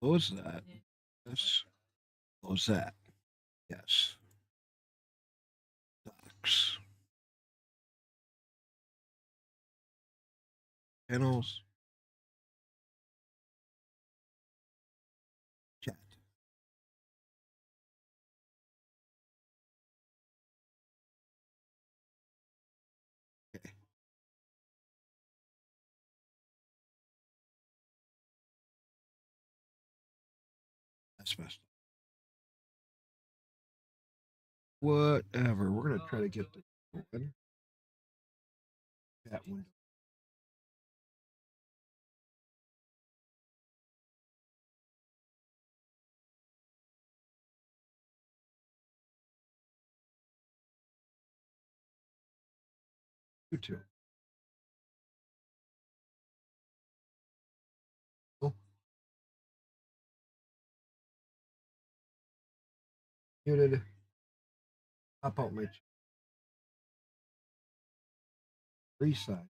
Close that. Yes. Close that. Yes. Docs. Channels. Chat. Okay. That's messed up. Whatever. We're gonna try to get this open. That one. YouTube. Oh, muted. Pop out my resize.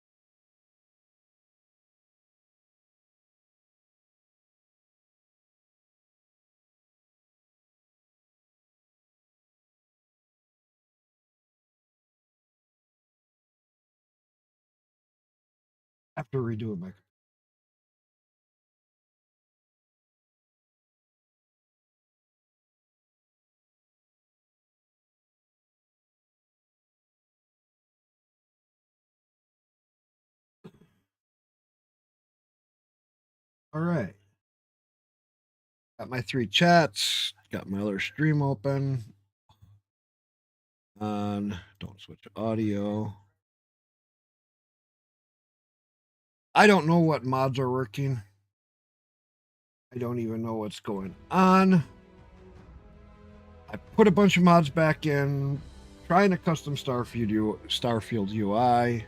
Have to redo it. My all right. Got my 3 chats. Got my other stream open. On. Don't switch audio. I don't know what mods are working. I don't even know what's going on. I put a bunch of mods back in, trying a custom StarField UI.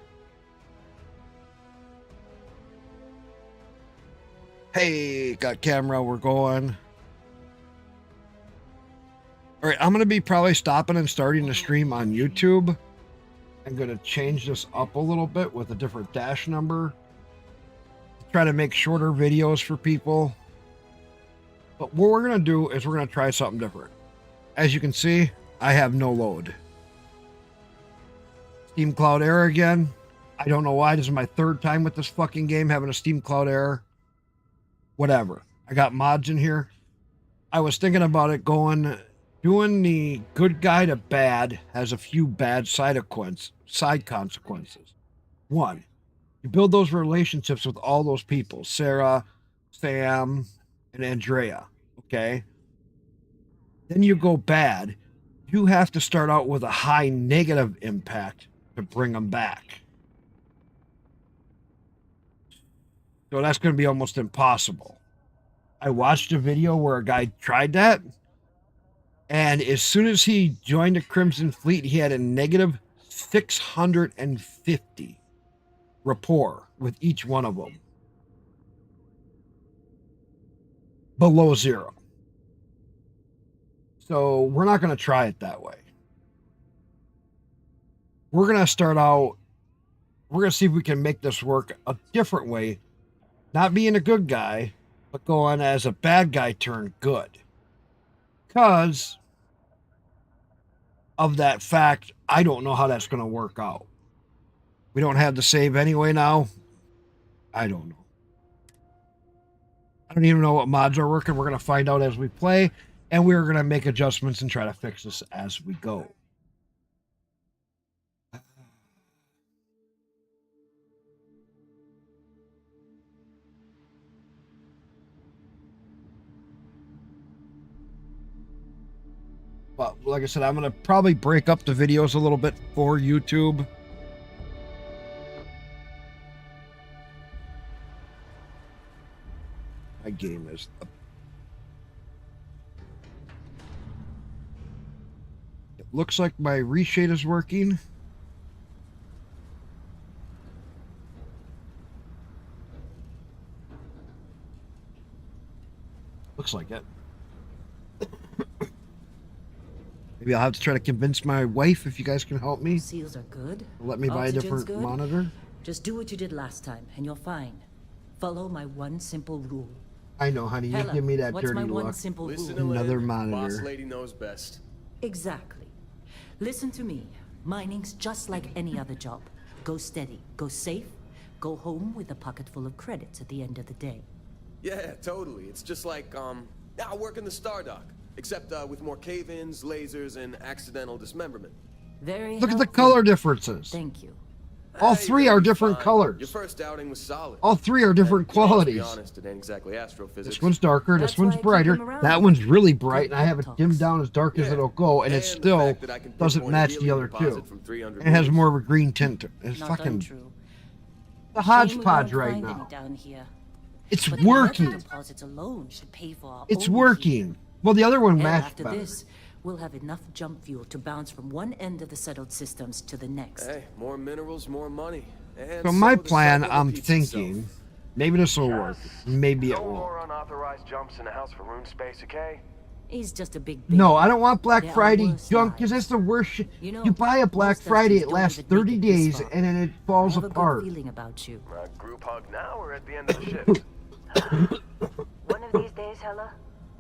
Hey, got camera, we're going. All right, I'm going to be probably stopping and starting the stream on YouTube. I'm going to change this up a little bit with a different dash number. Try to make shorter videos for people. But what we're going to do is we're going to try something different. As you can see, I have no load. Steam Cloud error again. I don't know why. This is my 3rd time with this fucking game having a Steam Cloud error. Whatever. I got mods in here. I was thinking about it doing the good guy to bad has a few bad side consequences. One, you build those relationships with all those people, Sarah, Sam, and Andrea. Okay. Then you go bad. You have to start out with a high negative impact to bring them back. So that's going to be almost impossible. I watched a video where a guy tried that. And as soon as he joined the Crimson Fleet, he had a negative 650 rapport with each one of them. Below 0. So we're not going to try it that way. We're going to start out, we're going to see if we can make this work a different way. Not being a good guy, but going as a bad guy turned good. Because of that fact, I don't know how that's going to work out. We don't have the save anyway now. I don't know. I don't even know what mods are working. We're going to find out as we play, and we're going to make adjustments and try to fix this as we go. But like I said, I'm going to probably break up the videos a little bit for YouTube. My game is up. It looks like my reshade is working. Looks like it. Maybe I'll have to try to convince my wife if you guys can help me. Seals are good. Let me buy a different monitor. Just do what you did last time, and you're fine. Follow my one simple rule. I know, honey. You Hella, give me that what's dirty my one look. simple Listen rule? to Another Lynn. monitor. Boss lady knows best. Exactly. Listen to me. Mining's just like any other job. Go steady, go safe, go home with a pocket full of credits at the end of the day. Yeah, totally. It's just like, I work in the Stardock. Except, with more cave-ins, lasers, and accidental dismemberment. Very Look at the helpful. color differences. Thank you. All Hey, three you're are gonna be different fine. colors. Your first outing was solid. All three are different And, you know, qualities. let's be honest, it ain't exactly astrophysics. This one's darker, That's this one's why I keep brighter, them around. that one's really bright, and I have it Talks. dimmed down as dark as Yeah. it'll go, and it the still fact that I can doesn't pinpoint a match the helium other deposit two. from 300 And it has meters. more of a green tint to it. It's Not fucking untrue. the Shame we hodgepodge won't right find any now. down here. It's But the working. metal deposits alone should pay for our It's own working. Well, the other one heat. And matched after better. this, we'll have enough jump fuel to bounce from one end of the settled systems to the next. Hey, more minerals, more money. And So my the plan, cycle I'm repeats thinking, itself. maybe this will work. Maybe it No won't. more unauthorized jumps in the house for room space, okay? He's just a big No, I don't want Black There are Friday worse junk because lives. that's the worst shit. You know, You buy a Black most Friday, Dusties it don't lasts even make 30 it this days far. and then it I falls have apart. a good feeling about you. A group hug now or at the end of the shift? One of these days, Hella,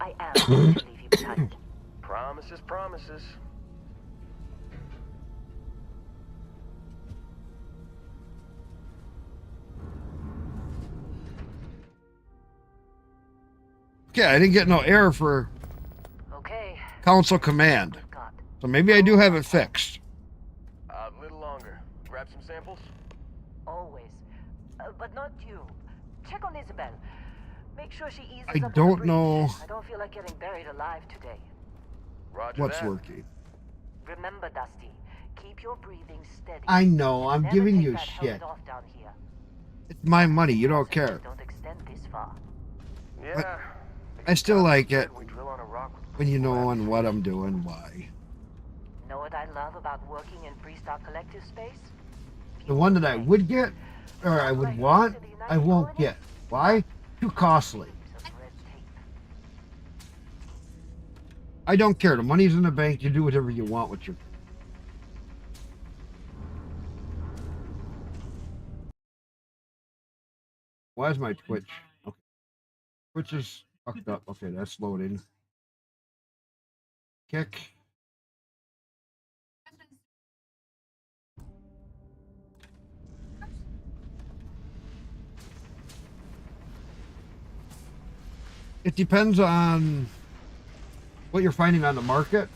I am going to leave you behind. Promises, promises. Okay, I didn't get no error for Okay, console command. we've got. So maybe I do have it fixed. A little longer. Grab some samples? Always. But not you. Check on Isabel. Make sure she eases I up on the don't bridge. know I don't feel like getting buried alive today. Roger What's that. working. Remember, Dusty, keep your breathing steady. I know, I'm Never giving take you that shit. helmet off down here. It's my money, you don't care. Don't extend this far. Yeah. I still like it We drill on a rock with when you know on what I'm doing, why. Know what I love about working in Freestar Collective space? The one that I would get, or I would want, I won't get. Why? Too costly. Of red tape. I don't care. The money's in the bank. You do whatever you want with your. Why is my Twitch? Okay. Twitch is fucked up. Okay, that's loading. Kick. It depends on what you're finding on the market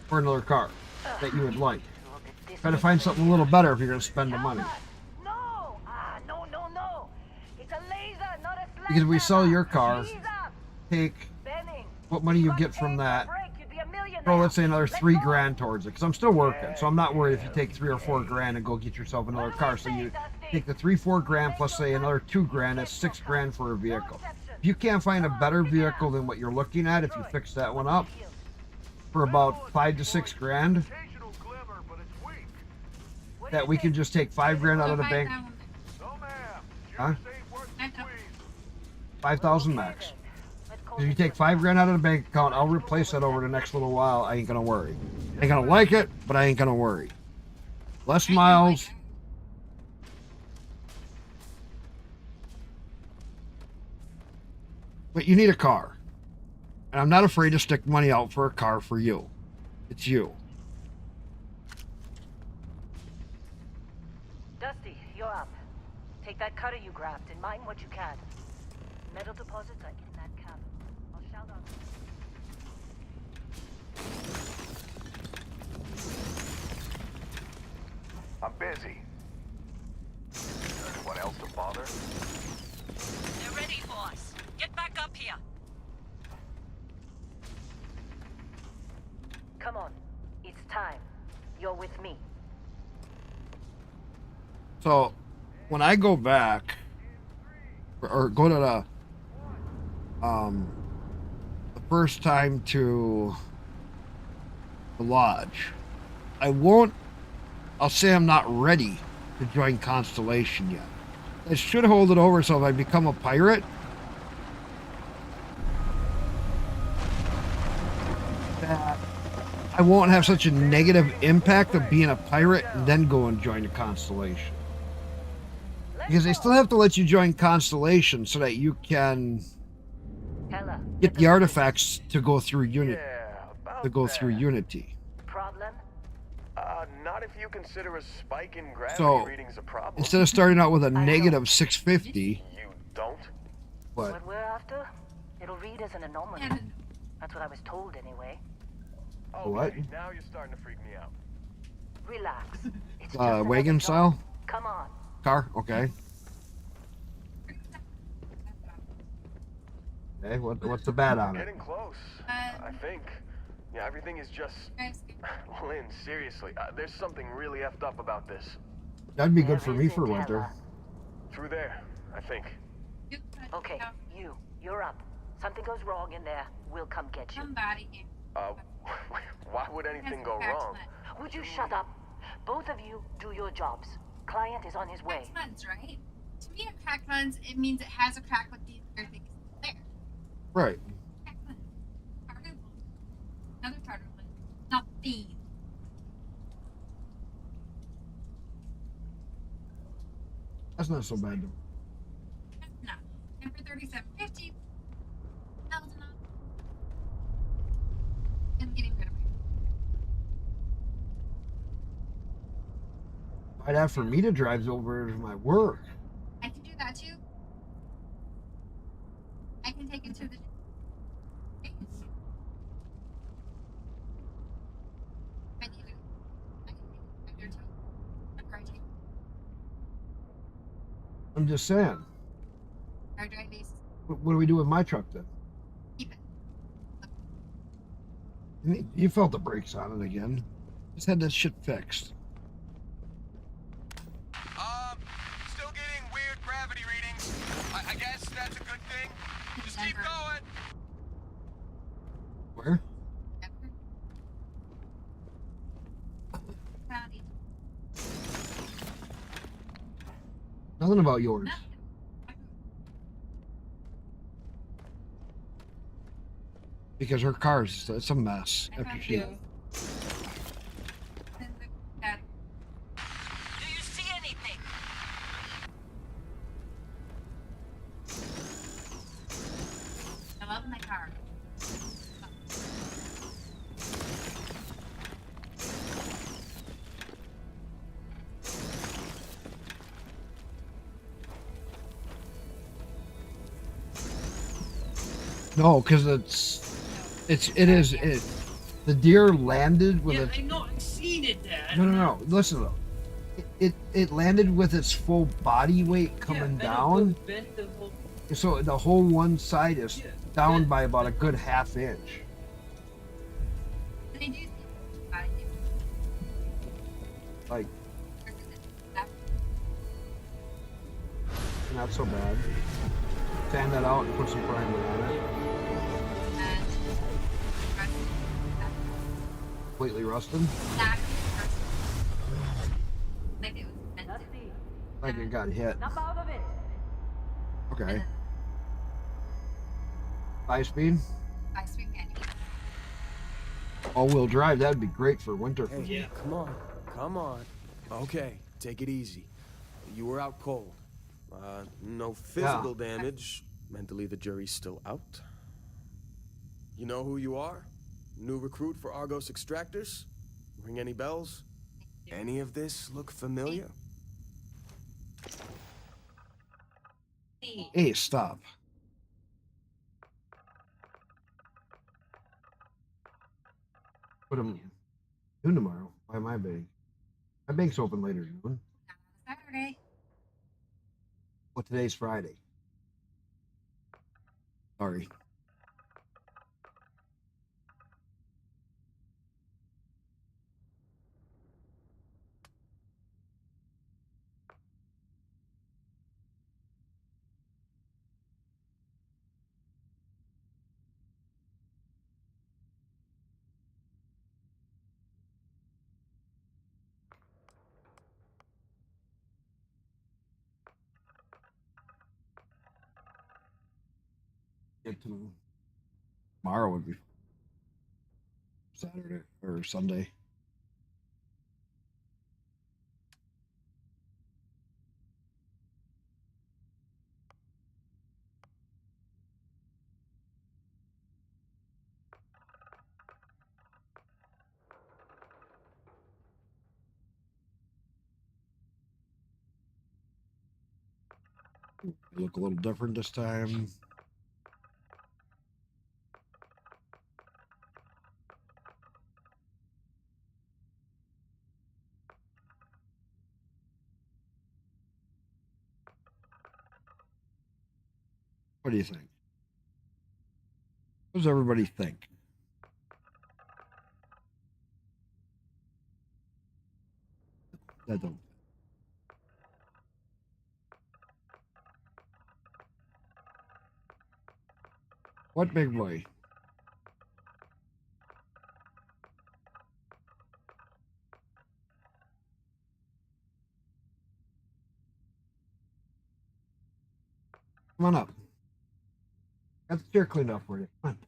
for another car that you would like. Try to find something a little better if you're going to spend the money. No! No, no, no! It's a laser, not a sledgehammer! Because if we sell your car, Ease up. take Benning. what money you One get from take that, break, you'd be a millionaire. throw let's say another Let 3 go. grand towards it. Because I'm still working, so I'm not worried if you take 3 or 4 grand and go get yourself another car. So you take the 3-4 grand plus say another 2 grand. That's 6 grand for a vehicle. If you can't find a better vehicle than what you're looking at, if you fix that one up for about 5 to 6 grand, occasional glimmer, but it's weak. that we can just take 5 grand out of the bank, No, ma'am. Huh? Juice ain't worth the squeeze. 5,000 max. If you take 5 grand out of the bank account, I'll replace that over the next little while. I ain't gonna worry. I ain't gonna like it, but I ain't gonna worry. Less miles. But you need a car. And I'm not afraid to stick money out for a car for you. It's you. Dusty, you're up. Take that cutter you grabbed and mine what you can. Metal deposits are in that cabin. I'll shout out. I'm busy. Anyone else to bother? They're ready for us. Get back up here. Come on. It's time. You're with me. So when I go back or go to the first time to the lodge, I'll say I'm not ready to join Constellation yet. I should hold it over so if I become a pirate, that I won't have such a negative impact of being a pirate and then go and join the Constellation. Because they still have to let you join Constellation so that you can Hella. get the artifacts to go through Unity. Yeah, about To go that. through Unity. Problem? Not if you consider a spike in gravity So readings a problem. instead of starting out with a I negative 650, You don't? what? What we're after? It'll read as an anomaly. Yeah, That's what I was told anyway. Okay, What? now you're starting to freak me out. Relax. It's just another Wagon job. style Come on. car? Okay. Okay, what's the bad on it? Getting close, I think. Yeah, everything is just... Lynn, seriously, there's something really effed up about this. That'd be good for me There for isn't, winter. Hella. Through there, I think. Okay, you're up. Something goes wrong in there, we'll come get you. Somebody. Why would anything go wrong? Would you shut up? Both of you do your jobs. Client is on his way. Cracked lens, right? To me, a cracked lens, it means it has a crack with the other things there. Right. Cracked lens. Cargo lens. Another cargo lens. Nothing. That's not so bad though. That's not. And for $37.50, that was enough. I'm getting rid of it. I'd have for me to drive over to my work. I can do that too. I can take it to the. I need it. I can take it there too. Or I take I'm just saying. our drive base. What do we do with my truck then? Keep it. You felt the brakes on it again. Just had that shit fixed. Still getting weird gravity readings. I guess that's a good thing. Just keep going. Where? Found it. Nothing about yours. Nothing. Because her car's it's a mess. I After found she, you. Then the cat. Do you see anything? I love my car. no, because the deer landed with Yeah, I know. I've seen it, Dad. no. Listen though. It landed with its full body weight coming down. So the whole one side is down by about a good half inch. They do. Like, not so bad. Sand that out and put some primer on it. Completely rusted. Like it was meant to be. Like it got hit. Snap out of it. Okay. 5-speed? 5-speed manual. All-wheel drive, that'd be great for winter for Hey, me. come on. Come on. Okay, take it easy. You were out cold. No physical damage. Mentally, the jury's still out. You know who you are? New recruit for Argos Extractors? Ring any bells? Any of this look familiar? Hey, stop. What am doing tomorrow? Why my bank? My bank's open later noon. Saturday. Well, today's Friday. Sorry. Get to tomorrow would be Saturday or Sunday. Look a little different this time. What do you think? What does everybody think? That don't. What big boy? Come on up. Got the chair cleaned up for you. Come on.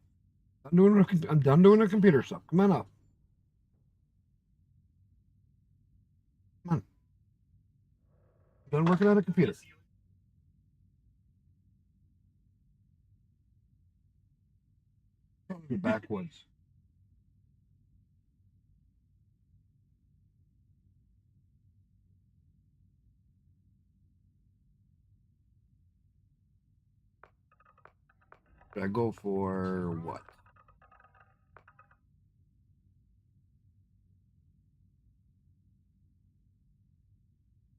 I'm done doing the computer stuff. Come on up. Come on. I'm done working on a computer. Backwoods. Should I go for what?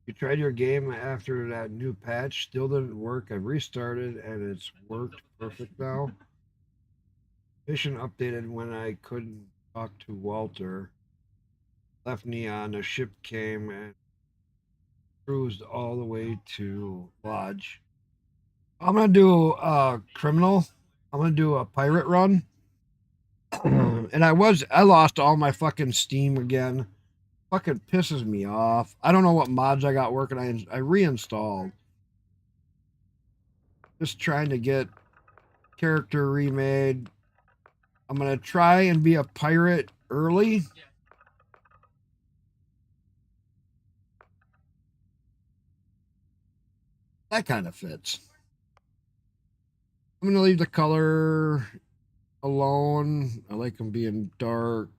You tried your game after that new patch, still didn't work. I restarted and it's worked perfect now. Mission updated when I couldn't talk to Walter. Left Neon, a ship came and cruised all the way to Lodge. I'm gonna do a criminal. I'm gonna do a pirate run. And I lost all my fucking Steam again. Fucking pisses me off. I don't know what mods I got working. I reinstalled. Just trying to get character remade. I'm gonna try and be a pirate early. That kind of fits. I'm gonna leave the color alone. I like them being dark.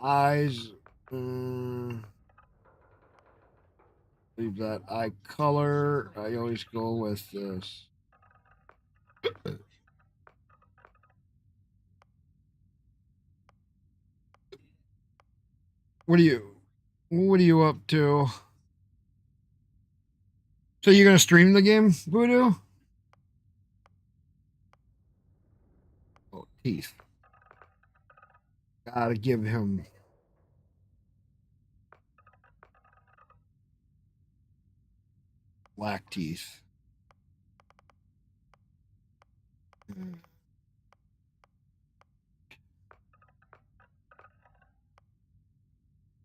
Eyes. Leave that eye color. I always go with this. What are you up to? So you're gonna stream the game, Voodoo? Oh, teeth. Gotta give him black teeth.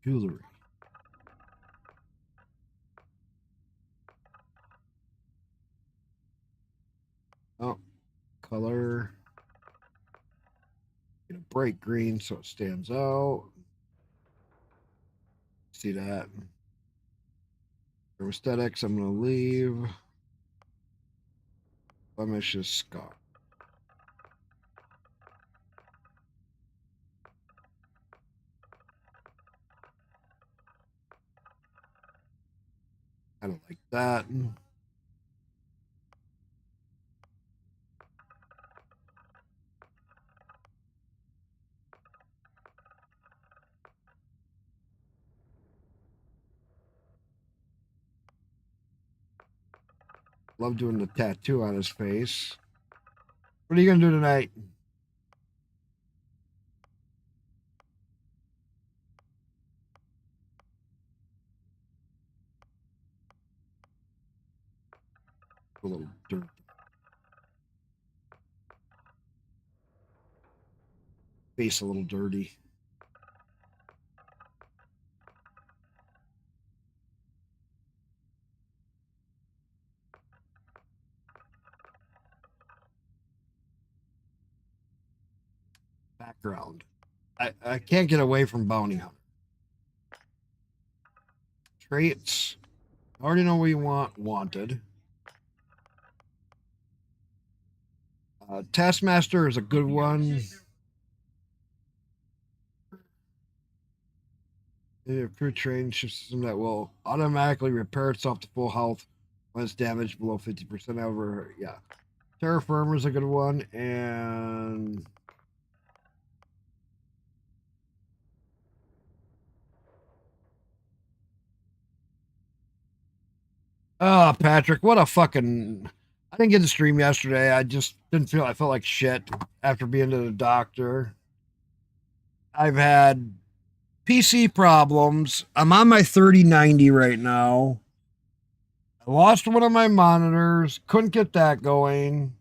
Jewelry. Oh, color. Get a bright green so it stands out. See that? Aesthetics, I'm gonna leave. Blemishes, scar. I don't like that. Love doing the tattoo on his face. What are you gonna do tonight? A little dirt. Face a little dirty. Background. I can't get away from bounty hunter. Traits. I already know what you want. Wanted. Taskmaster is a good one. A crew trained ship system that will automatically repair itself to full health when it's damaged below 50% over. Yeah. Terra Firma is a good one. And oh, Patrick, what a fucking... I didn't get to stream yesterday. I just didn't feel... I felt like shit after being to the doctor. I've had PC problems. I'm on my 3090 right now. I lost one of my monitors. Couldn't get that going.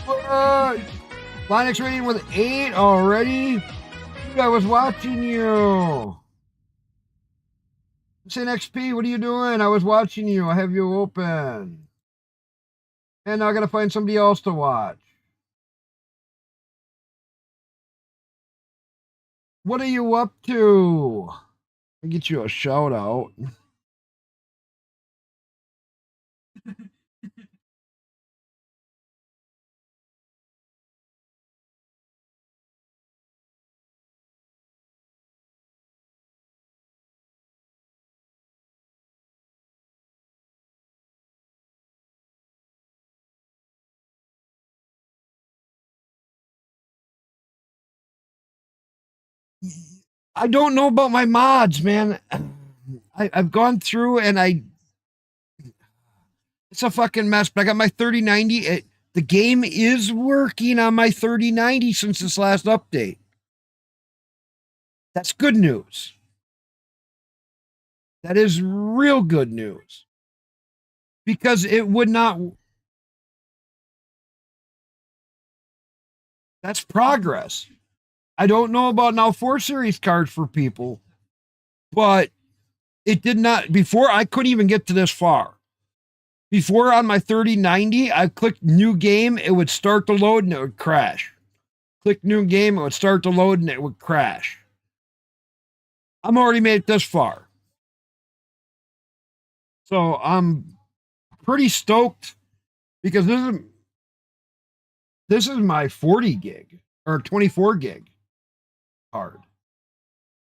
What? Linux rating with 8 already? Dude, I was watching you. Say XP, what are you doing? I was watching you. I have you open. And now I gotta find somebody else to watch. What are you up to? I'll get you a shout out. I don't know about my mods, man. I've gone through and it's a fucking mess, but I got my 3090. The game is working on my 3090 since this last update. That's good news. That is real good news. Because it would not... That's progress. I don't know about now 4 series cards for people, but it did not... Before, I couldn't even get to this far. Before, on my 3090, I clicked new game, it would start to load and it would crash. Click new game, it would start to load and it would crash. I'm already made it this far. So I'm pretty stoked because this is my 40 gig or 24 gig card.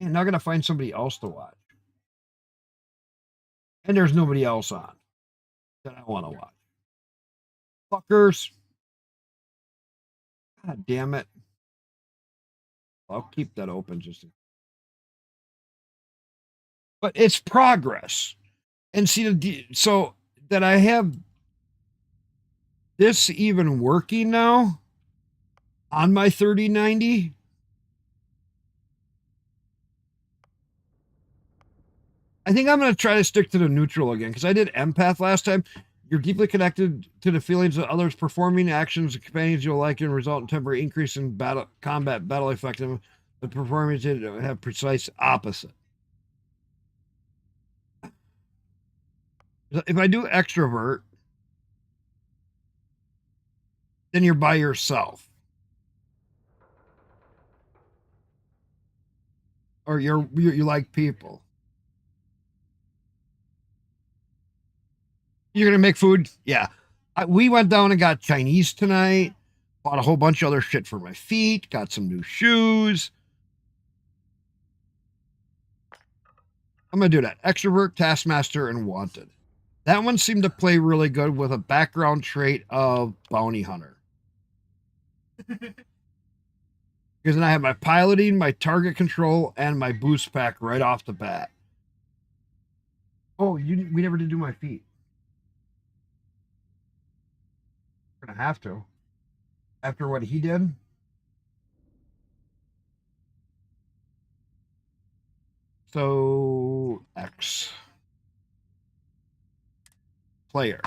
And now I gotta find somebody else to watch. And there's nobody else on that I want to watch. Fuckers. God damn it. I'll keep that open just but it's progress. And see, so that I have this even working now on my 3090. I think I'm going to try to stick to the neutral again because I did empath last time. You're deeply connected to the feelings of others performing actions and companions you'll like and result in temporary increase in combat battle effectiveness. The performance have precise opposite. If I do extrovert, then you're by yourself. Or you like people. You're going to make food? Yeah. We went down and got Chinese tonight. Bought a whole bunch of other shit for my feet. Got some new shoes. I'm going to do that. Extrovert, Taskmaster, and Wanted. That one seemed to play really good with a background trait of Bounty Hunter. Because then I have my piloting, my target control, and my boost pack right off the bat. Oh, we never did do my feet. We're going to have to. After what he did. So, X. Player.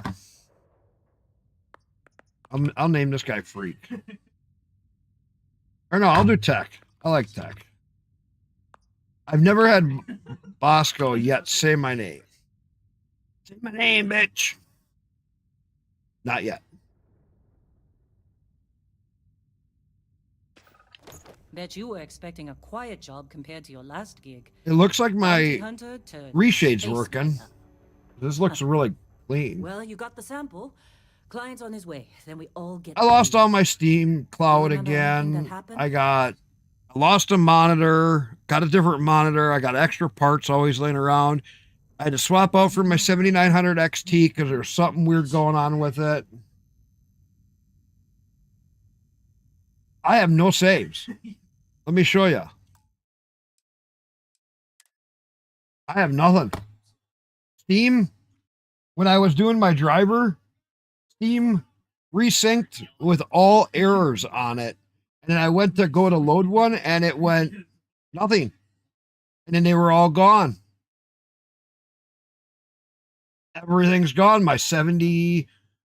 I'll name this guy Freak. Or no, I'll do Tech. I like Tech. I've never had Bosco yet say my name. Say my name, bitch. Not yet. Bet you were expecting a quiet job compared to your last gig. It looks like my Hunter to reshade's space working. sniper. This looks really clean. Well, you got the sample. Client's on his way. Then we all get. I lost all my Steam cloud Remember anything that again. happened? I lost a monitor, got a different monitor. I got extra parts always laying around. I had to swap out for my 7900 XT because there's something weird going on with it. I have no saves. Let me show you. I have nothing. Steam, when I was doing my driver, Steam resynced with all errors on it. And then I went to go to load one and it went nothing. And then they were all gone. Everything's gone. My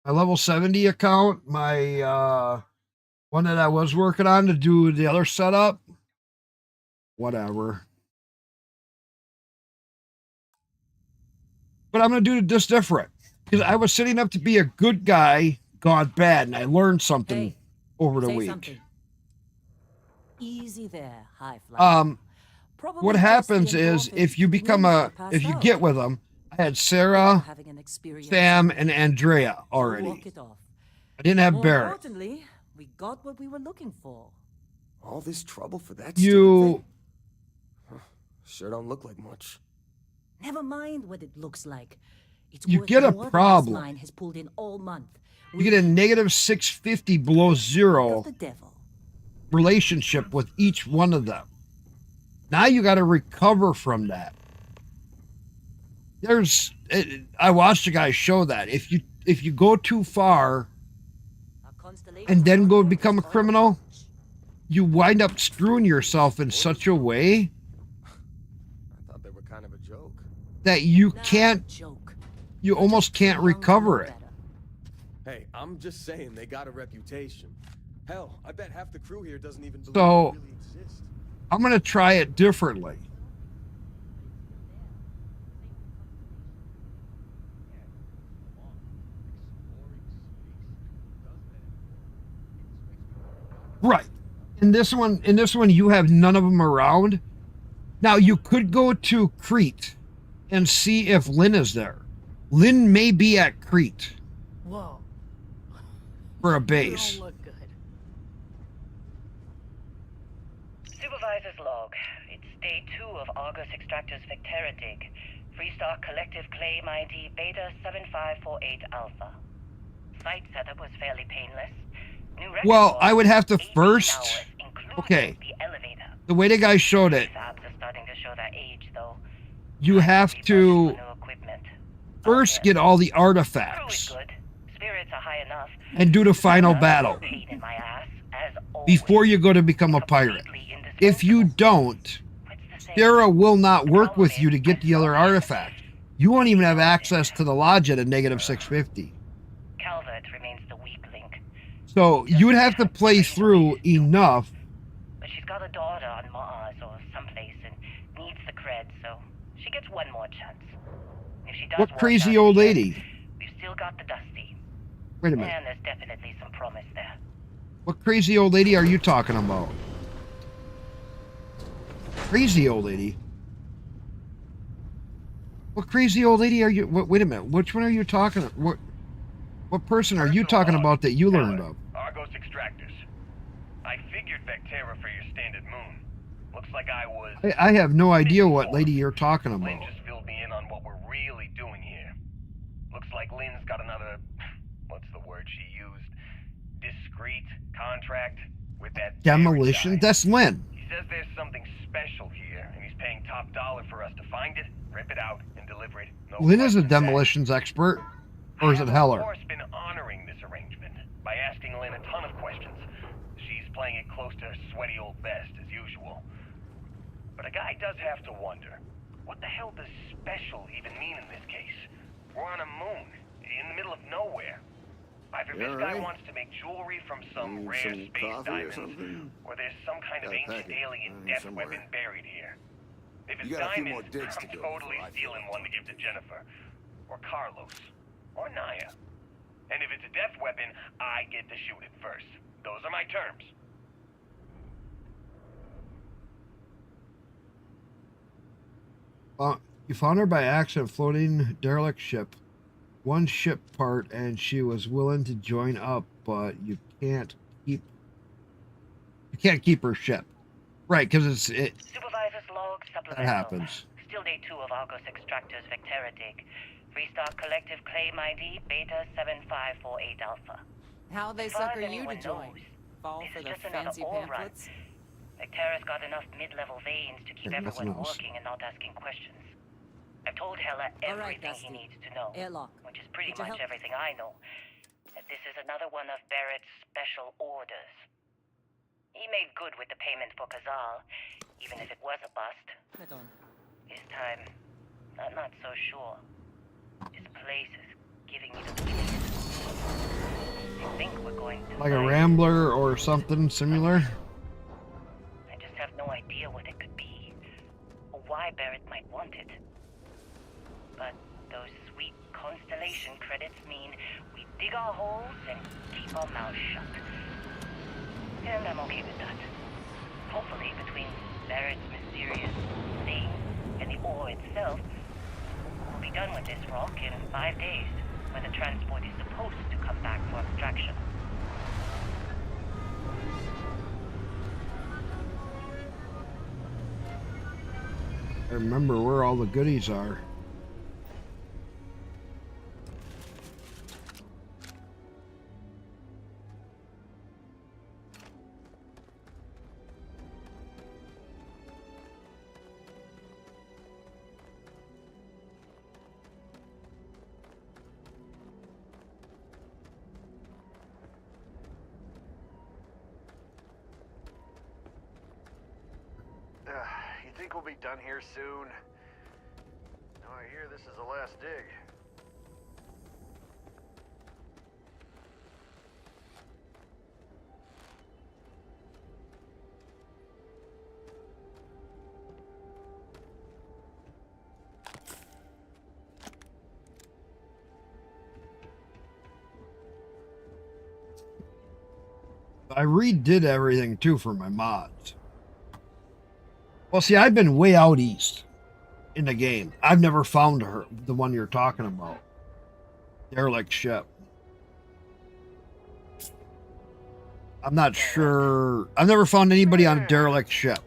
level 70 account, my one that I was working on to do the other setup. Whatever. But I'm going to do this different. Because I was setting up to be a good guy gone bad. And I learned something over the week. Something. Easy there, high flyer. What happens is if you get with them, I had Sarah, Sam, and Andrea already. I didn't have Barrett. Importantly, we got what we were looking for. All this trouble for that stupid thing? Sure don't look like much. Never mind what it looks like. It's you get a problem. Line has pulled in all month. You get a negative 650 below zero relationship with each one of them. Now you got to recover from that. I watched a guy show that if you go too far and then go become a criminal, you wind up screwing yourself in such a way that you almost can't recover it. Hey, I'm just saying they got a reputation. Hell, I bet half the crew here doesn't even believe So, they really exist. I'm going to try it differently. Right. In this one, you have none of them around. Now, you could go to Crete and see if Lynn is there. Lynn may be at Crete. Whoa. For a base. Look good. Supervisor's log. It's day 2 of Argus Extractor's Vectera dig. Freestar Collective Claim ID Beta 7548 Alpha. Site setup was fairly painless. Well, I would have to first. Okay. The way the guy showed it. You have to first get all the artifacts and do the final battle before you go to become a pirate. If you don't, Sarah will not work with you to get the other artifacts. You won't even have access to the lodge at a negative 650. So you would have to play through enough. But she's got a daughter on Mars or someplace and needs the cred, so she gets one more chance. If she does, what crazy old lady? We've still got the Dusty. Wait a minute. And there's definitely some promise there. What crazy old lady are you talking about? Crazy old lady? What crazy old lady are you? Wait a minute. Which one are you talking? What person are you talking about that you learned of? Argos Extractors. I figured Vectera for your standard moon. Looks like I was... I have no idea what lady you're talking about. Lynn just filled me in on what we're really doing here. Looks like Lynn's got another... What's the word she used? Discreet contract with that... Demolition? That's Lynn. He says there's something special here, and he's paying top dollar for us to find it, rip it out, and deliver it. No Lynn is a demolitions expert. Or is it Heller? I've, of course, been honoring this arrangement by asking Lynn a ton of questions. She's playing it close to her sweaty old best, as usual. But a guy does have to wonder, what the hell does special even mean in this case? We're on a moon, in the middle of nowhere. Either this guy wants to make jewelry from some rare space diamonds, or there's some kind of ancient alien death weapon buried here. If it's diamonds, I'm totally stealing one to give to Jennifer, or Carlos, or Naya. And if it's a death weapon, I get to shoot it first. Those are my terms. You found her by accident floating derelict ship. One ship part, and she was willing to join up, but you can't keep her ship. Right, because Supervisor's log, that happens. Still day 2 of Argos Extractors Vectera dig. Restart collective claim ID Beta 7548 Alpha. How they As far sucker as you to anyone join? knows, Fall this for is the just another fancy ore run. pamphlets? Vectera's got enough mid-level veins to keep Yeah, nothing everyone else. working and not asking questions. I've told Hella All right, everything Dusty. he needs to know, Airlock. which is pretty Would you much help? everything I know. And this is another one of Barrett's special orders. He made good with the payment for Kazal, even if it was a bust. Right on. This time, I'm not so sure. This place is giving me the willies. I think we're going to Like a find- Rambler or something similar. I just have no idea what it could be, or why Barrett might want it. But those sweet constellation credits mean we dig our holes and keep our mouths shut. And I'm okay with that. Hopefully, between Barrett's mysterious thing and the ore itself, we'll be done with this rock in 5 days, when the transport is supposed to come back for extraction. I remember where all the goodies are. You think we'll be done here soon? No, I hear this is the last dig. I redid everything too for my mods. Well, see, I've been way out east in the game. I've never found her, the one you're talking about. Derelict ship. I'm not sure. I've never found anybody on a derelict ship.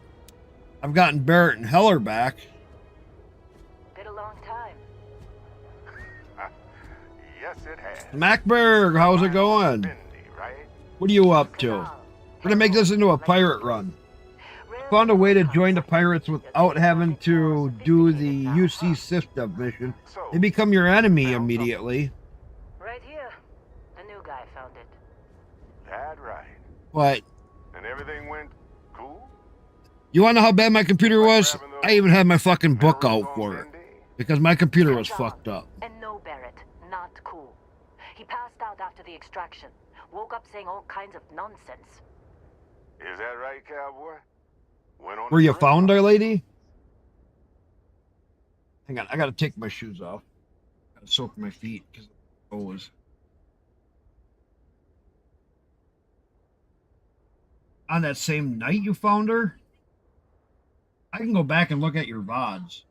I've gotten Barrett and Heller back. Been a long time. Yes, it has. Macberg, how's it going? Windy, right? What are you up to? We're gonna make this into a pirate run. Found a way to join the pirates without having to do the UC system mission. They become your enemy immediately. Right here. The new guy found it. That right. But And everything went cool? you wanna know how bad my computer was? I even had my fucking book out for it. Because my computer was fucked up. And no, Barrett, not cool. He passed out after the extraction. Woke up saying all kinds of nonsense. Is that right, cowboy? Went on Were you found there, lady? Hang on, I gotta take my shoes off. Gotta soak my feet because of the hose. On that same night you found her? I can go back and look at your VODs.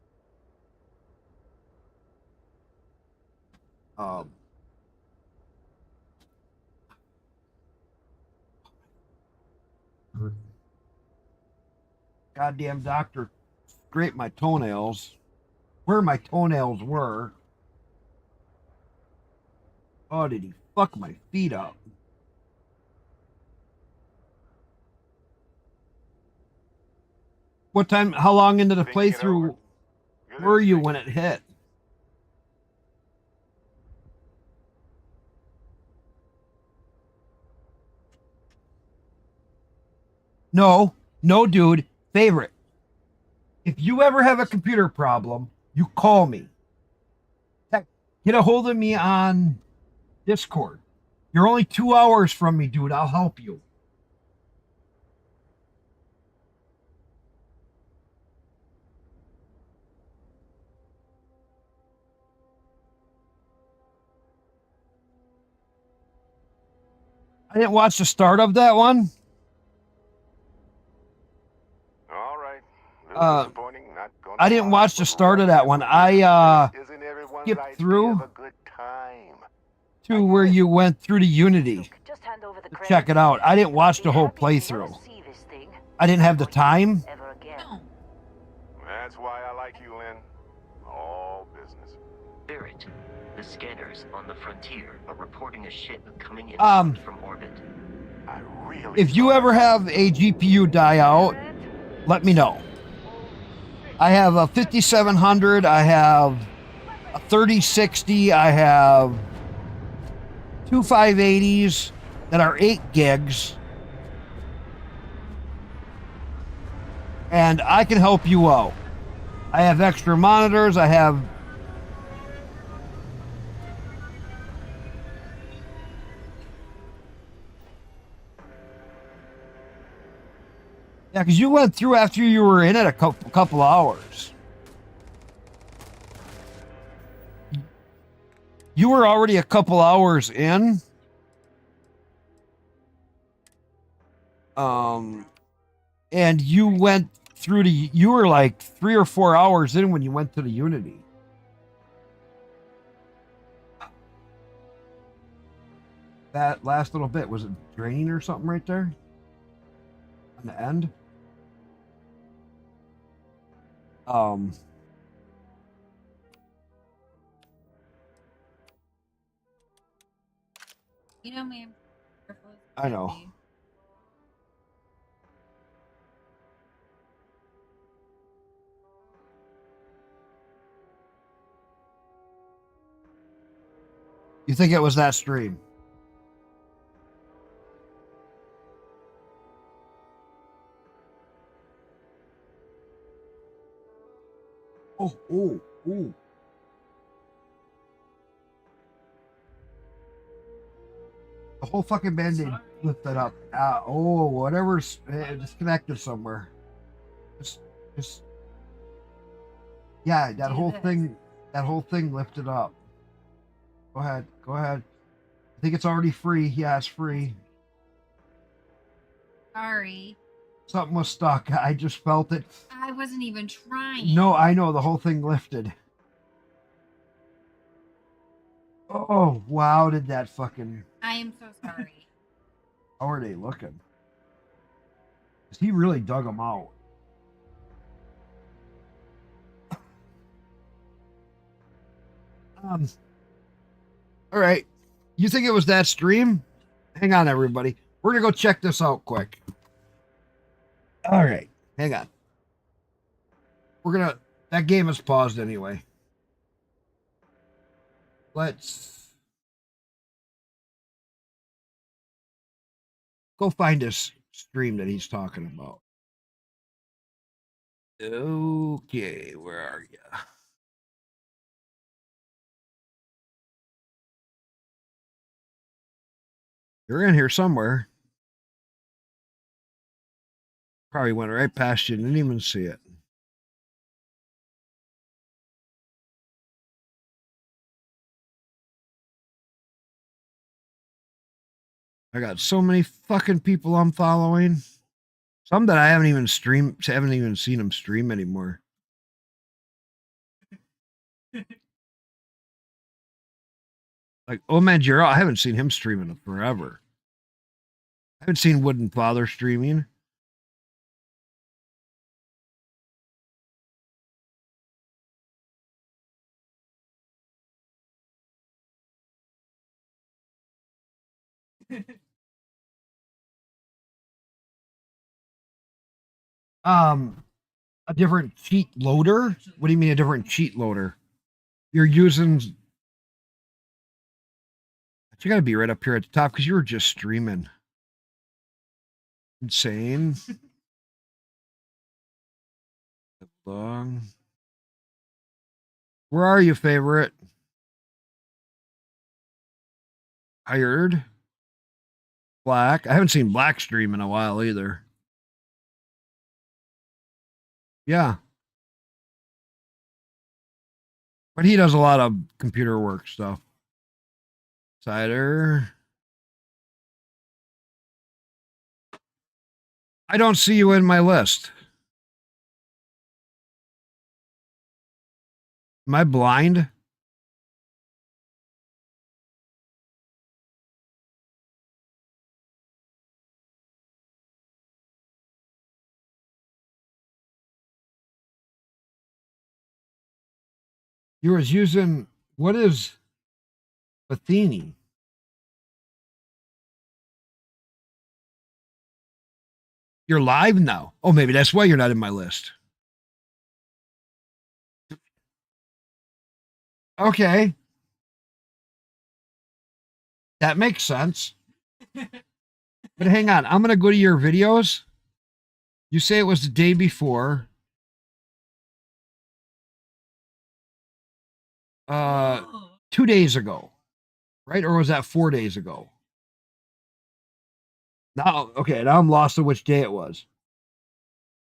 Goddamn doctor scraped my toenails. Where my toenails were. Oh, did he fuck my feet up? What time, how long into the Thinking it over? playthrough were you when it hit? No, dude. Favorite. If you ever have a computer problem, you call me. Heck, get a hold of me on Discord. You're only 2 hours from me, dude. I'll help you. I didn't watch the start of that one. All right. Little disappointing, not gonna I didn't lie, watch the but start of that one. isn't everyone's skipped idea through of a good time? to where you went through to Unity. Just hand over the credits. Check it out. I didn't watch the whole Be happy to never playthrough. see this thing I didn't have the time. ever again. That's why I like you, Lynn. scanners on the frontier are reporting a ship coming in from orbit. I really If you ever have a GPU die out, let me know. I have a 5700, I have a 3060, I have two 580s that are 8 gigs. And I can help you out. I have extra monitors, I have yeah, because you went through after you were in it a couple hours. You were already a couple hours in. And you went through to, you were like 3 or 4 hours in when you went to the Unity. That last little bit, was it draining or something right there? On the end? You know me. I know. You think it was that stream? Oh. The whole fucking band-aid lifted up. Whatever's disconnected somewhere. Just. Yeah, that whole thing lifted up. Go ahead. I think it's already free. Yeah, it's free. Sorry. Something was stuck. I just felt it. I wasn't even trying. No, I know. The whole thing lifted. Oh, wow. Did that fucking... I am so sorry. How are they looking? 'Cause he really dug them out. All right. You think it was that stream? Hang on, everybody. We're going to go check this out quick. All right. Hang on. That game is paused anyway. Let's go find this stream that he's talking about. Okay, where are you? You're in here somewhere. Probably went right past you, didn't even see it. I got so many fucking people I'm following. Some that I haven't even seen them stream anymore. Like, oh man, Gerald, I haven't seen him streaming in forever. I haven't seen Wooden Father streaming. A different cheat loader? What do you mean a different cheat loader? You're using... You gotta be right up here at the top because you were just streaming. Insane. Long. Where are you, favorite? Hired. Black. I haven't seen Black stream in a while either. Yeah. But he does a lot of computer work stuff. Cider. I don't see you in my list. Am I blind? You was using, what is Athene. You're live now. Oh, maybe that's why you're not in my list. Okay. That makes sense. But hang on. I'm going to go to your videos. You say it was the day before. 2 days ago. Right? Or was that 4 days ago? Now, okay. Now I'm lost on which day it was.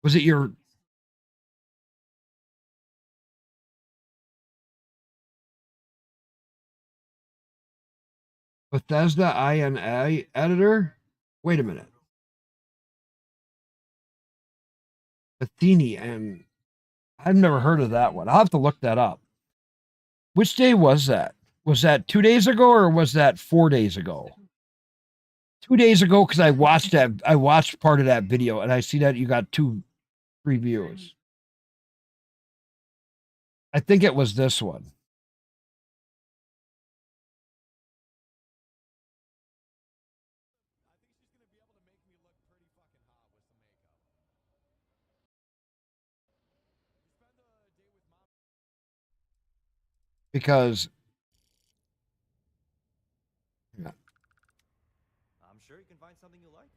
Was it your... Bethesda INA editor? Wait a minute. Athene, and I've never heard of that one. I'll have to look that up. Which day was that? Was that 2 days ago or was that 4 days ago? 2 days ago, because I watched that. I watched part of that video, and I see that you got 2 reviews. I think it was this one. Because yeah. I'm sure you can find something you like.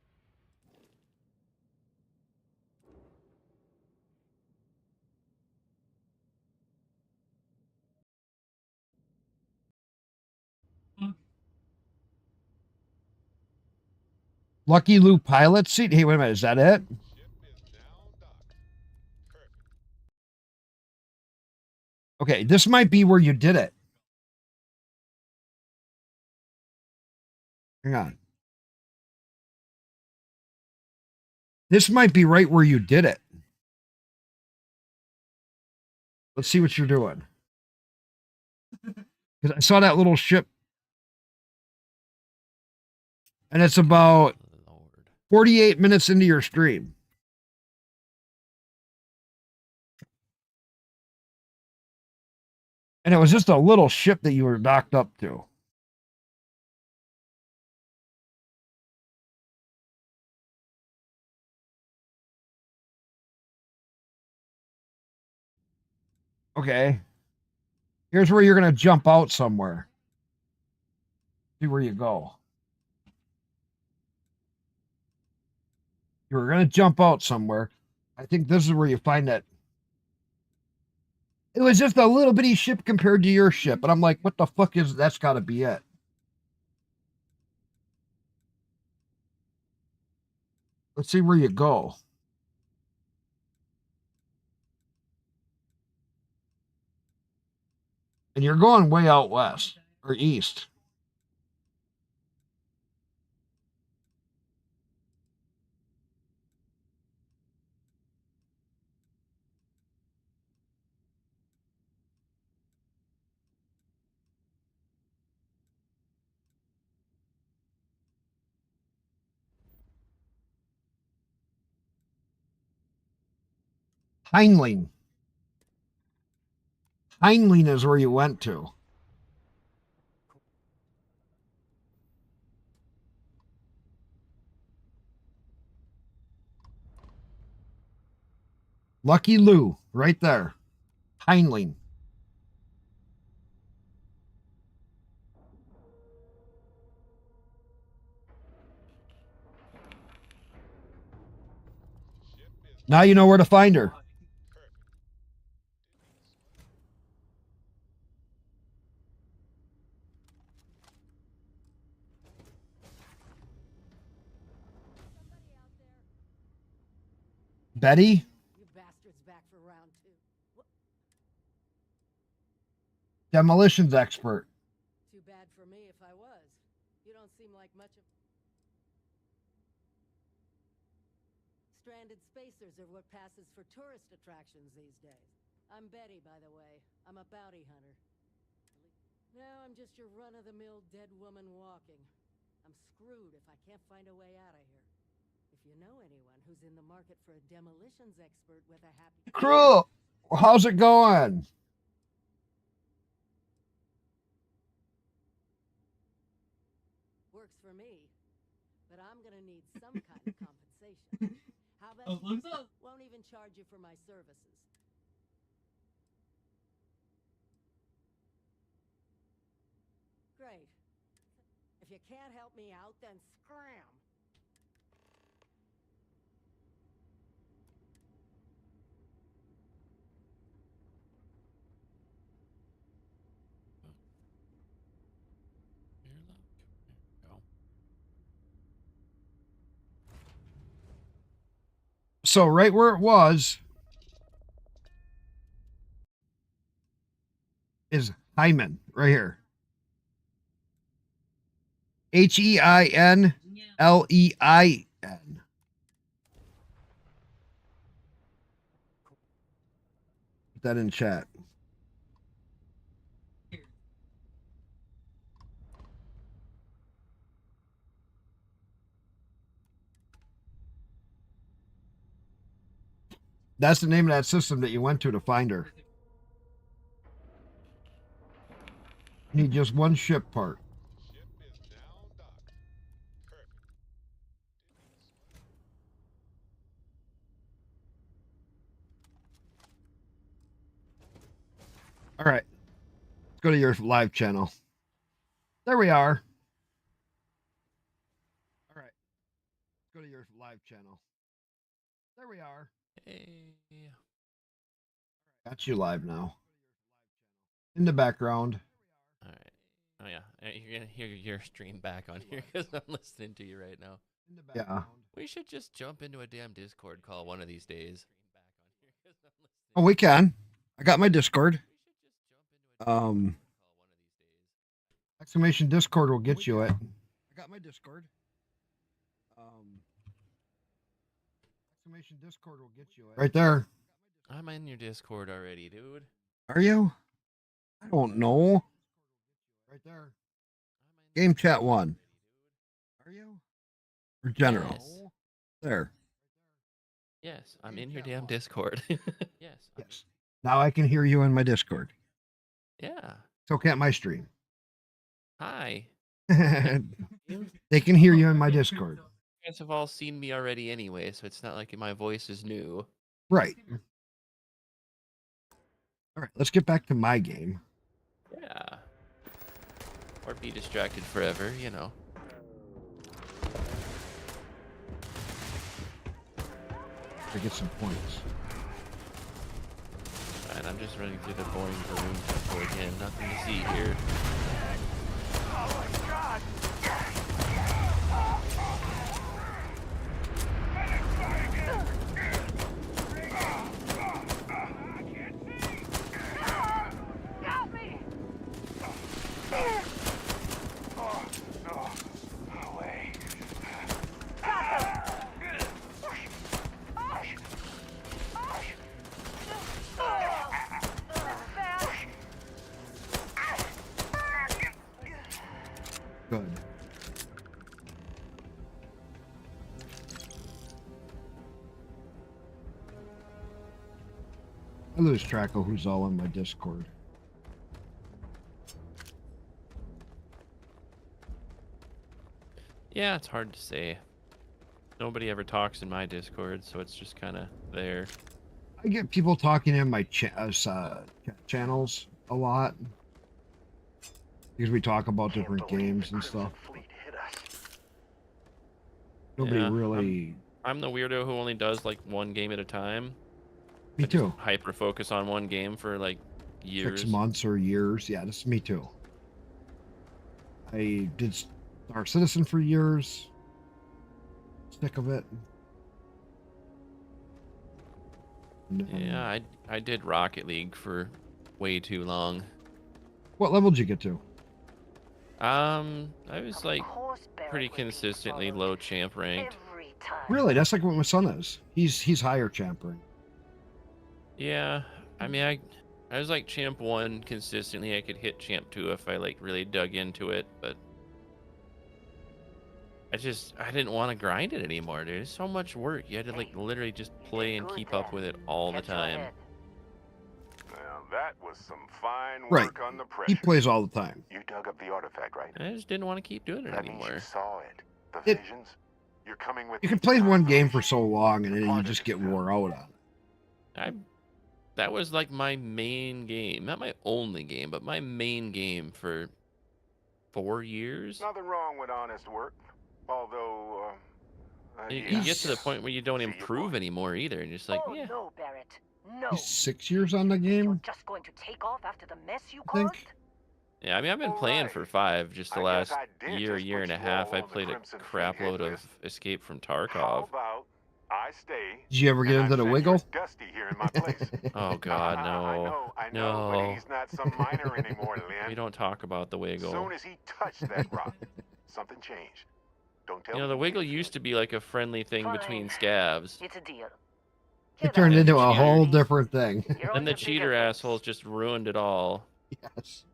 Lucky Lou pilot seat. Hey, wait a minute. Is that it? Okay, this might be where you did it. Hang on. This might be right where you did it. Let's see what you're doing. Because I saw that little ship. And it's about 48 minutes into your stream. And it was just a little ship that you were docked up to. Okay. Here's where you're going to jump out somewhere. See where you go. You're going to jump out somewhere. I think this is where you find that. It was just a little bitty ship compared to your ship. And I'm like, what the fuck is that's got to be it. Let's see where you go. And you're going way out west or east. Heinlein. Heinlein is where you went to. Lucky Lou, right there. Heinlein. Now you know where to find her. Betty? You bastards back for round 2. Demolitions expert. Too bad for me if I was. You don't seem like much of... Stranded spacers are what passes for tourist attractions these days. I'm Betty, by the way. I'm a bounty hunter. Now I'm just your run-of-the-mill dead woman walking. I'm screwed if I can't find a way out of here. If you know anyone who's in the market for a demolitions expert with a happy... Cruel! How's it going? gonna need some kind of compensation. How about you won't even charge you for my services? Great. If you can't help me out, then scram. So right where it was is Hyman, right here. Heinlein. Put that in chat. That's the name of that system that you went to find her. You need just one ship part. All right. Let's go to your live channel. There we are. All right. Let's go to your live channel. There we are. Hey. Got you live now. In the background. All right. Oh yeah, you're gonna hear your stream back on here because I'm listening to you right now. Yeah. We should just jump into a damn Discord call one of these days. Oh, we can. I got my Discord. Exclamation Discord will get you it. I got my Discord. Exclamation Discord will get you it. Right there. I'm in your Discord already, dude. Are you? I don't know. Right there. Game chat 1. Are you? Or general? Yes. There. Yes, I'm in your damn Discord. Yes. Yes. Now I can hear you in my Discord. Yeah. So can't my stream. Hi. They can hear you in my Discord. You guys have all seen me already anyway, so it's not like my voice is new. Right. All right, let's get back to my game. Yeah. Or be distracted forever, you know. To get some points. And I'm just running through the boring balloon temple again. Nothing to see here. Oh my god! Help me! Oh, no. No way. Good. I lose track of who's all in my Discord. Yeah, it's hard to say. Nobody ever talks in my Discord, so it's just kind of there. I get people talking in my channels a lot because we talk about different games and stuff. Nobody Yeah, really. I'm the weirdo who only does like one game at a time. Me too. Hyper focus on one game for like years. 6 months or years. Yeah, this is me too. I did Star Citizen for years. Sick of it. Yeah, I did Rocket League for way too long. What level did you get to? I was like pretty consistently low champ ranked. Really? That's like what my son is. He's higher champ rank. Yeah, I mean I was like champ 1 consistently. I could hit champ 2 if I like really dug into it, but I didn't want to grind it anymore, dude. It's so much work. You had to like literally just play and keep up with it all the time. Well, that was some fine Right. work on the pressure. He plays all the time. You dug up the artifact, right? I just didn't want to keep doing it That means anymore. you saw it. The visions? coming with You can play one game for so long and then you just get wore out on it. That was like my main game, not my only game, but my main game for 4 years. Nothing wrong with honest work, although You get to the point where you don't improve anymore either, and you're just like, yeah. No, Barrett. No. He's 6 years on the game. Just going to take off after the mess you I think. caused? Yeah, I mean, I've been playing for 5 just the last year and a half. I played a crap load of Escape from Tarkov. How about I stay? Did you ever get into the wiggle? Dusty here in my place. Oh God, no. I know, but No. he's not some minor anymore, Lynn. We don't talk about the As Wiggle. soon as he touched that rock, something changed. Don't tell You know, the Wiggle used to be like a friendly thing between scavs. It's a deal. It turned into a whole different thing. Then the cheater assholes just ruined it all. Yes.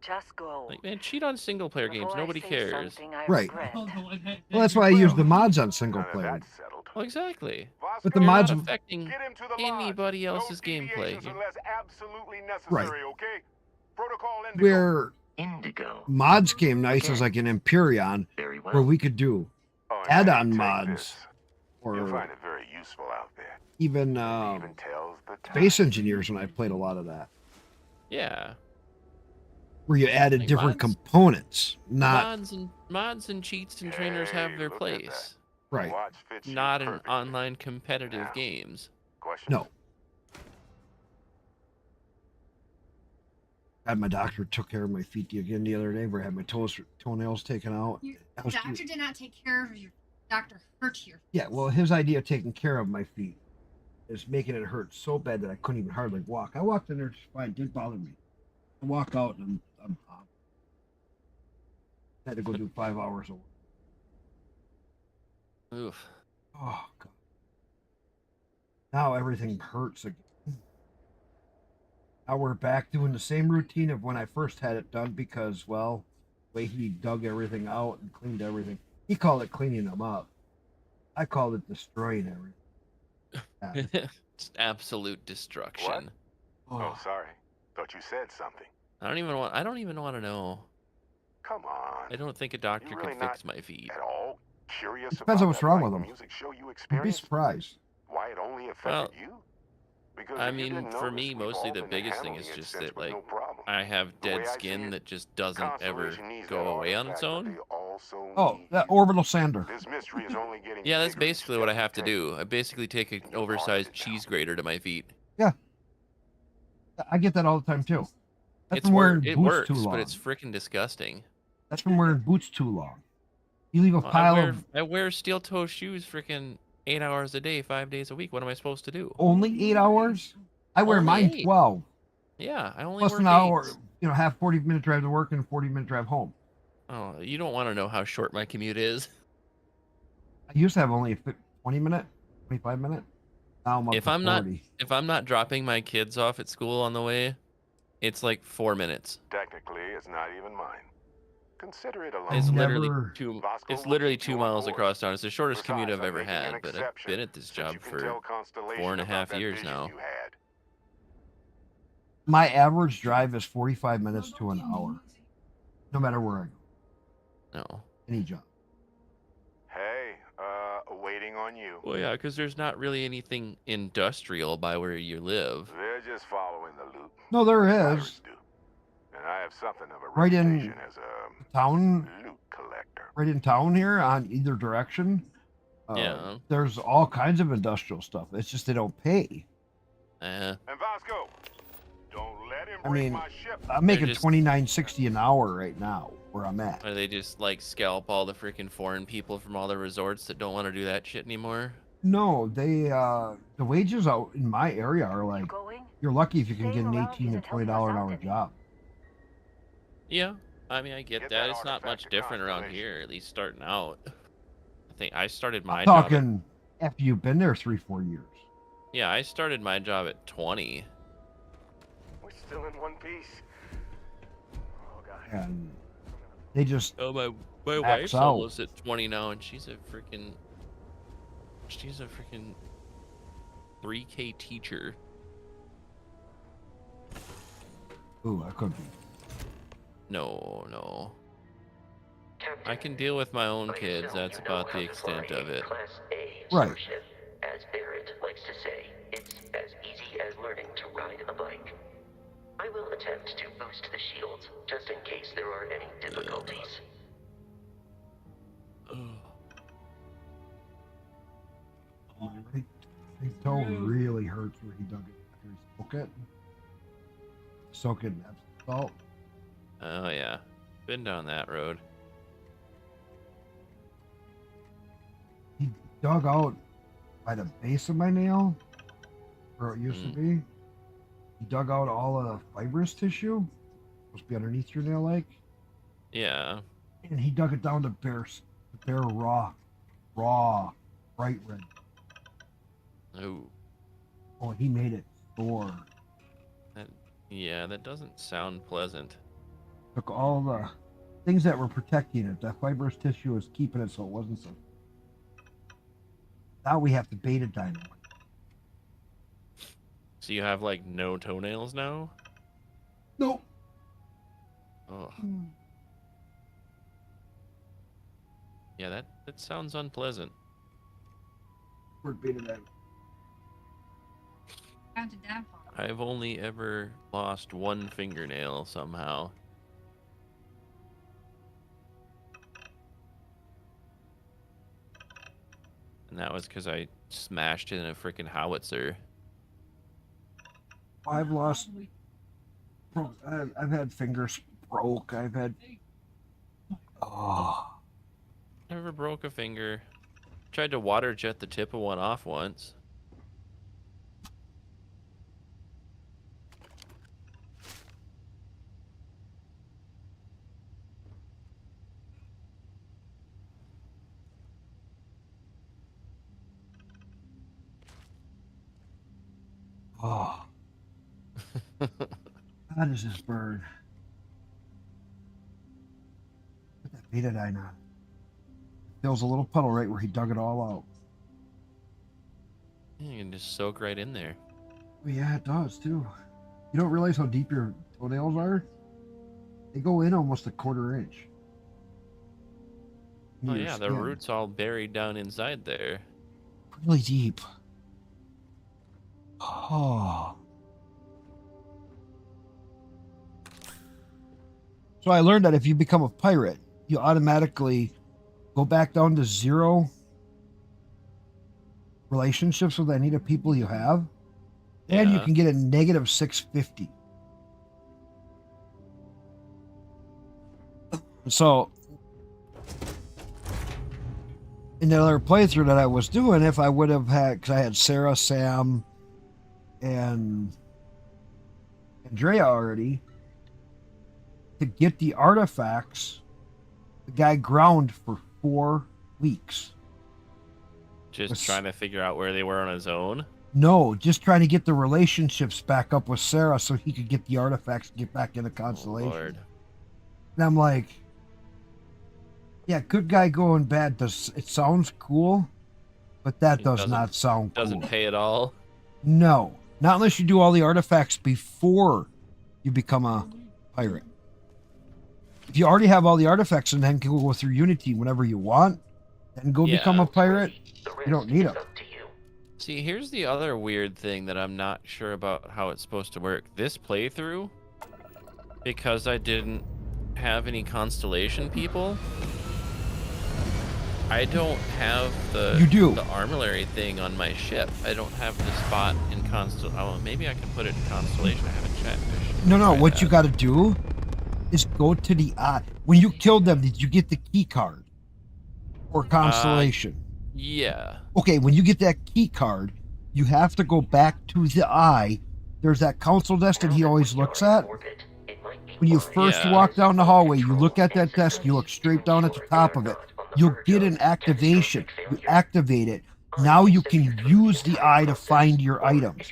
Just go. Like, man, cheat on single player games. Nobody cares. Right. Well, that's why I use the mods on single player. Well, exactly. But the You're mods not affecting anybody else's gameplay. Right. Okay? Protocol Where Indigo. mods came nice as like an Empyrean, where we could do add-on mods, You'll or find it very useful out there. even Space Engineers when I played a lot of that, Yeah. where you added Like different mods- components, not Mods and cheats and trainers have their place. right. Not in online competitive games. No. Had my doctor took care of my feet again the other day, where I had my toenails taken out. Your I was- doctor did not take care of your doctor hurt your Yeah, well, his idea of taking care of my feet is making it hurt so bad that I couldn't even hardly walk. I walked in there just fine, it didn't bother me. I walk out and I'm had to go do 5 hours of work. Oof. Oh God. Now everything hurts again. Now we're back doing the same routine of when I first had it done because, well, the way he dug everything out and cleaned everything. He called it cleaning them up. I called it destroying everything. Yeah. It's absolute destruction. Oh, sorry. Thought you said something. I don't even want to know. Come on. I don't think a doctor really could fix my feet. At all curious Depends about on what's that wrong light with them. music show you You'd be experienced? surprised. Why it only affected Well, you? Because I if you mean, didn't for notice, me, we've mostly all the been biggest thing handling is it just since that, with like, no problem. I have The way dead I see skin it, that just doesn't ever Constellation needs go that away on artifact, its but own. they also Oh, need that you. orbital sander. This mystery is only getting Yeah, that's bigger each basically what I step have to you take. do. I basically take an oversized cheese grater to my feet. Yeah. I get that all the time too. That's It's from wearing it boots works, too long. but it's freaking disgusting. That's from wearing boots too long. You leave a Well, pile of I wear steel toe shoes freaking 8 hours a day, 5 days a week. What am I supposed to do? only 8 hours. I wear Only mine 8. 12. Yeah, I only Plus work an hour, 8. half 40-minute drive to work and 40-minute drive home. Oh, you don't want to know how short my commute is. I used to have only a 20-minute, 25-minute. Now I'm up If to I'm 40. not dropping my kids off at school on the way, it's like 4 minutes. Technically, it's not even mine. Consider it a I It's loan. never- literally two. Vasco It's will literally keep you 2 on miles course. across town. It's the shortest commute Besides, I've I'm ever making an had, but I've exception, been at this since job you can for tell Constellation 4.5 about that years vision now. you had. My average drive is 45 minutes to an hour, no matter where I go. No. Any job. Hey, waiting on you. Well, yeah, because there's not really anything industrial by where you live. They're just following the loop. No, there Pirates is. do. And I have something of a Right in reputation as a town, loot collector. right in town here on either direction. Yeah. There's all kinds of industrial stuff. It's just they don't pay. And Vasco, don't let him I break mean, my ship. I'm making just- $29.60 an hour right now where I'm at. Or they just like scalp all the freaking foreign people from all the resorts that don't want to do that shit anymore. No, they the wages out in my area are like, you're lucky if you can get an $18 to $20 an hour job. Yeah, I mean, I get that. It's not much different around here, at least starting out. I think I started my I'm job. talking after you've been there 3-4 years. Yeah, I started my job at 20. We're still in one piece. Oh god. And they just Oh, my max wife's out. almost at 20 now, and she's a freaking 3K teacher. Ooh, I could be. No. Captain, I can deal with my own I have kids. found That's you know about how the to fly extent of a it. Class A Right. starship. As Barrett likes to say, it's as easy as learning to ride a bike. I will attempt to boost the shields, just in case there are any difficulties. My toe really hurts where he dug it after he spoke it. Soak it in Epsom salt. Oh yeah, been down that road. He dug out by the base of my nail, where it used to be. He dug out all the fibrous tissue, supposed to be underneath your nail leg. Yeah. And he dug it down to bare raw, bright red. Ooh. Oh, he made it sore. Yeah, that doesn't sound pleasant. Took all the things that were protecting it. That fibrous tissue was keeping it so it wasn't so. Now we have to betadine it. So you have like no toenails now? Nope. Oh. Yeah, that sounds unpleasant. We're betadine. Down to downfall. I've only ever lost one fingernail somehow. And that was because I smashed it in a freaking howitzer. I've lost. I've had fingers broke. I've had. Oh. Never broke a finger. Tried to water jet the tip of one off once. Oh. How does this burn? Put that betadine on. Fills a little puddle right where he dug it all out. You can just soak right in there. Oh, yeah, it does too. You don't realize how deep your toenails are? They go in almost a quarter inch. Oh yeah, the root's all buried down inside there. Really deep. Oh. So I learned that if you become a pirate, you automatically go back down to 0 relationships with any of the people you have. And you can get a negative 650. So in the other playthrough that I was doing, if I would have had, because I had Sarah, Sam, and Andrea already, to get the artifacts, the guy ground for 4 weeks. Just trying to figure out where they were on his own? No, just trying to get the relationships back up with Sarah so he could get the artifacts and get back into Constellation. Oh, Lord. And I'm like, yeah, good guy going bad. It sounds cool, but that does not sound cool. Doesn't pay at all? No, not unless you do all the artifacts before you become a pirate. If you already have all the artifacts and then can go through Unity whenever you want, then go become a pirate, you don't need them. See, here's the other weird thing that I'm not sure about how it's supposed to work. This playthrough, because I didn't have any Constellation people, I don't have the armillary thing on my ship. I don't have the spot in Constellation. Oh, maybe I can put it in Constellation. I haven't checked. No, what you got to do is go to the eye. When you killed them, did you get the key card or Constellation? Yeah. Okay, when you get that key card, you have to go back to the eye. There's that council desk that he always looks at. When you first walk down the hallway, you look at that desk, you look straight down at the top of it. You'll get an activation. You activate it. Now you can use the eye to find your items.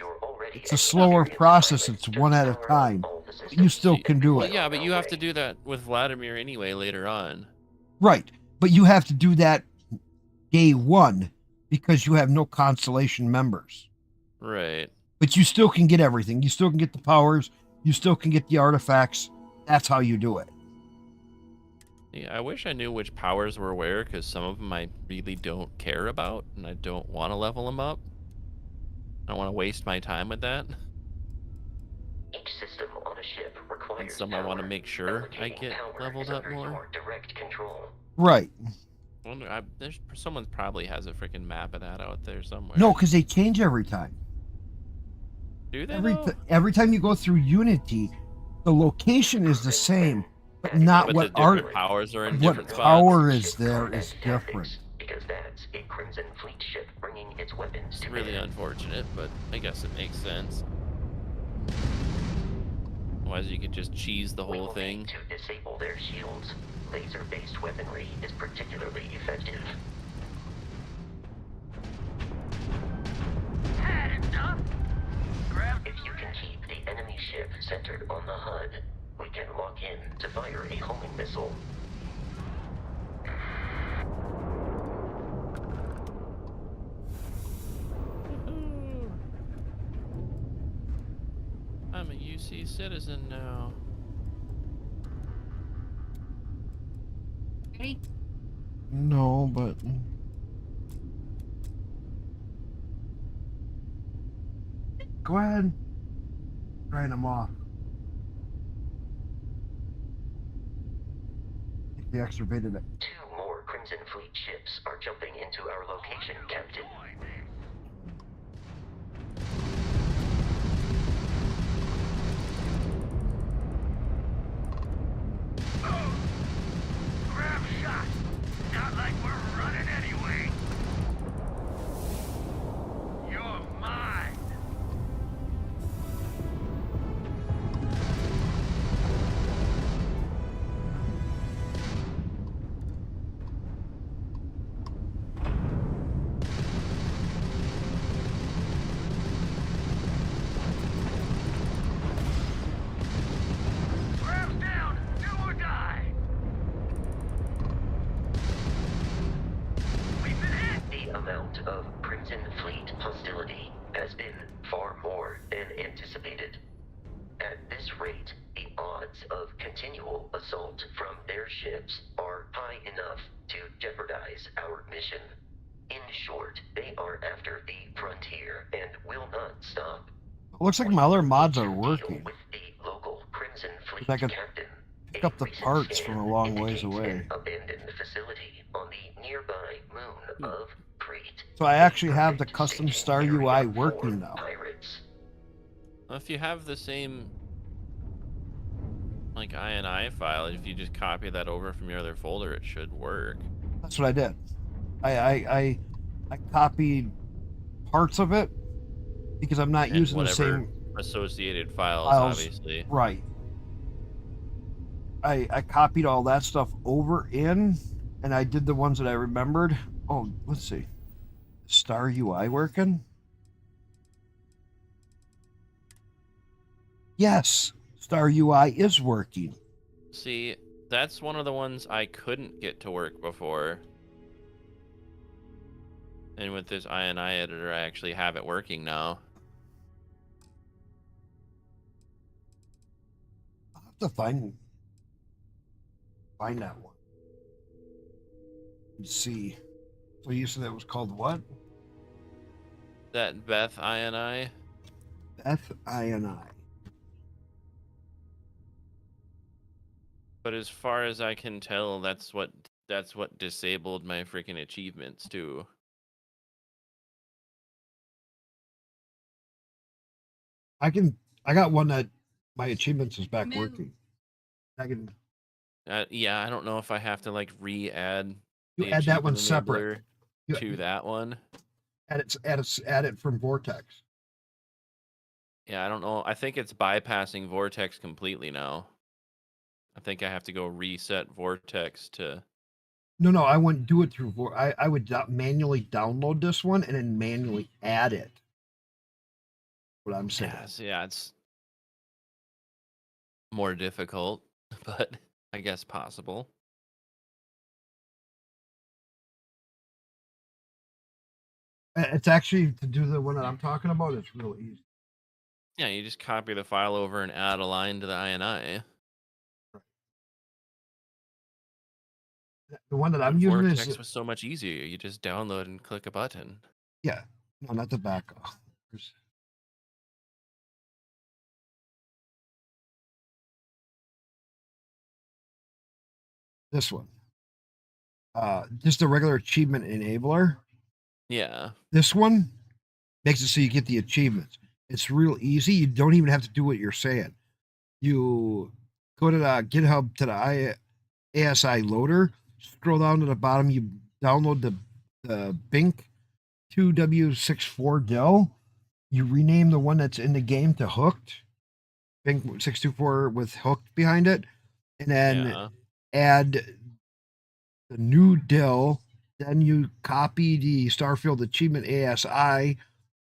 It's a slower process. It's one at a time. But you still can do it. Yeah, but you have to do that with Vladimir anyway later on. Right. But you have to do that day 1 because you have no Constellation members. Right. But you still can get everything. You still can get the powers. You still can get the artifacts. That's how you do it. Yeah, I wish I knew which powers were where, because some of them I really don't care about, and I don't want to level them up. I don't want to waste my time with that. Each system on a ship requires And some I want to make sure I get leveled up more. Direct control. Right. There's someone probably has a freaking map of that out there somewhere. No, because they change every time. Do they? Every time you go through Unity, the location is the same, but not what the different powers are in different spots. What power is there is different. Because that's a Crimson Fleet ship bringing its weapons to really unfortunate, but I guess it makes sense. Otherwise, you could just cheese the whole thing. To disable their shields, laser-based weaponry is particularly effective. If you can keep the enemy ship centered on the HUD, we can lock in to fire a homing missile. I'm a UC citizen now. Ready? No, but go ahead. Grind them off. They exturbated it. 2 more Crimson Fleet ships are jumping into our location, Captain. Grab shot. Not like we're running anyway. You're mine. Grab's down. Do or die. We've been hit. The amount of Crimson Fleet hostility has been far more than anticipated. At this rate, the odds of continual assault from their ships are high enough to jeopardize our mission. In short, they are after the frontier and will not stop. It looks like my other mods are working. With the local Crimson Fleet I could captain, pick up the parts from a long ways away. an abandoned facility on the nearby moon of Crete. So I actually have the custom Star UI working now. Well, if you have the same like INI file, if you just copy that over from your other folder, it should work. That's what I did. I copied parts of it because I'm not using the same associated files, obviously. Right. I copied all that stuff over in, and I did the ones that I remembered. Oh, let's see. Star UI working? Yes, Star UI is working. See, that's one of the ones I couldn't get to work before. And with this INI editor, I actually have it working now. I'll have to find that one. Let's see. So you said that was called what? That Beth INI? Beth INI. But as far as I can tell, that's what disabled my freaking achievements too. I got one that my achievements is back working. I can. Yeah, I don't know if I have to like re-add. You add that one separate to that one. Add it from Vortex. Yeah, I don't know. I think it's bypassing Vortex completely now. I think I have to go reset Vortex to. No, I wouldn't do it through Vortex. I would manually download this one and then manually add it. What I'm saying. Yeah, it's more difficult, but I guess possible. It's actually, to do the one that I'm talking about, it's real easy. Yeah, you just copy the file over and add a line to the INI. The one that I'm And using Vortex is was so much easier. You just download and click a button. yeah, no, not the baka. This one, just a regular achievement enabler. Yeah. This one makes it so you get the achievements. It's real easy. You don't even have to do what you're saying. You go to the GitHub to the ASI loader, scroll down to the bottom, you download the Bink 2W64 Dell. You rename the one that's in the game to Hooked, Bink 624 with Hooked behind it, and then add the new Dell. Then you copy the StarField achievement ASI,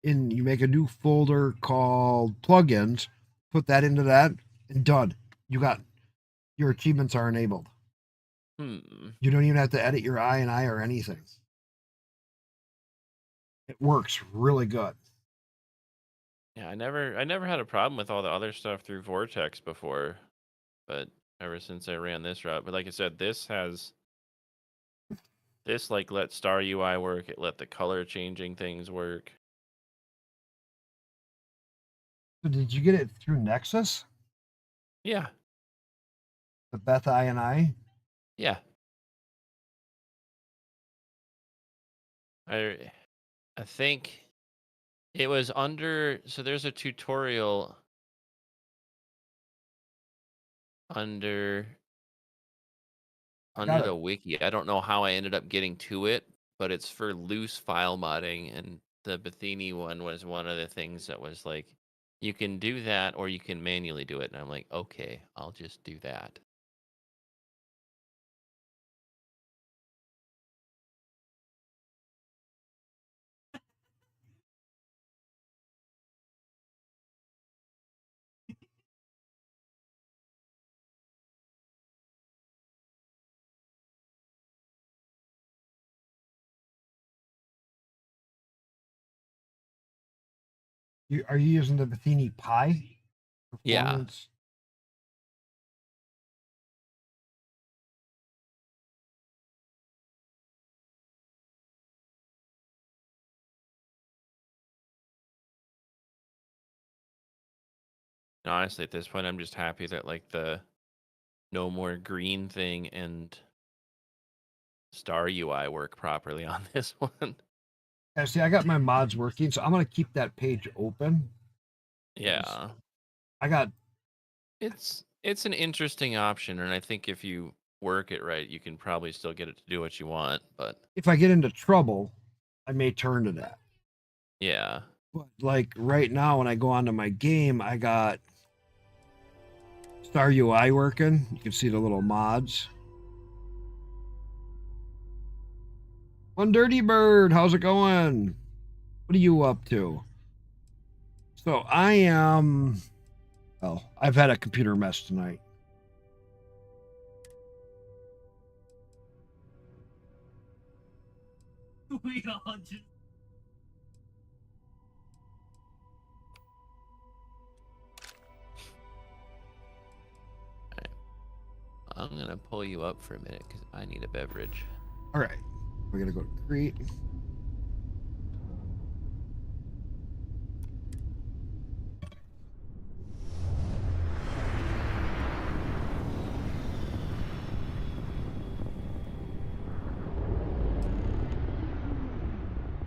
and you make a new folder called plugins, put that into that, and done. You got your achievements are enabled. You don't even have to edit your INI or anything. It works really good. Yeah, I never had a problem with all the other stuff through Vortex before, but ever since I ran this route. But like I said, this like let Star UI work. It let the color changing things work. So did you get it through Nexus? Yeah. The Beth INI? Yeah. I think it was under, so there's a tutorial under the wiki. I don't know how I ended up getting to it, but it's for loose file modding, and the Bethany one was one of the things that was like, you can do that or you can manually do it. And I'm like, okay, I'll just do that. Are you using the Bethany Pi? Performance? And honestly, at this point, I'm just happy that like the no more green thing and Star UI work properly on this one. Yeah, see, I got my mods working, so I'm gonna keep that page open. Yeah. I got it's an interesting option, and I think if you work it right, you can probably still get it to do what you want, but if I get into trouble, I may turn to that. Yeah. But like right now when I go onto my game, I got Star UI working. You can see the little mods. One Dirty Bird, how's it going? What are you up to? So I am, well, I've had a computer mess tonight. We all just... I'm gonna pull you up for a minute because I need a beverage. All right, we're gonna go to create.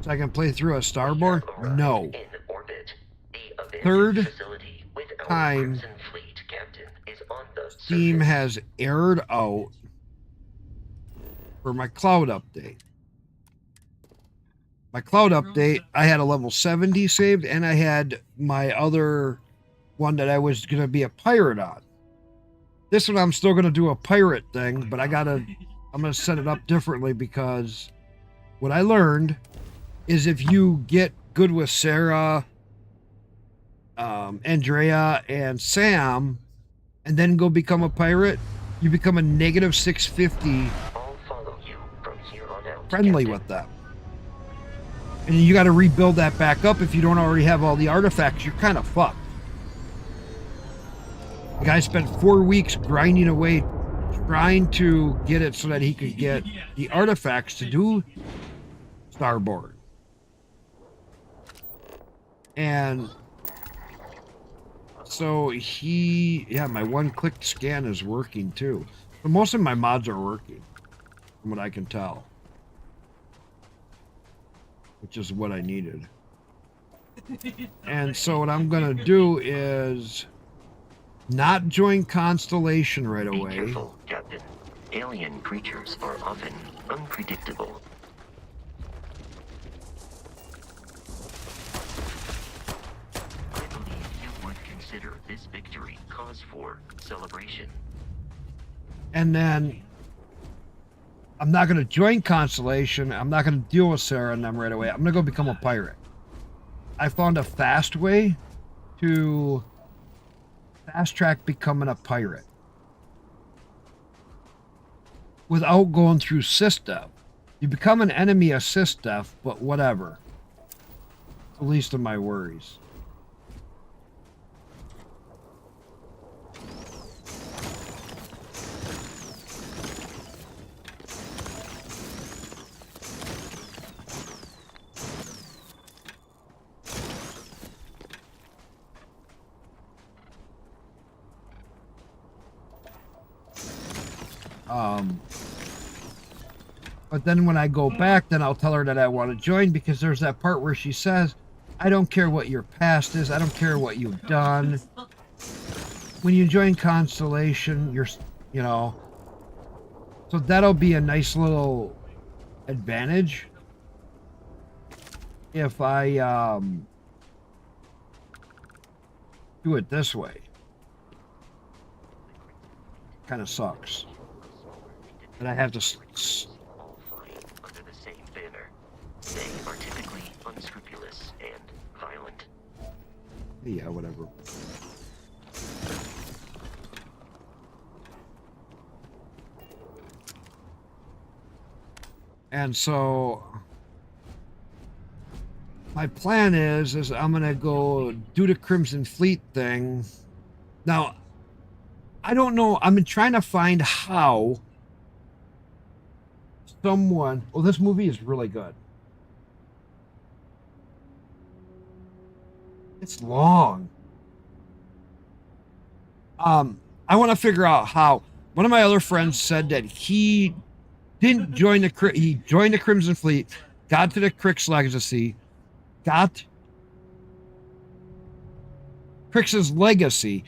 So I can play through a starborn? No. Third time Steam has errored out for my cloud update. My cloud update, I had a level 70 saved, and I had my other one that I was going to be a pirate on. This one I'm still going to do a pirate thing, but I'm going to set it up differently because what I learned is if you get good with Sarah, Andrea, and Sam, and then go become a pirate, you become a negative 650 friendly with them. And you got to rebuild that back up if you don't already have all the artifacts. You're kind of fucked. The guy spent 4 weeks grinding away trying to get it so that he could get the artifacts to do Starborn. And so my one-click scan is working too. So most of my mods are working, from what I can tell. Which is what I needed. And so what I'm gonna do is not join Constellation right away. Be careful, Captain. Alien creatures are often unpredictable. I believe you would consider this victory cause for celebration. And then I'm not going to join Constellation. I'm not going to deal with Sarah and them right away. I'm going to go become a pirate. I found a fast way to fast track becoming a pirate without going through SysDev. You become an enemy of SysDev, but whatever. It's the least of my worries. But then when I go back, then I'll tell her that I want to join, because there's that part where she says, I don't care what your past is. I don't care what you've done. When you join Constellation, you know, so that'll be a nice little advantage if I do it this way. Kind of sucks. But I have to All flying under the same banner. They are typically unscrupulous and violent. yeah, whatever. And so my plan is I'm gonna go do the Crimson Fleet thing. Now, I don't know. I'm trying to find how someone. Well, this movie is really good. It's long. I want to figure out how. One of my other friends said that he didn't join he joined the Crimson Fleet, got to the Crix Legacy, got Crix's Legacy,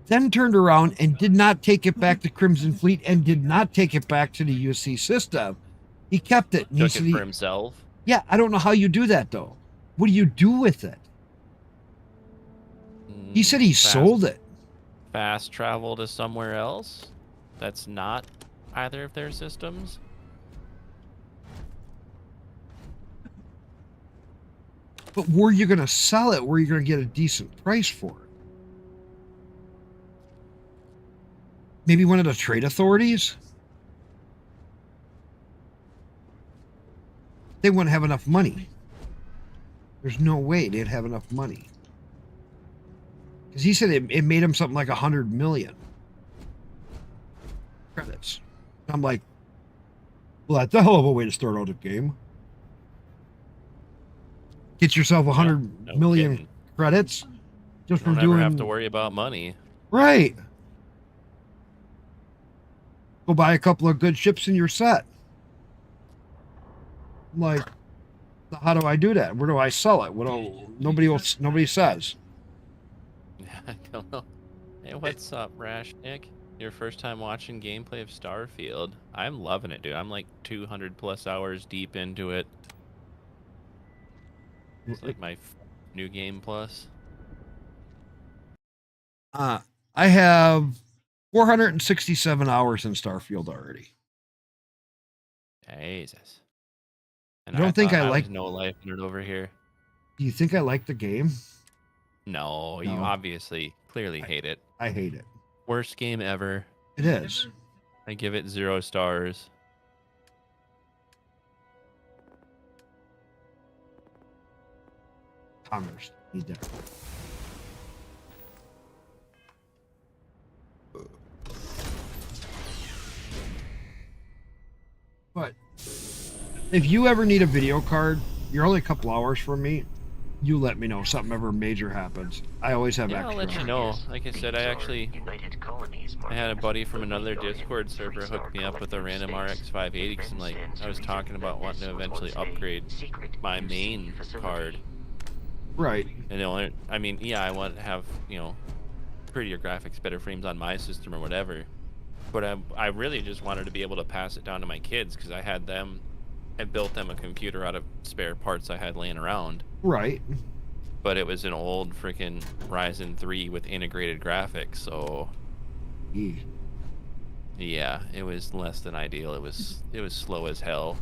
then turned around and did not take it back to Crimson Fleet and did not take it back to the UC system. He kept it. Took it for himself? Yeah, I don't know how you do that, though. What do you do with it? He said he sold it. Fast travel to somewhere else that's not either of their systems? But where are you going to sell it? Where are you going to get a decent price for it? Maybe one of the trade authorities? They wouldn't have enough money. There's no way they'd have enough money. Because he said it made him something like 100 million credits. I'm like, well, that's a hell of a way to start out a game. Get yourself 100 million credits just from doing. Never have to worry about money. Right. Go buy a couple of good ships and you're set. I'm like, how do I do that? Where do I sell it? Nobody says. I don't know. Hey, what's up, Rash Nick? Your first time watching gameplay of StarField. I'm loving it, dude. I'm like 200 plus hours deep into it. It's like my new game plus. I have 467 hours in StarField already. Jesus. And I don't think I like no life in it over here. Do you think I like the game? No, you obviously clearly hate it. I hate it. Worst game ever. It is. I give it 0 stars. Commerce. Need that. If you ever need a video card, you're only a couple hours from me. You let me know if something ever major happens. I always have Yeah, extra. I'll let you know. Like I said, I had a buddy from another Discord server hook me up with a random RX 580 because I'm like, I was talking about wanting to eventually upgrade my main card. Right. And I mean, yeah, I want to have, you know, prettier graphics, better frames on my system or whatever. But I really just wanted to be able to pass it down to my kids because I built them a computer out of spare parts I had laying around. Right. But it was an old freaking Ryzen 3 with integrated graphics, so yeah, it was less than ideal. It was slow as hell.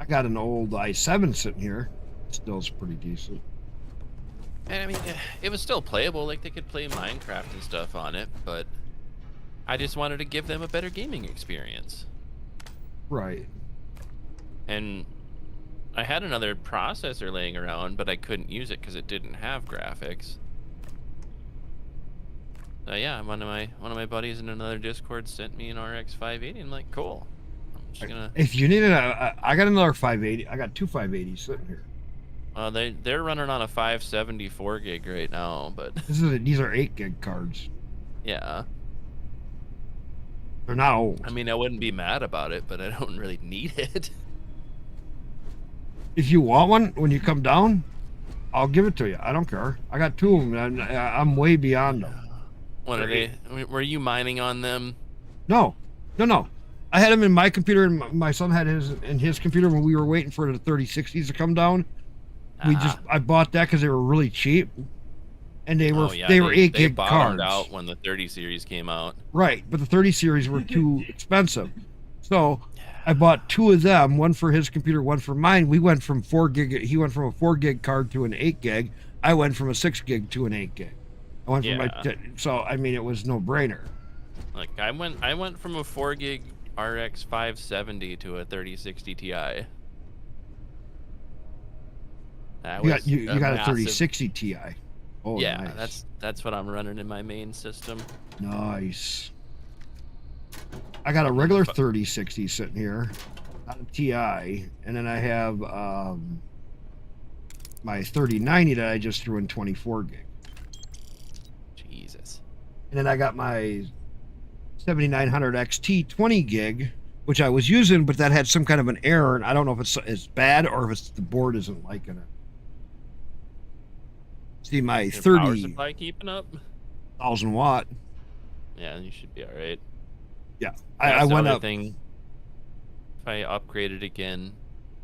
I got an old i7 sitting here. Still is pretty decent. And I mean, it was still playable. Like they could play Minecraft and stuff on it, but I just wanted to give them a better gaming experience. Right. And I had another processor laying around, but I couldn't use it because it didn't have graphics. Yeah, one of my buddies in another Discord sent me an RX 580. I'm like, cool. I'm just gonna. If you need it, I got another 580. I got two 580s sitting here. They're running on a 574 gig right now, but these are 8 gig cards. Yeah. They're not old. I mean, I wouldn't be mad about it, but I don't really need it. If you want one when you come down, I'll give it to you. I don't care. I got 2 of them. I'm way beyond them. What are they? Were you mining on them? No. I had them in my computer, and my son had his in his computer when we were waiting for the 3060s to come down. I bought that because they were really cheap, and they were 8 gig cards. Out when the 30 series came out. Right, but the 30 series were too expensive, so I bought 2 of them, one for his computer, one for mine. We went from 4 gig. He went from a 4 gig card to an 8 gig. I went from a 6 gig to an 8 gig. I went from so I mean it was no brainer. Like I went from a 4 gig RX 570 to a 3060 Ti. You got a 3060 Ti. Oh yeah, nice. that's what I'm running in my main system. Nice. I got a regular 3060 sitting here, not a Ti, and then I have my 3090 that I just threw in 24 gig. Jesus. And then I got my 7900 XT 20 gig, which I was using, but that had some kind of an error, and I don't know if it's bad or if it's the board isn't liking it. See, my 30 power supply keeping up 1,000 watt. Yeah, you should be all right. Yeah, I went up. If I upgraded again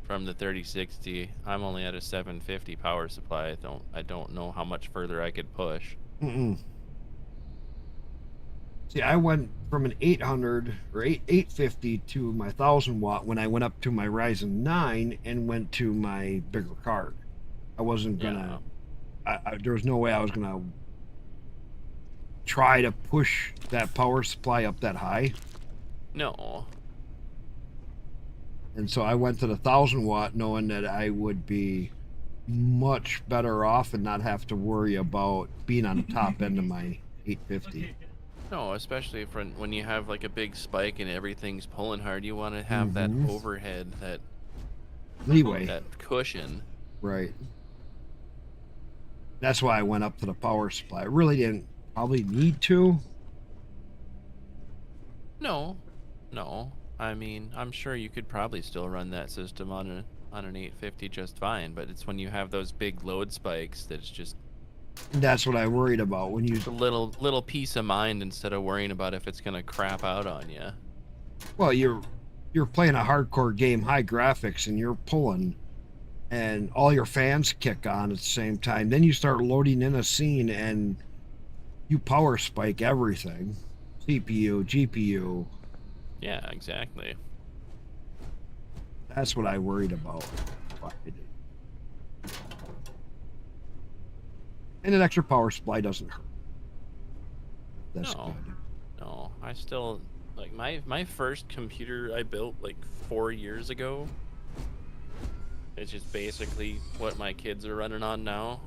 from the 3060, I'm only at a 750 power supply. I don't know how much further I could push. See, I went from an 800 or 850 to my 1,000 watt when I went up to my Ryzen 9 and went to my bigger card. I wasn't gonna. There was no way I was gonna try to push that power supply up that high. No. And so I went to the 1,000 watt, knowing that I would be much better off and not have to worry about being on the top end of my 850. No, especially when you have like a big spike and everything's pulling hard, you want to have that overhead, that leeway, that cushion. Right. That's why I went up to the power supply. I really didn't probably need to. No. I mean, I'm sure you could probably still run that system on an 850 just fine, but it's when you have those big load spikes that it's just. And that's what I worried about when you. A little peace of mind instead of worrying about if it's gonna crap out on you. Well, you're playing a hardcore game, high graphics, and you're pulling, and all your fans kick on at the same time. Then you start loading in a scene, and you power spike everything, CPU, GPU. Yeah, exactly. That's what I worried about. And an extra power supply doesn't hurt. That's good. No, I still like my first computer I built like 4 years ago. It's just basically what my kids are running on now.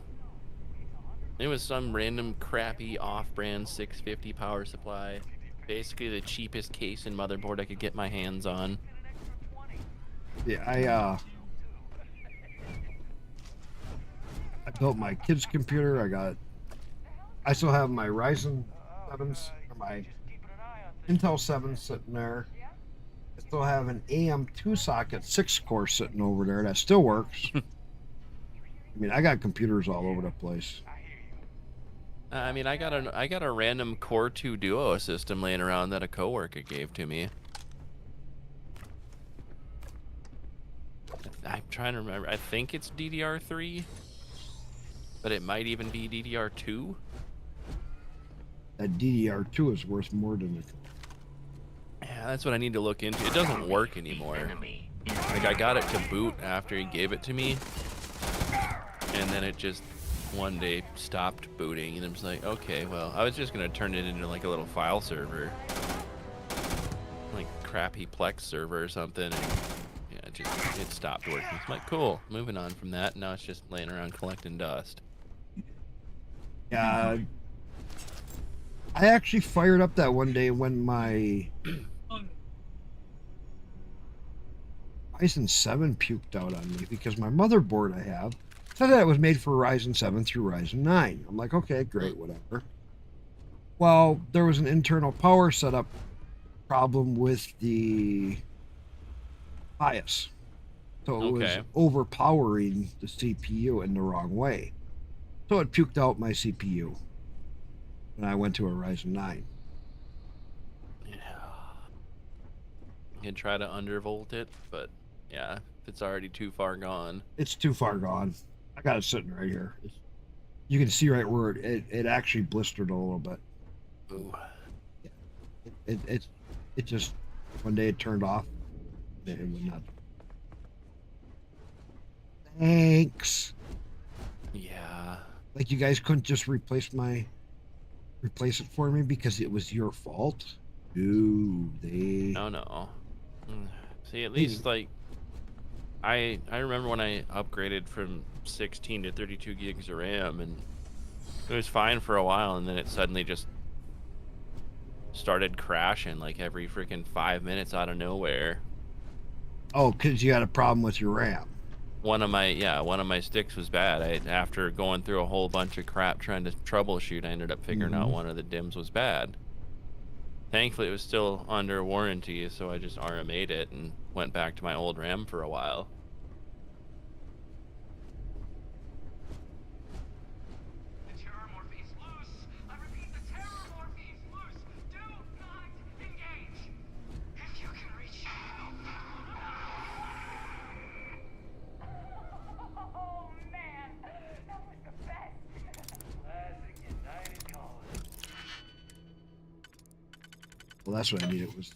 It was some random crappy off-brand 650 power supply. Basically the cheapest case and motherboard I could get my hands on. Yeah, I built my kid's computer. I still have my Ryzen 7s or my Intel 7 sitting there. I still have an AM2 socket 6-core sitting over there that still works. I mean, I got computers all over the place. I mean, I got a random Core 2 Duo system laying around that a coworker gave to me. I'm trying to remember. I think it's DDR3, but it might even be DDR2. That DDR2 is worth more than the. Yeah, that's what I need to look into. It doesn't work anymore. Like, I got it to boot after he gave it to me, and then it just one day stopped booting, and I was like, okay, well, I was just gonna turn it into like a little file server, like crappy Plex server or something, and yeah, it stopped working. It's like, cool, moving on from that. Now it's just laying around collecting dust. Yeah, I actually fired up that one day when my Ryzen 7 puked out on me because my motherboard I have said that it was made for Ryzen 7 through Ryzen 9. I'm like, okay, great, whatever. Well, there was an internal power setup problem with the BIOS. So it was overpowering the CPU in the wrong way. So it puked out my CPU when I went to a Ryzen 9. Yeah. You can try to undervolt it, but yeah, if it's already too far gone. It's too far gone. I got it sitting right here. You can see right where it actually blistered a little bit. Ooh. Yeah. It just one day it turned off. It would not. Thanks. Yeah. Like you guys couldn't just replace it for me because it was your fault. No. See, at least like I remember when I upgraded from 16 to 32 gigs of RAM, and it was fine for a while, and then it suddenly just started crashing like every freaking 5 minutes out of nowhere. Oh, because you had a problem with your RAM. One of my sticks was bad. After going through a whole bunch of crap trying to troubleshoot, I ended up figuring out one of the DIMMs was bad. Thankfully, it was still under warranty, so I just RMA'd it and went back to my old RAM for a while. Well, that's what I needed was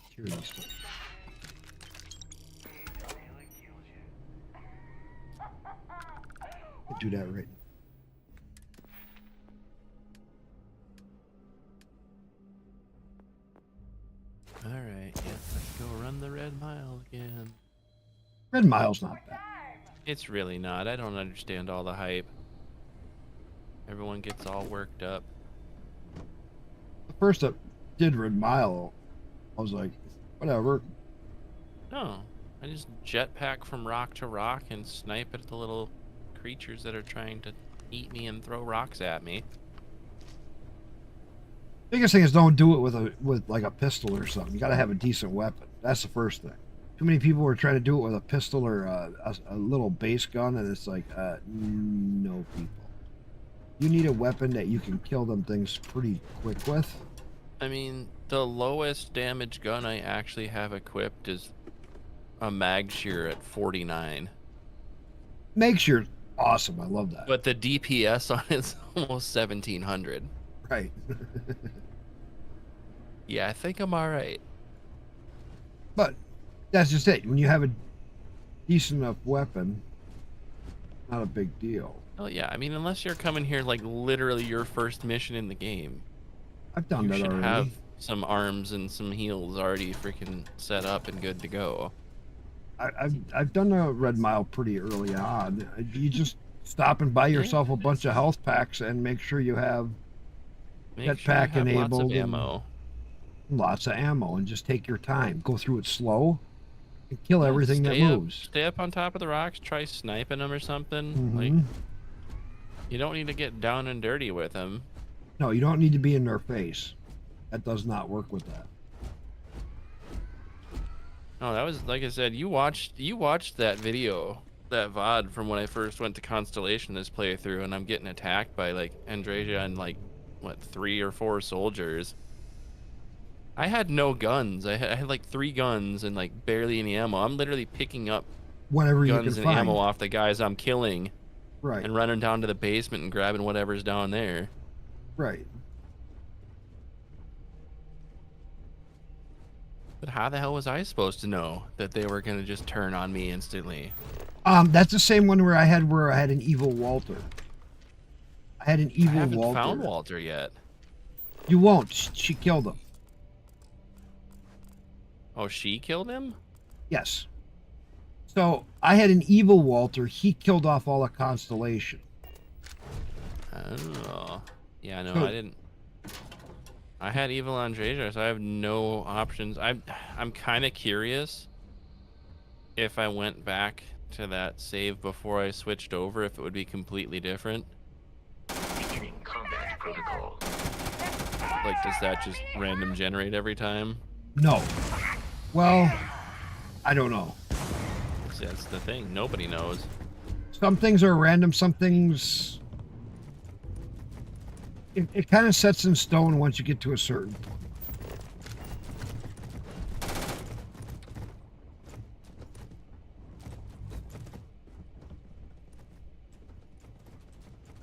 security stuff. I'll do that right now. Alright, yeah, let's go run the Red Mile again. Red Mile's not bad. It's really not. I don't understand all the hype. Everyone gets all worked up. The first I did Red Mile, I was like, whatever. No, I just jetpack from rock to rock and snipe at the little creatures that are trying to eat me and throw rocks at me. Biggest thing is don't do it with like a pistol or something. You got to have a decent weapon. That's the first thing. Too many people were trying to do it with a pistol or a little base gun, and it's like, no, people. You need a weapon that you can kill them things pretty quick with. I mean, the lowest damage gun I actually have equipped is a mag shear at 49. Mag shear, awesome. I love that. But the DPS on it's almost 1700. Right. Yeah, I think I'm all right. But that's just it. When you have a decent enough weapon, not a big deal. Oh yeah, I mean, unless you're coming here like literally your first mission in the game. I've done that already. You should already. have some arms and some heals already freaking set up and good to go. I've done a Red Mile pretty early on. You just stop and buy yourself a bunch of health packs and make sure you have jetpack enabled. Lots of ammo. Lots of ammo, and just take your time. Go through it slow. and kill everything that moves. Stay up on top of the rocks. Try sniping them or something. Mhm. Like, you don't need to get down and dirty with them. No, you don't need to be in their face. That does not work with that. No, that was, like I said, you watched that video, that VOD from when I first went to Constellation this playthrough, and I'm getting attacked by like Andreja and like what, 3 or 4 soldiers. I had no guns. I had like 3 guns and like barely any ammo. I'm literally picking up Whatever you guns can and find. ammo off the guys I'm killing, Right. and running down to the basement and grabbing whatever's down there. Right. But how the hell was I supposed to know that they were gonna just turn on me instantly? That's the same one where I had an evil Walter. I had an evil I haven't Walter. found Walter yet. You won't. She killed him. Oh, she killed him? Yes. So I had an evil Walter. He killed off all of Constellation. Oh. Yeah, no, So- I didn't. I had evil Andreja, so I have no options. I'm kind of curious if I went back to that save before I switched over, if it would be completely different. Beginning combat protocol. Like, does that just random generate every time? No. Well, I don't know. See, that's the thing. Nobody knows. Some things are random. Some things... It kind of sets in stone once you get to a certain point.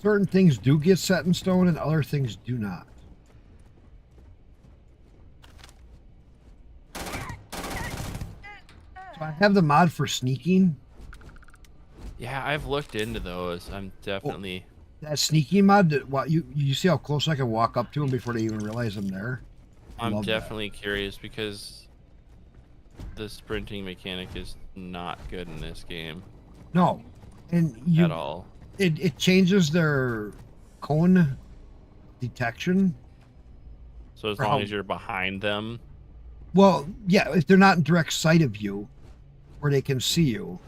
Certain things do get set in stone and other things do not. So I have the mod for sneaking. Yeah, I've looked into those. I'm definitely... That sneaking mod, you see how close I can walk up to them before they even realize I'm there? I'm definitely curious because the sprinting mechanic is not good in this game. No. And at all. It changes their cone detection. So as long as you're behind them. Well, yeah, if they're not in direct sight of you, where they can see you,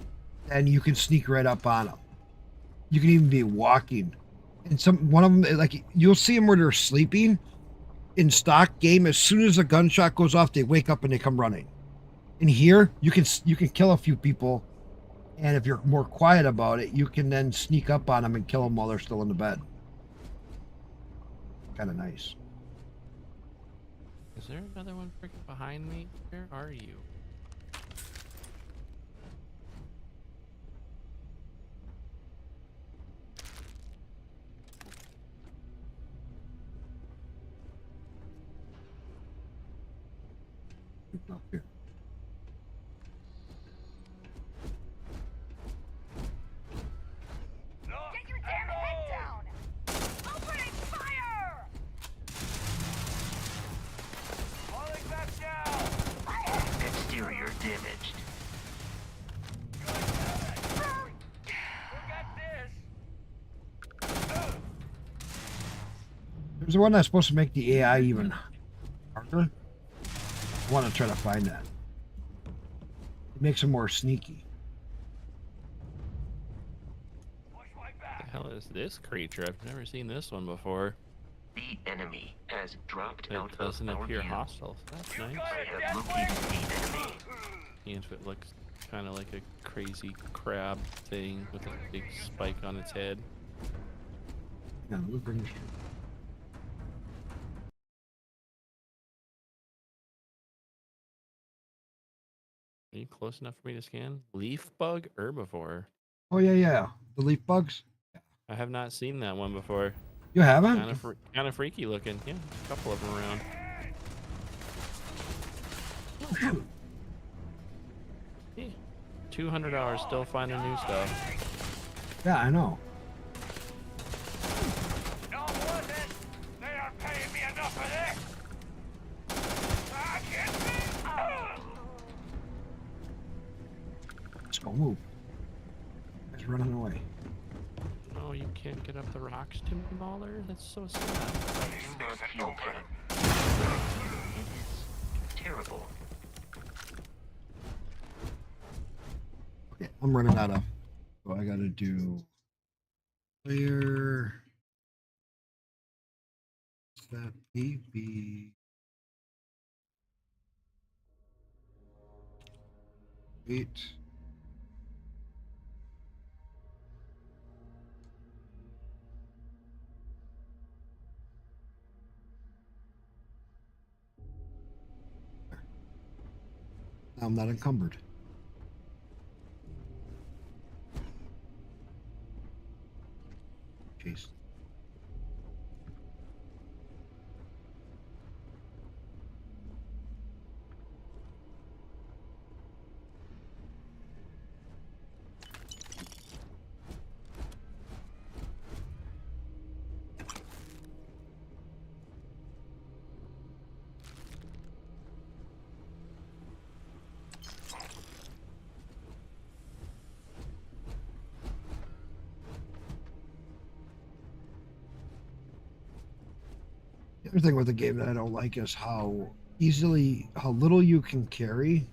then you can sneak right up on them. You can even be walking. And one of them, like, you'll see them where they're sleeping. In stock game, as soon as a gunshot goes off, they wake up and they come running. And here, you can kill a few people, and if you're more quiet about it, you can then sneak up on them and kill them while they're still in the bed. Kind of nice. Is there another one freaking behind me? Where are you? Up here. Get your damn head down! Opening fire! Falling back down! Exterior damaged. We got this! There's the one that's supposed to make the AI even harder. I want to try to find that. It makes them more sneaky. What the hell is this creature? I've never seen this one before. The enemy has dropped It out doesn't of our appear view. hostile. That's nice. I have located the enemy. And it looks kind of like a crazy crab thing with a big spike on its head. Yeah, we'll bring this. Are you close enough for me to scan? Leaf bug herbivore. Oh yeah. The leaf bugs. I have not seen that one before. You haven't? Kind of freaky looking. Yeah, a couple of them around. Oh, shoot. Hey, $200 still finding new stuff. Yeah, I know. No more than they are paying me enough for this! Let's go move. He's running away. Oh, you can't get up the rocks to me, Mauler? That's so sad. Do not feel pain. It is terrible. Yeah, I'm running out of. So I gotta do player. What's that? BB. Wait. Now I'm not encumbered. Jeez. The other thing with the game that I don't like is how little you can carry,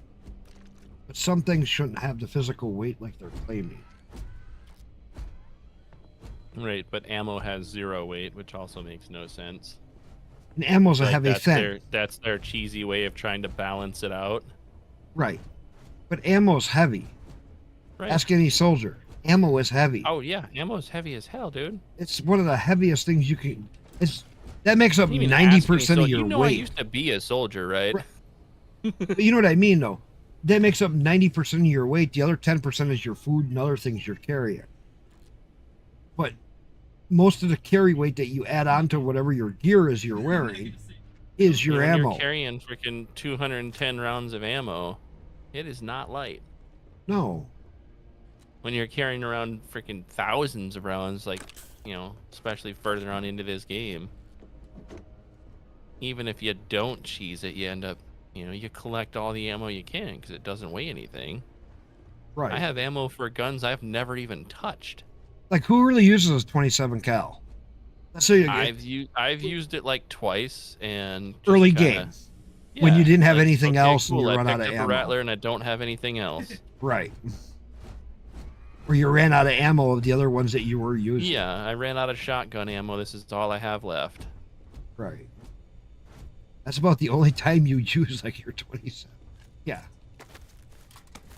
but some things shouldn't have the physical weight like they're claiming. Right, but ammo has 0 weight, which also makes no sense. And ammo's a Like, heavy thing. That's their cheesy way of trying to balance it out. Right. But ammo's heavy. Right. Ask any soldier. Ammo is heavy. Oh yeah, ammo's heavy as hell, dude. It's one of the heaviest things you can. That makes up You even 90% of your you know weight. I used to be a soldier, right? But you know what I mean, though. That makes up 90% of your weight. The other 10% is your food and other things you're carrying. But most of the carry weight that you add on to whatever your gear is you're wearing is your when ammo. You're carrying freaking 210 rounds of ammo. It is not light. No. When you're carrying around freaking thousands of rounds, like, you know, especially further on into this game. Even if you don't cheese it, you end up, you know, you collect all the ammo you can because it doesn't weigh anything. Right. I have ammo for guns I've never even touched. Like, who really uses a 27 cal? Let's say I've used it like twice and just early kinda, game. When you didn't have like, anything okay, else cool, and you I run out of picked up ammo. a Rattler and I don't have anything else. Right. Or you ran out of ammo of the other ones that you were using. Yeah, I ran out of shotgun ammo. This is all I have left. Right. That's about the only time you use like your 27. Yeah.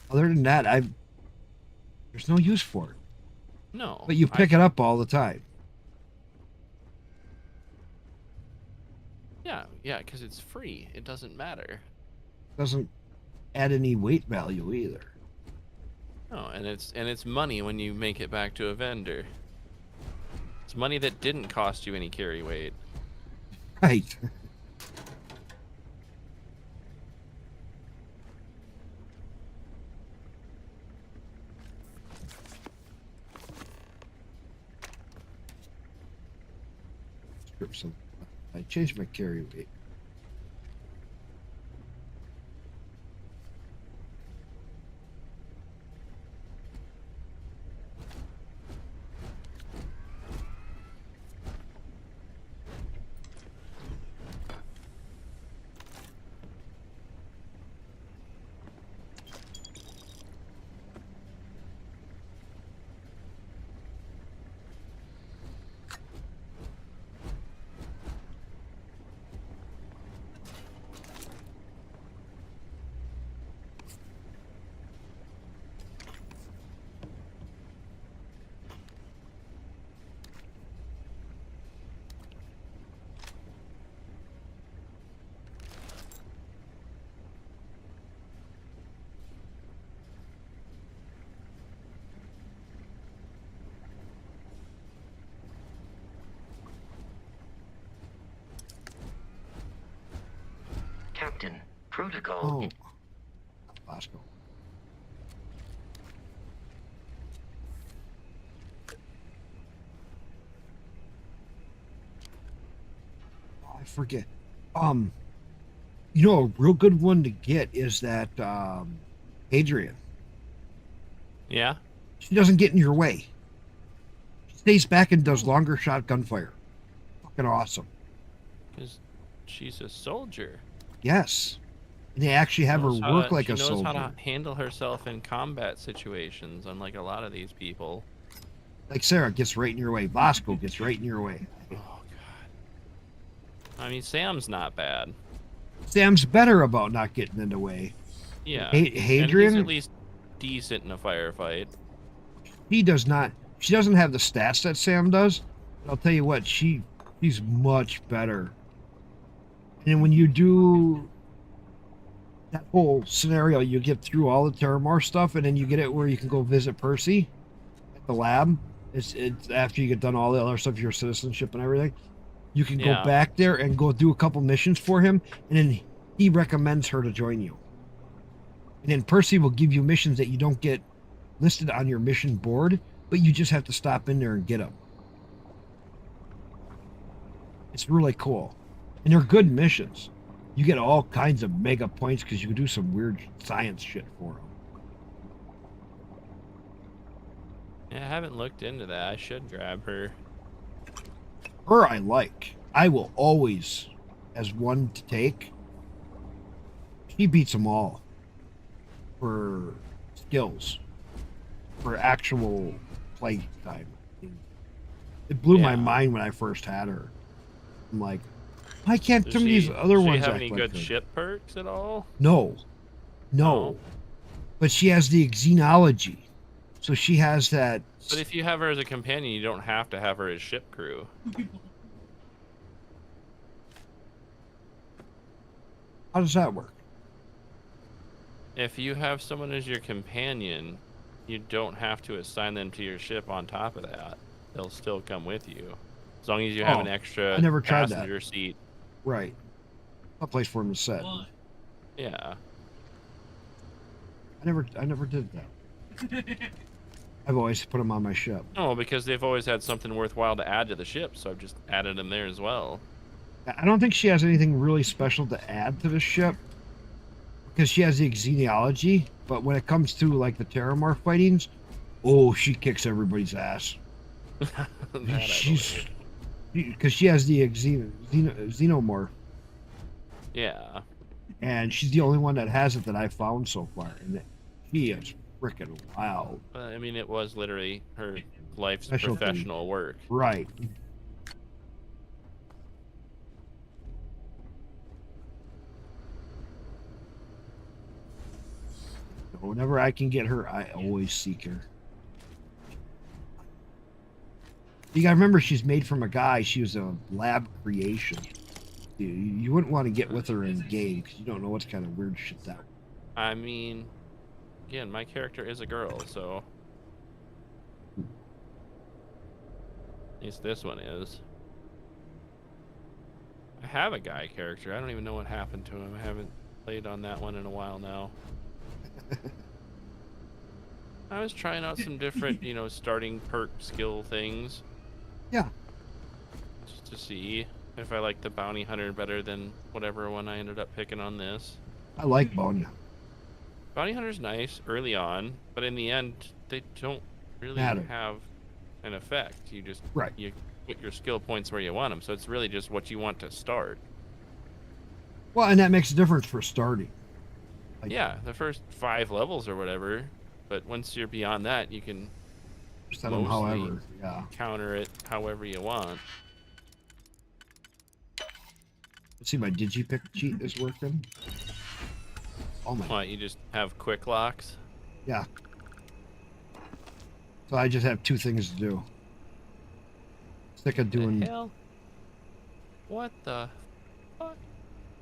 Other than that, there's no use for it. No. But you pick it up all the time. Yeah, because it's free. It doesn't matter. Doesn't add any weight value either. No, and it's money when you make it back to a vendor. It's money that didn't cost you any carry weight. Right. Some. I changed my carry weight. Captain, protocol. Bosco. I forget. You know, a real good one to get is that Adrian. Yeah? She doesn't get in your way. She stays back and does longer shot gunfire. Fucking awesome. Because she's a soldier. Yes. And they actually have her work like she a knows soldier. how to handle herself in combat situations, unlike a lot of these people. Like Sarah gets right in your way. Bosco gets right in your way. Oh, God. I mean, Sam's not bad. Sam's better about not getting in the way. Yeah. Hadrian, and he's at least decent in a firefight. he does not. She doesn't have the stats that Sam does. But I'll tell you what, she's much better. And when you do that whole scenario, you get through all the Terramar stuff, and then you get it where you can go visit Percy at the lab. It's after you get done all the other stuff, your citizenship and everything. You can go back there and go do a couple missions for him, and then he recommends her to join you. And then Percy will give you missions that you don't get listed on your mission board, but you just have to stop in there and get them. It's really cool. And they're good missions. You get all kinds of mega points because you can do some weird science shit for them. Yeah, I haven't looked into that. I should grab her. Her I like. I will always, as one to take. She beats them all. For skills. For actual play time. It blew my mind when I first had her. I'm like, why can't some of these other ones Does she have act any like good her? ship perks at all? No. But she has the xenology. So she has that. But if you have her as a companion, you don't have to have her as ship crew. How does that work? If you have someone as your companion, you don't have to assign them to your ship on top of that. They'll still come with you. As long as you have an extra I never tried that. passenger seat. Right. A place for him to sit. Yeah. I never did that. I've always put them on my ship. No, because they've always had something worthwhile to add to the ship, so I've just added them there as well. I don't think she has anything really special to add to the ship because she has the xenology, but when it comes to like the Terramar fightings, oh, she kicks everybody's ass. She's because she has the xenomorph. Yeah. And she's the only one that has it that I found so far, and she is freaking wild. I mean, it was literally her life's Specialty. professional work. Right. Whenever I can get her, I always seek her. You gotta remember, she's made from a guy. She was a lab creation. You wouldn't want to get with her in game because you don't know what kind of weird shit that. I mean, again, my character is a girl, so at least this one is. I have a guy character. I don't even know what happened to him. I haven't played on that one in a while now. I was trying out some different, starting perk skill things. Yeah. Just to see if I like the bounty hunter better than whatever one I ended up picking on this. I like bounty. Bounty hunter's nice early on, but in the end, they don't really have an effect. You just you put your skill points where you want them, so it's really just what you want to start. Well, and that makes a difference for starting. Like, yeah, the first 5 levels or whatever, but once you're beyond that, you can set them however, counter it however you want. Let's see, my digipick cheat is working. Oh my! What, you just have quick locks? Yeah. So I just have 2 things to do. Sick of doing. The hell? What the fuck?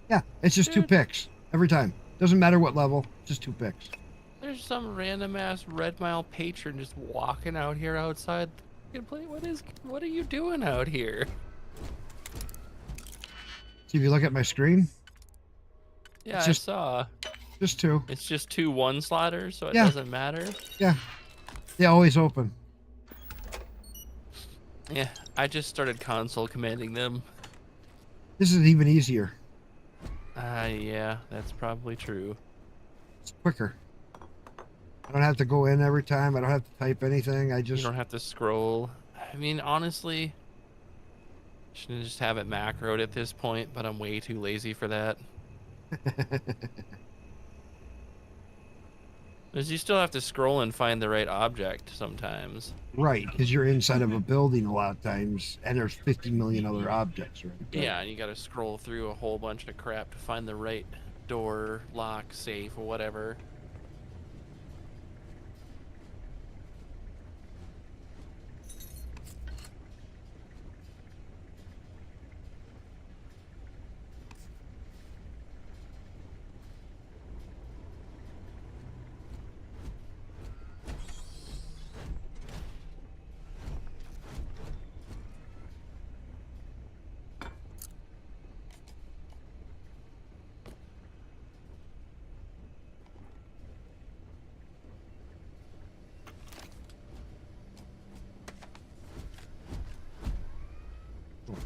Yeah, it's just 2 picks every time. Doesn't matter what level, just 2 picks. There's some random ass Red Mile patron just walking out here outside. What are you doing out here? See, if you look at my screen. Yeah, just, I saw. Just 2. It's just 2 1-slotters, so it doesn't matter. Yeah. They always open. Yeah, I just started console commanding them. This is even easier. Yeah, that's probably true. It's quicker. I don't have to go in every time. I don't have to type anything. You don't have to scroll. I mean, honestly, shouldn't just have it macroed at this point, but I'm way too lazy for that. Because you still have to scroll and find the right object sometimes. Right, because you're inside of a building a lot of times, and there's 50 million other objects, right? Yeah, and you got to scroll through a whole bunch of crap to find the right door, lock, safe, or whatever.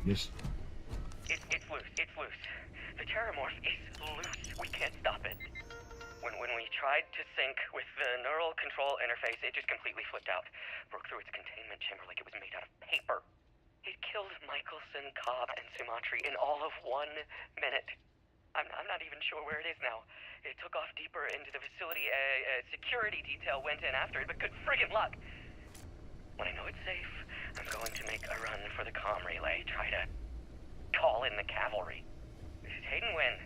Yes. It's loose. It's loose. The terramorph is loose. We can't stop it. When we tried to sync with the neural control interface, it just completely flipped out. Broke through its containment chamber like it was made out of paper. It killed Michelson, Cobb, and Sumatri in all of 1 minute. I'm not even sure where it is now. It took off deeper into the facility. A security detail went in after it, but good friggin' luck. When I know it's safe, I'm going to make a run for the comm relay. Try to call in the cavalry. Hayden Wynn,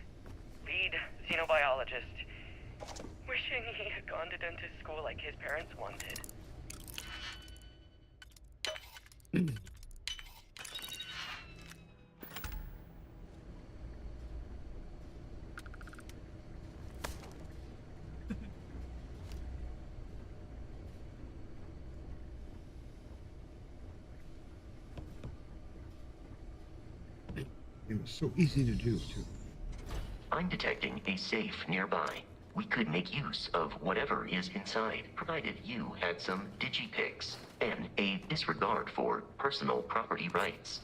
lead xenobiologist. Wishing he had gone to dentist school like his parents wanted. It was so easy to do, too. I'm detecting a safe nearby. We could make use of whatever is inside, provided you had some digipics and a disregard for personal property rights.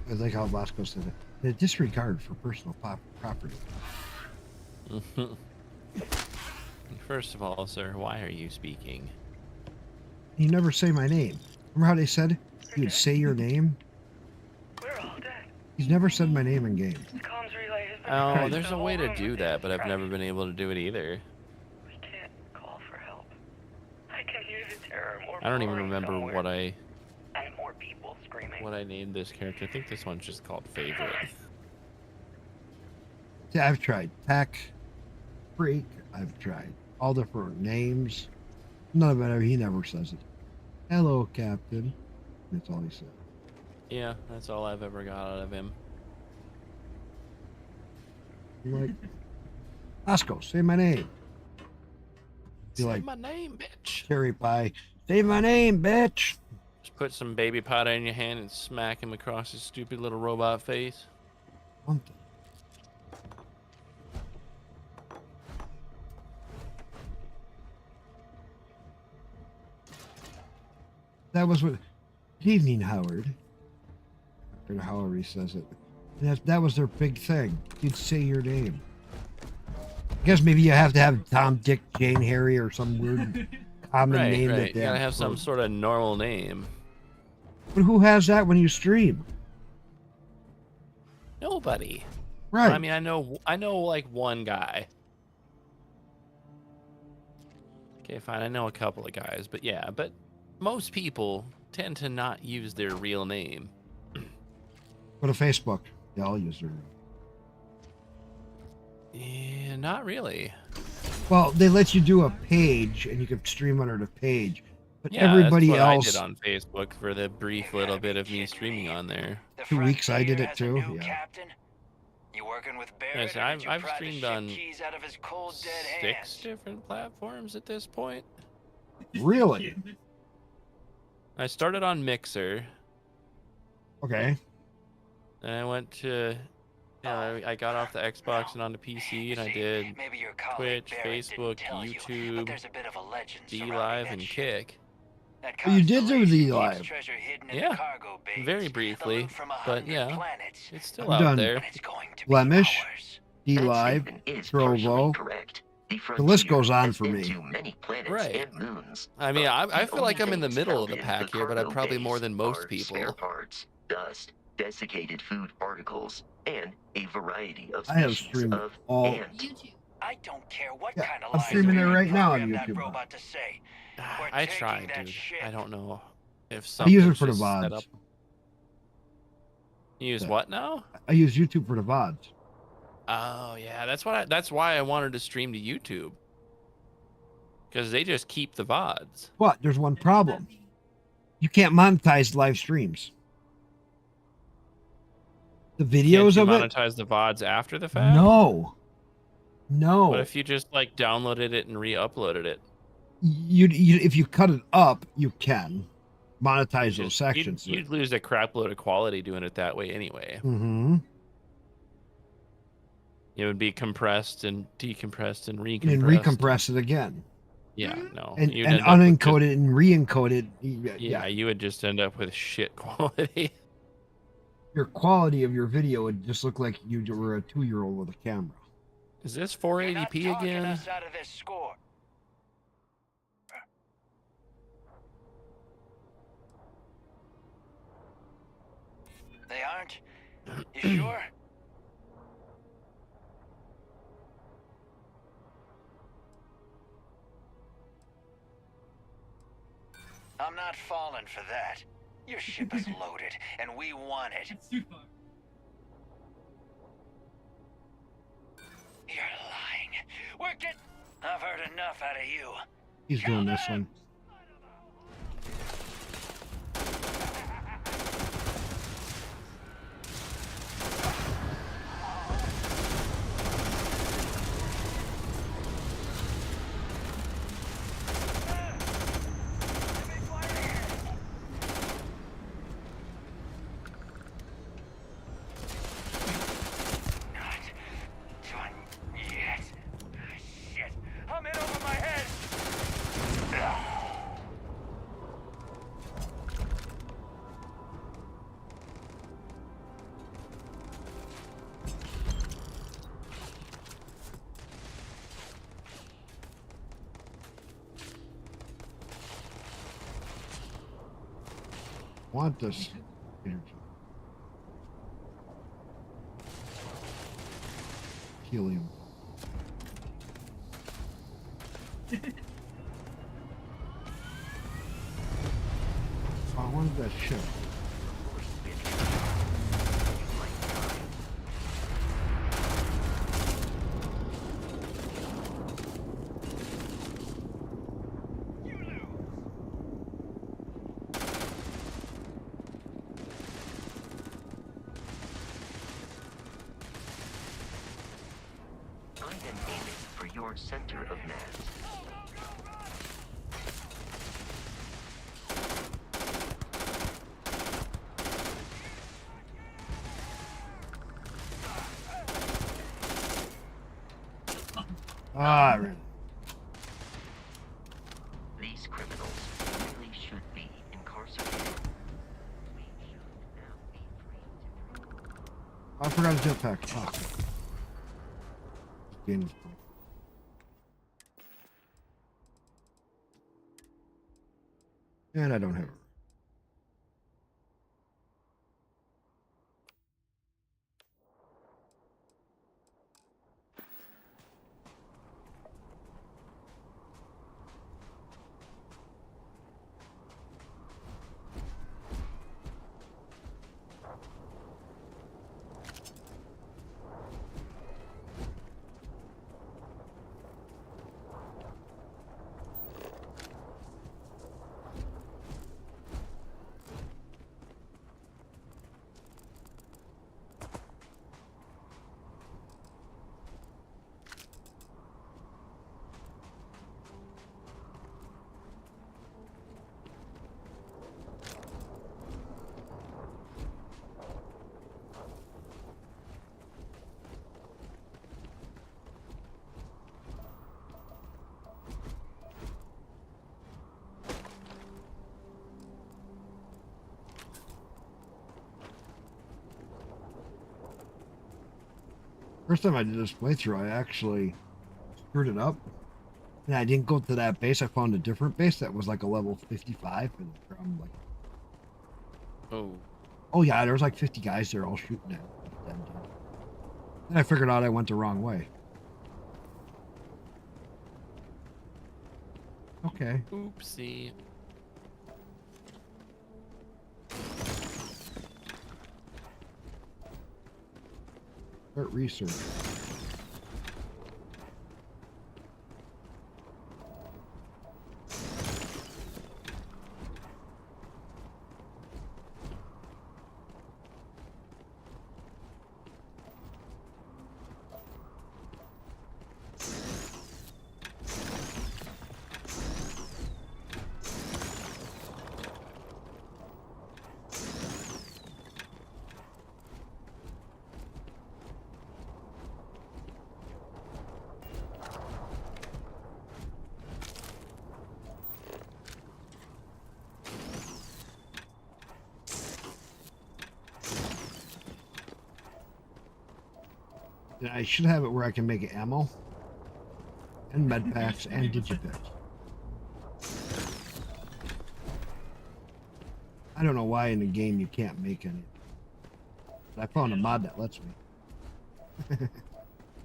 I like how Bosco said it. The disregard for personal property. First of all, sir, why are you speaking? You never say my name. Remember how they said you would say your name? We're all dead. He's never said my name in game. The comms relay has been Oh, crashed. there's The a way whole to room do is that, but I've crashed. never been able to do it either. We can't call for help. I can hear the terror more. I don't even pouring remember somewhere. what I And more people screaming. named this character. I think this one's just called Favorite. Yeah, I've tried Tech, Freak. I've tried all different names. None of it. He never says it. Hello, Captain. That's all he said. Yeah, that's all I've ever got out of him. I'm like, Bosco, say my name. Be Say like, my name, bitch. cherry pie. Say my name, bitch. Just put some baby powder in your hand and smack him across his stupid little robot face. Something. That was what. Good evening, Howard. Or however he says it. And that was their big thing. You'd say your name. I guess maybe you have to have Tom, Dick, Jane, Harry, or some weird common name that You they gotta have some sort of normal name. But who has that when you stream? Nobody. Right. I mean, I know like one guy. Okay, fine. I know a couple of guys, but yeah, but most people tend to not use their real name. Go to Facebook. They all use their name. Yeah, not really. Well, they let you do a page, and you can stream under the page. But Yeah, everybody that's what else. I did on Facebook for the brief little bit of me streaming on there. 2 weeks I did it too. Yeah. Captain? You working with Barrett, Yes, or did you I've pry the streamed ship on keys out of his cold dead 6 hands? different platforms at this point. Really? I started on Mixer. Okay. Then I went to, I got off the Xbox and onto PC, and I did Twitch, Facebook, YouTube, D-Live, and Kick. Oh, you did do the live. Yeah, very briefly, but yeah, it's still I've out done there. Blemish, D-Live, Trovo. The list goes on for me. Right. I mean, I feel like I'm in the middle of the pack here, but I'm probably more than most people. Spare parts, dust, desiccated food particles, and a variety of I have species streamed of all. ant. YouTube. I don't care what Yeah, kind of I'm lies streaming we it right now on program that YouTube. robot to say. We're I taking tried, that dude. ship. I don't know if I use it something's for the just set up. VODs. You use Yeah. what now? I use YouTube for the VODs. Oh yeah, that's why I wanted to stream to YouTube. Because they just keep the VODs. But there's one problem. You can't monetize live streams. The videos Can't you of it? monetize the VODs after the fact? No. No. What if you just like downloaded it and re-uploaded it? You if you cut it up, you can monetize those sections. You'd lose a crap load of quality doing it that way anyway. Mm-hmm. It would be compressed and decompressed and recompressed. And recompress it again. Yeah, no. And You'd end up with unencode it and re-encode it. yeah, you would just end up with shit quality. Your quality of your video would just look like you were a 2-year-old with a camera. Is this 480p again? Us out of this score. They aren't? You sure? I'm not falling for that. Your ship is loaded, and we want it. You're lying. We're getting... I've heard enough out of you. He's doing this one. I'm in over my head! Want this energy. Helium. I wanted that ship. I am aiming for your center of mass. Ah, right. These criminals really should be incarcerated. We should now be free to... I forgot a jetpack. Oh. Game is broken. And I don't have it. First time I did this playthrough, I actually screwed it up. And I didn't go to that base. I found a different base that was like a level 55. And I'm like... Oh. Oh yeah, there was like 50 guys there all shooting at them. Then I figured out I went the wrong way. Okay. Oopsie. Start research. I should have it where I can make ammo and med packs and digipacks. I don't know why in the game you can't make any. But I found a mod that lets me.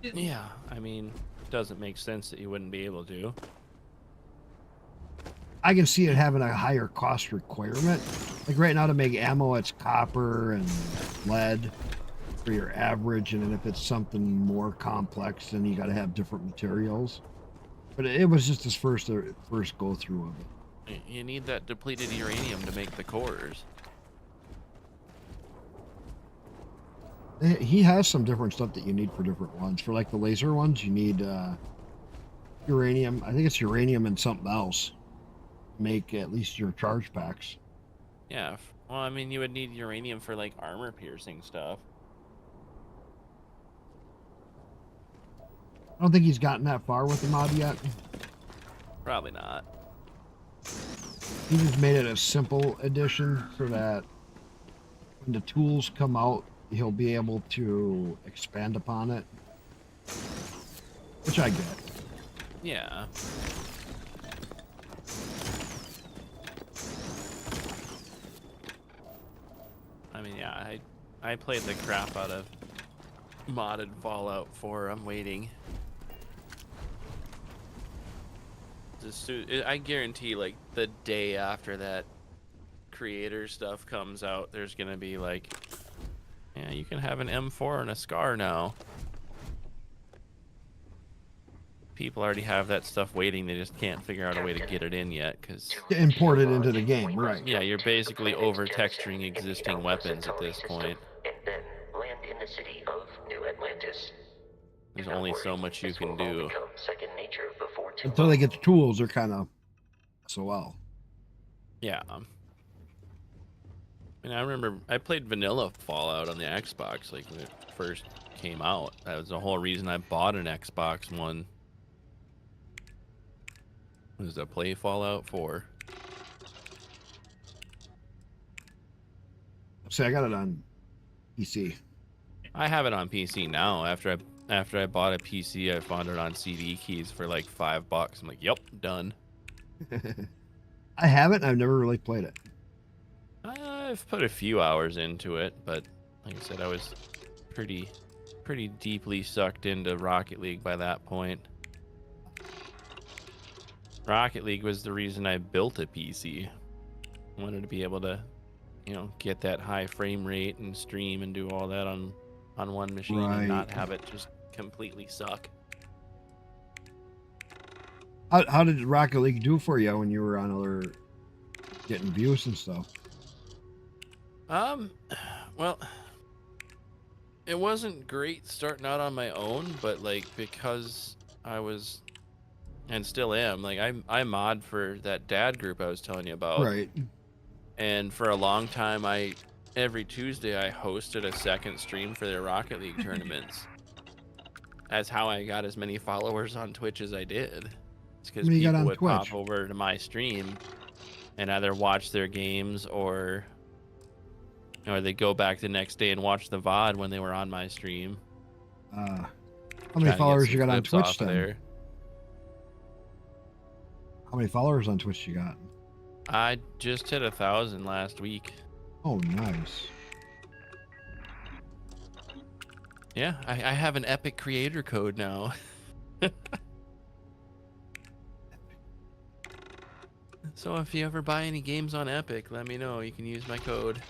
Yeah, I mean, it doesn't make sense that you wouldn't be able to. I can see it having a higher cost requirement. Like right now to make ammo, it's copper and lead for your average, and then if it's something more complex, then you got to have different materials. But it was just his first go through of it. You need that depleted uranium to make the cores. He has some different stuff that you need for different ones. For like the laser ones, you need uranium. I think it's uranium and something else. Make at least your charge packs. Yeah, well, I mean, you would need uranium for like armor piercing stuff. I don't think he's gotten that far with the mod yet. Probably not. He just made it a simple edition so that when the tools come out, he'll be able to expand upon it. Which I get. Yeah. I mean, yeah, I played the crap out of modded Fallout 4. I'm waiting. I guarantee, like, the day after that creator stuff comes out, there's gonna be like, yeah, you can have an M4 and a SCAR now. People already have that stuff waiting. They just can't figure out a way to get it in yet, because import it into the game, right? Yeah, you're basically over texturing existing weapons at this point. And then land in the city of New Atlantis. There's only so much you can do. Second nature before too Until they get the tools, they're kind of SOL. Yeah. And I remember I played vanilla Fallout on the Xbox, like when it first came out. That was the whole reason I bought an Xbox One. Was to play Fallout 4. See, I got it on PC. I have it on PC now. After I bought a PC, I found it on CD keys for like $5. I'm like, yep, done. I haven't. I've never really played it. I've put a few hours into it, but like I said, I was pretty deeply sucked into Rocket League by that point. Rocket League was the reason I built a PC. I wanted to be able to, get that high frame rate and stream and do all that on one machine and not have it just completely suck. How did Rocket League do for you when you were on other getting views and stuff? Well, it wasn't great starting out on my own, but like because I was and still am, like I mod for that dad group I was telling you about. Right. And for a long time every Tuesday I hosted a second stream for their Rocket League tournaments. That's how I got as many followers on Twitch as I did. It's because people would pop over to my stream and either watch their games or they go back the next day and watch the VOD when they were on my stream. How many followers you got on Twitch then? There. How many followers on Twitch you got? I just hit 1,000 last week. Oh, nice. Yeah, I have an Epic creator code now. So if you ever buy any games on Epic, let me know. You can use my code.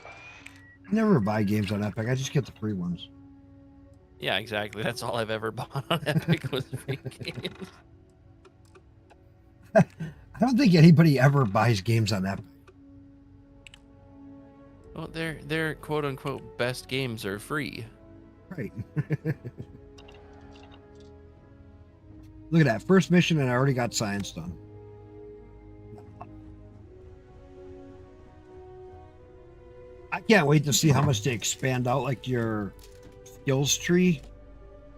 I never buy games on Epic. I just get the free ones. Yeah, exactly. That's all I've ever bought on Epic was free games. I don't think anybody ever buys games on Epic. Well, their quote unquote best games are free. Right. Look at that. First mission and I already got science done. I can't wait to see how much they expand out like your skills tree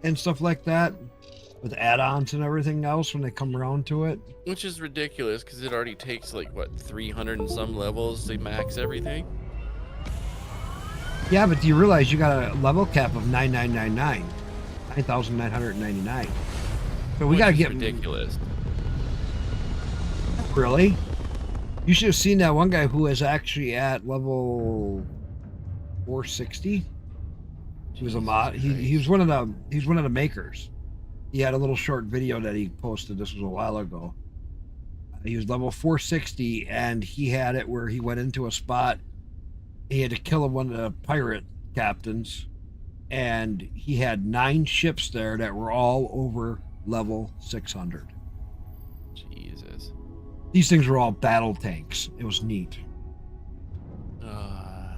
and stuff like that with add-ons and everything else when they come around to it. Which is ridiculous because it already takes like what 300 and some levels to max everything. Yeah, but do you realize you got a level cap of 9,999, 9,999. So we got to get ridiculous. Really? You should have seen that one guy who is actually at level 460. He was a mod. He was one of the makers. He had a little short video that he posted. This was a while ago. He was level 460, and he had it where he went into a spot. He had to kill one of the pirate captains, and he had 9 ships there that were all over level 600. Jesus. These things were all battle tanks. It was neat.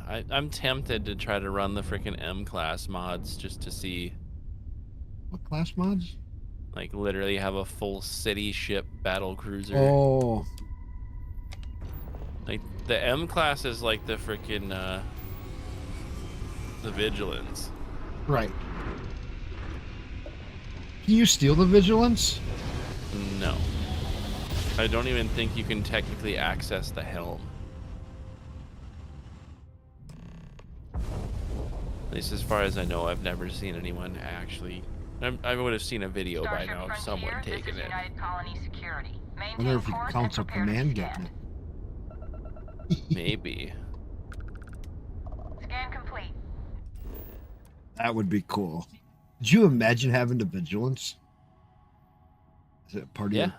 I'm tempted to try to run the freaking M-class mods just to see. What class mods? Like literally have a full city ship battle cruiser. Oh. Like the M-class is like the freaking the Vigilance. Right. Can you steal the Vigilance? No. I don't even think you can technically access the helm. At least as far as I know, I've never seen anyone actually. I would have seen a video by now of someone taking it. I wonder if you can count a command getting it. Maybe. Scan complete. That would be cool. Did you imagine having the Vigilance? Is it part of your...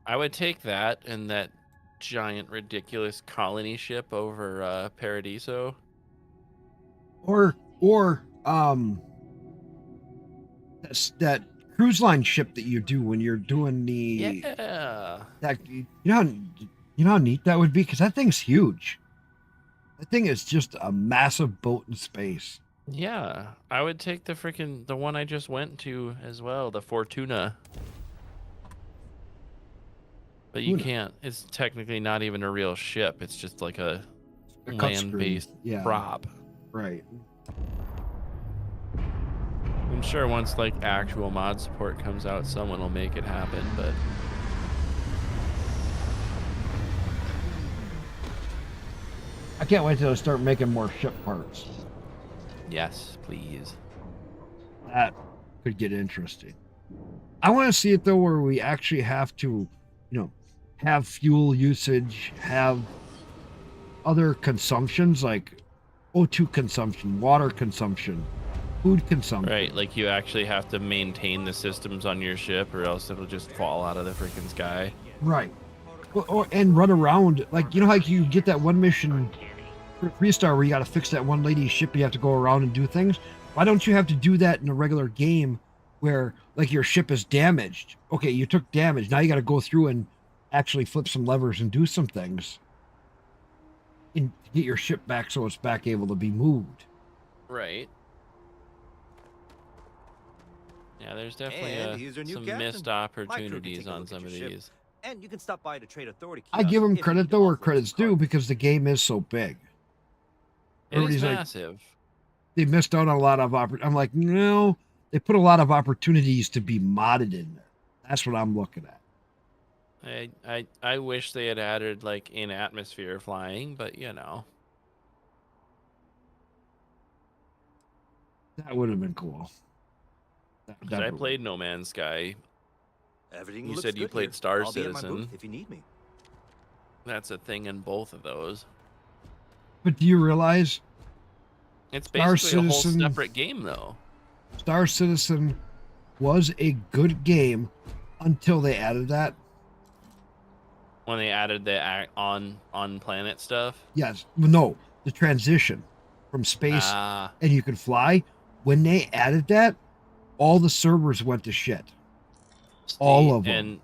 I would take that and that giant ridiculous colony ship over Paradiso. Or that cruise line ship that you do when you're doing the that you know how neat that would be, because that thing's huge. That thing is just a massive boat in space. Yeah, I would take the one I just went to as well, the Fortuna. But you can't. It's technically not even a real ship. It's just like a land-based prop. Right. I'm sure once like actual mod support comes out, someone will make it happen, but I can't wait till they start making more ship parts. Yes, please. That could get interesting. I want to see it though where we actually have to, have fuel usage, have other consumptions like O2 consumption, water consumption, food consumption. Right, like you actually have to maintain the systems on your ship or else it'll just fall out of the freaking sky. Right. And run around, like you get that one mission for Freestar where you got to fix that one lady's ship, you have to go around and do things. Why don't you have to do that in a regular game where like your ship is damaged? Okay, you took damage, now you got to go through and actually flip some levers and do some things and get your ship back so it's back able to be moved. Right. Yeah, there's definitely some missed opportunities on some of these. And you can stop by to Trade Authority. I give them credit though where credit's due, because the game is so big. It is massive. They missed out on a lot of I'm like, no, they put a lot of opportunities to be modded in there. That's what I'm looking at. I wish they had added like in atmosphere flying, but that would have been cool. Because I played No Man's Sky. Everything you looks said you good played here. Star I'll be at my Citizen. booth if you need me. That's a thing in both of those. But do you realize it's Star basically Citizen, a whole separate game though? Star Citizen was a good game until they added that. When they added the on planet stuff? Yes. No, the transition from space and you could fly. When they added that, all the servers went to shit. All of them. And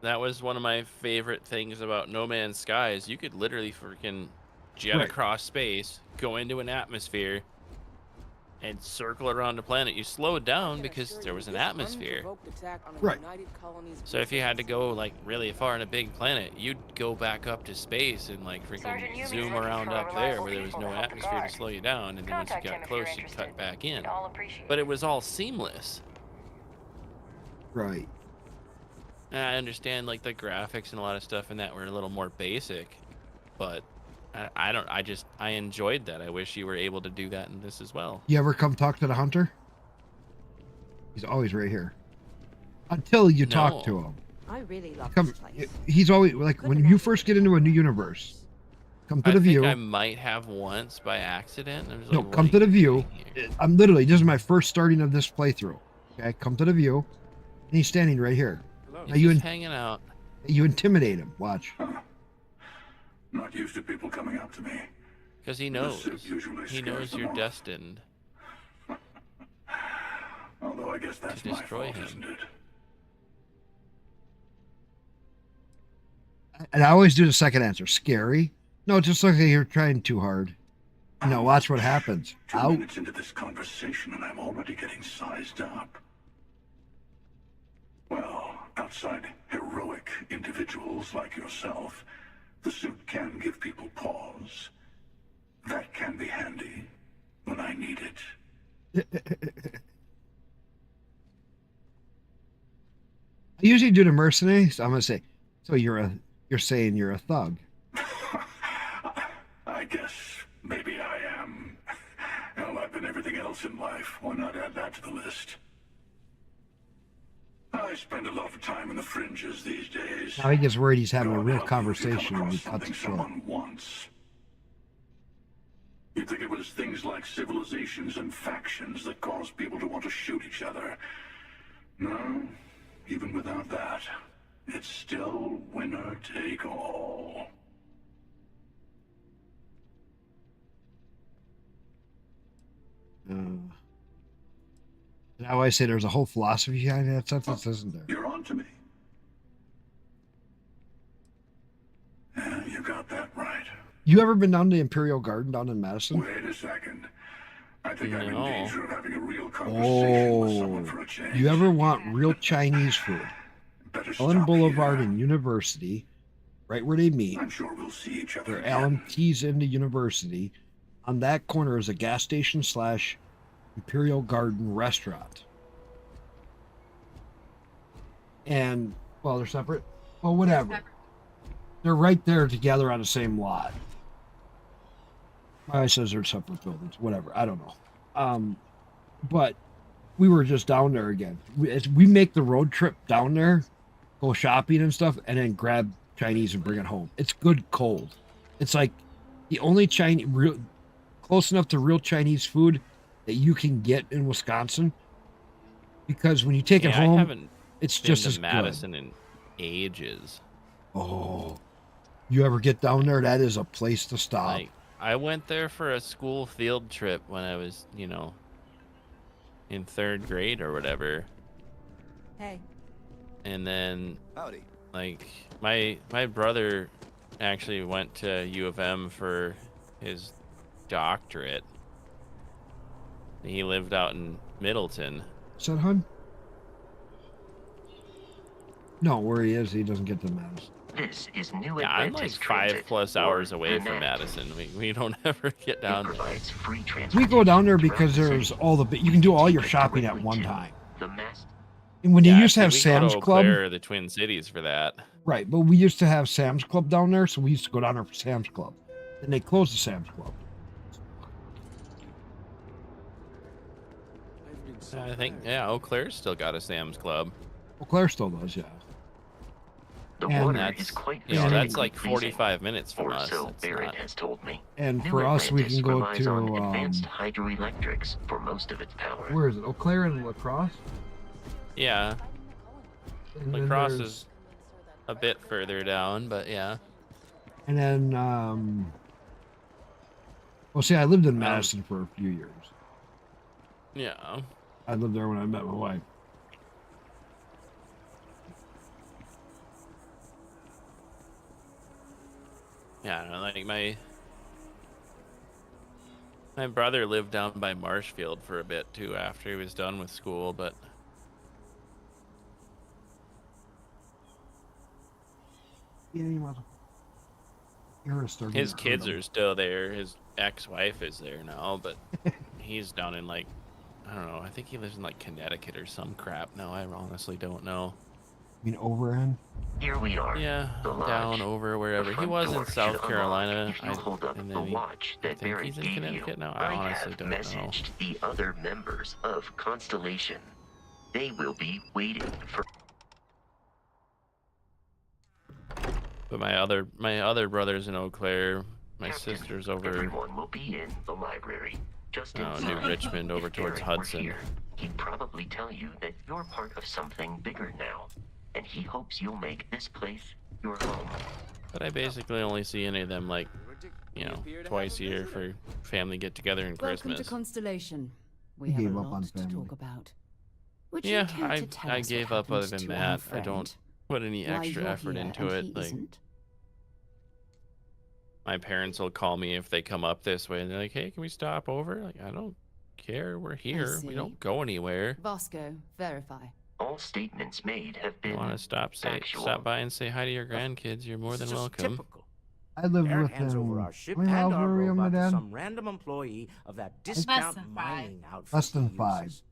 that was one of my favorite things about No Man's Sky is you could literally freaking jet across space, go into an atmosphere, and circle around the planet. You slowed down because there was an atmosphere. Right. So if you had to go like really far on a big planet, you'd go back up to space and like freaking zoom around up there where there was no atmosphere to slow you down, and then once you got close, you'd cut back in. But it was all seamless. Right. And I understand like the graphics and a lot of stuff in that were a little more basic, but I enjoyed that. I wish you were able to do that in this as well. You ever come talk to the hunter? He's always right here. Until you talk to him. I really love Come, this place. he's always like when you first get into a new universe. Come to the view. I might have once by accident. I was No, like, come to the view. I'm literally, this is my first starting of this playthrough. Okay, come to the view. And he's standing right here. He's Now you just hanging out. You intimidate him. Watch. Not used to people coming up to me. Because he knows. He knows you're destined. Although I guess that's to destroy him. Isn't it? And I always do the second answer. Scary? No, just look like you're trying too hard. No, watch what happens. 2 minutes into this conversation and I'm already getting sized up. Well, outside heroic individuals like yourself, the suit can give people pause. That can be handy when I need it. I usually do the mercenary, so I'm gonna say, so you're saying you're a thug. I guess maybe I am. Hell, I've been everything else in life. Why not add that to the list? I spend a lot of time in the fringes these days. Now he gets worried he's having a real conversation when he cuts it short. Someone wants. You'd think it was things like civilizations and factions that cause people to want to shoot each other. No, even without that, it's still winner take all. Now I say there's a whole philosophy behind that sentence, isn't there? You're on to me. Yeah, you got that right. You ever been down to the Imperial Garden down in Madison? Wait a second. I think I'm in danger of having a real conversation with someone for a change. You ever want real Chinese food? Ellen Boulevard and University, right where they meet. I'm sure we'll see each other. Where Allen tees into University. On that corner is a gas station / Imperial Garden restaurant. And, well, they're separate. Well, whatever. They're right there together on the same lot. My wife says they're separate buildings. Whatever. I don't know. But we were just down there again. We make the road trip down there, go shopping and stuff, and then grab Chinese and bring it home. It's good cold. It's like the only Chinese, close enough to real Chinese food that you can get in Wisconsin, because when you take it home, it's just as Madison good. In ages. Oh, you ever get down there? That is a place to stop. Like, I went there for a school field trip when I was, in 3rd grade or whatever. Hey. And then, howdy. Like my brother actually went to U of M for his doctorate. He lived out in Middleton. Is that hun? No, where he is, he doesn't get to Madison. This is New Yeah, I'm like Atlantis 5+ hours away from Madison. We don't ever get down there. We go down there because there's you can do all your shopping at one time. And when you used to have Sam's Club, Eau the Twin Cities for that. Right, but we used to have Sam's Club down there, so we used to go down there for Sam's Club. Then they closed the Sam's Club. I think, Eau Claire's still got a Sam's Club. Eau Claire still does, yeah. The And water is quite that's like freezing, 45 minutes from or us. so It's Barrett not... has told me. And New for us, we Atlantis can go relies on to advanced hydroelectrics for most of its power. where is it? Eau Claire and La Crosse? Yeah. And La then Crosse there's- is a bit further down, but yeah. And then, well, see, I lived in Madison for a few years. Yeah. I lived there when I met my wife. Yeah, I don't know, like my brother lived down by Marshfield for a bit too after he was done with school, but his kids are still there. His ex-wife is there now, but he's down in like, I don't know, I think he lives in like Connecticut or some crap now. I honestly don't know. You mean Overend? Here we are. Yeah, the lodge. down over wherever. He front was door in South should Carolina. unlock if you hold up and the then watch that I think Barrett he's in gave Connecticut you. now. I honestly have don't know. messaged the other members of Constellation. They will be waiting for. But my other brother's in Eau Claire. My Captain, sister's over Everyone will be in the library. Just New inside. Richmond, over If towards Barrett were Hudson. here, he'd probably tell you that you're part of something bigger now, and he hopes you'll make this place your home. But I basically only see any of them like, you know, twice a year for family get-together and Welcome Christmas. to Constellation. We He have gave a up on lot to family. talk about. Would you Yeah, care to tell I us gave what up other happened than to our that. I friend? don't put any Why extra you're effort here into and it. he Like, isn't? my parents will call me if they come up this way and they're like, hey, can we stop over? Like, I don't care. We're here. We see. don't go anywhere. Vasco, verify. All statements made have You been want to stop by and say hi to your grandkids? You're more than welcome. I lived Barrett with hands him. over our ship How many and miles our were we on my robot to dad? some random employee of that Less discount than mining outfit. Less than he 5. uses.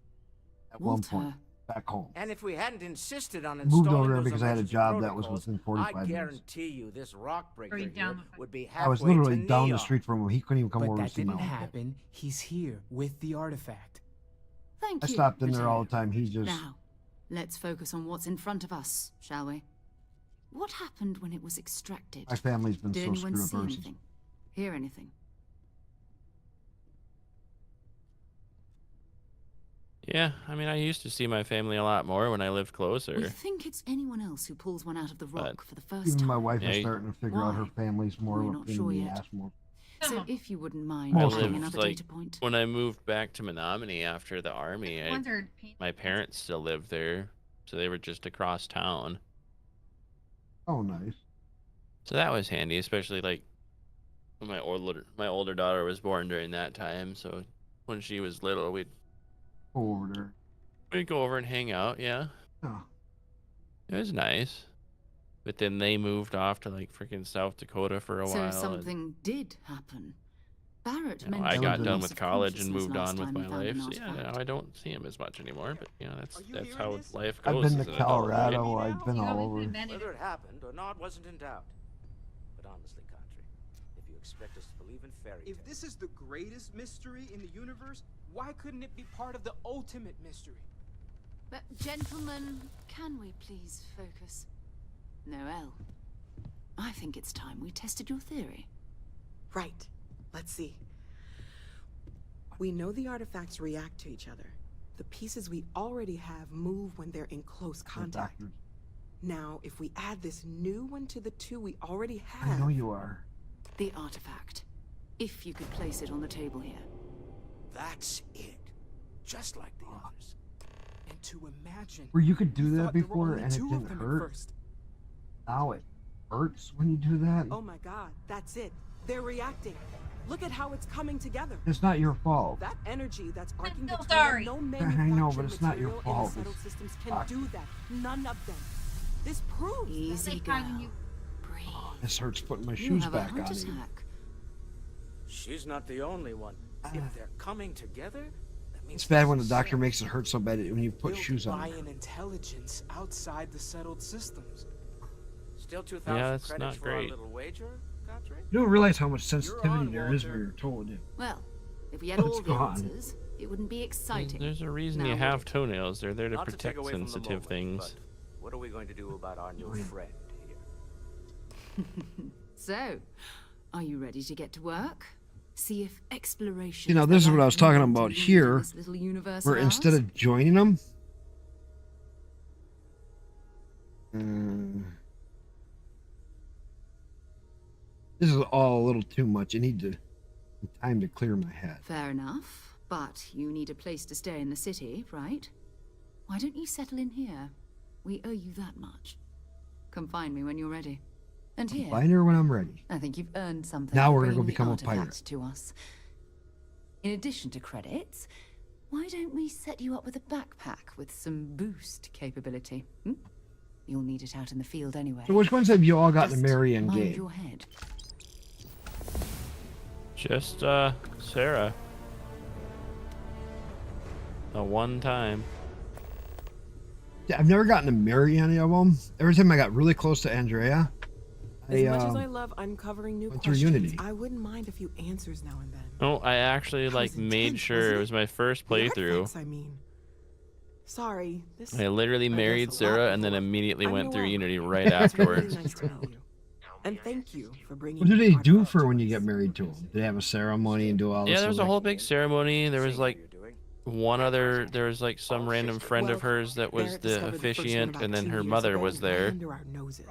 At one point, back home. And if we hadn't insisted on Moved installing over there those because I had a emergency job that was protocols, within 45 I minutes. guarantee you this rock breaker Right here down would be I was halfway literally to down the Neon. street from him. He couldn't even come But over to that see my didn't own kid. happen. He's here with the artifact. Thank I you. stopped in there all Lieutenant. the time. He just... Now, let's focus on what's in front of us, shall we? What happened when it was extracted? My family's been Did so anyone screwed up see ever since. anything? Hear anything? Yeah, I mean, I used to see my family a lot more when I lived We closer. think it's anyone else who pulls one out of the rock for the first Even time. my wife Yeah, is you- starting to figure out her Why? family's more We're of a not pain sure in the yet. ass more. So if you wouldn't mind Most of adding them. another like, data point. when I moved back to Menominee after the army, Ones are my parents still lived there, so they were just across town. Oh, nice. So that was handy, especially like when my older daughter was born during that time. So when she was little, we'd Go over there. go over and hang out. Yeah, Oh. it was nice. But then they moved off to like freaking South Dakota for a So while. something did happen. Barrett You know, mentioned I got the done loss with of college and consciousness moved last on with time my he found an life. So yeah, artifact. now I don't see him as much anymore. But you know, that's how life I've goes. been as to an adult, right? Colorado. I've been all over. Whether it happened or not wasn't in doubt. But honestly, Country, if you expect us to believe in fairy tales... If this is the greatest mystery in the universe, why couldn't it be part of the ultimate mystery? But gentlemen, can we please focus? Noel, I think it's time we tested your theory. Right. Let's see. We know the artifacts react to each other. The pieces we already have move when they're in close contact. Now, if we add this new one to the two we already have... I know you are. The artifact. If you could place it on the table here. That's it. Just like the others. And to imagine... Where you could do we that thought there were before only and it two of didn't them at hurt. first. Now it hurts when you do that. Oh my god, that's it. They're reacting. Look at how it's coming together. It's not your fault. That energy that's arcing so between sorry. them, no I know, manufactured but it's not your material in fault. the settled It's systems can fucked. do that. None of them. This proves Easy, that. girl. This hurts putting my You shoes have a back heart on. Even. attack. She's not the only one. If they're coming together, that means... It's bad when the doctor makes it hurt so bad when you put Built shoes on. by an intelligence outside the settled systems. Still 2,000 Yeah, that's credits not for our great. little wager, Country? You don't realize how much sensitivity on, there is Walter. when you're told it. Well, if we had It's all the gone. answers, it wouldn't be exciting. There's a reason Now you what? have toenails. They're there to Not to take protect away from the sensitive moment, things. but what are we going to do about our new friend here? So, are you ready to get to work? See if exploration. You know, this is what I was talking about here, where instead of joining them, this is all a little too much. I need time to clear my head. Fair enough, but you need a place to stay in the city, right? Why don't you settle in here? We owe you that much. Come find me when you're ready. And here, Find her when I'm ready. I think you've earned something. Now for we're gonna go bringing the become a artifact pirate. to us. In addition to credits, why don't we set you up with a backpack with some boost capability? Hmm? You'll need it out in the field anyway. So which ones have you all gotten to Just marry in mind game? your head. Just Sarah. The one time. Yeah, I've never gotten to marry any of them. Every time I got really close to Andrea, As much as I love uncovering new went through questions, Unity. I wouldn't mind a few answers now and then. Oh, I actually like made sure it was my first playthrough. Artifacts, I mean. Sorry, this. I literally married guess a lot Sarah and then before. immediately I'm went through Noelle. Unity right It's really afterwards. nice to meet you. And thank you for bringing. What do they do for when you get married to them? Do they have a ceremony and do all this? Yeah, there was a like- whole big ceremony. There was like there was like some random friend of hers that was the officiant, and then her mother was there.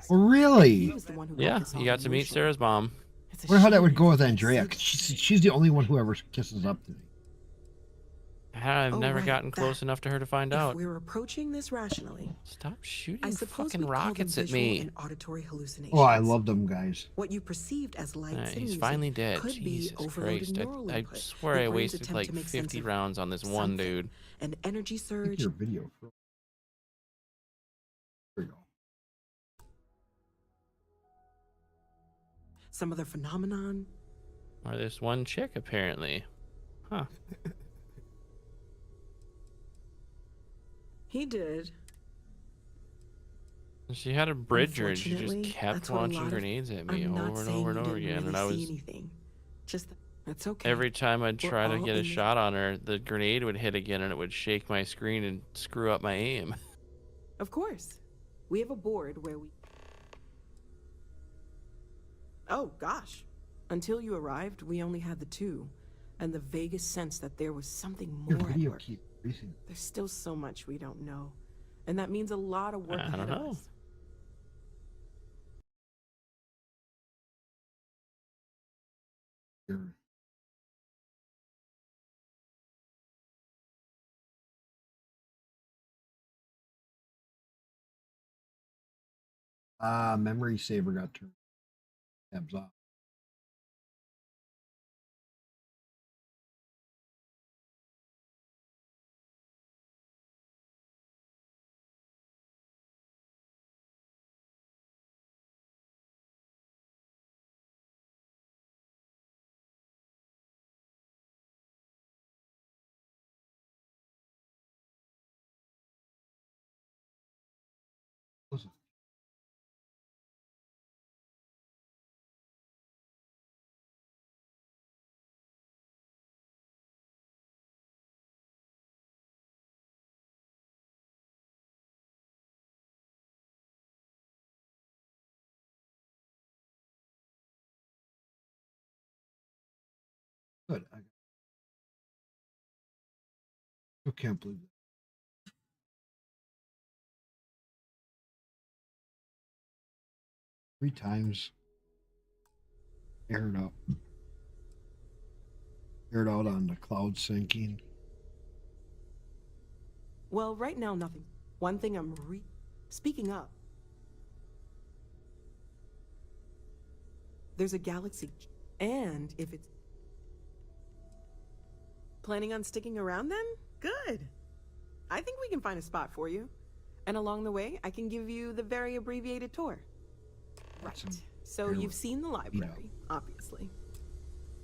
Oh, really? Yeah, you got to meet Sarah's mom. I wonder how that would go with Andrea. 'Cause she's the only one who ever kisses up to me. I've Oh, never right, gotten close enough to her to find out. If we're approaching this rationally, Stop shooting I suppose fucking we call them rockets at visual me. and auditory hallucinations. Oh, I love them guys. What you perceived as lights and He's music finally dead. could Jesus be overloaded Christ. neural I input. swear Your I brain's wasted attempt like to make sense 50 of rounds on this one something. dude. An energy surge. Your video. There we go. Some other phenomenon. Or this one chick, apparently. Huh. He did. She had a bridger and she just Unfortunately, kept that's what a launching lot of- grenades at me I'm not over and saying over and you over didn't again. And really I see was anything. Just that's okay. every time I'd We're try to all get a in this- shot on her, the grenade would hit again and it would shake my screen and screw up my aim. Of course. We have a board where we. Oh, gosh. Until you arrived, we only had the two, and the vaguest sense that there was something Your more at video work. keeps increasing. There's still so much we don't know, and that means a lot of work I ahead don't of know. us. Sure. Memory saver got turned. Tabs off. Listen. Good. I still can't believe it. Three times. Aired up. Aired out on the cloud syncing. Well, right now, nothing. One thing I'm speaking up. There's a galaxy, and if it's planning on sticking around, then good. I think we can find a spot for you, and along the way, I can give you the very abbreviated tour. Right. So you've seen the library, obviously.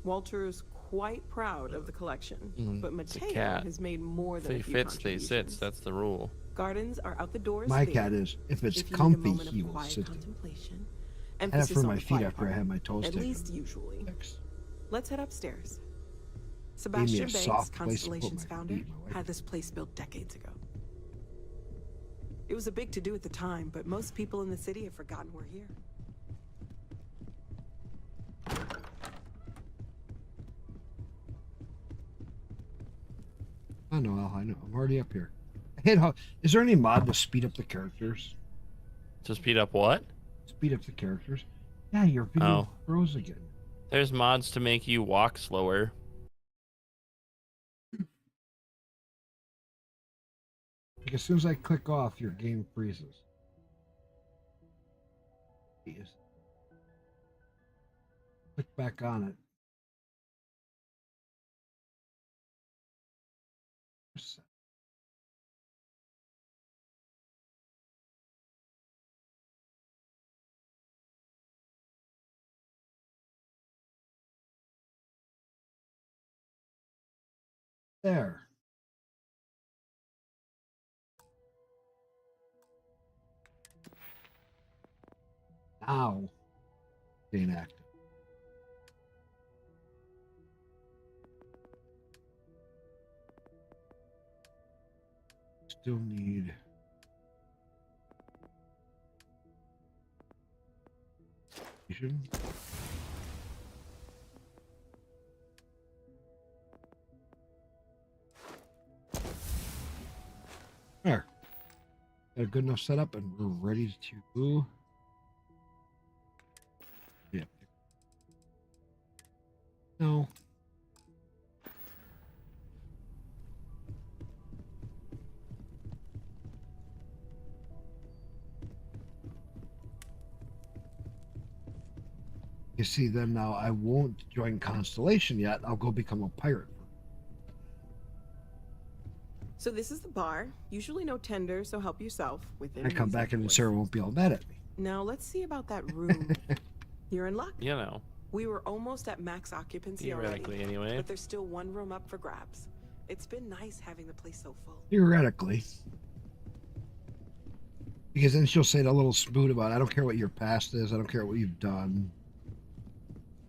Walter's quite proud of the collection, but It's a Mateo cat. has made more If than they a few fits, they contributions. sits. That's the rule. Gardens are out the doors. My there. cat is. If it's you need a comfy, moment of he will quiet sit there. contemplation, I have emphasis for on my the feet quiet after I part, have my toes At taken. least usually. Let's head upstairs. Gave me Sebastian a Banks, soft place to put Constellation's my founder, feet, my wife. had this place built decades ago. It was a big to-do at the time, but most people in the city have forgotten we're here. I know, I know. I'm already up here. I hate how. Is there any mod to speed up the characters? To speed up what? Speed up the characters. Yeah, your video froze again. There's mods to make you walk slower. Like as soon as I click off, your game freezes. Jeez. Click back on it. There. Now, being active. Still need. There. Got a good enough setup, and we're ready to. Yeah. No. You see, then now I won't join Constellation yet. I'll go become a pirate. So this is the bar. Usually no tender, so help yourself. Within I come reason, back in of and course. Sarah won't be all mad at me. Now let's see about that room. You're in luck. You know. We were almost at max occupancy already. Theoretically, anyway. But there's still one room up for grabs. It's been nice having the place so full. Theoretically. Because then she'll say a little smooth about, I don't care what your past is. I don't care what you've done.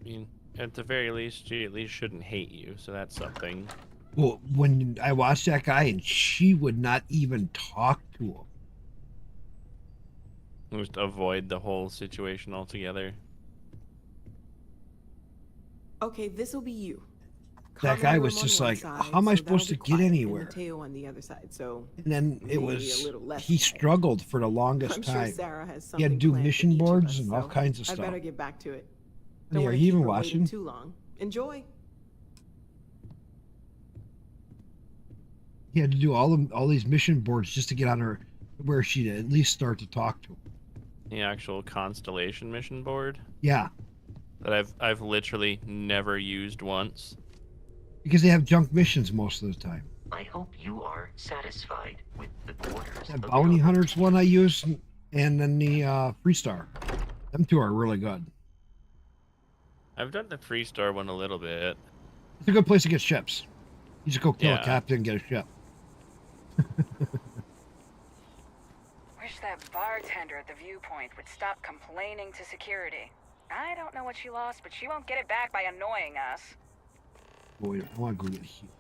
I mean, at the very least, she at least shouldn't hate you, so that's something. Well, when I watched that guy and she would not even talk to him. Just avoid the whole situation altogether. Okay, this will be you. That guy was just like, how am I supposed to get anywhere? Mateo on the other side, so And then it maybe was, a little less he tight. struggled for the longest I'm time. sure Sarah has He had to something do planned for mission each of boards us, and all so kinds of I stuff. better get back to it. Hey, Don't are wanna you keep even her waiting watching? too long. Enjoy. He had to do all these mission boards just to get on her, where she'd at least start to talk to him. The actual Constellation mission board Yeah, that I've literally never used once. because they have junk missions most of the time. I hope you are satisfied with the quarters. That Bounty Hunters one I use, and then the Freestar. Them two are really good. I've done the Freestar one a little bit. It's a good place to get ships. You just go kill a Yeah. captain and get a ship. Wish that bartender at the viewpoint would stop complaining to security. I don't know what she lost, but she won't get it back by annoying us. Boy, I want to go get healed.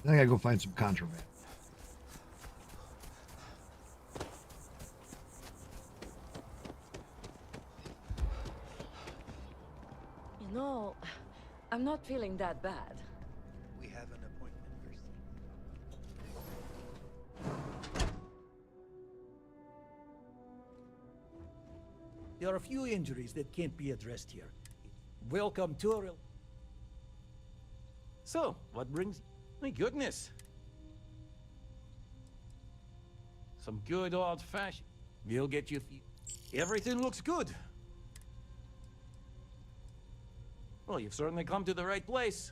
I gotta go find some contraband. You know, I'm not feeling that bad. We have an appointment first. There are a few injuries that can't be addressed here. Welcome to a... So, what brings... My goodness. Some good old-fashioned... We'll get you... Everything looks good. Well, you've certainly come to the right place.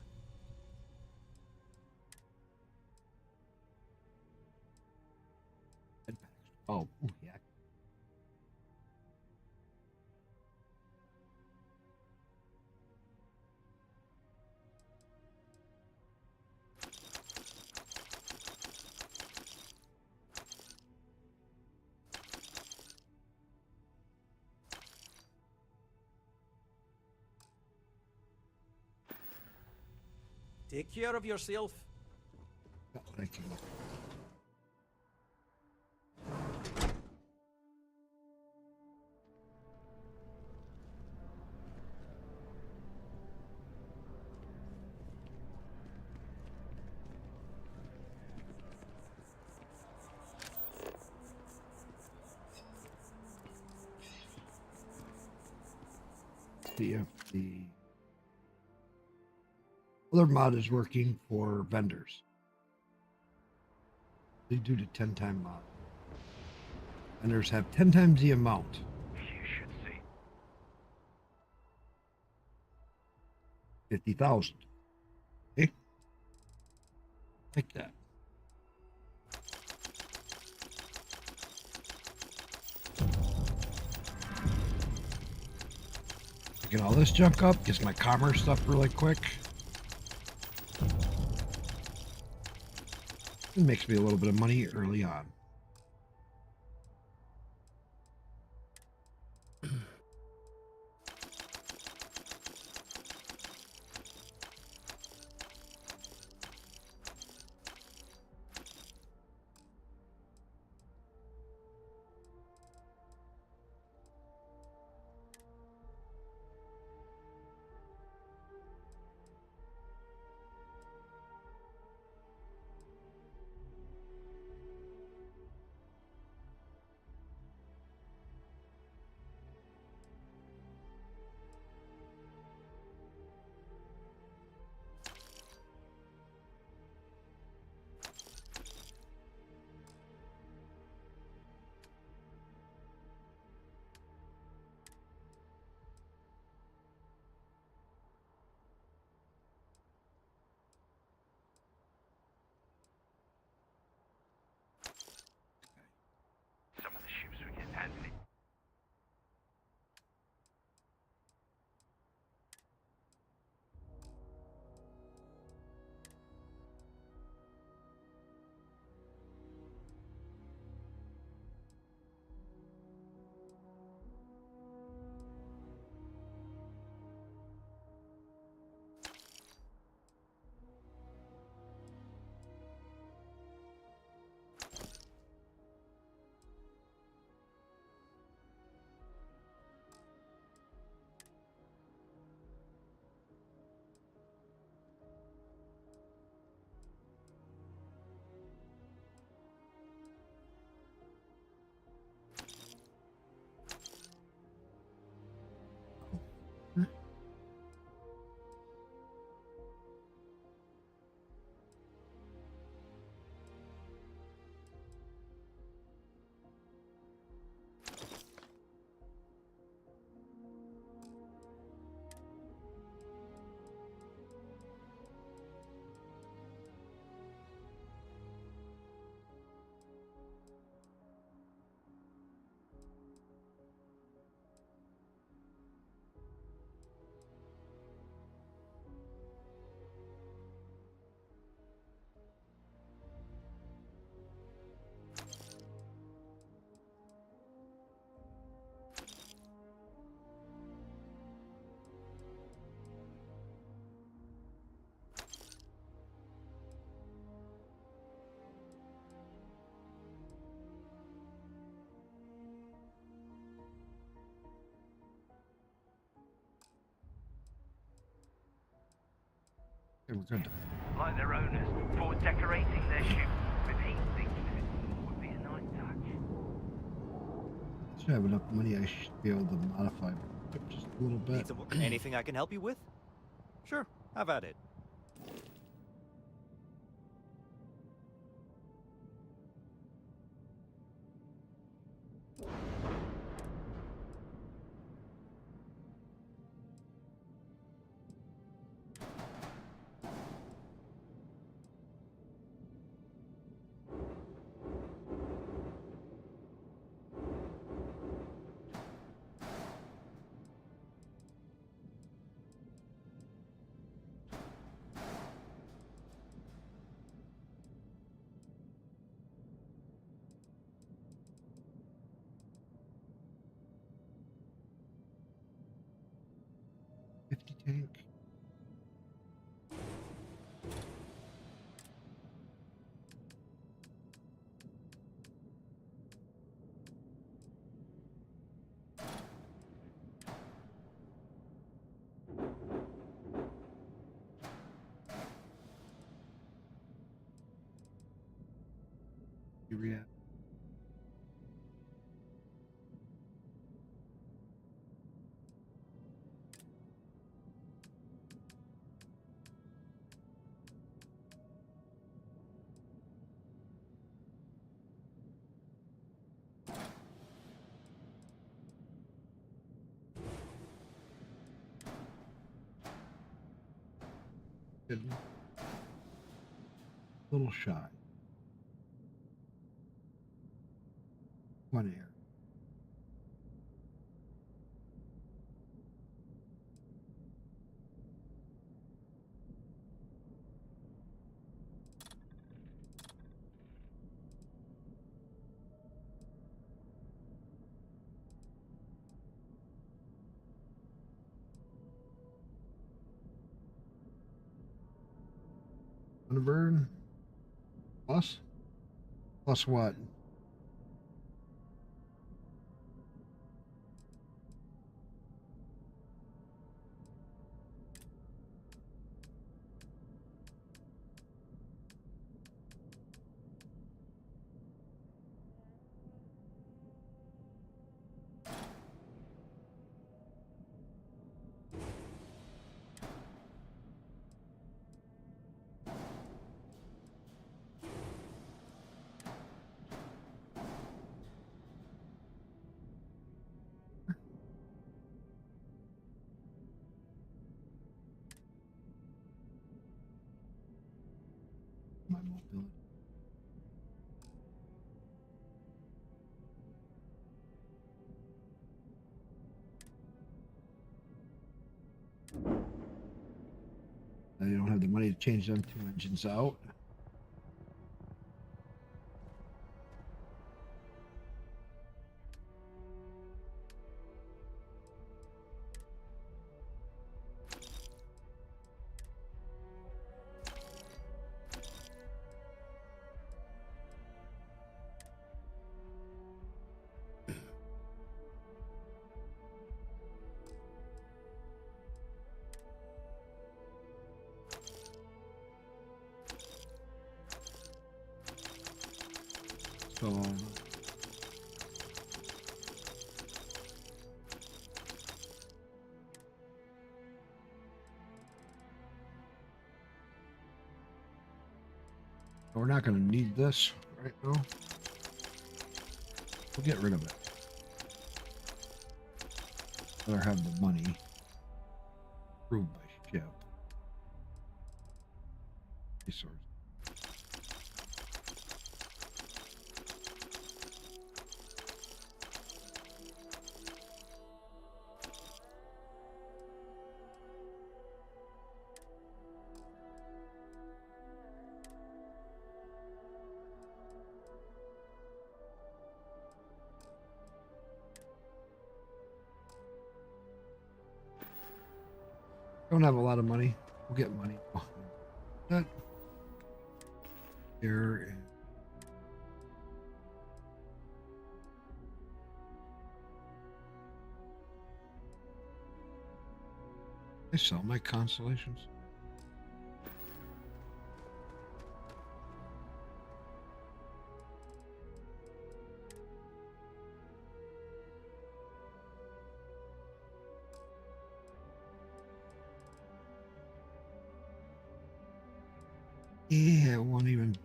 Oh, yeah. Take care of yourself. Thank you. see if the other mod is working for vendors. They do the 10-time mod. Vendors have 10 times the amount. You should see. 50,000. Okay. Like that. Get all this junk up, gets my commerce stuff really quick. It makes me a little bit of money early on. Some of the ships we get handy. Okay, we're good. Like their owners, for decorating their ship with heat signatures would be a nice touch. Should have enough money. I should be able to modify it just a little bit. Need some, anything I can help you with? Sure, have at it. Tank. React. getting a little shy. One air. Burn plus what? My mobility. I don't have the money to change them two engines out. So we're not going to need this right now. We'll get rid of it. Better have the money approved by ship. Resource. Don't have a lot of money. We'll get money. That here and I sell my constellations. Yeah, it won't even.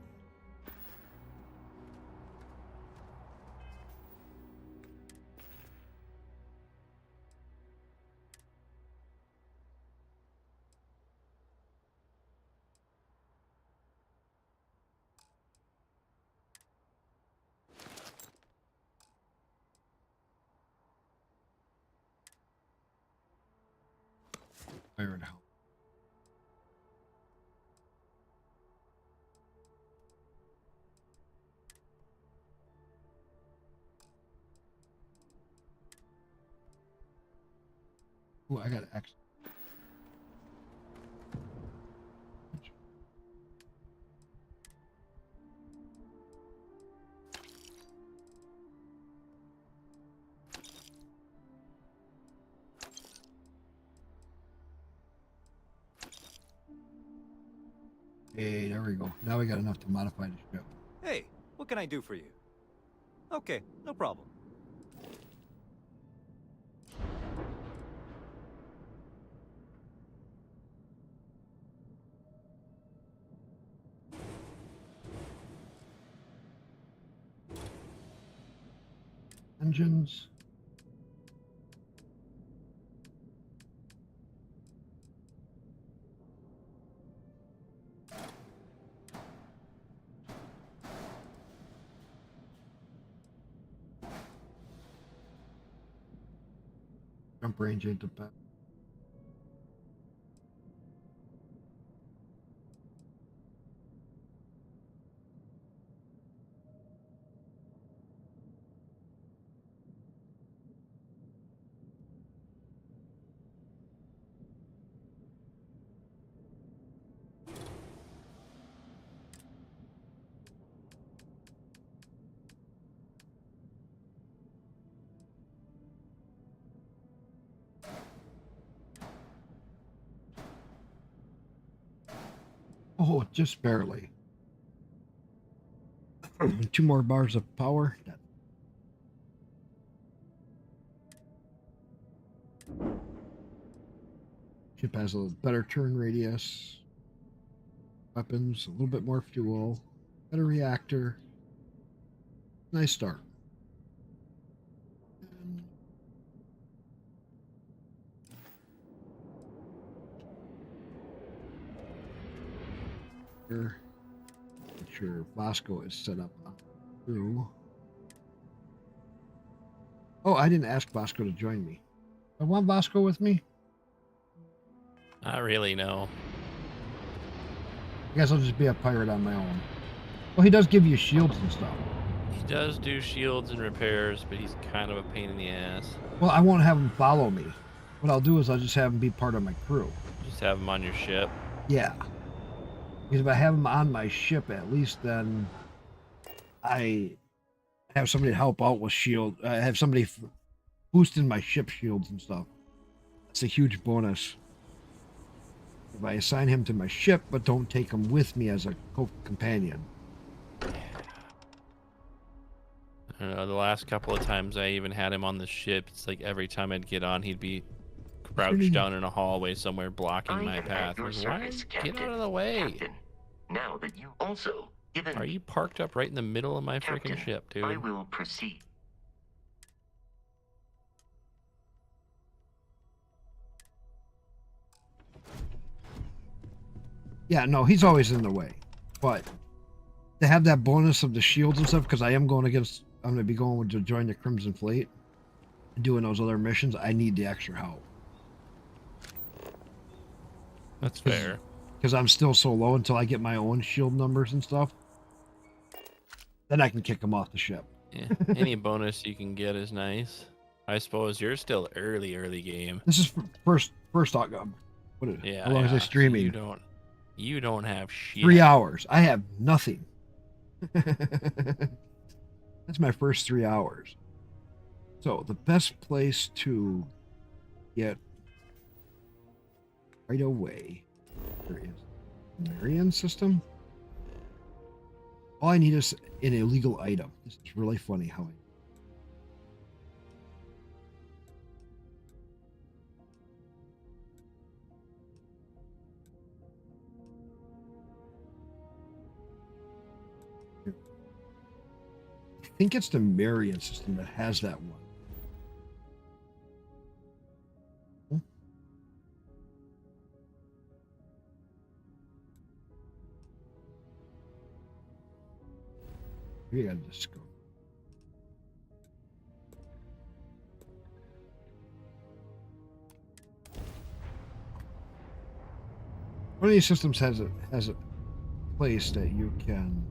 Fire it out. Ooh, I got X. Hey, there we go. Now we got enough to modify the ship. Hey, what can I do for you? Okay, no problem. Engines. Jump range ain't the best. Oh, just barely. 2 more bars of power. Ship has a better turn radius. Weapons, a little bit more fuel. Better reactor. Nice start. Make sure Vasco is set up through. Oh, I didn't ask Vasco to join me. I want Vasco with me. Not really, no. I guess I'll just be a pirate on my own. Well, he does give you shields and stuff. He does do shields and repairs, but he's kind of a pain in the ass. Well, I won't have him follow me. What I'll do is I'll just have him be part of my crew. Just have him on your ship. Yeah. Because if I have him on my ship, at least then I have somebody to help out with shield. I have somebody boosting my ship shields and stuff. It's a huge bonus. If I assign him to my ship, but don't take him with me as a companion. I don't know, the last couple of times I even had him on the ship, it's like every time I'd get on, he'd be crouched down in a hallway somewhere blocking my path. Like, why? Get out of the way. Captain, now that you also given... Are you parked up right in the middle of my freaking ship, dude? I will proceed. Yeah, no, he's always in the way. But to have that bonus of the shields and stuff, because I'm going to be going to join the Crimson Fleet and doing those other missions, I need the extra help. That's fair. Because I'm still so low until I get my own shield numbers and stuff. Then I can kick them off the ship. Yeah, any bonus you can get is nice. I suppose you're still early game. This is first what is, yeah, how long is I streaming? So you don't have shit. 3 hours. I have nothing. That's my first 3 hours. So the best place to get right away there is Marion system. All I need is an illegal item. This is really funny how I think it's the Marion system that has that one. We gotta just go. One of these systems has a place that you can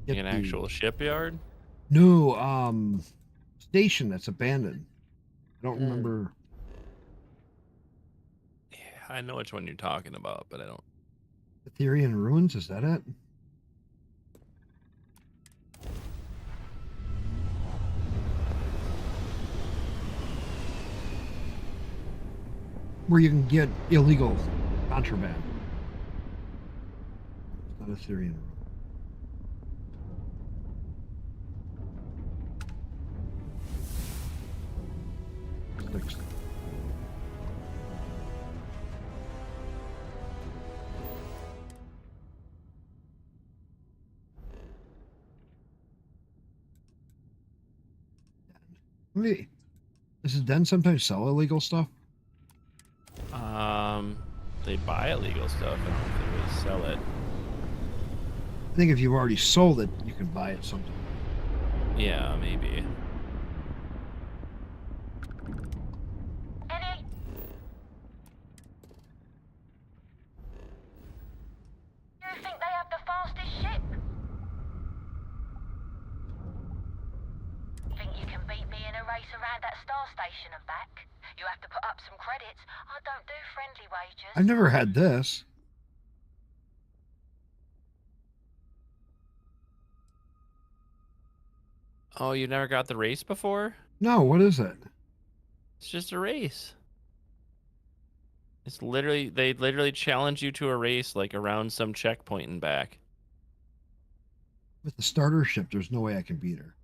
get an actual shipyard? No, station that's abandoned. I don't remember. Yeah, I know which one you're talking about, but I don't. Etherean Ruins, is that it? Where you can get illegal contraband. It's not Etherean. Next. Wait, does it then sometimes sell illegal stuff? They buy illegal stuff. I don't know if they really sell it. I think if you've already sold it, you can buy it sometime. Yeah, maybe. race around that star station and back. You have to put up some credits. I don't do friendly wagers. I've never had this. Oh, you never got the race before? No, what is it? It's just a race. It's literally, they literally challenge you to a race like around some checkpoint and back. With the starter ship, there's no way I can beat her.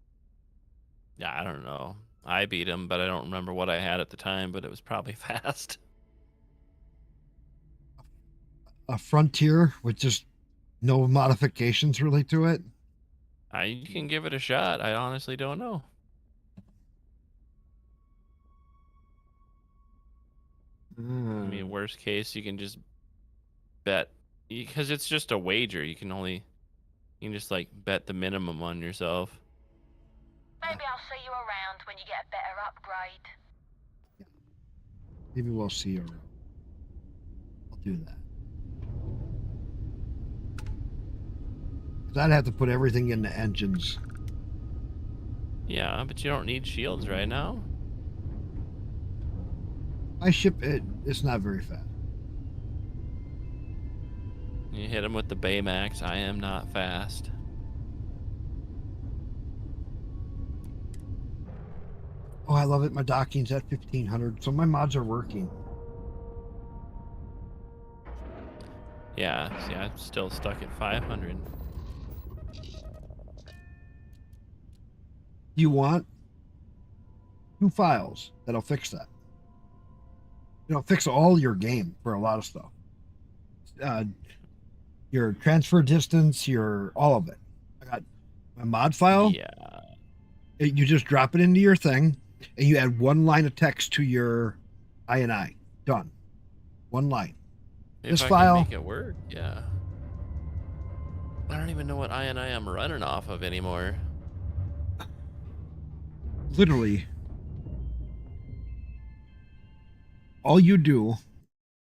Yeah, I don't know. I beat him, but I don't remember what I had at the time, but it was probably fast. A Frontier with just no modifications really to it? You can give it a shot. I honestly don't know. I mean, worst case, you can just bet, because it's just a wager. You can just like bet the minimum on yourself. Maybe I'll see you around when you get a better upgrade. Maybe we'll see her. I'll do that. I'd have to put everything in the engines. Yeah, but you don't need shields right now. My ship, it's not very fast. You hit him with the Baymax. I am not fast. Oh, I love it. My docking's at 1500, so my mods are working. Yeah, see, I'm still stuck at 500. You want 2 files that'll fix that. It'll fix all your game for a lot of stuff. Your transfer distance, your all of it. I got my mod file. Yeah. You just drop it into your thing, and you add 1 line of text to your INI. Done. 1 line. If This I file can make it work, yeah. I don't even know what INI I'm running off of anymore. literally all you do.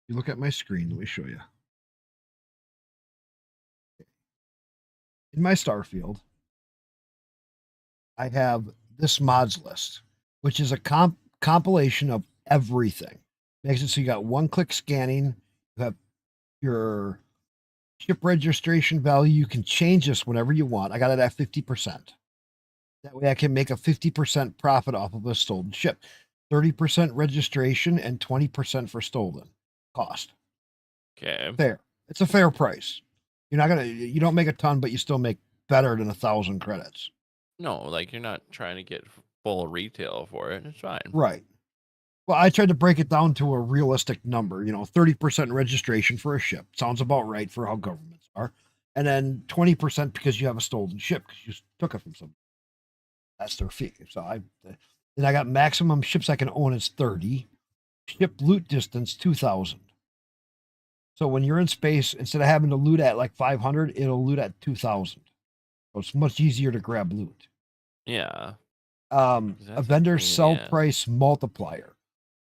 You look at my screen. Let me show you. In my StarField, I have this mods list, which is a compilation of everything. Makes it so you got 1-click scanning. You have your ship registration value. You can change this whenever you want. I got it at 50%. That way I can make a 50% profit off of a stolen ship. 30% registration and 20% for stolen cost. Okay. Fair. It's a fair price. You don't make a ton, but you still make better than 1,000 credits. No, like you're not trying to get full retail for it. It's fine. Right. Well, I tried to break it down to a realistic number, 30% registration for a ship. Sounds about right for how governments are. And then 20% because you have a stolen ship because you took it from somebody. That's their fee. So then I got maximum ships I can own is 30. Ship loot distance 2,000. So when you're in space, instead of having to loot at like 500, it'll loot at 2,000. So it's much easier to grab loot. Yeah. A vendor sell price multiplier.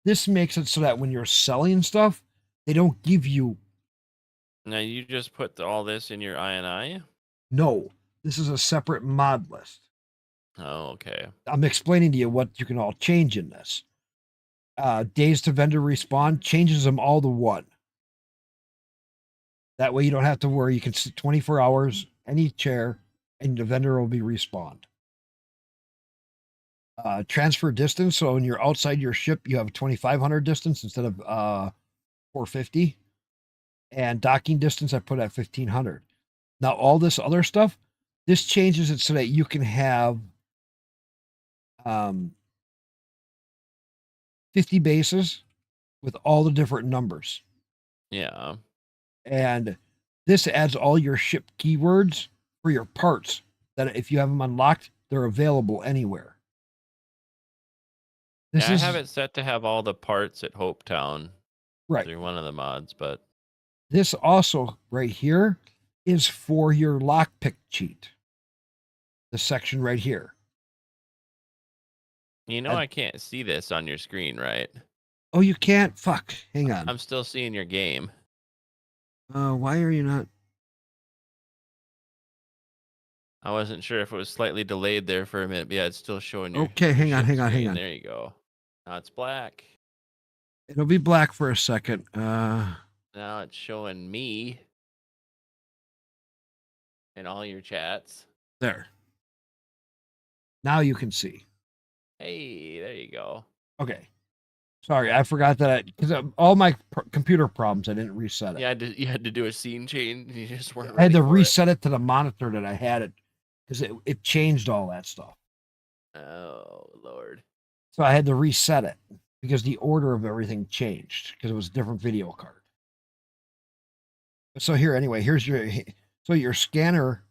This makes it so that when you're selling stuff, they don't give you. Now you just put all this in your INI? No, this is a separate mod list. Oh, okay. I'm explaining to you what you can all change in this. Days to vendor respawn changes them all to 1. That way you don't have to worry. You can sit 24 hours, any chair, and the vendor will be respawned. Transfer distance. So when you're outside your ship, you have a 2,500 distance instead of 450. And docking distance, I put at 1,500. Now, all this other stuff, this changes it so that you can have 50 bases with all the different numbers. Yeah. And this adds all your ship keywords for your parts that if you have them unlocked, they're available anywhere. I have it set to have all the parts at Hopetown. Right. Through one of the mods, but this also right here is for your lockpick cheat. The section right here. I can't see this on your screen, right? Oh, you can't? Fuck. Hang on. I'm still seeing your game. Why are you not? I wasn't sure if it was slightly delayed there for a minute. But yeah, it's still showing your Okay, hang on. There you go. Now it's black. It'll be black for a second. Now it's showing me in all your chats. There. Now you can see. Hey, there you go. Okay. Sorry, I forgot that because all my computer problems, I didn't reset it. Yeah, you had to do a scene change. You just weren't. I had to ready reset it to the monitor that I had it because it changed all that stuff. Oh Lord. So I had to reset it because the order of everything changed because it was a different video card. So here, anyway, here's your scanner.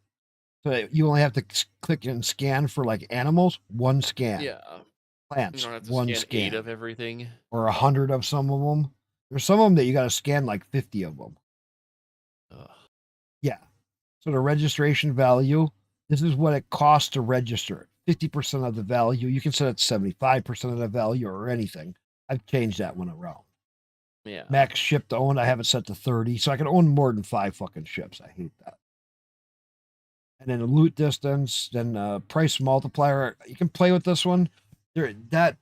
So you only have to click and scan for like animals, one scan. Yeah. Plants, You don't have to one scan 8 of everything. Or 100 of some of them. There's some of them that you got to scan like 50 of them. Ugh. Yeah. So the registration value, this is what it costs to register it. 50% of the value. You can set it 75% of the value or anything. I've changed that one around. Yeah. Max ship to own, I have it set to 30. So I can own more than 5 fucking ships. I hate that. And then the loot distance, then price multiplier. You can play with this one. That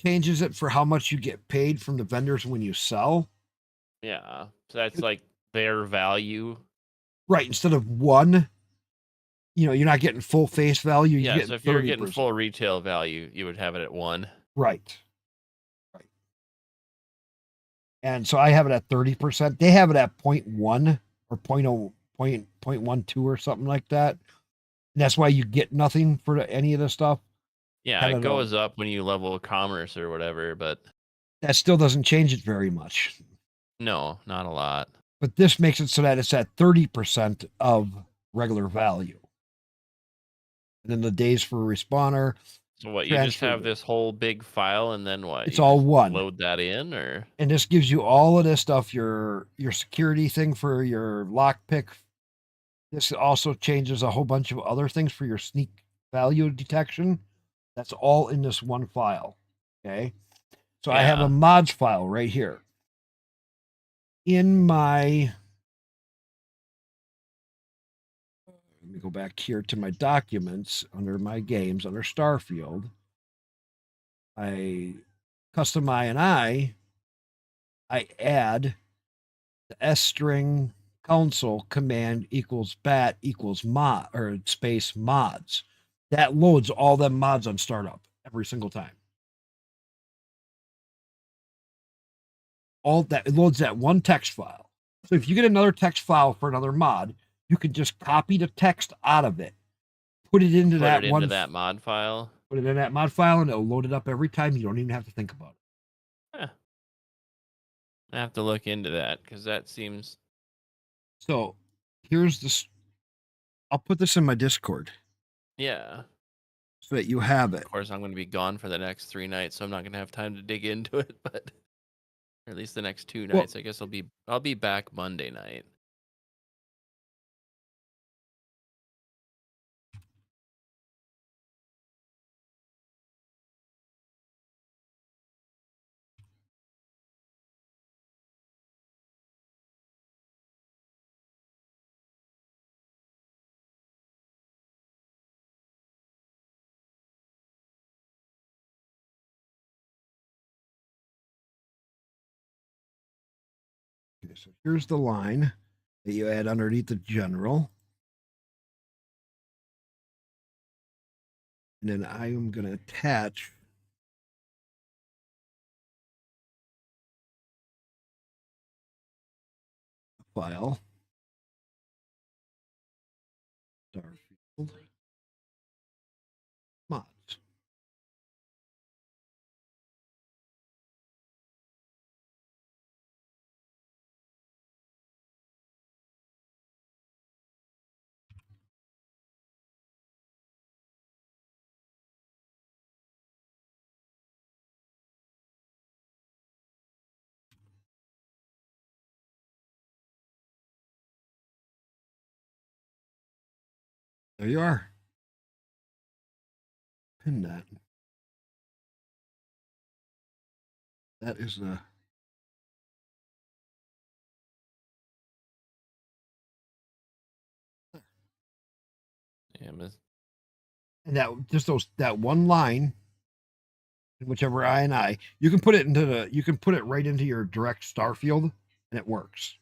changes it for how much you get paid from the vendors when you sell. Yeah. So that's like their value. Right. Instead of 1, you're not getting full face value. Yeah. So if you're 30%. getting full retail value, you would have it at 1. Right. And so I have it at 30%. They have it at 0.1 or 0.12 or something like that. And that's why you get nothing for any of the stuff. Yeah, it goes up when you level commerce or whatever, but that still doesn't change it very much. No, not a lot. But this makes it so that it's at 30% of regular value. And then the days for a respawner. So what, you just have this whole big file and then what? It's you all just one. Load that in or? And this gives you all of this stuff, your security thing for your lockpick. This also changes a whole bunch of other things for your sneak value detection. That's all in this one file. Okay. So I have a mods file right here. In my, let me go back here to my documents under my games, under StarField. Custom INI, I add the S string console command equals bat equals mod or space mods. That loads all them mods on startup every single time. All that, it loads that one text file. So if you get another text file for another mod, you can just copy the text out of it, put it into that mod file. Put it in that mod file, and it'll load it up every time. You don't even have to think about it. Huh. I have to look into that because that seems. So here's this. I'll put this in my Discord. Yeah. So that you have it. Of course, I'm going to be gone for the next 3 nights, so I'm not going to have time to dig into it. But or at least the next 2 nights. I guess I'll be back Monday night. Okay, so here's the line that you add underneath the general. And then I am going to attach a file. StarField mods. There you are. Pin that. That is the. And that one line, whichever INI, you can put it right into your direct StarField, and it works.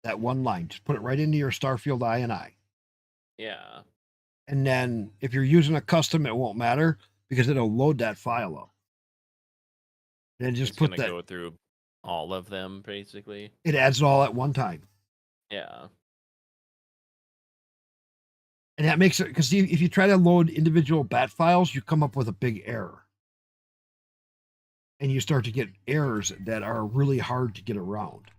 That one line, just put it right into your StarField INI. Yeah. And then if you're using a custom, it won't matter because it'll load that file up. And just it's put gonna that. Go through all of them basically. It adds it all at one time. Yeah. And that makes it, because if you try to load individual bat files, you come up with a big error. And you start to get errors that are really hard to get around.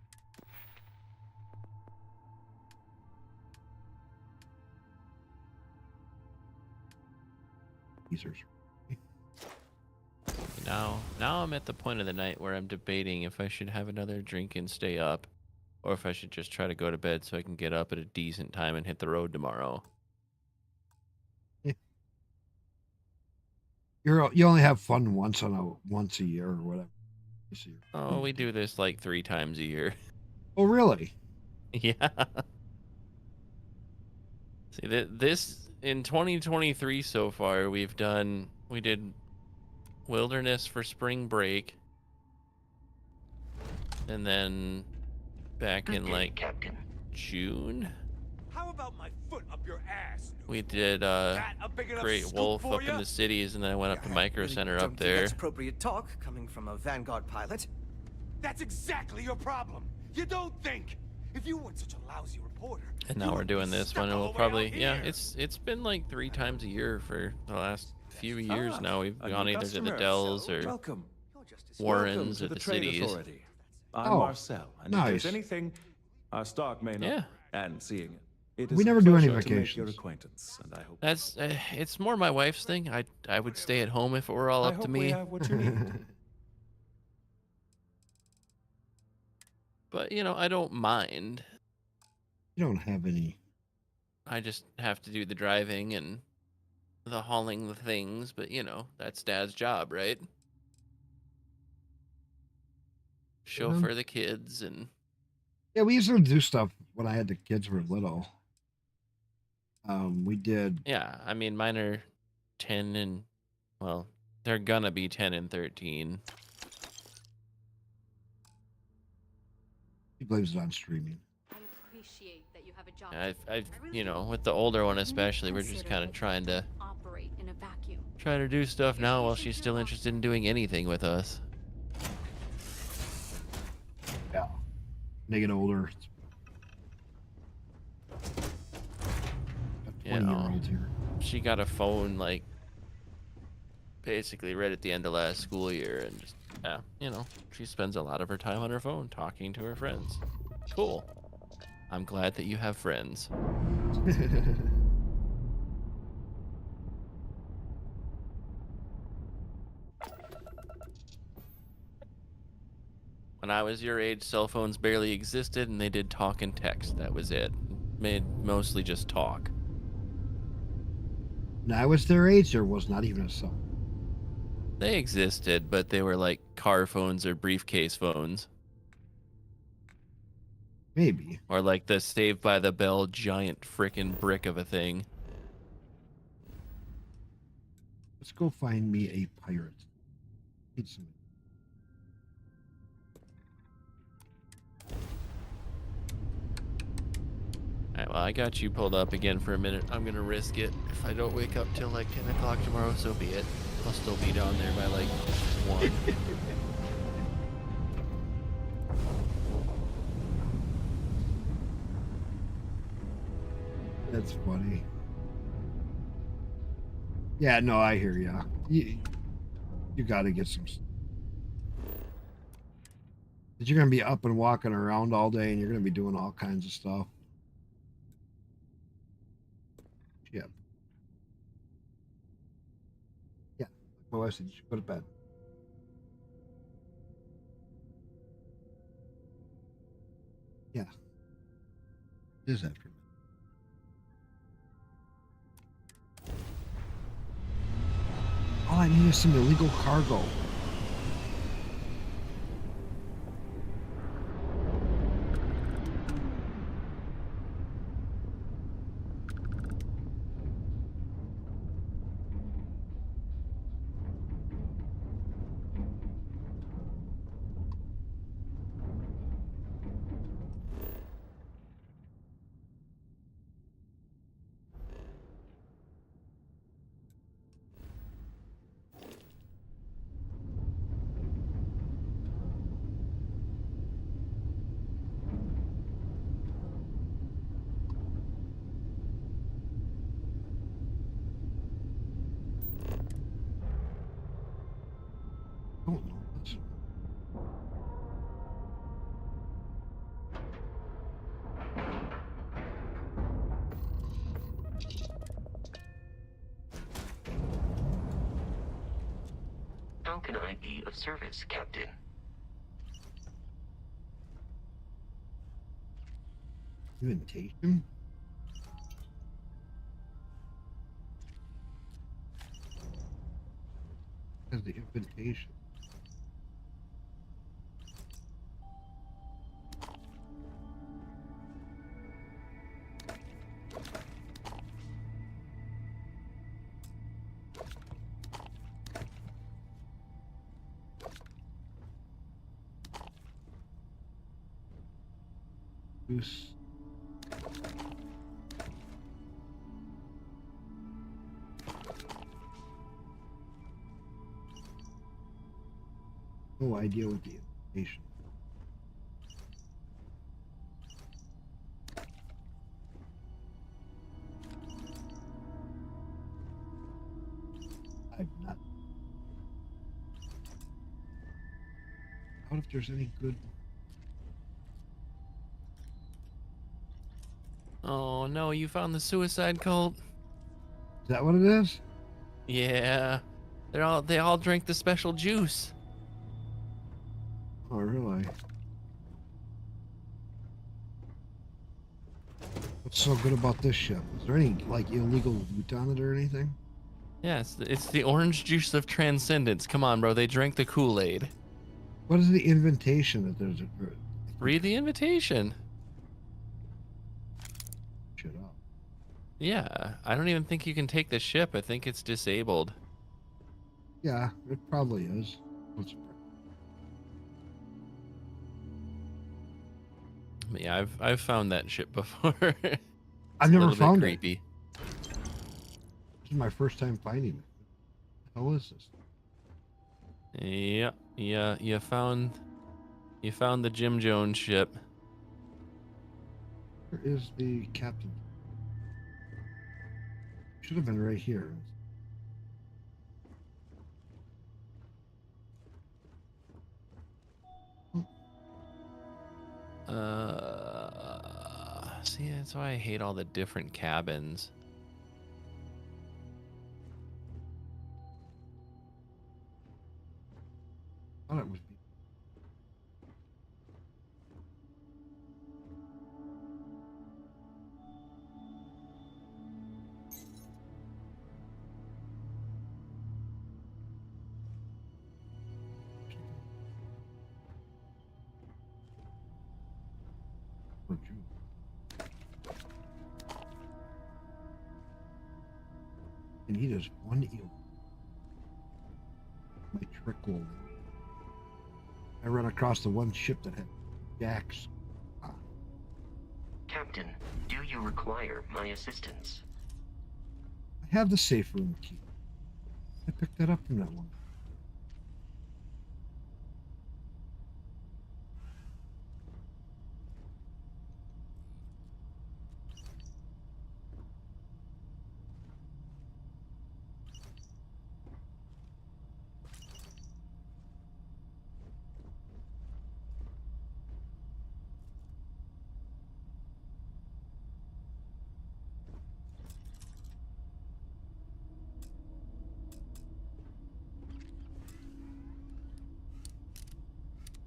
Now I'm at the point of the night where I'm debating if I should have another drink and stay up, or if I should just try to go to bed so I can get up at a decent time and hit the road tomorrow. You only have fun once a year or whatever. Oh, we do this like 3 times a year. Oh, really? Yeah. See, this in 2023 so far, we did Wilderness for spring break, and then back in like Captain. June, How about my foot up your ass? we did That a big enough Great scoop Wolf for up ya? in the cities, and then I went up to Micro Center Don't up think there. That's appropriate talk coming from a Vanguard pilot. That's exactly your problem. You don't think. If you weren't such a lousy reporter. And now we're doing this one, and we'll probably it's been like 3 times a year for the last few years now. We've gone either to the Dells or Warrens or the cities. Authority. I'm Oh, Marcel, and if nice. there's anything our stock may not, and seeing it We is never a do any pleasure to make your vacations. acquaintance, and I hope That's it's more my wife's thing. I would stay at home if it were all I up to hope me. we have what you need. But I don't mind. You don't have any. I just have to do the driving and the hauling the things, but that's Dad's job, right? Chauffeur the kids and Yeah, we used to do stuff when I had the kids were little. We did. yeah, I mean mine are 10 and well, they're gonna be 10 and 13. He blames it on streaming. Appreciate that you have a job. I've with the older one especially, we're just kind of trying to Operate in a vacuum. do stuff now while she's still interested in doing anything with us. Yeah. They get older. Got 20-year-olds here. She got a phone like basically right at the end of last school year, and just she spends a lot of her time on her phone talking to her friends. Cool. I'm glad that you have friends. When I was your age, cell phones barely existed, and they did talk and text. That was it. Made mostly just talk. When I was their age, there was not even a cell. They existed, but they were like car phones or briefcase phones. Maybe. Or like the Saved by the Bell giant frickin' brick of a thing. Let's go find me a pirate. Need some. Alright, well, I got you pulled up again for a minute. I'm gonna risk it. If I don't wake up till like 10 o'clock tomorrow, so be it. I'll still be down there by like 1. That's funny. Yeah, no, I hear ya. You got to get some. You're going to be up and walking around all day, and you're going to be doing all kinds of stuff. Yeah. Yeah. My wife said you should go to bed. Yeah. It is after. All I need is some illegal cargo. I don't know. How can I be of service, Captain? Invitation? As the invitation. Goose. No idea what the invitation. I've not. I wonder if there's any good. Oh no, you found the suicide cult? Is that what it is? Yeah. They all drink the special juice. Oh, really? What's so good about this ship? Is there any like illegal loot on it or anything? Yeah, it's the orange juice of transcendence. Come on, bro. They drank the Kool-Aid. What is the invitation that there's a... Read the invitation. Shut up. Yeah, I don't even think you can take the ship. I think it's disabled. Yeah, it probably is. But yeah, I've found that ship before. I've never found it. Creepy. This is my first time finding it. What the hell is this? Yeah, you found the Jim Jones ship. Where is the captain? Should have been right here. See, that's why I hate all the different cabins. I thought it was. And he does one eel. My trickle. I ran across the one ship that had jacks. Captain, do you require my assistance? I have the safe room key. I picked that up from that one.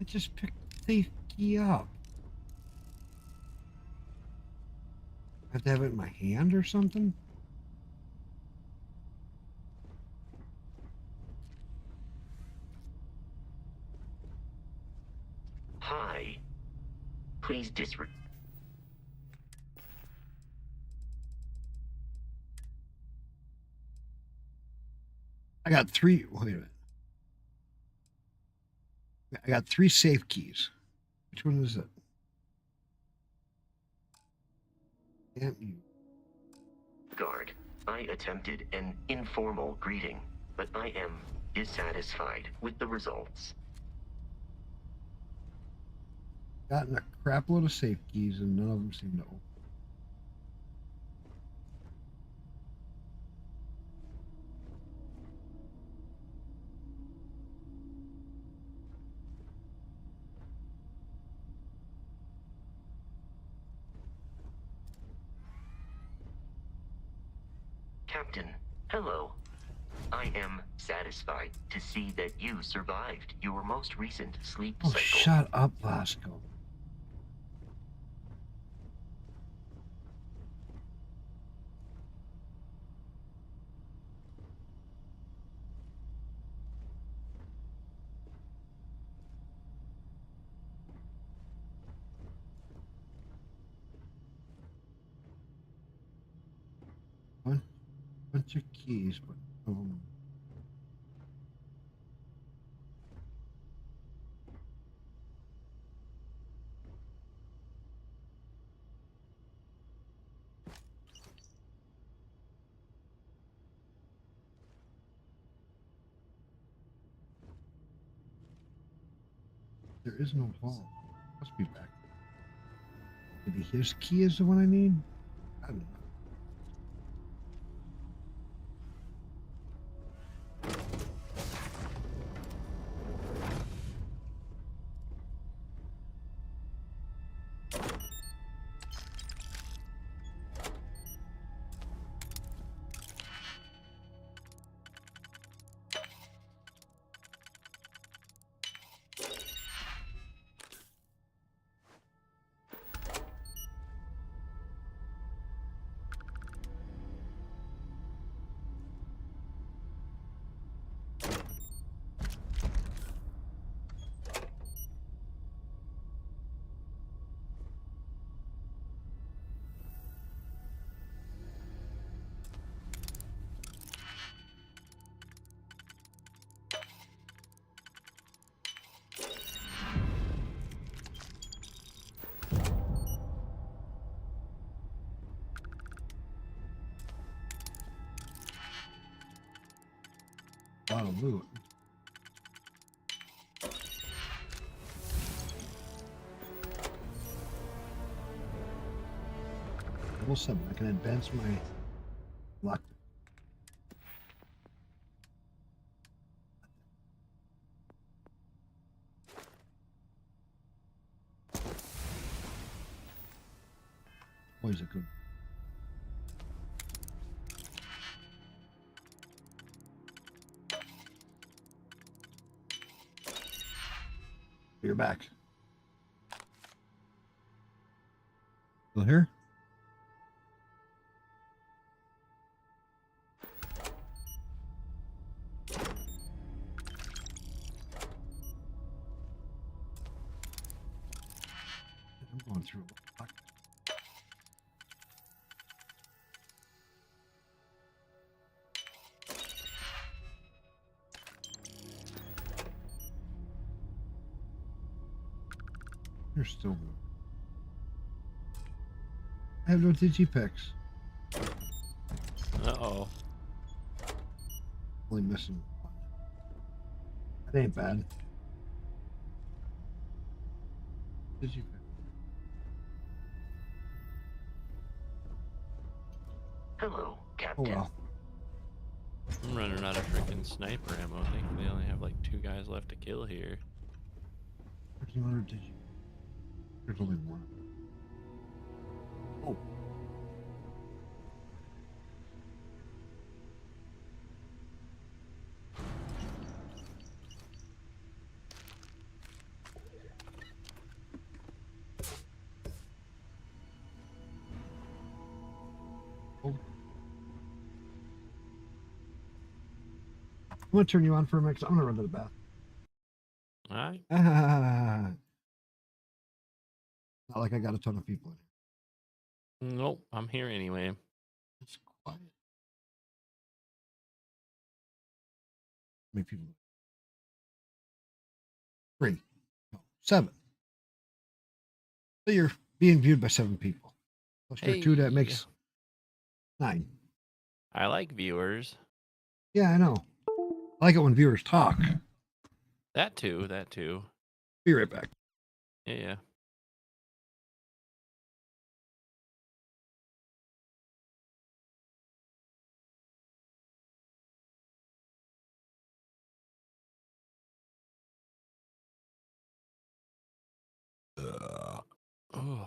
I just picked the safe key up. I have to have it in my hand or something? Hi. Please disregard. I got three. Wait a minute. I got 3 safe keys. Which one is it? Can't you? Guard, I attempted an informal greeting, but I am dissatisfied with the results. Gotten a crap load of safe keys and none of them seem to open. Captain, hello. I am satisfied to see that you survived your most recent sleep cycle. Shut up, Vasco. Bunch of keys, but none of them. There is no vault. Must be back. Maybe his key is the one I need? I don't know. A lot of loot. Level 7. I can advance my luck. Always a good. You're back. Still here? I'm going through. You're still good. I have no digipicks. Uh-oh. Only missing one. That ain't bad. Digipick. Hello, Captain. Oh well. I'm running out of freaking sniper ammo. I think they only have like 2 guys left to kill here. There's another digi. There's only one. Oh. I'm gonna turn you on for a minute. I'm gonna run to the bath. All right. Not like I got a ton of people in here. Nope, I'm here anyway. It's quiet. How many people? 3. No, 7. So you're being viewed by 7 people. Plus your 2, that makes 9. I like viewers. Yeah, I know. I like it when viewers talk. That too, that too. Be right back. Yeah, yeah. Oh.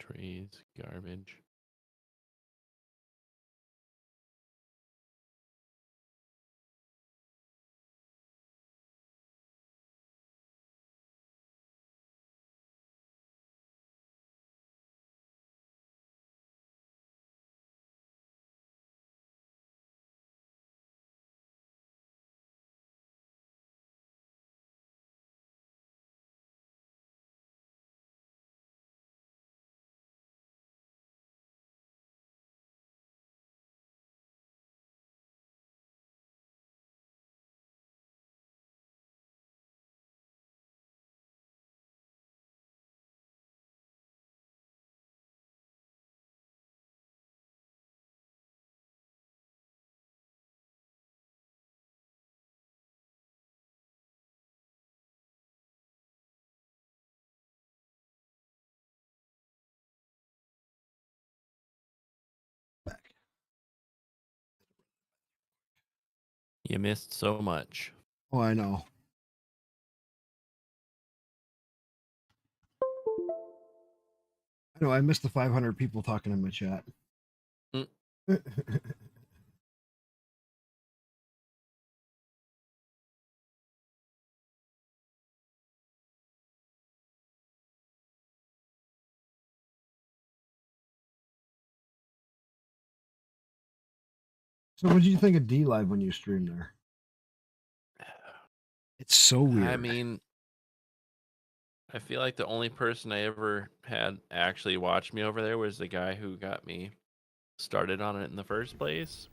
Trees, garbage. You missed so much. Oh, I know. I know. I missed the 500 people talking in my chat. So, what did you think of D Live when you streamed there? It's so weird. I mean, I feel like the only person I ever had actually watch me over there was the guy who got me started on it in the first place.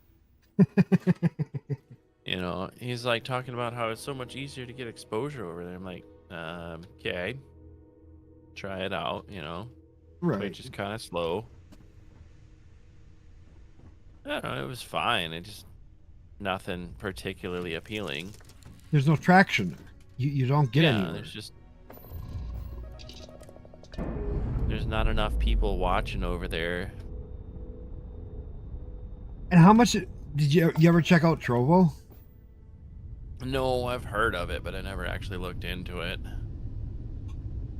You know, he's like talking about how it's so much easier to get exposure over there. I'm like, okay, try it out, you know. Right. Twitch is kind of slow. I don't know, it was fine. It just nothing particularly appealing. There's no traction there. You don't get anywhere. There's not enough people watching over there. And how much did you ever check out Trovo? No, I've heard of it, but I never actually looked into it.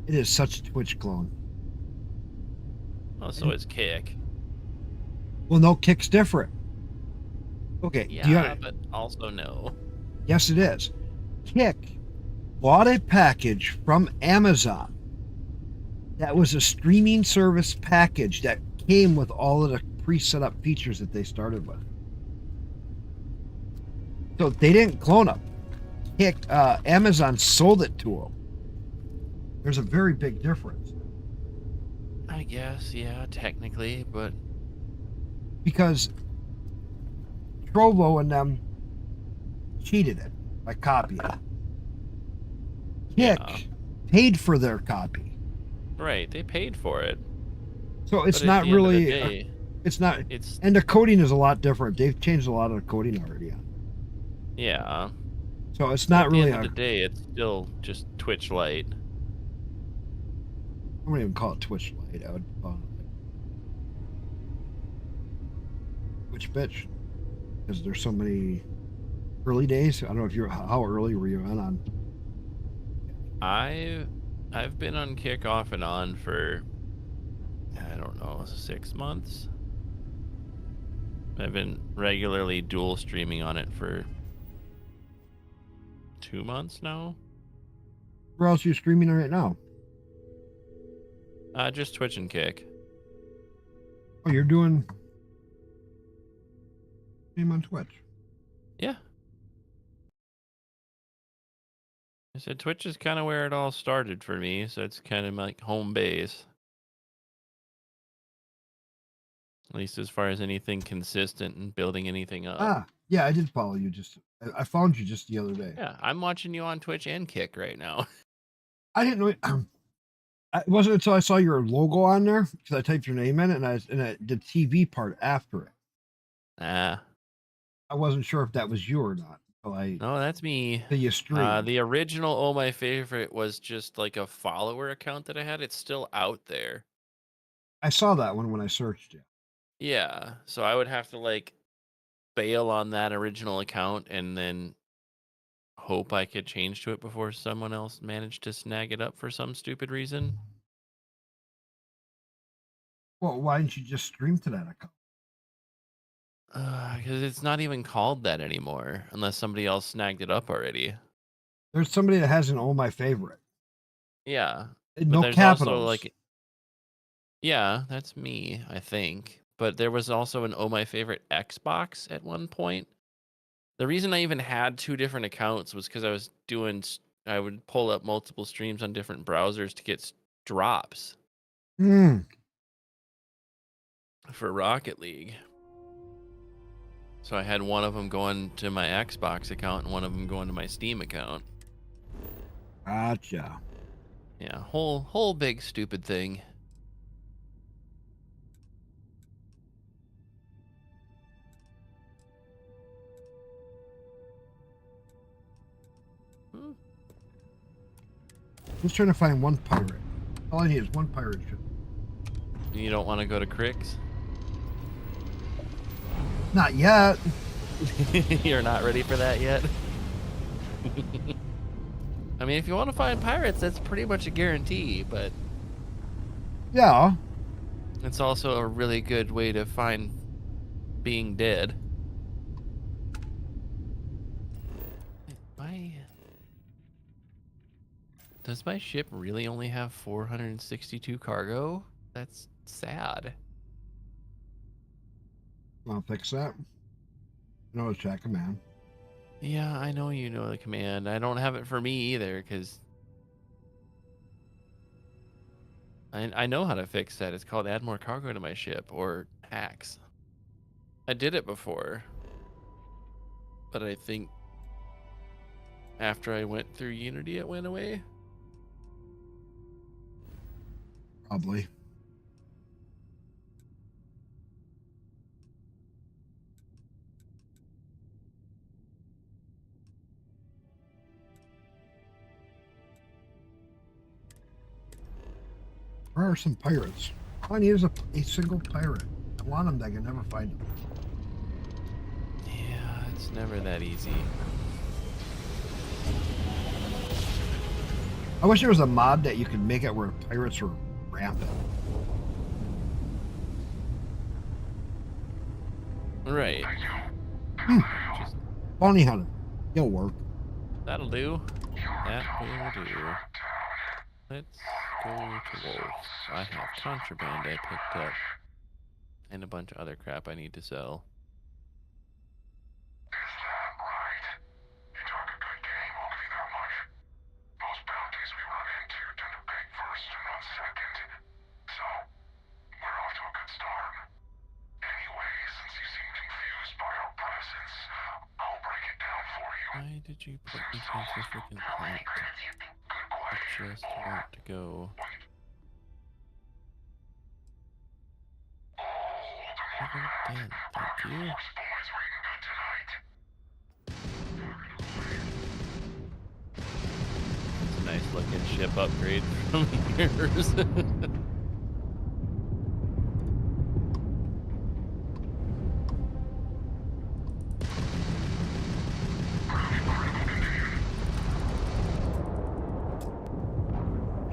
It is such a Twitch clone. Oh, so it's Kick. Well, no, Kick's different. Okay. Yeah, but also no. Yes, it is. Kick bought a package from Amazon that was a streaming service package that came with all of the pre-set up features that they started with. So they didn't clone them. Kick, Amazon sold it to them. There's a very big difference. I guess, yeah, technically, but because Trovo and them cheated it by copying it. Kick paid for their copy. Right, they paid for it. So it's But at not the end of the really. day, it's not. And the coding is a lot different. They've changed a lot of the coding already. Yeah. So it's not at really. the end of the day, it's still just Twitch Lite. I wouldn't even call it Twitch Lite. I would call it Twitch bitch, because there's so many early days. I don't know if you're how early were you on. I've been on Kick off and on for I don't know 6 months. I've been regularly dual streaming on it for 2 months now. Where else are you streaming right now? Just Twitch and Kick. Oh, you're doing stream on Twitch. Yeah. I said Twitch is kind of where it all started for me, so it's kind of like home base. At least as far as anything consistent and building anything up. Ah, yeah, I did follow you. I found you just the other day. Yeah, I'm watching you on Twitch and Kick right now. I didn't know. It wasn't until I saw your logo on there because I typed your name in it and I did TV part after it. Ah. I wasn't sure if that was you or not. So No, that's me. You stream. The original Oh My Favorite was just like a follower account that I had. It's still out there. I saw that one when I searched it. Yeah, so I would have to like bail on that original account and then hope I could change to it before someone else managed to snag it up for some stupid reason. Well, why didn't you just stream to that account? Because it's not even called that anymore, unless somebody else snagged it up already. There's somebody that has an "Oh My Favorite." Yeah. No there's capitals. Also like, yeah, that's me, I think. But there was also an "Oh My Favorite Xbox" at one point. The reason I even had 2 different accounts was because I would pull up multiple streams on different browsers to get drops. For Rocket League. So I had one of them going to my Xbox account and one of them going to my Steam account. Gotcha. Yeah, whole big stupid thing. Just trying to find one pirate. All I need is one pirate ship. You don't want to go to Cricks? Not yet. You're not ready for that yet? I mean, if you want to find pirates, that's pretty much a guarantee, but... Yeah. It's also a really good way to find being dead. Does my ship really only have 462 cargo? That's sad. I'll fix that. No, it's chat command. Yeah, I know you know the command. I don't have it for me either, because I know how to fix that. It's called add more cargo to my ship, or hacks. I did it before, but I think after I went through Unity, it went away. Probably. Where are some pirates? All I need is a single pirate. I want them, I can never find them. Yeah, it's never that easy. I wish there was a mod that you could make it where pirates were rampant. Right. Just bounty hunter. It'll work. That'll do. That will do. Let's go to Wolf. I have contraband I picked up. And a bunch of other crap I need to sell. Why did you put me against the freaking plant? I just want to go. Dead. Thank you. It's a nice looking ship upgrade from yours.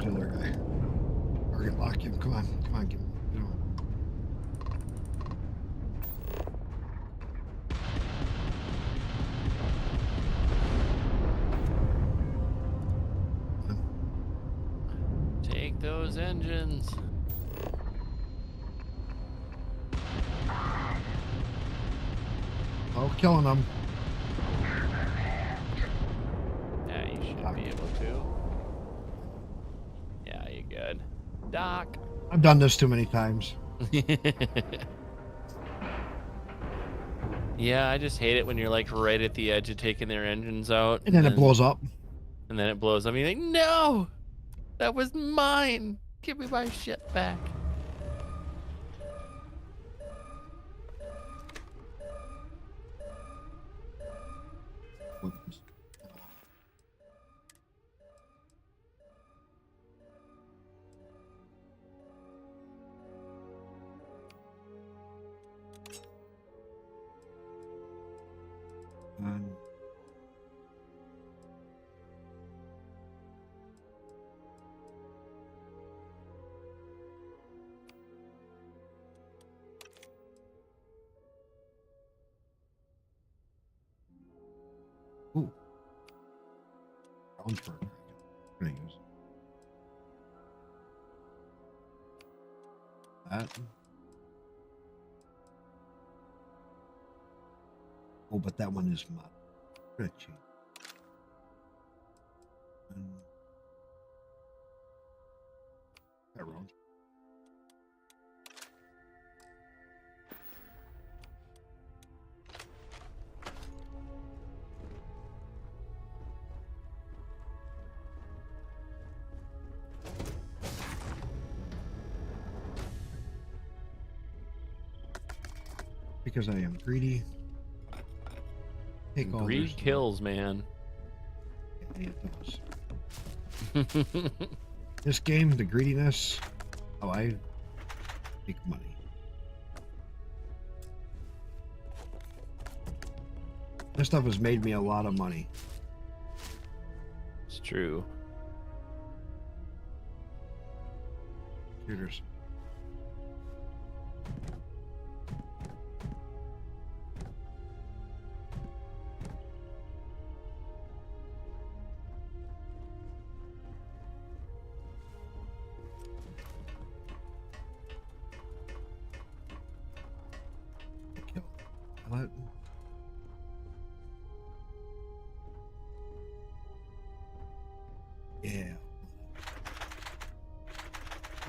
Other guy. Target lock him. Come on, get him. Take those engines. Oh, killing them. Yeah, you should be able to. Yeah, you're good. Doc. I've done this too many times. Yeah, I just hate it when you're like right at the edge of taking their engines out. And then it blows up. And then it blows up. You're like, no! That was mine! Give me my shit back. Whoops. rounds for it. Gonna use that. Oh, but that one is mod. Gonna change. That round. Because I am greedy. Take all Greed kills, man. Yeah, it does. This game, the greediness, how I make money. This stuff has made me a lot of money. It's true. Computers. What? Yeah.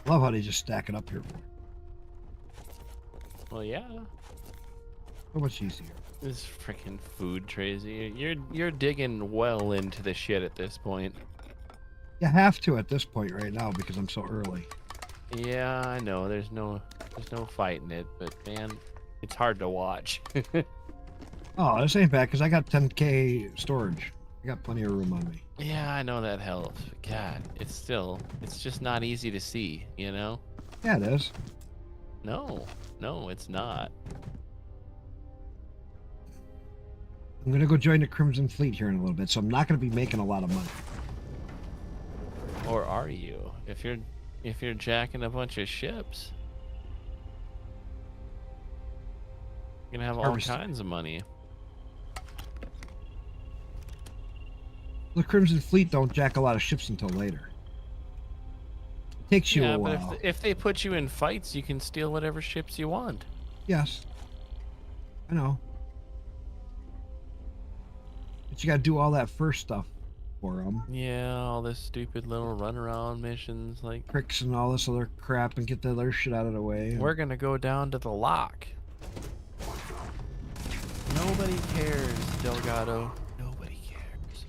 Love how they just stack it up here. Well, yeah. So much easier. This freaking food trays. You're digging well into the shit at this point. You have to at this point right now because I'm so early. Yeah, I know. There's no fighting it, but man, it's hard to watch. Oh, this ain't bad because I got 10K storage. I got plenty of room on me. Yeah, I know that helps. But God, it's just not easy to see, you know? Yeah, it is. No, it's not. I'm gonna go join the Crimson Fleet here in a little bit, so I'm not gonna be making a lot of money. Or are you? If you're jacking a bunch of ships, you're gonna have all kinds of money. The Crimson Fleet don't jack a lot of ships until later. It takes you a while. But if they put you in fights, you can steal whatever ships you want. Yes. I know. But you gotta do all that first stuff for them. Yeah, all this stupid little runaround missions like tricks and all this other crap and get the other shit out of the way. We're gonna go down to the lock. Nobody cares, Delgado. Nobody cares.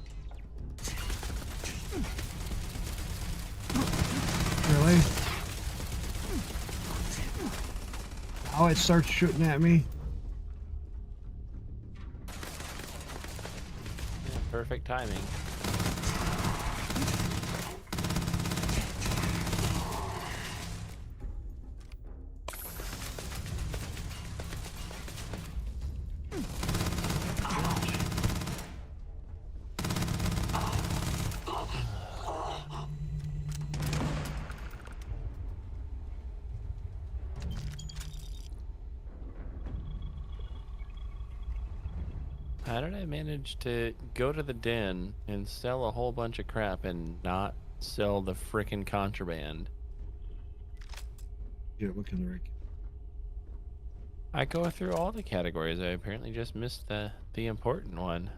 Really? Now it starts shooting at me. Yeah, perfect timing. How did I manage to go to the den and sell a whole bunch of crap and not sell the frickin' contraband? Yeah, look in the rig. I go through all the categories. I apparently just missed the important one.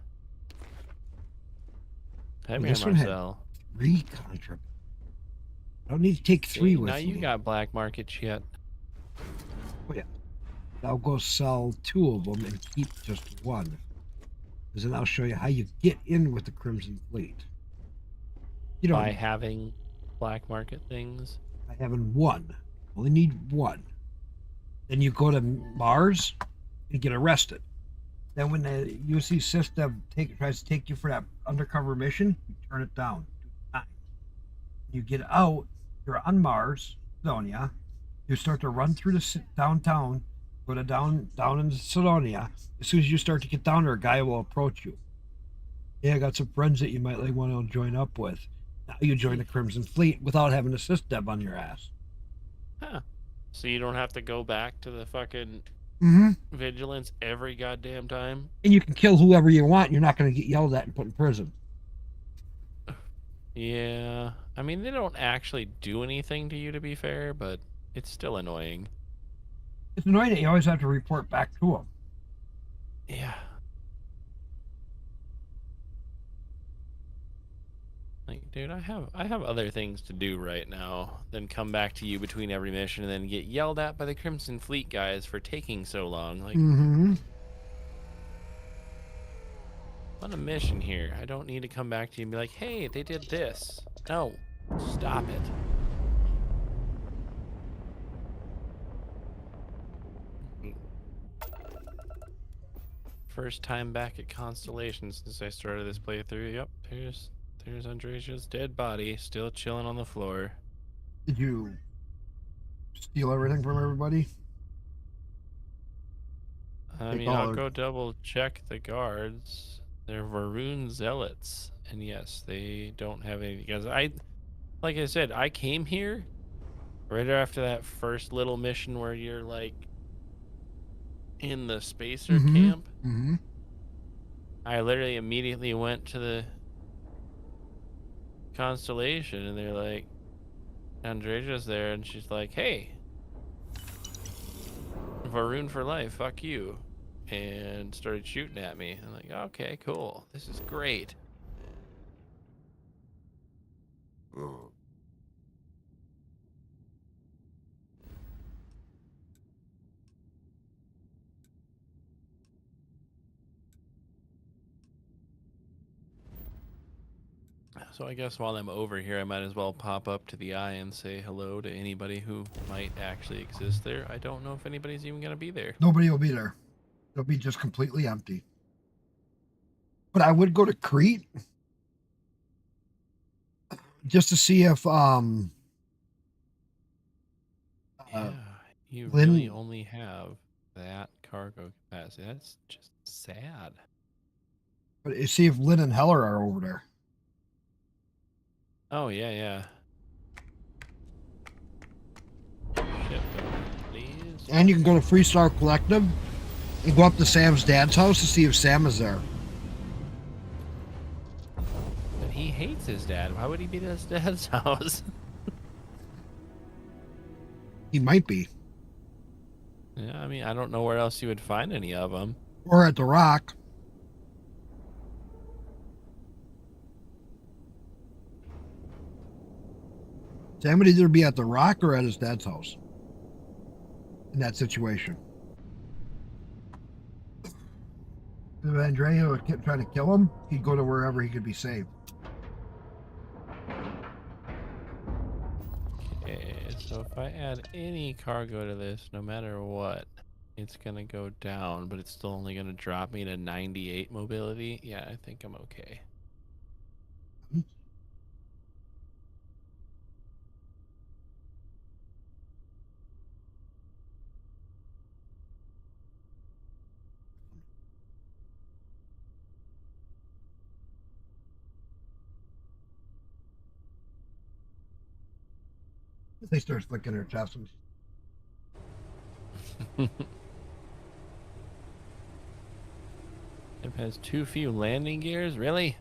Come here, Marcel. 3 contraband. I don't need to take 3 with now me. You got black market shit. Oh yeah. I'll go sell 2 of them and keep just 1. Because then I'll show you how you get in with the Crimson Fleet. You know, by having black market things? By having 1. Only need 1. Then you go to Mars and get arrested. Then when the UC system tries to take you for that undercover mission, you turn it down. You get out, you're on Mars, Sidonia. You start to run through the downtown, go to down in Sidonia. As soon as you start to get down there, a guy will approach you. Hey, I got some friends that you might want to join up with. Now you join the Crimson Fleet without having a sysdeb on your ass. Huh. So you don't have to go back to the fucking vigilance every goddamn time? And you can kill whoever you want. You're not going to get yelled at and put in prison. Yeah, I mean, they don't actually do anything to you, to be fair, but it's still annoying. It's annoying that you always have to report back to them. Yeah. Like, dude, I have other things to do right now than come back to you between every mission and then get yelled at by the Crimson Fleet guys for taking so long. Like, on a mission here, I don't need to come back to you and be like, hey, they did this. No, stop it. First time back at Constellation since I started this playthrough. Yep, there's Andresia's dead body still chilling on the floor. Did you steal everything from everybody? I mean, I'll go double check the guards. They're Varun zealots, and yes, they don't have any. Because like I said, I came here right after that first little mission where you're like in the spacer camp. I literally immediately went to the Constellation, and they're like, Andresia's there, and she's like, hey, Varun for life, fuck you. And started shooting at me. I'm like, okay, cool. This is great. So I guess while I'm over here, I might as well pop up to the eye and say hello to anybody who might actually exist there. I don't know if anybody's even going to be there. Nobody will be there. It'll be just completely empty. But I would go to Crete just to see if yeah, you Lynn, really only have that cargo capacity. That's just sad. But see if Lynn and Heller are over there. Oh, yeah. Ship over, please. And you can go to Freestar Collective and go up to Sam's dad's house to see if Sam is there. But he hates his dad. Why would he be at his dad's house? He might be. Yeah, I mean, I don't know where else you would find any of them. Or at the Rock. Sam would either be at the Rock or at his dad's house. In that situation. If Andrea would keep trying to kill him, he'd go to wherever he could be safe. Okay, so if I add any cargo to this, no matter what, it's gonna go down, but it's still only gonna drop me to 98 mobility. Yeah, I think I'm okay. They start flicking their chops. It has too few landing gears, really?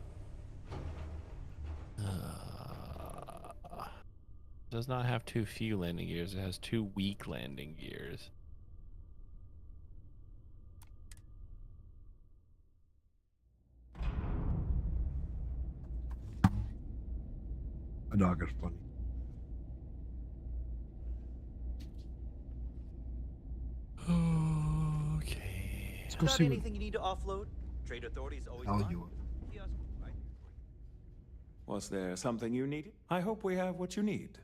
Does not have too few landing gears. It has too weak landing gears. My dog is funny. Okay. Let's go Got see anything you need to offload? Trade authorities always what... fine. Was there something you needed? I hope we have what you need.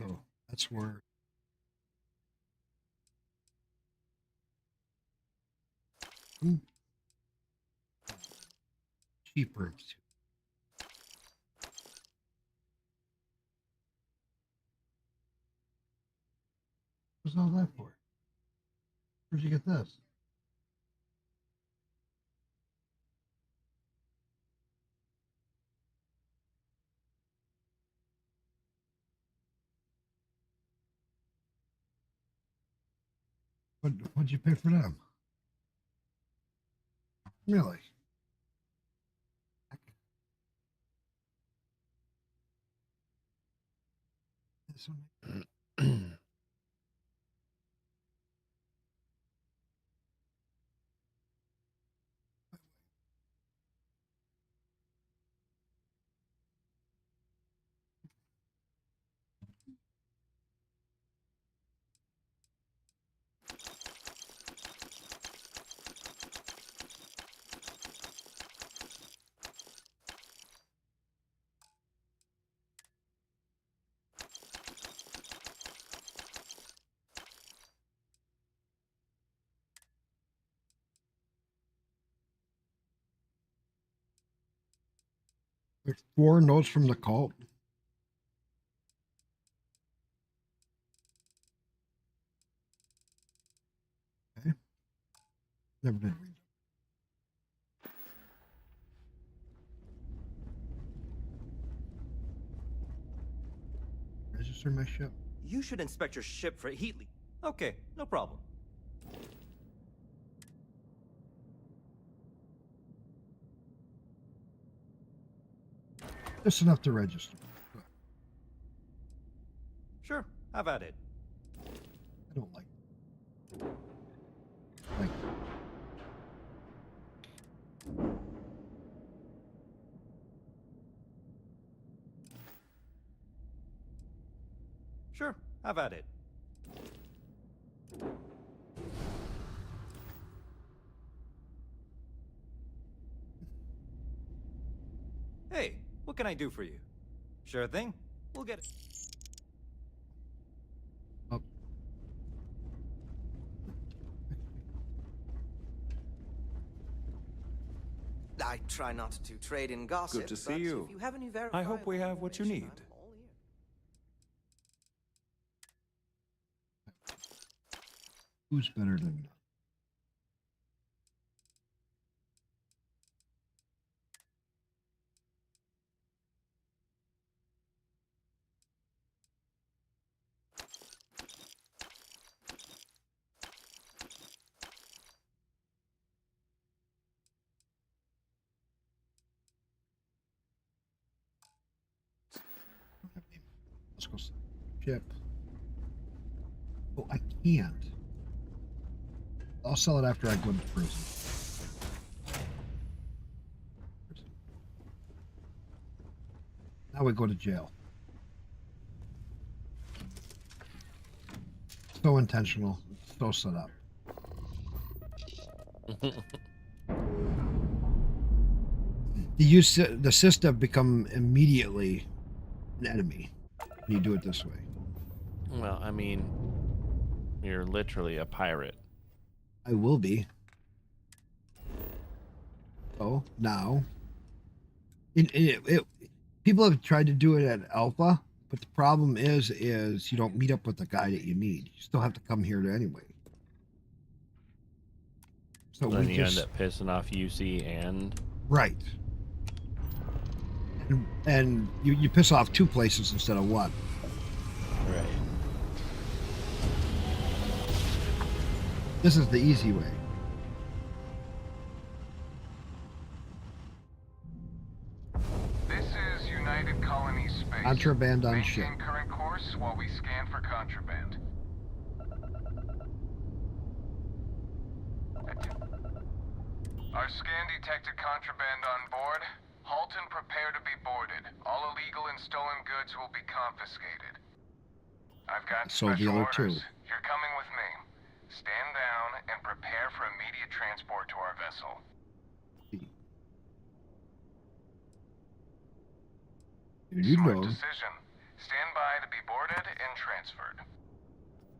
Oh, that's where... Cheaper. What's all that for? Where'd you get this? What'd you pay for them? Really? This one. There's 4 notes from the cult. Okay. Never did read. Register my ship. You should inspect your ship for heat leak. Okay, no problem. Just enough to register. Sure, have at it. I don't like. Sure, have at it. Hey, what can I do for you? Sure thing. We'll get it. Oh. I try not to trade in gossip. Good to see but you. If you have any I hope we have what you need. Who's better than? Let's go ship. Oh, I can't. I'll sell it after I go into prison. Now we go to jail. So intentional. So set up. The system become immediately an enemy when you do it this way. Well, I mean, you're literally a pirate. I will be. Oh, now. People have tried to do it at Alpha, but the problem is you don't meet up with the guy that you need. You still have to come here to anyway. So then we you just end up pissing off UC and right. And you piss off 2 places instead of 1. Right. This is the easy way. This is United Colony Space. Contraband on ship. Maintain current course while we scan for contraband. Our scan detected contraband on board. Halt and prepare to be boarded. All illegal and stolen goods will be confiscated. I've got So the special other orders. 2. You're coming with me. Stand down and prepare for immediate transport to our vessel. Smart decision. Stand by to be boarded and transferred.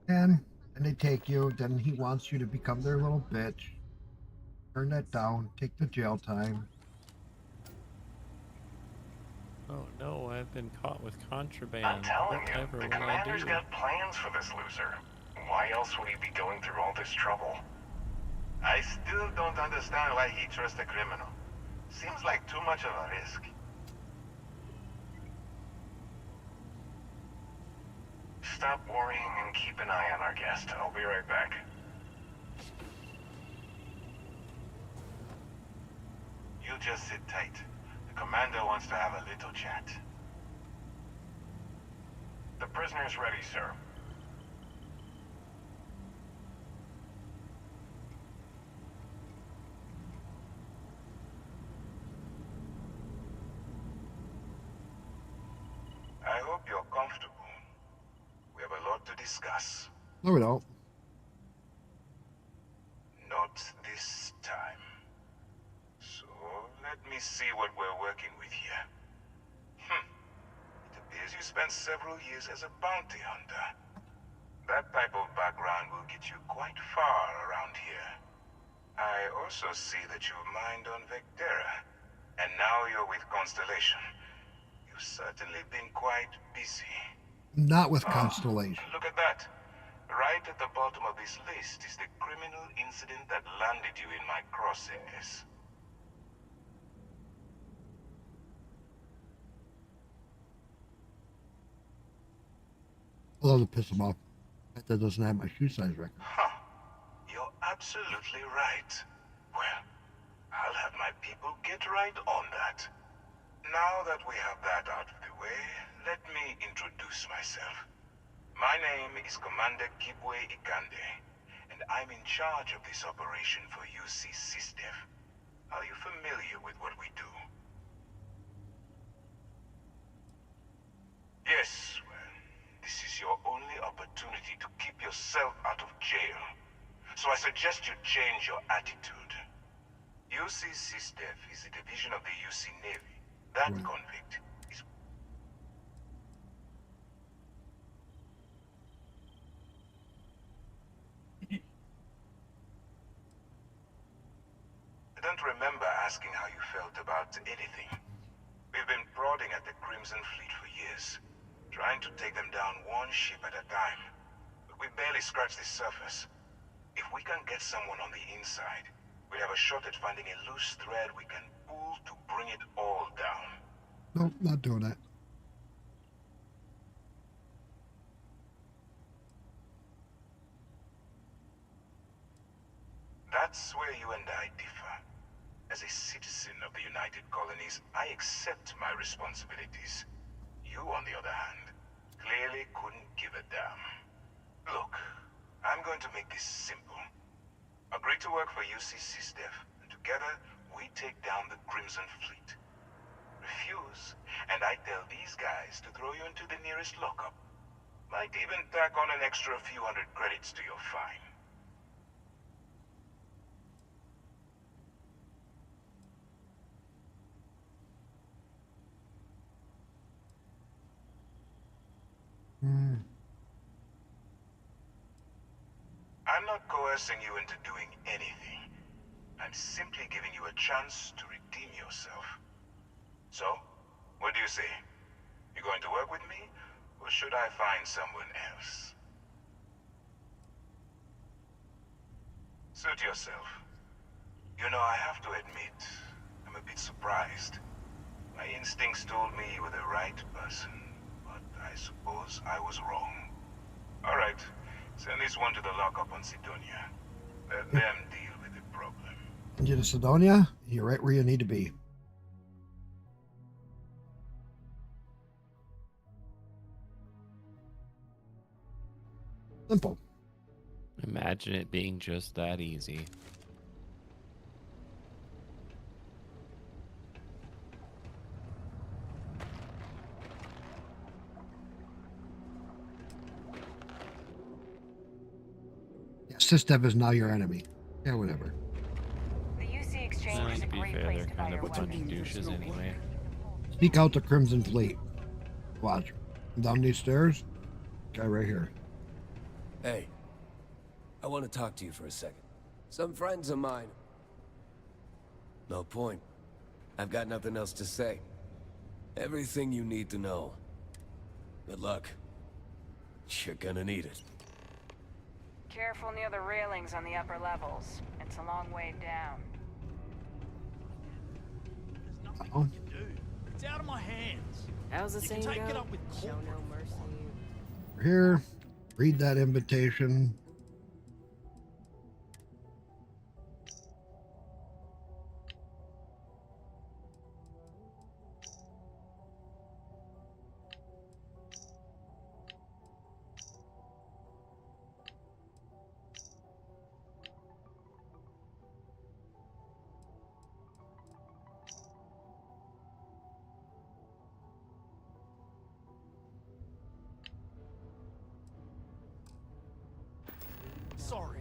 And they take you. Then he wants you to become their little bitch. Turn that down. Take the jail time. oh no, I've been caught with contraband. I'm telling you, Whatever the will I commander's do? got plans for this loser. Why else would he be going through all this trouble? I still don't understand why he trusts a criminal. Seems like too much of a risk. Stop worrying and keep an eye on our guest. I'll be right back. you just sit tight. The commander wants to have a little chat. The prisoner's ready, sir. I hope you're comfortable. We have a lot to discuss. No, we don't. Not this time. So, let me see what we're working with here. It appears you spent several years as a bounty hunter. That type of background will get you quite far around here. I also see that you've mined on Vectera, and now you're with Constellation. You've certainly been quite busy. Not with Constellation. Look at that. Right at the bottom of this list is the criminal incident that landed you in my crosshairs. I love to piss him off. That doesn't have my shoe size record. You're absolutely right. Well, I'll have my people get right on that. Now that we have that out of the way, let me introduce myself. My name is Commander Kibwe Ikande, and I'm in charge of this operation for UC SysDev. Are you familiar with what we do? Yes, well, this is your only opportunity to keep yourself out of jail. So I suggest you change your attitude. UC SysDev is a division of the UC Navy. That convict is... I don't remember asking how you felt about anything. We've been prodding at the Crimson Fleet for years, trying to take them down one ship at a time. But we barely scratched the surface. If we can get someone on the inside, we have a shot at finding a loose thread we can pull to bring it all down. Nope, not doing that. That's where you and I differ. As a citizen of the United Colonies, I accept my responsibilities. You, on the other hand, clearly couldn't give a damn. Look, I'm going to make this simple. Agree to work for UC SysDev, and together we take down the Crimson Fleet. Refuse, and I tell these guys to throw you into the nearest lockup. Might even tack on an extra few hundred credits to your fine. I'm not coercing you into doing anything. I'm simply giving you a chance to redeem yourself. So, what do you say? You going to work with me, or should I find someone else? Suit yourself. You know, I have to admit, I'm a bit surprised. My instincts told me you were the right person, but I suppose I was wrong. All right, send this one to the lockup on Sidonia. Let them deal with the problem. Send you to Sidonia? You're right where you need to be. Simple. Imagine it being just that easy. Yeah, SysDev is now your enemy. Yeah, whatever. The UC Exchange is a To be great fair, place they're to buy kind of your a bunch of weapons. douches anyway. Speak out the Crimson Fleet. Watch. Down these stairs. Guy right here. Hey, I want to talk to you for a second. Some friends of mine. No point. I've got nothing else to say. Everything you need to know. Good luck. You're gonna need it. Careful near the railings on the upper levels. It's a long way down. Uh-oh. It's out of my hands. How's the You saying can take go? it up with Show corporate. no mercy. We're here. Read that invitation. sorry,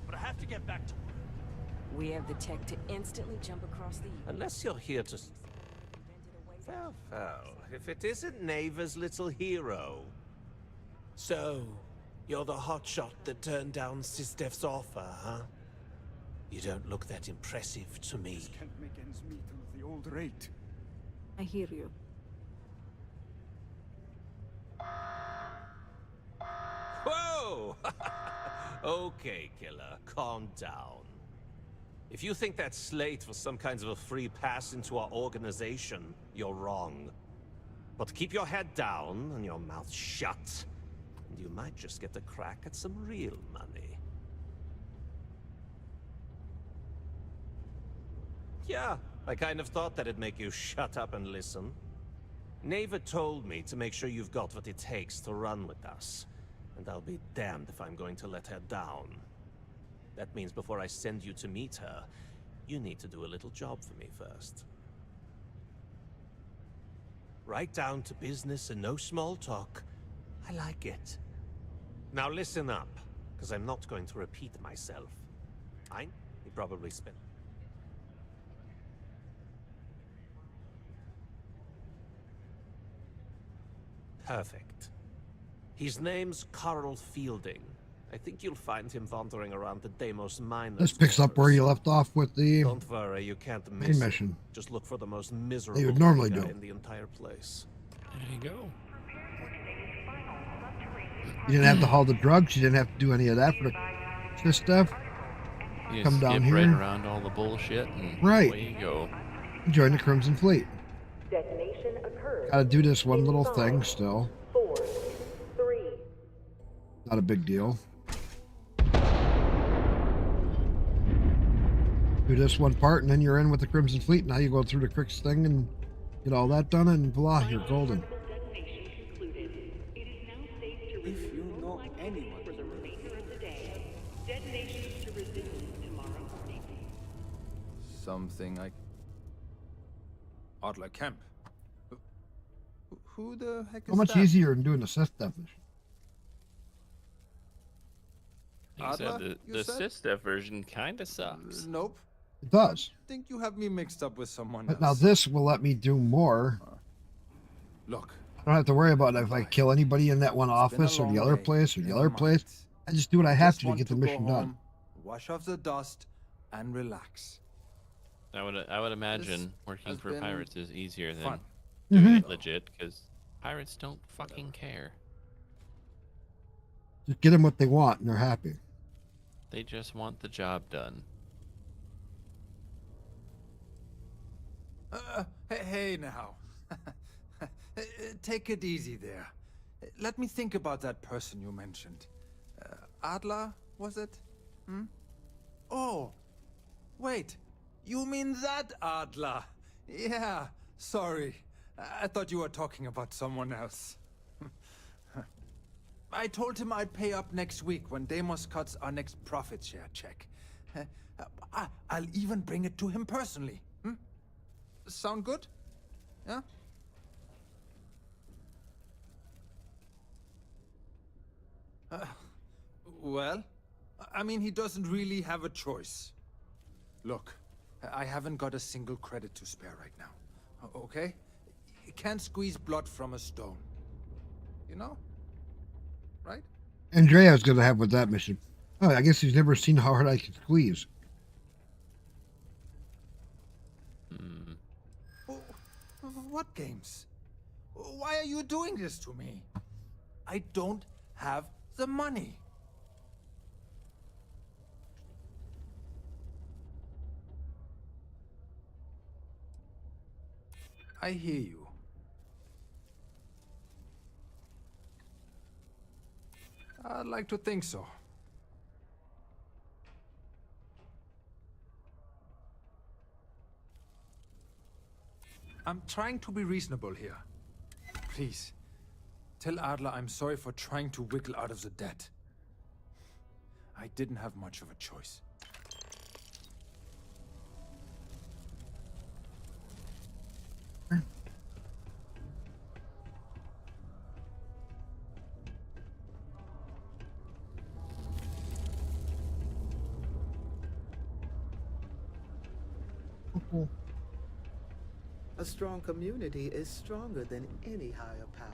but I have to get back to work. We have the tech to instantly jump across the... Unless you're here to... Well, if it isn't Neva's little hero. So, you're the hotshot that turned down Sistef's offer, huh? You don't look that impressive to me. Just can't make ends meet with the old rate. I hear you. Whoa! Okay, killer, calm down. If you think that Slate was some kind of a free pass into our organization, you're wrong. But keep your head down and your mouth shut, and you might just get a crack at some real money. Yeah, I kind of thought that'd make you shut up and listen. Neva told me to make sure you've got what it takes to run with us. And I'll be damned if I'm going to let her down. That means before I send you to meet her, you need to do a little job for me first. Right down to business and no small talk. I like it. Now listen up, because I'm not going to repeat myself. Fine? You probably spent... Perfect. His name's Carl Fielding. I think you'll find him wandering around the Deimos mine. This picks up where you left off with the Don't worry, you can't main miss mission. it. Just look for the most miserable They would normally guy do. in the entire place. There you go. You didn't have to haul the drugs. You didn't have to do any of that for this stuff. You Come just down skip here. right around all the bullshit and Right. away you go. Join the Crimson Fleet. Detonation occurred. Gotta do this one little 5, thing still. 4, 3. Not a big deal. Do this one part and then you're in with the Crimson Fleet. Now you go through the Crix thing and get all that done and voila, you're golden. If you know anyone For the remainder of the day, detonation to resume tomorrow morning. Something like Adler Camp. Who the heck is So much that? easier than doing the Sith definition. He said Adler, you the said? Sysdef version kind of sucks. Nope. It does. I think you have me mixed up with someone But else. now this will let me do more. Look. I don't have to worry about if I kill anybody in that one office or the other place or the other place. I just do what I have to want get the go mission done. home, wash off the dust, and relax. I would imagine working has for been pirates is easier than fun. doing it legit because pirates don't fucking care. Just get them what they want and they're happy. They just want the job done. Hey now. Take it easy there. Let me think about that person you mentioned. Adler, was it? Hmm? Oh, wait. You mean that Adler? Yeah, sorry. I thought you were talking about someone else. I told him I'd pay up next week when Deimos cuts our next profit share check. I'll even bring it to him personally. Hmm? Sound good? Yeah? Well, I mean, he doesn't really have a choice. Look, I haven't got a single credit to spare right now. Okay? You can't squeeze blood from a stone. You know? Right? Andrea's gonna have with that mission. Oh, I guess he's never seen how hard I can squeeze. What games? Why are you doing this to me? I don't have the money. I hear you. I'd like to think so. I'm trying to be reasonable here. Please, tell Adler I'm sorry for trying to wiggle out of the debt. I didn't have much of a choice. Cool. A strong community is stronger than any higher power.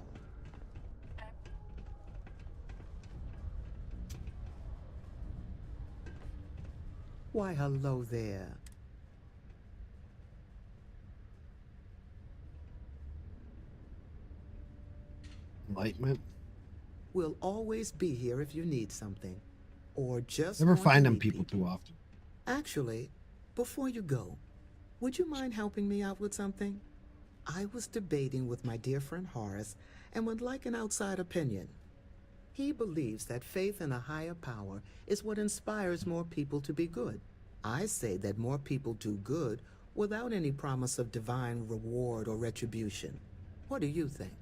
Why, hello there. Enlightenment. We'll always be here if you need something. Or just Never want find to them meet people too often. Actually, before you go, would you mind helping me out with something? I was debating with my dear friend Horace and would like an outside opinion. He believes that faith in a higher power is what inspires more people to be good. I say that more people do good without any promise of divine reward or retribution. What do you think?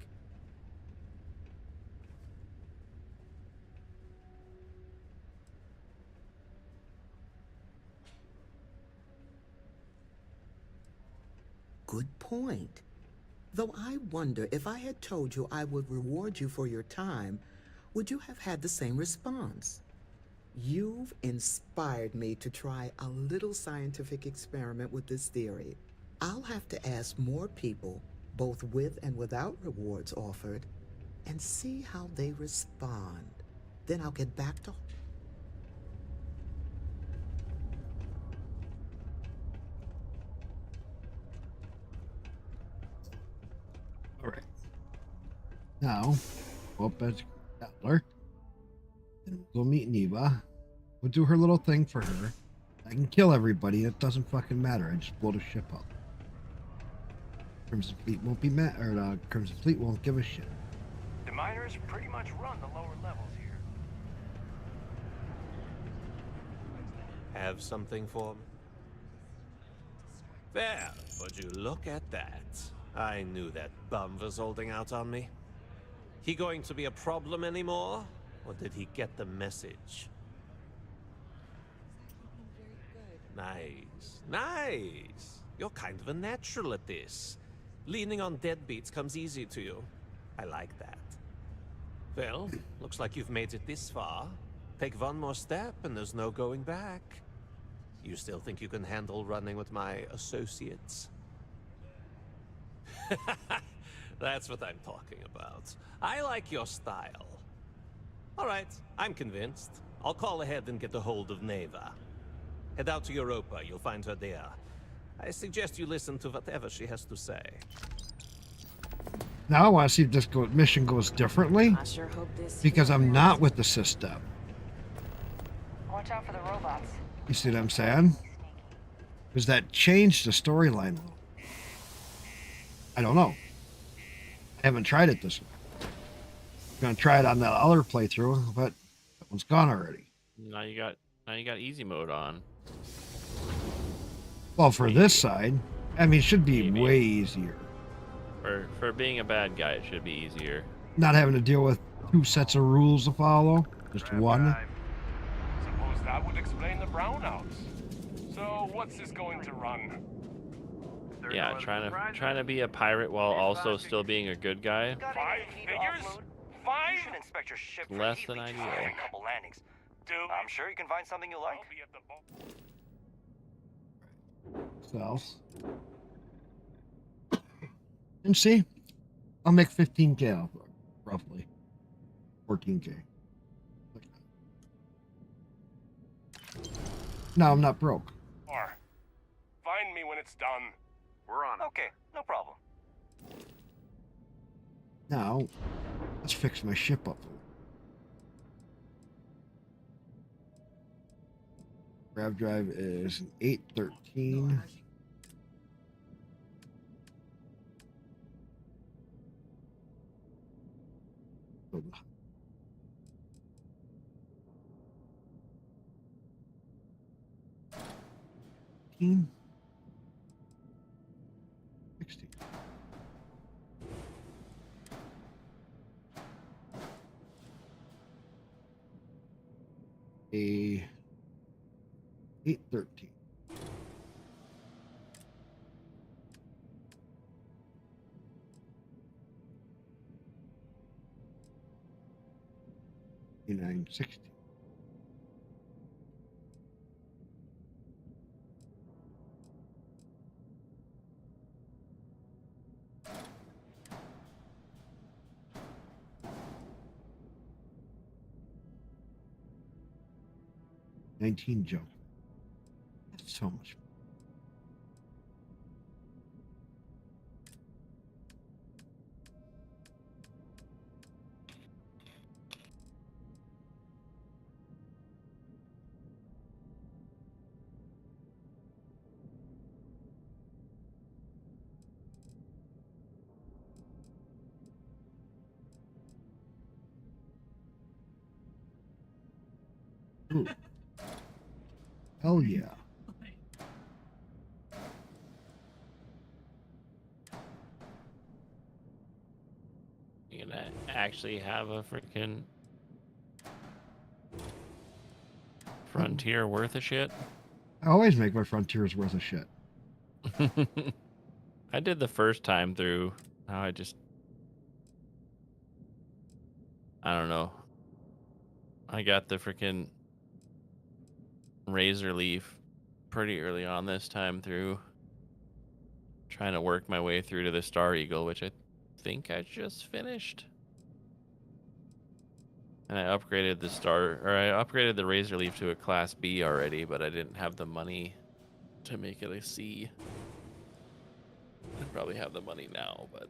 Good point. Though I wonder if I had told you I would reward you for your time, would you have had the same response? You've inspired me to try a little scientific experiment with this theory. I'll have to ask more people, both with and without rewards offered, and see how they respond. Then I'll get back to... All right. Now, go up as Adler. Then we'll go meet Neva. We'll do her little thing for her. I can kill everybody. It doesn't fucking matter. I just blow the ship up. Crimson Fleet won't be mad, or Crimson Fleet won't give a shit. The miners pretty much run the lower levels here. Have something for me? There, would you look at that? I knew that bum was holding out on me. He going to be a problem anymore? Or did he get the message? Nice. Nice. You're kind of a natural at this. Leaning on deadbeats comes easy to you. I like that. Well, looks like you've made it this far. Take one more step and there's no going back. You still think you can handle running with my associates? That's what I'm talking about. I like your style. All right, I'm convinced. I'll call ahead and get a hold of Neva. Head out to Europa, you'll find her there. I suggest you listen to whatever she has to say. Now I want to see if this mission goes differently. I sure hope this Because I'm not with the system. Watch out for the robots. You see what I'm saying? Does that change the storyline a little? I don't know. I haven't tried it this way. I'm gonna try it on that other playthrough, but that one's gone already. Now you got easy mode on. Well, for this side, I mean, it should be way easier. For being a bad guy, it should be easier. Not having to deal with 2 sets of rules to follow, just one. Suppose that would explain the brownouts. So what's this going to run? Yeah, trying to be a pirate while also still being a good guy. 5 figures? 5? You should inspect your ship for Less heat than leaks ideal. before a couple landings. I'm sure you can find something you like. So, and see, I'll make 15K off of it, roughly 14K. No, I'm not broke. Find me when it's done. We're on. Okay, no problem. Now, let's fix my ship up. Grav drive is an 813. $16. A 813. $960. 19 jump. That's so much. Ooh. Hell yeah. You're gonna actually have a freaking frontier worth of shit? I always make my frontiers worth of shit. I did the first time through. Now I don't know. I got the freaking razor leaf pretty early on this time through. Trying to work my way through to the Star Eagle, which I think I just finished. And I upgraded the razor leaf to a class B already, but I didn't have the money to make it a C. I probably have the money now, but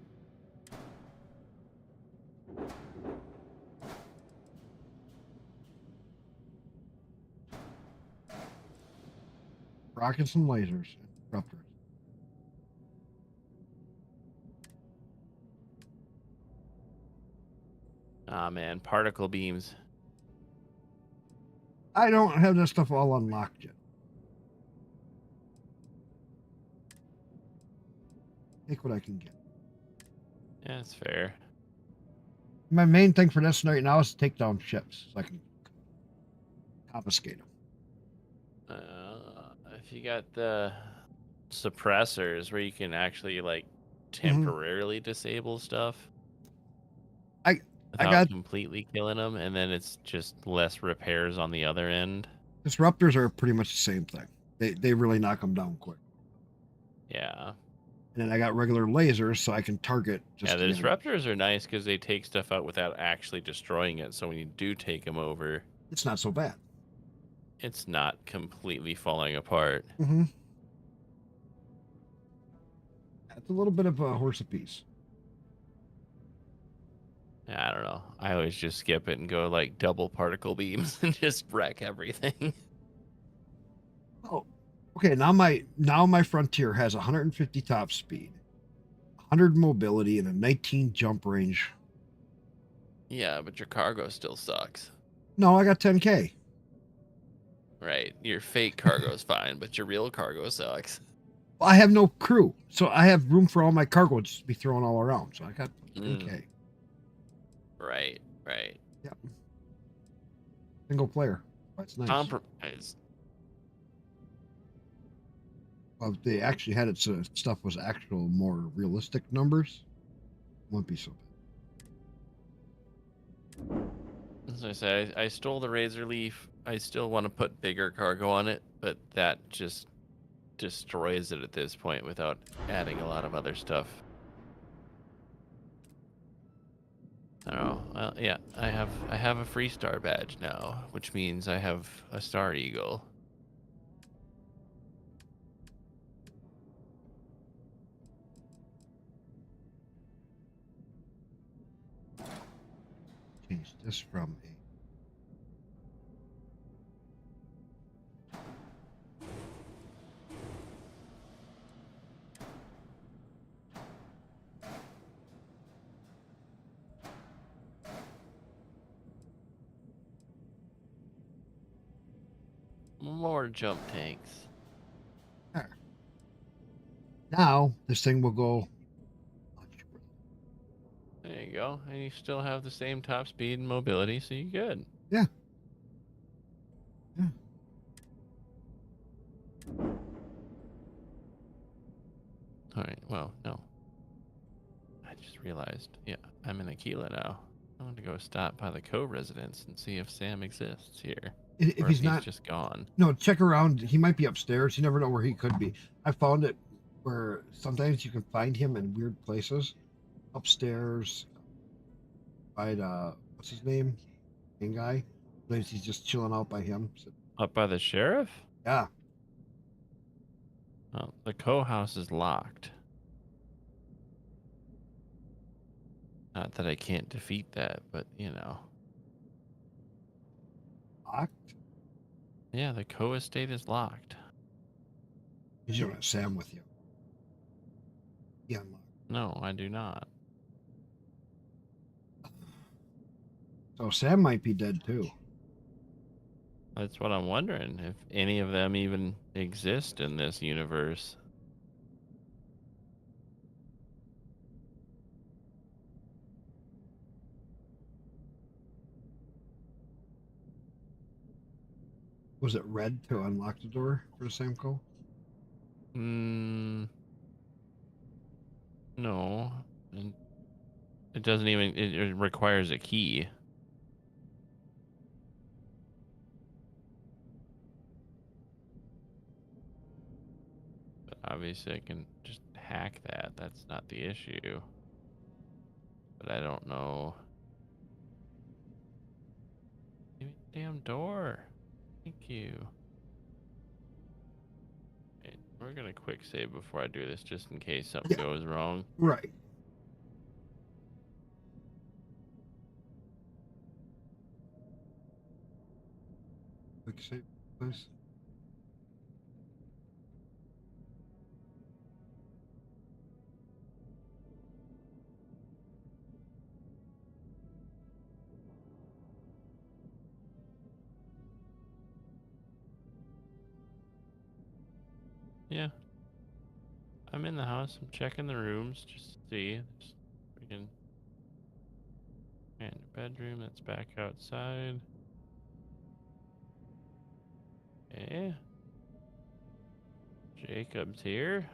Rocking some lasers. Disruptors. ah man, particle beams. I don't have that stuff all unlocked yet. Take what I can get. Yeah, that's fair. My main thing for this right now is to take down ships so I can confiscate them. If you got the suppressors where you can actually like temporarily disable stuff. I without got completely killing them, and then it's just less repairs on the other end. Disruptors are pretty much the same thing. They really knock them down quick. Yeah. And then I got regular lasers, so I can target. Yeah, the disruptors are nice because they take stuff out without actually destroying it. So when you do take them over, it's not so bad. It's not completely falling apart. Mm-hmm. That's a little bit of a horse apiece. I don't know. I always just skip it and go like double particle beams and just wreck everything. Oh, okay. Now my frontier has 150 top speed, 100 mobility, and a 19 jump range. Yeah, but your cargo still sucks. No, I got 10K. Right. Your fake cargo's fine, but your real cargo sucks. I have no crew, so I have room for all my cargo just to be thrown all around. So I got 10K. Right. Yep. Single player. That's nice. Compromise. Well, if they actually had it so stuff was actual more realistic numbers, wouldn't be so bad. As I said, I stole the razor leaf. I still want to put bigger cargo on it, but that just destroys it at this point without adding a lot of other stuff. I don't know. Well, yeah, I have a free star badge now, which means I have a Star Eagle. Change this from a More jump tanks. Now this thing will go. There you go. And you still have the same top speed and mobility, so you're good. Yeah. Alright, well, no. I just realized, yeah, I'm in Aquila now. I want to go stop by the co-residence and see if Sam exists here. If he's not just gone. No, check around. He might be upstairs. You never know where he could be. I found it where sometimes you can find him in weird places. Upstairs. By what's his name? Main guy. Sometimes he's just chilling out by him. Up by the sheriff? Yeah. Oh, the co-house is locked. Not that I can't defeat that, but you know. Locked? Yeah, the co-estate is locked. You don't have Sam with you. Yeah. No, I do not. So Sam might be dead too. That's what I'm wondering, if any of them even exist in this universe. Was it red to unlock the door for the Sam Co? No. And it doesn't even, it requires a key. But obviously I can just hack that. That's not the issue. But I don't know. Give me the damn door. Thank you. Okay, we're gonna quick save before I do this, just in case something goes wrong. Right. Quick save, please. Yeah. I'm in the house. I'm checking the rooms just to see. There's freaking and bedroom that's back outside. Okay. Jacob's here.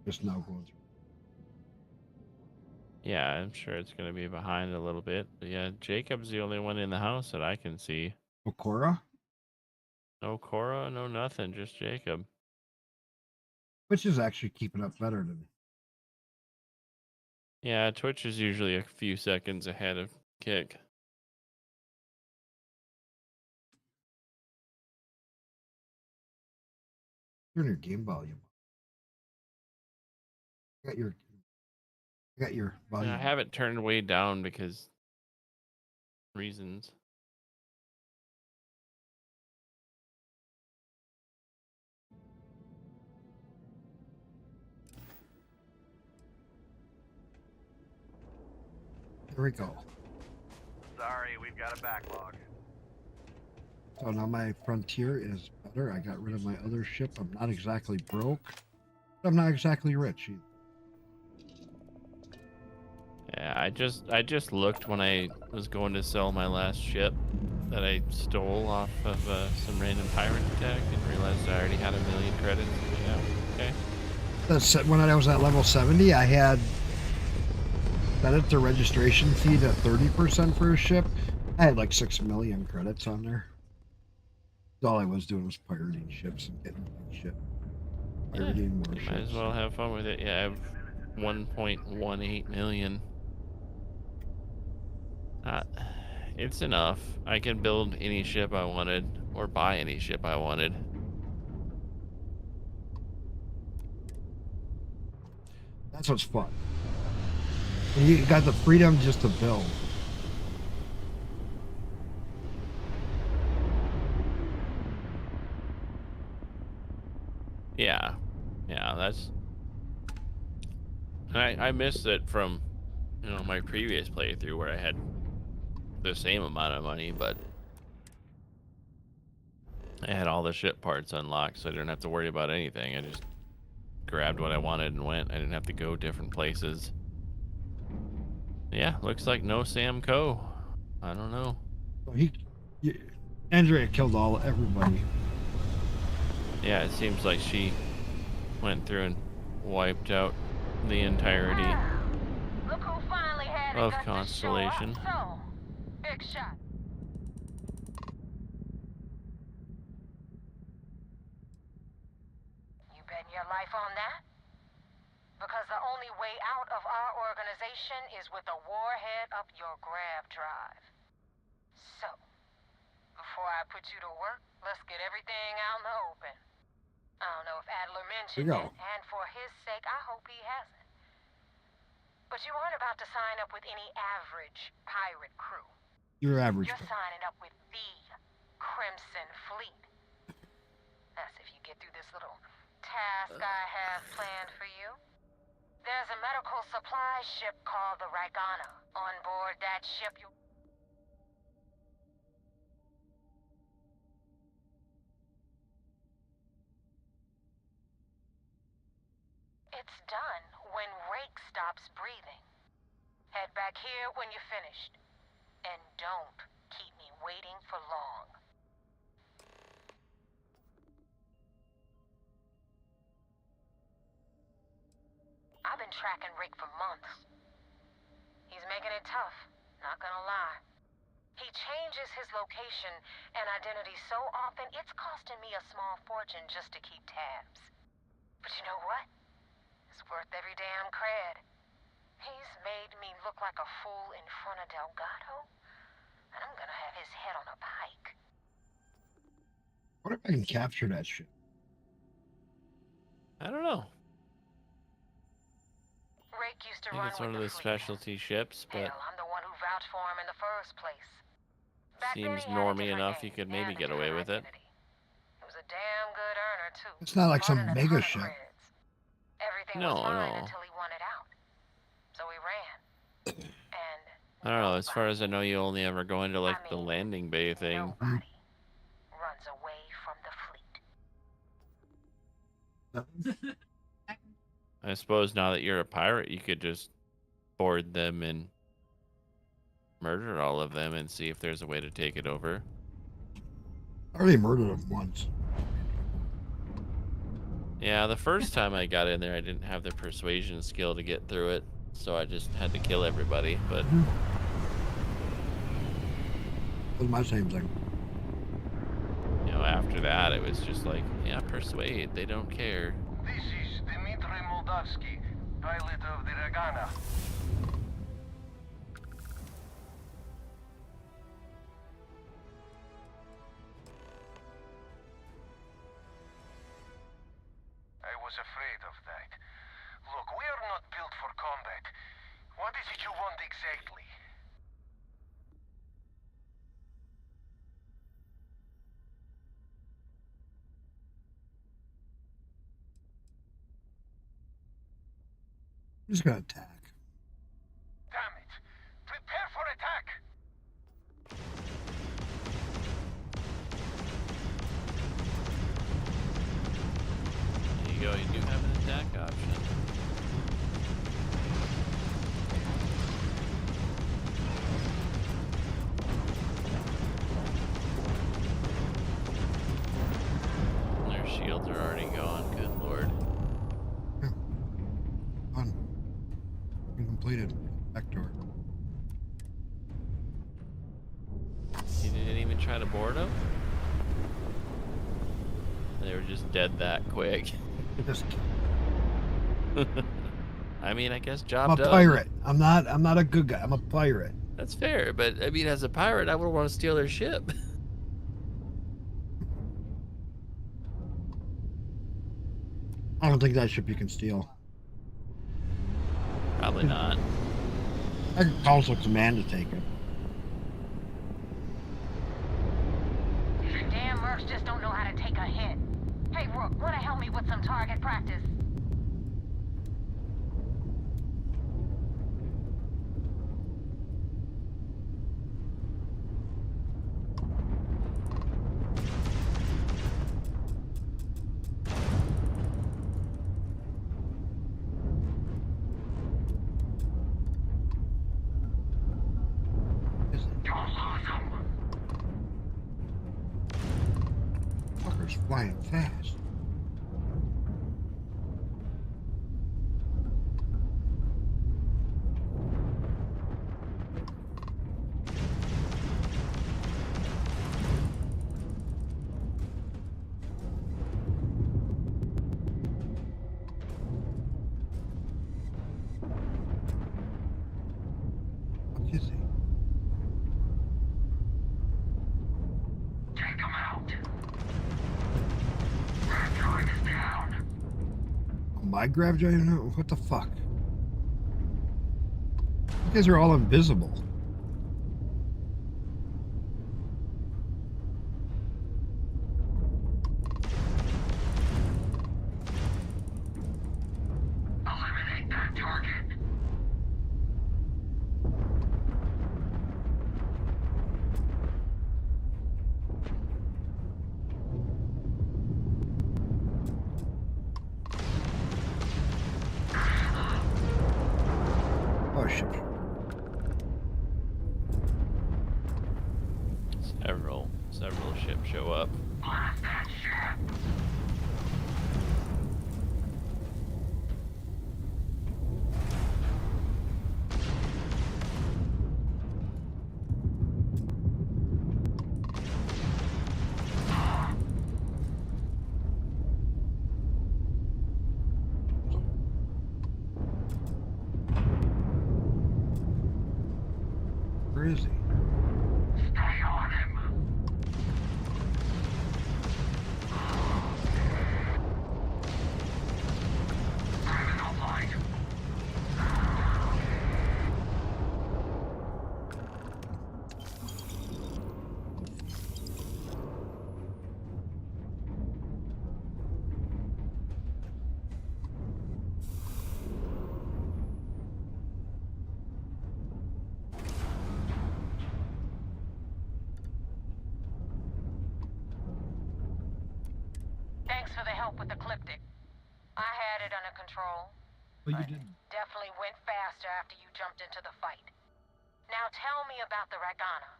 Just now going through. Yeah, I'm sure it's going to be behind a little bit. But yeah, Jacob's the only one in the house that I can see. Okora? No Cora, no nothing, just Jacob. Which is actually keeping up better than. Yeah, Twitch is usually a few seconds ahead of Kick. Turn your game volume. I got your volume. I have it turned way down because reasons. Here we go. Sorry, we've got a backlog. So now my frontier is better. I got rid of my other ship. I'm not exactly broke, but I'm not exactly rich either. Yeah, I just looked when I was going to sell my last ship that I stole off of some random pirate attack and realized I already had 1 million credits. Yeah, okay. That's when I was at level 70. I had set it the registration fee to 30% for a ship. I had like 6 million credits on there. All I was doing was pirating ships and getting shit. Pirating more ships. Might as well have fun with it. Yeah, I have 1.18 million. It's enough. I can build any ship I wanted or buy any ship I wanted. That's what's fun. And you got the freedom just to build. Yeah, that's. I missed it from, my previous playthrough where I had the same amount of money, but I had all the ship parts unlocked, so I didn't have to worry about anything. I just grabbed what I wanted and went. I didn't have to go different places. Yeah, looks like no Sam Co. I don't know. Andrea killed everybody. Yeah, it seems like she went through and wiped out the entirety of Constellation. So, big shot. You betting your life on that? Because the only way way out of our organization is with a warhead up your grav drive. So, before I put you to work, let's get everything out in the open. I don't know if Adler mentioned it, and for his sake, I hope he hasn't. But you aren't about to sign up with any average pirate crew. You're average. You're signing up with the Crimson Fleet. That's if you get through this little task I have planned for you. There's a medical supply ship called the Ragana. On board that ship, you... It's done when Rake stops breathing. Head back here when you're finished. And don't keep me waiting for long. I've been tracking Rick for months. He's making it tough, not gonna lie. He changes his location and identity so often, it's costing me a small fortune just to keep tabs. But you know what? It's worth every damn cred. He's made me look like a fool in front of Delgado, and I'm gonna have his head on a pike. What if I can capture that shit? I don't know. Rake used to I think run it's one of the specialty ships, but Hell, I'm the one who vouched for him in the first place. Back then seems he had a normy different enough name you could and maybe a get away different with it. identity. He was a damn good earner too. It's not like some Earning a mega ton of ship. creds. Everything No, was fine no. until he wanted out. So he ran. And I don't know. As far as I know, you only ever go into like the landing bay thing. runs away from the fleet. I suppose now that you're a pirate, you could just board them and murder all of them and see if there's a way to take it over. I already murdered him once. Yeah, the first time I got in there, I didn't have the persuasion skill to get through it, so I just had to kill everybody, but... It was my same thing. You know, after that, it was just like, yeah, persuade, they don't care. This is Dmitry Moldavsky, pilot of the Ragana. I was afraid of that. Look, we are not built for combat. What is it you want exactly? I'm just gonna attack. Damn it! Prepare for attack! There you go, you do have an attack option. Their shields are already gone, good lord. Done. Completed. Back door. You didn't even try to board them? They were just dead that quick. Just I mean, I guess job I'm done. a pirate. I'm not a good guy. I'm a pirate. That's fair, but I mean, as a pirate, I would want to steal their ship. I don't think that ship you can steal. Probably not. I can counsel command to take it. Damn mercs just don't know how to take a hit. Hey, Rook, wanna help me with some target practice? Fucker's flying fast. is he? Take him out. Grav drive is down. My grav drive? What the fuck? You guys are all invisible. Eliminate that target. Oh shit. Several ships show up. Blast that ship. Where is he? Stay on him. Criminal light. Thanks for the help with the Ecliptic. I had it under control. Oh, you didn't. Definitely went faster after you jumped into the fight. Now tell me about the Ragana.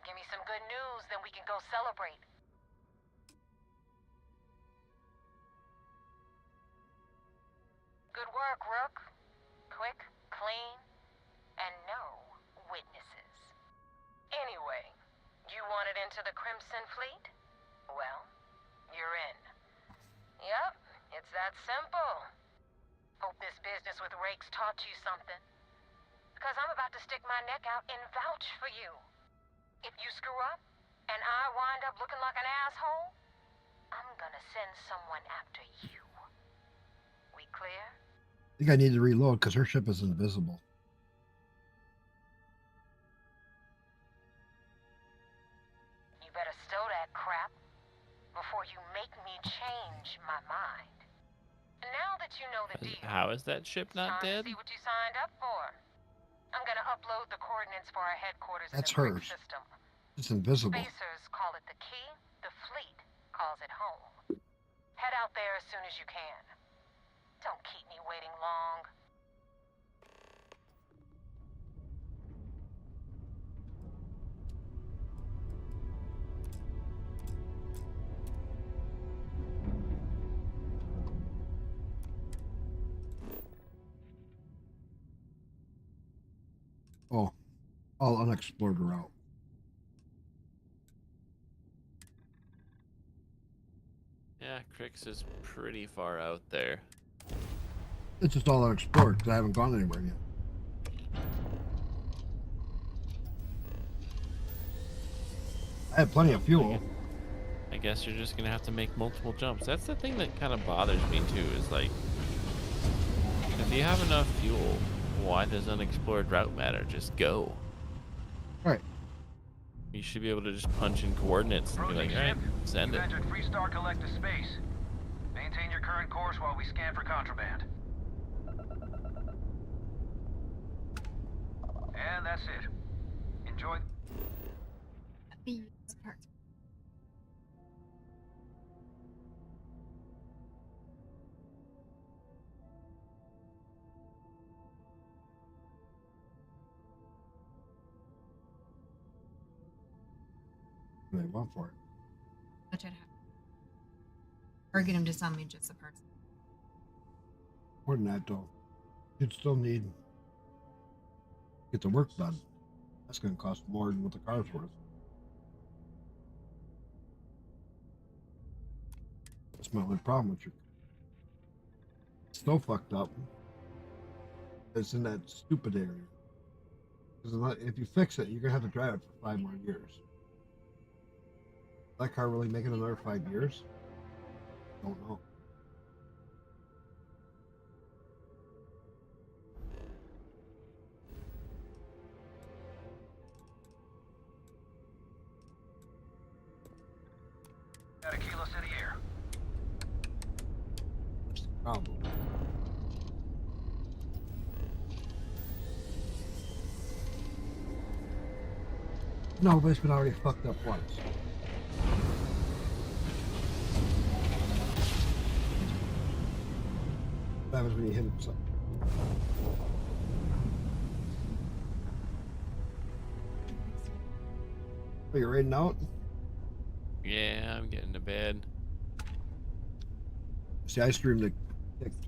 Give me some good news, then we can go celebrate. Good work, Rook. Quick, clean, and no witnesses. Anyway, you wanted into the Crimson Fleet? Well, you're in. Yep, it's that simple. Hope this business with Rakes taught you something. Because I'm about to stick my neck out and vouch for you. If you screw up, and I wind up looking like an asshole, I'm gonna send someone after you. We clear? I think I need to reload because her ship is invisible. You better stow that crap before you make me change my mind. Now that you know the deal, How is that ship not time dead? to see what you signed up for. I'm gonna upload the coordinates for our headquarters That's in the grid hers. system. It's invisible. Spacers call it the key, the fleet calls it home. Head out there as soon as you can. Don't keep me waiting long. Oh, all unexplored route. Yeah, Crix is pretty far out there. It's just all unexplored because I haven't gone anywhere yet. I have plenty of fuel. I guess you're just gonna have to make multiple jumps. That's the thing that kind of bothers me too, is like, if you have enough fuel, why does unexplored route matter? Just go. Right. You should be able to just punch in coordinates and be like, alright, send it. Entered Freestar Collective space. Maintain your current course while we scan for contraband. And that's it. Enjoy. They want for it. Which I'd have. Or get him to sell me just the parts. More than that, though. You'd still need get the work done. That's going to cost more than what the car's worth. That's my only problem with your. It's still fucked up. It's in that stupid area. Because if you fix it, you're gonna have to drive it for 5 more years. That car really making another 5 years? Don't know. Got a Kilo City here. That's the problem. No, but it's been already fucked up once. That was when you hit himself. Are you raiding out? Yeah, I'm getting to bed. See, I stream to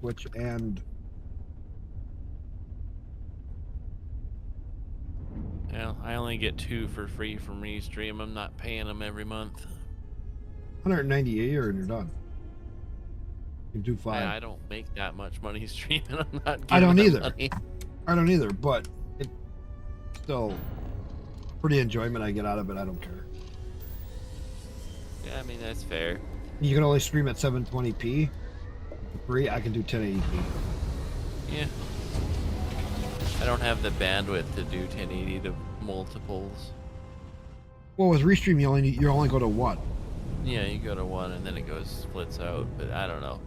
Twitch and... Well, I only get 2 for free from Restream. I'm not paying them every month. 190 a year and you're done. You can do 5. I don't make that much money streaming. I'm not I don't giving either. them money. I don't either, but it's still pretty enjoyment I get out of it. I don't care. Yeah, I mean, that's fair. You can only stream at 720p. For free, I can do 1080p. Yeah. I don't have the bandwidth to do 1080 to multiples. Well, with Restream, you only go to 1. Yeah, you go to 1 and then it splits out, but I don't know.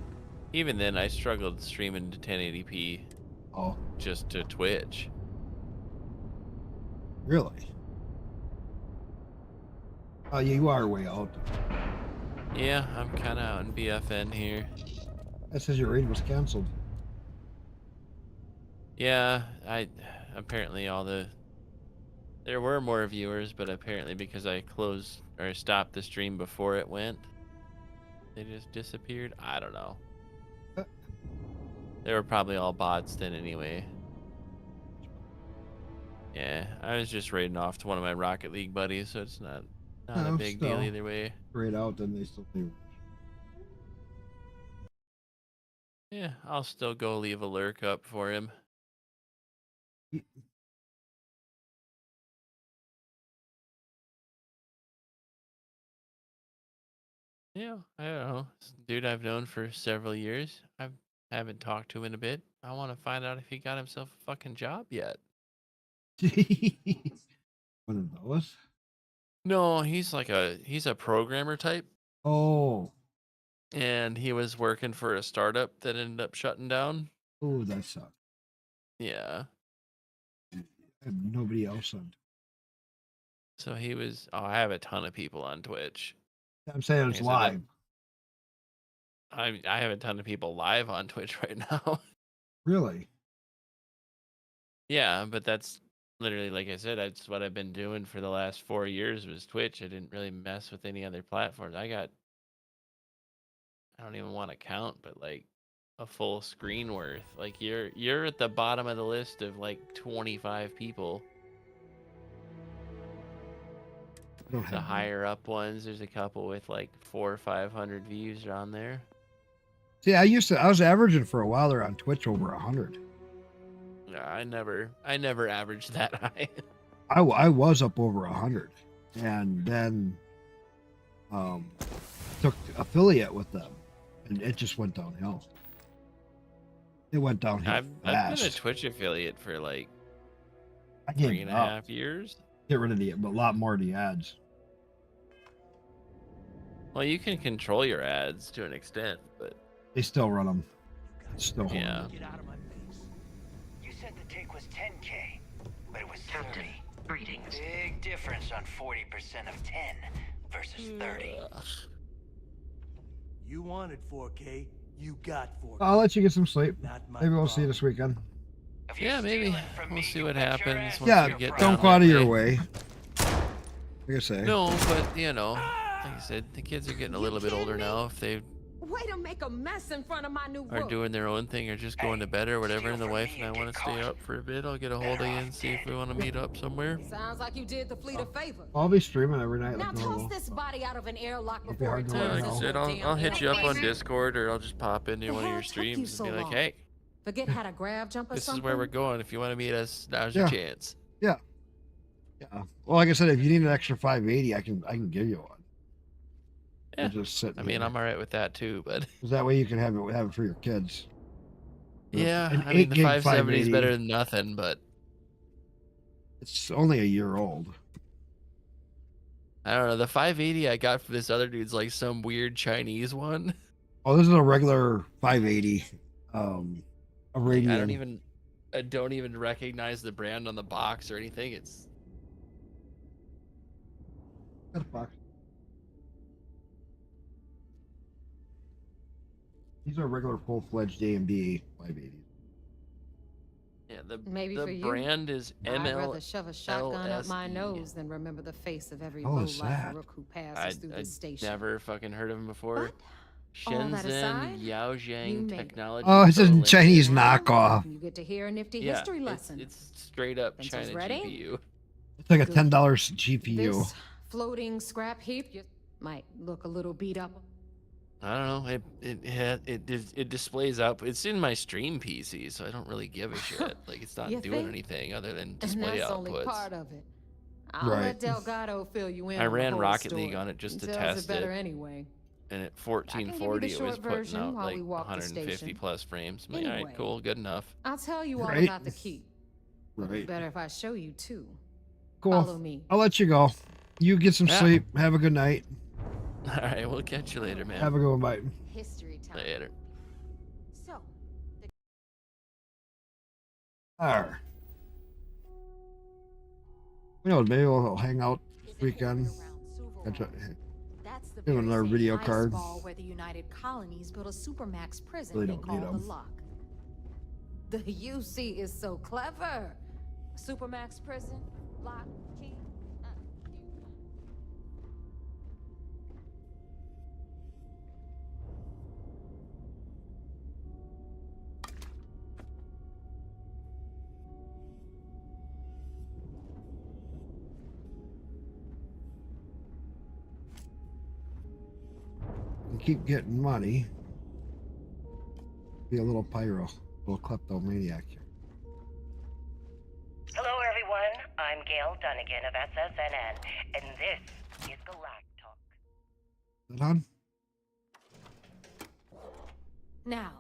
Even then, I struggled streaming to 1080p. Oh. Just to Twitch. Really? Oh, you are way out. Yeah, I'm kind of out in BFN here. That says your raid was canceled. Yeah, apparently there were more viewers, but apparently because I closed or stopped the stream before it went, they just disappeared. I don't know. They were probably all bots then anyway. Yeah, I was just raiding off to one of my Rocket League buddies, so it's not a big deal either way. Raid out, then they still do. Yeah, I'll still go leave a lurk up for him. Yeah, I don't know. Dude I've known for several years. I haven't talked to him in a bit. I want to find out if he got himself a fucking job yet. One of those? No, he's a programmer type. Oh. And he was working for a startup that ended up shutting down. Oh, that sucks. Yeah. And nobody else on. So he was. Oh, I have a ton of people on Twitch. I'm saying it's live. I have a ton of people live on Twitch right now. Really? Yeah, but that's literally, like I said, that's what I've been doing for the last 4 years was Twitch. I didn't really mess with any other platforms. I don't even want to count, but like a full screen worth. Like you're at the bottom of the list of like 25 people. The higher up ones, there's a couple with like 400 or 500 views on there. See, I was averaging for a while there on Twitch over 100. Yeah, I never averaged that high. I was up over 100, and then took affiliate with them, and it just went downhill. It went downhill. I've been a Twitch affiliate for like 3.5 years. Get rid of but a lot more of the ads. Well, you can control your ads to an extent, but they still run them. It's still yeah. Get out of my face. You said the take was 10K, but it was 30. Greetings. Big difference on 40% of 10 versus 30. You wanted 4K, you got 4K. I'll let you get some sleep. Maybe we'll see you this weekend. Yeah, maybe. We'll see what happens once Yeah, we get don't down go out of that your way. Like I say. No, but you know, like I said, the kids are getting a little bit older now. If they Way to make a mess in front of my new are roof. doing their own thing or just going to bed or whatever, and the wife and I want to stay up for a bit, I'll get a hold of you and see if we want to meet up somewhere. Sounds like you did the fleet a favor. I'll be streaming every night Now like toss normal. this body out of an airlock It'll be before hard it to Yeah, let turns like I know. said, I'll hit you up on Discord or I'll just pop into one of your streams and be like, hey, Forget how to grab jump or this something? is where we're going. If you want to meet us, now's your chance. Yeah. Yeah. Well, like I said, if you need an extra 580, I can give you one. Yeah. Just sit. I mean, I'm alright with that too, but that way you can have it for your kids. Yeah, An I mean the 8 gig 570 is 580. better than nothing, but It's only a year old. I don't know. The 580 I got from this other dude's like some weird Chinese one. Oh, this is a regular 580. Like, I Arabian. don't even recognize the brand on the box or anything. It's Got a box. These are regular full-fledged AMD 580s. yeah, Maybe the for you. brand is I'd ML. rather shove a shotgun up my nose than remember the face of every Oh, low is life that? rook who passes through this station. Never fucking heard of him before. All that Shenzhen aside, Yaojiang made it. Technology. Oh, it's a Prolink. Chinese knockoff. You get to hear a nifty Yeah, history lesson. it's straight up Pencils China ready? GPU. It's like a $10 GPU. This floating scrap heap might look a little beat up. I don't know. It displays out. It's in my stream PC, so I don't really give a shit. Like it's not You doing think? anything other than And display that's only outputs. part of it. I'll Right. let Delgado fill you in. I on the ran whole Rocket story. League on it just to He tells test better it. anyway. And at I can give you 1440, the it was short putting version out while like we walk the 150 station. plus frames. I'm like, all Anyway. right, cool, good enough. I'll tell you all Right. about the key. Right. Better if I show you too. Cool. Follow me. I'll let you go. You get some Yeah. sleep. Have a good night. All right, we'll catch you later, man. Have a good one. Bye. History time. Later. So, All right. You know, maybe we'll hang out this weekend. That's the Give another very video same card. ice ball where the United Colonies built a supermax prison Really they don't call need the 'em. Lock. the UC is so clever. Supermax prison, lock, key. And keep getting money. Be a little pyro, little kleptomaniac here. Hello, everyone. I'm Gail Dunnigan of SSNN, and this is Galactalk. Is it on? Now,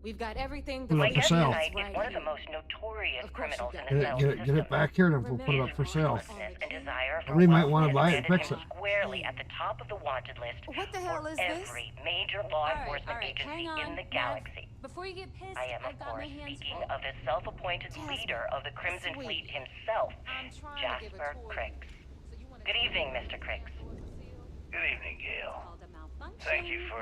we've got everything. Put it My up for guest sale. tonight is one of the most notorious criminals in Get the it, cell get it, get system. it back here and we'll put it up for sale. Ruthlessness and desire for Somebody might wealth want to has buy it and landed fix him it. squarely at the top of the wanted list What the hell for is this? every major law enforcement agency in the galaxy. Before you get pissed, I am, I've of got my course, hands speaking full. of the self-appointed leader of the Crimson Fleet himself, Jasper Cricks. Good evening, Mr. Cricks. Good evening, Gail. Thank you for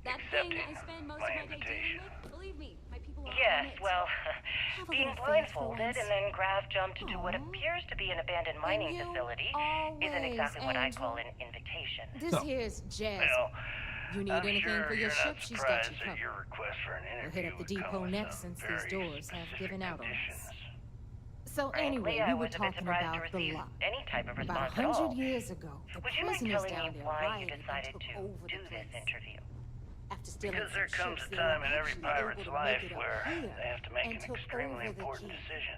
accepting my invitation. Believe me, my people are Yes, on it. well, Have a being little faith for blindfolded once. and then Graf jumped to what appears to be an abandoned mining you facility isn't exactly what I call an invitation. This here's Jazz. Well, You need I'm anything sure for your you're ship, not she's got surprised you that covered. your request for an We'll interview hit up the would come depot with next some since these very doors have specific given out on us. conditions. So Frankly, anyway, I we were was a bit talking surprised to about the receive Lock. any type of About response at all. 100 years ago, the Would you mind prisoners telling down me there why you rioted and decided took to over do the this place. interview? After stealing Because there some comes ships, a they time were in every actually pirate's able to life make it up where here they have to make and an took extremely over the important key. decision.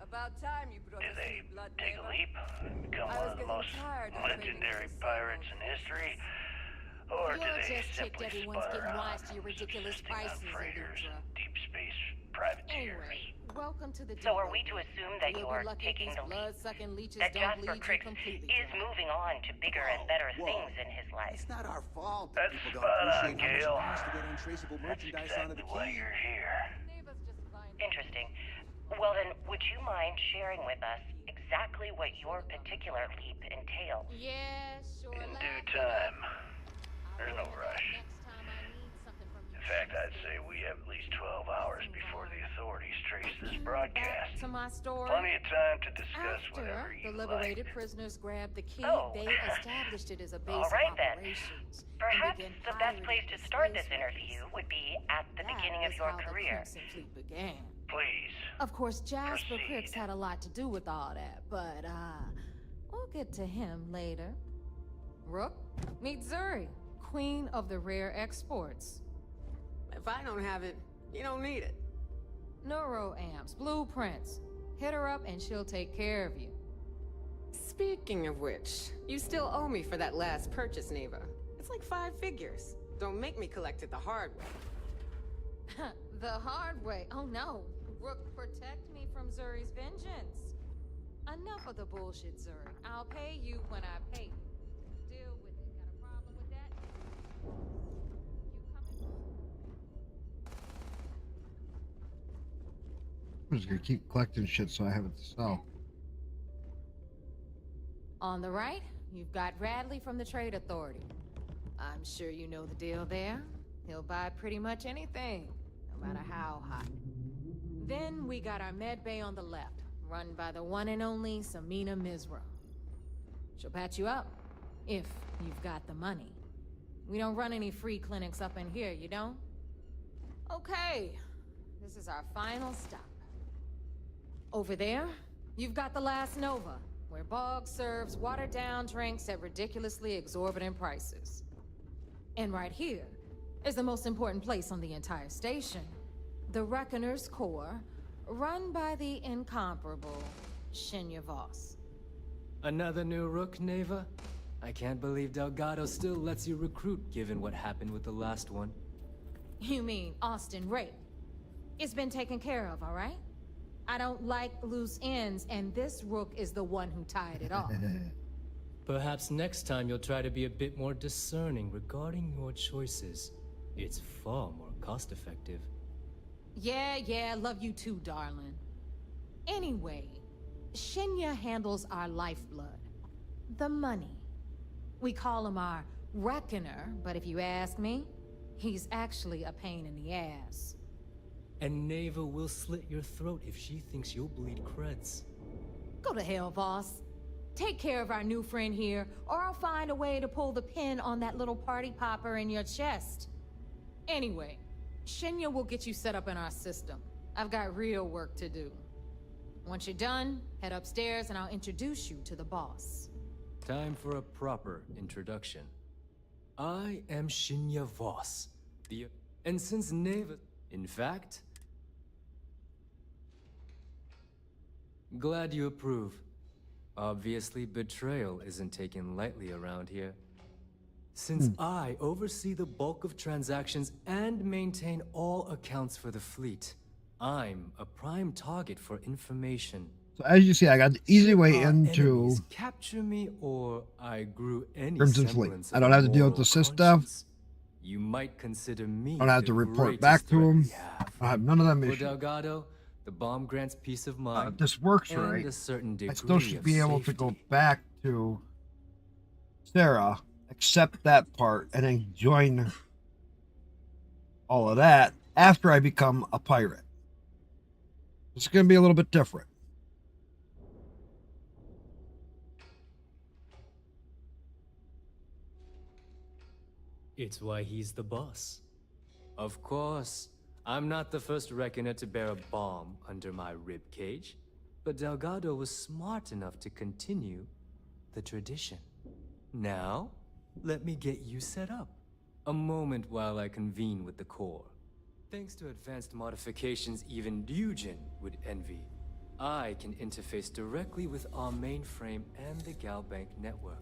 About time you brought Do us they some blood, take a neighbor. leap and become I one was of the getting most tired of legendary trading pirates in history? Or do You're they just ticked simply everyone's spun getting around, wise to your ridiculous subsisting on prices, freighters Elutra. and deep space privateers? Anyway, welcome to the So are depot. we to assume that We'll you're be lucky taking these the leap? blood-sucking leeches That don't Jasper bleed you Cricks completely is dry. moving on to bigger and better things in his life. It's not our fault That's that people spot don't on, appreciate how much Gail. it costs to get untraceable That's merchandise onto exactly the why key. you're here. Interesting. Well then, would you mind sharing with us exactly what your particular leap entails? Yeah, sure. In due time. There's no rush. In fact, I'd say we have at least 12 hours before the authorities trace this broadcast. To my story. Plenty of time to discuss After whatever the you liberated like. prisoners grabbed the key, Oh. they established it as a base All right of then. operations. and Perhaps began the best place pirating to start this space interview would be at the That beginning of is your how the career. Crimson Fleet began. Please. Of course, Jasper Cricks had a lot to do with all that, but we'll get to him later. Rook, meet Zuri, queen of the rare exports. If I don't have it, you don't need it. Neuroamps, blueprints. Hit her up and she'll take care of you. Speaking of which, you still owe me for that last purchase, Neva. It's like 5 figures. Don't make me collect it the hard way. The hard way? Oh no. Rook, protect me from Zuri's vengeance. Enough of the bullshit, Zuri. I'll pay you when I pay you. Deal with it. Got a problem with that? I'm just gonna keep collecting shit so I have it to sell. On the right, you've got Radley from the Trade Authority. I'm sure you know the deal there. He'll buy pretty much anything, no matter how hot. Then we got our med bay on the left, run by the one and only Samina Mizra. She'll patch you up, if you've got the money. We don't run any free clinics up in here, you don't? Okay, this is our final stop. Over there, you've got the Last Nova, where Bog serves watered-down drinks at ridiculously exorbitant prices. And right here is the most important place on the entire station, the Reckoner's Core, run by the incomparable Shinya Voss. Another new Rook, Neva? I can't believe Delgado still lets you recruit, given what happened with the last one. You mean Austin Rape? It's been taken care of, all right? I don't like loose ends, and this Rook is the one who tied it off. Perhaps next time you'll try to be a bit more discerning regarding your choices. It's far more cost-effective. Yeah, love you too, darling. Anyway, Shinya handles our lifeblood. The money. We call him our Reckoner, but if you ask me, he's actually a pain in the ass. And Neva will slit your throat if she thinks you'll bleed creds. Go to hell, boss. Take care of our new friend here, or I'll find a way to pull the pin on that little party popper in your chest. Anyway, Shinya will get you set up in our system. I've got real work to do. Once you're done, head upstairs and I'll introduce you to the boss. Time for a proper introduction. I am Shinya Voss, and since Neva... In fact... Glad you approve. Obviously, betrayal isn't taken lightly around here. Since I oversee the bulk of transactions and maintain all accounts for the fleet, I'm a prime target for information. So as you see, I got the easy way into Enemies capture me, or I grew any Crimson Fleet. semblance I of don't have to deal with moral the sys stuff. conscience. You might consider me I don't have the to report greatest back to threat him. we have. I have none of them For issues. Delgado, the bomb grants peace of mind. If this works and right, a certain degree I still should of be able safety. to go back to Sarah, accept that part, and then join all of that after I become a pirate. It's going to be a little bit different. It's why he's the boss. Of course, I'm not the first reckoner to bear a bomb under my rib cage, but Delgado was smart enough to continue the tradition. Now, let me get you set up. A moment while I convene with the core. Thanks to advanced modifications even Ryujin would envy, I can interface directly with our mainframe and the Galbank network.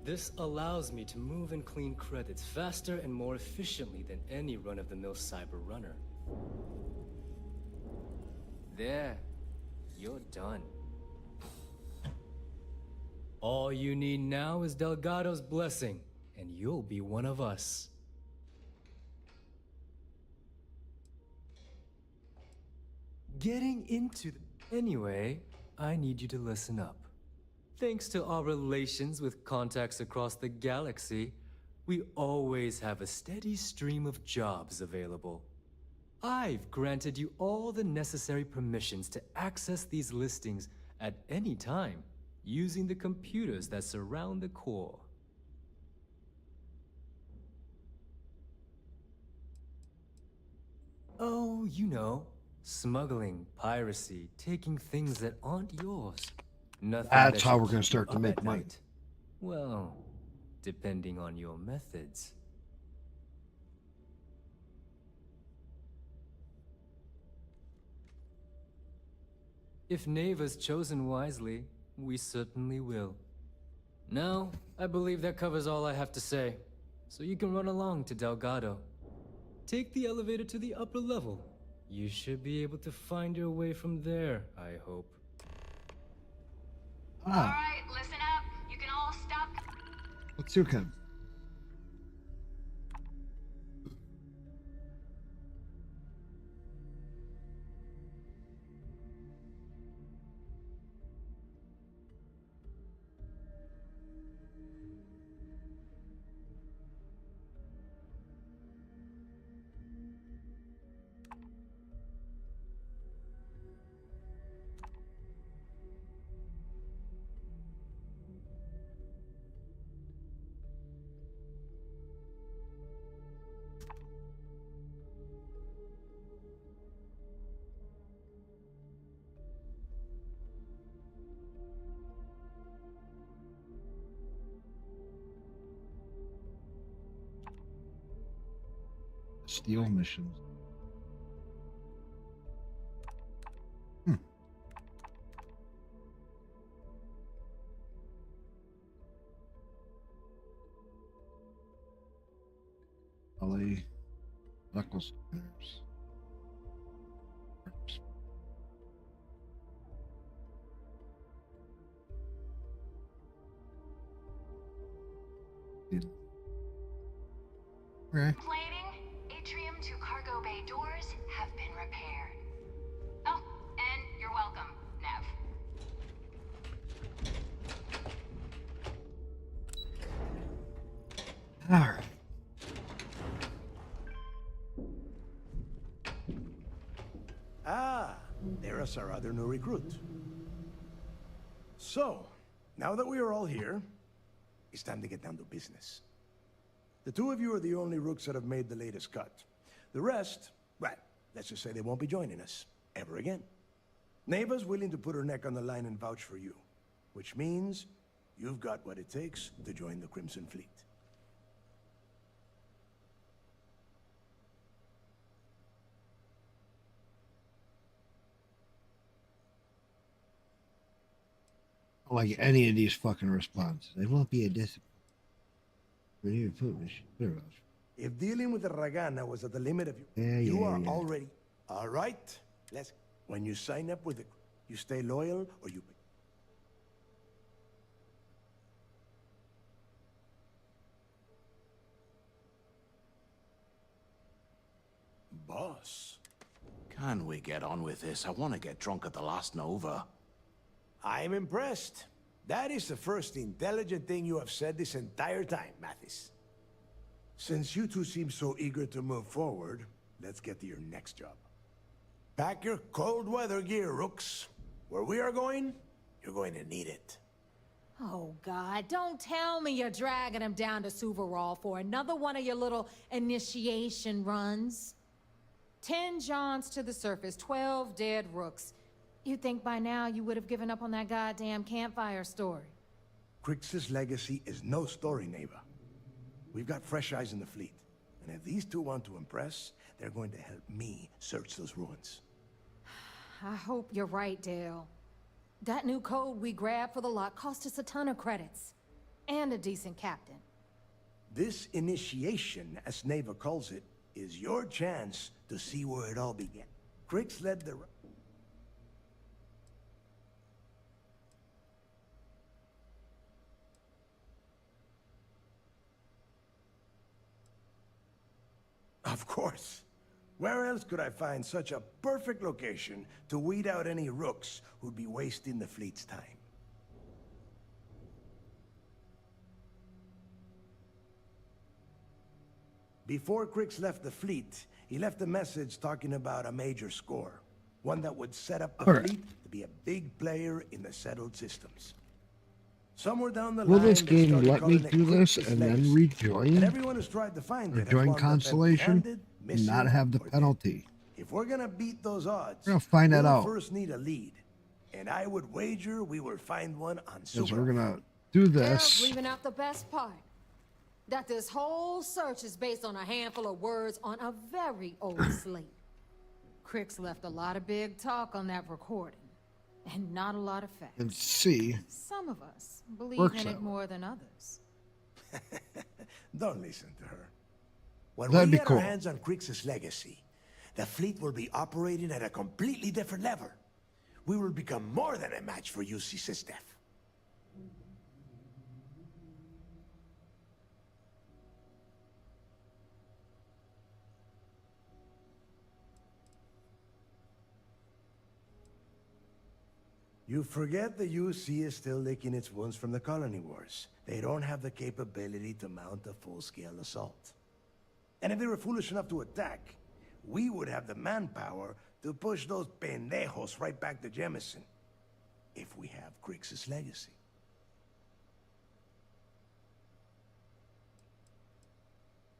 This allows me to move and clean credits faster and more efficiently than any run-of-the-mill cyber runner. There, you're done. All you need now is Delgado's blessing, and you'll be one of us. Getting into the... Anyway, I need you to listen up. Thanks to our relations with contacts across the galaxy, we always have a steady stream of jobs available. I've granted you all the necessary permissions to access these listings at any time, using the computers that surround the core. Oh, you know, smuggling, piracy, taking things that aren't yours. Nothing That's that how should we're going to keep start you to up make at money. night. Well, depending on your methods. If Neva's chosen wisely, we certainly will. Now, I believe that covers all I have to say. So you can run along to Delgado. Take the elevator to the upper level. You should be able to find your way from there, I hope. Ah. Alright, listen up. You can all stop. Let's see him. Steal missions. Ollie, knuckles. Okay. Plating, atrium to cargo bay doors have been repaired. Oh, and you're welcome, Nev. All right. Ah, there's our other new recruit. So, now that we are all here, it's time to get down to business. The two of you are the only rooks that have made the latest cut. The rest, well, let's just say they won't be joining us ever again. Neva's willing to put her neck on the line and vouch for you, which means you've got what it takes to join the Crimson Fleet. I don't like any of these fucking responses. They won't be a discipline. We need to put If dealing with the Ragana was at the limit of you, you are already... All right, let's... When you sign up with the... You stay loyal or you... Boss, can we get on with this? I want to get drunk at the last Nova. I'm impressed. That is the first intelligent thing you have said this entire time, Mathis. Since you two seem so eager to move forward, let's get to your next job. Pack your cold weather gear, Rooks. Where we are going, you're going to need it. Oh, God, don't tell me you're dragging him down to Suvarall for another one of your little initiation runs. 10 Johns to the surface, 12 dead Rooks. You'd think by now you would have given up on that goddamn campfire story. Crix's legacy is no story, Neva. We've got fresh eyes in the fleet. And if these two want to impress, they're going to help me search those ruins. I hope you're right, Dale. That new code we grabbed for the lot cost us a ton of credits. And a decent captain. This initiation, as Neva calls it, is your chance to see where it all began. Crix led the... Of course. Where else could I find such a perfect location to weed out any rooks who'd be wasting the fleet's time? Before Crix left the fleet, he left a message talking about a major score. One that would set up the fleet to be a big player in the settled systems. Somewhere down the line, will this game let me do this and then rejoin? And everyone who's tried to find it rejoin Constellation and not have the penalty. If we're gonna beat those odds, we're gonna find that out. First need a lead, and I would wager we will find one on Super. Because we're gonna do this. Leaving out the best part. That this whole search is based on a handful of words on a very old slate. Crix left a lot of big talk on that recording. and not a lot of facts. And C. Some of us believe Works in that it way. more than others. Don't listen to her. When That'd we be get cool. our hands on Creeks' legacy, the fleet will be operating at a completely different level. We will become more than a match for UC Systef. You forget the UC is still licking its wounds from the colony wars. They don't have the capability to mount a full-scale assault. And if they were foolish enough to attack, we would have the manpower to push those pendejos right back to Jemison. If we have Grix's legacy.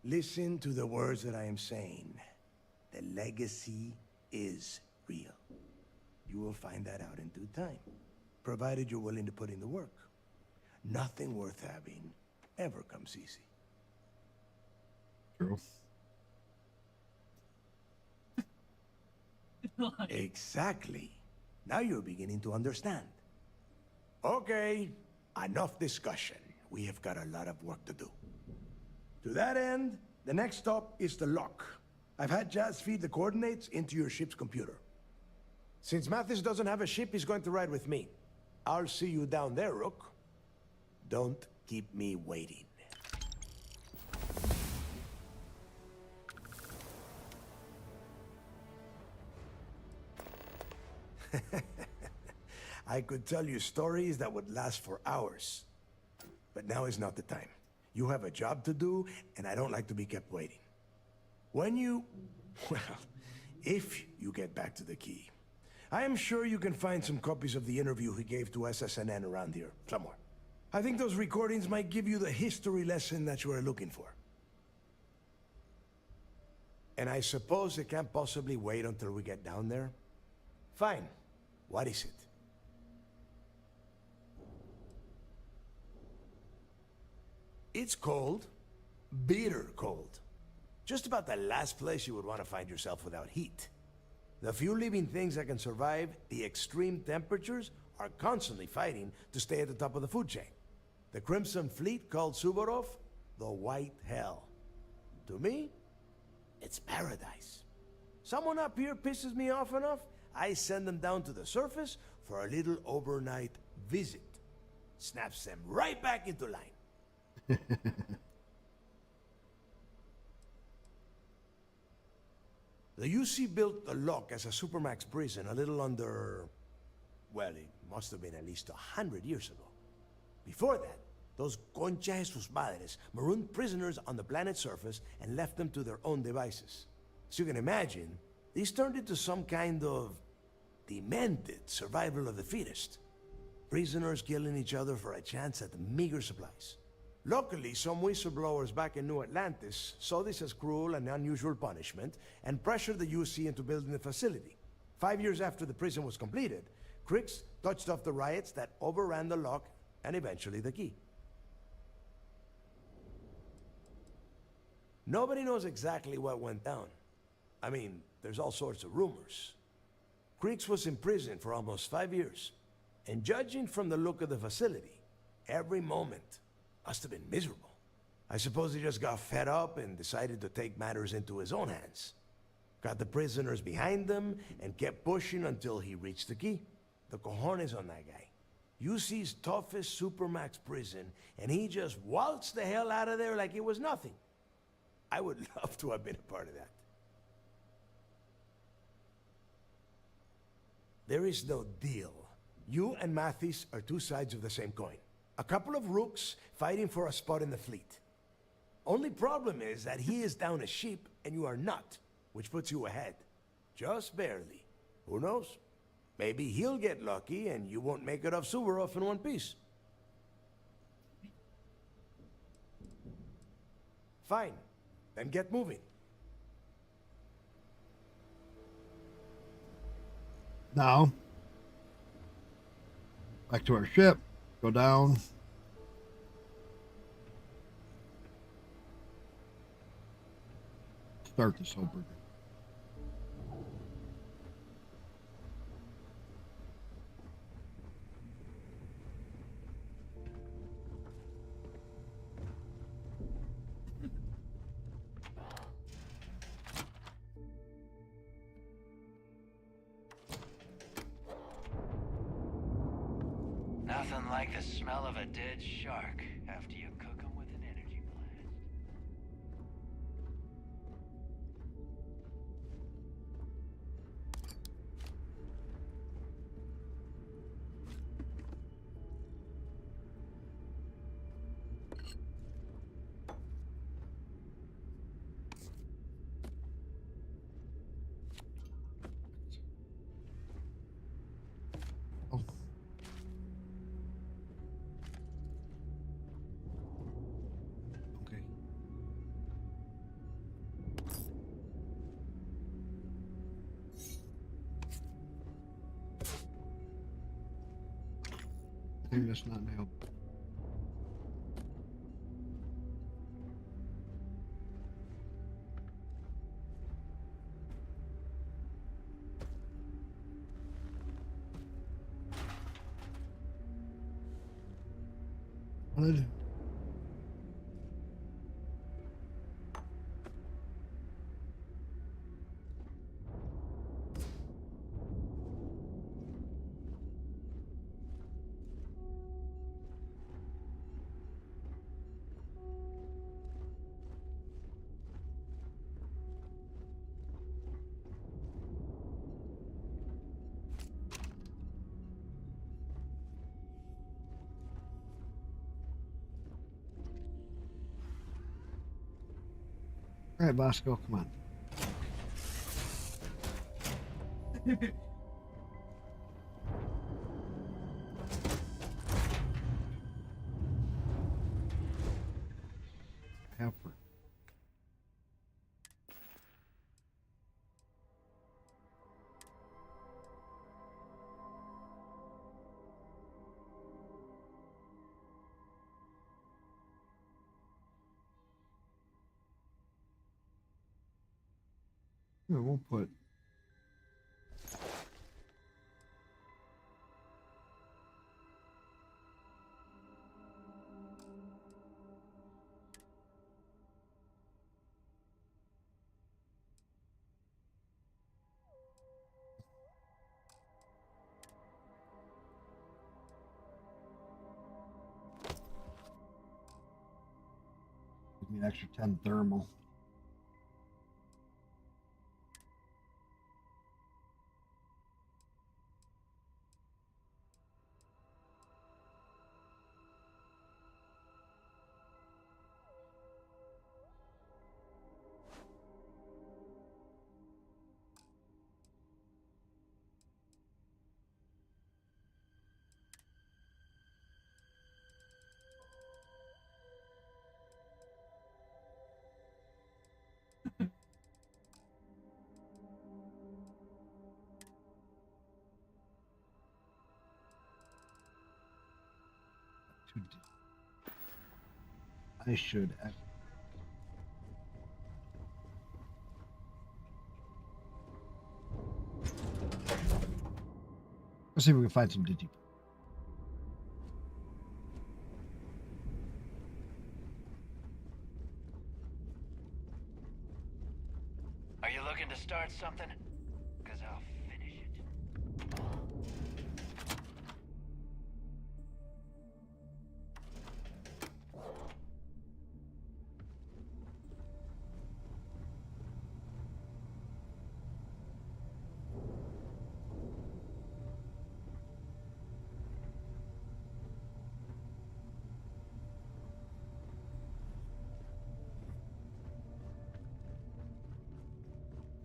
Listen to the words that I am saying. The legacy is real. You will find that out in due time, provided you're willing to put in the work. Nothing worth having ever comes easy. True. Exactly. Now you're beginning to understand. Okay, enough discussion. We have got a lot of work to do. To that end, the next stop is the lock. I've had Jazz feed the coordinates into your ship's computer. Since Mathis doesn't have a ship, he's going to ride with me. I'll see you down there, Rook. Don't keep me waiting. I could tell you stories that would last for hours. But now is not the time. You have a job to do, and I don't like to be kept waiting. When you... well, if you get back to the key, I am sure you can find some copies of the interview he gave to SSNN around here, somewhere. I think those recordings might give you the history lesson that you are looking for. And I suppose it can't possibly wait until we get down there? Fine. What is it? It's cold. Bitter cold. Just about the last place you would want to find yourself without heat. The few living things that can survive the extreme temperatures are constantly fighting to stay at the top of the food chain. The Crimson Fleet called Suvorov the White Hell. To me, it's paradise. Someone up here pisses me off enough, I send them down to the surface for a little overnight visit. Snaps them right back into line. The UC built the lock as a supermax prison a little under... well, it must have been at least 100 years ago. Before that, those concha de sus madres marooned prisoners on the planet's surface and left them to their own devices. As you can imagine, these turned into some kind of demented survival of the fittest. Prisoners killing each other for a chance at meager supplies. Luckily, some whistleblowers back in New Atlantis saw this as cruel and unusual punishment and pressured the UC into building the facility. 5 years after the prison was completed, Crix touched off the riots that overran the lock and eventually the key. Nobody knows exactly what went down. I mean, there's all sorts of rumors. Crix was in prison for almost 5 years, and judging from the look of the facility, every moment must have been miserable. I suppose he just got fed up and decided to take matters into his own hands. Got the prisoners behind him and kept pushing until he reached the key. The cojones on that guy. UC's toughest supermax prison, and he just waltzed the hell out of there like it was nothing. I would love to have been a part of that. There is no deal. You and Mathis are two sides of the same coin. A couple of rooks fighting for a spot in the fleet. Only problem is that he is down a sheep and you are not, which puts you ahead. Just barely. Who knows? Maybe he'll get lucky and you won't make it off Suvorov in one piece. Fine. Then get moving. Now, back to our ship. Go down. Start this whole burger. like the smell of a dead shark after you cook them with an energy blast. Okay. I think that's not nailed. Good. All right, Bosco, come on. Helper. Yeah, we'll put. Give me an extra 10 thermal. I should. Let's see if we can find some digi. Are you looking to start something? Because I'll finish it.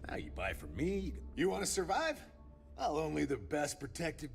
Now you buy from me. You want to survive? I'll only the best protected.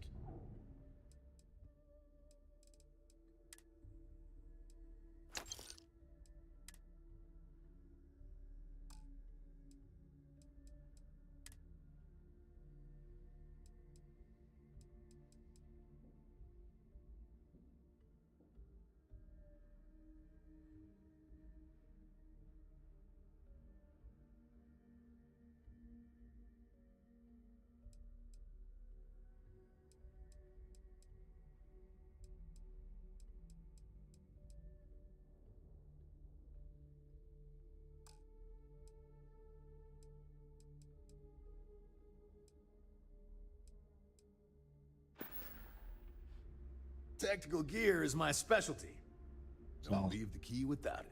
Tactical gear is my specialty. Don't So. leave the key without it.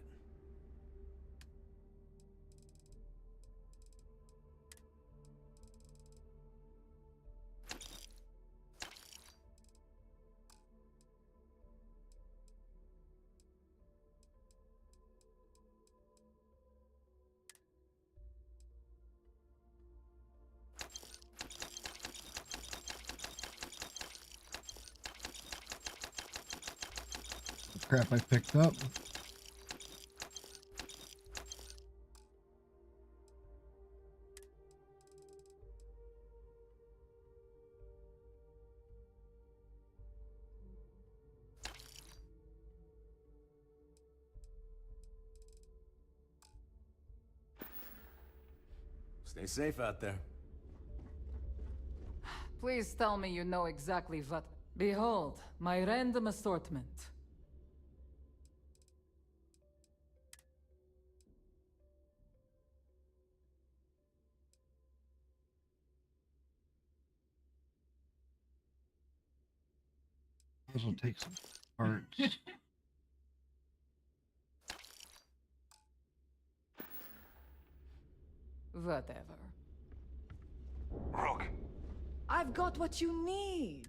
Crap I picked up. Stay safe out there. Please tell me you know exactly what... Behold, my random assortment. This will take some parts. Whatever. Rook. I've got what you need.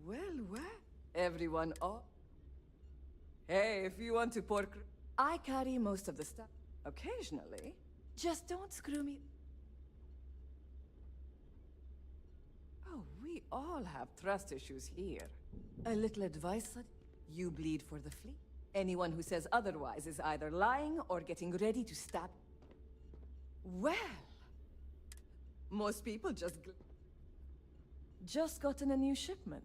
Well, well. Everyone up. Hey, if you want to pork... I carry most of the stuff. Occasionally. Just don't screw me. Oh, we all have trust issues here. A little advice, son? You bleed for the fleet. Anyone who says otherwise is either lying or getting ready to stab. Well, most people just gotten a new shipment.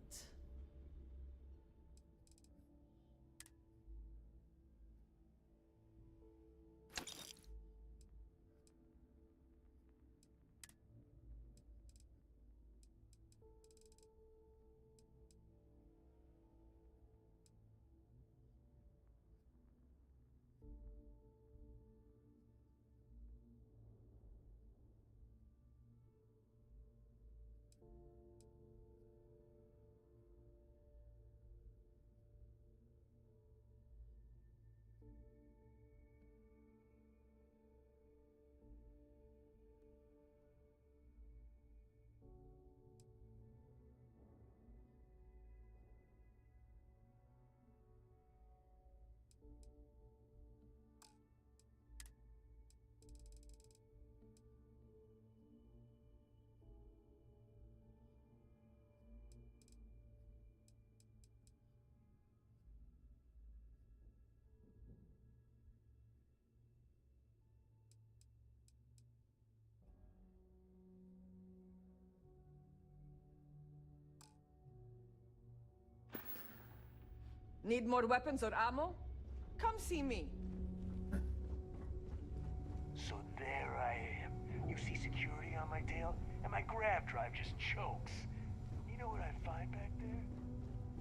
Need more weapons or ammo? Come see me. So there I am. You see security on my tail, and my grab drive just chokes. You know what I find back there?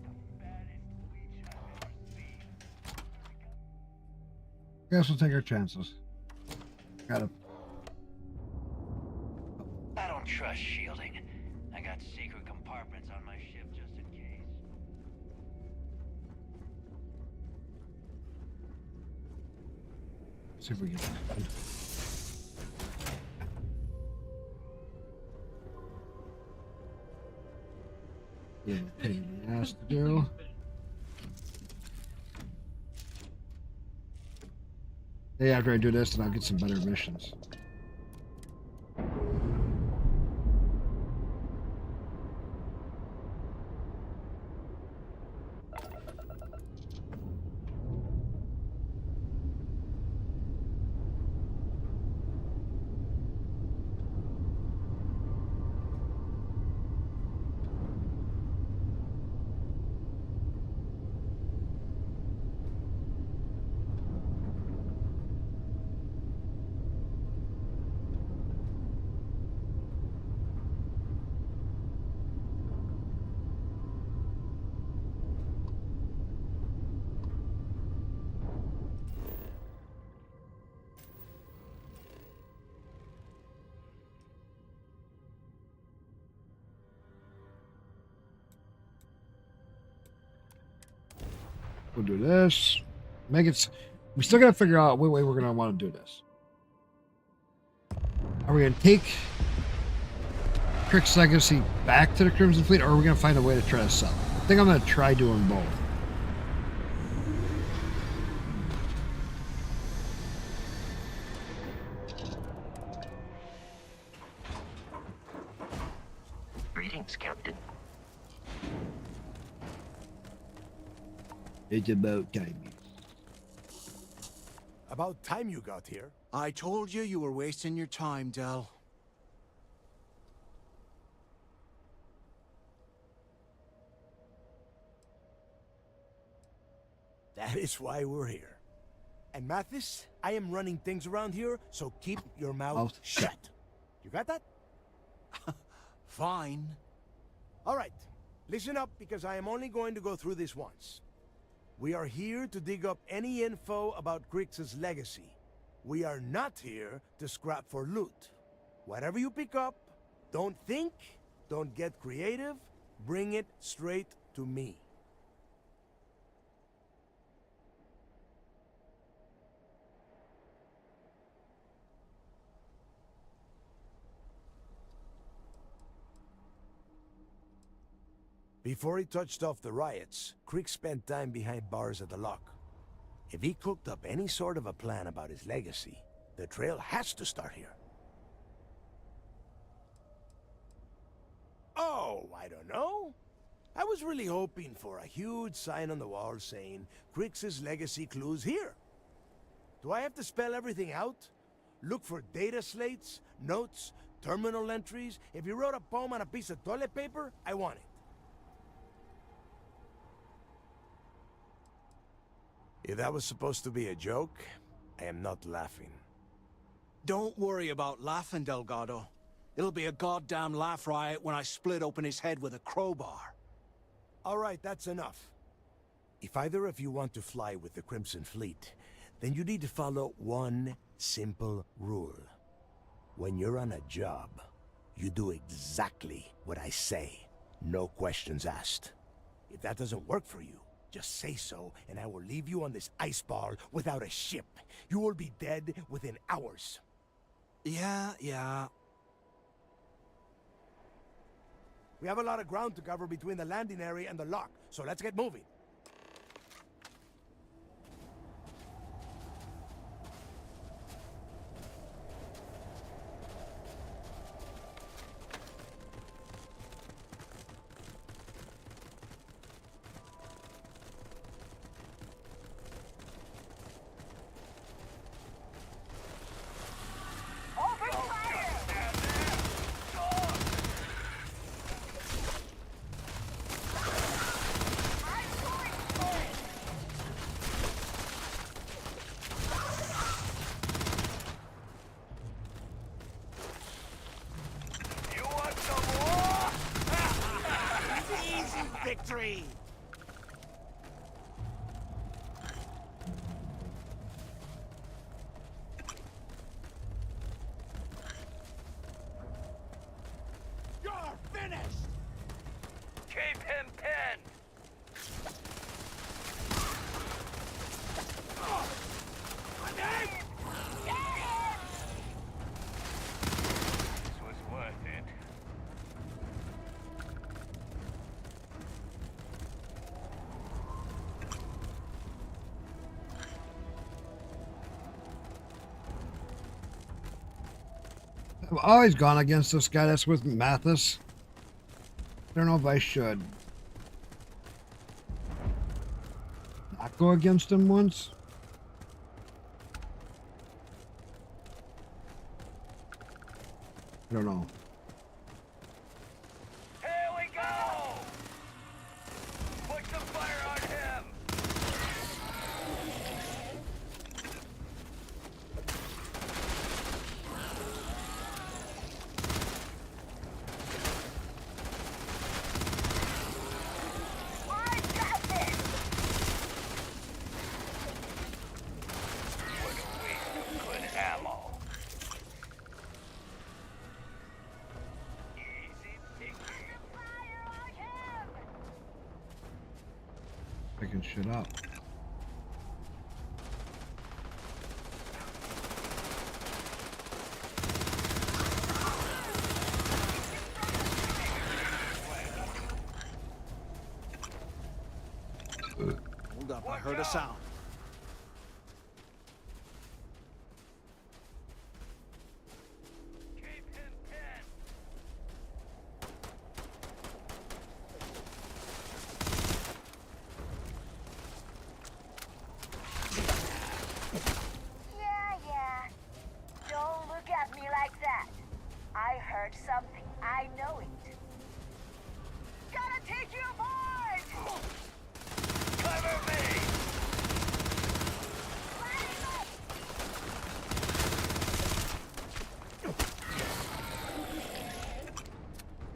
The fattest leech I've ever seen. Guess we'll take our chances. Got it. I don't trust shielding. I got secret compartments on my ship just in case. See if we can find it. Yeah, pain in the ass to do. Hey, after I do this, then I'll get some better missions. We'll do this. Make it. We still got to figure out what way we're gonna want to do this. Are we gonna take Crick's legacy back to the Crimson Fleet, or are we gonna find a way to try to sell it? I think I'm gonna try doing both. Greetings, Captain. It's about time. About time you got here. I told you were wasting your time, Del. That is why we're here. And Mathis, I am running things around here, so keep your mouth shut. You got that? Fine. All right. Listen up, because I am only going to go through this once. We are here to dig up any info about Grix's legacy. We are not here to scrap for loot. Whatever you pick up, don't think, don't get creative, bring it straight to me. Before he touched off the riots, Crick spent time behind bars at the lock. If he cooked up any sort of a plan about his legacy, the trail has to start here. Oh, I don't know. I was really hoping for a huge sign on the wall saying, Crick's legacy clues here. Do I have to spell everything out? Look for data slates, notes, terminal entries? If you wrote a poem on a piece of toilet paper, I want it. If that was supposed to be a joke, I am not laughing. Don't worry about laughing, Delgado. It'll be a goddamn laugh riot when I split open his head with a crowbar. All right, that's enough. If either of you want to fly with the Crimson Fleet, then you need to follow one simple rule. When you're on a job, you do exactly what I say. No questions asked. If that doesn't work for you, just say so, and I will leave you on this ice ball without a ship. You will be dead within hours. Yeah. We have a lot of ground to cover between the landing area and the lock, so let's get moving. Victory! You're finished! Keep him pinned! This was worth it. I've always gone against this guy that's with Mathis. I don't know if I should. Not go against him once? I don't know. Here we go! Put some fire on him! Picking shit up. Hold up, I heard a sound. Yeah. Don't look at me like that. I heard something. I know it. Gotta take you apart! Cover me!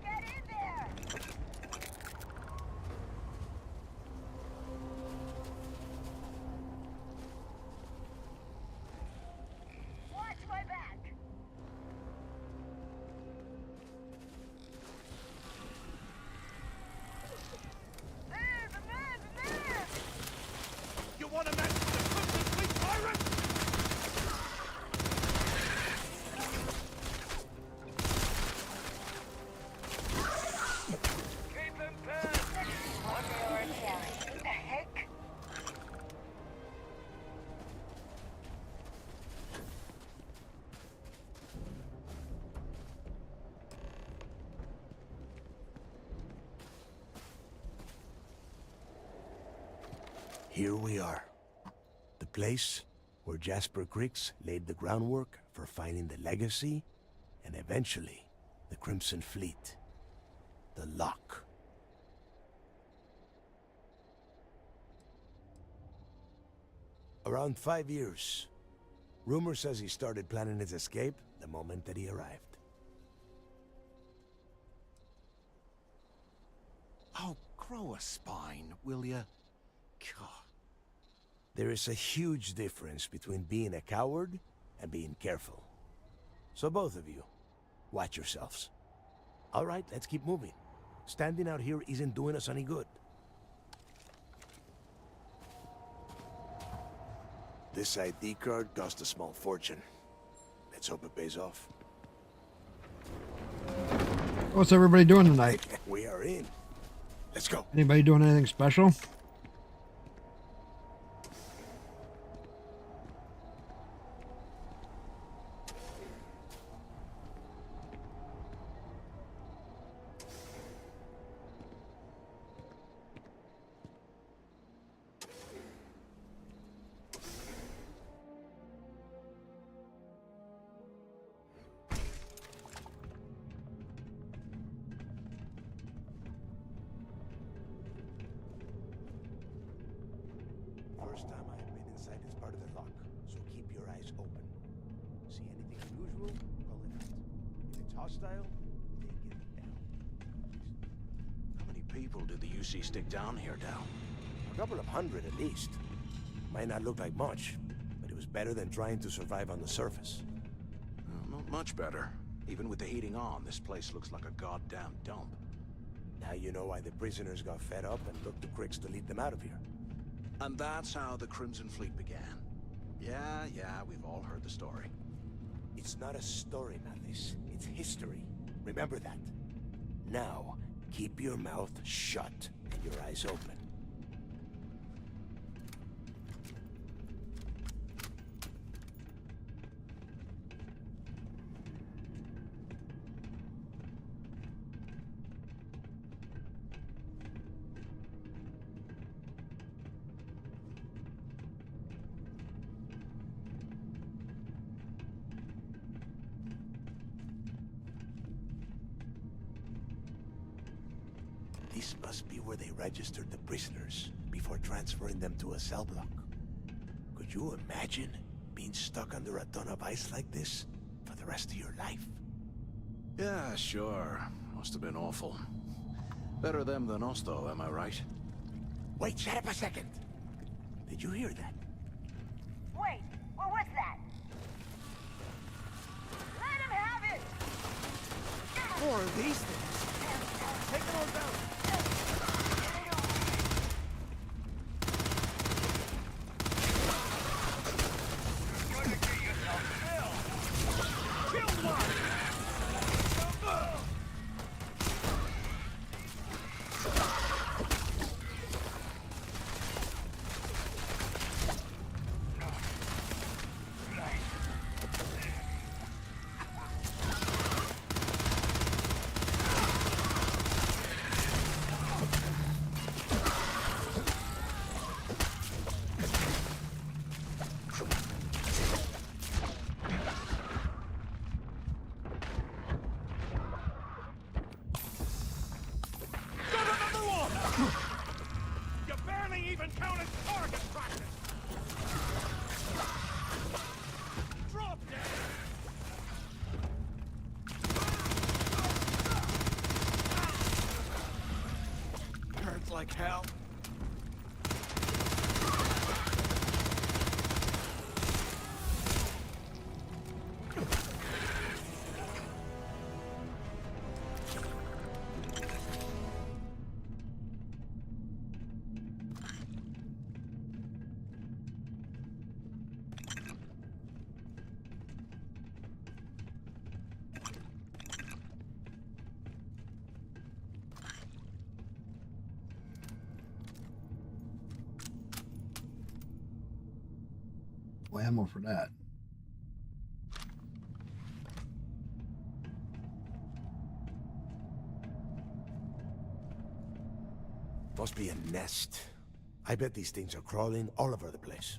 Get in there! Watch my back! You want to mess with the Crimson Fleet pirate? Keep him pinned! What the heck? Here we are. The place where Jasper Griggs laid the groundwork for finding the legacy and eventually the Crimson Fleet. The Lock. Around 5 years. Rumor says he started planning his escape the moment that he arrived. Oh, grow a spine, will ya? God. There is a huge difference between being a coward and being careful. So both of you, watch yourselves. All right, let's keep moving. Standing out here isn't doing us any good. This ID card cost a small fortune. Let's hope it pays off. What's everybody doing tonight? We are in. Let's go. Anybody doing anything special? First time I have been inside this part of the lock, so keep your eyes open. See anything unusual? Call it out. If it's hostile, take it down. How many people did the UC stick down here, Dal? A couple of hundred at least. Might not look like much, but it was better than trying to survive on the surface. Well, not much better. Even with the heating on, this place looks like a goddamn dump. Now you know why the prisoners got fed up and looked to Griggs to lead them out of here. And that's how the Crimson Fleet began. Yeah, we've all heard the story. It's not a story, Mathis. It's history. Remember that. Now, keep your mouth shut and your eyes open. This must be where they registered the prisoners before transferring them to a cell block. Could you imagine being stuck under a ton of ice like this for the rest of your life? Yeah, sure. Must have been awful. Better them than us, though, am I right? Wait, shut up a second. Did you hear that? Wait, what was that? Let him have it! More of these things. Take them all down. like hell. No ammo for that. Must be a nest. I bet these things are crawling all over the place.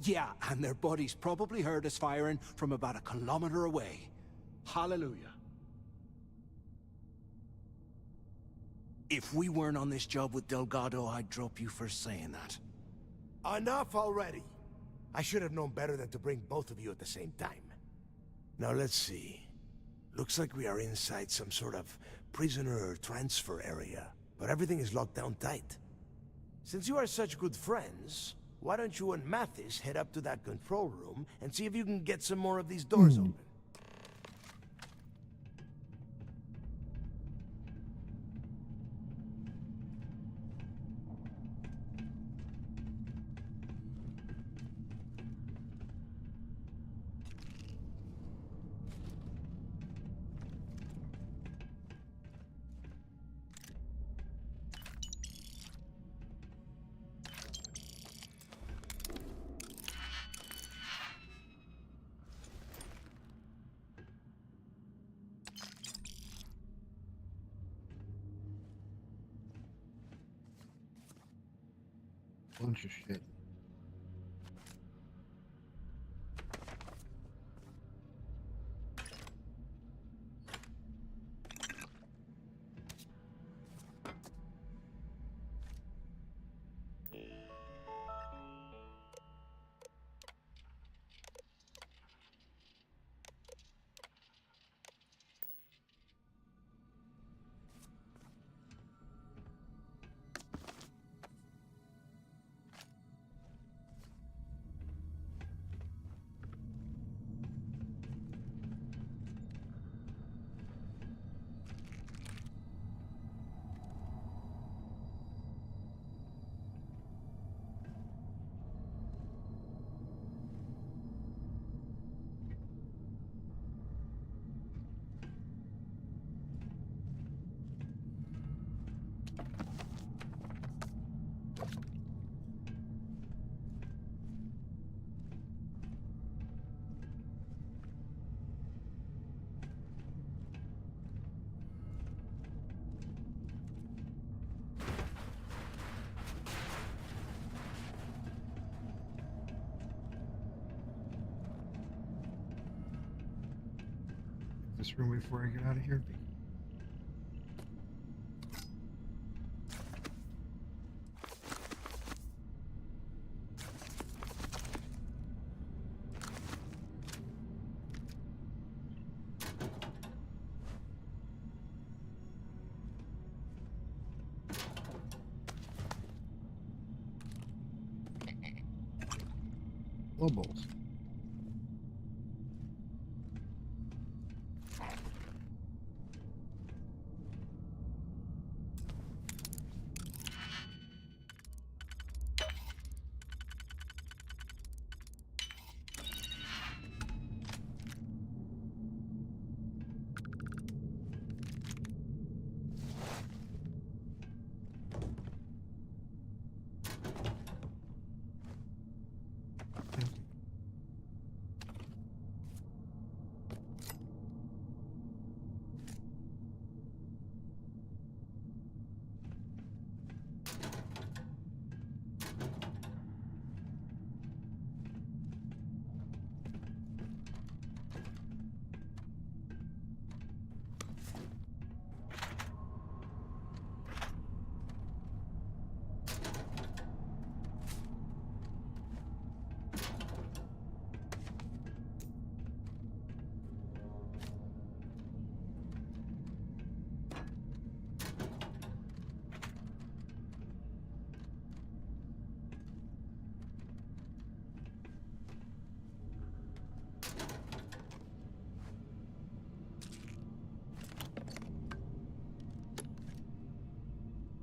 Yeah, and their buddies probably heard us firing from about 1 kilometer away. Hallelujah. If we weren't on this job with Delgado, I'd drop you for saying that. Enough already. I should have known better than to bring both of you at the same time. Now let's see. Looks like we are inside some sort of prisoner transfer area, but everything is locked down tight. Since you are such good friends, why don't you and Mathis head up to that control room and see if you can get some more of these doors open? Bunch of shit. This room before I get out of here. Lobos.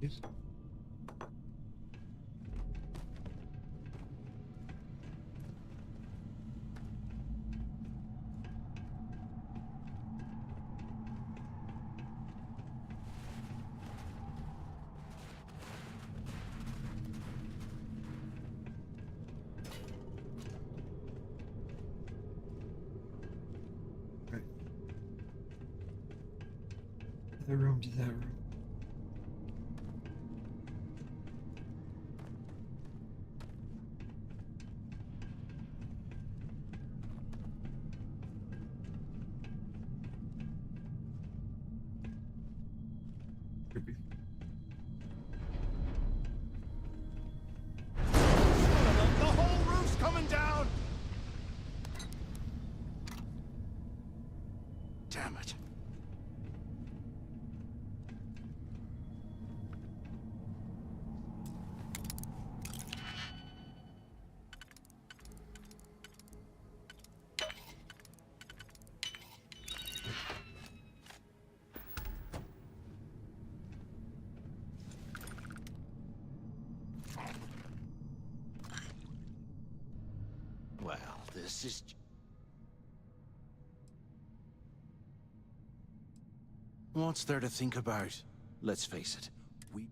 Yes. Right. That room to that room. Creepy. The whole roof's coming down! Damn it. Well, this is... What's there to think about? Let's face it, we...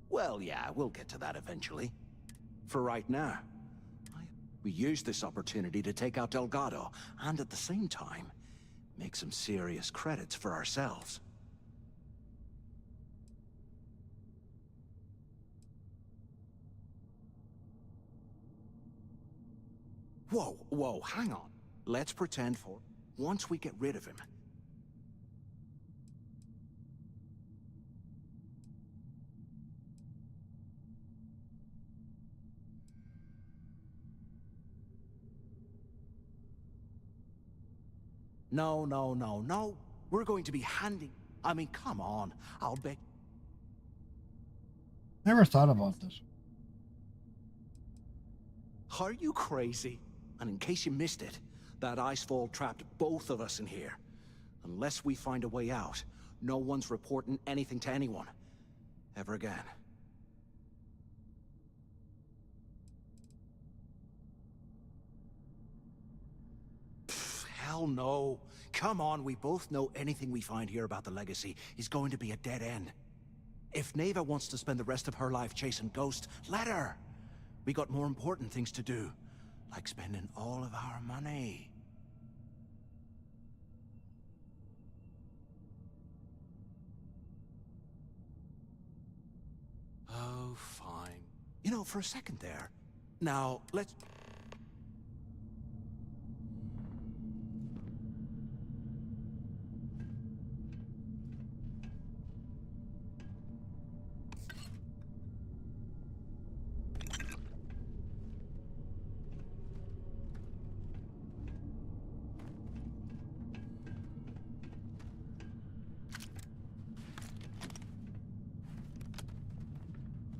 Well, yeah, we'll get to that eventually. For right now, we use this opportunity to take out Delgado, and at the same time, make some serious credits for ourselves. Whoa, hang on. Let's pretend for... Once we get rid of him... No. We're going to be handing... I mean, come on. I'll bet... Never thought about this. Are you crazy? And in case you missed it, that icefall trapped both of us in here. Unless we find a way out, no one's reporting anything to anyone. Ever again. Pfft, hell no. Come on, we both know anything we find here about the Legacy is going to be a dead end. If Neva wants to spend the rest of her life chasing ghosts, let her. We got more important things to do, like spending all of our money. Oh, fine. You know, for a second there. Now, let's...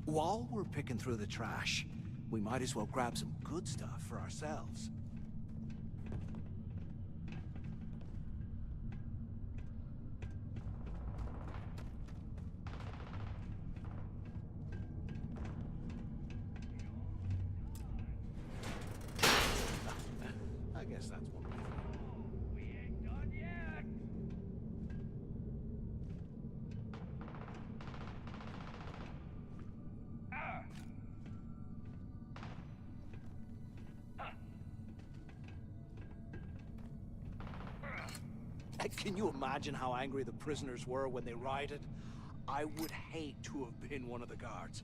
While we're picking through the trash, we might as well grab some good stuff for ourselves. I guess that's one way. We ain't done yet. Can you imagine how angry the prisoners were when they rioted? I would hate to have been one of the guards.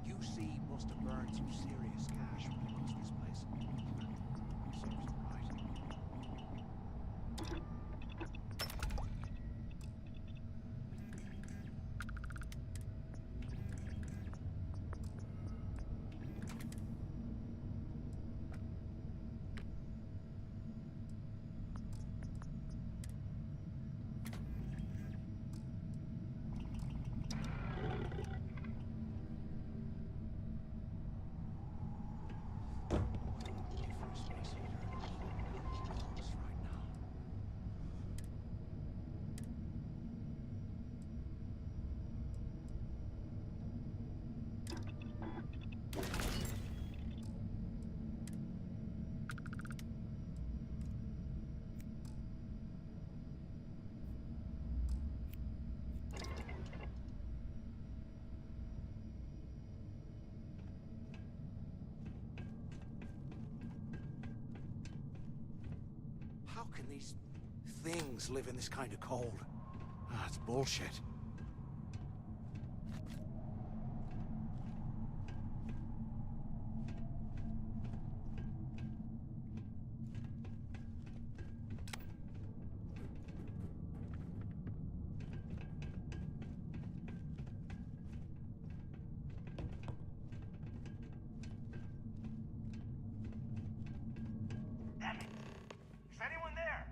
You see, must have burned some serious cash when he runs this place. So How can these things live in this kind of cold? Ah, it's bullshit. Damn it. Is anyone there?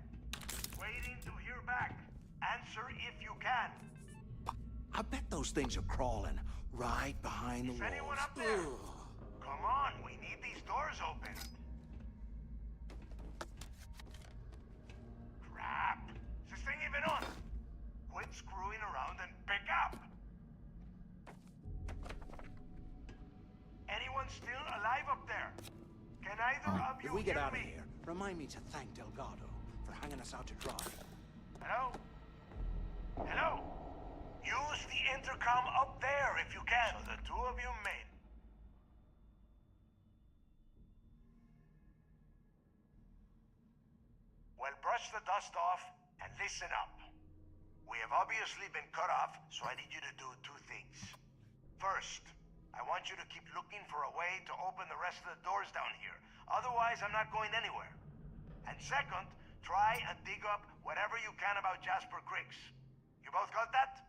Waiting to hear back. Answer if you can. I bet those things are crawling right behind the Is walls. anyone up there? Come on, we need these doors open. Crap. Is this thing even on? Quit screwing around and pick up. Anyone still alive up there? Can either of you If we get hear out of me? here, remind me to thank Delgado for hanging us out to dry. Hello? Hello? Use the intercom up there if you can. So the two of you made. Well, brush the dust off and listen up. We have obviously been cut off, so I need you to do two things. First, I want you to keep looking for a way to open the rest of the doors down here. Otherwise, I'm not going anywhere. And second, try and dig up whatever you can about Jasper Griggs. You both got that?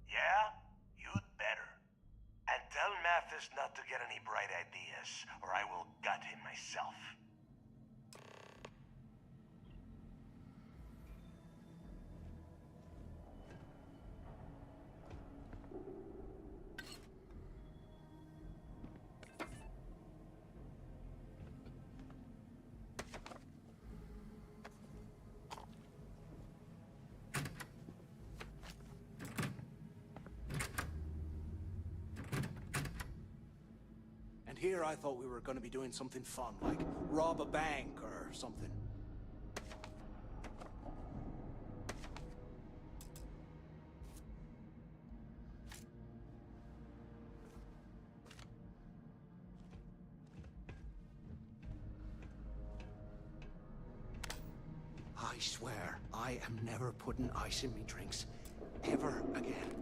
Yeah? You'd better. And tell Mathis not to get any bright ideas, or I will gut him myself. And here I thought we were going to be doing something fun, like rob a bank or something. I swear, I am never putting ice in me drinks. Ever again.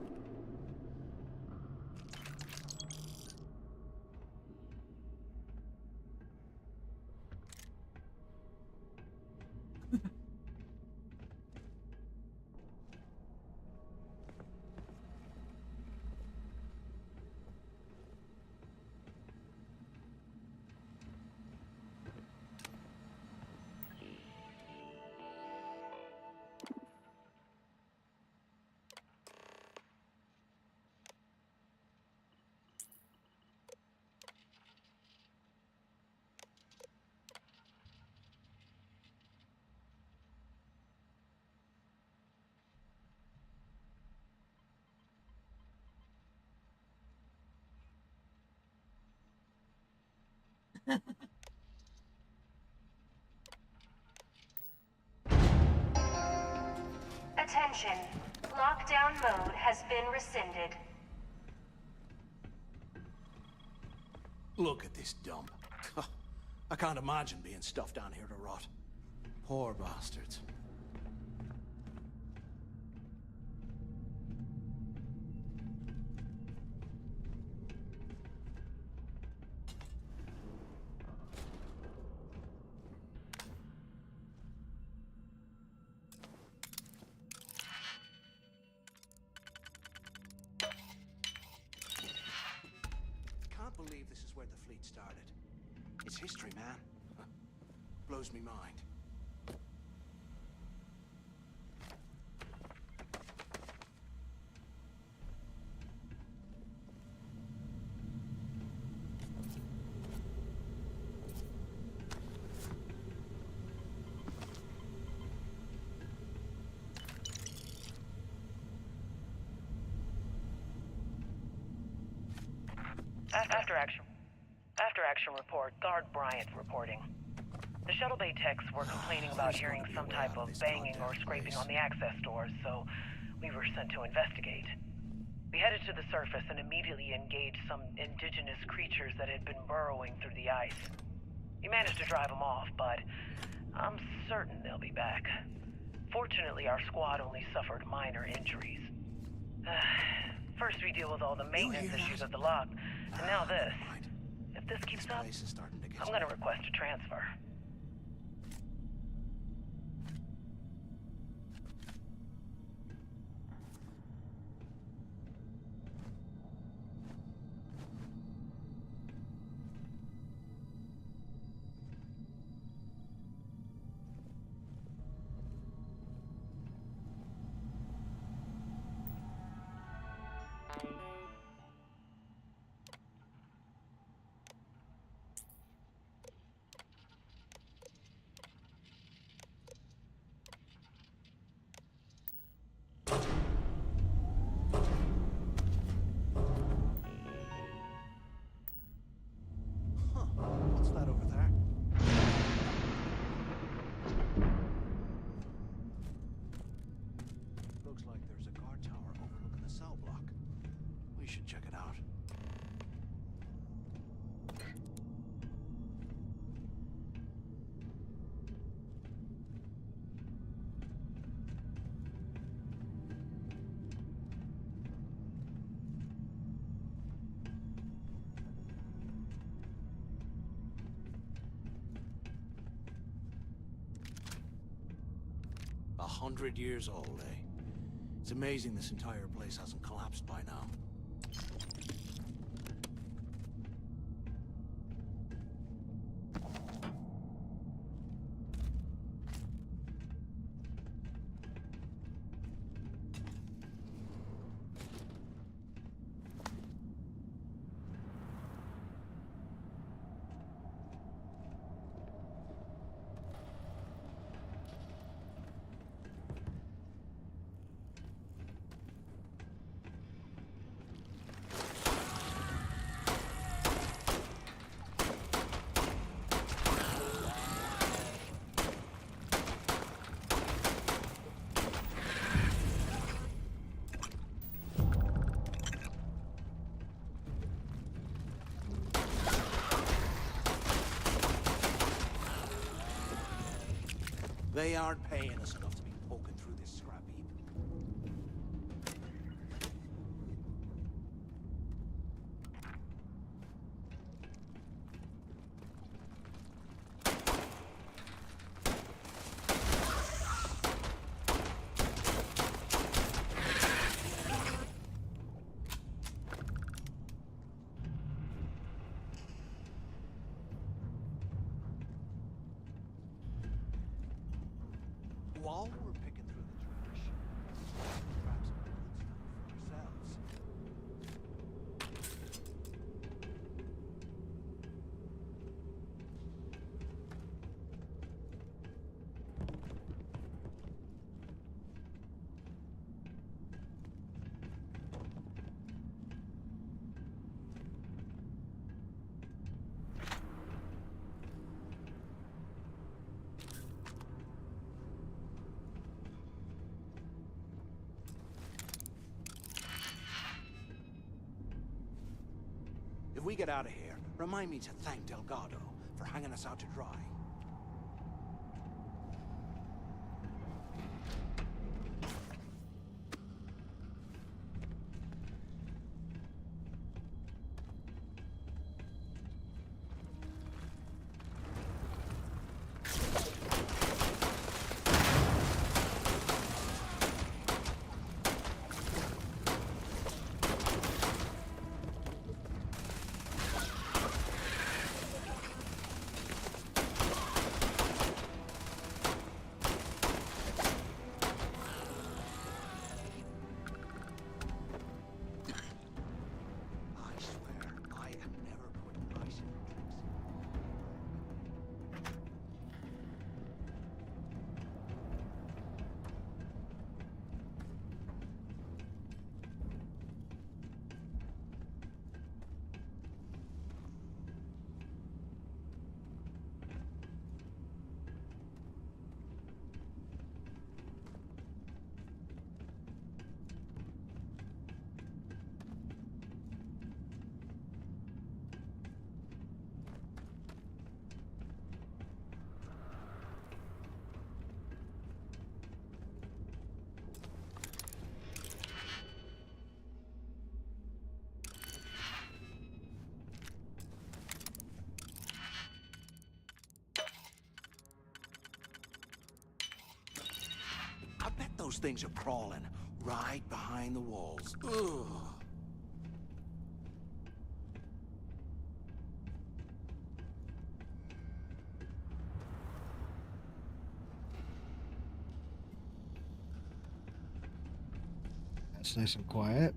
Attention. Lockdown mode has been rescinded. Look at this dump. I can't imagine being stuffed down here to rot. Poor bastards. Can't believe this is where the fleet started. It's history, man. Blows me mind. After action report, Guard Bryant reporting. The shuttle bay techs were complaining about hearing some type of banging or scraping on the access doors, so we were sent to investigate. We headed to the surface and immediately engaged some indigenous creatures that had been burrowing through the ice. We managed to drive them off, but I'm certain they'll be back. Fortunately, our squad only suffered minor injuries. First we deal with all the maintenance issues of the lock, and now this. If this keeps up, I'm gonna request a transfer. What's that over there? Looks like there's a guard tower overlooking the cell block. We should check it out. A 100 years old, eh? It's amazing this entire place hasn't collapsed by now. They aren't paying us enough to be poking through this scrap heap. While we're picking through the trash, grab some good stuff for yourselves. If we get out of here, remind me to thank Delgado for hanging us out to dry. Those things are crawling right behind the walls. Ugh. That's nice and quiet.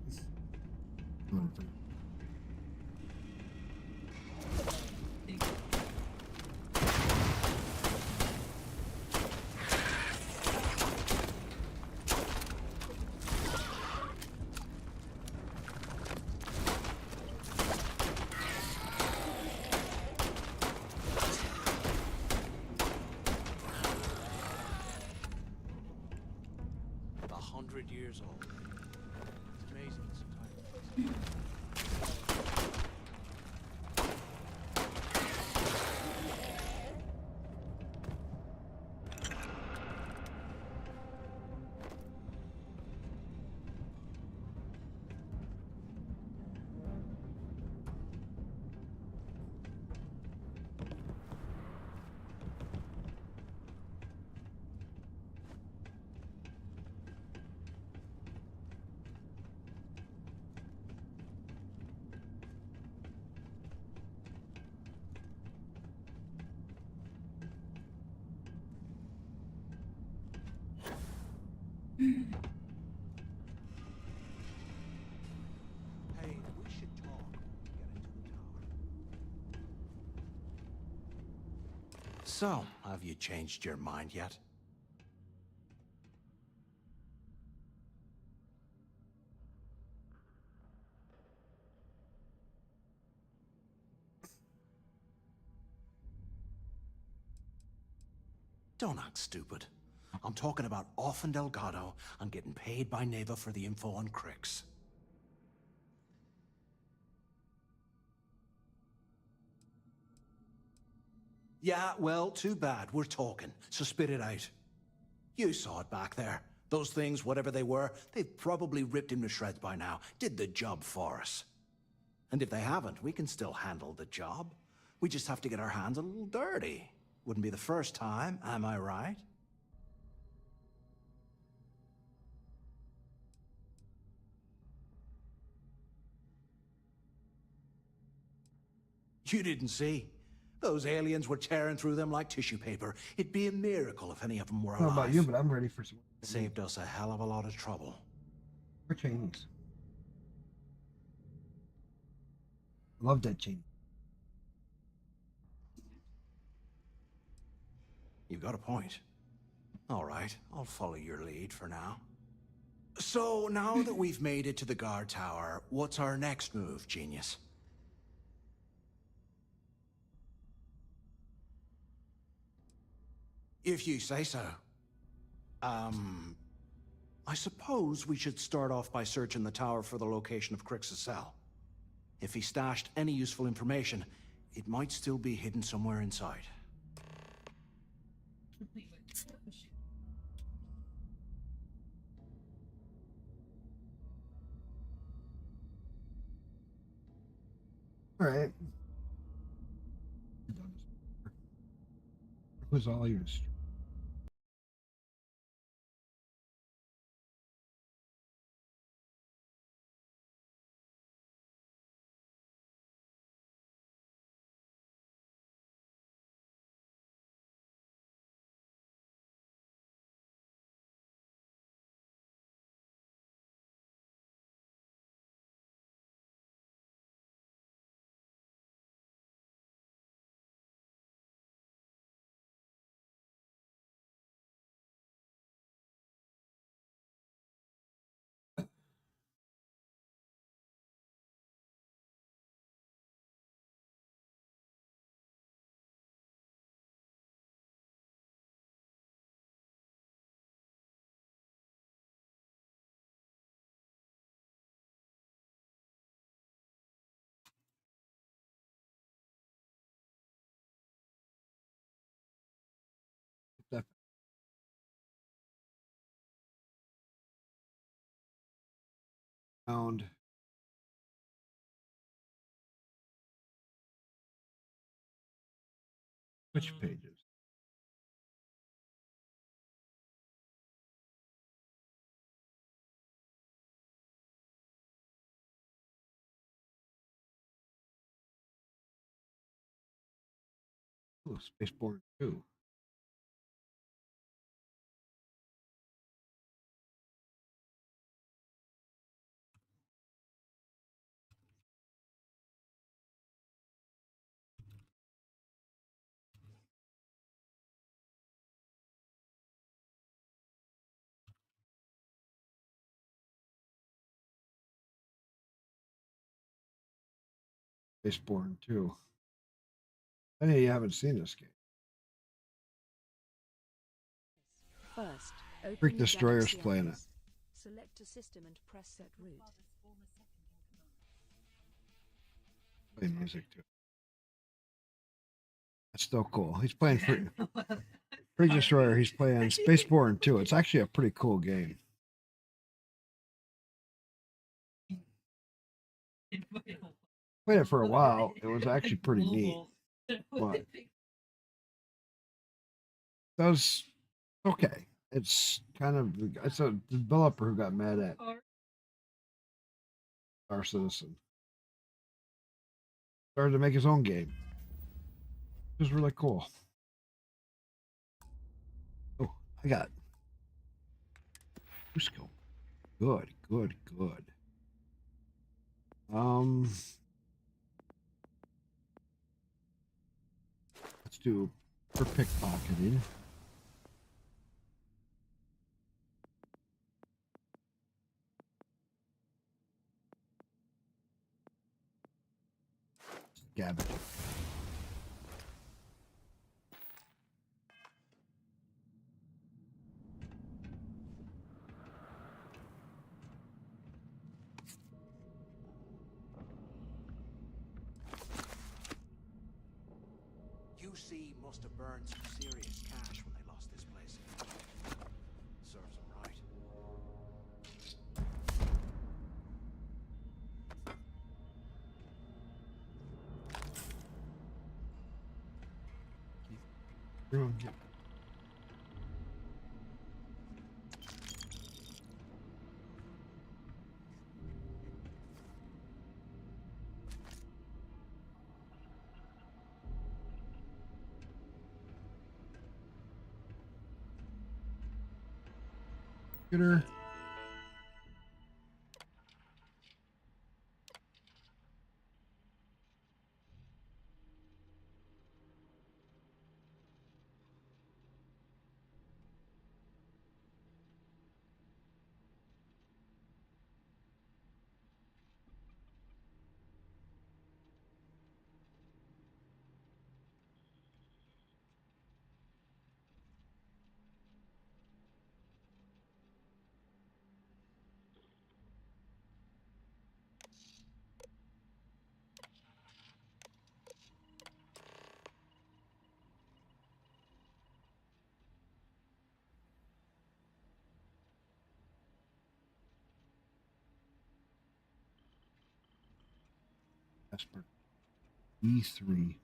Years old. It's amazing sometimes. Hey, we should talk when we get into the tower. So, have you changed your mind yet? Don't act stupid. I'm talking about off in Delgado and getting paid by Neva for the info on Crix. Yeah, well, too bad. We're talking, so spit it out. You saw it back there. Those things, whatever they were, they've probably ripped him to shreds by now. Did the job for us. And if they haven't, we can still handle the job. We just have to get our hands a little dirty. Wouldn't be the first time, am I right? You didn't see. Those aliens were tearing through them like tissue paper. It'd be a miracle if any of them were I don't alive. know about you, but I'm ready for some. Saved us a hell of a lot of trouble. Or Chinese. Love that Chinese. You've got a point. All right, I'll follow your lead for now. So, now that we've made it to the guard tower, what's our next move, genius? If you say so. I suppose we should start off by searching the tower for the location of Crix's cell. If he stashed any useful information, it might still be hidden somewhere inside. All right. Who's all yours? Found. Which pages? Oh, Spaceborne 2. Spaceborne 2. Any of you haven't seen this game. First, open Freak the Destroyer's Galaxy playing it. Atlas. Select a system and press set route. Play music too. That's still cool. He's playing Freak Destroyer. He's playing Spaceborne 2. It's actually a pretty cool game. Played it for a while. It was actually pretty neat. But that was okay. It's kind of it's a developer who got mad at Star Citizen. Started to make his own game. It was really cool. Oh, I got Cusco. Good, good, good. Let's do for pickpocketing. Garbage. UC must have burned some serious cash when they lost this place. Serves them right. Everyone get computer. Esper. E3.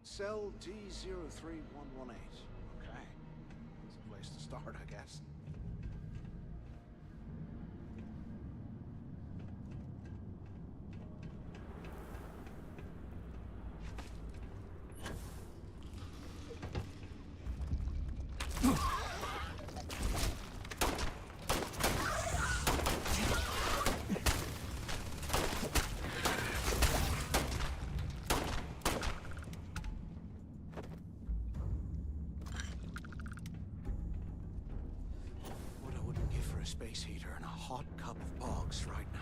Cell D03118. Okay. That's a place to start, I guess. Space heater and a hot cup of bogs right now.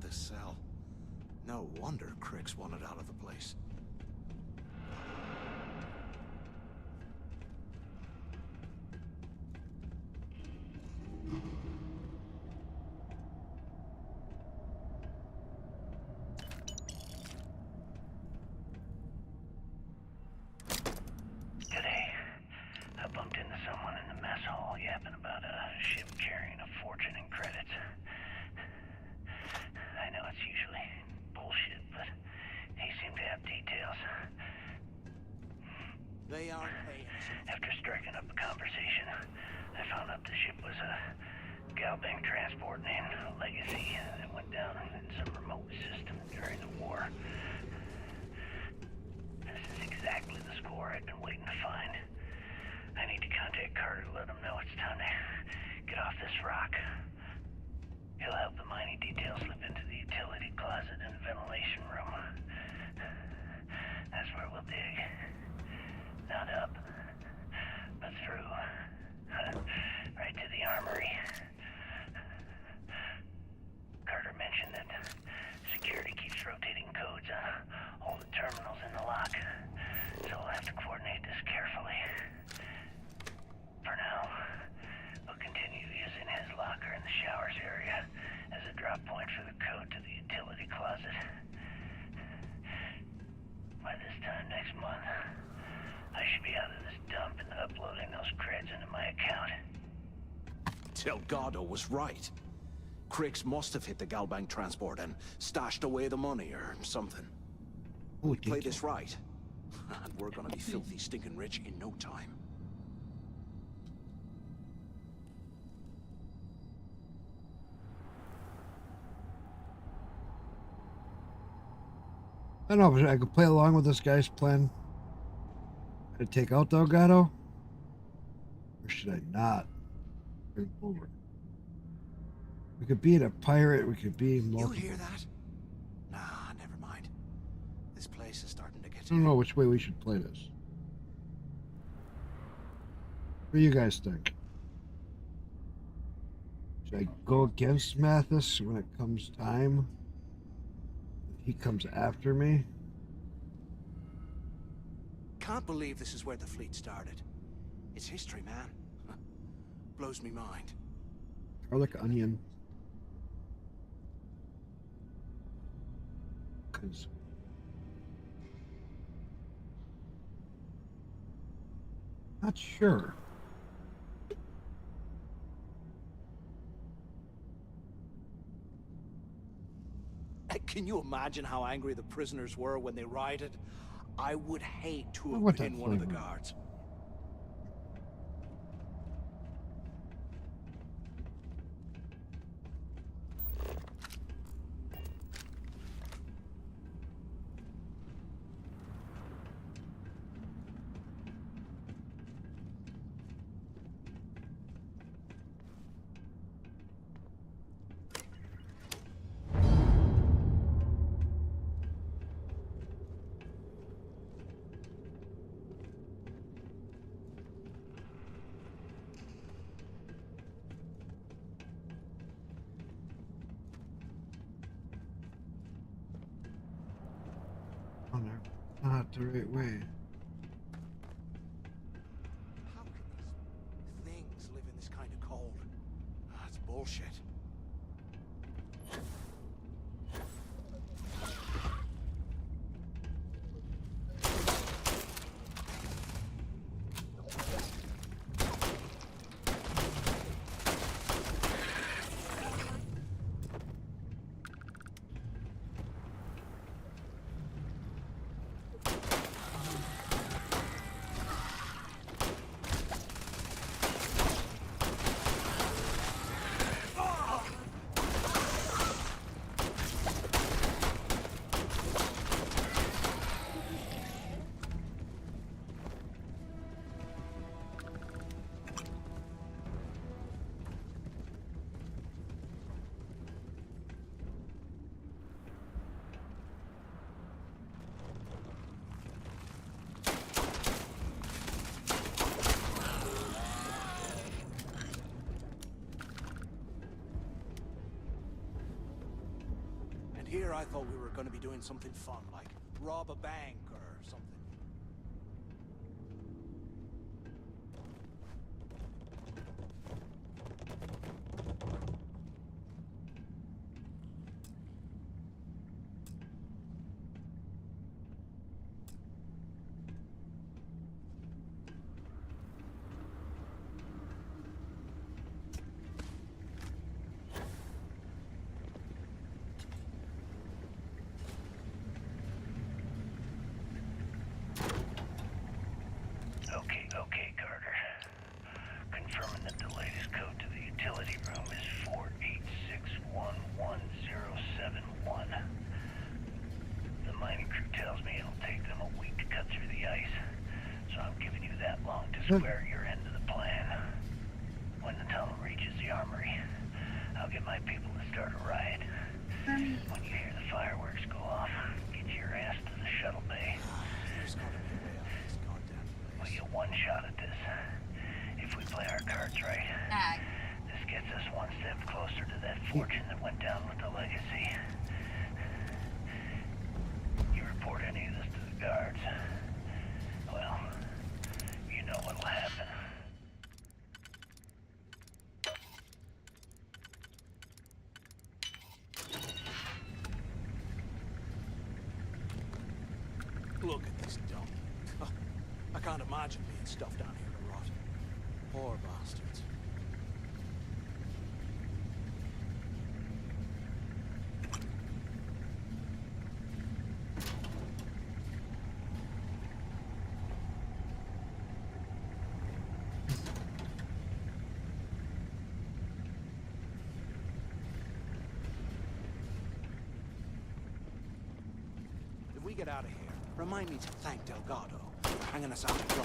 this cell. No wonder Cricks wanted out of the place. Today, I bumped into someone in the mess hall yapping about a ship carrying a fortune in credits. I know it's usually bullshit, but he seemed to have details. They aren't paying us. After striking up a conversation, I found out the ship was a Galbank transport named Legacy that went down in some remote system during the war. This is exactly the score I'd been waiting to find. I need to contact Carter to let him know it's time to get off this rock. He'll help the mining details slip into the utility closet in the ventilation room. That's where we'll dig. Not up, but through. Right to the armory. Carter mentioned that security keeps rotating codes on all the terminals in the lock, so we'll have to coordinate this carefully. For now, we'll continue using his locker in the showers area as a drop point for the code to the utility closet. By this time next month, I should be out of this dump and uploading those creds into my account. Delgado was right. Cricks must have hit the Galbank transport and stashed away the money or something. Oh, Play this right, and we're gonna be filthy stinking rich in no time. I don't know if I could play along with this guy's plan. To take out Delgado? Or should I not? Bring him over. We could be a pirate, we could be multiple. You hear that? Nah, never mind. This place is starting to get... I don't know which way we should play this. What do you guys think? Should I go against Mathis when it comes time? He comes after me? Can't believe this is where the fleet started. It's history, man. Blows me mind. Garlic onion. Cause not sure. Can you imagine how angry the prisoners were when they rioted? I would hate to What have been that one of the flavor? guards. Oh, no, not the right way. How can these things live in this kind of cold? That's bullshit. Here I thought we were going to be doing something fun, like rob a bank or something. Okay, Carter. Confirming that the latest code to the utility room is 48611071. The mining crew tells me it'll take them a week to cut through the ice, so I'm giving you that long to square your end of the plan. When the tunnel reaches the armory, I'll get my people to start a riot. When you hear the fireworks go off, get your ass to the shuttle bay. We'll get one shot at this. If we play our cards right, this gets us one step closer to that fortune that went down with the legacy. You report any of this to the guards, well, you know what'll happen. Look at this dump. I can't imagine being stuffed down here to rot. Poor bastards. If we get out of here, remind me to thank Delgado. Hanging us out to dry.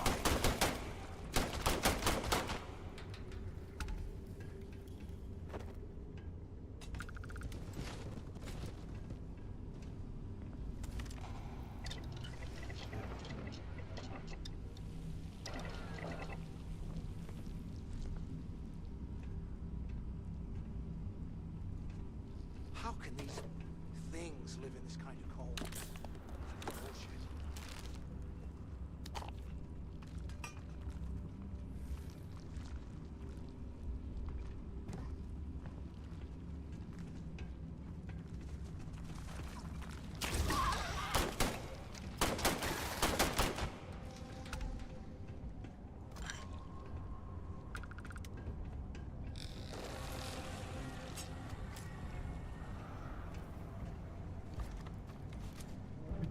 How can these things live in this kind of cold? Bullshit.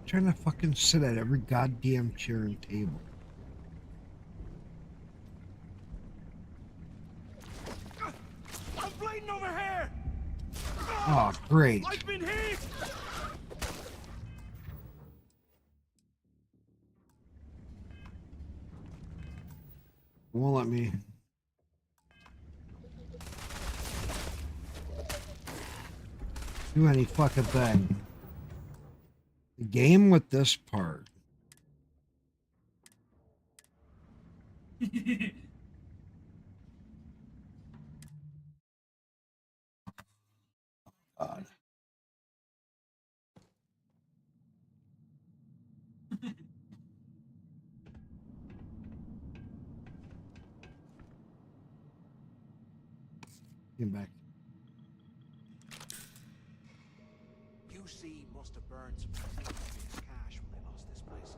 Trying to fucking sit at every goddamn chair and table. I'm bleeding over here! Oh, great. I've been hit! Won't let me. Do any fucking thing. The game with this part. God. Get back. UC must have burned some serious cash when they lost this place.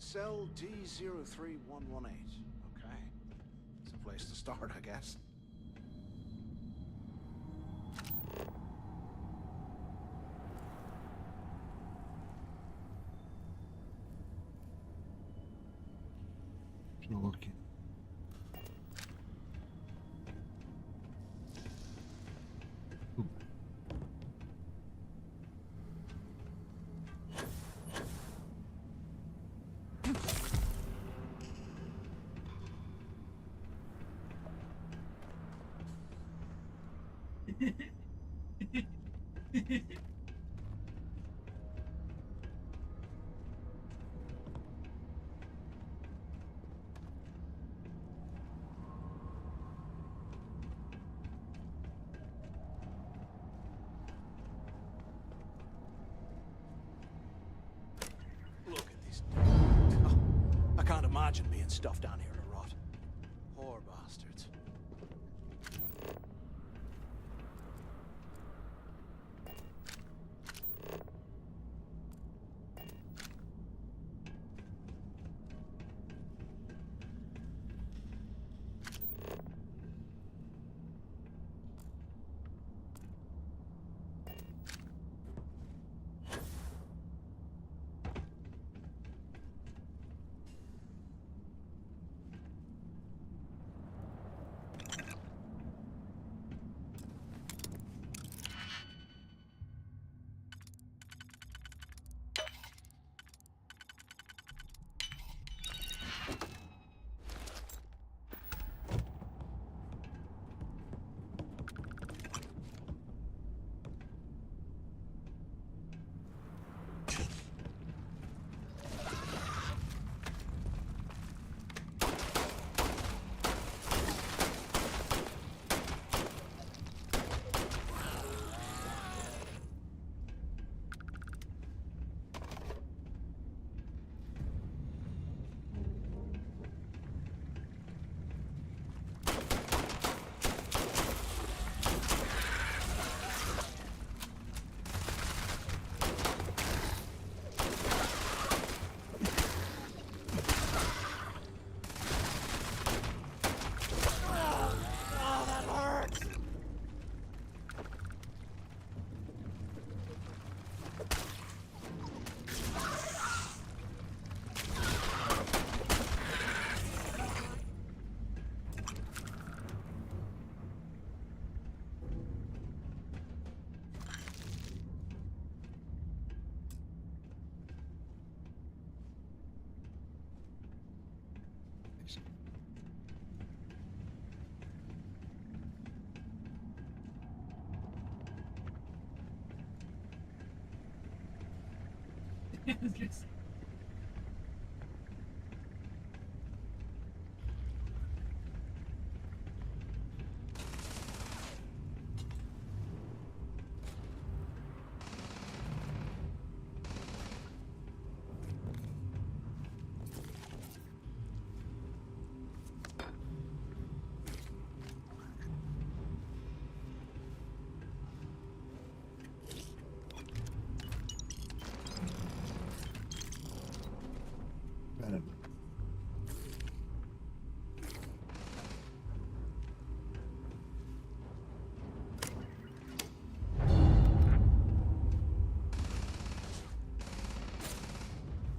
Cell D03118. Okay. It's a place to start, I guess. No looking. Look at these. I can't imagine being stuffed down here to rot. Poor bastards.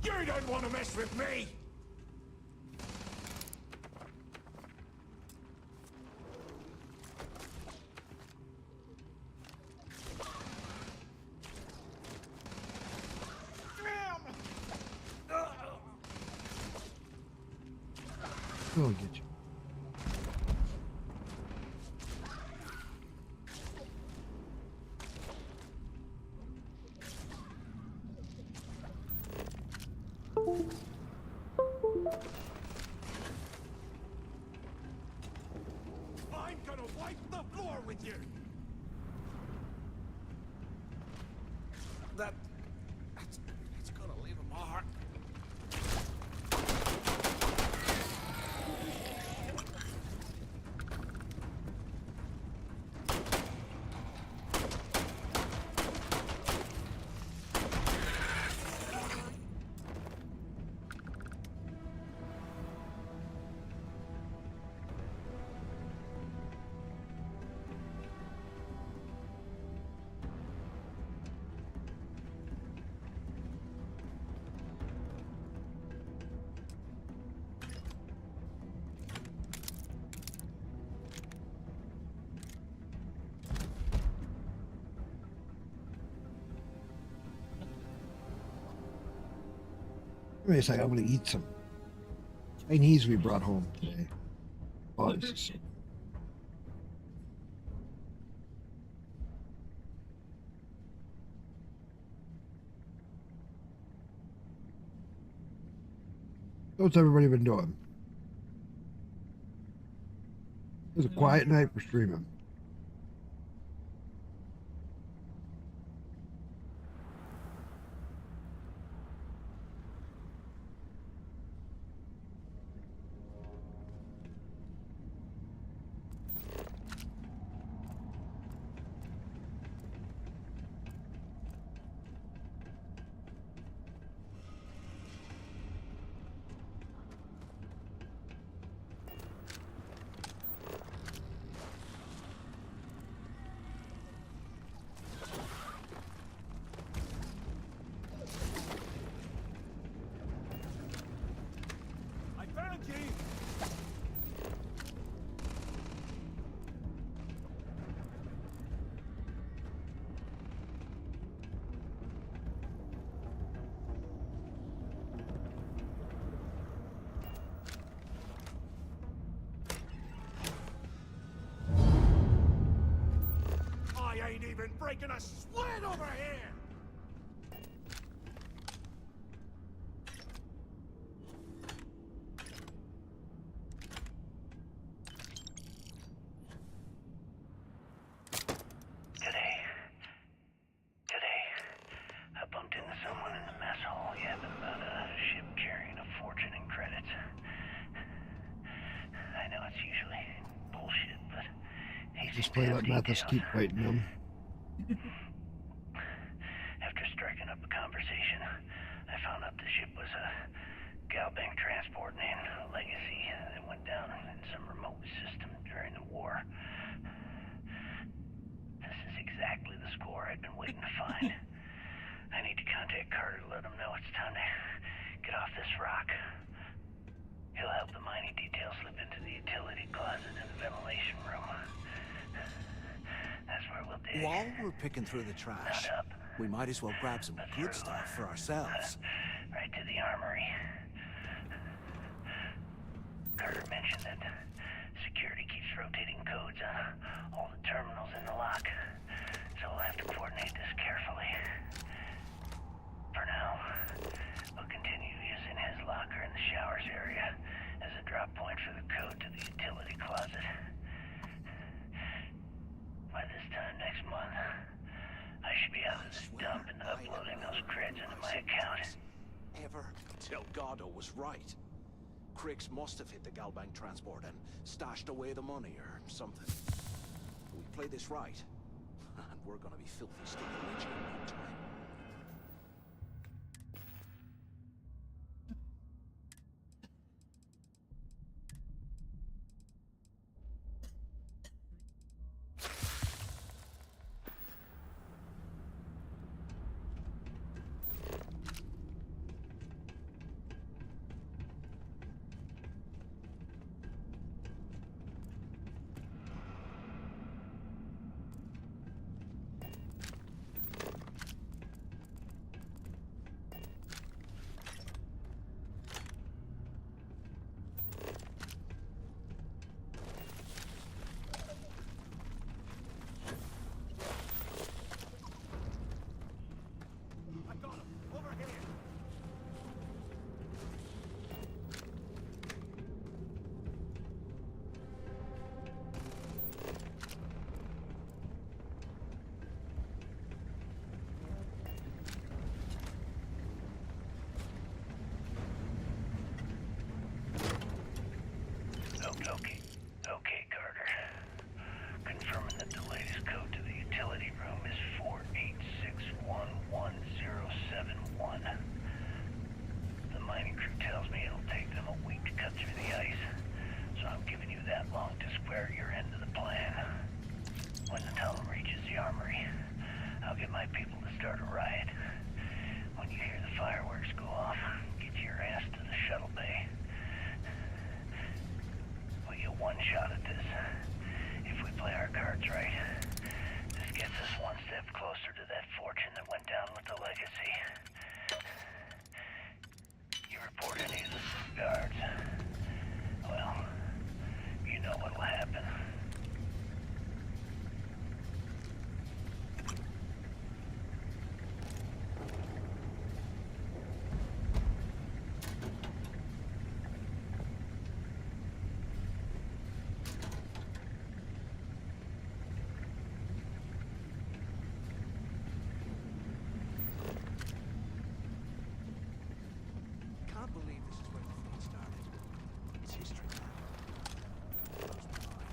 You don't want to mess with me! We'll get you. I'm gonna wipe the floor with you! That's gonna leave a mark. Wait a second, I'm gonna eat some Chinese we brought home today. Oh, this is so good. What's everybody been doing? It was a quiet night for streaming. I ain't even breaking a sweat over here! Today, I bumped into someone in the mess hall yapping about a ship carrying a fortune in credits. I know it's usually bullshit, but Just play let Mathis keep fighting them. after striking up a conversation, I found out the ship was a Galbank transport named Legacy that went down in some remote system during the war. This is exactly the score I'd been waiting to find. I need to contact Carter to let him know it's time to get off this rock. He'll help the mining detail slip into the utility closet in the ventilation room. That's where we'll dig. While we're picking through the trash, we might as well grab some good stuff for ourselves. Right to the armory. Carter mentioned that security keeps rotating codes on all the terminals in the lock, so we'll have to coordinate this carefully. For now, we'll continue using his locker in the showers area as a drop point for the code to the utility closet. By this time next month, I should be out of this dump and uploading those creds into my account. Delgado was right. Cricks must have hit the Galbank transport and stashed away the money or something. We play this right, and we're gonna be filthy stinking rich in no time. Okay, Carter. Confirming that the latest code to the utility room is 4861171. The mining crew tells me it'll take them a week to cut through the ice, so I'm giving you that long to square your end of the plan. When the tunnel reaches the armory, I'll get my people to start a riot. When you hear the fireworks go off, get your ass to the shuttle bay. One shot at this. If we play our cards right, this gets us one step closer to that fortune that went down with the Legacy. You report any of the guards, well, you know what'll happen. Can't believe this is where the fleet started. It's history now. Blows my mind.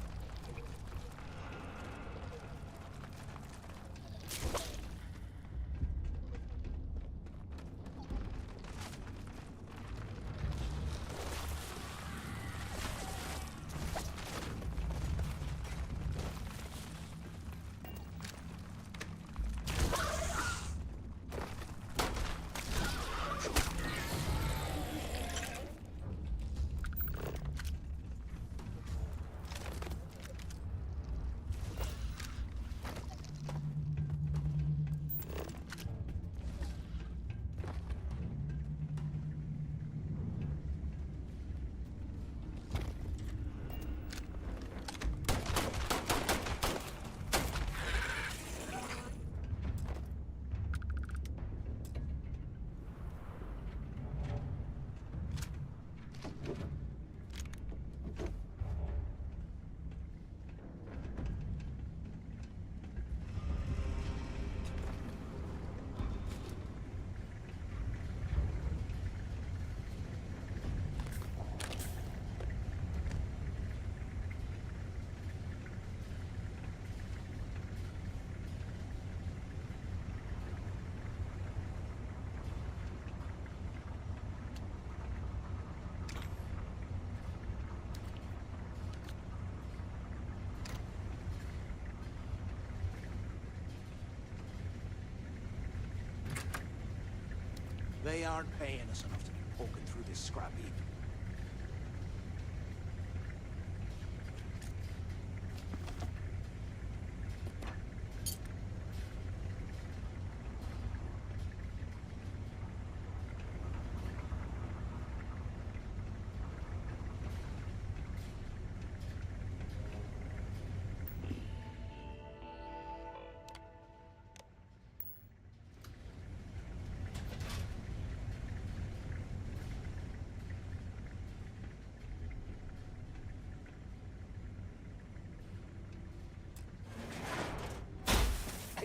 They aren't paying us enough to be poking through this scrap heap.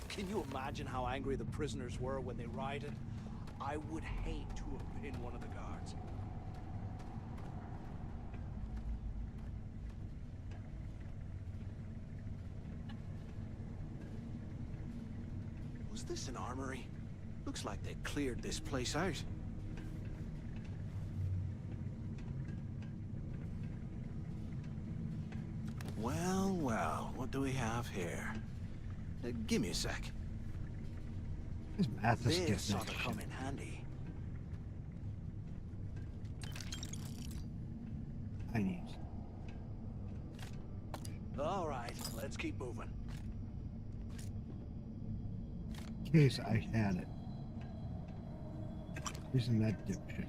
Can you imagine how angry the prisoners were when they rioted? I would hate to have been one of the guards. Was this an armory? Looks like they cleared this place out. Well, well, what do we have here? Give me a sec. This math is This ought getting to come in handy. I need. All right, let's keep moving. In case I had it. Isn't that dipshit?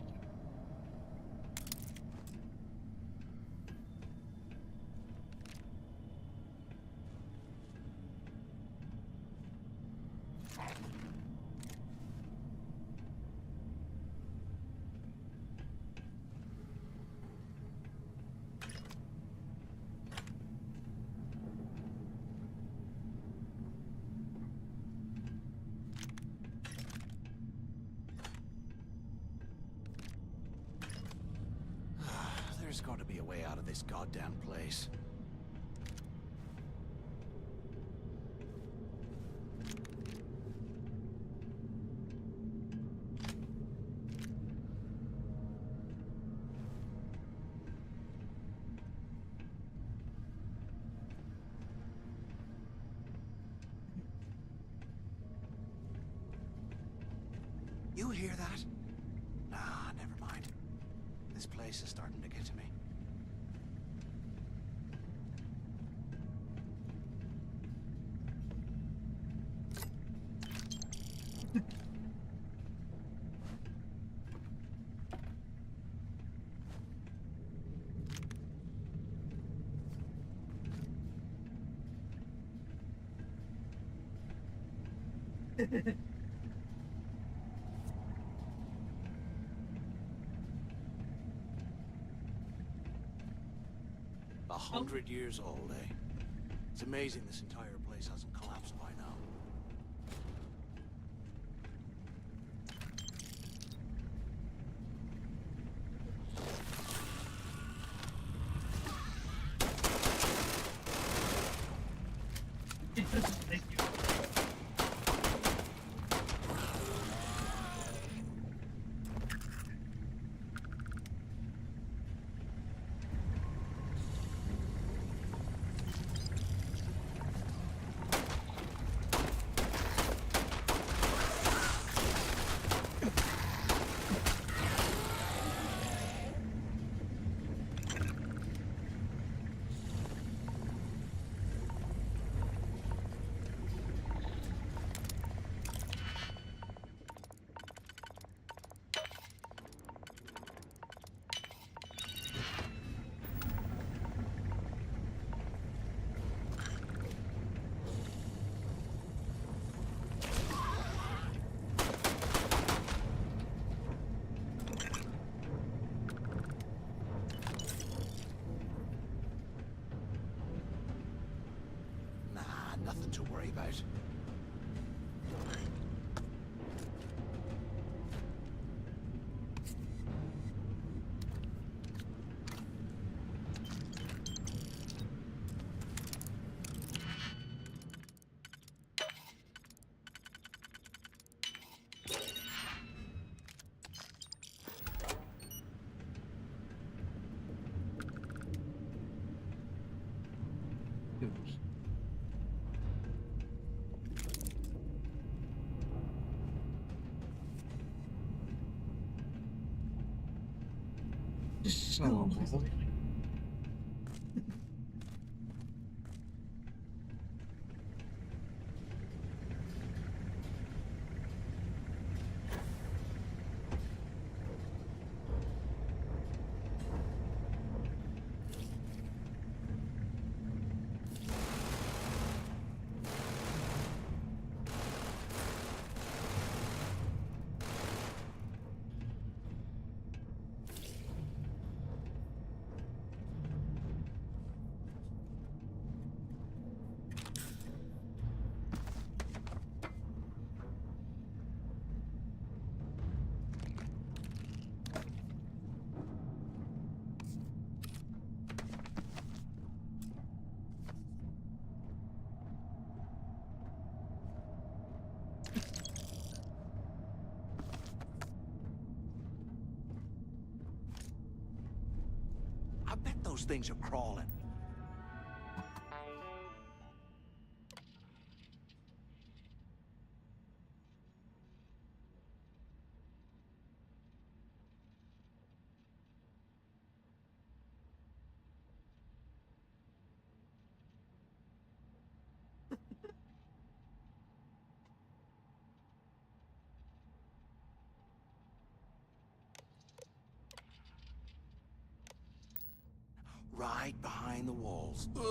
There's got to be a way out of this goddamn place. You hear that? Nah, never mind. This place is starting to get to me. A 100 years old, eh? It's amazing this entire place hasn't collapsed by now. Nothing to worry about. So I bet those things are crawling. Right behind the walls. Ugh.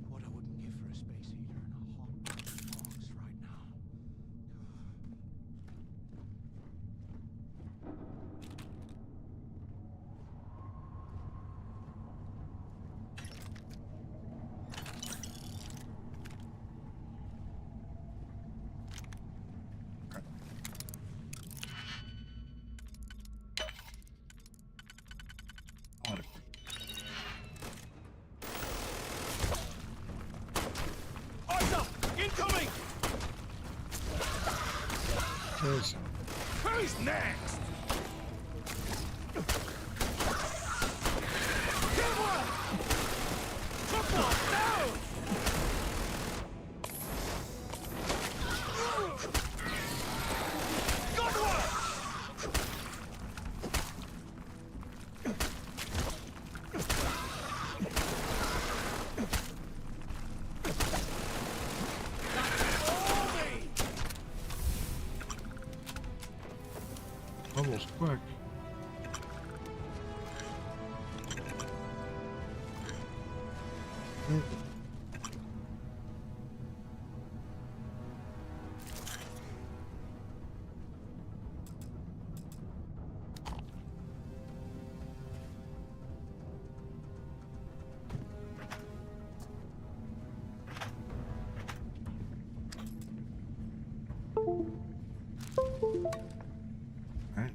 What I wouldn't give for a space heater and a hot box right now. Eyes up! Incoming! Cheers. Who's next? Get one! Took one down! Got one! Bubbles quick. Right.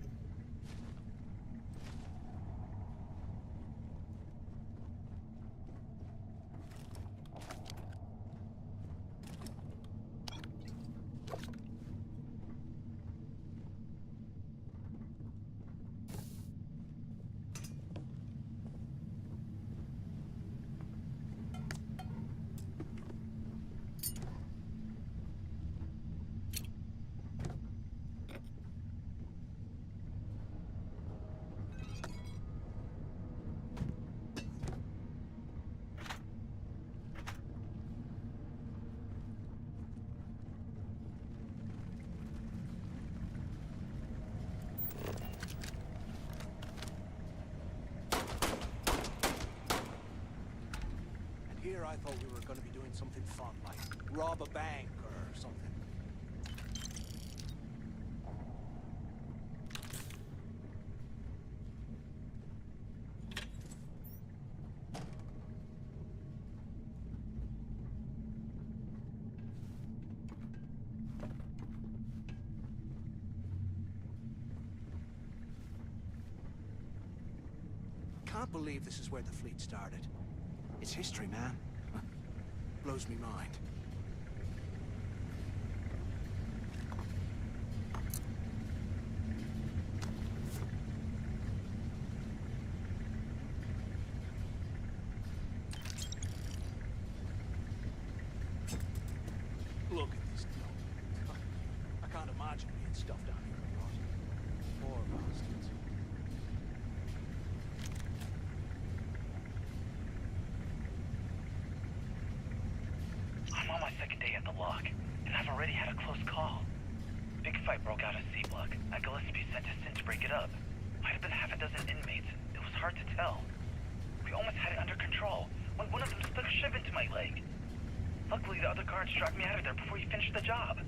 Here I thought we were going to be doing something fun, like rob a bank or something. Can't believe this is where the fleet started. It's history, man. Blows me mind. Look at this dump. I can't imagine being stuffed down here a lot. Poor bastards. I'm on my second day at the lock, and I've already had a close call. Big fight broke out at C-Block. Gillespie sent us in to break it up. Might have been half a dozen inmates. It was hard to tell. We almost had it under control when one of them stuck a shiv into my leg. Luckily, the other guards dragged me out of there before he finished the job.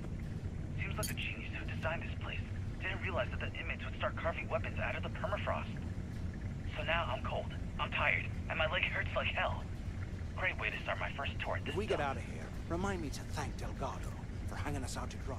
Seems like the genius who designed this place didn't realize that the inmates would start carving weapons out of the permafrost. So now I'm cold, I'm tired, and my leg hurts like hell. Great way to start my first tour at this If we get dump. out of here, remind me to thank Delgado for hanging us out to dry.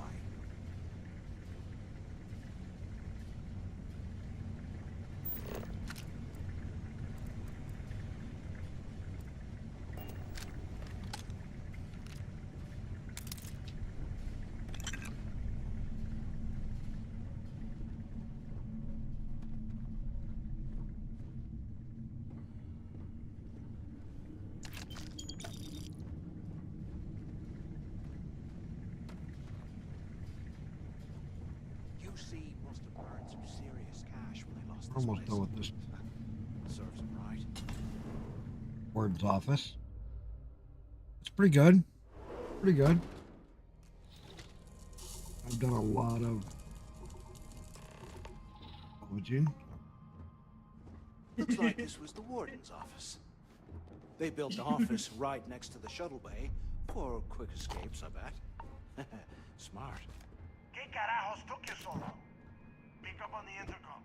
UC must have burned some serious cash when they lost We're this almost place. done with this. Serves them right. Warden's office. It's pretty good. Pretty good. I've done a lot of Eugene. Looks like this was the warden's office. They built the office right next to the shuttle bay for quick escapes, I bet. Smart. ¿Qué carajos took you so long? Pick up on the intercom.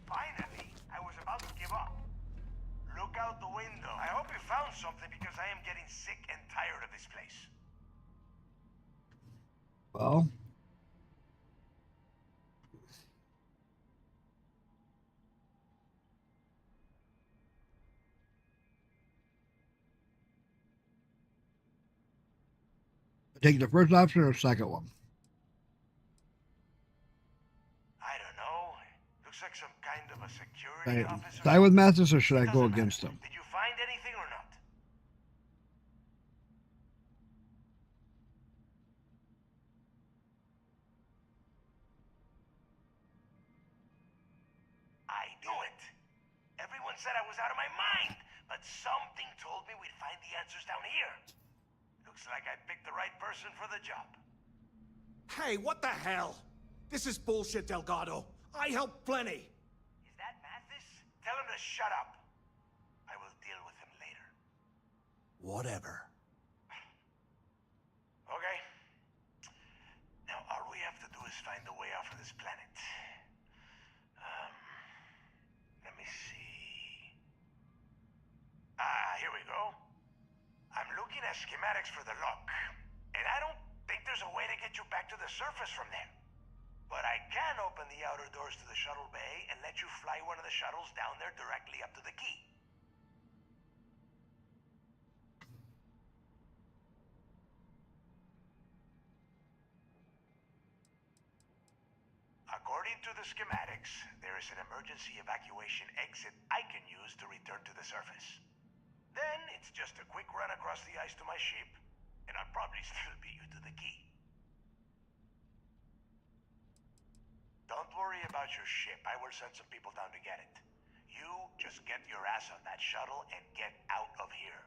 Finally, I was about to give up. Look out the window. I hope you found something because I am getting sick and tired of this place. Well, take the first option or second one. I don't know. Looks like some kind of a security Right. officer. Side with Mathis or should I go against him? Did you find anything or not? I knew it. Everyone said I was out of my mind, but something told me we'd find the answers down here. Looks like I picked the right person for the job. Hey, what the hell? This is bullshit, Delgado. I helped plenty. Is that Mathis? Tell him to shut up. I will deal with him later. Whatever. Okay. Now all we have to do is find a way off of this planet. Let me see. Here we go. I'm looking at schematics for the lock, and I don't think there's a way to get you back to the surface from there. But I can open the outer doors to the shuttle bay and let you fly one of the shuttles down there directly up to the key. According to the schematics, there is an emergency evacuation exit I can use to return to the surface. Then it's just a quick run across the ice to my ship, and I'll probably still beat you to the key. Don't worry about your ship. I will send some people down to get it. You just get your ass on that shuttle and get out of here.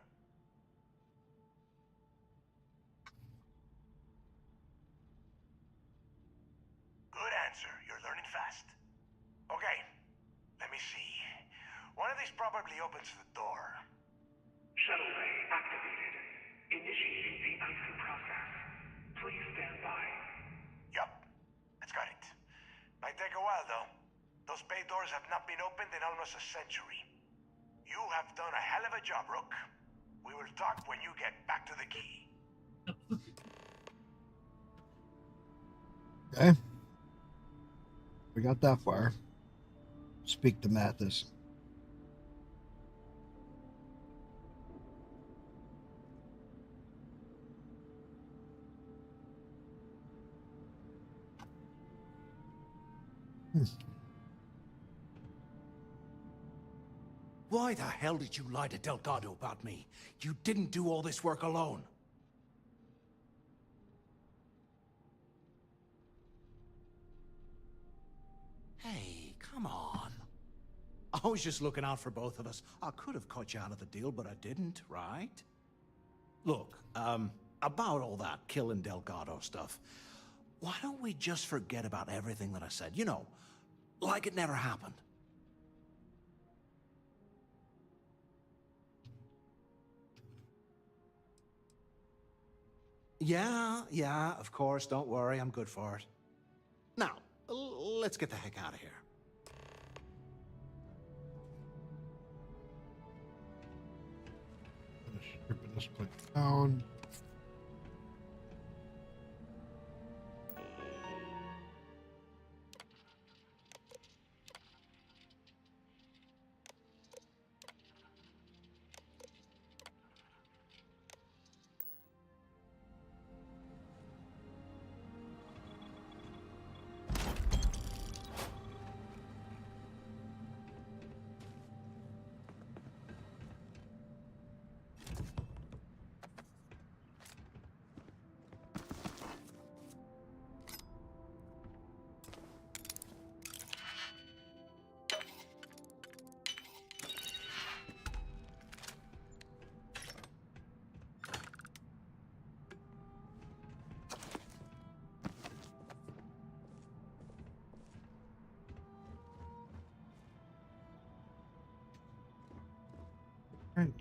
Good answer. You're learning fast. Okay, let me see. One of these probably opens the door. Shuttle bay activated. Initiating the icing process. Please stand by. Yup, that's got it. Might take a while though. Those bay doors have not been opened in almost a century. You have done a hell of a job, Rook. We will talk when you get back to the key. Okay. We got that far. Speak to Mathis. Why the hell did you lie to Delgado about me? You didn't do all this work alone. Hey, come on. I was just looking out for both of us. I could have cut you out of the deal, but I didn't, right? Look, about all that killing Delgado stuff, why don't we just forget about everything that I said? You know, like it never happened. Yeah, of course, don't worry, I'm good for it. Now, let's get the heck out of here. Stripping this place down. Right.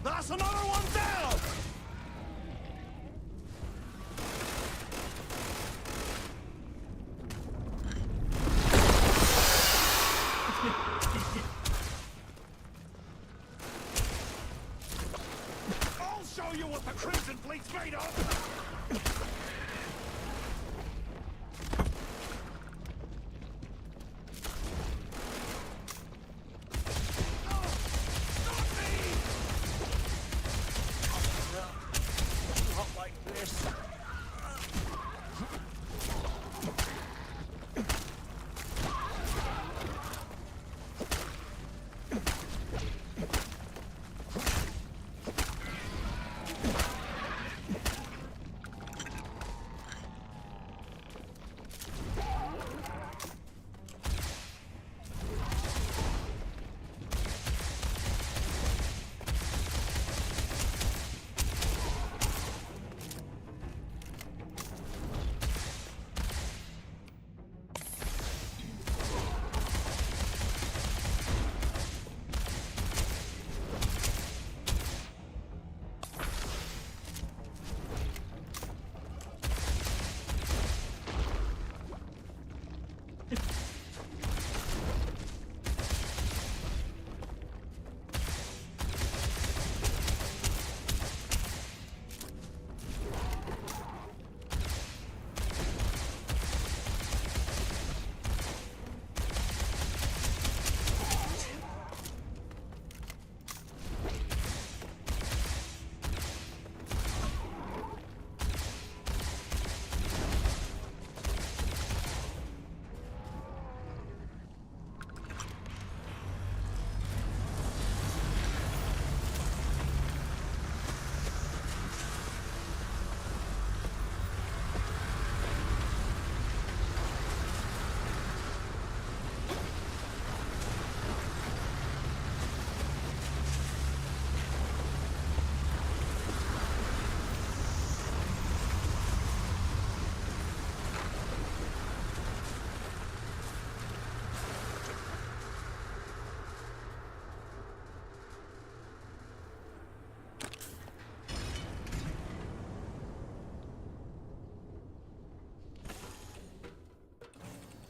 That's another one down!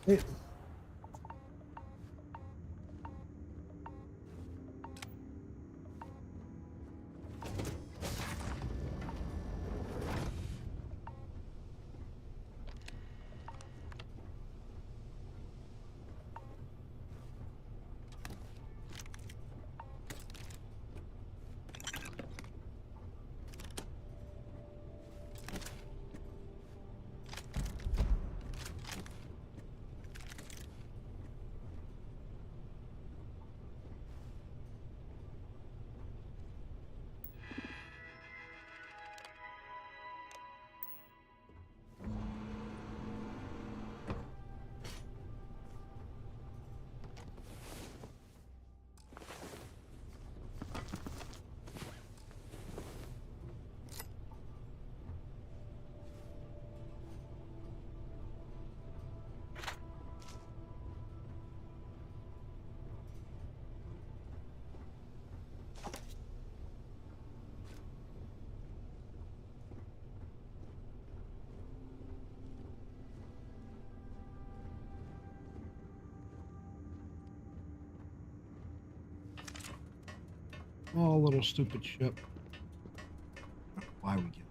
Hey. Oh, little stupid ship. Why we get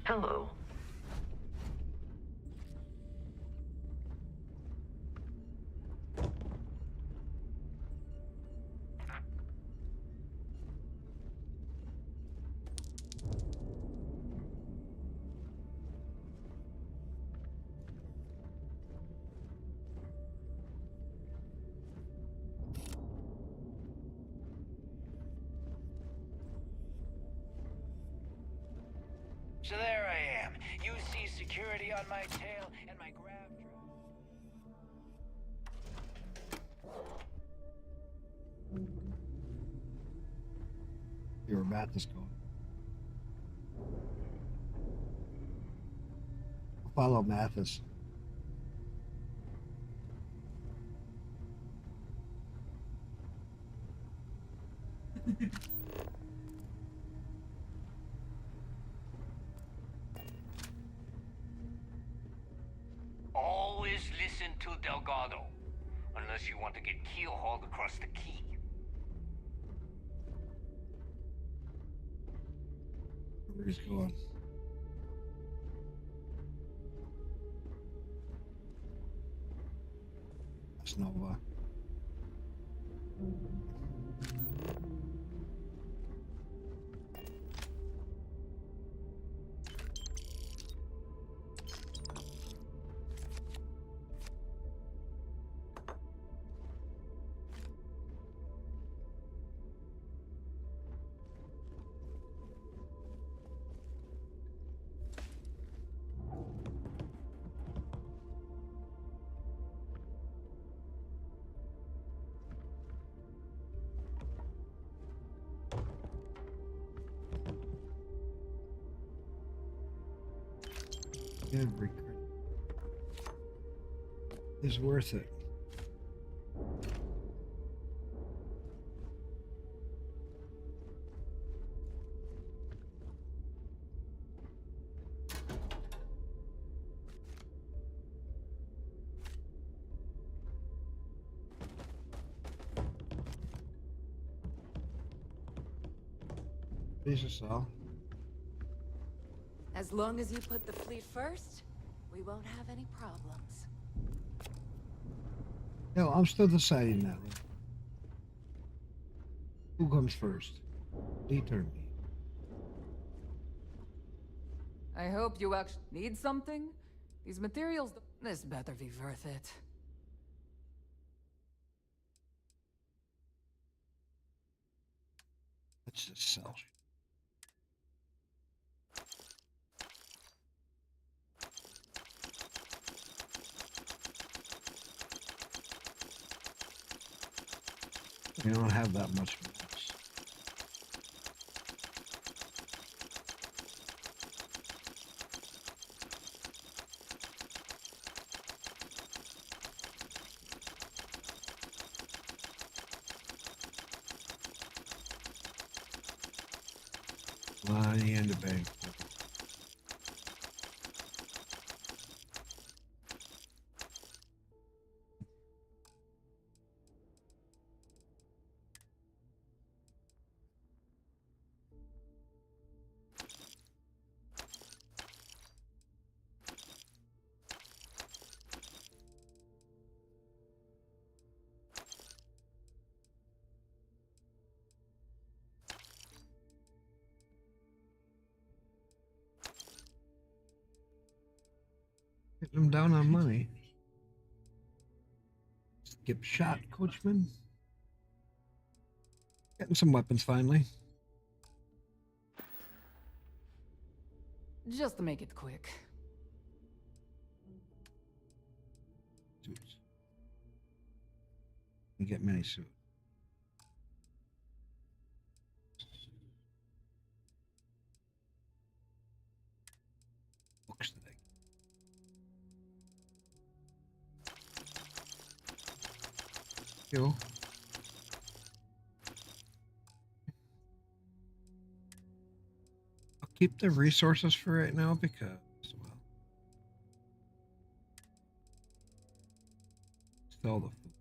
Hello. So there I am. You see security on my tail and my grav your Mathis going? Follow Mathis. Always listen to Delgado, unless you want to get keel-hauled across the key. Where he's going? That's Nova. Every is worth it. Jesus, all. As long as you put the fleet first, we won't have any problems. Hell, I'm still deciding that. Who comes first? Fleet or me? I hope you actually need something. These materials, this better be worth it. Let's just sell. We don't have that much for this. Money in the bank. Getting them down on money. Skip shot, coachman. Getting some weapons finally. Just to make it quick. Suits. You get many suits. Books today. You. I'll keep the resources for right now because, well, sell the food.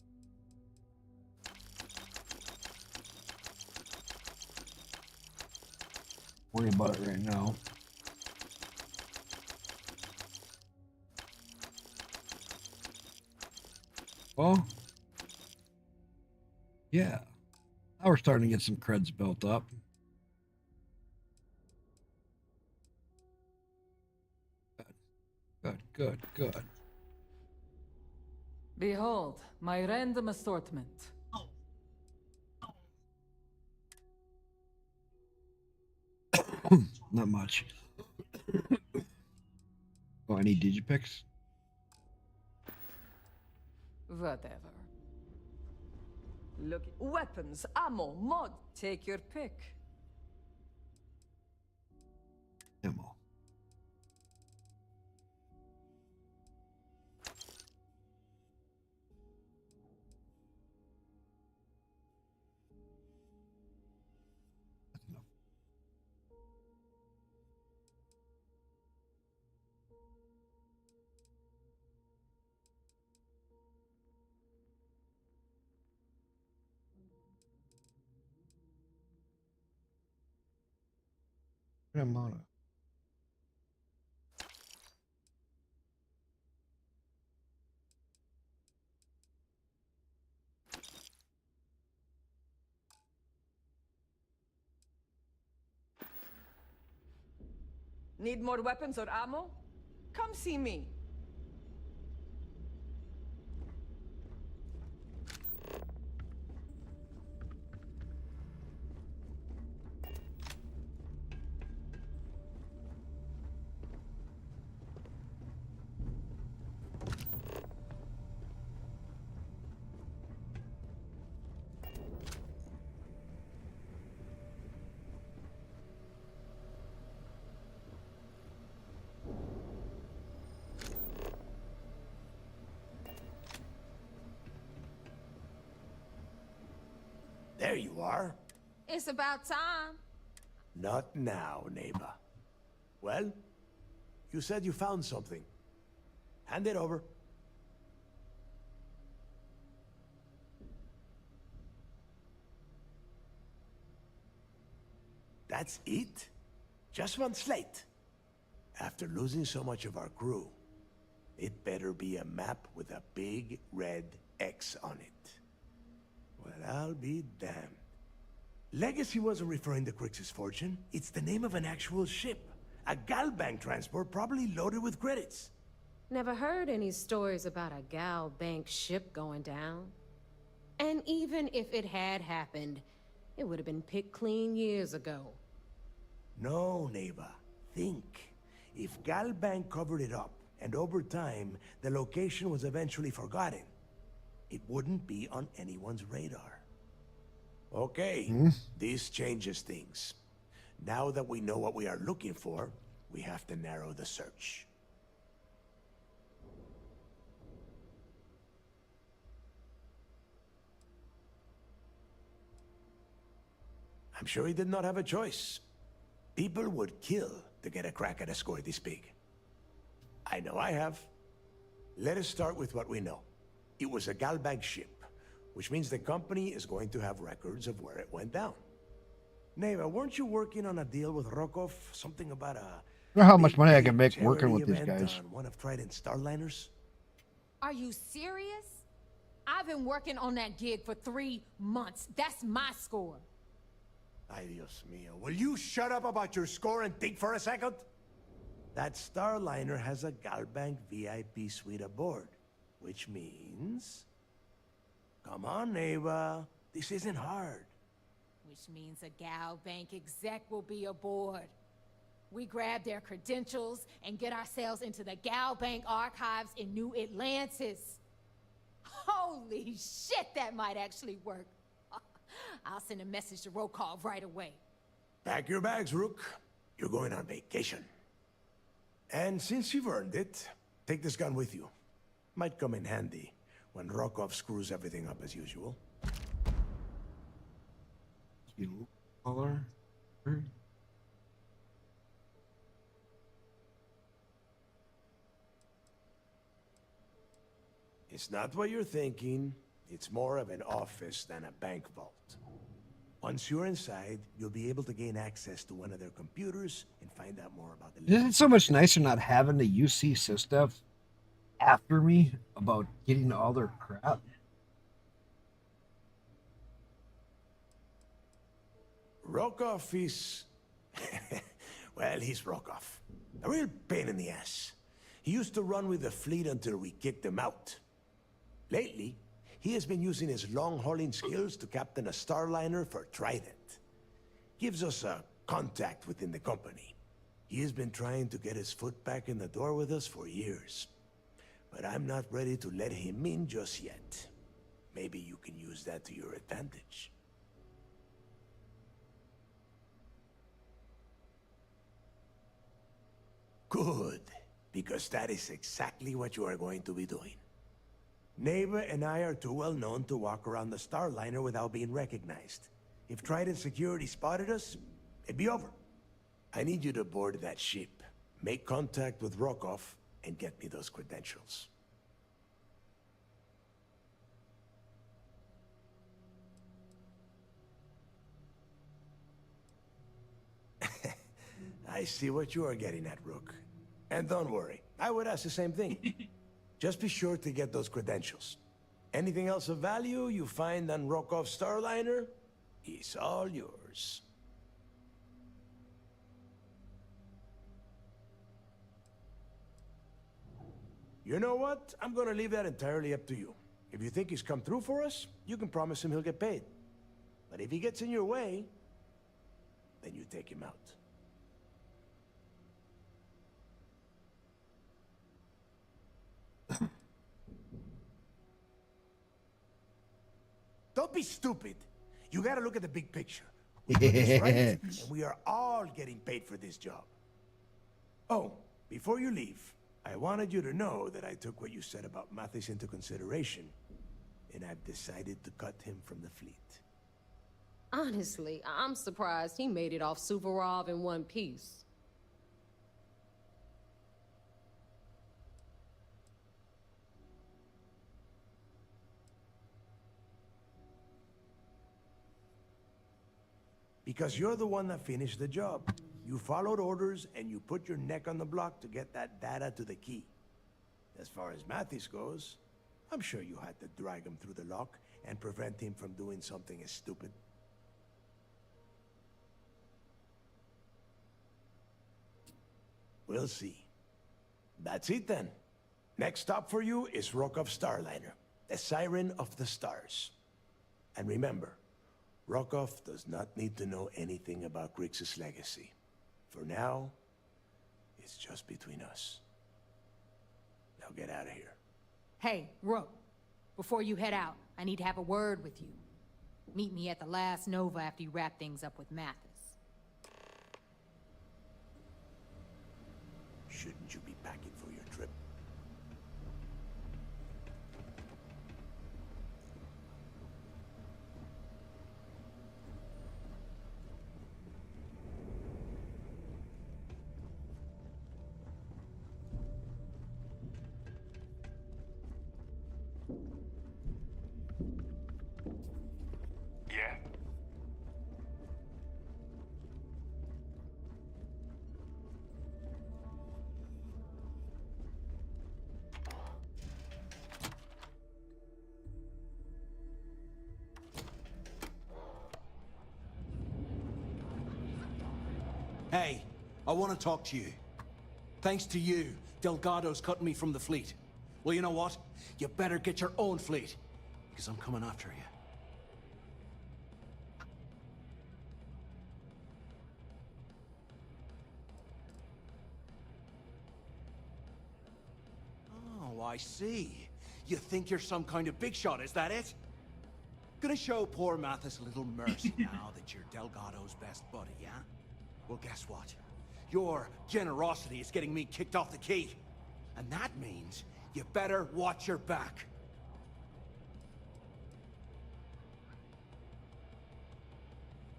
Worry about it right now. Well, yeah. Now we're starting to get some creds built up. Good. Behold, my random assortment. Not much. Oh, I need digipicks? Whatever. Look, weapons, ammo, mod, take your pick. Ammo. Amount of Need more weapons or ammo? Come see me. There you are. It's about time. Not now, neighbor. Well, you said you found something. Hand it over. That's it? Just one slate? After losing so much of our crew, it better be a map with a big red X on it. Well, I'll be damned. Legacy wasn't referring to Crix's fortune. It's the name of an actual ship. A Galbank transport probably loaded with credits. Never heard any stories about a Gal Bank ship going down. And even if it had happened, it would have been picked clean years ago. No, neighbor. Think. If Galbank covered it up, and over time, the location was eventually forgotten, it wouldn't be on anyone's radar. Okay, this changes things. Now that we know what we are looking for, we have to narrow the search. I'm sure he did not have a choice. People would kill to get a crack at a score this big. I know I have. Let us start with what we know. It was a Galbank ship, which means the company is going to have records of where it went down. Neva, weren't you working on a deal with Rokov? Something about a... I know how much money I can make working with these guys. On one of Trident's Starliners? Are you serious? I've been working on that gig for 3 months. That's my score. Ay, Dios mío. Will you shut up about your score and think for a second? That Starliner has a Galbank VIP suite aboard, which means... Come on, Neva. This isn't hard. Which means a Gal Bank exec will be aboard. We grab their credentials and get ourselves into the Gal Bank archives in New Atlantis. Holy shit, that might actually work. I'll send a message to Rokov right away. Pack your bags, Rook. You're going on vacation. And since you've earned it, take this gun with you. Might come in handy when Rokov screws everything up as usual. Color. It's not what you're thinking. It's more of an office than a bank vault. Once you're inside, you'll be able to gain access to one of their computers and find out more about the... Isn't it so much nicer not having the UC stuff after me about getting all their crap? Rokov is... well, he's Rokov. A real pain in the ass. He used to run with the fleet until we kicked him out. Lately, he has been using his long-hauling skills to captain a Starliner for Trident. Gives us a contact within the company. He has been trying to get his foot back in the door with us for years. But I'm not ready to let him in just yet. Maybe you can use that to your advantage. Good, because that is exactly what you are going to be doing. Neighbor and I are too well known to walk around the Starliner without being recognized. If Trident Security spotted us, it'd be over. I need you to board that ship, make contact with Rokov, and get me those credentials. I see what you are getting at, Rook. And don't worry, I would ask the same thing. Just be sure to get those credentials. Anything else of value you find on Rokov's Starliner is all yours. You know what? I'm gonna leave that entirely up to you. If you think he's come through for us, you can promise him he'll get paid. But if he gets in your way, then you take him out. Don't be stupid. You gotta look at the big picture. We do this right, and we are all getting paid for this job. Oh, before you leave, I wanted you to know that I took what you said about Mathis into consideration, and I've decided to cut him from the fleet. Honestly, I'm surprised he made it off Suvorov in one piece. Because you're the one that finished the job. You followed orders and you put your neck on the block to get that data to the key. As far as Mathis goes, I'm sure you had to drag him through the lock and prevent him from doing something as stupid. We'll see. That's it then. Next stop for you is Rokov's Starliner, the Siren of the Stars. And remember, Rokov does not need to know anything about Grixis' legacy. For now, it's just between us. Now get out of here. Hey, Rook, before you head out, I need to have a word with you. Meet me at the last Nova after you wrap things up with Mathis. Shouldn't you be packing for your trip? Yeah? Hey, I want to talk to you. Thanks to you, Delgado's cutting me from the fleet. Well, you know what? You better get your own fleet, because I'm coming after you. Oh, I see. You think you're some kind of big shot, is that it? Gonna show poor Mathis a little mercy now that you're Delgado's best buddy, yeah? Well, guess what? Your generosity is getting me kicked off the key. And that means you better watch your back.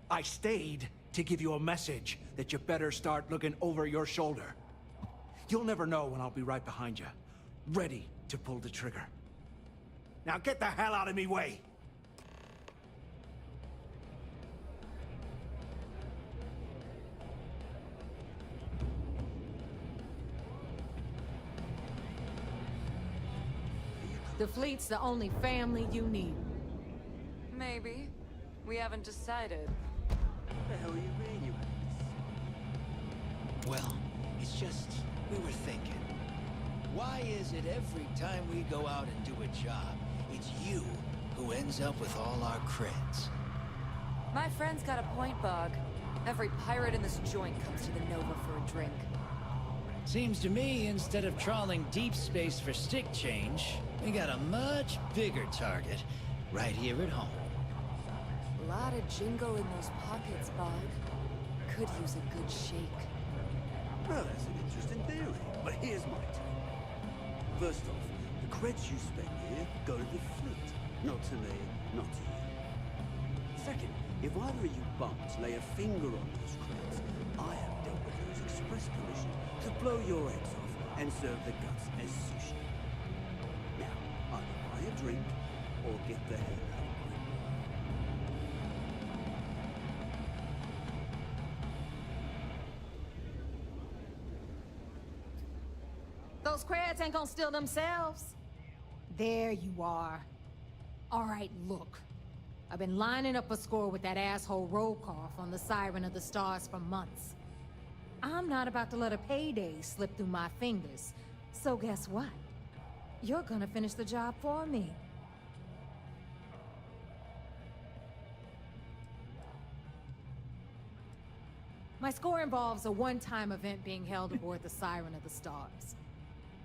I stayed to give you a message that you better start looking over your shoulder. You'll never know when I'll be right behind you, ready to pull the trigger. Now get the hell out of me way! The fleet's the only family you need. Maybe. We haven't decided. What the hell are you reading? Well, it's just, we were thinking. Why is it every time we go out and do a job, it's you who ends up with all our creds? My friend's got a point, Bog. Every pirate in this joint comes to the Nova for a drink. Seems to me, instead of trawling deep space for stick change, we got a much bigger target right here at home. A lot of jingle in those pockets, Bog. Could use a good shake. Well, that's an interesting theory, but here's my take. First off, the creds you spend here go to the fleet. Not to me, not to you. Second, if either of you bums lay a finger on those creds, I have Delgado's express permission to blow your heads off and serve the guts as sushi. Now, either buy a drink or get the hell out of my way. Those creds ain't gonna steal themselves. There you are. All right, look. I've been lining up a score with that asshole Rokov on the Siren of the Stars for months. I'm not about to let a payday slip through my fingers. So guess what? You're gonna finish the job for me. My score involves a one-time event being held aboard the Siren of the Stars.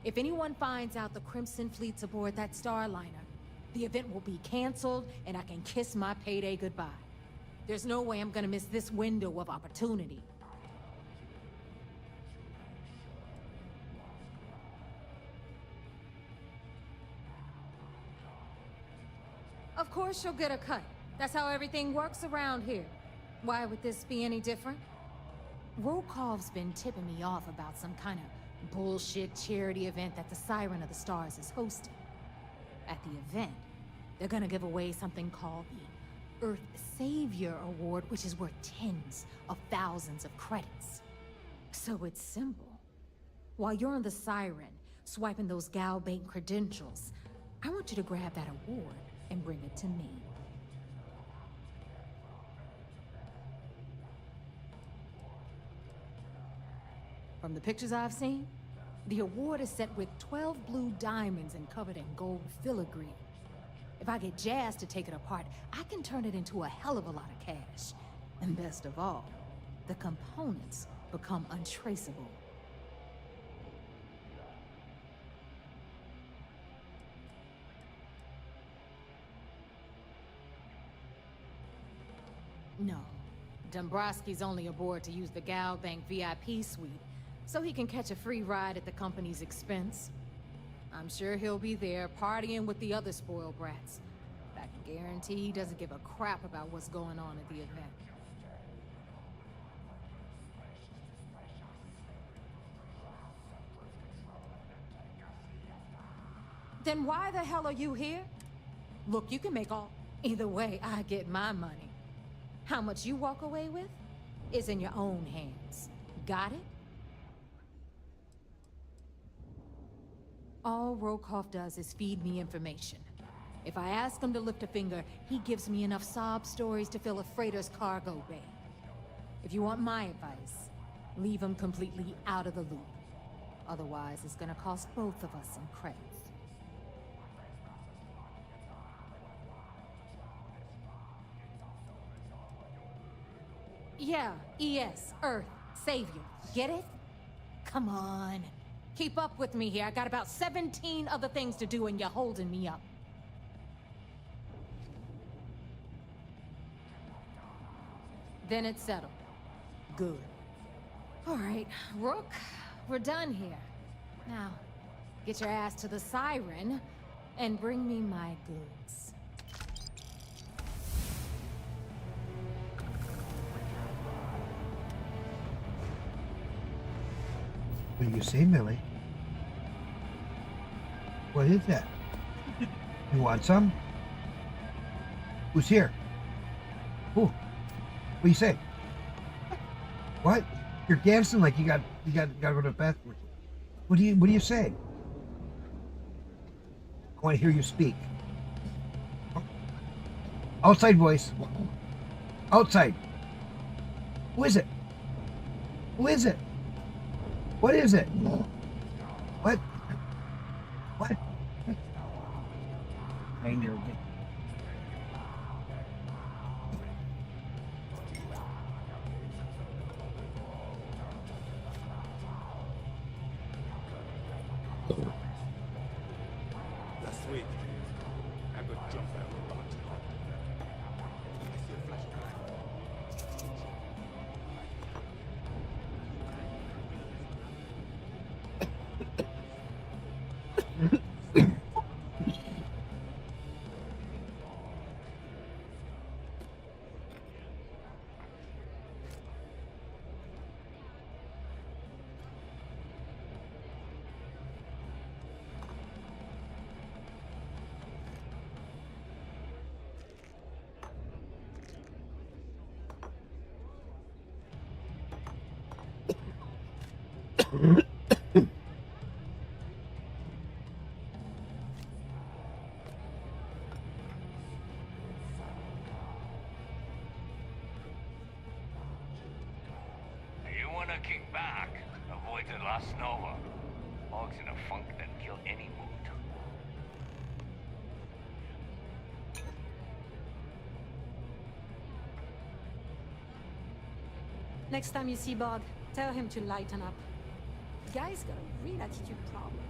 If anyone finds out the Crimson Fleet's aboard that Starliner, the event will be canceled and I can kiss my payday goodbye. There's no way I'm gonna miss this window of opportunity. Of course you'll get a cut. That's how everything works around here. Why would this be any different? Rokov's been tipping me off about some kind of bullshit charity event that the Siren of the Stars is hosting. At the event, they're gonna give away something called the Earth Savior Award, which is worth tens of thousands of credits. So it's simple. While you're on the Siren, swiping those Gal Bank credentials, I want you to grab that award and bring it to me. From the pictures I've seen, the award is set with 12 blue diamonds and covered in gold filigree. If I get Jazz to take it apart, I can turn it into a hell of a lot of cash. And best of all, the components become untraceable. No, Dombrowski's only aboard to use the Gal Bank VIP suite, so he can catch a free ride at the company's expense. I'm sure he'll be there partying with the other spoiled brats. But I can guarantee he doesn't give a crap about what's going on at the event. Then why the hell are you here? Look, you can make all... Either way, I get my money. How much you walk away with is in your own hands. Got it? All Rokov does is feed me information. If I ask him to lift a finger, he gives me enough sob stories to fill a freighter's cargo bay. If you want my advice, leave him completely out of the loop. Otherwise, it's gonna cost both of us some credits. Yeah, ES, Earth, Savior. Get it? Come on. Keep up with me here. I got about 17 other things to do and you're holding me up. Then it's settled. Good. All right, Rook, we're done here. Now, get your ass to the Siren and bring me my goods. What do you say, Millie? What is that? You want some? Who's here? Who? What do you say? What? You're dancing like you got to go to the bathroom. What do you say? I want to hear you speak. Outside voice. Outside. Who is it? Who is it? What is it? What? What? I never did. Last week, I got jumped by a bounty hunter. I see a flash of light. You wanna kick back? Avoid the Last Nova. Hogs in a funk that kill any mood. Next time you see Bog, tell him to lighten up. The guy's got a real attitude problem.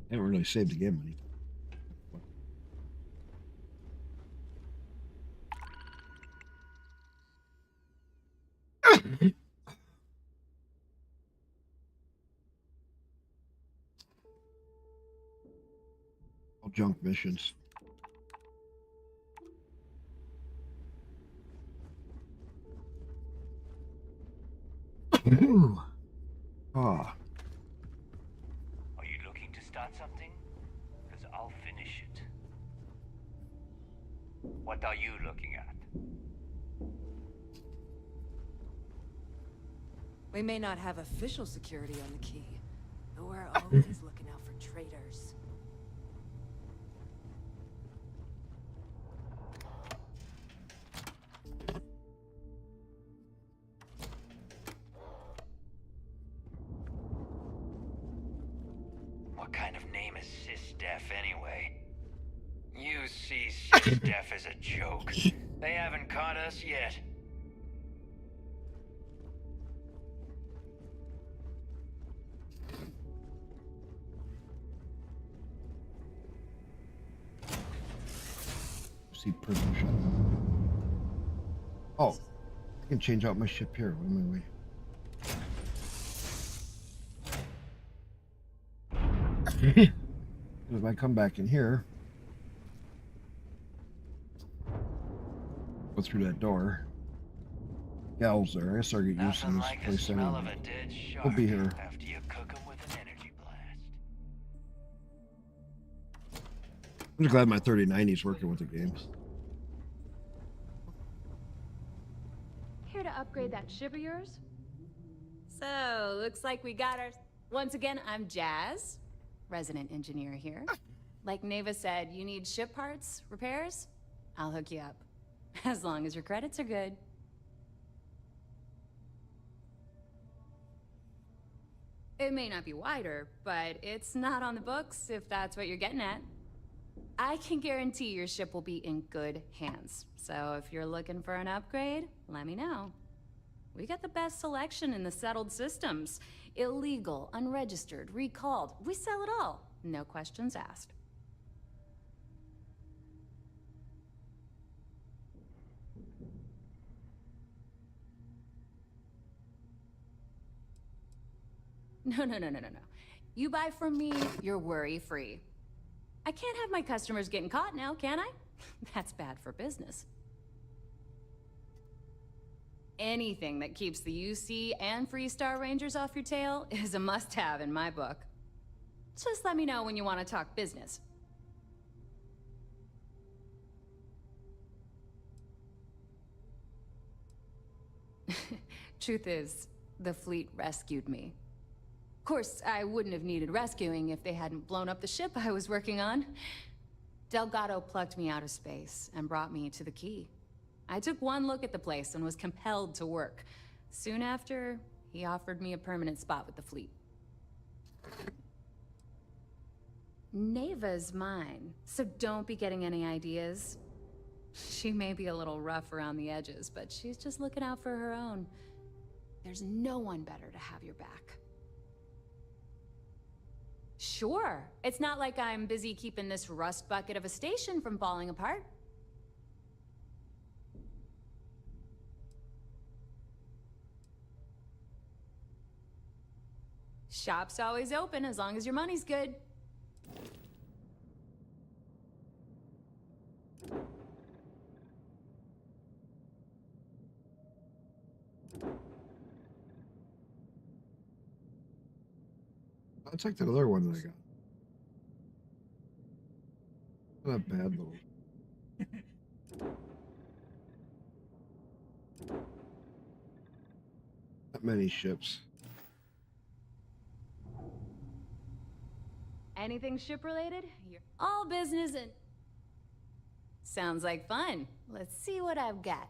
Haven't really saved the game money. Junk missions. Ooh. Ah. Are you looking to start something? Because I'll finish it. What are you looking at? We may not have official security on the key, but we're always looking out for traitors. What kind of name is SysDef anyway? You see SysDef as a joke. They haven't caught us yet. See prison ship. Oh, I can change out my ship here. Wait. If I come back in here, go through that door. Gals there. I start getting used to this place anyway. We'll be here. After you cook 'em with an energy blast. I'm just glad my 3090's working with the games. Here to upgrade that ship of yours? So, looks like we got our... Once again, I'm Jazz, resident engineer here. Like Neva said, you need ship parts, repairs? I'll hook you up. As long as your credits are good. It may not be wider, but it's not on the books if that's what you're getting at. I can guarantee your ship will be in good hands. So if you're looking for an upgrade, let me know. We got the best selection in the settled systems. Illegal, unregistered, recalled. We sell it all. No questions asked. No. You buy from me, you're worry-free. I can't have my customers getting caught now, can I? That's bad for business. Anything that keeps the UC and Freestar Rangers off your tail is a must-have in my book. Just let me know when you want to talk business. Truth is, the fleet rescued me. Of course, I wouldn't have needed rescuing if they hadn't blown up the ship I was working on. Delgado plucked me out of space and brought me to the key. I took one look at the place and was compelled to work. Soon after, he offered me a permanent spot with the fleet. Neva's mine, so don't be getting any ideas. She may be a little rough around the edges, but she's just looking out for her own. There's no one better to have your back. Sure, it's not like I'm busy keeping this rust bucket of a station from falling apart. Shop's always open as long as your money's good. I'll take that other one that I got. Not bad though. Not many ships. Anything ship-related? You're all business and... Sounds like fun. Let's see what I've got.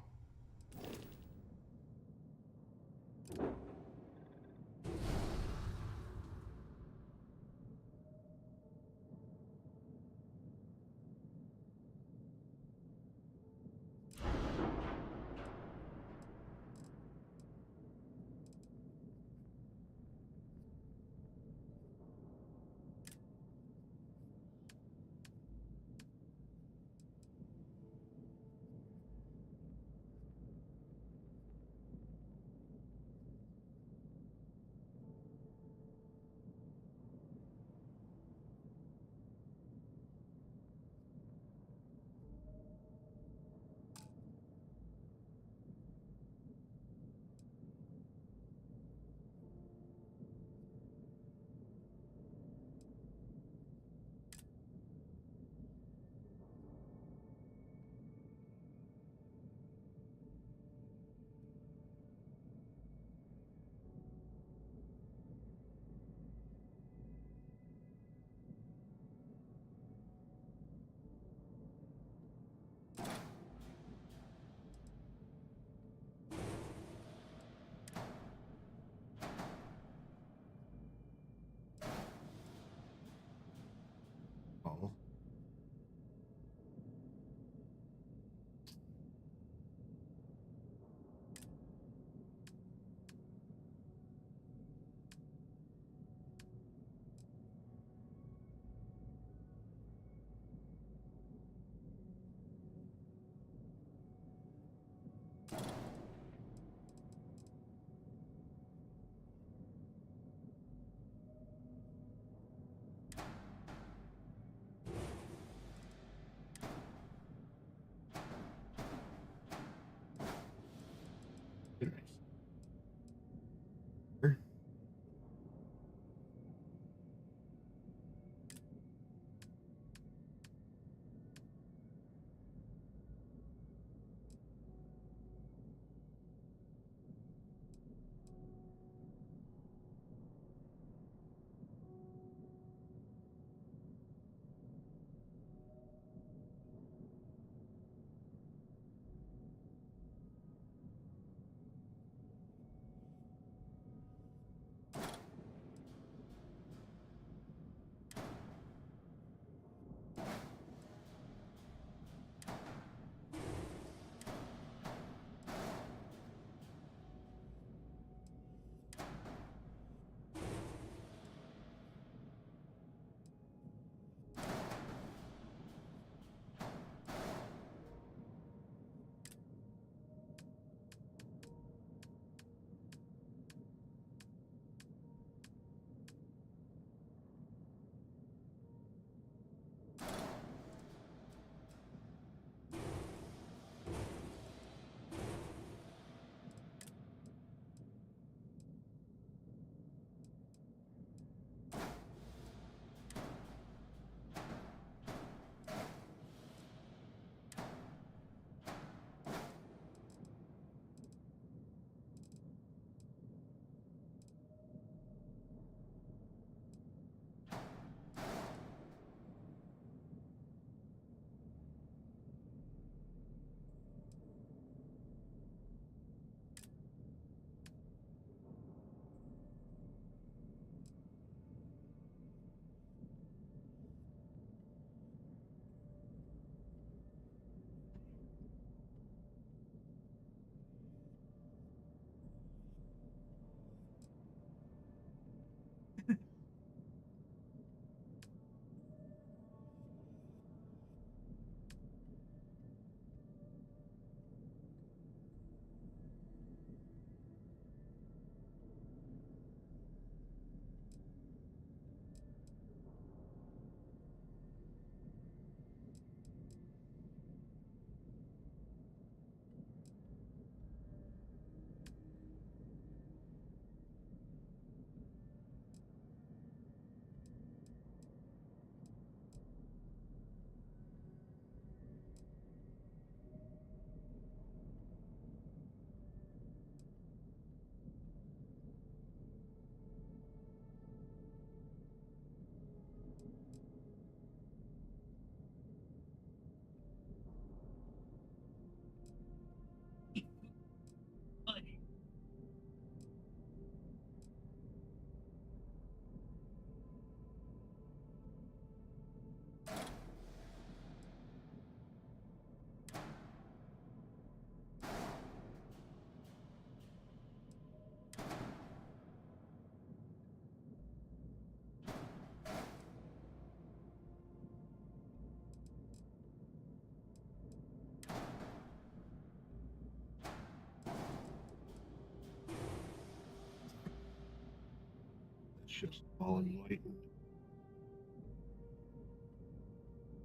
ship's small and light.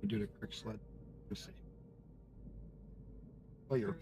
We do the quick sled. Let's see. Oh, you're.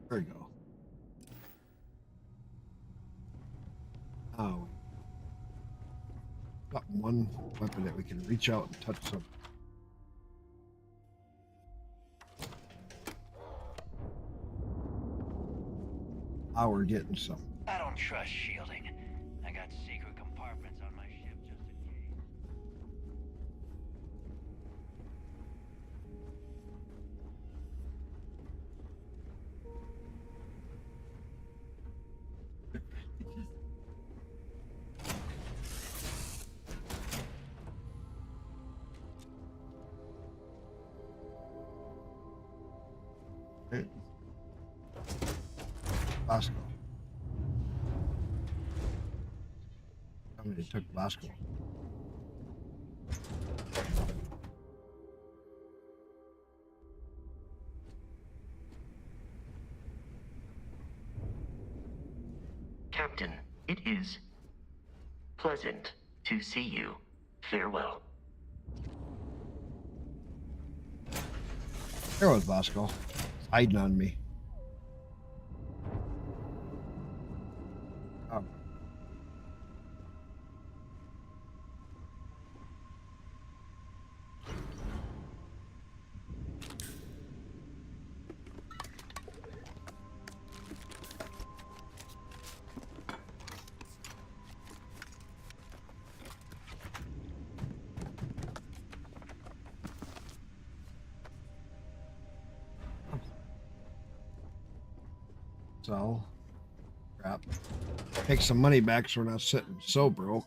There you go. Oh, got one weapon that we can reach out and touch some. Now we're getting some. I don't trust shielding. I got secret compartments on my ship just in case. Okay. Bosco. I mean, it took Bosco. Captain, it is pleasant to see you. Farewell. There was Bosco. Hiding on me. Oh. Sell. Crap. Take some money back so we're not sitting so broke.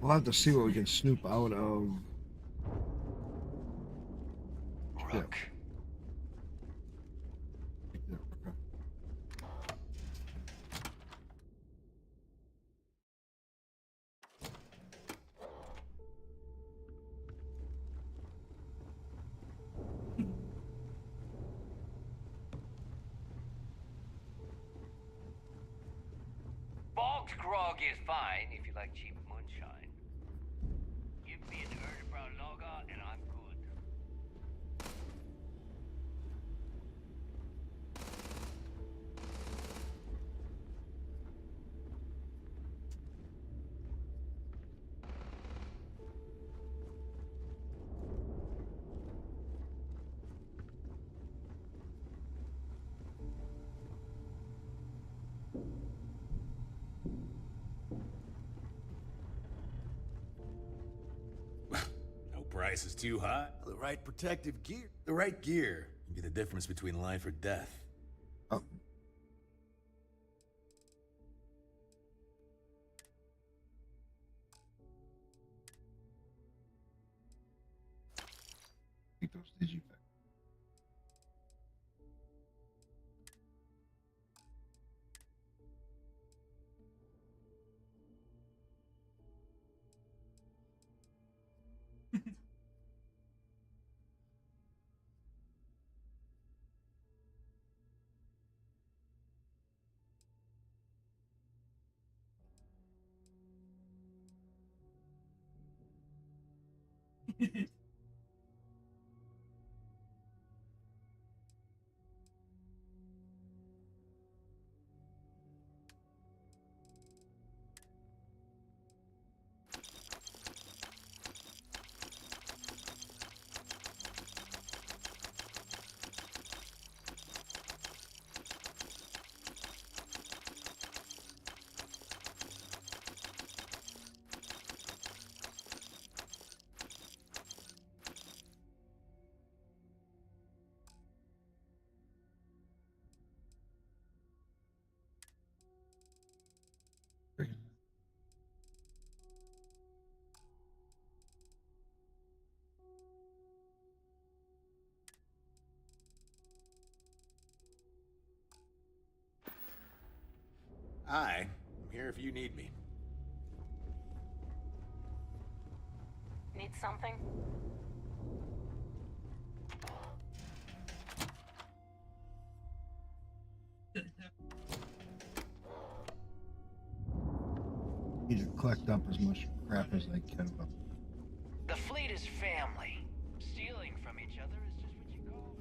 We'll have to see what we can snoop out of. Rook. Bogged grog is fine if you like cheap moonshine. Give me an early brown lager and I'm good. No price is too high. The right protective gear. The right gear can be the difference between life or death. Oh. Take those digibags. Hi, I'm here if you need me. Need something? Need to collect up as much crap as I can. The fleet is family. Stealing from each other is just what you call.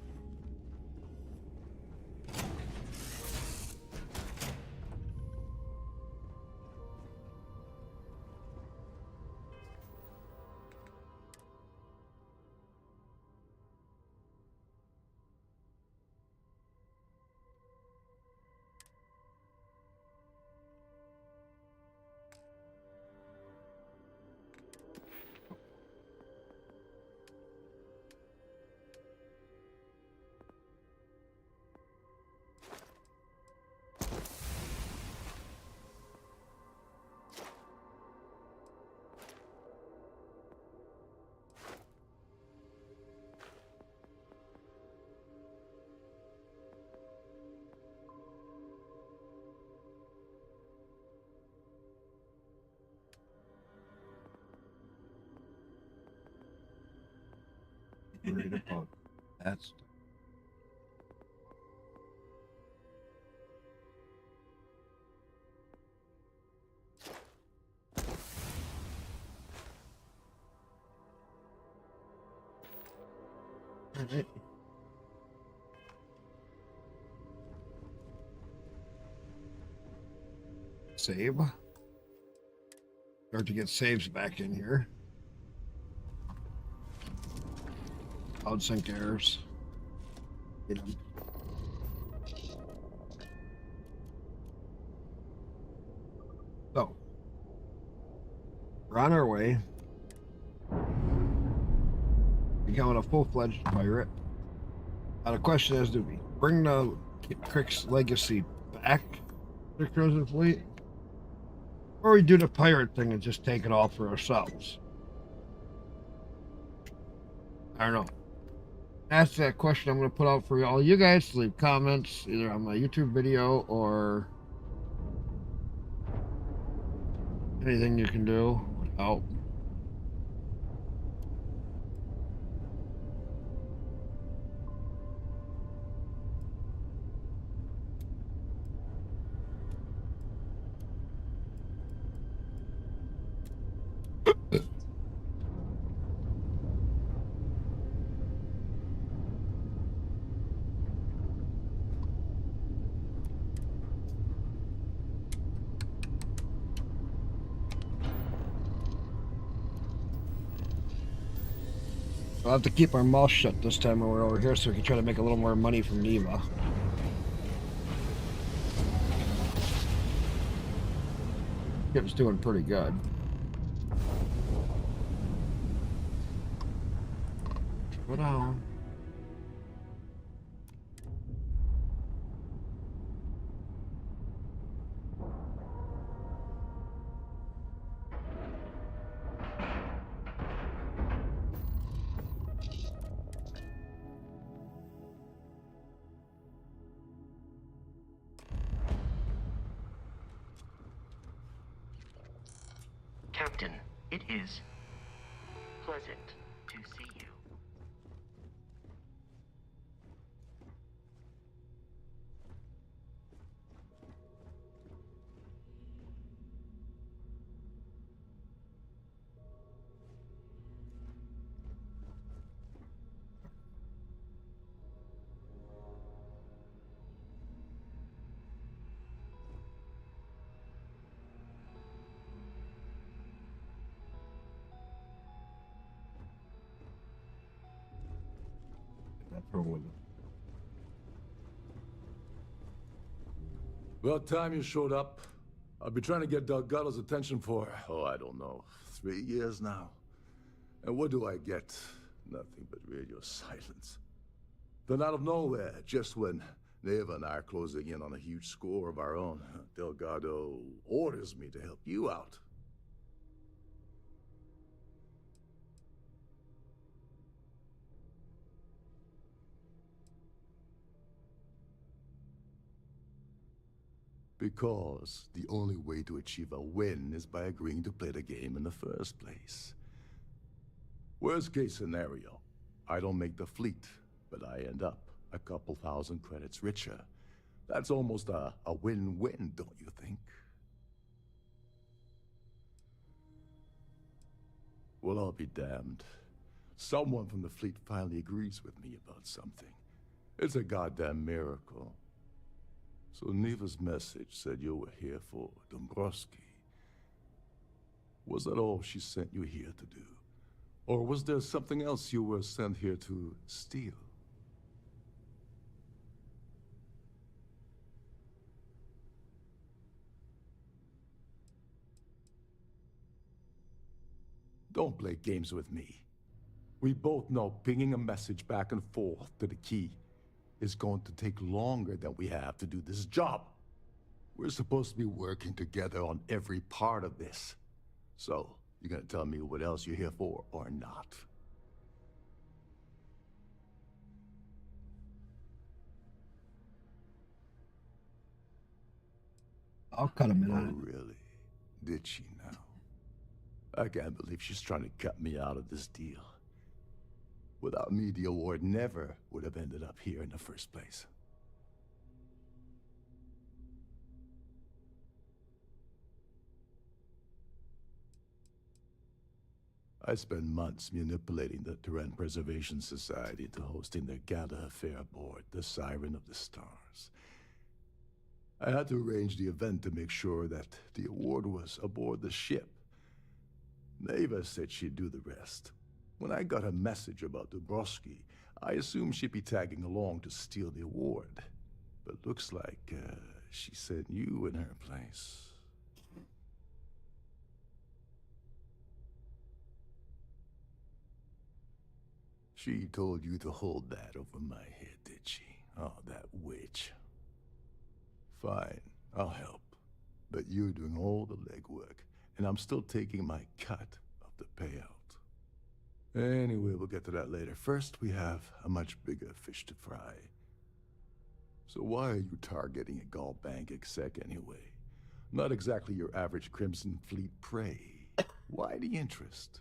Worried about that stuff. All right. Save. Start to get saves back in here. Cloud sync errors. Get them. So, we're on our way. Becoming a full-fledged pirate. The question is, do we bring the Crick's legacy back to the Crimson Fleet? Or we do the pirate thing and just take it all for ourselves? I don't know. That's that question I'm going to put out for all you guys to leave comments, either on my YouTube video or anything you can do would help. We'll have to keep our mouth shut this time when we're over here so we can try to make a little more money from Neva. It's doing pretty good. Go down. Captain, it is pleasant to see you. About time you showed up. I've been trying to get Delgado's attention for, oh, I don't know, 3 years now. And what do I get? Nothing but radio silence. Then out of nowhere, just when Neva and I are closing in on a huge score of our own, Delgado orders me to help you out. Because the only way to achieve a win is by agreeing to play the game in the first place. Worst case scenario, I don't make the fleet, but I end up a couple thousand credits richer. That's almost a win-win, don't you think? Well, I'll be damned. Someone from the fleet finally agrees with me about something. It's a goddamn miracle. So Neva's message said you were here for Dombrowski. Was that all she sent you here to do? Or was there something else you were sent here to steal? Don't play games with me. We both know pinging a message back and forth to the key is going to take longer than we have to do this job. We're supposed to be working together on every part of this. So, you gonna tell me what else you're here for, or not? I'll cut him in on it. Oh, really? Did she now? I can't believe she's trying to cut me out of this deal. Without me, the award never would have ended up here in the first place. I spent months manipulating the Terran Preservation Society into hosting their gala affair aboard the Siren of the Stars. I had to arrange the event to make sure that the award was aboard the ship. Neva said she'd do the rest. When I got a message about Dombrowski, I assumed she'd be tagging along to steal the award. But looks like she sent you in her place. She told you to hold that over my head, did she? Oh, that witch. Fine, I'll help. But you're doing all the legwork, and I'm still taking my cut of the payout. Anyway, we'll get to that later. First, we have a much bigger fish to fry. So why are you targeting a Gall Bank exec anyway? Not exactly your average Crimson Fleet prey. Why the interest?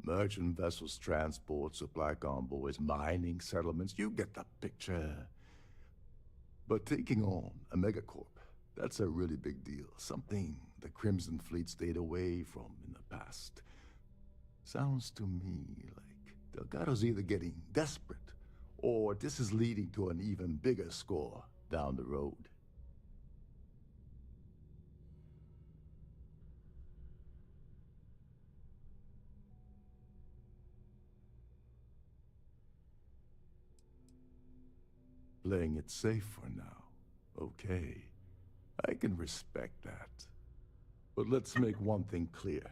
Merchant vessels, transport, supply convoys, mining settlements, you get the picture. But taking on a megacorp, that's a really big deal. Something the Crimson Fleet stayed away from in the past. Sounds to me like Delgado's either getting desperate, or this is leading to an even bigger score down the road. Playing it safe for now. Okay. I can respect that. But let's make one thing clear.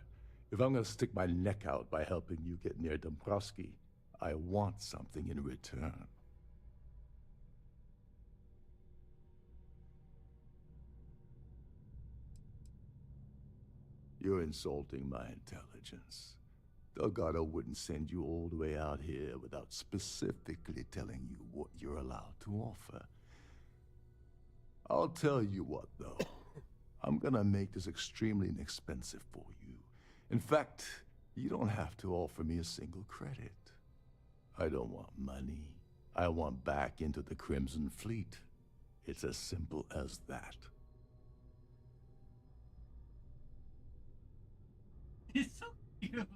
If I'm gonna stick my neck out by helping you get near Dombrowski, I want something in return. You're insulting my intelligence. Delgado wouldn't send you all the way out here without specifically telling you what you're allowed to offer. I'll tell you what, though. I'm gonna make this extremely inexpensive for you. In fact, you don't have to offer me a single credit. I don't want money. I want back into the Crimson Fleet. It's as simple as that. He's so cute.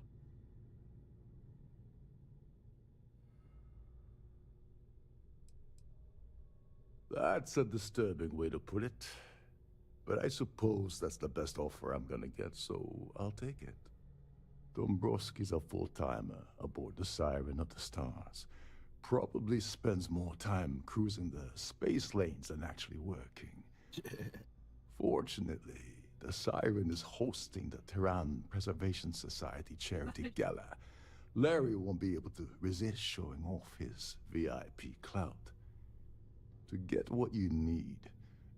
That's a disturbing way to put it. But I suppose that's the best offer I'm gonna get, so I'll take it. Dombrowski's a full-timer aboard the Siren of the Stars. Probably spends more time cruising the space lanes than actually working. Fortunately, the Siren is hosting the Terran Preservation Society charity gala. Larry won't be able to resist showing off his VIP clout. To get what you need,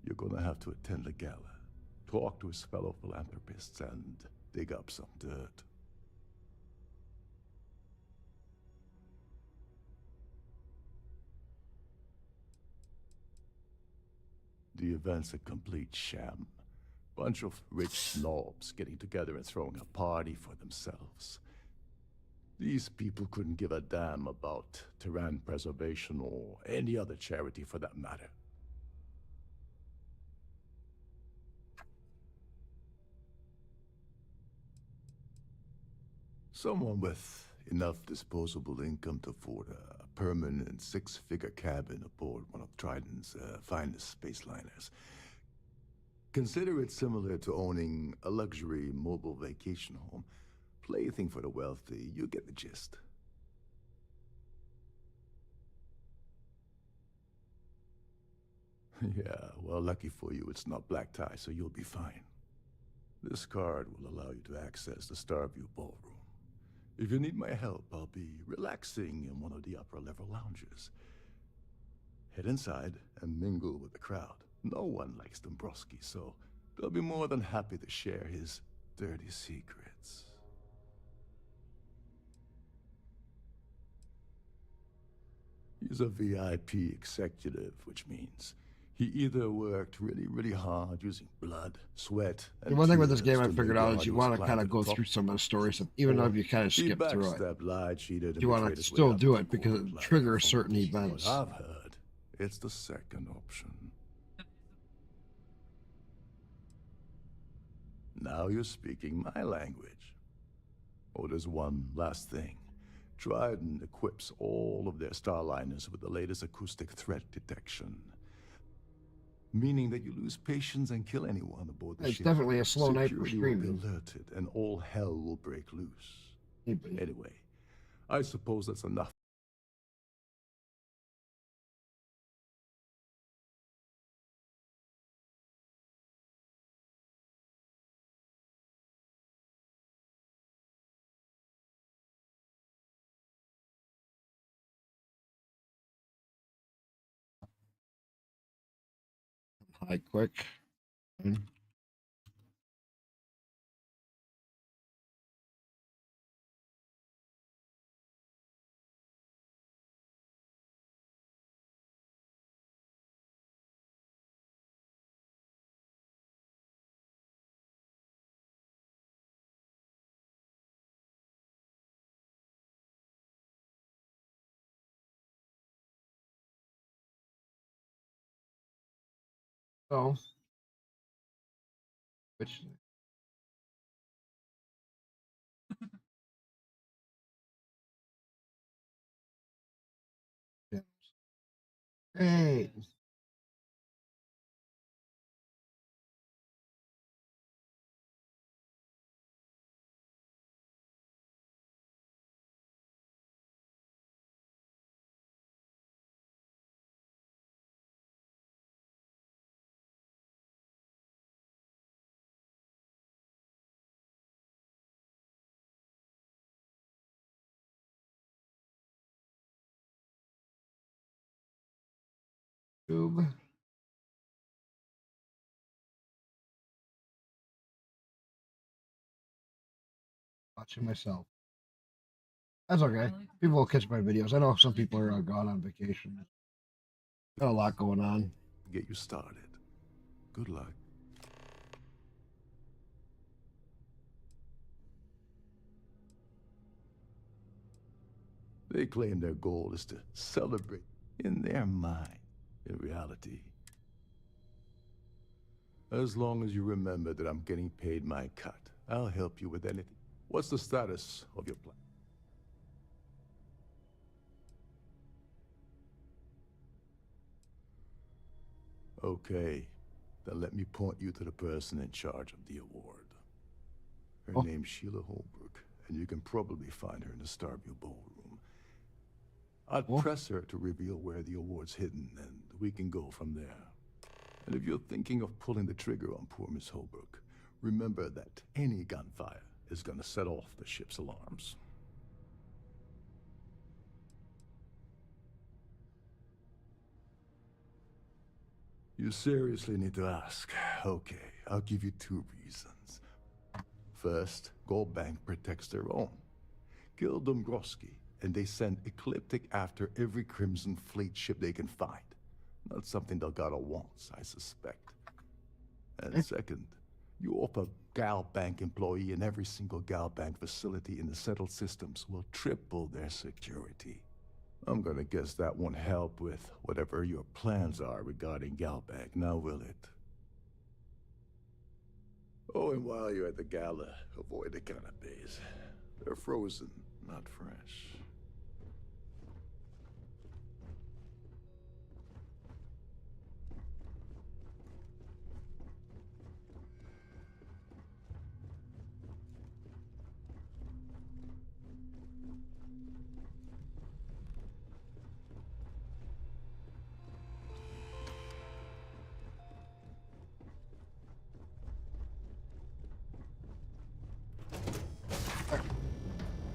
you're gonna have to attend the gala, talk to his fellow philanthropists, and dig up some dirt. The event's a complete sham. Bunch of rich snobs getting together and throwing a party for themselves. These people couldn't give a damn about Terran preservation or any other charity for that matter. Someone with enough disposable income to afford a permanent six-figure cabin aboard one of Trident's finest spaceliners. Consider it similar to owning a luxury mobile vacation home. Plaything for the wealthy, you get the gist. Yeah, well, lucky for you, it's not black tie, so you'll be fine. This card will allow you to access the Starview Ballroom. If you need my help, I'll be relaxing in one of the upper-level lounges. Head inside and mingle with the crowd. No one likes Dombrowski, so they'll be more than happy to share his dirty secrets. He's a VIP executive, which means he either worked really, really hard using blood, sweat, and the one thing with this tears game I to figured make out is you want to climb kind to of the go top, through some of the stories, even though if you kind of he skip through it. backstabbed, lied, cheated, and You want betrayed to his way still up do to it the because corporate it ladder. triggers From certain what events. I've heard, it's the second option. Now you're speaking my language. Oh, there's one last thing. Trident equips all of their starliners with the latest acoustic threat detection. Meaning that you lose patience and kill anyone aboard the It's ship. definitely a slow night for Security will be streaming. alerted and all hell will break loose. Anyway, I suppose that's enough. Like quick. So, which Great. Tube. Watching myself. That's okay. People will catch my videos. I know some people are gone on vacation. Got a lot going on. Get you started. Good luck. They claim their goal is to celebrate in their mind. In reality, as long as you remember that I'm getting paid my cut, I'll help you with anything. What's the status of your plan? Okay, then let me point you to the person in charge of the award. Her name's Sheila Holbrook, and you can probably find her in the StarField ballroom. I'd press her to reveal where the award's hidden, and we can go from there. And if you're thinking of pulling the trigger on poor Miss Holbrook, remember that any gunfire is gonna set off the ship's alarms. You seriously need to ask. Okay, I'll give you 2 reasons. First, Gold Bank protects their own. Kill Dombrowski, and they send Ecliptic after every Crimson Fleet ship they can find. Not something Delgado wants, I suspect. And second, you offer Gal Bank employee in every single Gal Bank facility in the settled systems will triple their security. I'm gonna guess that won't help with whatever your plans are regarding Gal Bank, now will it? Oh, and while you're at the gala, avoid the canapes. They're frozen, not fresh.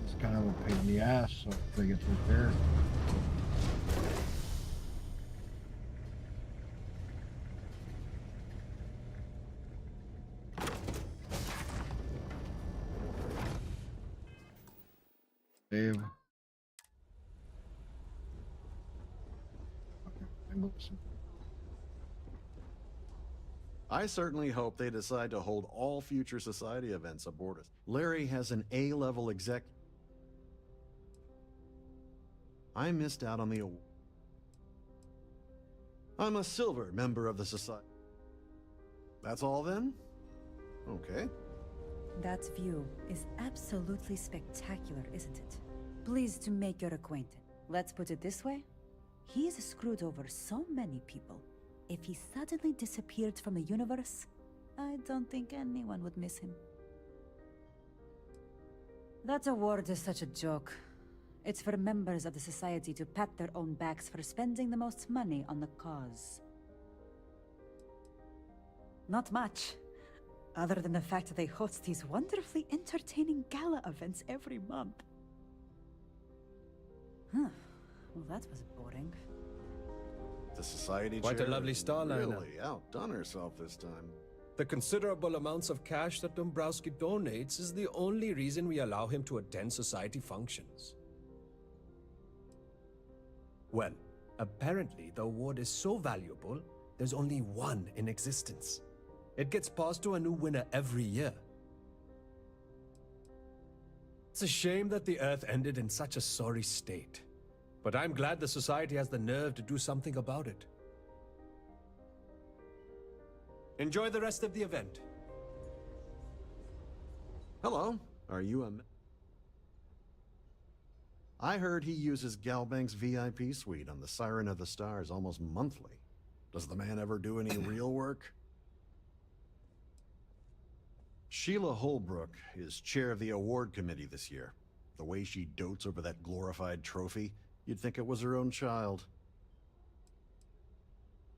It's kind of a pain in the ass, so they get repaired. Dave. I certainly hope they decide to hold all future society events aboard us. Larry has an A-level exec. I missed out on the award. I'm a silver member of the society. That's all then? Okay. That view is absolutely spectacular, isn't it? Pleased to make your acquaintance. Let's put it this way. He's screwed over so many people. If he suddenly disappeared from the universe, I don't think anyone would miss him. That award is such a joke. It's for members of the society to pat their own backs for spending the most money on the cause. Not much. Other than the fact that they host these wonderfully entertaining gala events every month. Huh. Well, that was boring. The Society Quite a chair lovely has starliner. really outdone herself this time. The considerable amounts of cash that Dombrowski donates is the only reason we allow him to attend society functions. Well, apparently the award is so valuable, there's only one in existence. It gets passed to a new winner every year. It's a shame that the Earth ended in such a sorry state. But I'm glad the Society has the nerve to do something about it. Enjoy the rest of the event. Hello, are you a... I heard he uses Galbank's VIP suite on the Siren of the Stars almost monthly. Does the man ever do any real work? Sheila Holbrook is chair of the award committee this year. The way she dotes over that glorified trophy, you'd think it was her own child.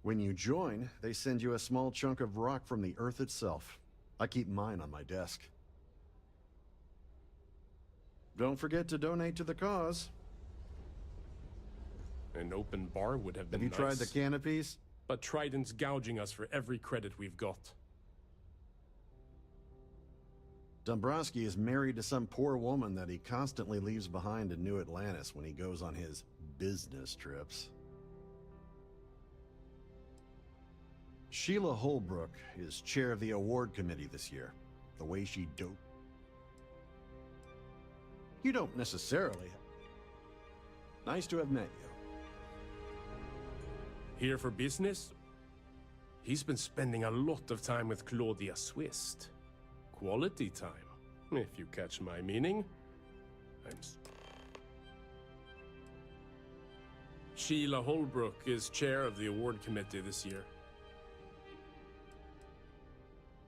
When you join, they send you a small chunk of rock from the Earth itself. I keep mine on my desk. Don't forget to donate to the cause. An open bar would have been Have you tried the nice. canopies? But Trident's gouging us for every credit we've got. Dombrowski is married to some poor woman that he constantly leaves behind in New Atlantis when he goes on his business trips. Sheila Holbrook is chair of the award committee this year. The way she dote. You don't necessarily. Nice to have met you. Here for business? He's been spending a lot of time with Claudia Swist. Quality time, if you catch my meaning. Sheila Holbrook is chair of the award committee this year.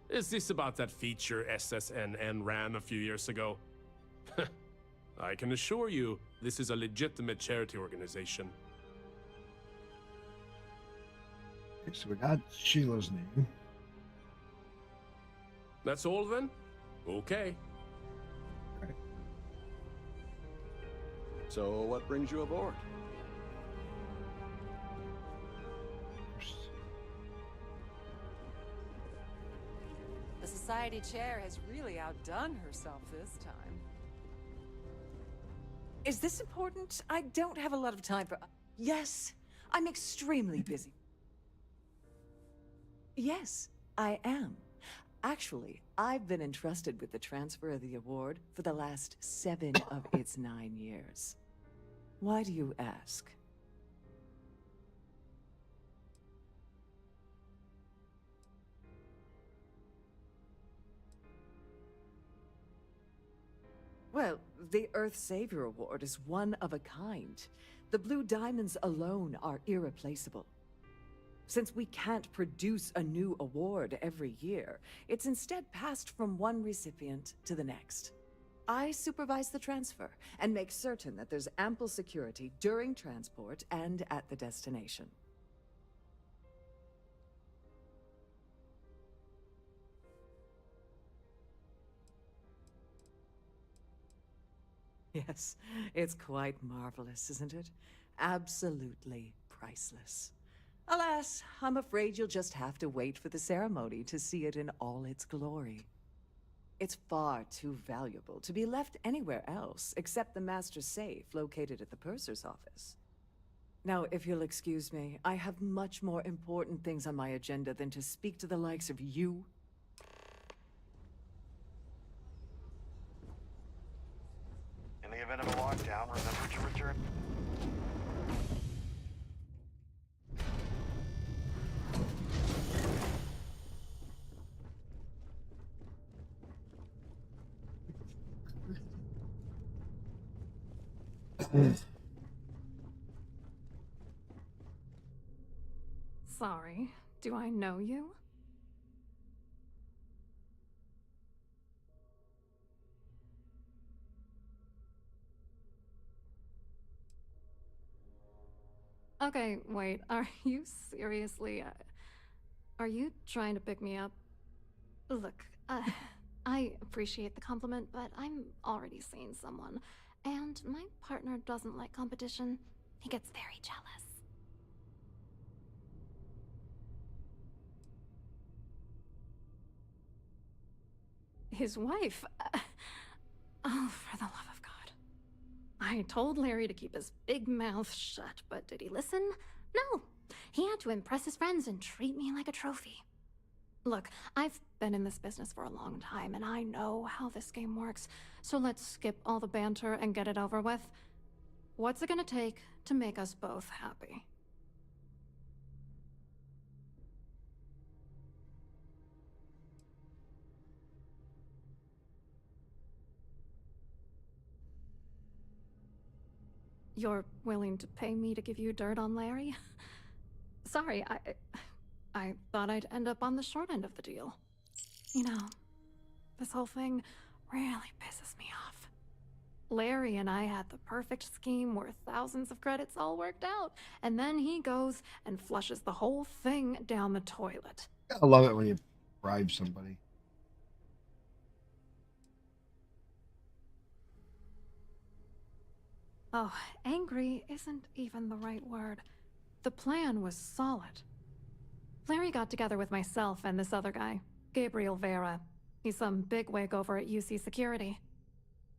Is this about that feature SSNN ran a few years ago? I can assure you, this is a legitimate charity organization. Okay, so we got Sheila's name. That's all then? Okay. So what brings you aboard? The Society chair has really outdone herself this time. Is this important? I don't have a lot of time for... Yes, I'm extremely busy. Yes, I am. Actually, I've been entrusted with the transfer of the award for the last 7 of its 9 years. Why do you ask? Well, the Earth Savior Award is one of a kind. The Blue Diamonds alone are irreplaceable. Since we can't produce a new award every year, it's instead passed from one recipient to the next. I supervise the transfer and make certain that there's ample security during transport and at the destination. Yes, it's quite marvelous, isn't it? Absolutely priceless. Alas, I'm afraid you'll just have to wait for the ceremony to see it in all its glory. It's far too valuable to be left anywhere else except the master safe located at the purser's office. Now, if you'll excuse me, I have much more important things on my agenda than to speak to the likes of you. In the event of a lockdown, remember to return. Sorry, do I know you? Okay, wait, are you seriously, are you trying to pick me up? Look, I appreciate the compliment, but I'm already seeing someone, and my partner doesn't like competition. He gets very jealous. his wife. Oh, for the love of God. I told Larry to keep his big mouth shut, but did he listen? No. He had to impress his friends and treat me like a trophy. Look, I've been in this business for a long time, and I know how this game works, so let's skip all the banter and get it over with. What's it gonna take to make us both happy? You're willing to pay me to give you dirt on Larry? Sorry, I thought I'd end up on the short end of the deal. You know, this whole thing really pisses me off. Larry and I had the perfect scheme where thousands of credits all worked out, and then he goes and flushes the whole thing down the toilet. I love it when you bribe somebody. Oh, angry isn't even the right word. The plan was solid. Larry got together with myself and this other guy, Gabriel Vera. He's some bigwig over at UC Security.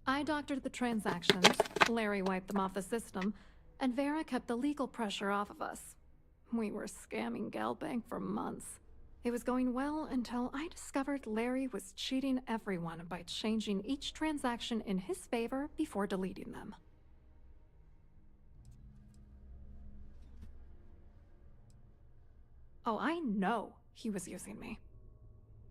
I doctored the transactions, Larry wiped them off the system, and Vera kept the legal pressure off of us. We were scamming Galbank for months. It was going well until I discovered Larry was cheating everyone by changing each transaction in his favor before deleting them. Oh, I know he was using me.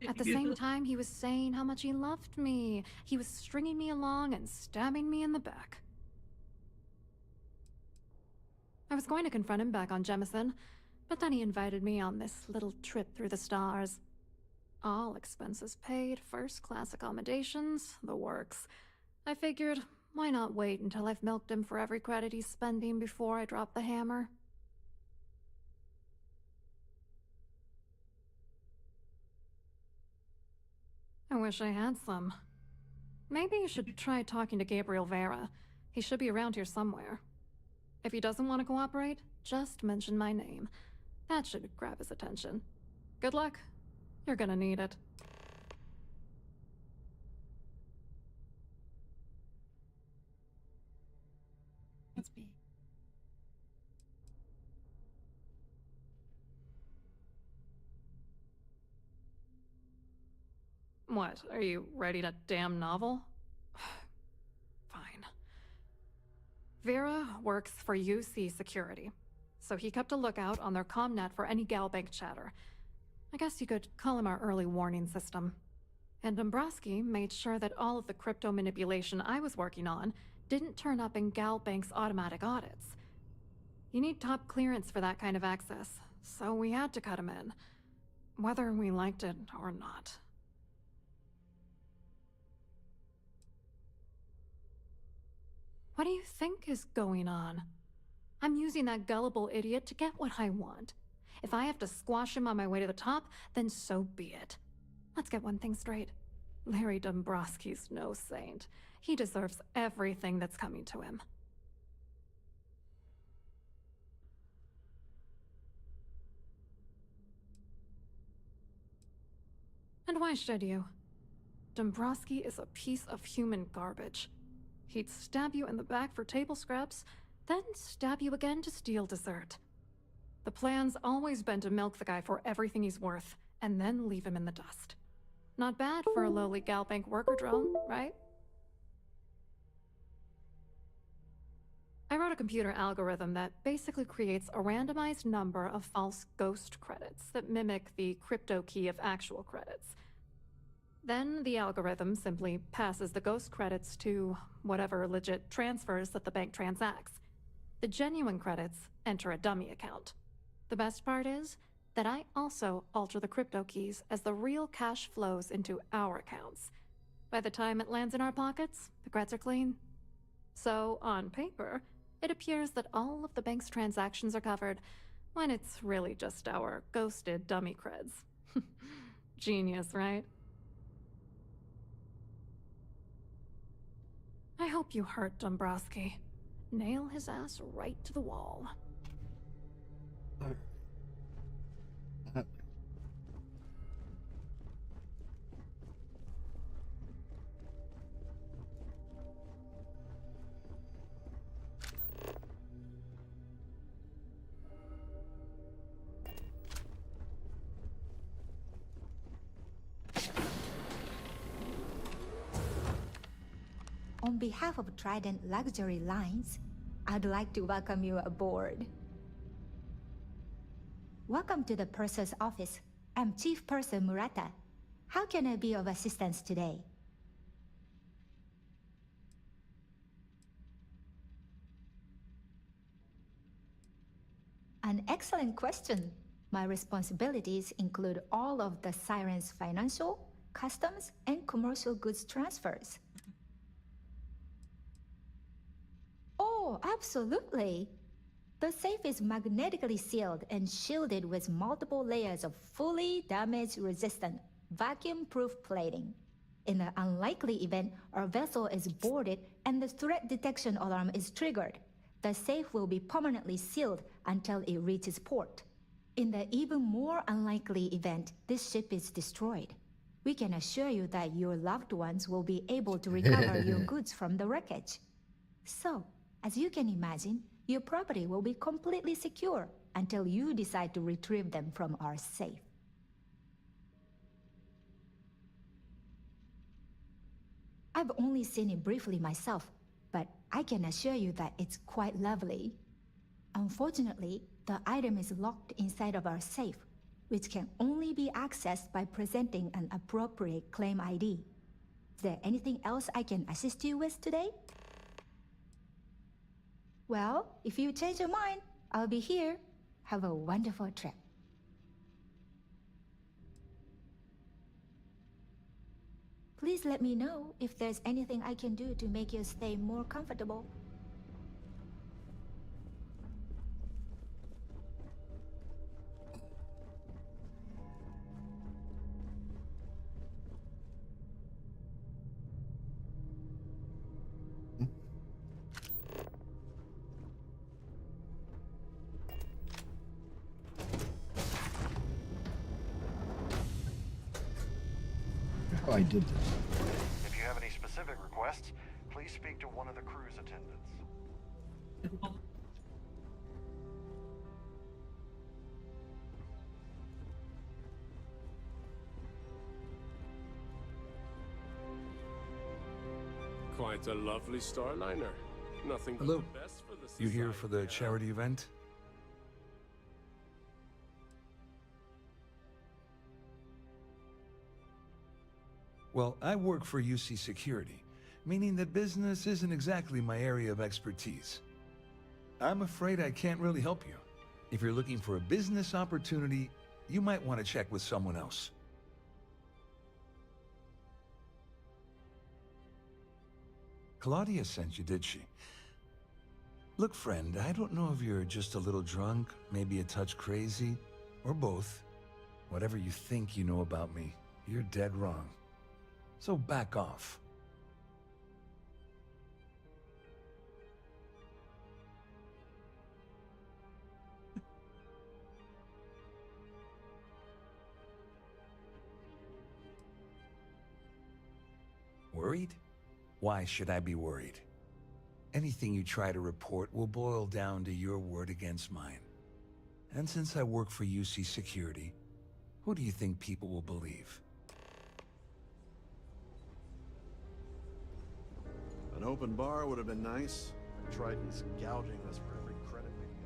At the same time, he was saying how much he loved me. He was stringing me along and stabbing me in the back. I was going to confront him back on Jemison, but then he invited me on this little trip through the stars. All expenses paid, first-class accommodations, the works. I figured, why not wait until I've milked him for every credit he's spending before I drop the hammer? I wish I had some. Maybe you should try talking to Gabriel Vera. He should be around here somewhere. If he doesn't want to cooperate, just mention my name. That should grab his attention. Good luck. You're gonna need it. Let's be. What, are you ready to damn novel? Fine. Vera works for UC Security, so he kept a lookout on their comnet for any Galbank chatter. I guess you could call him our early warning system. And Dombrowski made sure that all of the crypto manipulation I was working on didn't turn up in Galbank's automatic audits. You need top clearance for that kind of access, so we had to cut him in, whether we liked it or not. What do you think is going on? I'm using that gullible idiot to get what I want. If I have to squash him on my way to the top, then so be it. Let's get one thing straight. Larry Dombrowski's no saint. He deserves everything that's coming to him. And why should you? Dombrowski is a piece of human garbage. He'd stab you in the back for table scraps, then stab you again to steal dessert. The plan's always been to milk the guy for everything he's worth, and then leave him in the dust. Not bad for a lowly Galbank worker drone, right? I wrote a computer algorithm that basically creates a randomized number of false ghost credits that mimic the crypto key of actual credits. Then the algorithm simply passes the ghost credits to whatever legit transfers that the bank transacts. The genuine credits enter a dummy account. The best part is that I also alter the crypto keys as the real cash flows into our accounts. By the time it lands in our pockets, the creds are clean. So, on paper, it appears that all of the bank's transactions are covered, when it's really just our ghosted dummy creds. Genius, right? I hope you hurt Dombrowski. Nail his ass right to the wall. On behalf of Trident Luxury Lines, I'd like to welcome you aboard. Welcome to the Purser's office. I'm Chief Purser Murata. How can I be of assistance today? An excellent question. My responsibilities include all of the Siren's financial, customs, and commercial goods transfers. Oh, absolutely. The safe is magnetically sealed and shielded with multiple layers of fully damage-resistant, vacuum-proof plating. In the unlikely event our vessel is boarded and the threat detection alarm is triggered, the safe will be permanently sealed until it reaches port. In the even more unlikely event this ship is destroyed, we can assure you that your loved ones will be able to recover your goods from the wreckage. So, as you can imagine, your property will be completely secure until you decide to retrieve them from our safe. I've only seen it briefly myself, but I can assure you that it's quite lovely. Unfortunately, the item is locked inside of our safe, which can only be accessed by presenting an appropriate claim ID. Is there anything else I can assist you with today? Well, if you change your mind, I'll be here. Have a wonderful trip. Please let me know if there's anything I can do to make your stay more comfortable. Oh, I did this. If you have any specific requests, please speak to one of the crew's attendants. Quite a lovely starliner. Nothing but Hello. the best for the You here society, for the yeah. charity event? Well, I work for UC Security, meaning that business isn't exactly my area of expertise. I'm afraid I can't really help you. If you're looking for a business opportunity, you might want to check with someone else. Claudia sent you, did she? Look, friend, I don't know if you're just a little drunk, maybe a touch crazy, or both. Whatever you think you know about me, you're dead wrong. So back off. Worried? Why should I be worried? Anything you try to report will boil down to your word against mine. And since I work for UC Security, who do you think people will believe? An open bar would have been nice. Triton's gouging us for every credit we've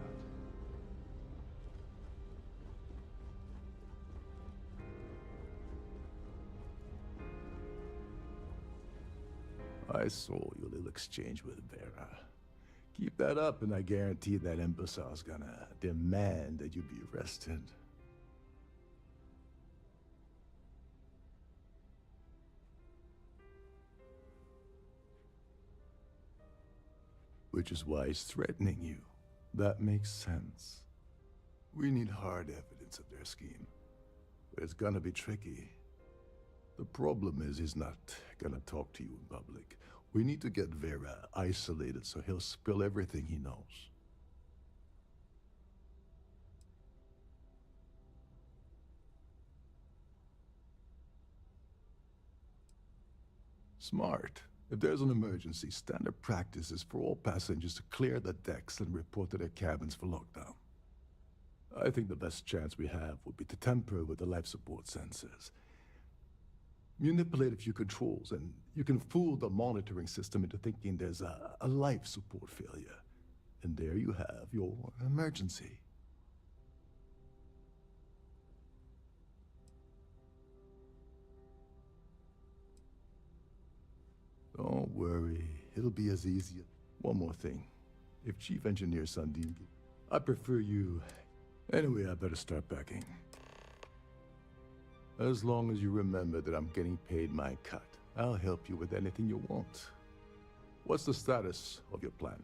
got. I saw your little exchange with Vera. Keep that up and I guarantee that imbecile's gonna demand that you be arrested. Which is why he's threatening you. That makes sense. We need hard evidence of their scheme. But it's gonna be tricky. The problem is he's not gonna talk to you in public. We need to get Vera isolated so he'll spill everything he knows. Smart. If there's an emergency, standard practice is for all passengers to clear the decks and report to their cabins for lockdown. I think the best chance we have would be to tamper with the life support sensors. Manipulate a few controls, and you can fool the monitoring system into thinking there's a life support failure. And there you have your emergency. Don't worry, it'll be as easy. One more thing. If Chief Engineer Sundin, I prefer you. Anyway, I better start packing. As long as you remember that I'm getting paid my cut, I'll help you with anything you want. What's the status of your plan?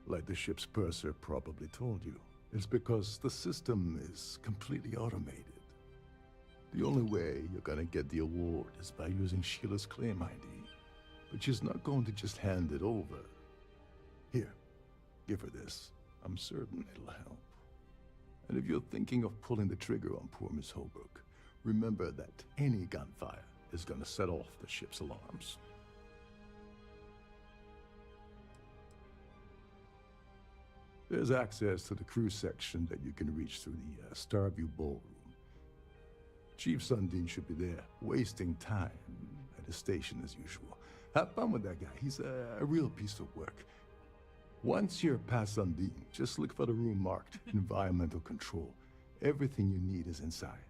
Like the ship's purser probably told you, it's because the system is completely automated. The only way you're gonna get the award is by using Sheila's claim ID. But she's not going to just hand it over. Here, give her this. I'm certain it'll help. And if you're thinking of pulling the trigger on poor Miss Holbrook, remember that any gunfire is gonna set off the ship's alarms. There's access to the crew section that you can reach through the Starview Ballroom. Chief Sundin should be there, wasting time at his station as usual. Have fun with that guy. He's a real piece of work. Once you're past Sundin, just look for the room marked Environmental Control. Everything you need is inside.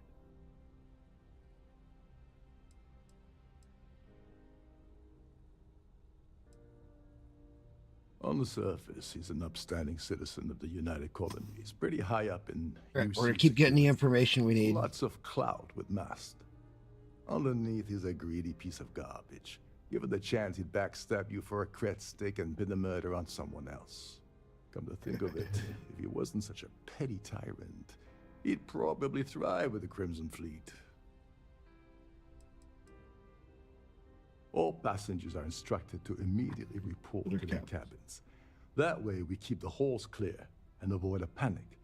On the surface, he's an upstanding citizen of the United Colonies, pretty high up in We're gonna keep getting the information we need. Lots of clout with Mast. Underneath, he's a greedy piece of garbage. Given the chance, he'd backstab you for a cret stick and pin the murder on someone else. Come to think of it, if he wasn't such a petty tyrant, he'd probably thrive with the Crimson Fleet. All passengers are instructed to immediately report to their cabins. That way, we keep the halls clear and avoid a panic.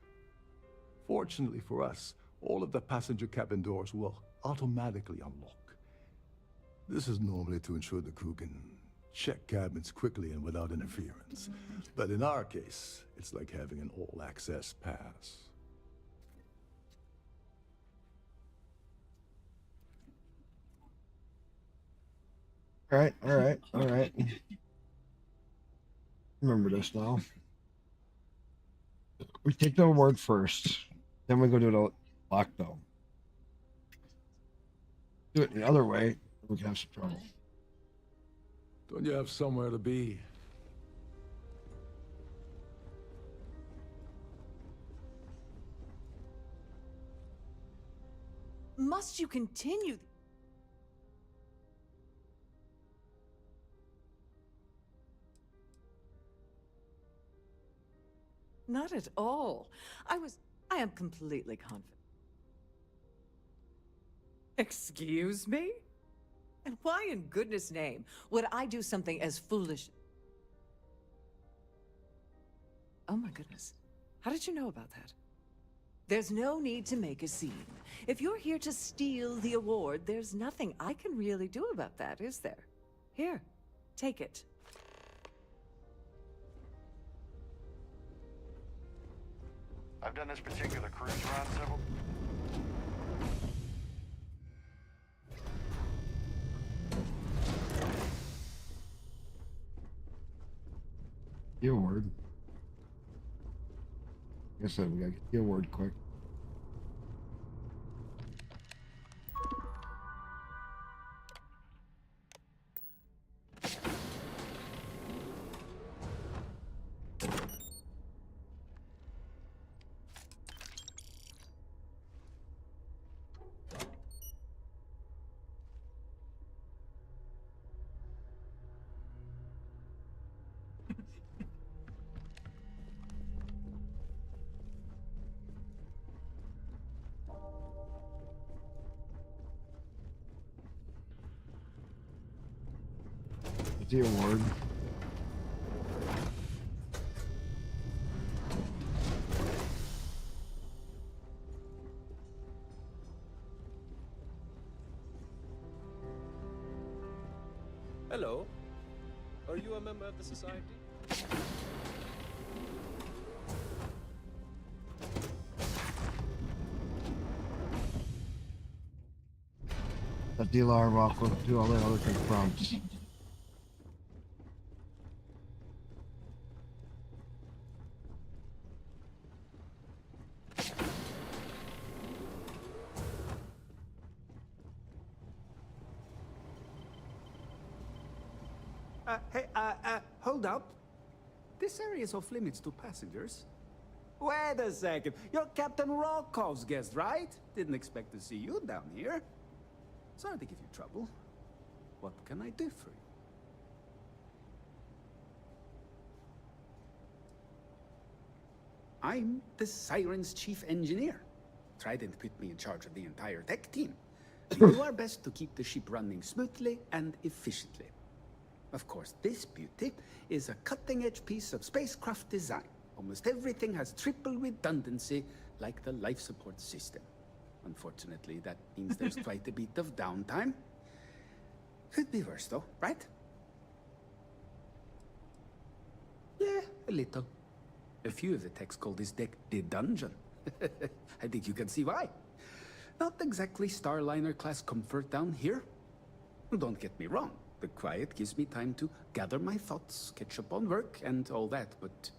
Fortunately for us, all of the passenger cabin doors will automatically unlock. This is normally to ensure the crew can check cabins quickly and without interference. But in our case, it's like having an all-access pass. All right. Remember this now. We take the award first, then we go do the lockdown. Do it the other way, we can have some trouble. Don't you have somewhere to be? Must you continue? Not at all. I am completely confident. Excuse me? And why in goodness name would I do something as foolish? Oh my goodness. How did you know about that? There's no need to make a scene. If you're here to steal the award, there's nothing I can really do about that, is there? Here, take it. I've done this particular cruise run several... The award. Like I said, we gotta get the award quick. The award. Hello. Are you a member of the society? D-Larv off with do all the other confronts. Hey, hold up. This area is off limits to passengers. Wait a second. You're Captain Rokov's guest, right? Didn't expect to see you down here. Sorry to give you trouble. What can I do for you? I'm the Siren's chief engineer. Trident put me in charge of the entire tech team. We do our best to keep the ship running smoothly and efficiently. Of course, this beauty is a cutting-edge piece of spacecraft design. Almost everything has triple redundancy, like the life support system. Unfortunately, that means there's quite a bit of downtime. Could be worse, though, right? Yeah, a little. A few of the techs call this deck the dungeon. I think you can see why. Not exactly Starliner-class comfort down here. Don't get me wrong. The quiet gives me time to gather my thoughts, catch up on work, and all that, but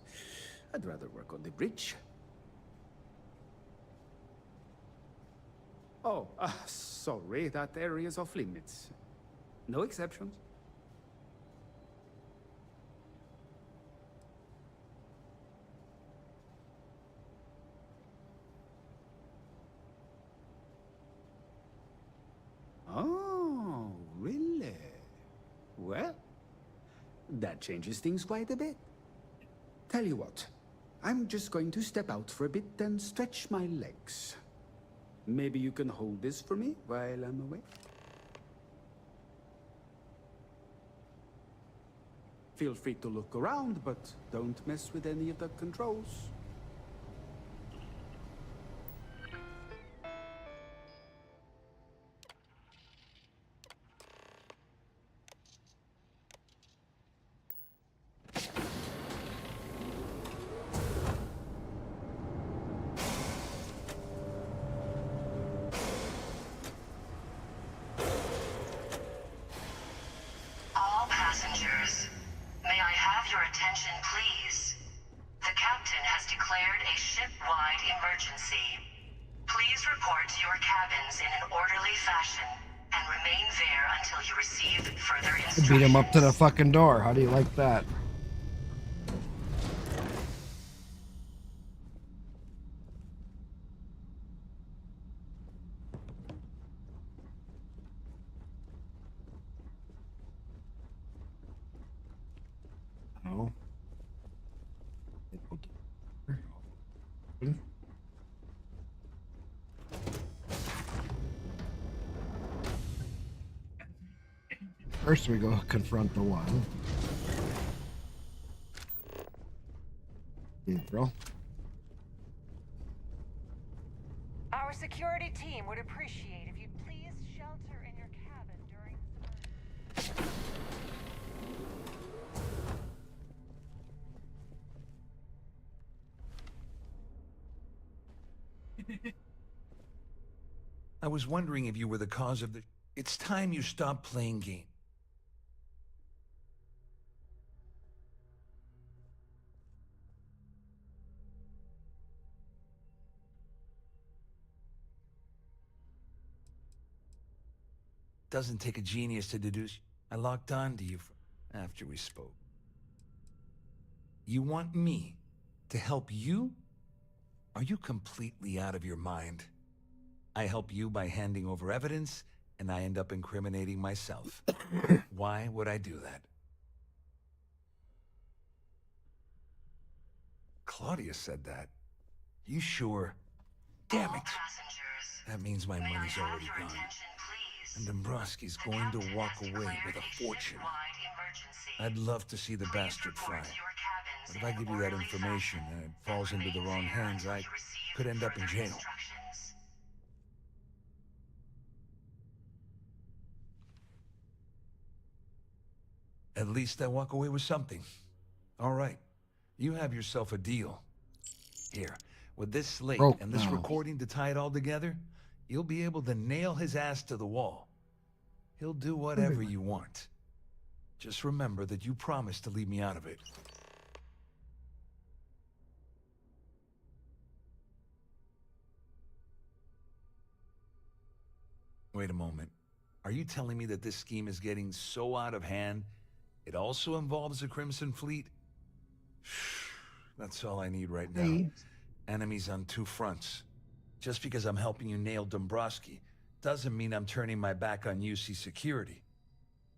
I'd rather work on the bridge. Oh, sorry, that area's off limits. No exceptions. Oh, really? Well, that changes things quite a bit. Tell you what, I'm just going to step out for a bit and stretch my legs. Maybe you can hold this for me while I'm away? Feel free to look around, but don't mess with any of the controls. All passengers, may I have your attention, please? The captain has declared a ship-wide emergency. Please report to your cabins in an orderly fashion and remain there until you receive further instructions. Beat him up to the fucking door. How do you like that? Oh. First we go confront the one. April. Our security team would appreciate if you'd please shelter in your cabin during this emergency. I was wondering if you were the cause of the... It's time you stop playing games. Doesn't take a genius to deduce. I locked on to you after we spoke. You want me to help you? Are you completely out of your mind? I help you by handing over evidence, and I end up incriminating myself. Why would I do that? Claudia said that. You sure? Damn it. That means my money's already gone. And Dombrowski's going to walk away with a fortune. I'd love to see the bastard fry. But if I give you that information and it falls into the wrong hands, I could end up in jail. At least I walk away with something. All right. You have yourself a deal. Here, with this slate and this recording to tie it all together, you'll be able to nail his ass to the wall. He'll do whatever you want. Just remember that you promised to leave me out of it. Wait a moment. Are you telling me that this scheme is getting so out of hand, it also involves the Crimson Fleet? That's all I need right now. Enemies on two fronts. Just because I'm helping you nail Dombrowski doesn't mean I'm turning my back on UC security.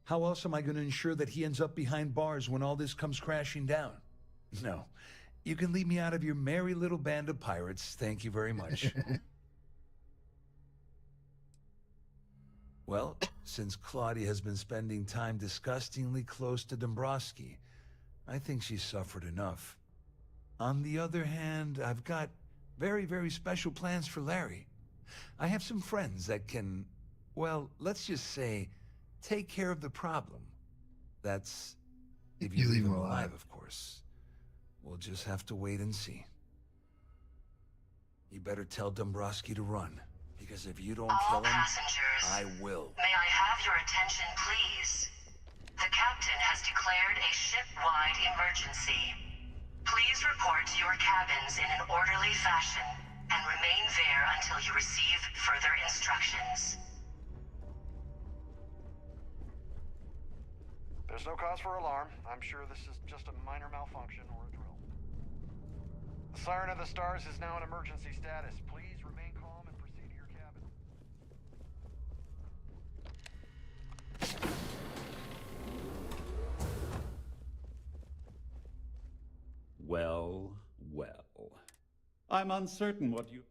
How else am I going to ensure that he ends up behind bars when all this comes crashing down? No. You can leave me out of your merry little band of pirates. Thank you very much. Well, since Claudia has been spending time disgustingly close to Dombrowski, I think she's suffered enough. On the other hand, I've got very, very special plans for Larry. I have some friends that can, well, let's just say, take care of the problem. That's if you leave him alive, of course. We'll just have to wait and see. You better tell Dombrowski to run, because if you don't kill him, I will. May I have your attention, please? The captain has declared a ship-wide emergency. Please report to your cabins in an orderly fashion and remain there until you receive further instructions. There's no cause for alarm. I'm sure this is just a minor malfunction or a drill. The Siren of the Stars is now in emergency status. Please remain calm and proceed to your cabin. Well, well. I'm uncertain what you...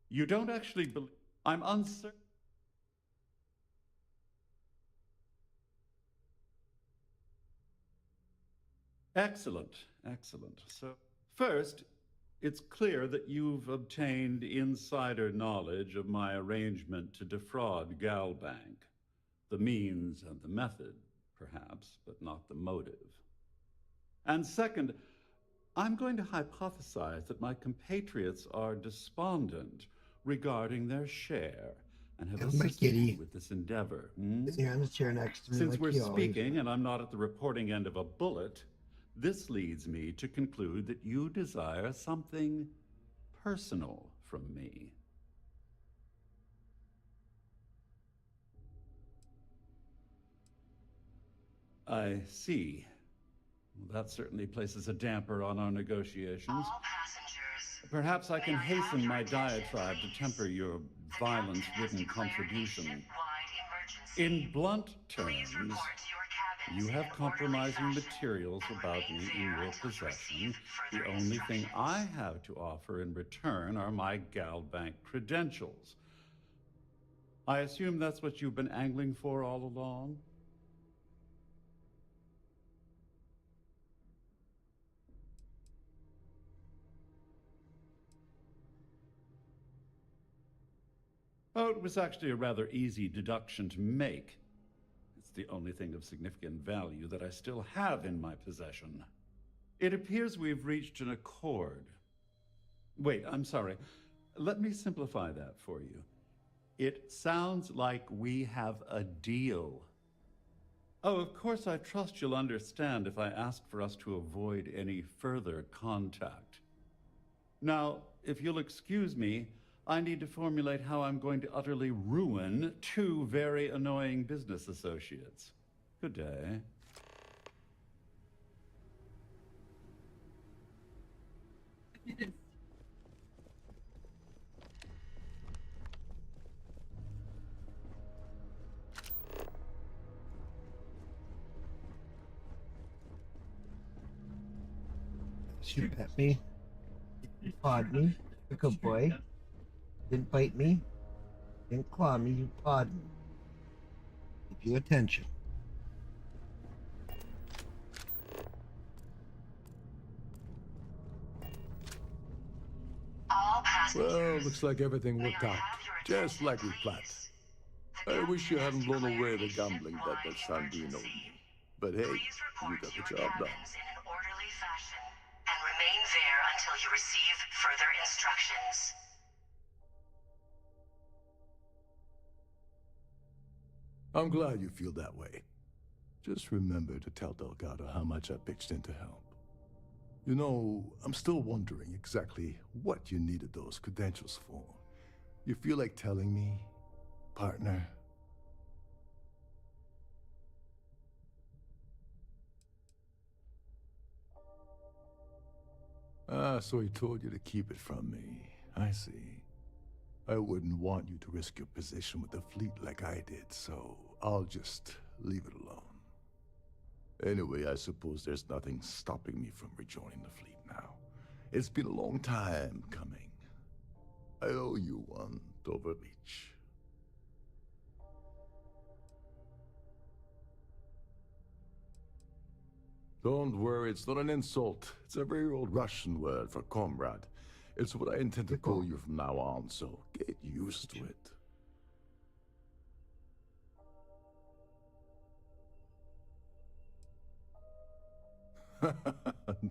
You don't actually believe... I'm uncertain... Excellent, excellent. So, first, it's clear that you've obtained insider knowledge of my arrangement to defraud Galbank. The means and the method, perhaps, but not the motive. And second, I'm going to hypothesize that my compatriots are despondent regarding their share and have assisted me with this endeavor. Sitting on the chair next to me. Since like we're he always speaking and I'm not at the reporting end of a bullet, this leads me to conclude that you desire something personal from me. I see. Well, that certainly places a damper on our negotiations. Perhaps I can hasten my diatribe to temper your violence-ridden contribution. In blunt terms, you have compromising materials about me in your possession. The only thing I have to offer in return are my Galbank credentials. I assume that's what you've been angling for all along? Oh, it was actually a rather easy deduction to make. It's the only thing of significant value that I still have in my possession. It appears we've reached an accord. Wait, I'm sorry. Let me simplify that for you. It sounds like we have a deal. Oh, of course, I trust you'll understand if I ask for us to avoid any further contact. Now, if you'll excuse me, I need to formulate how I'm going to utterly ruin two very annoying business associates. Good day. You pet me, you pawed me, a good boy. Didn't bite me, didn't claw me, you pawed me. Give you attention. Well, looks like everything worked out, just like we planned. I wish you hadn't blown away the gambling debt that Sandino owed me. But hey, you got the job done. And remain there until you receive further instructions. I'm glad you feel that way. Just remember to tell Delgado how much I pitched in to help. You know, I'm still wondering exactly what you needed those credentials for. You feel like telling me, partner? Ah, so he told you to keep it from me. I see. I wouldn't want you to risk your position with the fleet like I did, so I'll just leave it alone. Anyway, I suppose there's nothing stopping me from rejoining the fleet now. It's been a long time coming. I owe you one, Overreach. Don't worry, it's not an insult. It's a very old Russian word for comrade. It's what I intend to call you from now on, so get used to it.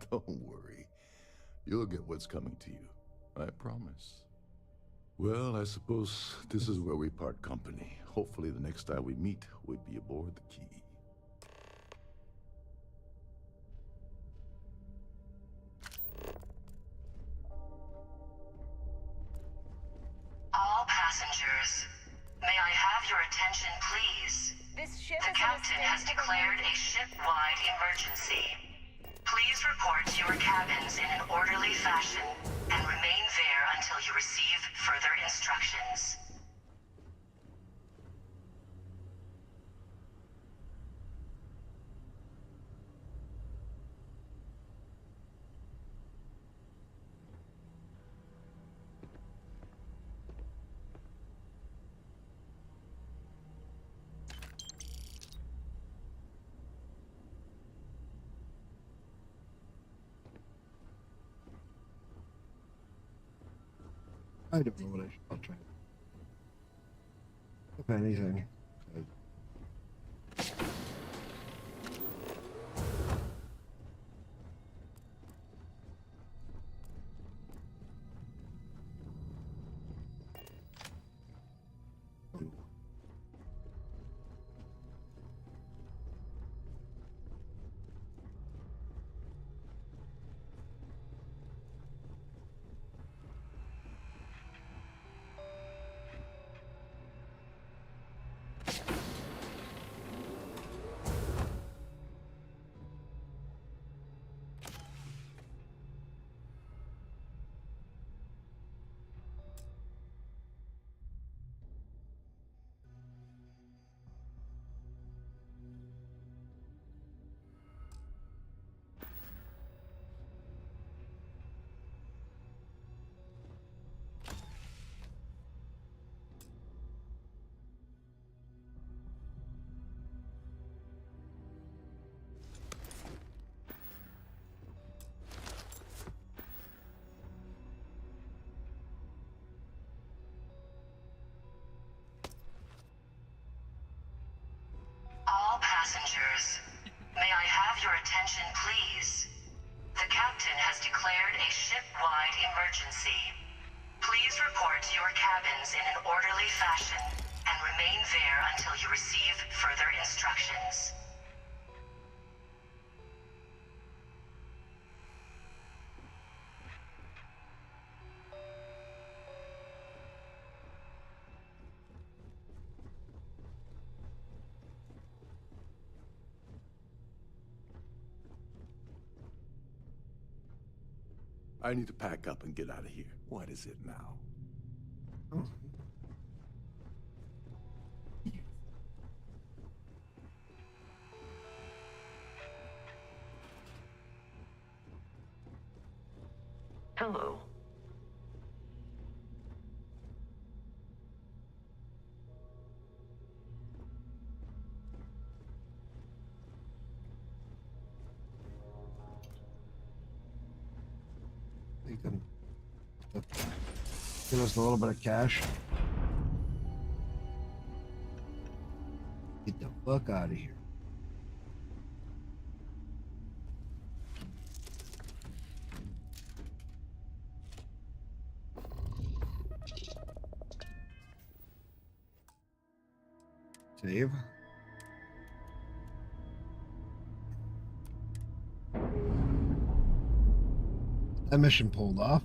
Don't worry. You'll get what's coming to you. I promise. Well, I suppose this is where we part company. Hopefully the next time we meet, we'll be aboard the Key. All passengers, may I have your attention, please? This ship The captain has declared a ship-wide emergency. Please report to your cabins in an orderly fashion and remain there until you receive further instructions. I don't know what I'll try. If anything. All passengers, may I have your attention, please? The captain has declared a ship-wide emergency. Please report to your cabins in an orderly fashion and remain there until you receive further instructions. I need to pack up and get out of here. What is it now? Oh. Hello. They can give us a little bit of cash. Get the fuck out of here. Save. That mission pulled off.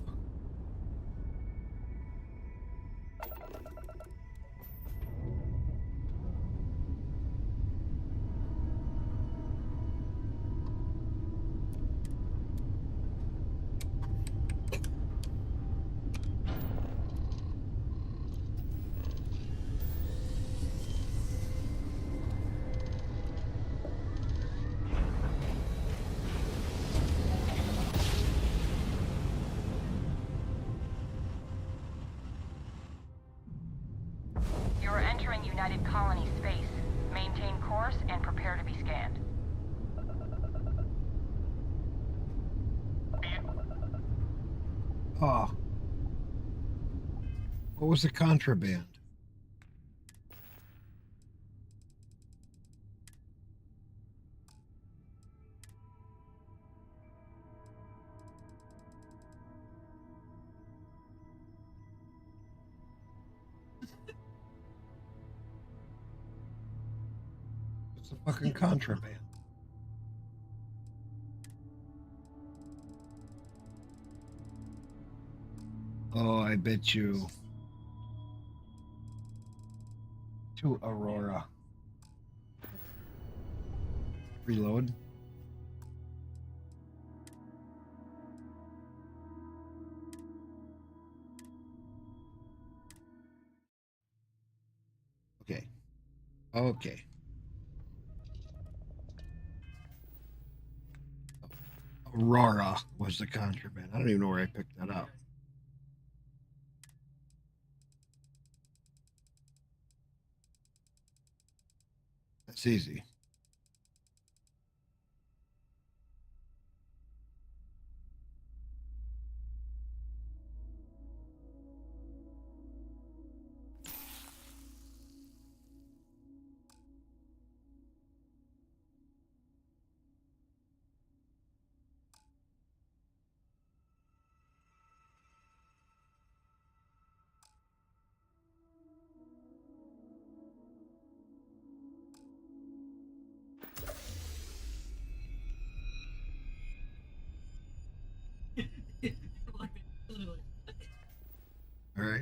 You are entering United Colony space. Maintain course and prepare to be scanned. Oh. What was the contraband? What's the fucking contraband? Oh, I bet you. To Aurora. Reload. Okay. Okay. Aurora was the contraband. I don't even know where I picked that up. That's easy. All right.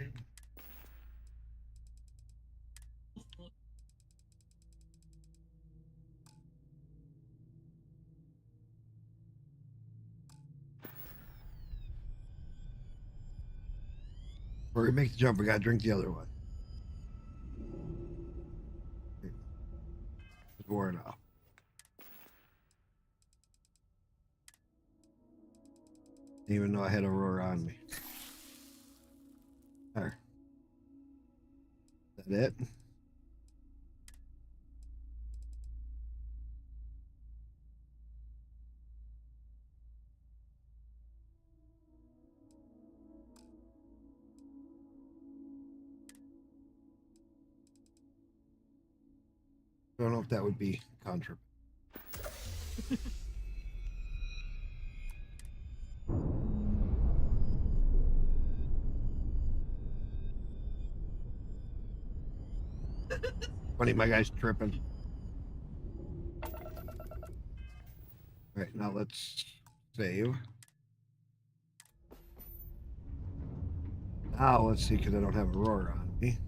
Before we make the jump, we gotta drink the other one. It's worn off. Didn't even know I had Aurora on me. There. Is that it? I don't know if that would be contraband. Funny, my guy's tripping. All right, now let's save. Now let's see, because I don't have Aurora on me.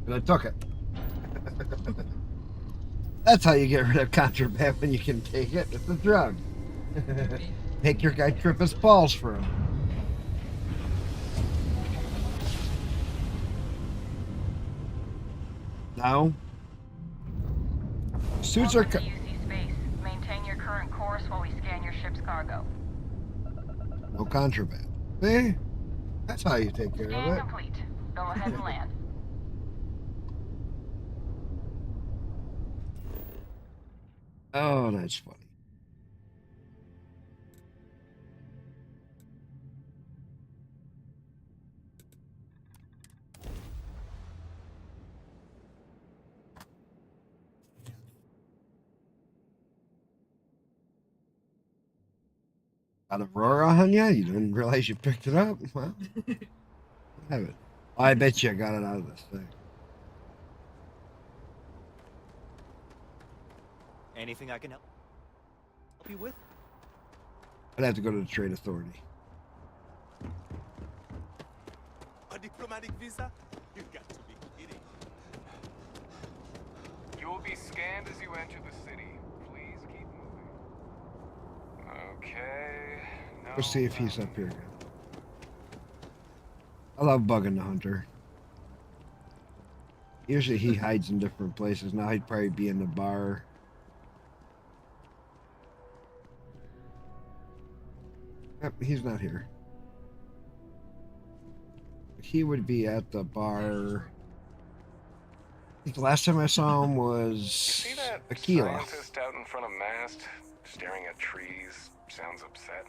But I took it. That's how you get rid of contraband when you can take it. It's a drug. Make your guy trip his balls for him. Now, suits are. Welcome to UC space. Maintain your current course while we scan your ship's cargo. No contraband. See? That's how you take care Scan of it. complete. Go ahead and land. Oh, that's funny. Got Aurora on ya? You didn't realize you picked it up? Well, I have it. I bet you I got it out of this thing. Anything I can help you with? I'd have to go to the Trade Authority. A diplomatic visa? You got to be kidding. You'll be scanned as you enter the city. Please keep moving. Okay. Let's see if he's up here again. I love bugging the hunter. Usually he hides in different places. Now he'd probably be in the bar. Yep, he's not here. He would be at the bar. I think the last time I saw him was See that Aquila. scientist out in front of mast, staring at trees, sounds upset.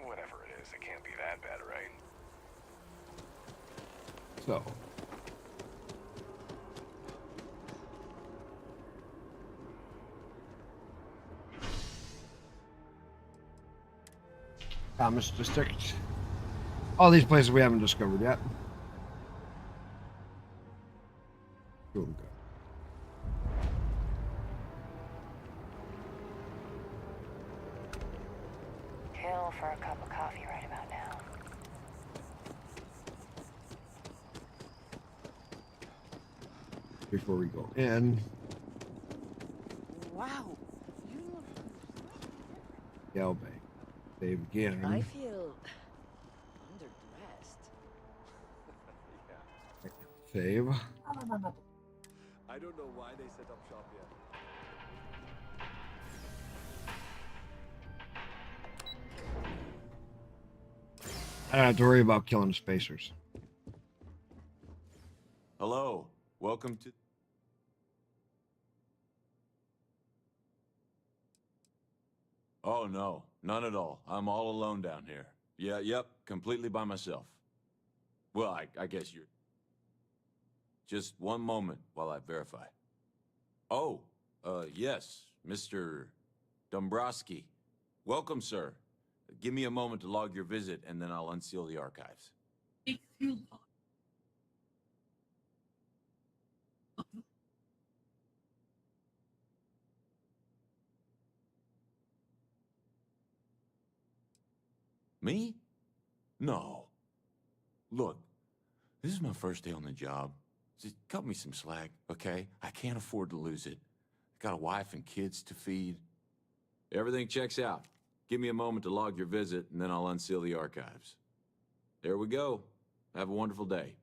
Whatever it is, it can't be that bad, right? So. Thomas District. All these places we haven't discovered yet. Doing good. Kill for a cup of coffee right about now. Before we go in. Wow. Yell Bay. Save again. I feel underdressed. Save. I don't know why they set up shop here. I don't have to worry about killing spacers. Hello. Welcome to... Oh, no. None at all. I'm all alone down here. Yep. Completely by myself. Well, I guess you're... Just one moment while I verify. Oh, yes. Mr. Dombrowski. Welcome, sir. Give me a moment to log your visit, and then I'll unseal the archives. Me? No. Look, this is my first day on the job. Just cut me some slack, okay? I can't afford to lose it. Got a wife and kids to feed. Everything checks out. Give me a moment to log your visit, and then I'll unseal the archives. There we go. Have a wonderful day.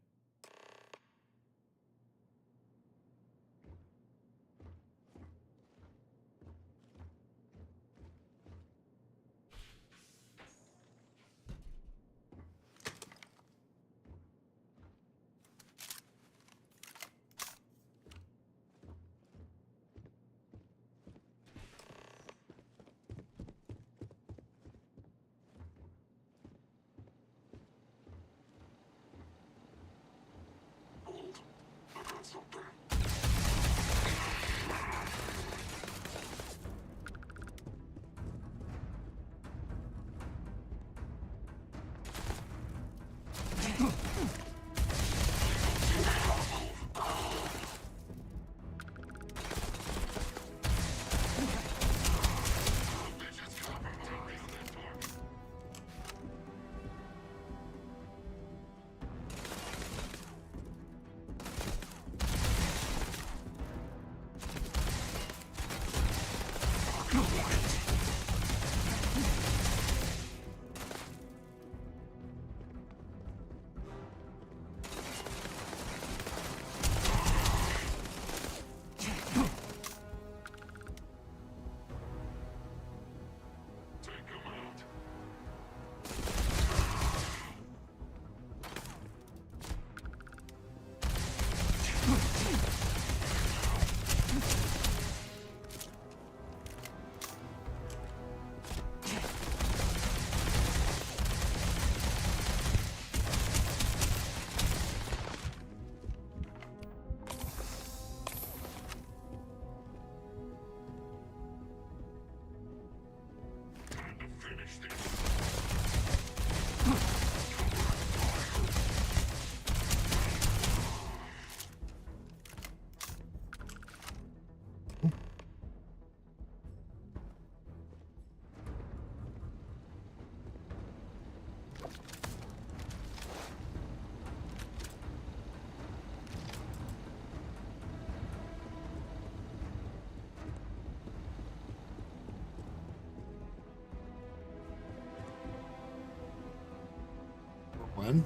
win.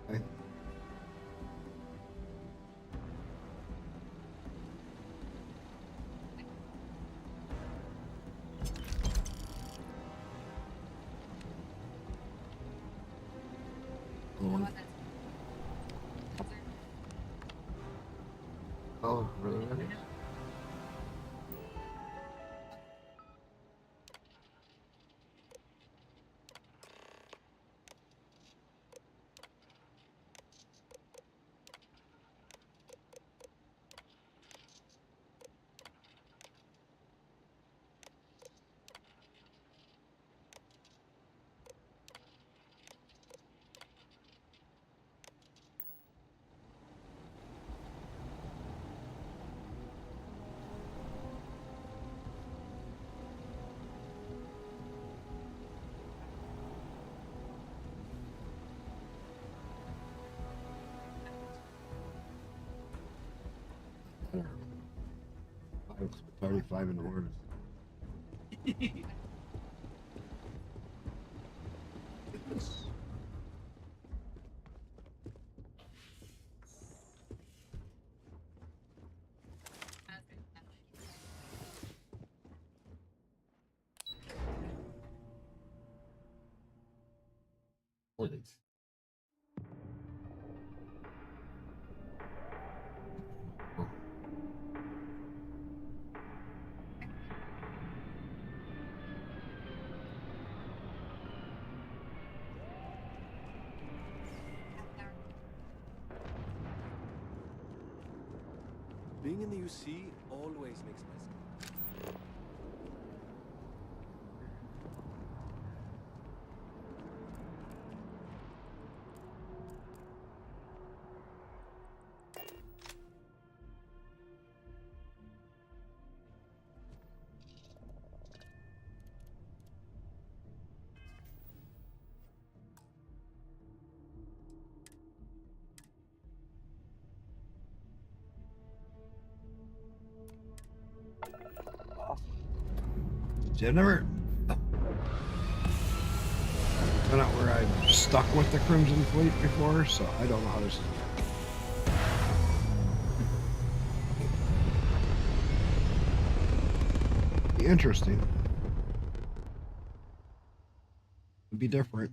Okay. Oh, really? It's already 5 in the morning. Please. Being in the UC always makes my skin. See, I've never been out where I've stuck with the Crimson Fleet before, so I don't know how this is. Be interesting. It'd be different.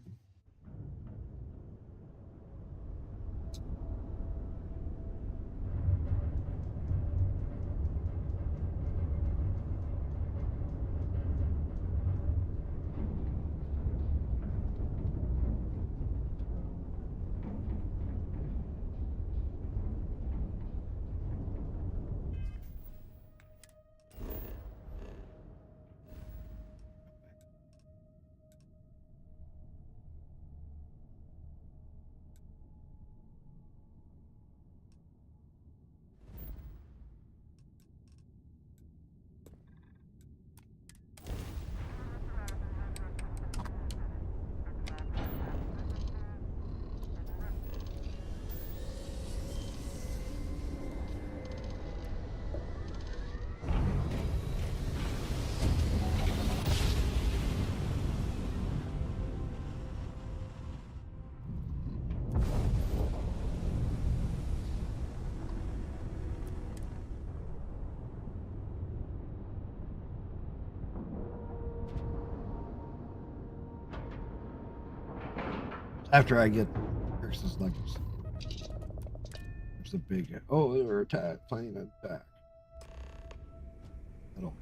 After I get Curse's Legacy. There's a big. Oh, they're planning an attack. I don't.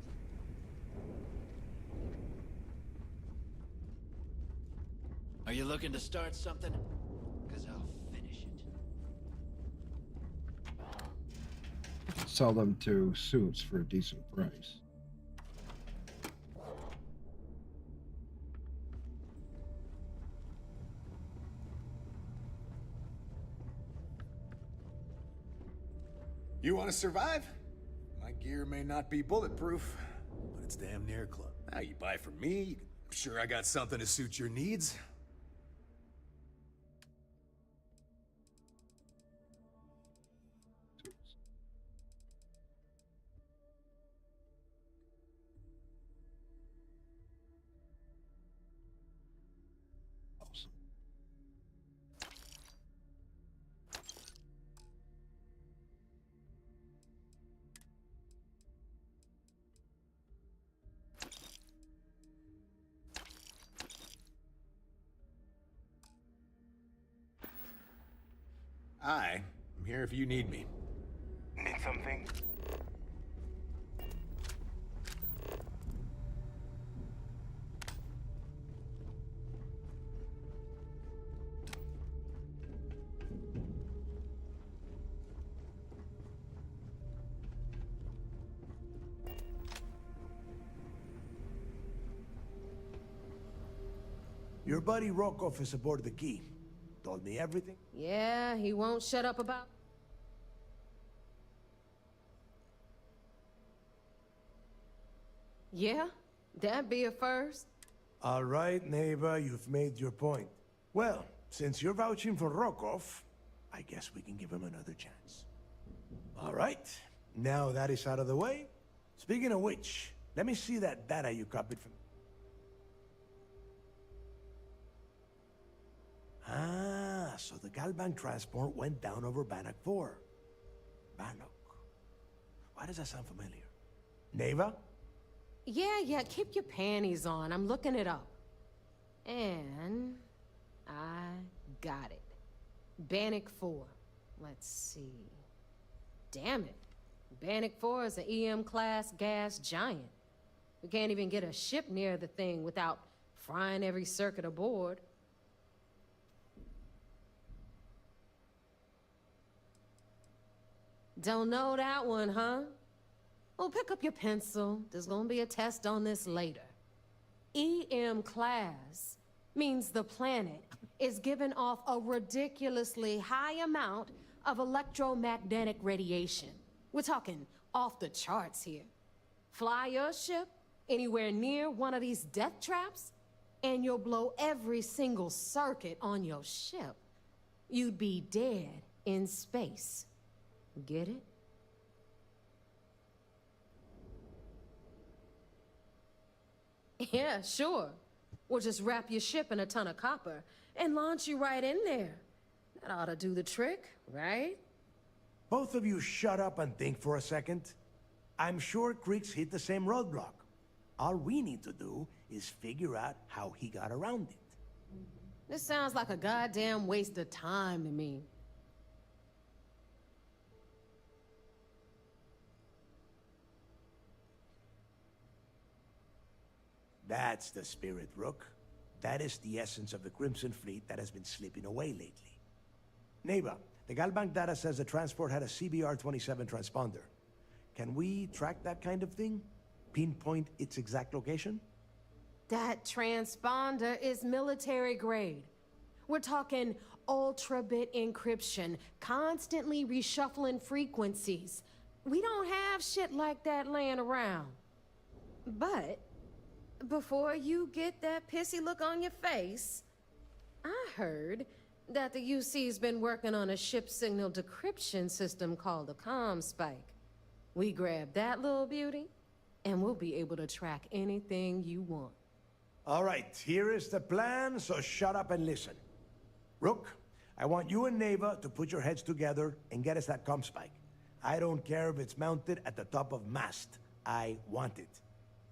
Are you looking to start something? Because I'll finish it. Sell them to suits for a decent price. You want to survive? My gear may not be bulletproof, but it's damn near club. Now you buy from me, I'm sure I got something to suit your needs. Hi. I'm here if you need me. Need something? Your buddy Rokov is aboard the Key. Told me everything. Yeah, he won't shut up about... Yeah, that'd be a first. All right, Neva, you've made your point. Well, since you're vouching for Rokov, I guess we can give him another chance. All right, now that is out of the way. Speaking of which, let me see that data you copied from... Ah, so the Galbank transport went down over Bannock 4. Bannock. Why does that sound familiar? Neva? Yeah, keep your panties on. I'm looking it up. And... I got it. Bannock 4. Let's see... Damn it. Bannock 4 is an EM-class gas giant. We can't even get a ship near the thing without frying every circuit aboard. Don't know that one, huh? Well, pick up your pencil. There's gonna be a test on this later. EM class means the planet is giving off a ridiculously high amount of electromagnetic radiation. We're talking off the charts here. Fly your ship anywhere near one of these death traps, and you'll blow every single circuit on your ship. You'd be dead in space. Get it? Yeah, sure. We'll just wrap your ship in a ton of copper and launch you right in there. That ought to do the trick, right? Both of you shut up and think for a second. I'm sure Creeks hit the same roadblock. All we need to do is figure out how he got around it. This sounds like a goddamn waste of time to me. That's the spirit, Rook. That is the essence of the Crimson Fleet that has been slipping away lately. Neva, the Galbank data says the transport had a CBR-27 transponder. Can we track that kind of thing? Pinpoint its exact location? That transponder is military grade. We're talking ultra-bit encryption, constantly reshuffling frequencies. We don't have shit like that laying around. But before you get that pissy look on your face, I heard that the UC's been working on a ship signal decryption system called a comm spike. We grab that little beauty, and we'll be able to track anything you want. All right, here is the plan, so shut up and listen. Rook, I want you and Neva to put your heads together and get us that comm spike. I don't care if it's mounted at the top of mast. I want it.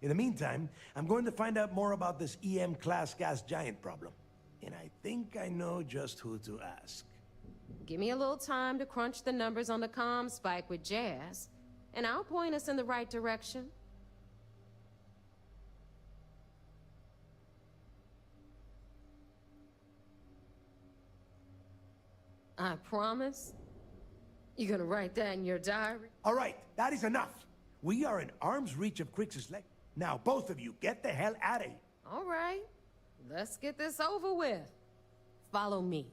In the meantime, I'm going to find out more about this EM-class gas giant problem. And I think I know just who to ask. Give me a little time to crunch the numbers on the comm spike with Jazz, and I'll point us in the right direction. I promise. You're gonna write that in your diary? All right, that is enough. We are in arm's reach of Crix's leg. Now, both of you, get the hell out of here. All right, let's get this over with. Follow me.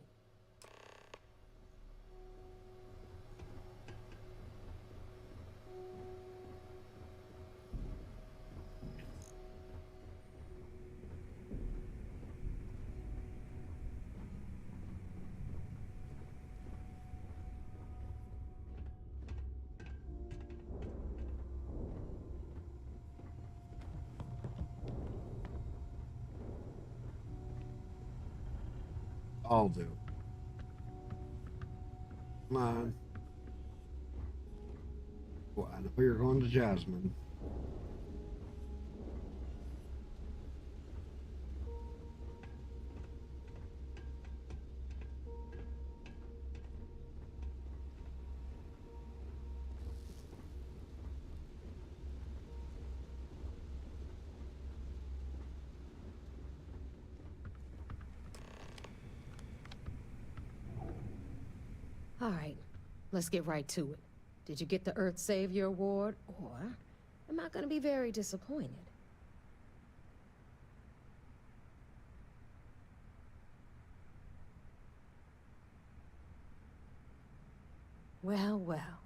I'll do. Come on. Well, I know you're going to Jasmine. All right, let's get right to it. Did you get the Earth Savior Award, or am I gonna be very disappointed? Well, well,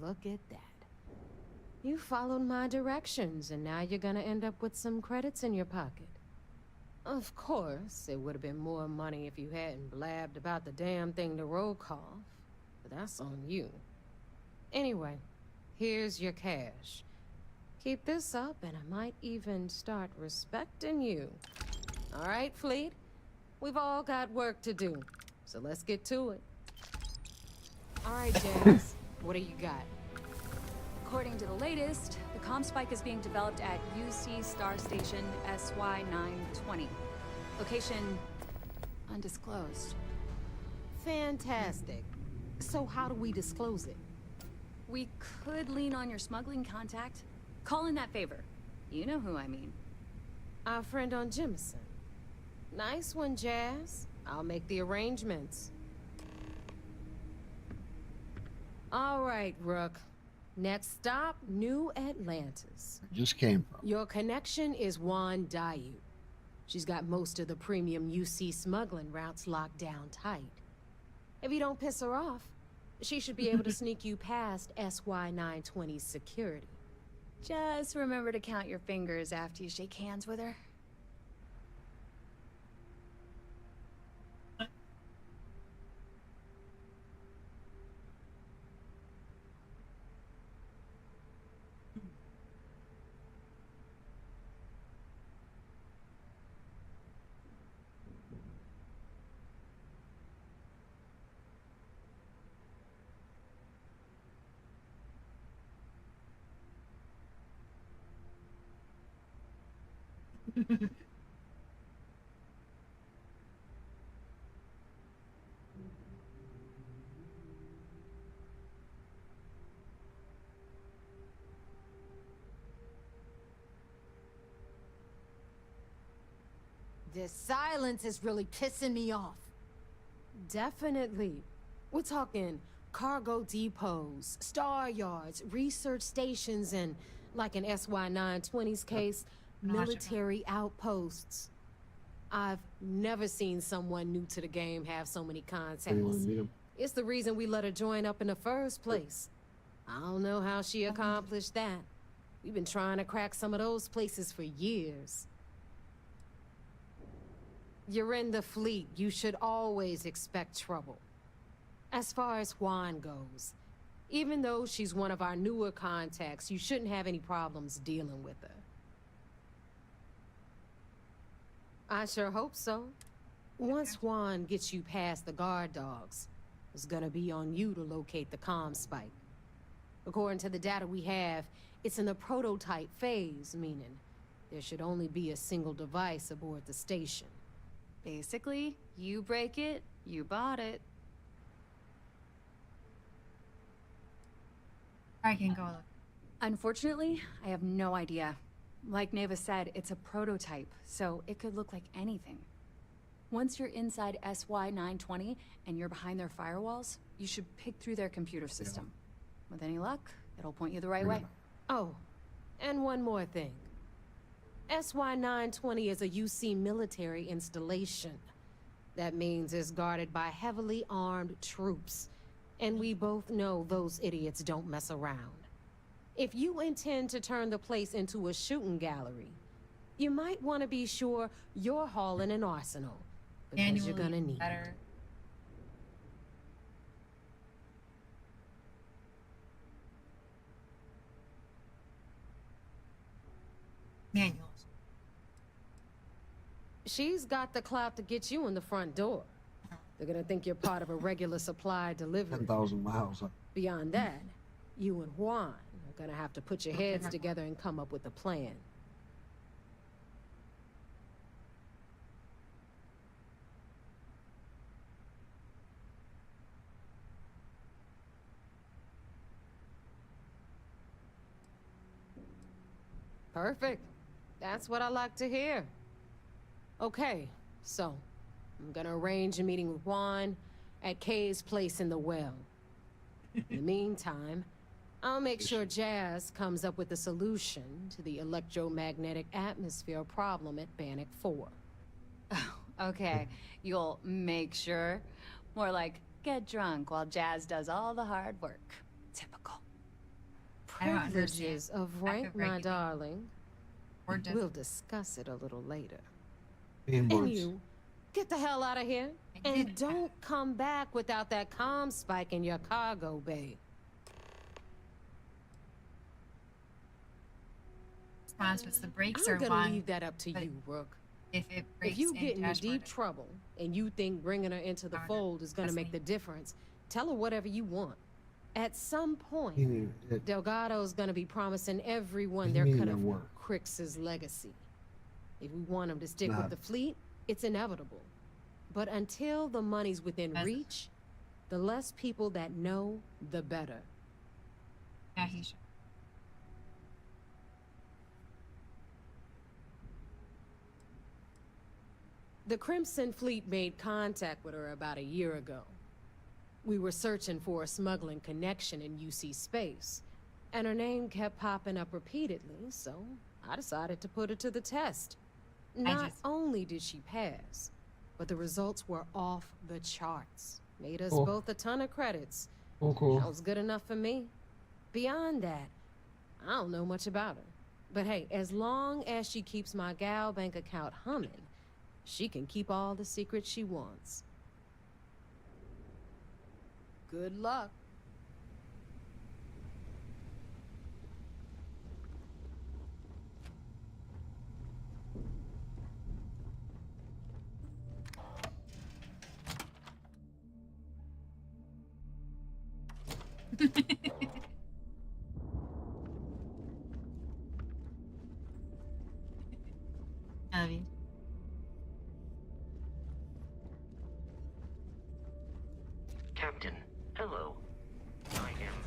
look at that. You followed my directions, and now you're gonna end up with some credits in your pocket. Of course, it would have been more money if you hadn't blabbed about the damn thing to Rokoff, but that's on you. Anyway, here's your cash. Keep this up, and I might even start respecting you. All right, Fleet? We've all got work to do, so let's get to it. All right, Jazz, what do you got? According to the latest, the comm spike is being developed at UC Star Station SY-920. Location undisclosed. Fantastic. So how do we disclose it? We could lean on your smuggling contact. Call in that favor. You know who I mean. Our friend on Jemison. Nice one, Jazz. I'll make the arrangements. All right, Rook. Next stop, New Atlantis. Just came from. Your connection is Juan Dayu. She's got most of the premium UC smuggling routes locked down tight. If you don't piss her off, she should be able to sneak you past SY-920's security. Just remember to count your fingers after you shake hands with her. This silence is really pissing me off. Definitely. We're talking cargo depots, star yards, research stations, and, like in SY-920's case, military outposts. I've never seen someone new to the game have so many contacts. It's the reason we let her join up in the first place. I don't know how she accomplished that. We've been trying to crack some of those places for years. You're in the fleet. You should always expect trouble. As far as Juan goes, even though she's one of our newer contacts, you shouldn't have any problems dealing with her. I sure hope so. Once Juan gets you past the guard dogs, it's gonna be on you to locate the comm spike. According to the data we have, it's in the prototype phase, meaning there should only be a single device aboard the station. Basically, you break it, you bought it. I can go look. Unfortunately, I have no idea. Like Neva said, it's a prototype, so it could look like anything. Once you're inside SY-920 and you're behind their firewalls, you should pick through their computer system. With any luck, it'll point you the right way. Oh, and one more thing. SY-920 is a UC military installation. That means it's guarded by heavily armed troops. And we both know those idiots don't mess around. If you intend to turn the place into a shooting gallery, you might want to be sure you're hauling an arsenal. Because you're gonna need it. Manuals. She's got the clout to get you in the front door. They're gonna think you're part of a regular supply delivery. 10,000 miles. Beyond that, you and Juan are gonna have to put your heads together and come up with a plan. Perfect. That's what I like to hear. Okay, so I'm gonna arrange a meeting with Juan. at Kay's place in the well. In the meantime, I'll make sure Jazz comes up with a solution to the electromagnetic atmosphere problem at Bannock 4. Okay, you'll make sure. More like, get drunk while Jazz does all the hard work. Typical. Privileges of rank, my regulate. darling. Or does We'll discuss it a little later. Bean And words. you, get the hell out of here. And don't come back without that comm spike in your cargo bay. response was the brakes I'm are gonna one. leave that up to but you, Rook. If it breaks If you in get into dashboard, deep trouble and you think bringing her into the fold is gonna make the difference, tell her whatever you want. At some point, Delgado's gonna be promising everyone their cut of Crix's legacy. If we want him to stick with the fleet, it's inevitable. But until the money's within reach, the less people that know, the better. yeah, he should. The Crimson Fleet made contact with her about a year ago. We were searching for a smuggling connection in UC space, and her name kept popping up repeatedly, so I decided to put her to the test. Not only did she pass, but the results were off the charts. Made us both a ton of credits. Cool. That was good enough for me. Beyond that, I don't know much about her. But hey, as long as she keeps my gal bank account humming, she can keep all the secrets she wants. Good luck. I love you. Captain, hello. I am...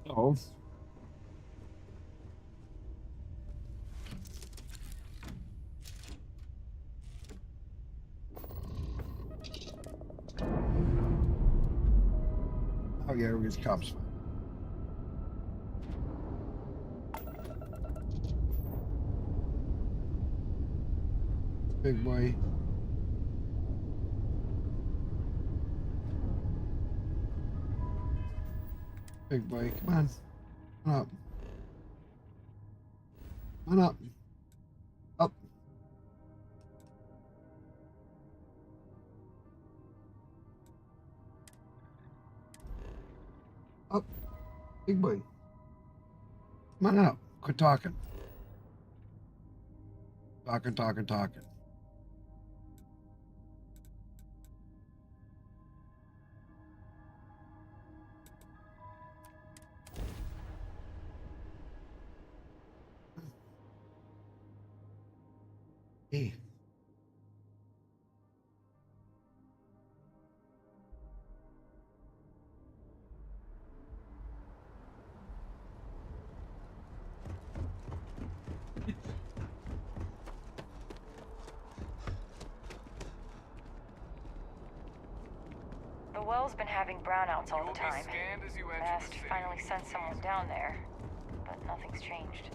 Oh. Oh yeah, everybody's cops. Big boy. Big boy, come on. Come on up. Come on up. Up. Up. Big boy. Come on up. Quit talking. Talking. Hey. The well's been having brownouts all the time. Mast finally sent someone down there, but nothing's changed.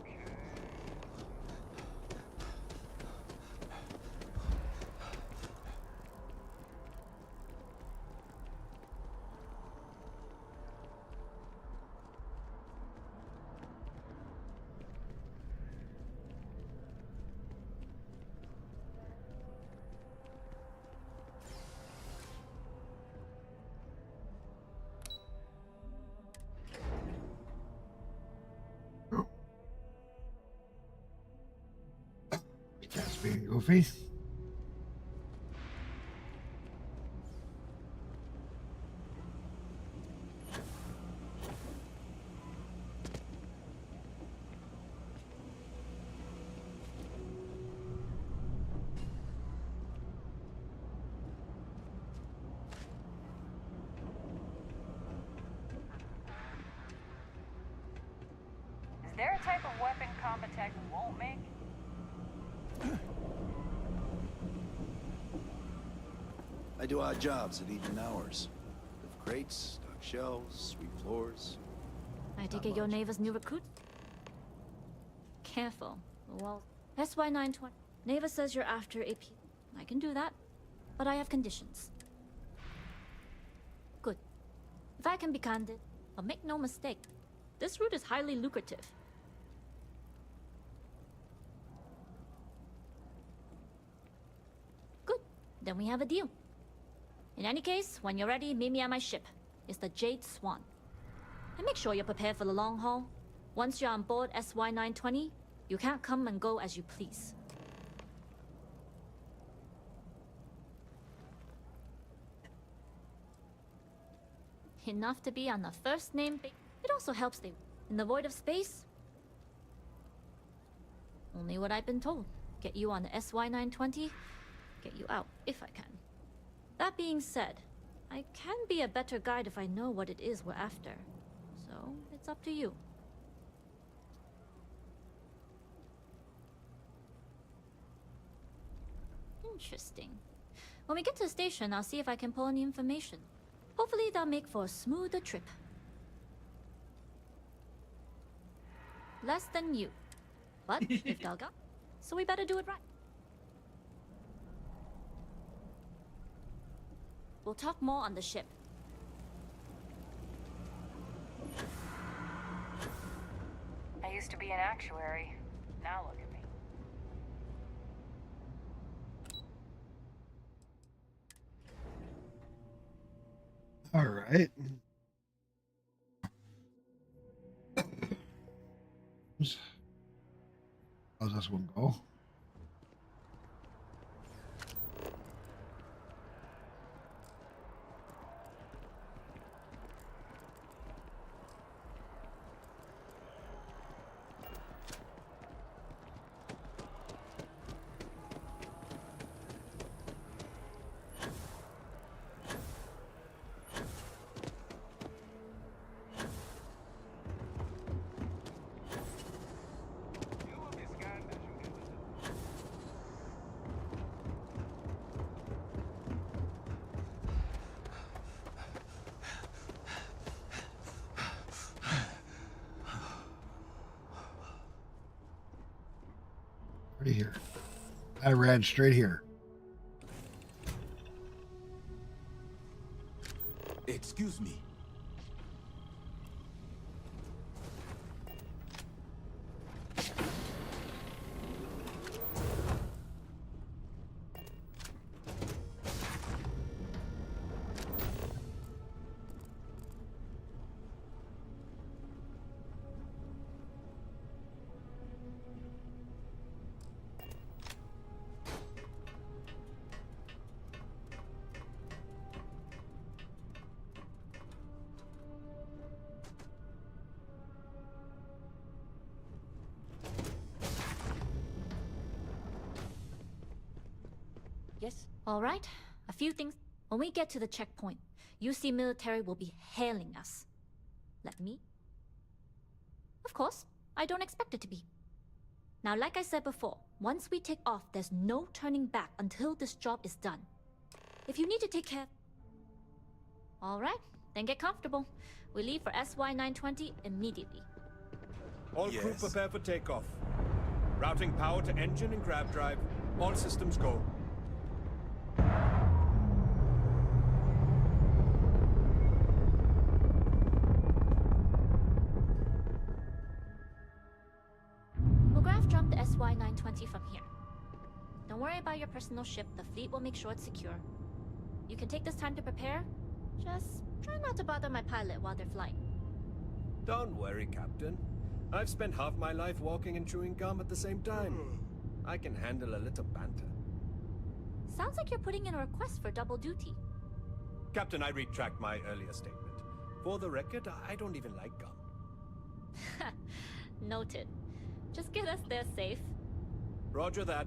That's being goofy. Is there a type of weapon combat tech won't make? I do odd jobs at even hours. Lift crates, stock shelves, sweep floors. I take it your neighbor's new recruit? Careful. Well, SY920. Neva says you're after AP. I can do that, but I have conditions. Good. If I can be candid, but make no mistake, this route is highly lucrative. Good. Then we have a deal. In any case, when you're ready, meet me at my ship. It's the Jade Swan. And make sure you're prepared for the long haul. Once you're on board SY920, you can't come and go as you please. Enough to be on the first name basis. It also helps they in the void of space. Only what I've been told. Get you on the SY920, get you out if I can. That being said, I can be a better guide if I know what it is we're after. So, it's up to you. Interesting. When we get to the station, I'll see if I can pull any information. Hopefully that'll make for a smoother trip. Less than you. But if they'll go, so we better do it right. We'll talk more on the ship. I used to be an actuary. Now look at me. All right. How's this one go? Right here. I ran straight here. Excuse me. Yes? Alright, a few things. When we get to the checkpoint, UC military will be hailing us. Let me? Of course, I don't expect it to be. Now, like I said before, once we take off, there's no turning back until this job is done. If you need to take care... Alright, then get comfortable. We leave for SY920 immediately. All crew prepare for takeoff. Routing power to engine and grab drive. All systems go. We'll graph jump the SY920 from here. Don't worry about your personal ship. The fleet will make sure it's secure. You can take this time to prepare. Just try not to bother my pilot while they're flying. Don't worry, Captain. I've spent half my life walking and chewing gum at the same time. I can handle a little banter. Sounds like you're putting in a request for double duty. Captain, I retract my earlier statement. For the record, I don't even like gum. Noted. Just get us there safe. Roger that.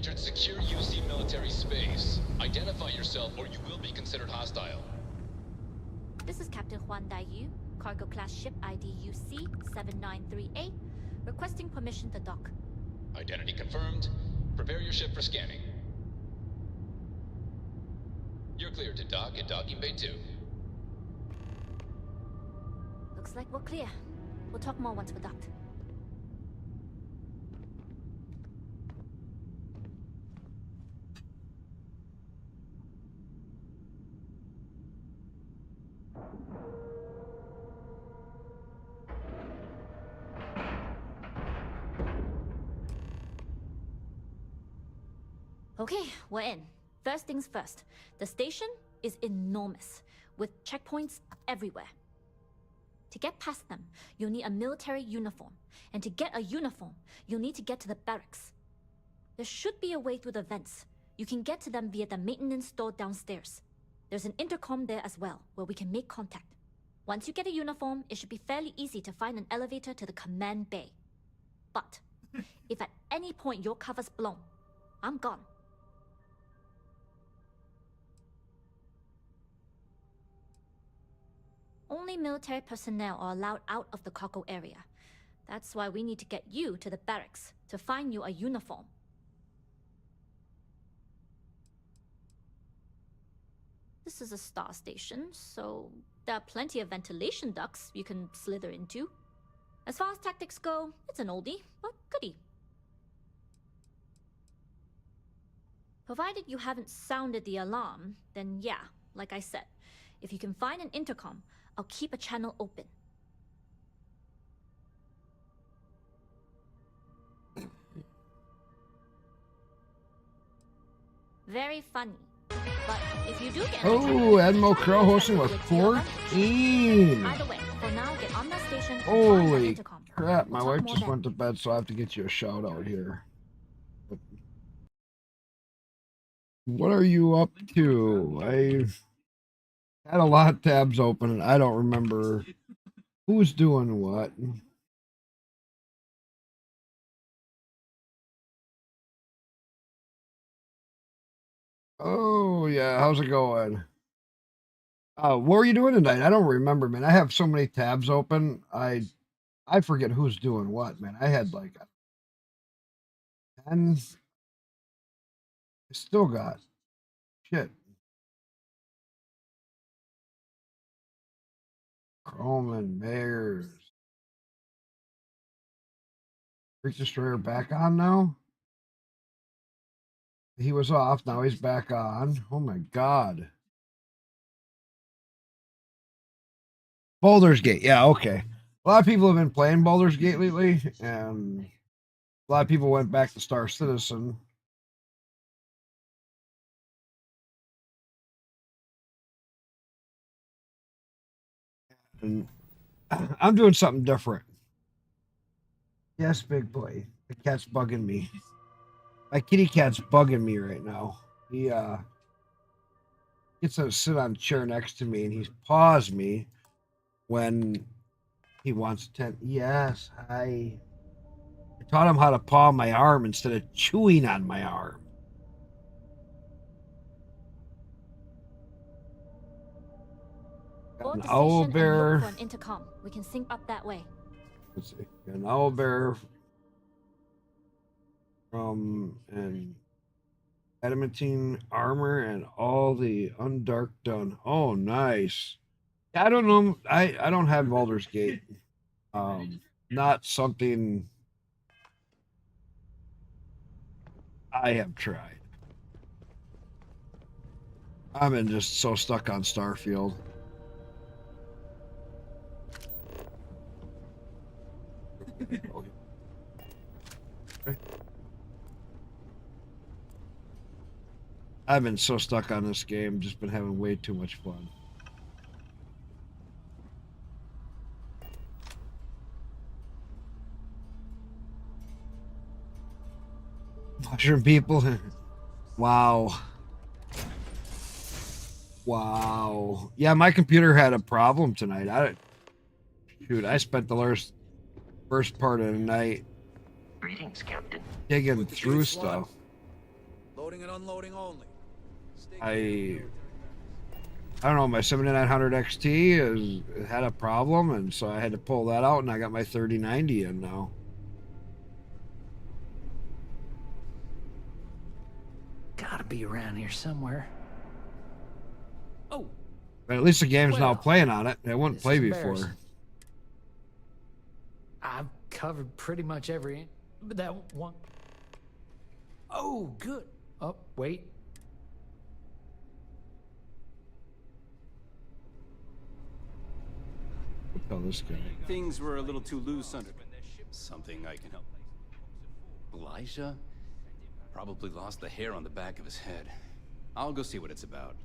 entered secure UC military space. Identify yourself or you will be considered hostile. This is Captain Huan Daiyu, cargo class ship ID UC-793A, requesting permission to dock. Identity confirmed. Prepare your ship for scanning. You're cleared to dock at docking bay 2. Looks like we're clear. We'll talk more once we're docked. Okay, we're in. First things first. The station is enormous, with checkpoints everywhere. To get past them, you'll need a military uniform. And to get a uniform, you'll need to get to the barracks. There should be a way through the vents. You can get to them via the maintenance store downstairs. There's an intercom there as well, where we can make contact. Once you get a uniform, it should be fairly easy to find an elevator to the command bay. But, if at any point your cover's blown, I'm gone. Only military personnel are allowed out of the cargo area. That's why we need to get you to the barracks to find you a uniform. This is a star station, so there are plenty of ventilation ducts you can slither into. As far as tactics go, it's an oldie, but goodie. Provided you haven't sounded the alarm, then yeah, like I said, if you can find an intercom, I'll keep a channel open. Very funny. But if you do get Admiral Crow hosting with 14. Either way, for now, get on that station. Holy crap, my wife just went to bed, so I have to get you a shout out here. What are you up to? I've had a lot of tabs open and I don't remember who's doing what. Oh yeah, how's it going? What were you doing tonight? I don't remember, man. I have so many tabs open. I forget who's doing what, man. I had like 10. I still got shit. Croman, Mayers. Freak Destroyer back on now? He was off, now he's back on. Oh my god. Baldur's Gate, yeah, okay. A lot of people have been playing Baldur's Gate lately, and a lot of people went back to Star Citizen. And I'm doing something different. Yes, big boy. The cat's bugging me. My kitty cat's bugging me right now. He gets to sit on a chair next to me and he's paws me when he wants to. Yes, I taught him how to paw my arm instead of chewing on my arm. Board An owl bear. for an intercom. We can sync up that way. Let's see. An owl bear from an adamantine armor and all the undark done. Oh, nice. I don't know. I don't have Baldur's Gate. Not something I have tried. I've been just so stuck on StarField. Okay. I've been so stuck on this game, just been having way too much fun. Mushroom people. Wow. Wow. Yeah, my computer had a problem tonight. I spent the first part of the night Greetings, Captain. digging through stuff. unloading only. I don't know, my 7900 XT had a problem, and so I had to pull that out, and I got my 3090 in now. Gotta be around here somewhere. Oh. But at least the game's now playing on it. It wouldn't play before. Embarrassing. I've covered pretty much every... But that one... Oh, good. Oh, wait. Tell this guy. Things were a little too loose under... Something I can help. Elijah? Probably lost the hair on the back of his head. I'll go see what it's about.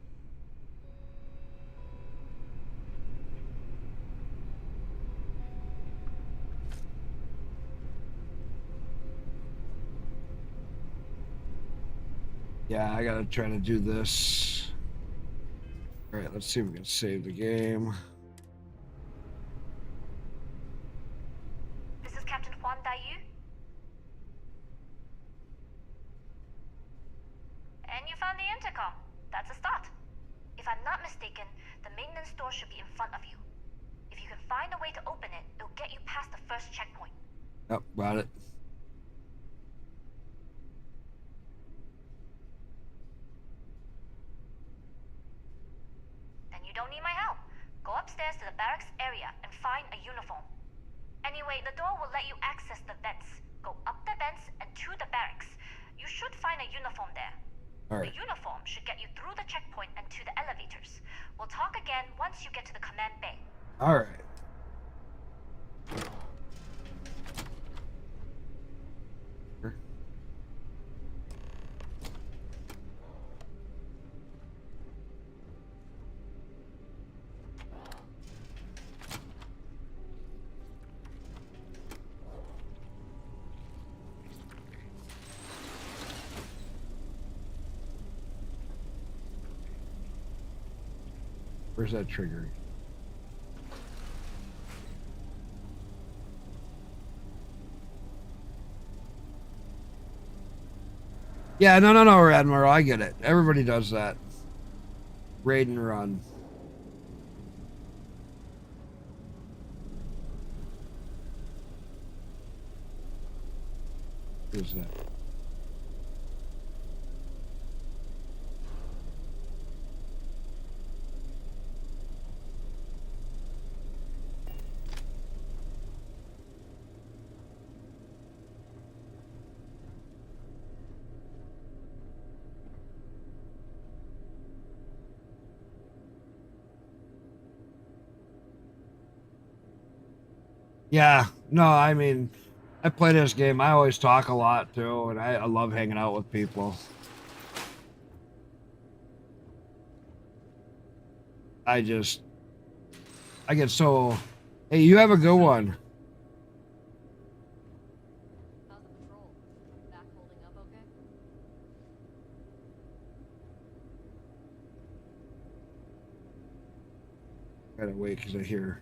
Yeah, I gotta try to do this. Alright, let's see if we can save the game. This is Captain Juan Dayu. And you found the intercom. That's a start. If I'm not mistaken, the maintenance door should be in front of you. If you can find a way to open it, it'll get you past the first checkpoint. Yep, got it. Then you don't need my help. Go upstairs to the barracks area and find a uniform. Anyway, the door will let you access the vents. Go up the vents and to the barracks. You should find a uniform there. All right. The uniform should get you through the checkpoint and to the elevators. We'll talk again once you get to the command bay. All right. Where's that trigger? Yeah, no, Admiral, I get it. Everybody does that. Raid and run. Who's that? Yeah, no, I mean, I play this game. I always talk a lot too, and I love hanging out with people. I get so... Hey, you have a good one. How's the patrol? Back holding up okay? Gotta wait because I hear...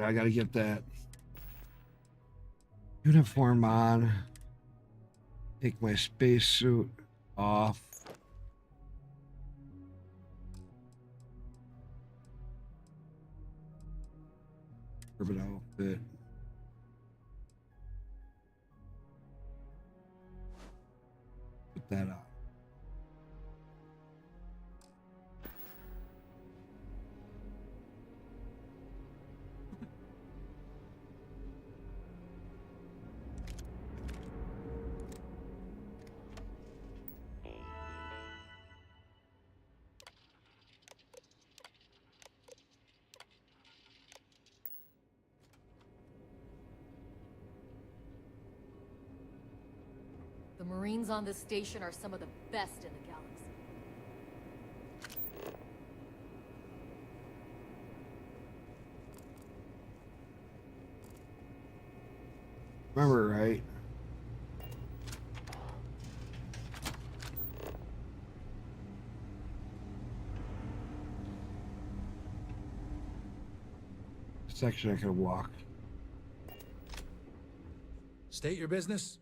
I gotta get that uniform on. Take my spacesuit off. Urban outfit. Put that on. Marines on this station are some of the best in the galaxy. Remember, right? Section I could walk. State your business.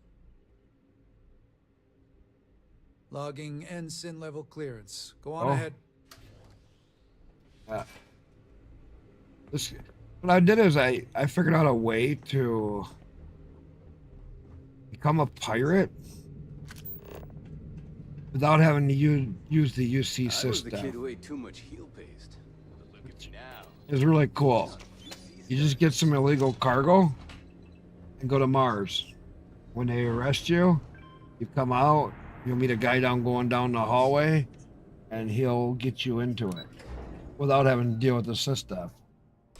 Logging ensign level clearance. Go on ahead. This, what I did is I figured out a way to become a pirate without having to use the UC I was system. the kid who ate too much heel paste. But look at you now. It's really cool. You just get some illegal cargo and go to Mars. When they arrest you, you come out, you'll meet a guy going down the hallway, and he'll get you into it without having to deal with the system.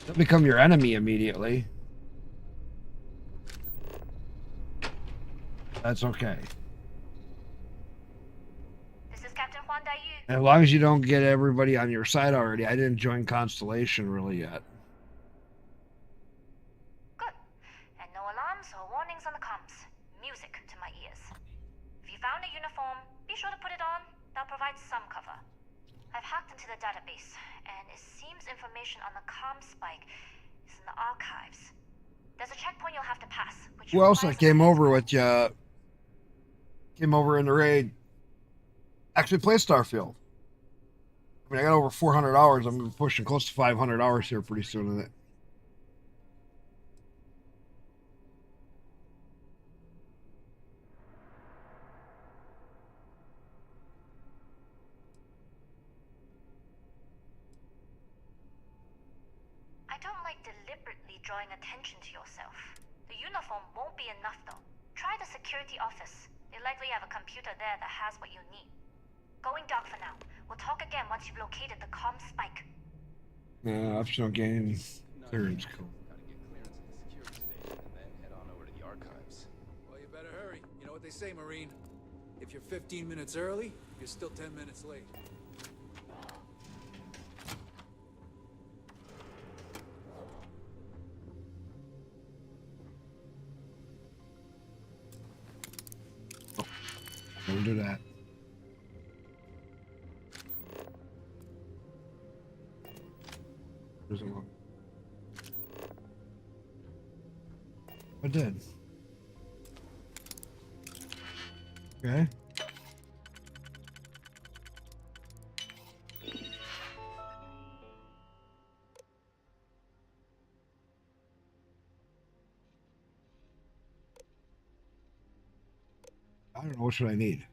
They'll become your enemy immediately. That's okay. This is Captain Juan Dayu. As long as you don't get everybody on your side already. I didn't join Constellation really yet. Good. And no alarms or warnings on the comms. Music to my ears. If you found a uniform, be sure to put it on. That'll provide some cover. I've hacked into the database, and it seems information on the comm spike is in the archives. There's a checkpoint you'll have to pass, which Who else I requires came over with you? Came over in the raid. Actually played StarField. I mean, I got over 400 hours. I'm gonna be pushing close to 500 hours here pretty soon in it. I don't like deliberately drawing attention to yourself. The uniform won't be enough though. Try the security office. They likely have a computer there that has what you need. Going dark for now. We'll talk again once you've located the comm spike. Optional gain clearance code. Gotta get clearance at the security station and then head on over to the archives. Well, you better hurry. You know what they say, Marine. If you're 15 minutes early, you're still 10 minutes late. Don't do that. There's a one. I did. Okay. I don't know, what should I need?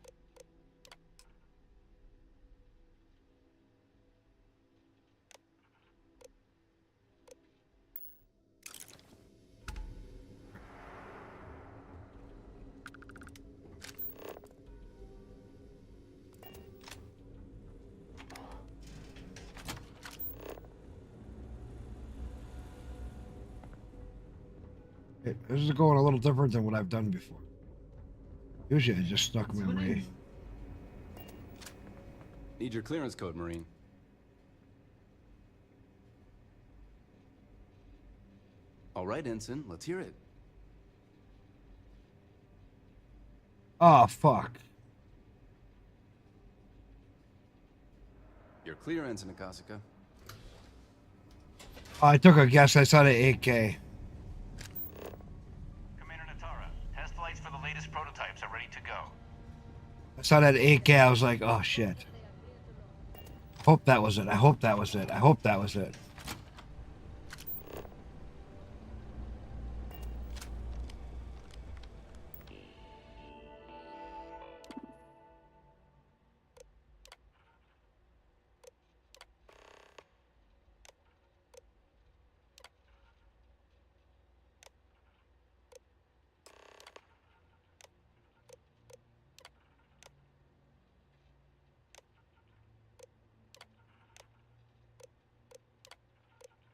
This is going a little different than what I've done before. Usually I just stuck my way. Need your clearance code, Marine. All right, Ensign, let's hear it. Oh, fuck. You're clear, Ensign Akasaka. Oh, I took a guess. I saw the 8K. Commander Natara, test flights for the latest prototypes are ready to go. I saw that 8K. I was like, oh, shit. Hope that was it. I hope that was it. I hope that was it.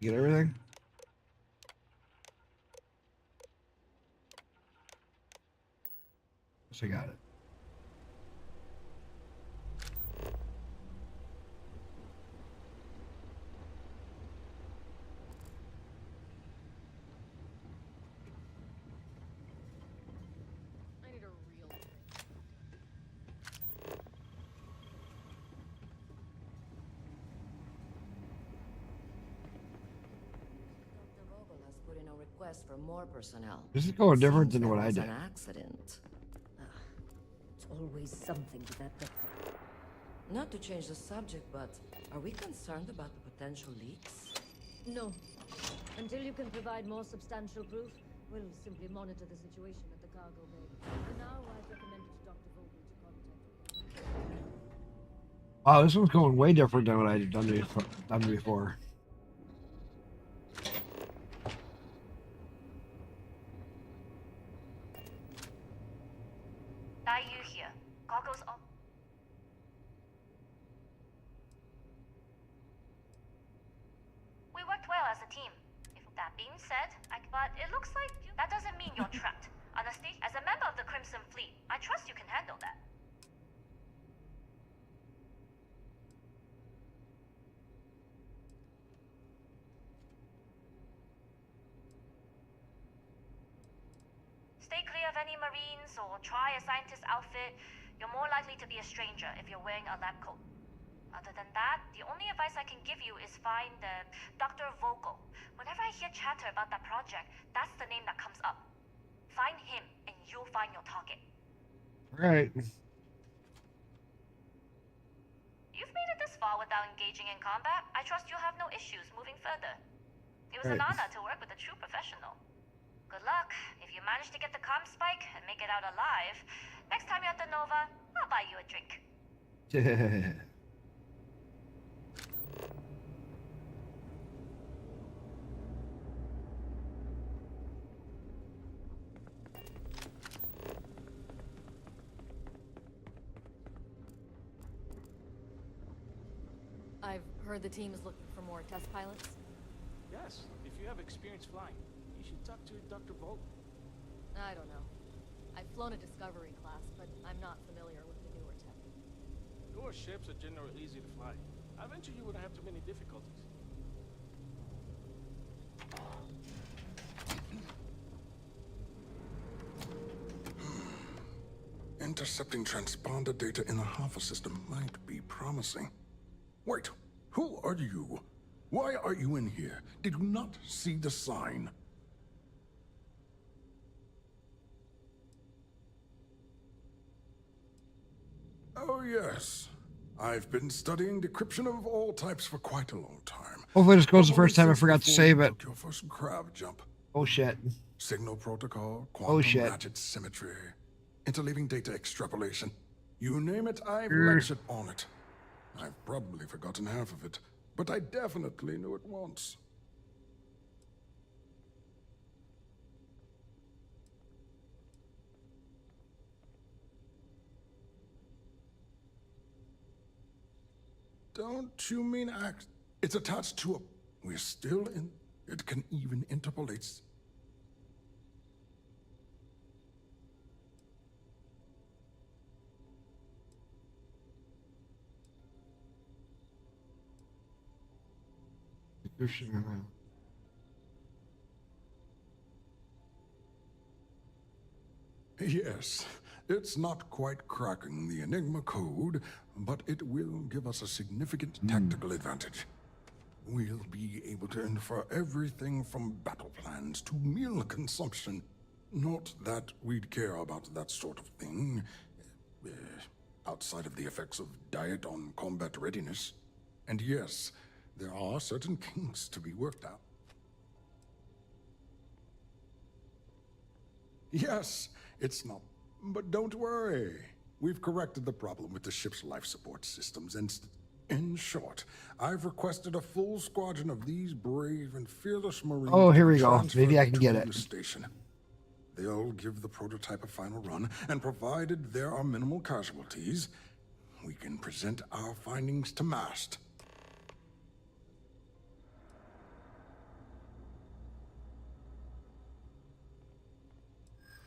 Get everything? Yes, I got it. put in a request for more personnel. This is going different Seems than what there I was did. An accident. It's always something to that bit. Not to change the subject, but are we concerned about the potential leaks? No. Until you can provide more substantial proof, we'll simply monitor the situation at the cargo bay. For now, I've recommended to Dr. Vogel to contact. Wow, this one's going way different than what I've done before. Yu here. Goggles on. We worked well as a team. If that being said, but it looks like that doesn't mean you're trapped. Honestly, as a member of the Crimson Fleet, I trust you can handle that. Stay clear of any Marines or try a scientist outfit. You're more likely to be a stranger if you're wearing a lab coat. Other than that, the only advice I can give you is find Dr. Vogel. Whenever I hear chatter about that project, that's the name that comes up. Find him, and you'll find your target. Right. You've made it this far without engaging in combat. I trust you'll have no issues moving further. It was an honor to work with a true professional. Good luck. If you manage to get the comm spike and make it out alive, next time you're at the Nova, I'll buy you a drink. I've heard the team is looking for more test pilots. Yes, if you have experience flying, you should talk to Dr. Vogel. I don't know. I've flown a Discovery class, but I'm not familiar with the newer tech. Newer ships are generally easy to fly. I venture you wouldn't have too many difficulties. Intercepting transponder data in the Alpha system might be promising. Wait, who are you? Why are you in here? Did you not see the sign? Oh yes. I've been studying decryption of all types for quite a long time. Hopefully this goes the first time I forgot to save it. Took your first crab jump. Oh shit. Signal protocol, quantum shit. ratchet symmetry, interleaving data extrapolation. You name it, I've lectured on it. I've probably forgotten half of it, but I definitely knew it once. Don't you mean act? It's attached to a... We're still in... It can even interpolate... Yes, it's not quite cracking the Enigma code, but it will give us a significant tactical advantage. We'll be able to infer everything from battle plans to meal consumption. Not that we'd care about that sort of thing, outside of the effects of diet on combat readiness. And yes, there are certain kinks to be worked out. Yes, it's not. But don't worry. We've corrected the problem with the ship's life support systems, and in short, I've requested a full squadron of these brave and fearless Marines. Oh, here we go. transferred Maybe I can to get it. the station. They'll give the prototype a final run, and provided there are minimal casualties, we can present our findings to Mast.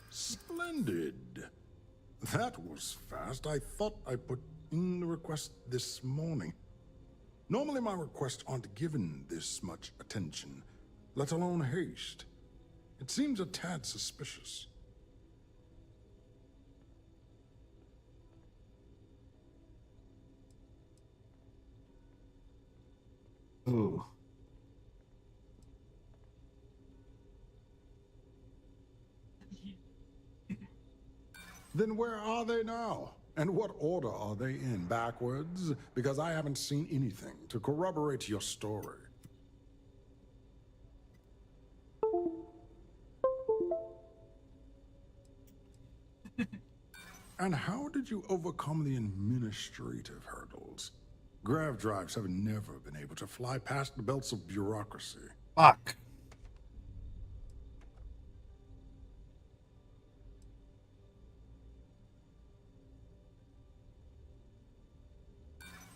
Splendid. That was fast. I thought I put in the request this morning. Normally my requests aren't given this much attention, let alone haste. It seems a tad suspicious. Ooh. Then where are they now? And what order are they in? Backwards? Because I haven't seen anything to corroborate your story. And how did you overcome the administrative hurdles? Grav drives have never been able to fly past the belts of bureaucracy. Fuck.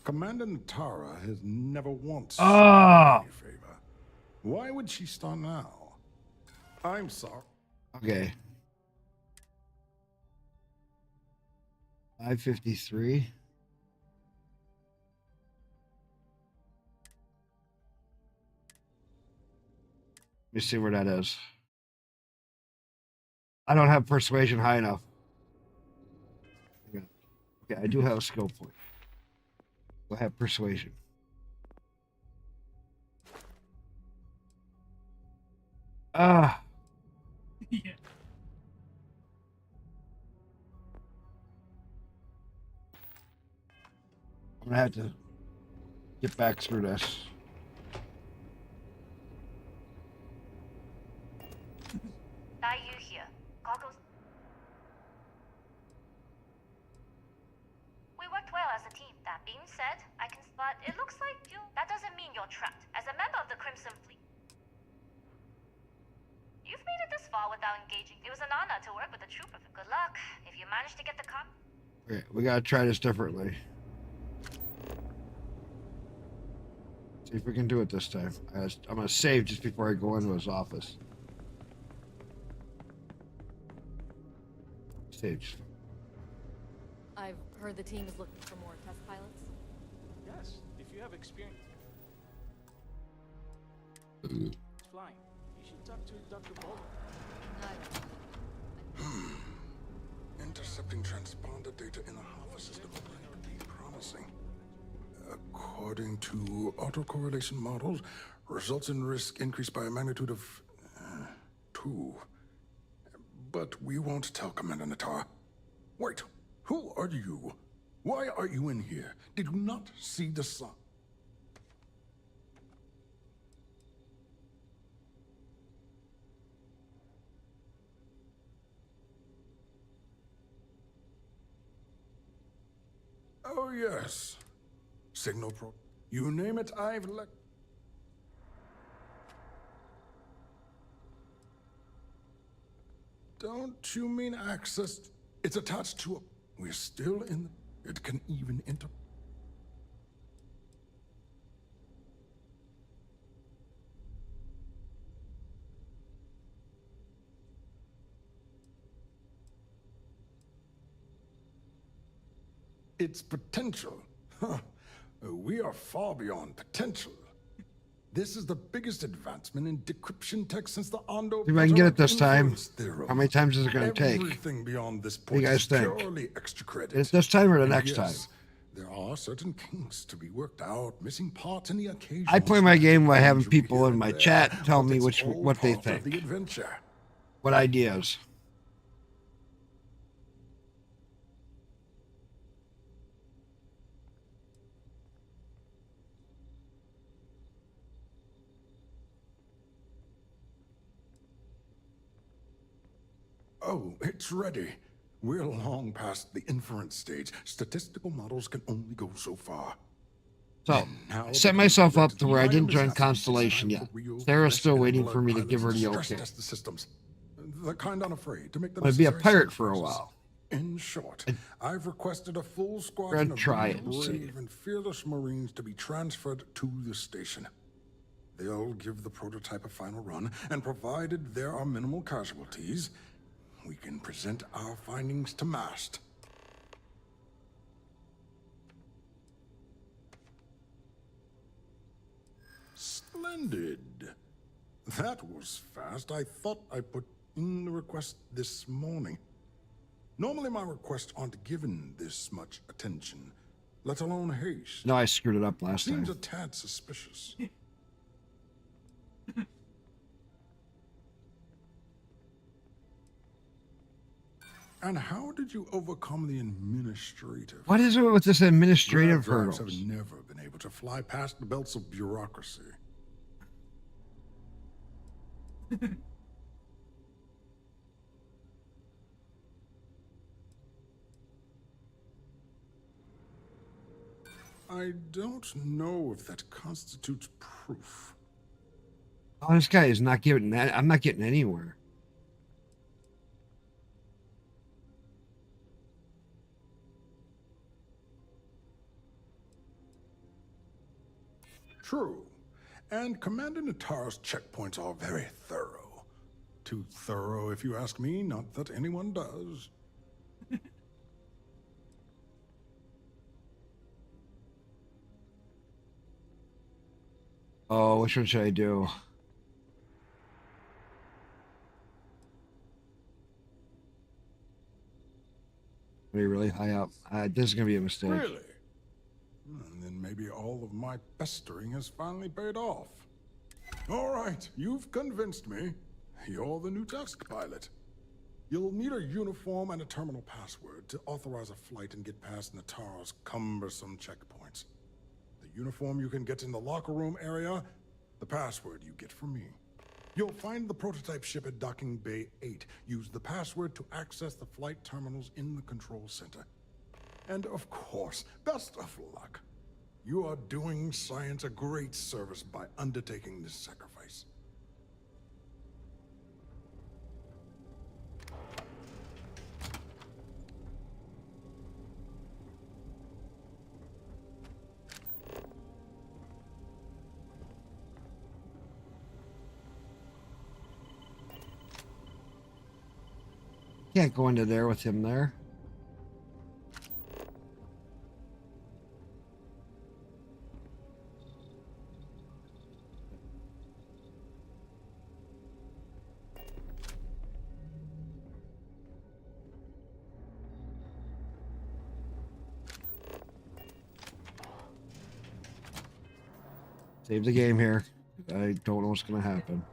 Commander Natara has never once Ah. shown me a favor. Why would she start now? I'm sorry. Okay. 553. Let me see where that is. I don't have persuasion high enough. Okay, I do have a skill point. I have persuasion. Ah. Yeah. I'm gonna have to get back through this. Yu here. Goggles. We worked well as a team. That being said, I can spot. It looks like you. That doesn't mean you're trapped. As a member of the Crimson Fleet, you've made it this far without engaging. It was an honor to work with a trooper. Good luck. If you manage to get the cop. Okay, we gotta try this differently. See if we can do it this time. I'm gonna save just before I go into his office. Stage. I've heard the team is looking for more test pilots. Yes, if you have experience flying, you should talk to Dr. Bowler. Intercepting transponder data in the Alpha system might be promising. According to autocorrelation models, results in risk increased by a magnitude of 2. But we won't tell Commander Natara. Wait, who are you? Why are you in here? Did you not see the sun? Oh, yes. Signal pro. You name it, I've let. Don't you mean access? It's attached to a. We're still in. It can even enter. Its potential. Huh. We are far beyond potential. This is the biggest advancement in decryption tech since the Ondo. See if I can get it this time. How many times is it going to take? Everything beyond this What do point you guys is think? purely extra credit. Is it this time or the And next yes, time? There are certain kinks to be worked out, missing parts in the occasional. I play my game by having injury people here in and my there, chat tell but me it's all what they part of think. the adventure. What ideas? Oh, it's ready. We're long past the inference stage. Statistical models can only go so far. So, I set myself up to where I didn't join Constellation yet. Sarah's still waiting for me to give her the Stress okay. test the systems. The kind unafraid to make the I'm gonna be a necessary pirate for a sacrifices. while. In short, I've requested a full We're squadron gonna of try it and brave see. and fearless Marines to be transferred to the station. They'll give the prototype a final run, and provided there are minimal casualties, we can present our findings to MAST. Splendid. That was fast. I thought I put in the request this morning. Normally my requests aren't given this much attention, let alone haste. No, I screwed it up last Seems time. a tad suspicious. And how did you overcome the administrative? What is it with this administrative Drives hurdles? have never been able to fly past the belts of bureaucracy. I don't know if that constitutes proof. Oh, this guy is not getting that. I'm not getting anywhere. True. And Commander Natara's checkpoints are very thorough. Too thorough, if you ask me, not that anyone does. Oh, which one should I do? Are you really high up? This is gonna be a mistake. Really? And then maybe all of my pestering has finally paid off. All right, you've convinced me. You're the new task pilot. You'll need a uniform and a terminal password to authorize a flight and get past Natara's cumbersome checkpoints. The uniform you can get in the locker room area, the password you get from me. You'll find the prototype ship at Docking Bay 8. Use the password to access the flight terminals in the control center. And of course, best of luck. You are doing science a great service by undertaking this sacrifice. Can't go into there with him there. Save the game here. I don't know what's going to happen.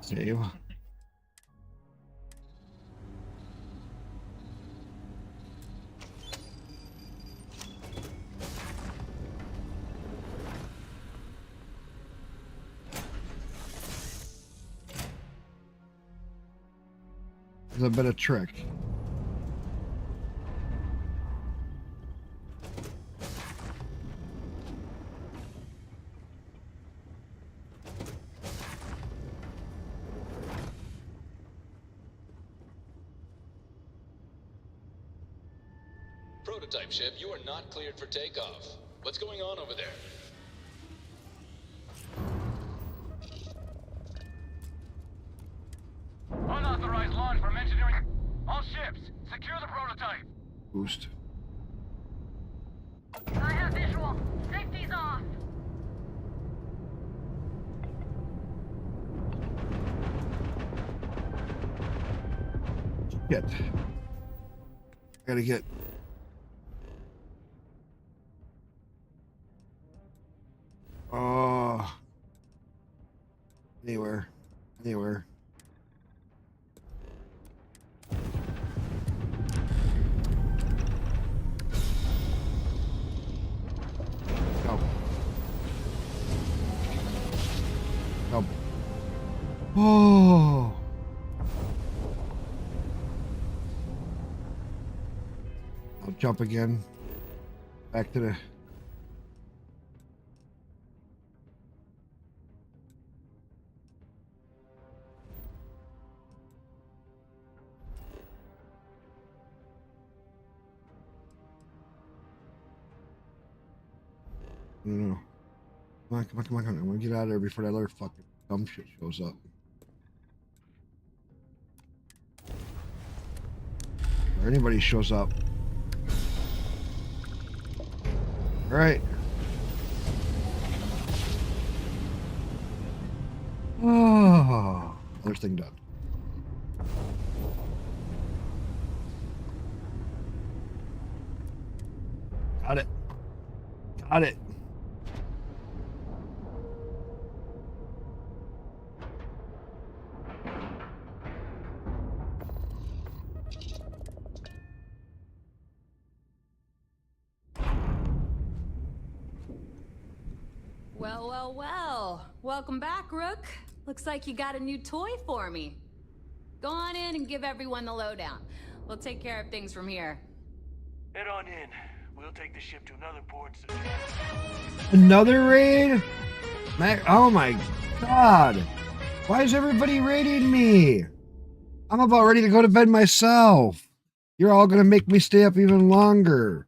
Save. There's a bit of trick. Prototype ship, you are not cleared for takeoff. What's going on over there? Unauthorized launch from engineering. All ships, secure the prototype. Boost. I have visual. Safety's off. Shit. gotta get. Oh. Anywhere. Anywhere. Go. Go. Oh. I'll jump again. Back to the. No. Come on, come on, come on, come on. I want to get out of there before that other fucking dumb shit shows up. Or anybody shows up. All right. Oh, other thing done. Got it. Got it. Well, well, well. Welcome back, Rook. Looks like you got a new toy for me. Go on in and give everyone the lowdown. We'll take care of things from here. Head on in. We'll take the ship to another port. Another raid? Oh my god. Why is everybody raiding me? I'm about ready to go to bed myself. You're all going to make me stay up even longer.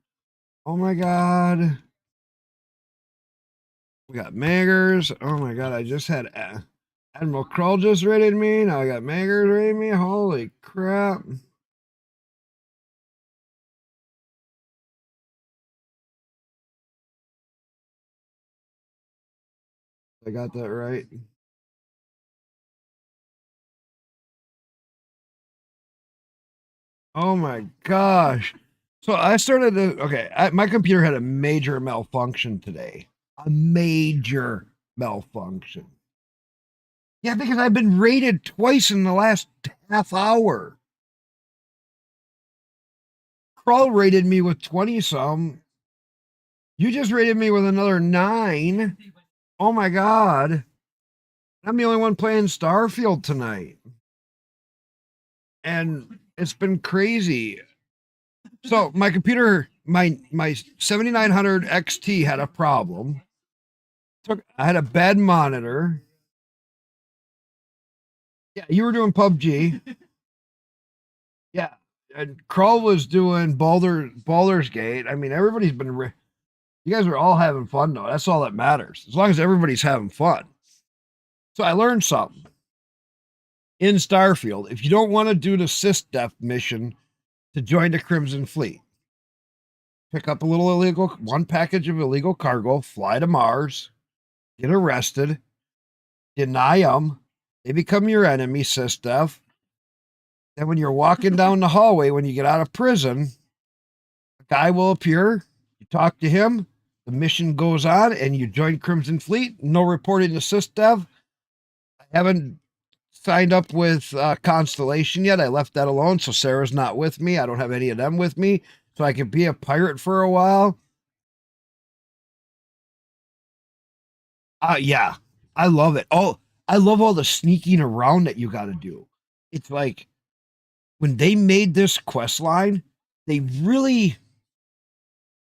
Oh my god. We got Maggers. Oh my god, I just had Admiral Krull just raided me. Now I got Maggers raiding me. Holy crap. I got that right. Oh my gosh. So I started to, okay, my computer had a major malfunction today. A major malfunction. Yeah, because I've been raided twice in the last half hour. Krull raided me with 20-some. You just raided me with another 9. Oh my god. I'm the only one playing StarField tonight. And it's been crazy. So my computer, my 7900 XT had a problem. I had a bad monitor. Yeah, you were doing PUBG. Yeah, and Krull was doing Baldur's Gate. I mean, everybody's been. You guys are all having fun though. That's all that matters. As long as everybody's having fun. So I learned something in StarField. If you don't want to do the sysdef mission to join the Crimson Fleet, pick up a little illegal, one package of illegal cargo, fly to Mars, get arrested, deny them, they become your enemy, sysdef. Then when you're walking down the hallway, when you get out of prison, a guy will appear, you talk to him, the mission goes on, and you join Crimson Fleet. No reporting to sysdef. I haven't signed up with Constellation yet. I left that alone, so Sarah's not with me. I don't have any of them with me, so I can be a pirate for a while. Yeah, I love it. Oh, I love all the sneaking around that you got to do. It's like when they made this quest line, they really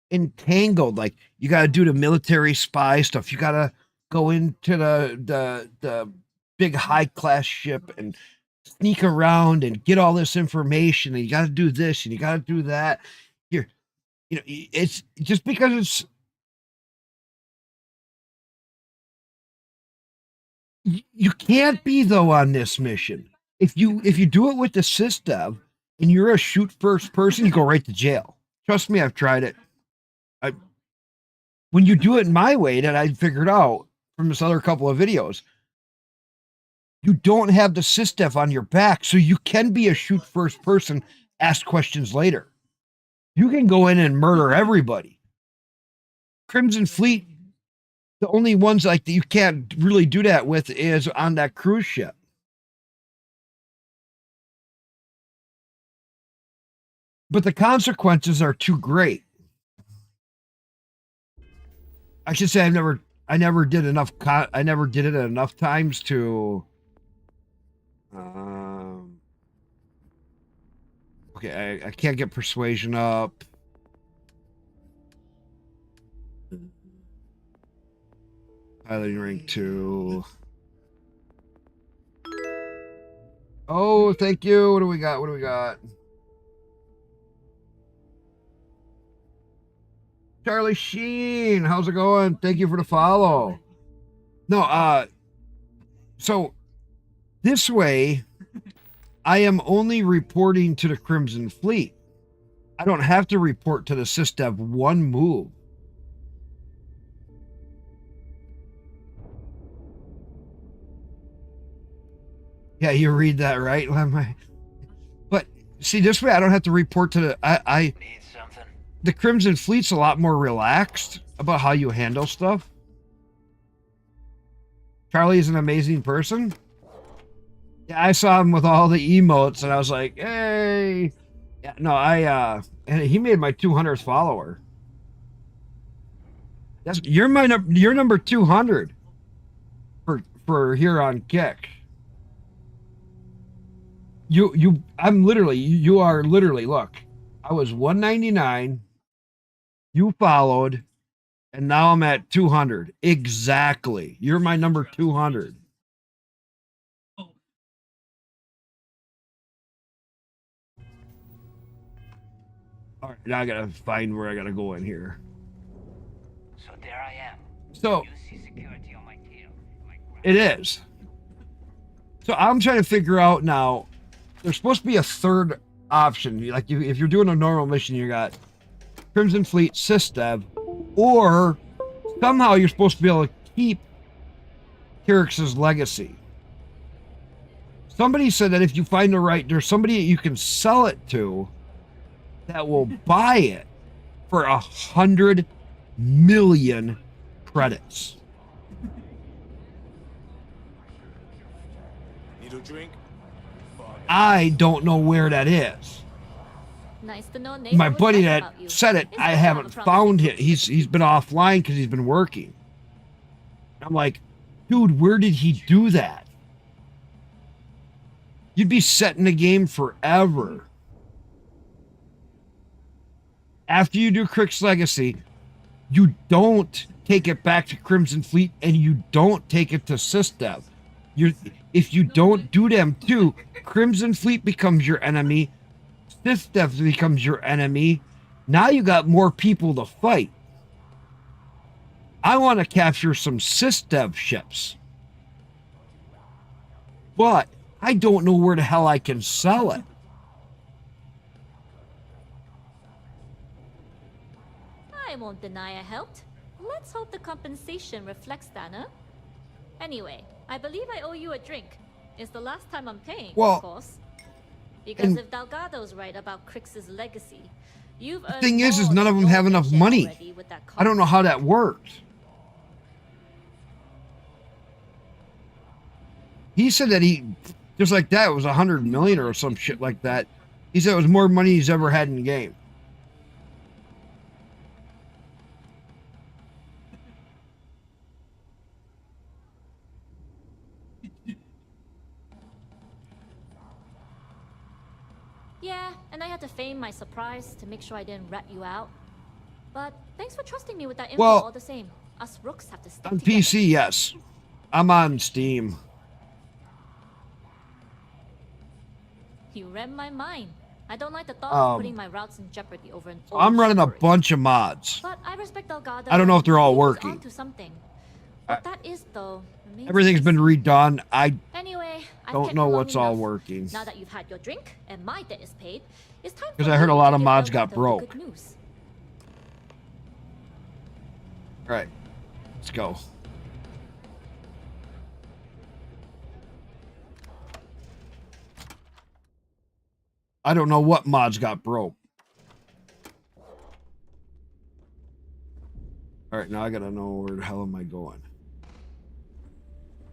entangled. Like you got to do the military spy stuff. You got to go into the big high class ship and sneak around and get all this information. And you got to do this and you got to do that. It's just because it's. You can't be though on this mission. If you do it with the sysdev and you're a shoot first person, you go right to jail. Trust me, I've tried it. When you do it my way, that I figured out from this other couple of videos, you don't have the sysdev on your back, so you can be a shoot first person, ask questions later. You can go in and murder everybody. Crimson Fleet, the only ones like that you can't really do that with is on that cruise ship. But the consequences are too great. I should say I never did enough. I never did it enough times to. Okay, I can't get persuasion up. Piloting rank 2. Oh, thank you. What do we got? What do we got? Charlie Sheen, how's it going? Thank you for the follow. No, so this way, I am only reporting to the Crimson Fleet. I don't have to report to the SysDev one move. Yeah, you read that right? But see, this way I don't have to report to the the Crimson Fleet's a lot more relaxed about how you handle stuff. Charlie is an amazing person. Yeah, I saw him with all the emotes and I was like, hey. Yeah, no, and he made my 200th follower. You're number 200 for here on Kick. You are literally, look, I was 199, you followed, and now I'm at 200. Exactly. You're my number 200. All right, now I gotta find where I gotta go in here. So there I am. So You see security on my tail. it is. So I'm trying to figure out now. There's supposed to be a third option. Like if you're doing a normal mission, you got Crimson Fleet, SysDev, or somehow you're supposed to be able to keep Kyrix's legacy. Somebody said that if you find there's somebody that you can sell it to that will buy it for 100 million credits. Need a drink? I don't know where that is. Nice to know My buddy that said it, I haven't found him. He's been offline because he's been working. I'm like, dude, where did he do that? You'd be set in the game forever. After you do Crick's Legacy, you don't take it back to Crimson Fleet and you don't take it to SysDev. If you don't do them too, Crimson Fleet becomes your enemy, SysDev becomes your enemy. Now you got more people to fight. I want to capture some SysDev ships, but I don't know where the hell I can sell it. I won't deny I helped. Let's hope the compensation reflects that, huh? Anyway, I believe I owe you a drink. It's the last time I'm paying, well, of course. Because if Delgado's right about Crix's legacy, you've the thing is none of them have enough money. I don't know how that works. He said that just like that, it was 100 million or some shit like that. He said it was more money he's ever had in the game. Yeah, and I had to feign my surprise to make sure I didn't rat you out. But thanks for trusting me with that info all the same. Us rooks have to stick On together. PC, yes. I'm on Steam. You read my mind. I don't like the thought of putting my routes in jeopardy over an old I'm running a story. bunch of mods. But I respect Delgado. I don't know if they're all He was working. onto something. What that is, though, remains Everything's been redone. I Anyway, I've don't kept know you long what's all enough. working. Now that you've had your drink and my debt is paid, it's time for Because I heard a you lot to of give mods Delgado got the broke. good news. All right, let's go. I don't know what mods got broke. All right, now I gotta know where the hell am I going.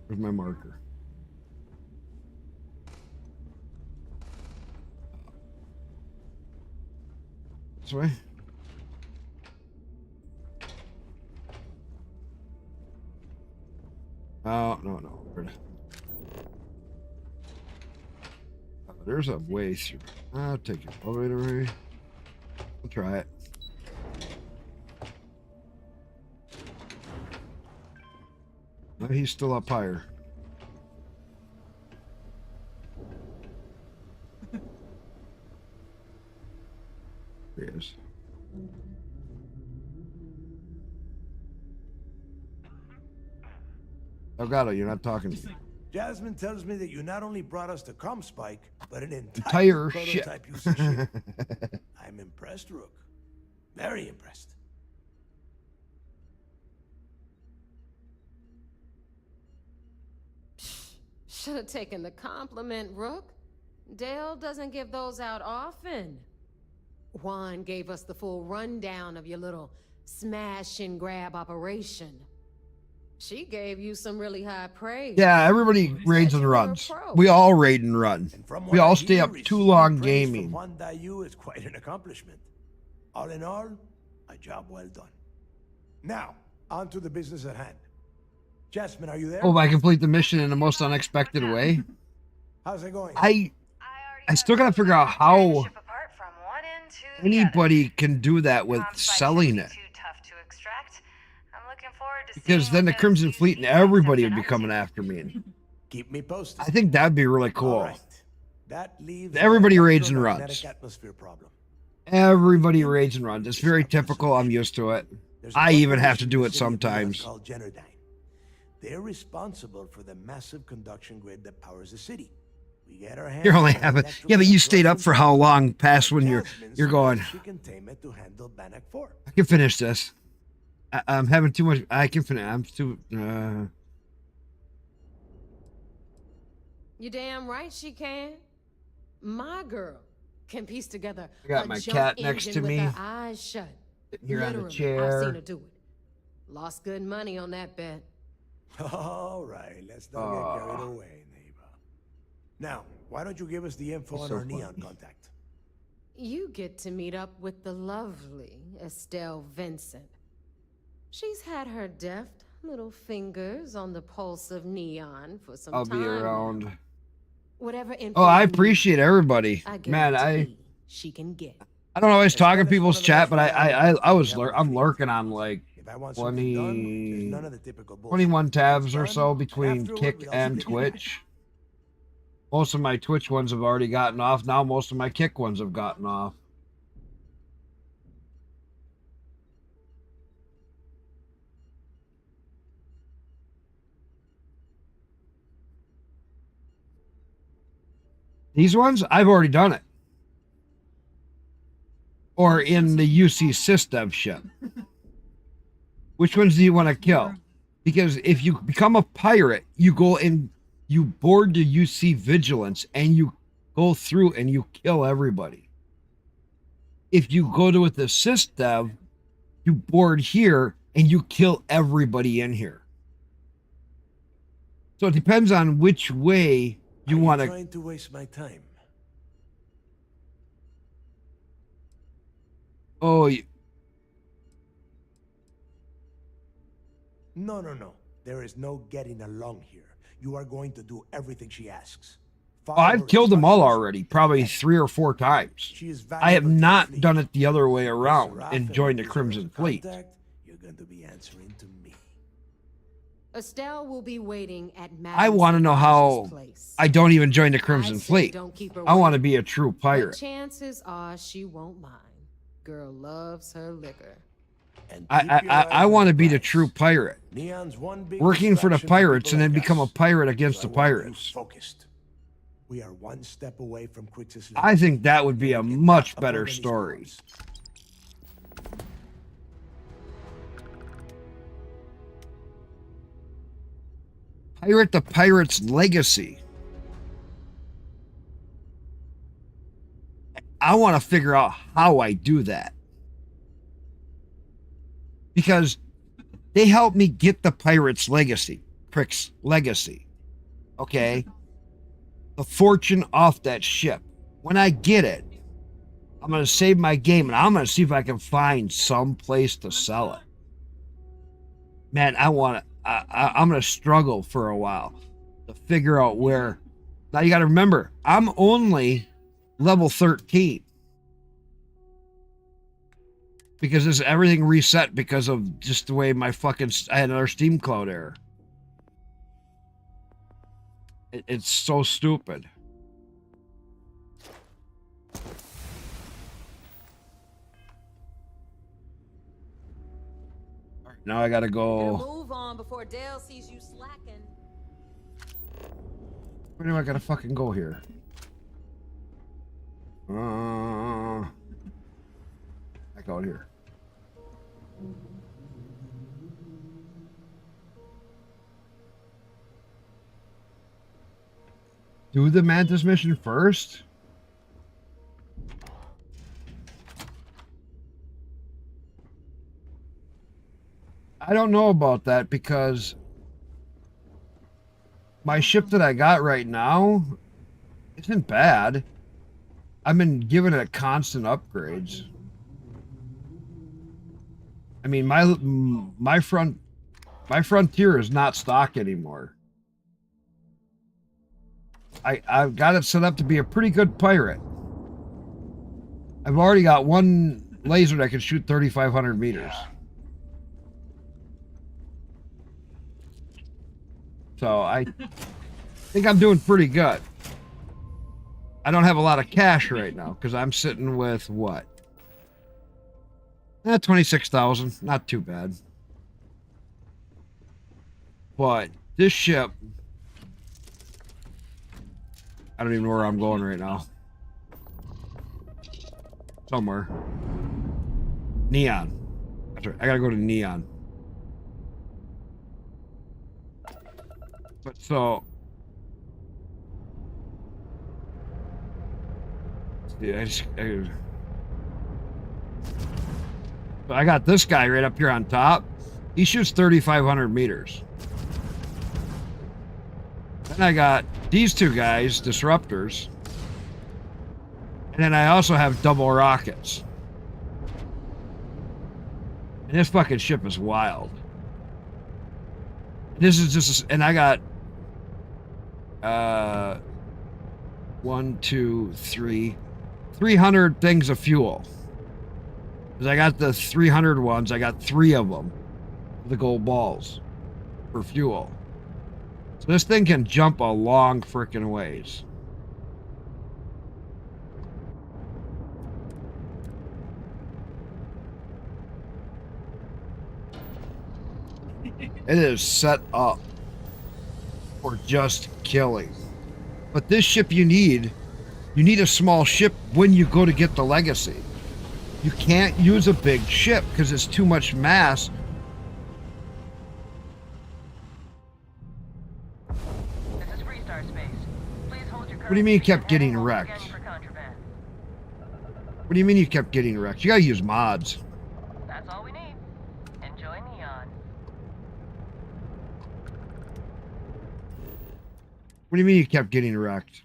Where's my marker? This way? Oh, no. There's a way through. I'll take it all the way to way. I'll try it. No, he's still up higher. There he is. Elgato, you're not talking to me. Jasmine tells me that you not only brought us the comm spike, but an Entire ship. prototype UC ship. I'm impressed, Rook. Very impressed. Should have taken the compliment, Rook. Dale doesn't give those out often. Juan gave us the full rundown of your little smash and grab operation. She gave you some really high praise. Yeah, everybody raids and runs. We all raid and run. We all stay up too long gaming. Juan Dayu is quite an accomplishment. All in all, a job well done. Now, on to the business at hand. Jasmine, are you there? Oh, I complete the mission in the most unexpected way. How's it going? I still gotta figure out how anybody can do that with selling it. Because then the Crimson Fleet and everybody would be coming after me. Keep me posted. I think that'd be really cool. All right. That leaves Everybody raids and runs. atmosphere problem. Everybody raids and runs. It's very typical. I'm used to it. I even have to do it sometimes. Called Generdyne. They're responsible for the massive conduction grid that powers the city. We get our hands You're only on having, electrical yeah, but you stayed up for how long past when you're going, She can tame it to handle Bannock 4. I can finish this. I'm having too much. I can finish. I'm too. You damn right she can. My girl can piece together. I got a my jump cat next engine to with me. her eyes shut. Sitting here on the Literally, chair. I've seen her do it. Lost good money on that bet. All right, let's not get carried away, neighbor. Now, why don't you give us the info on So our neon funny. contact? You get to meet up with the lovely Estelle Vincent. She's had her deft little fingers on the pulse of neon for some I'll time. be around. Whatever info Oh, I you need, appreciate everybody. Man, guarantee she can get. I don't always talk in people's chat, but I'm lurking on like 21 tabs or so between Kick and Twitch. Most of my Twitch ones have already gotten off. Now most of my Kick ones have gotten off. These ones, I've already done it. Or in the UC system ship. Which ones do you want to kill? Because if you become a pirate, you go and you board the UC Vigilance and you go through and you kill everybody. If you go to with the system, you board here and you kill everybody in here. So it depends on which way you want to. Trying to waste my time. Oh, No. There is no getting along here. You are going to do everything she asks. Oh, I've killed them all already, probably 3 or 4 times. I have not done it the other way around and joined the Crimson Fleet. You're going to be answering to me. Estelle will be waiting at I want to know how I don't even join the Crimson Fleet. I want to be a true pirate. Chances are she won't mind. Girl loves her liquor. I want to be the true pirate. Neon's one big Working for the distraction pirates people and then like become a us. pirate against So the I want you pirates. Focused. We are one step away from Crixus. I think that would be a much better story. Pirate the Pirate's Legacy. I want to figure out how I do that. Because They helped me get the Pirate's Legacy. Crick's Legacy. Okay? The fortune off that ship. When I get it, I'm going to save my game and I'm going to see if I can find some place to sell it. Man, I'm going to struggle for a while to figure out where. Now you got to remember, I'm only level 13. Because this everything reset because of just the way my fucking I had another Steam Cloud error. It's so stupid. All right, now I gotta go. Move on before Dale sees you slacking. Where do I gotta fucking go here? Back out here. Do the Mantis mission first? I don't know about that because my ship that I got right now isn't bad. I've been giving it constant upgrades. I mean, my frontier is not stock anymore. I've got it set up to be a pretty good pirate. I've already got one laser that can shoot 3,500 meters. So I think I'm doing pretty good. I don't have a lot of cash right now because I'm sitting with what? 26,000. Not too bad. But this ship, I don't even know where I'm going right now. Somewhere. Neon. That's right. I gotta go to Neon. But so, yeah, I got this guy right up here on top. He shoots 3,500 meters. Then I got these two guys, disruptors. And then I also have double rockets. And this fucking ship is wild. This is just, and I got 300 things of fuel. Because I got the 300 ones, I got 3 of them, the gold balls for fuel. So this thing can jump a long frickin' ways. It is set up for just killing. But this ship you need a small ship when you go to get the legacy. You can't use a big ship because it's too much mass. This is Freestar Space. Please hold your What do you mean you kept getting wrecked? What do you mean you kept getting wrecked? You gotta use mods. That's all we need. Enjoy Neon. What do you mean you kept getting wrecked?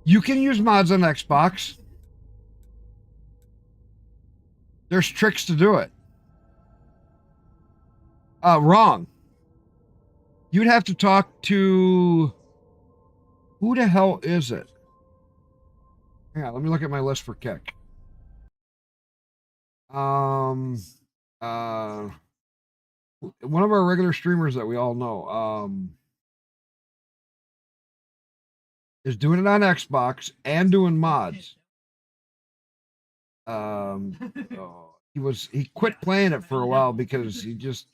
You can use mods on Xbox. There's tricks to do it. Wrong. You'd have to talk to... Who the hell is it? Hang on, let me look at my list for Kick. One of our regular streamers that we all know, is doing it on Xbox and doing mods. He quit playing it for a while because he just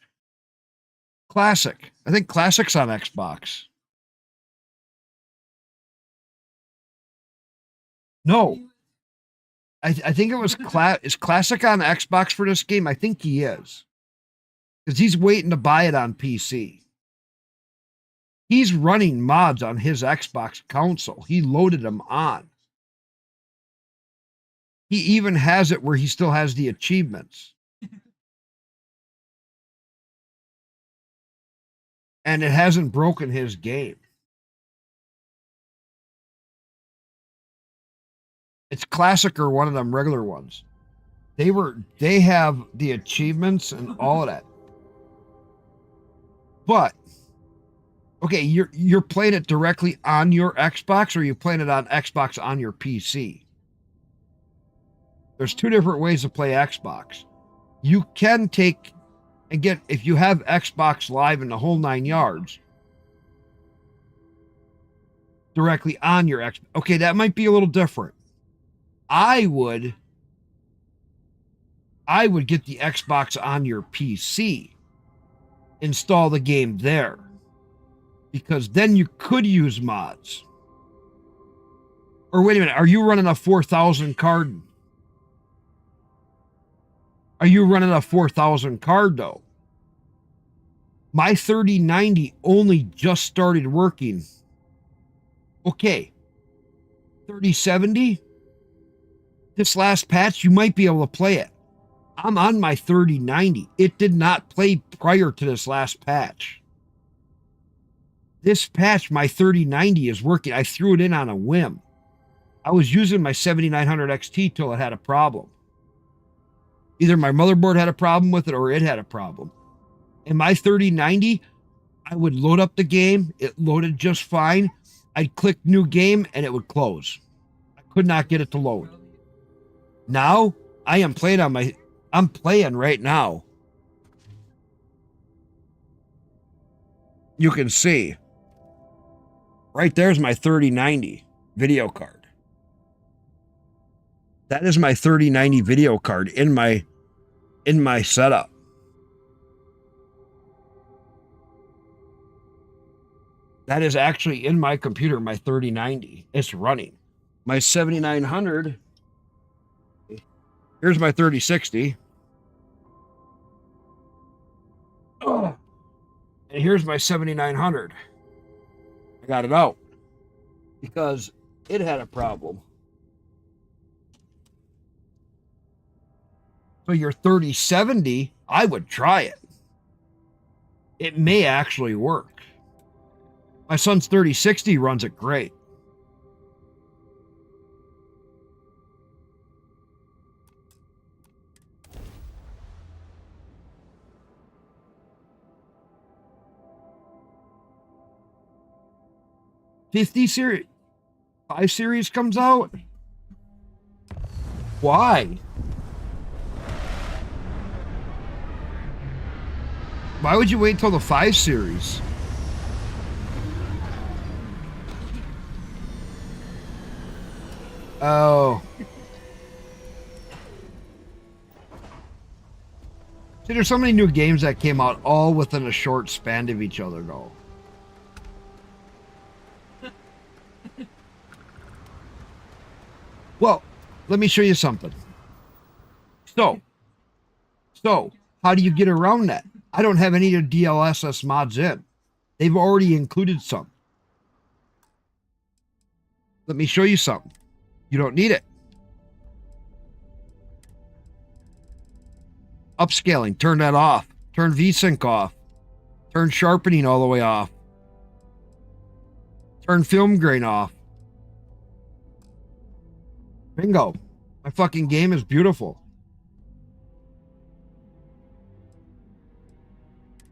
Classic. I think Classic's on Xbox. No. I think it was is Classic on Xbox for this game? I think he is. Because he's waiting to buy it on PC. He's running mods on his Xbox console. He loaded them on. He even has it where he still has the achievements. And it hasn't broken his game. It's classic or one of them regular ones. They have the achievements and all of that. But okay, you're playing it directly on your Xbox, or are you playing it on Xbox on your PC? There's two different ways to play Xbox. You can take, again, if you have Xbox Live in the whole 9 yards, directly on your Xbox. Okay, that might be a little different. I would get the Xbox on your PC, install the game there, because then you could use mods. Or wait a minute, are you running a 4,000 card? Are you running a 4,000 card though? My 3090 only just started working. Okay, 3070. This last patch, you might be able to play it. I'm on my 3090. It did not play prior to this last patch. This patch, my 3090 is working. I threw it in on a whim. I was using my 7900 XT till it had a problem. Either my motherboard had a problem with it or it had a problem. And my 3090, I would load up the game. It loaded just fine. I'd click new game and it would close. I could not get it to load. Now, I am playing on my... I'm playing right now. You can see. Right there's my 3090 video card. That is my 3090 video card in my setup. That is actually in my computer, my 3090. It's running. My 7900, here's my 3060. Oh. And here's my 7900. I got it out because it had a problem. So your 3070, I would try it. It may actually work. My son's 3060 runs it great. '50 5 series comes out? Why? Why would you wait till the 5 series? Oh. See, there's so many new games that came out all within a short span of each other, though. Well, let me show you something. So, how do you get around that? I don't have any of the DLSS mods in. They've already included some. Let me show you something. You don't need it. Upscaling, turn that off. Turn VSync off. Turn sharpening all the way off. Turn film grain off. Bingo. My fucking game is beautiful.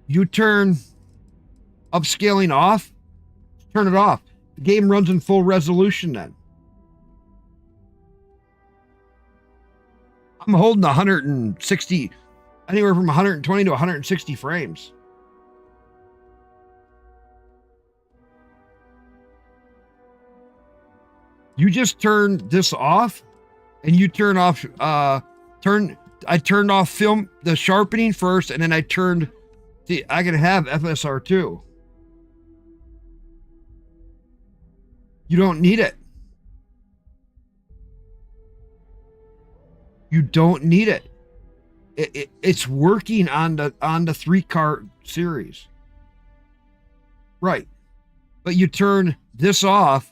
You turn upscaling off, turn it off. The game runs in full resolution then. I'm holding 160, anywhere from 120 to 160 frames. You just turn this off and you turn off, I turned off film, the sharpening first, and then I turned, see, I can have FSR2. You don't need it. You don't need it. It's working on the 3-card series. Right. But you turn this off.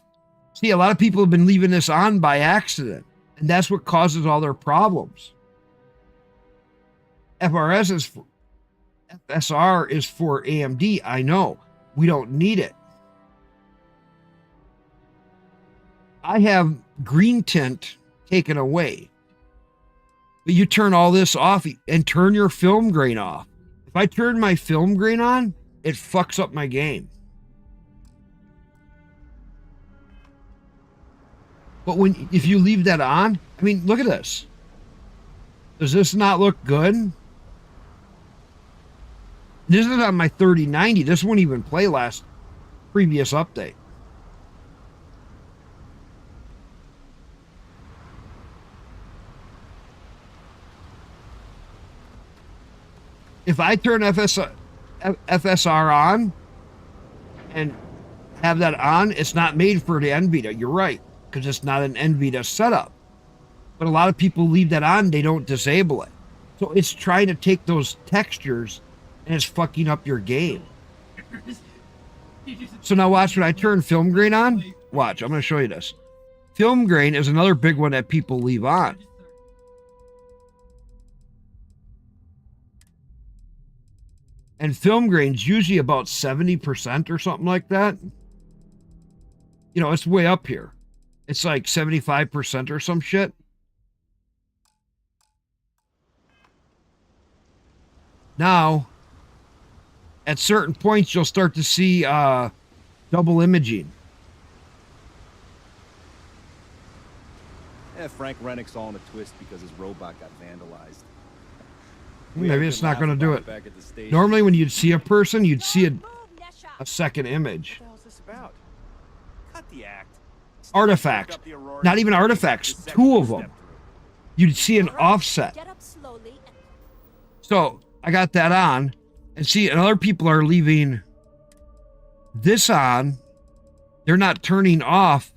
See, a lot of people have been leaving this on by accident. And that's what causes all their problems. FSR is for AMD. I know. We don't need it. I have green tint taken away. But you turn all this off and turn your film grain off. If I turn my film grain on, it fucks up my game. But if you leave that on, I mean, look at this. Does this not look good? This is on my 3090. This won't even play previous update. If I turn FSR on and have that on, it's not made for the NVIDIA. You're right, because it's not an NVIDIA setup. But a lot of people leave that on, they don't disable it. So it's trying to take those textures and it's fucking up your game. So now watch, when I turn film grain on, watch, I'm going to show you this. Film grain is another big one that people leave on. And film grain's usually about 70% or something like that. You know, it's way up here. It's like 75% or some shit. Now, at certain points, you'll start to see double imaging. Yeah, Frank Rennick's all in a twist because his robot got vandalized. Maybe it's not going to do it. Normally, when you'd see a person, you'd see a second image. What the hell is this about? Cut the act. Artifacts. Not even artifacts. Two of them. You'd see an offset. So, I got that on. And see, and other people are leaving this on. They're not turning off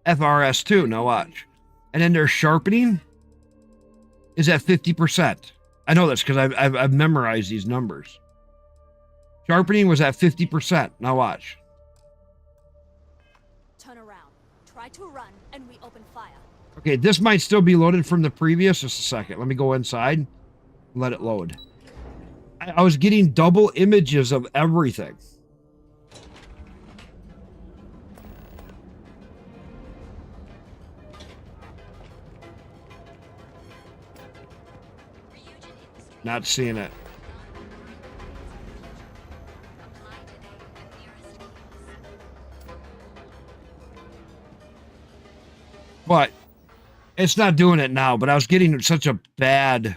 FRS2. Now watch. And then their sharpening is at 50%. I know this because I've memorized these numbers. Sharpening was at 50%. Now watch. Turn around. Try to run, and we open fire. Okay, this might still be loaded from the previous. Just a second. Let me go inside and let it load. I was getting double images of everything. Not seeing it. But it's not doing it now, but I was getting such a bad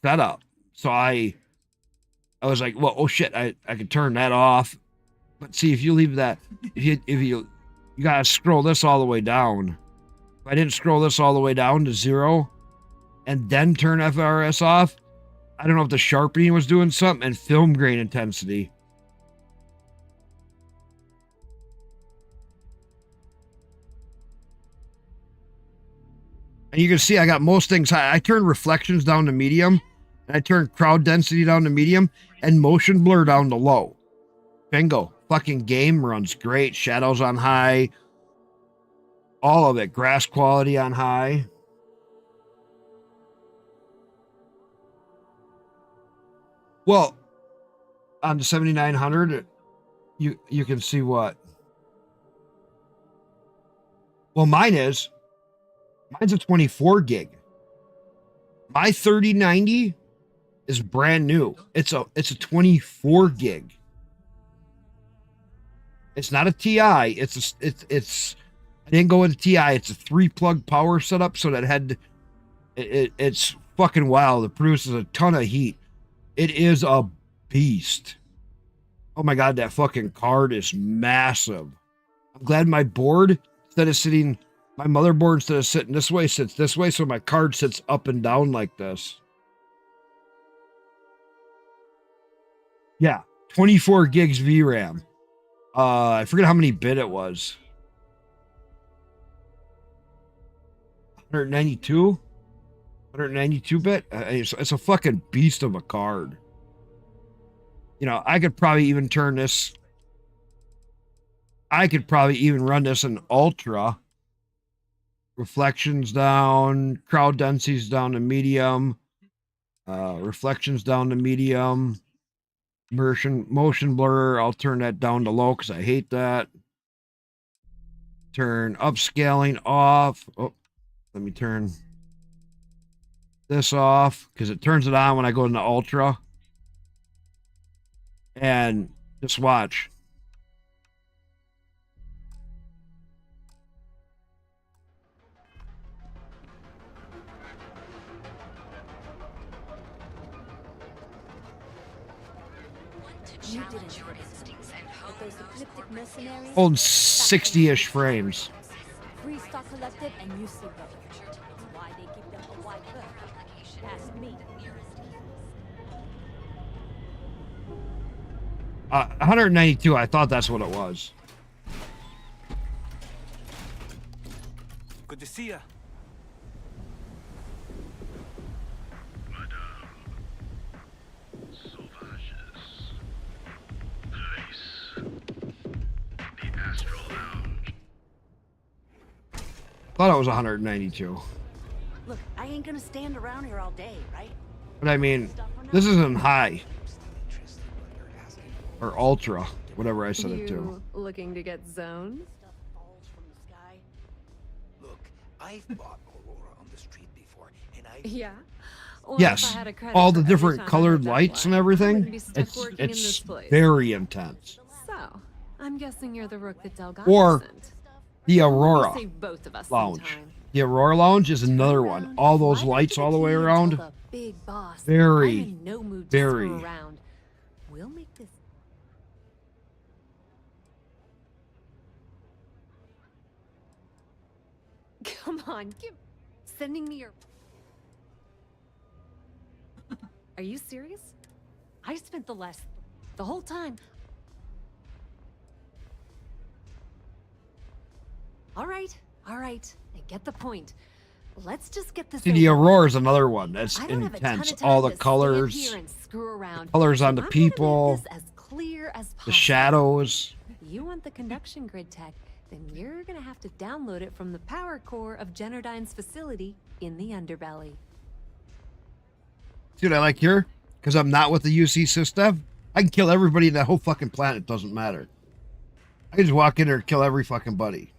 setup. So I was like, well, oh shit, I could turn that off. But see, if you leave that, if you gotta scroll this all the way down. If I didn't scroll this all the way down to 0 and then turn FRS off, I don't know if the sharpening was doing something, and film grain intensity. And you can see I got most things high. I turned reflections down to medium, and I turned crowd density down to medium, and motion blur down to low. Bingo. Fucking game runs great. Shadows on high. All of it. Grass quality on high. Well, on the 7900, you can see what? Well, mine's a 24 gig. My 3090 is brand new. It's a 24 gig. It's not a TI. I didn't go with a TI. It's a 3-plug power setup, so that it's fucking wild. It produces a ton of heat. It is a beast. Oh my god, that fucking card is massive. I'm glad my board, my motherboard, instead of sitting this way, sits this way, so my card sits up and down like this. Yeah, 24 gigs VRAM. I forget how many bit it was. 192? 192 bit? It's a fucking beast of a card. You know, I could probably even turn this. I could probably even run this in Ultra Reflections down. Crowd density's down to medium. Reflections down to medium. Motion blur, I'll turn that down to low because I hate that. Turn upscaling off. Oh, let me turn this off because it turns it on when I go into ultra. And just watch. You didn't your instincts and hope those ecliptic mercenaries. Hold 60-ish frames. Free stock collected and you see both. Why they give them a wide berth? Ask me. 192, I thought that's what it was. Good to see ya. Thought it was 192. Look, I ain't gonna stand around here all day, right? But I mean, this isn't high. Or ultra, whatever I set it to. Looking to get zoned? Look, I've bought Aurora on the street before, and I... Yeah? Well, Yes, all the different colored lights and everything. It's very intense. So, I'm guessing you're the Rook that Delgado Or sent. the Aurora Save both of us Lounge. sometime. The Aurora Lounge is another one. All those lights all the way around. Big boss. Very, I'm in no mood to very. screw around. We'll make this. Come on, sending me your. Are you serious? I spent the whole time. All right. I get the point. Let's just get this. See, the over. Aurora is another one that's I don't have a ton intense. of time All the to stand colors, here and screw around. the colors on the I'm gonna make people, this as clear as the possible. shadows. You want the conduction grid tech, then you're gonna have to download it from the power core of Generdyne's facility in the underbelly. See what I like here? Because I'm not with the UC system. I can kill everybody in that whole fucking planet. Doesn't matter. I can just walk in there and kill every fucking buddy.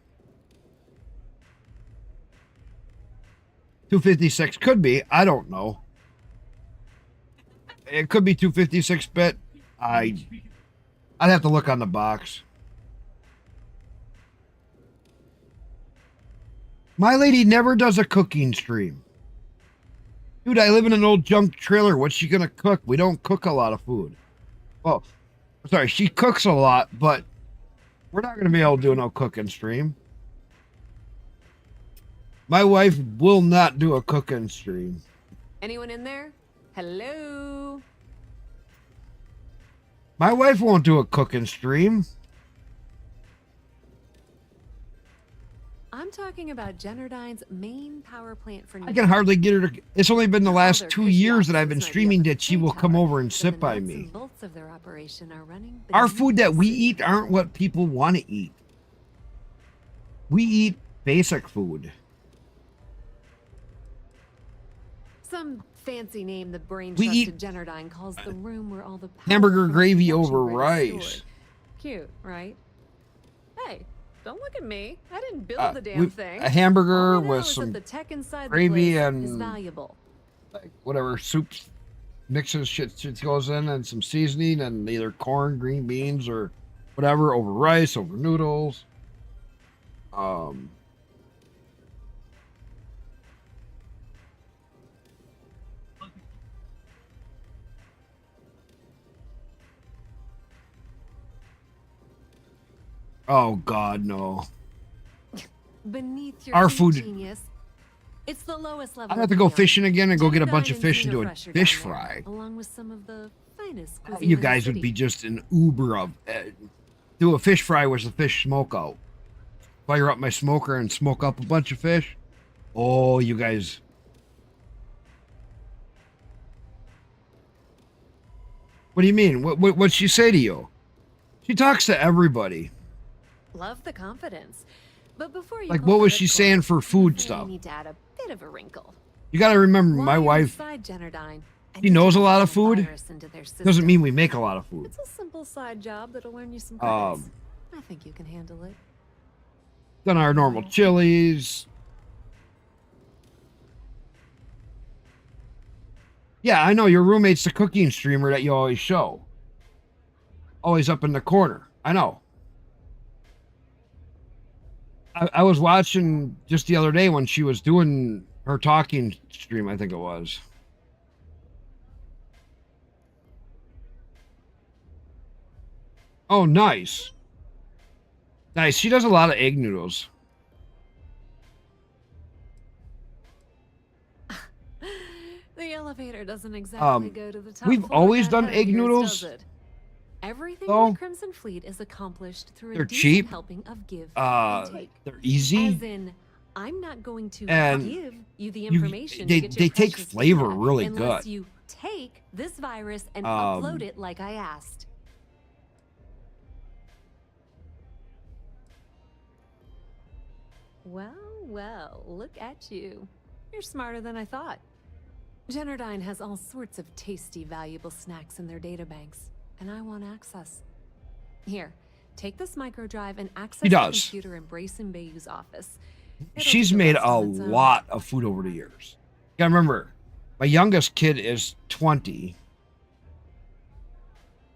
256 could be. I don't know. It could be 256-bit. I'd have to look on the box. My lady never does a cooking stream. Dude, I live in an old junk trailer. What's she gonna cook? We don't cook a lot of food. Well, sorry, she cooks a lot, but we're not gonna be able to do no cooking stream. My wife will not do a cooking stream. Anyone in there? Hello? My wife won't do a cooking stream. I'm talking about Generdyne's main power plant for. I can hardly get her to. It's only been the last 2 years that I've been streaming that she will come over and sit by me. Bolts of their operation are running. Our food that we eat aren't what people want to eat. We eat basic food. Some fancy name the brain We trust eat- of Generdyne calls the room where all the power Hamburger from gravy the over production grid is rice. stored. Cute, right? Hey, don't look at me. I didn't build the damn thing. A hamburger All I know with is that some the tech inside the gravy place and is valuable. like whatever soup mixes shit goes in and some seasoning and either corn, green beans, or whatever over rice, over noodles. Oh God, no. Beneath your Our food food- genius, it's the lowest level. I'd have of to go beyond. fishing again and go get a bunch of Generdyne fish and do a Fresher fish down there, fry. along with some of the finest. You cuisine in the guys would city. be just an uber of do a fish fry with the fish smoke out. Fire up my smoker and smoke up a bunch of fish. Oh, you guys. What do you mean? What'd she say to you? She talks to everybody. Love the confidence. But before you Like, pull what was the she ripcord, saying for food I stuff? need to add a bit of a wrinkle. You got to remember, While my you're wife, inside Generdyne, I she need knows to a lot of install food. virus into their Doesn't system. mean we make a lot of food. It's a simple side job that'll earn you some credits. I think you can handle it. Done our normal chilies. Yeah, I know your roommate's the cooking streamer that you always show. Always up in the corner. I know. I was watching just the other day when she was doing her talking stream, I think it was. Oh, nice. Nice. She does a lot of egg noodles. The elevator doesn't exactly go to the top. We've floor always that done high egg of yours, noodles. does it? Everything Oh. in the Crimson Fleet is accomplished through They're a decent cheap. helping of give and take. They're easy. As in, I'm not going to And give you the you- information. they- to get they your take precious flavor data really unless good. you take this virus and Um, upload it like I asked. Well, well, look at you. You're smarter than I thought. Generdyne has all sorts of tasty, valuable snacks in their databanks, and I want access. Here, take this microdrive and access She the does. computer in Brayson Bayou's office. She's made a lot of food over the years. You gotta remember, my youngest kid is 20,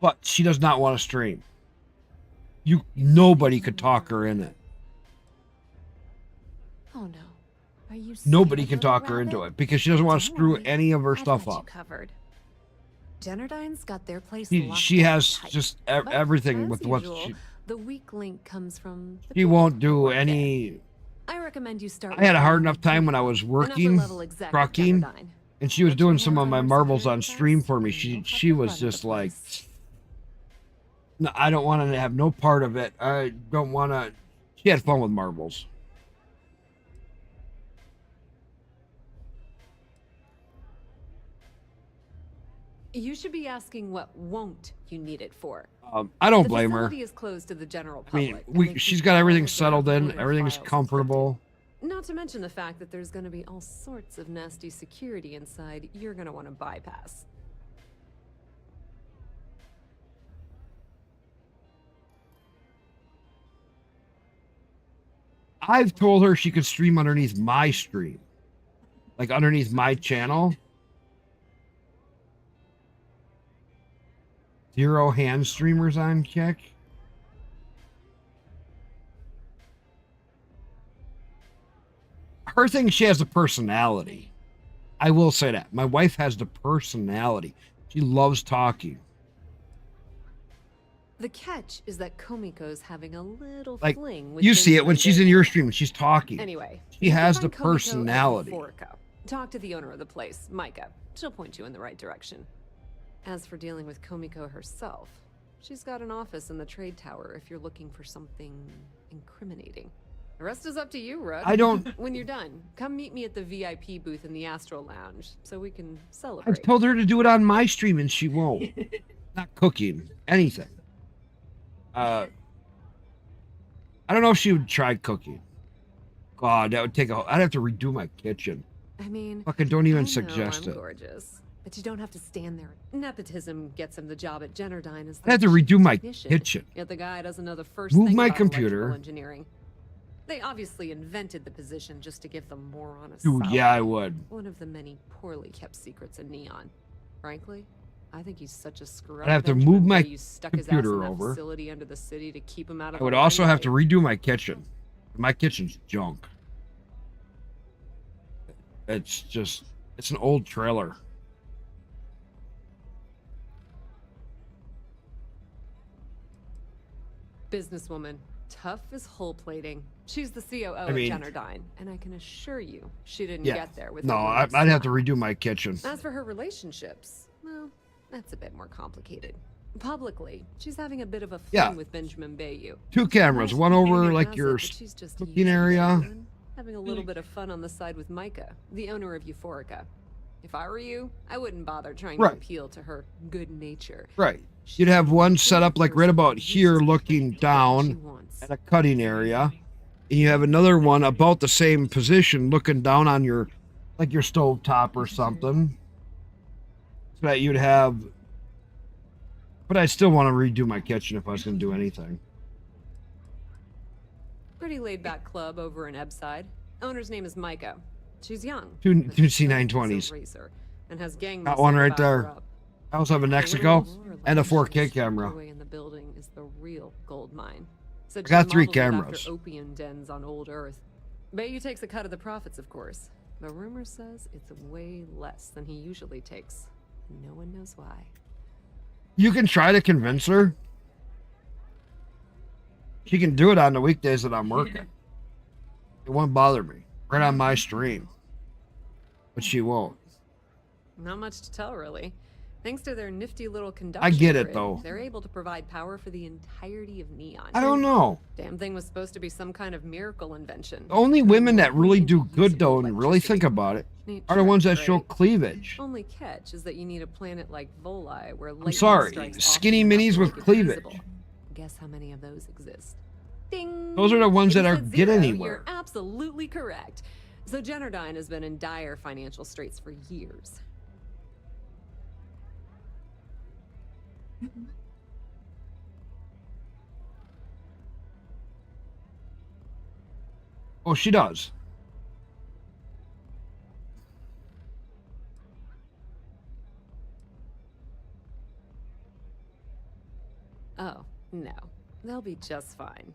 but she does not want to stream. Nobody could talk her in it. Oh no. Are you Nobody scared, can little talk her into rabbit? it because she doesn't want to Don't screw worry, any of her I've stuff got you up. covered. Generdyne's got their place She locked she down has tight. just But everything as with what usual, she. the weak link comes from the She people won't who do work there. any. I recommend you start. I had a with hard one enough of time the when I was an working, upper-level exec at trucking, Generdyne. and she was Get doing your some hands of my on her marbles on security stream pass, for me. and you'll She have to was run the just like, place. no, I don't want to have no part of it. I don't want to. She had fun with marbles. You should be asking what won't you need it for. I don't blame The her. facility is closed to the general I public. mean, and they she's keep got all everything of their settled in. voter Everything's files comfortable. encrypted. Not to mention the fact that there's going to be all sorts of nasty security inside you're going to want to bypass. I've told her she could stream underneath my stream, like underneath my channel. 0 hand streamers on kick. Her thing, she has a personality. I will say that. My wife has the personality. She loves talking. The catch is that Komiko's having a little Like, fling with you see it when Benjamin she's in Baker. your stream and she's talking. Anyway, She you can has the find Komiko at personality. Euphorica. Talk to the owner of the place, Micah. She'll point you in the right direction. As for dealing with Komiko herself, she's got an office in the trade tower if you're looking for something incriminating. The rest is up to you, Rudd. I don't- When you're done, come meet me at the VIP booth in the Astral Lounge so we can celebrate. I've told her to do it on my stream and she won't. Not cooking, anything. I don't know if she would try cooking. God, that would take I'd have to redo my kitchen. I mean, Fucking don't even I know suggest I'm it. gorgeous, but you don't have to stand there. Nepotism gets him the job at Generdyne as I'd have to the redo my technician, kitchen. Yet the guy doesn't know the first Move thing my about computer. electrical engineering. They obviously invented the position just to give them more honest. Dude, yeah, I would. One of the many poorly kept secrets in Neon. Frankly, I think he's such a screw. I'd have to move my You stuck his ass in computer that over. facility under the city to keep him out of I would the also have limelight. to redo my kitchen. My kitchen's junk. It's an old trailer. Businesswoman, tough as whole plating. She's the COO I mean- of Generdyne, and I can assure you she didn't Yeah. get there with No, her I'd words. have to redo my kitchen. As for her relationships, well, that's a bit more complicated. Publicly, she's having a bit of a fling Yeah. with Benjamin Bayou. 2 cameras, one over like your She's just cooking area. having a little bit of fun on the side with Micah, the owner of Euphorica. If I were you, I wouldn't bother trying Right. to appeal to her good nature. Right. You'd have one set up like right about here looking down at a cutting area. and you have another one about the same position looking down on your, like your stove top or something. So that you'd have, but I still want to redo my kitchen if I was going to do anything. Pretty laid-back club over in Ebbside. Owner's name is Micah. She's young. Two but she's a C920s. racer and has gang Got muscle one to right back her there. up. I also have a The Mexico little more and a legend 4K tucked camera. away in the building is the real gold mine. Said I got she 3 modeled it after cameras. opium dens on old Earth. Bayou takes a cut of the profits, of course. But rumor says it's way less than he usually takes. No one knows why. You can try to convince her. She can do it on the weekdays that I'm working. It won't bother me. Right on my stream. But she won't. Not much to tell, really. Thanks to their nifty little conduction I get it, grid, though. they're able to provide power for the entirety of Neon. I don't know. Damn thing was supposed to be some kind of miracle invention. The only women that really do good, though, and really think about it, Neat are the ones that trick, show right? cleavage. Only catch is that you need a planet like Voli where I'm lightning sorry. strikes Skinny often enough minis to with make it cleavage. visible. Guess how many of those exist? Ding! Those are the ones It that are said get 0. anywhere. You're absolutely correct. So Generdyne has been in dire financial straits for years. Oh, she does. Oh, no. They'll be just fine.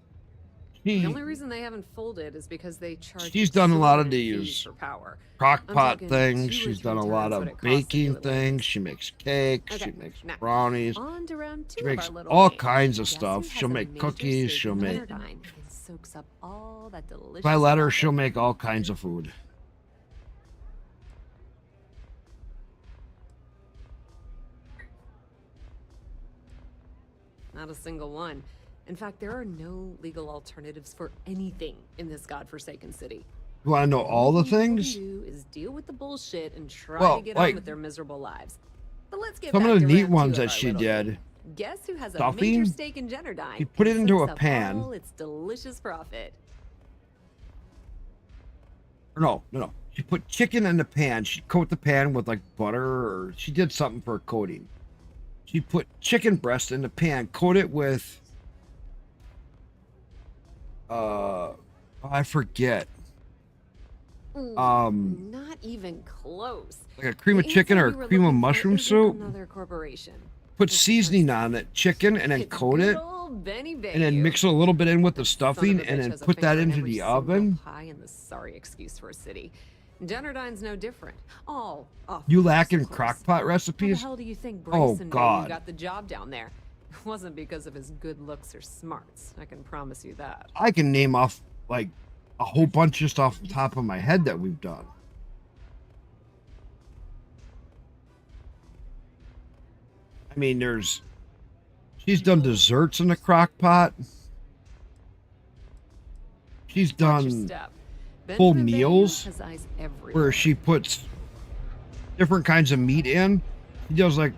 She- The only reason they haven't folded is because they charge She's done a lot of exorbitant fees these for power. crock I'm pot talking things. 2 or She's 3 done a lot times of what it costs to do baking it. things. She makes cakes. She Okay, makes now, brownies. on to round 2 She of our makes little all game. kinds of Guess who stuff. has She'll a make major cookies. stake She'll in make. Generdyne and soaks up all that delicious If I let her, profit. she'll make all kinds of food. Not a single one. In fact, there are no legal alternatives for anything in this godforsaken city. You want to know all the All people things? can do is deal with the bullshit and try Well, to get like- on with their miserable lives. But let's get Some back of the to neat round ones 2 of that our she little did. game. Guess who has a Stuffing? major stake in Generdyne? She put it and into a soaks up pan. all its delicious profit. Or no. She put chicken in the pan. She coat the pan with like butter, or she did something for coating. She put chicken breast in the pan, coat it with I forget. Not even close. Like a cream of The chicken answer or you were cream of looking for mushroom isn't soup. Another corporation. Put seasoning on it, chicken, and then It's coat good it, old Benny and Bayou. then mix it a little bit in with the Son of a stuffing, bitch and then has a put that finger in into every the single oven. pie in the sorry excuse for a city. Generdyne's no different. All off. You the lack in course, of course. crockpot How the recipes? hell do you think Oh, Bryson God. got the job down there? It wasn't because of his good looks or smarts. I can promise you that. I can name off like a whole bunch just off the top of my head that we've done. I mean, she's done desserts in the crock pot. She's Watch your done step. full Benjamin Bayou meals has eyes everywhere. where she puts different kinds of meat in. She does like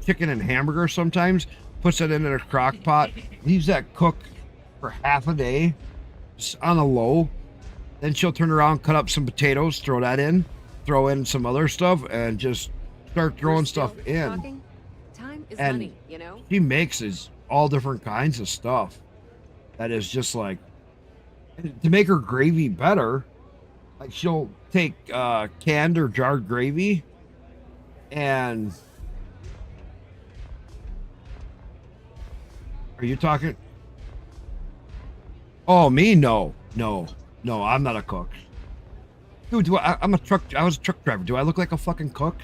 chicken and hamburger sometimes, puts it into the crock pot, leaves that cook for half a day just on a low. Then she'll turn around, cut up some potatoes, throw that in, throw in some other stuff, and just start throwing stuff in. Talking? Time is And money, you know? she makes is all different kinds of stuff. That is just like, to make her gravy better, like she'll take canned or jarred gravy and are you talking? Oh, me? No, I'm not a cook. Dude, I was a truck driver. Do I look like a fucking cook?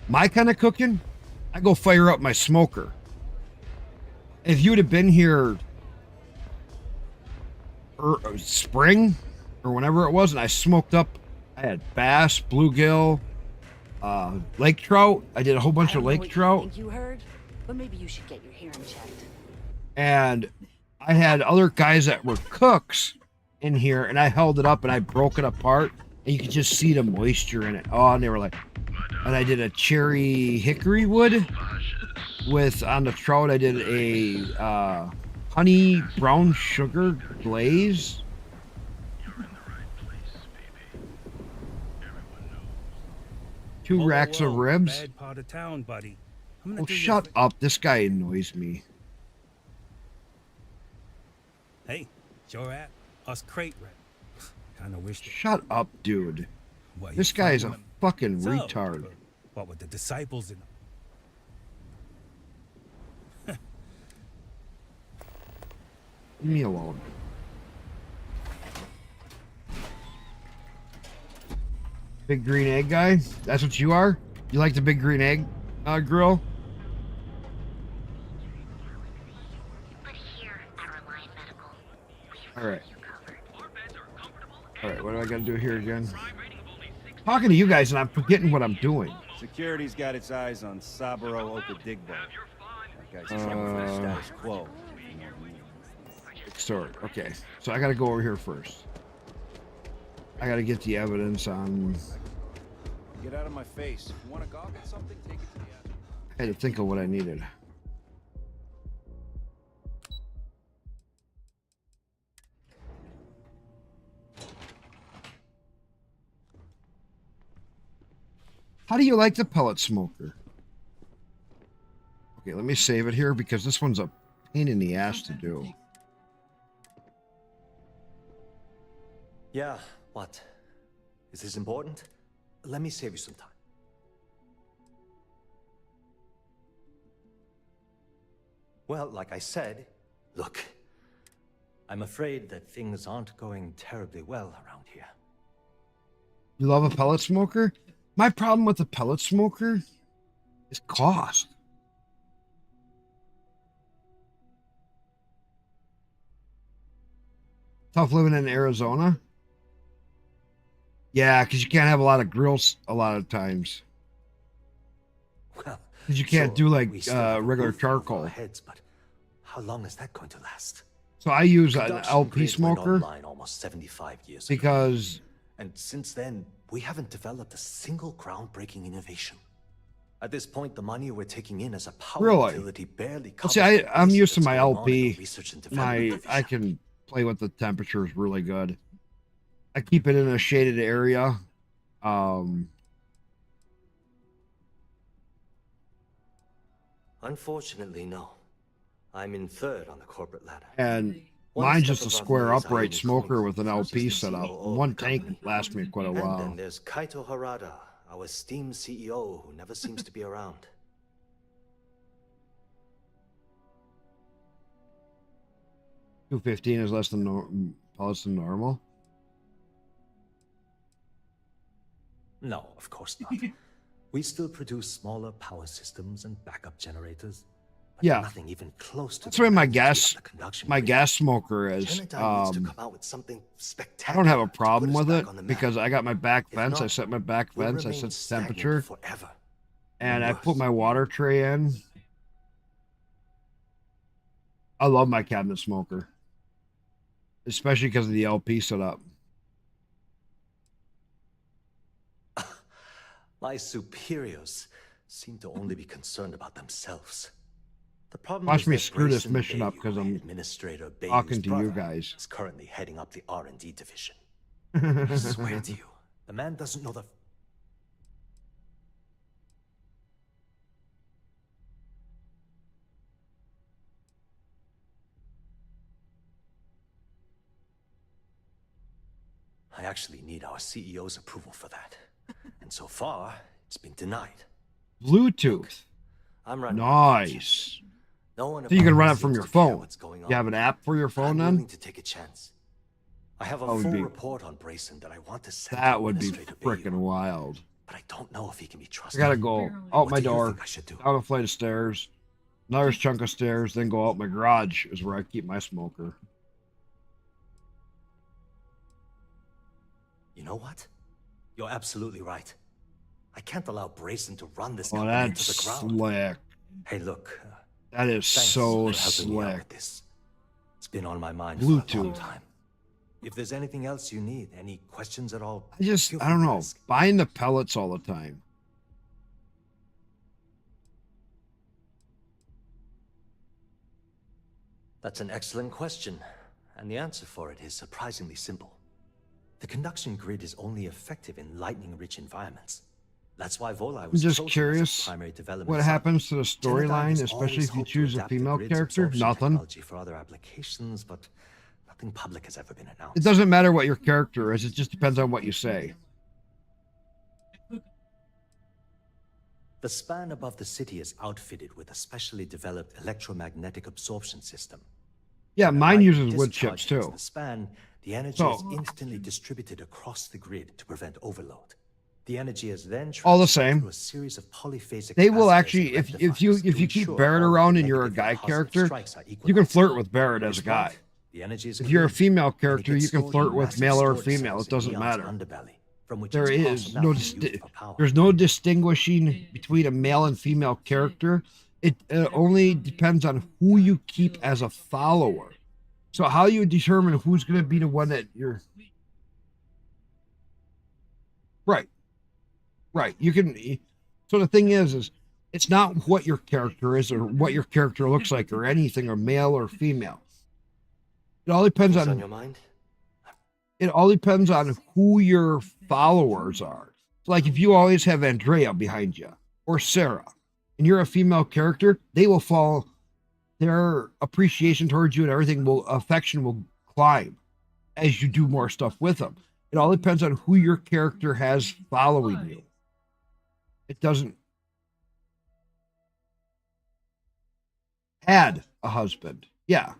My kind of cooking, I go fire up my smoker. If you'd have been here spring or whenever it was, and I smoked up, I had bass, bluegill, lake trout. I did a whole bunch of lake trout. Think you heard, but maybe you should get your hearing checked. And I had other guys that were cooks in here, and I held it up and I broke it apart, and you could just see the moisture in it. Oh, and they were like, and I did a cherry hickory wood with, on the trout, I did a honey brown sugar glaze. Two racks of ribs. Bad part of town, buddy. I'm gonna Oh, do you a shut up. This guy annoys me. Hey, sure at us crate rep. Kinda wish that. Shut up, dude. What, you This guy is a found him? fucking So, retard. What with the disciples and Leave me alone. Big green egg guy? That's what you are? You like the big green egg grill? Alright. Alright, what do I gotta do here again? Talking to you guys and I'm forgetting what I'm doing. Security's got its eyes on Saburo Okadigbo. That guy's trouble for the status quo. Sort. Okay. So I gotta go over here first. I gotta get the evidence on... Get out of my face. If you want to gawk at something, take it to the ass. I had to think of what I needed. How do you like the pellet smoker? Okay, let me save it here because this one's a pain in the ass to do. Yeah, what? Is this important? Let me save you some time. Well, like I said, look, I'm afraid that things aren't going terribly well around here. You love a pellet smoker? My problem with the pellet smoker is cost. Tough living in Arizona? Yeah, because you can't have a lot of grills a lot of times. Well, because you can't do like regular charcoal. Heads, but how long is that going to last? So I use an Production LP grid went smoker online almost 75 years ago. because And since then, we haven't developed a single groundbreaking innovation. At this point, the money we're taking in as a power Really? utility barely Well, covers see, the I'm waste used to that's my going on in the LP. research and development division. I can play with the temperatures really good. I keep it in a shaded area. Unfortunately, no. I'm in third on the corporate ladder. And One mine's step just a above square me is upright Ayumi smoker Kono, with an LP setup. COO One of the tank company. lasts me quite a And while. then there's Kaito Harada, our esteemed CEO who never seems to be around. $215 is less than normal. No, of course not. We still produce smaller power systems and backup generators. But Yeah. nothing even close to That's the where my magnitude gas of the conduction my grid. gas smoker is. Genadine needs to come out with something I spectacular don't have a to put problem us with back it on the map. because I got my back If vents. I not, set my back we'll vents. I remain set the stagnant temperature, forever. and I put Worse. my water tray in. I love my cabinet smoker, especially because of the LP setup. My superiors seem to only be concerned about themselves. The problem Watch is me that screw this Grayson mission up Bayou, because I'm Administrator Bayou's talking to you brother, guys. is currently heading up the R&D division. I swear to you, the man doesn't know the... I actually need our CEO's approval for that. And so far, it's been denied. Bluetooth. I'm running. Nice. No one So you can above run me it from seems your to care phone. what's going You on. have an app for your phone I'm then? willing to take a chance. I have a That would full be- report on Brayson that I want to send That to would be Administrator Bayou, freaking wild. but I don't know if he can be I trusted. gotta go out What my do you door, think I should do? down a flight of stairs, another chunk of stairs, then go out my garage is where I keep my smoker. You know what? You're absolutely right. I can't allow Brayson to run this Oh, company into that's the ground. slick. Hey, look. That is thanks so for helping me out slick. with this. It's been on my mind for a long Bluetooth. time. If there's anything else you need, any questions at all, I just, feel I don't free to know, ask. buying the pellets all the time. That's an excellent question, and the answer for it is surprisingly simple. The conduction grid is only effective in lightning-rich environments. That's why Volai I'm was just chosen as curious a primary development what site. happens to the Genodyne storyline, has especially always if you hoped to choose a adapt the female grid's character. absorption Nothing. technology for other applications, but nothing public has ever been announced. It doesn't matter what your character is. It just depends on what you say. The span above the city is outfitted with a specially developed electromagnetic absorption system. Yeah, When a mine light uses wood discharges chips too. The span, the energy So- is instantly distributed across the grid to prevent overload. The energy is then All the transferred same. through a series of polyphasic They will capacitors actually, and if you rectifiers to keep ensure Barrett all of the around and you're a negative guy and positive character, strikes are you can equalized. flirt with Barrett as a This guy. point, the energy is If you're a clean, female and it character, gets you can stored in flirt with massive male or storage female. cells It doesn't in matter. Neon's underbelly, from which There it's is parceled no out and used for power. there's no distinguishing between a male and female character. It only depends on who you keep as a follower. So how you determine who's going to be the one that you're right. You can. So the thing is it's not what your character is or what your character looks like or anything, or male or female. It all depends What's on on your mind? it all depends on who your followers are. So like if you always have Andrea behind you or Sarah, and you're a female character, they will fall. Their appreciation towards you and affection will climb as you do more stuff with them. It all depends on who your character has following you. It doesn't. Had a husband. Yeah.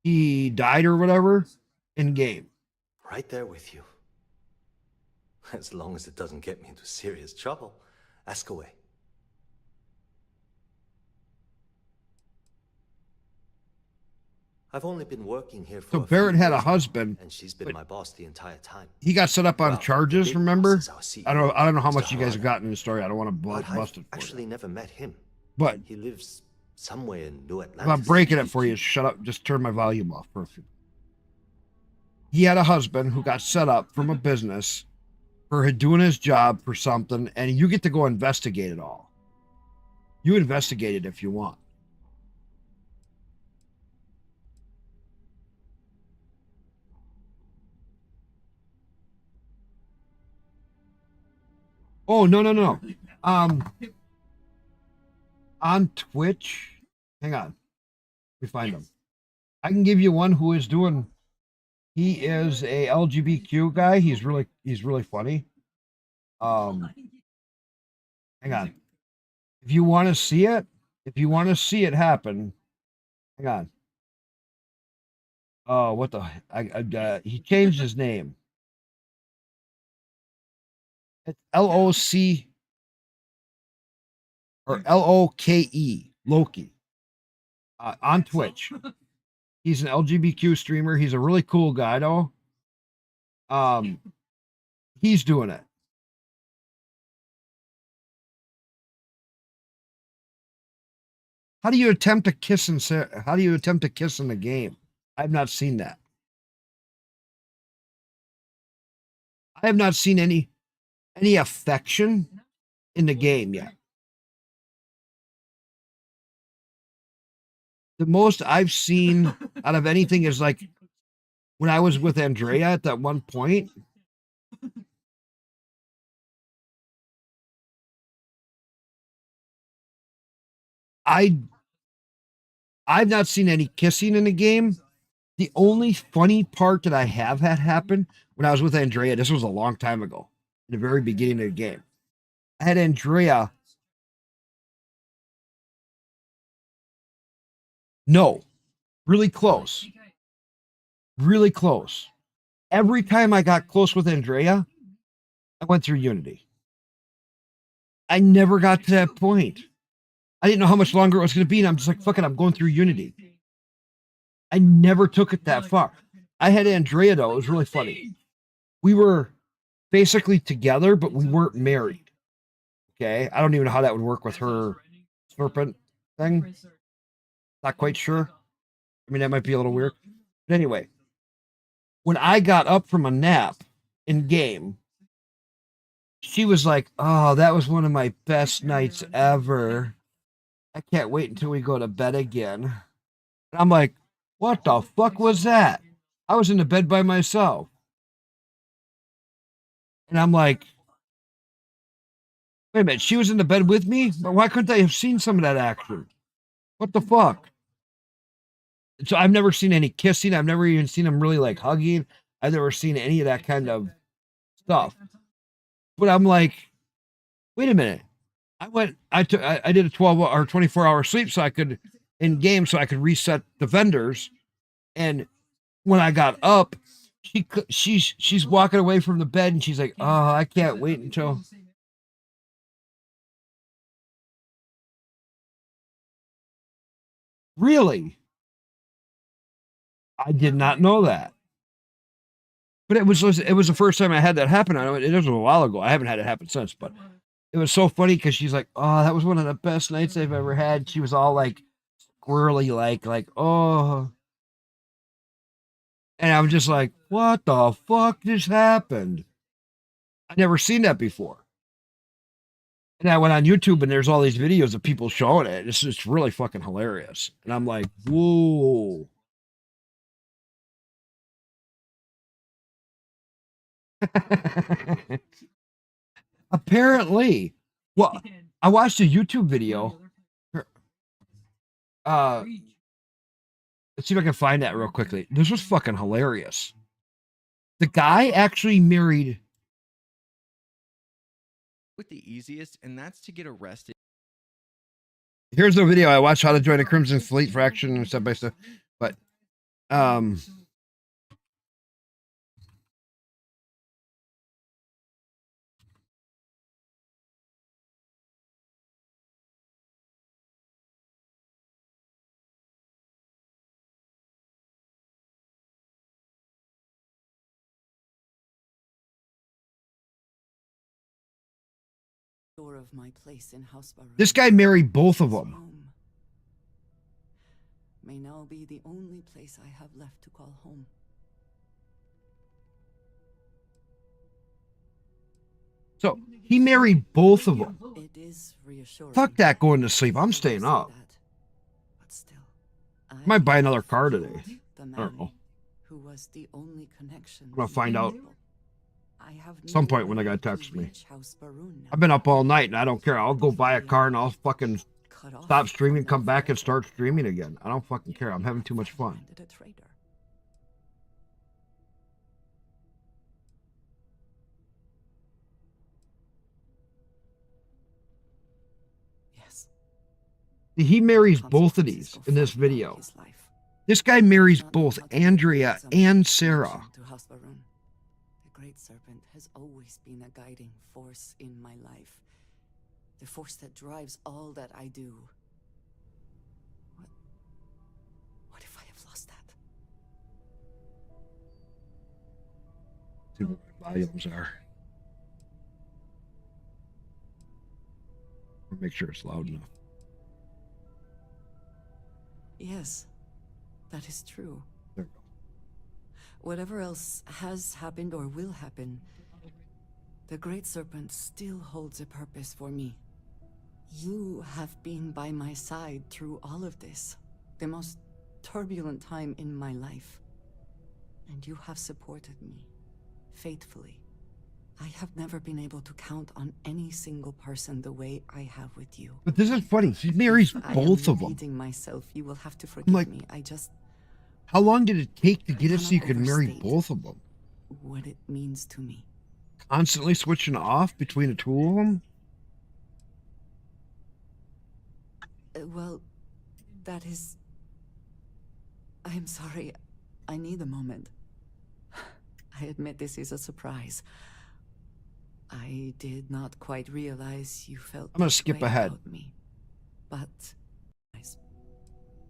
He died or whatever in game. Right there with you. As long as it doesn't get me into serious trouble. Ask away. I've only been working here for So a Barrett few had a years now, husband, and she's been my boss the entire time. He got set up on Well, charges, the big remember? boss is our CEO, I don't know how much Mr. you guys have Harada. gotten in the story. I don't want to But bust I've it for you. actually never met him. But He lives somewhere in New Atlantis. if I'm breaking it for you, shut up. Just turn my volume off for a few. He had a husband who got set up from a business for doing his job for something, and you get to go investigate it all. You investigate it if you want. Oh, no. On Twitch, hang on. Let me find him. I can give you one who is doing. He is a LGBTQ guy. He's really funny. Hang on. If you want to see it happen, hang on. Oh, what the? He changed his name. It's LOC or LOKE, Loki, on Twitch. He's an LGBTQ streamer. He's a really cool guy, though. He's doing it. How do you attempt to kiss in the game? I've not seen that. I have not seen any affection in the game yet. The most I've seen out of anything is like when I was with Andrea at that one point. I've not seen any kissing in the game. The only funny part that I have had happen when I was with Andrea, this was a long time ago, in the very beginning of the game. I had Andrea. No, really close. Really close. Every time I got close with Andrea, I went through Unity. I never got to that point. I didn't know how much longer it was going to be, and I'm just like, fuck it, I'm going through Unity. I never took it that far. I had Andrea, though. It was really funny. We were basically together, but we weren't married. Okay? I don't even know how that would work with her serpent thing. Not quite sure. I mean, that might be a little weird. But anyway, when I got up from a nap in game, she was like, oh, that was one of my best nights ever. I can't wait until we go to bed again. And I'm like, what the fuck was that? I was in the bed by myself. And I'm like, wait a minute, she was in the bed with me? But why couldn't I have seen some of that action? What the fuck? So I've never seen any kissing. I've never even seen them really like hugging. I've never seen any of that kind of stuff. But I'm like, wait a minute. I did a 12 or 24-hour sleep so I could in game so I could reset the vendors. And when I got up, she's walking away from the bed and she's like, oh, I can't wait until. Really? I did not know that. But it was the first time I had that happen. I know it was a while ago. I haven't had it happen since, but it was so funny because she's like, oh, that was one of the best nights I've ever had. She was all like squirrely, like, oh. And I'm just like, what the fuck just happened? I've never seen that before. And I went on YouTube and there's all these videos of people showing it. It's just really fucking hilarious. And I'm like, whoa. Apparently. Well, I watched a YouTube video. Let's see if I can find that real quickly. This was fucking hilarious. The guy actually married with the easiest, and that's to get arrested. Here's the video I watched, how to join a Crimson Fleet for action and step by step. But Of my place in House Baron. This guy married both of them. Home may now be the only place I have left to call home. So he married both of them. It is reassuring. Fuck that going to sleep. I'm staying up. But still, I might buy another car today. I don't know. Who was the only connection? I'm gonna find out at some point when the guy texts me. I've been up all night and I don't care. I'll go buy a car and I'll fucking stop streaming, come back and start streaming again. I don't fucking care. I'm having too much fun. Yes. He marries both of these in this video. This guy marries both Andrea and Sarah. The Great Serpent has always been a guiding force in my life. The force that drives all that I do. What if I have lost that? See what my volumes are. I'll make sure it's loud enough. Yes, that is true. There we go. Whatever else has happened or will happen, the Great Serpent still holds a purpose for me. You have been by my side through all of this, the most turbulent time in my life. And you have supported me, faithfully. I have never been able to count on any single person the way I have with you. But this is funny. He marries both of them. Myself, you will have to forgive me. How long did it take to get it so you could marry both of them? What it means to me. Constantly switching off between the two of them? Well, that is... I'm sorry. I need a moment. I admit this is a surprise. I did not quite realize you felt... I'm going to skip ahead. Me. But...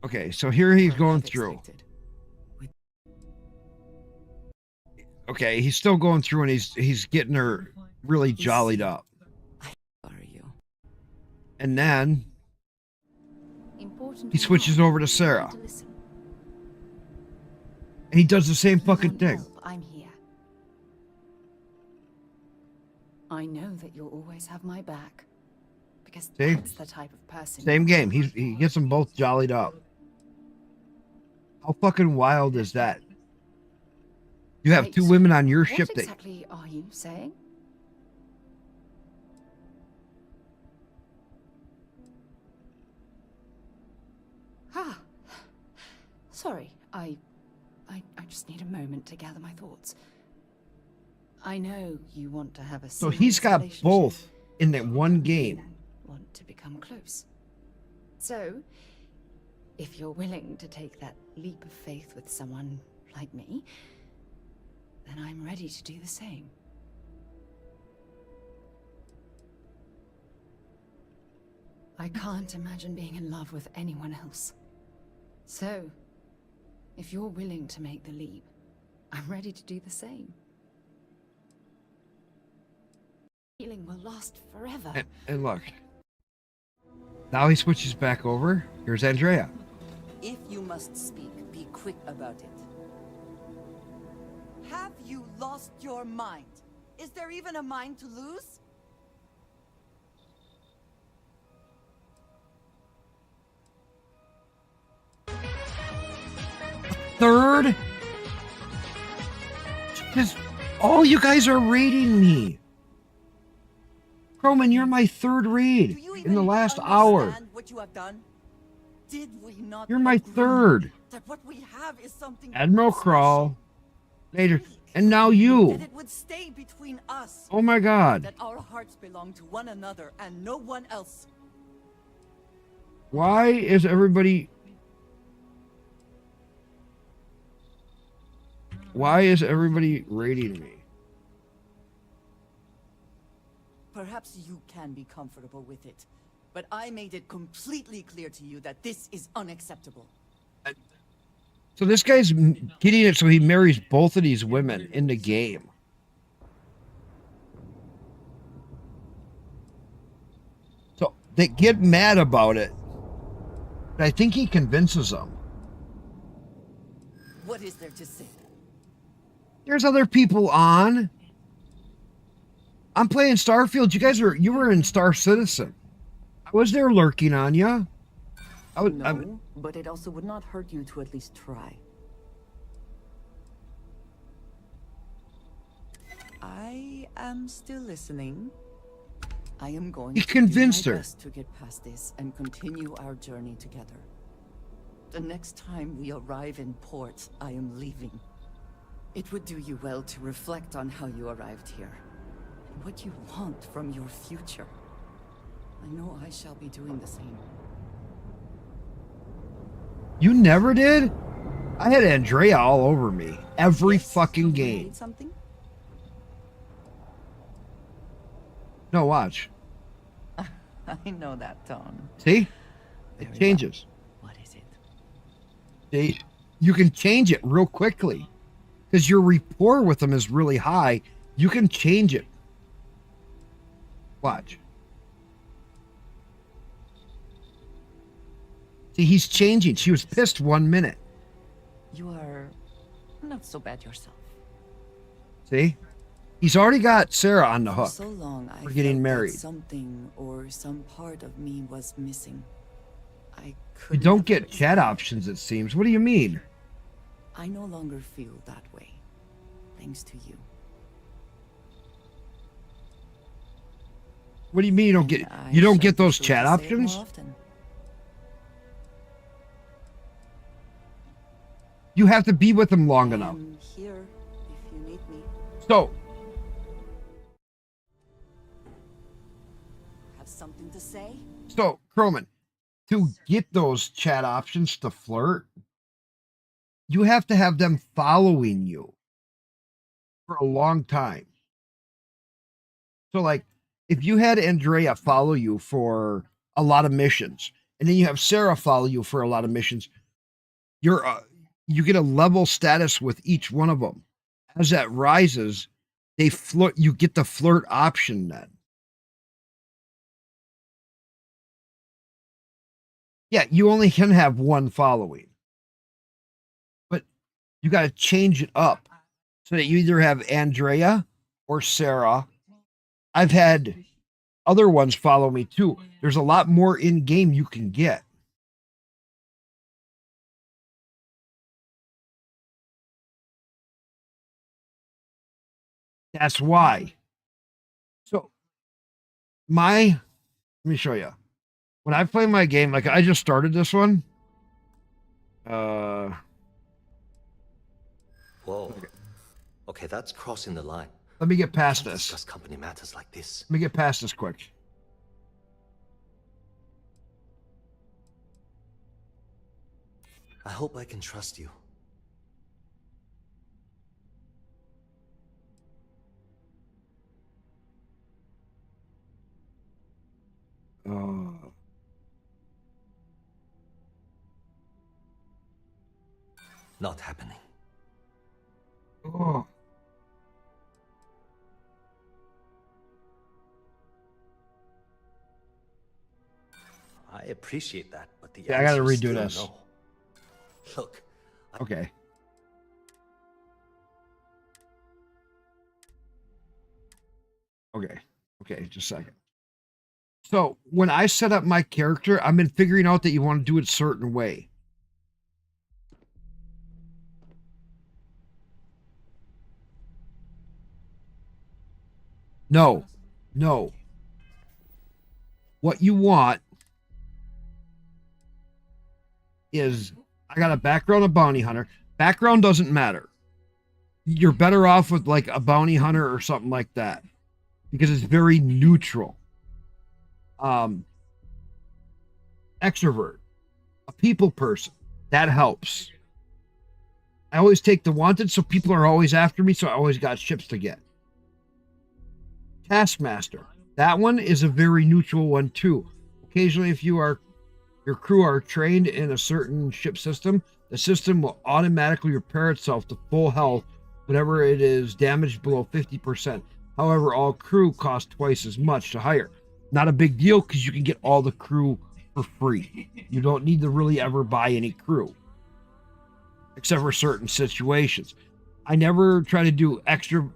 Okay, so here he's going through. Okay, he's still going through and he's getting her really jollied up. And then he switches over to Sarah. And he does the same fucking thing. I'm here. I know that you'll always have my back. Because that's the type of person. Same game. He gets them both jollied up. How fucking wild is that? You have Wait, 2 women on your ship what that exactly are you saying? Ah, sorry. I just need a moment to gather my thoughts. I know you want to have a so he's got serious both in that one game. want to become close. So, if you're willing to take that leap of faith with someone like me, then I'm ready to do the same. I can't imagine being in love with anyone else. So, if you're willing to make the leap, I'm ready to do the same. Healing will last forever. And look. Now he switches back over. Here's Andrea. If you must speak, be quick about it. Have you lost your mind? Is there even a mind to lose? Third? Just, all you guys are raiding me. Croman, you're my 3rd raid in the last hour. What you have done? Did we not You're my agree 3rd. that what we have is something Admiral Crawl. Later. And now you. that it would stay between us? Oh my god. That our hearts belong to one another and no one else. Why is everybody... Why is everybody raiding me? Perhaps you can be comfortable with it, but I made it completely clear to you that this is unacceptable. So this guy's getting it so he marries both of these women in the game. So they get mad about it. But I think he convinces them. What is there to say? There's other people on. I'm playing StarField. You were in Star Citizen. I was there lurking on you. No, but it also would not hurt you to at least try. I am still listening. I am going He to convinced do my her. best to get past this and continue our journey together. The next time we arrive in port, I am leaving. It would do you well to reflect on how you arrived here. And what you want from your future. I know I shall be doing the same. You never did? I had Andrea all over me. Every fucking game. Need something? No, watch. I know that tone. See? It changes. What is it? See? You can change it real quickly. Because your rapport with them is really high. You can change it. Watch. See, he's changing. She was pissed 1 minute. You are not so bad yourself. See? He's already got Sarah on the hook. For so long, I for getting felt that married. something or some part of me was missing. I You couldn't don't have get put- chat options, it seems. What do you mean? I no longer feel that way, thanks to you. What do you mean you don't get I you don't shall get be those sure chat to say it options? more often. You have to be with them long enough. I'm here if you need me. So, Have something to say? Croman, to get those chat options to flirt, you have to have them following you for a long time. So, like, if you had Andrea follow you for a lot of missions, and then you have Sarah follow you for a lot of missions, you get a level status with each one of them. As that rises, they flirt. You get the flirt option then. Yeah, you only can have one following, but you got to change it up so that you either have Andrea or Sarah. I've had other ones follow me too. There's a lot more in game you can get. That's why. So let me show you. When I play my game, like I just started this one. Whoa. Okay, that's crossing the line. Let me get past Can't this. discuss company matters like this. Let me get past this quick. I hope I can trust you. Not happening. Oh. I appreciate that, but the Yeah, I gotta answer is redo still this. no. Look, Okay. Okay, just a second. So when I set up my character, I've been figuring out that you want to do it a certain way. No. What you want is, I got a background of bounty hunter. Background doesn't matter. You're better off with like a bounty hunter or something like that because it's very neutral. Extrovert, a people person, that helps. I always take the wanted, so people are always after me, so I always got ships to get. Taskmaster, that one is a very neutral one too. Occasionally, if your crew are trained in a certain ship system, the system will automatically repair itself to full health whenever it is damaged below 50%. However, all crew cost twice as much to hire. Not a big deal because you can get all the crew for free. You don't need to really ever buy any crew, except for certain situations. I never try to do extra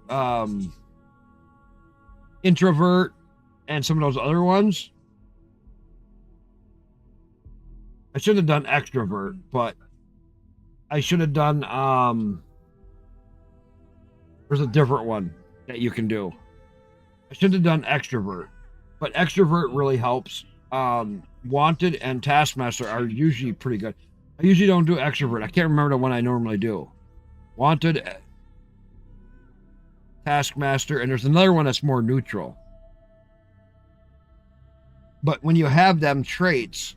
introvert and some of those other ones. I should have done extrovert, but I should have done there's a different one that you can do. I should have done extrovert, but extrovert really helps. Wanted and Taskmaster are usually pretty good. I usually don't do extrovert. I can't remember the one I normally do. Wanted, Taskmaster, and there's another one that's more neutral. But when you have them traits,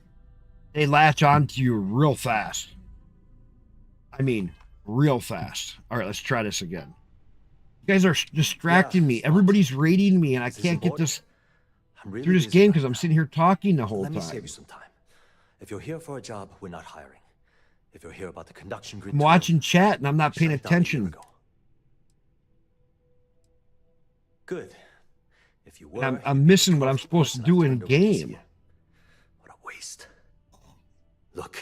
they latch onto you real fast. I mean, real fast. All right, let's try this again. You guys are distracting me. Everybody's raiding me, and I can't get this through this game because I'm sitting here talking the whole time. Let me save you some time. If you're here for a job, we're not hiring. If you're here about the conduction grid, I'm watching chat and I'm not paying attention. Good. If you were, I'm missing what I'm supposed to do in game. What a waste. Look,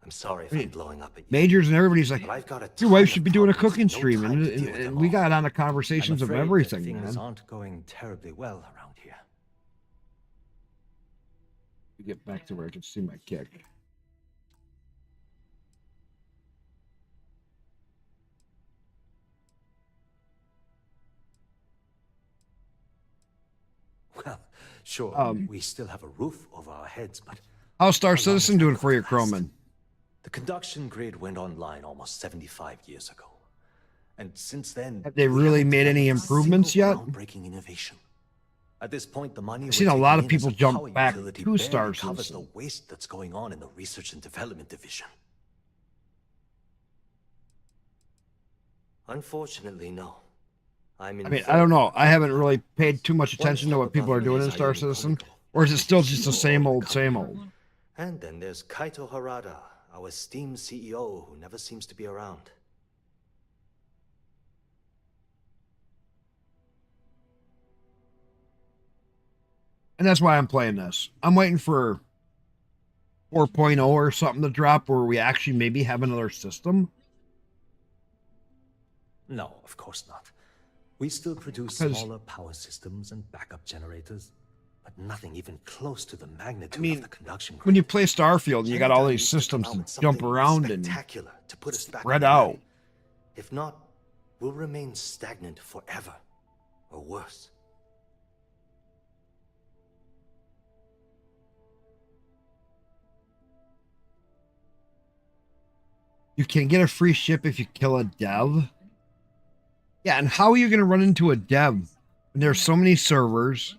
I'm sorry if I'm blowing up at you. Majors and everybody's like, but I've got a your wife should be doing a problems cooking and no stream, time to deal with and them we all. got on the conversations I'm of afraid that everything, things man. aren't going terribly well around here. We get back to where I can see my kick. Well, sure, we still have a roof over our heads, but how's Star Citizen doing for you, Croman? the conduction grid went online almost 75 years ago. And since then, Have they really made any improvements yet? Groundbreaking innovation. At this point, the money I've seen a lot of people jump back to Star covers Citizen. the waste that's going on in the research and development division. Unfortunately, no. I mean, I don't know. I haven't really paid too much attention to what people are doing in Star Citizen. Or is it still just the same old, same old? And then there's Kaito Harada, our esteemed CEO who never seems to be around. And that's why I'm playing this. I'm waiting for 4.0 or something to drop where we actually maybe have another system. No, of course not. We still produce smaller power systems and backup generators, but nothing even close to the magnitude of the conduction grid. When you play StarField, you got all these systems to jump around and to put us back spread on the out. map. If not, will remain stagnant forever, or worse. You can get a free ship if you kill a dev. Yeah, and how are you going to run into a dev when there's so many servers?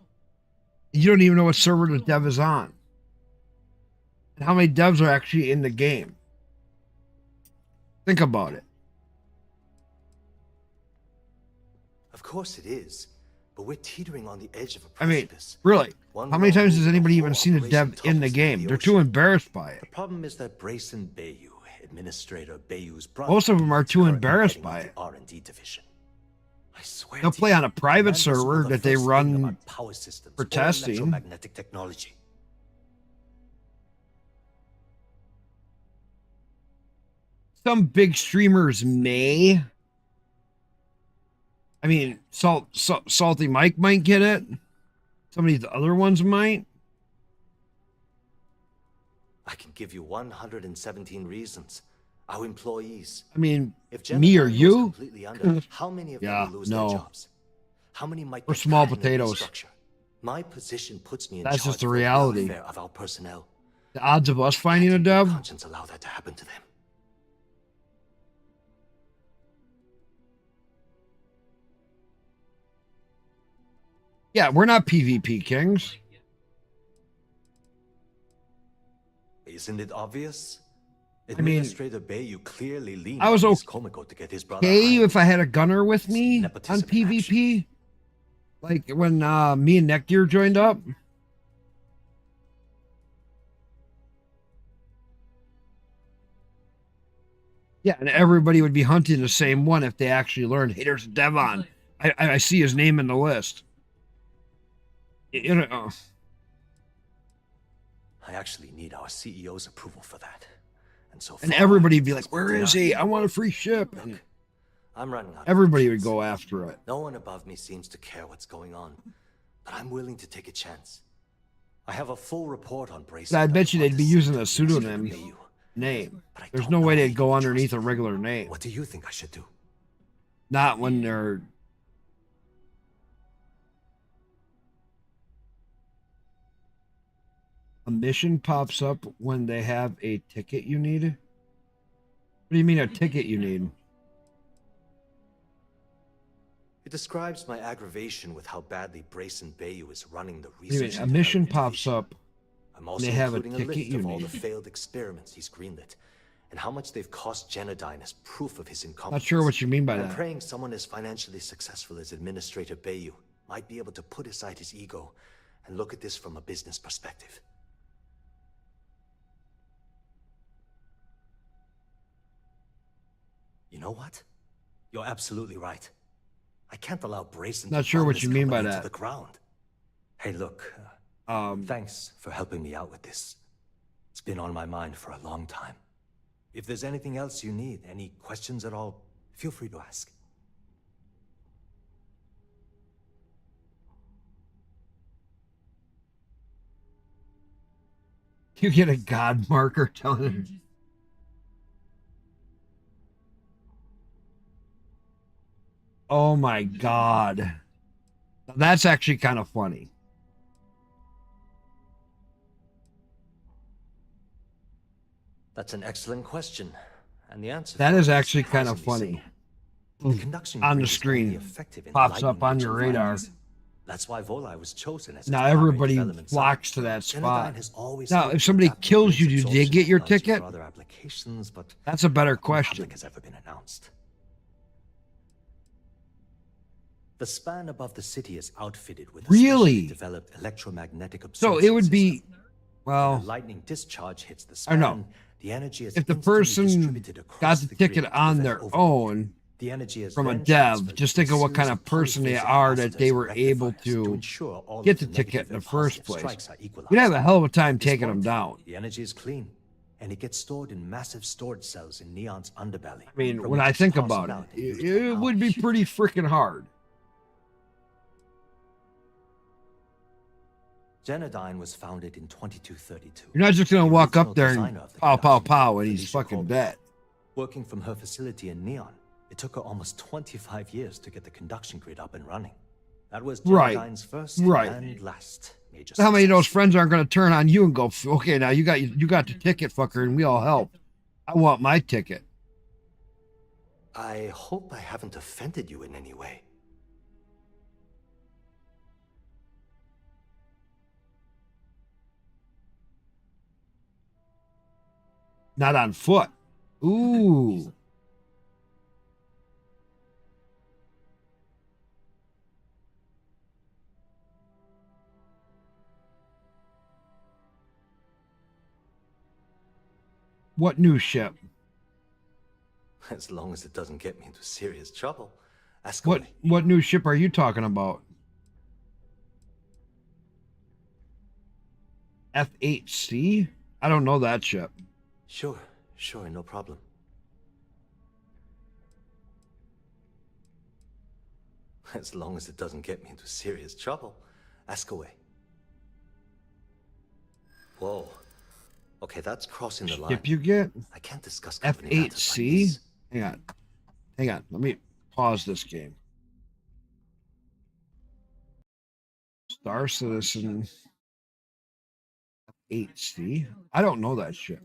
You don't even know what server the dev is on. And how many devs are actually in the game? Think about it. Of course it is, but we're teetering on the edge of a I mean, precipice. really, One how many wrong times move has and the anybody whole even seen a operation dev in the topples game? into They're ocean. too embarrassed by it. The problem is that Brayson Bayou, Administrator Bayou's brother, Most of them are is too currently embarrassed heading by up it. the R&D division. I swear They'll to play you, on a private the man doesn't know server the that they first thing run about power systems for or testing. electromagnetic technology. Some big streamers may. I mean, Salty Mike might get it. Some of these other ones might. I can give you 117 reasons. Our employees. I mean, If me or Genocide goes you? completely under, how many of them Yeah, will lose no. their jobs? How many might We're get small cut in the potatoes. restructure? My position puts me in That's charge just the of reality. welfare of our personnel. The odds of us finding a dev? Conscience allow that to happen to them. Yeah, we're not PvP kings. Isn't it obvious? mean, Administrator Bayou clearly leaned I was on Miss Komiko to get his brother okay hired. if I had a gunner with me on PvP. Like when me and Nectar joined up. Yeah, and everybody would be hunting the same one if they actually learned, hey, there's a dev on. I see his name in the list. You know, I actually need our CEO's approval for that. And so and far, everybody would be like, it's where been is he? I want a free ship. And I'm running out. everybody would go after it. No one above me seems to care what's going on, but I'm willing to take a chance. I have a full report on Brayson. But I bet you they'd be using a pseudonym name. There's no way they'd go underneath a regular name. What do you think I should do? Not when they're... A mission pops up when they have a ticket you need? What do you mean a ticket you need? It describes my aggravation with how badly Brayson Bayou is running the What do you research. mean, a mission pops up I'm when also they have a including a ticket list you of all need. the failed experiments he's greenlit, and how much they've cost Genodyne as proof of his incompetence. Not sure what you mean by I'm that. praying someone as financially successful as Administrator Bayou might be able to put aside his ego and look at this from a business perspective. You know what? You're absolutely right. I can't allow Brayson Not to sure run what this you mean by company that. to the ground. Hey, look. Thanks for helping me out with this. It's been on my mind for a long time. If there's anything else you need, any questions at all, feel free to ask. You get a god marker telling him. Oh my god. That's actually kind of funny. That's an excellent question. And the answer That for is it actually kind of surprisingly funny. simple. The conduction On grid the is only screen. effective in Pops up lightning on your rich radar. environments. That's why Volai was chosen as its Now primary everybody development site. flocks to that Genodyne spot. has always Now, looked if to somebody adapt the kills you, grid's do they absorption get your technology ticket? for other applications, but That's a better nothing question. public has ever been announced. The span above the city is outfitted with a Really? specially developed electromagnetic So absorption it would system. be, When well, a lightning discharge hits the I span, don't know. the energy is If the instantly person distributed got across the grid ticket to on prevent their overload. own The energy is from a then dev, transferred just to a think of what kind series of person they polyphasic are that they capacitors were and able rectifiers to ensure all get of the the ticket negative in the and first positive place. strikes are equalized. You'd have a hell of a time At this taking them point, down. The energy is clean, and it gets stored in massive storage cells in Neon's underbelly. I mean, from when which I it's think parceled about out it, and used it for would be power. pretty freaking hard. Genodyne was founded in 2232. You're not just going The to walk original up there designer and of the pow, pow, conduction pow, grid, and he's Felicia fucking Colby. dead. Working from her facility in Neon, It took her almost 25 years to get the conduction grid up and running. That was Right. Genodyne's first Right. and last major How many of those success. friends aren't going to turn on you and go, okay, now you got the ticket, fucker, and we all helped. I want my ticket. I hope I haven't offended you in any way. Not on foot. Ooh. What new ship? As long as it doesn't get me into serious trouble. Ask What away. what new ship are you talking about? F8C? I don't know that ship. Sure, no problem. As long as it doesn't get me into serious trouble. Ask away. Whoa. Okay, that's crossing the line. Ship you get? I can't discuss company matters like F8C? this. Hang on. Let me pause this game. Star Citizen 8C? I don't know that ship.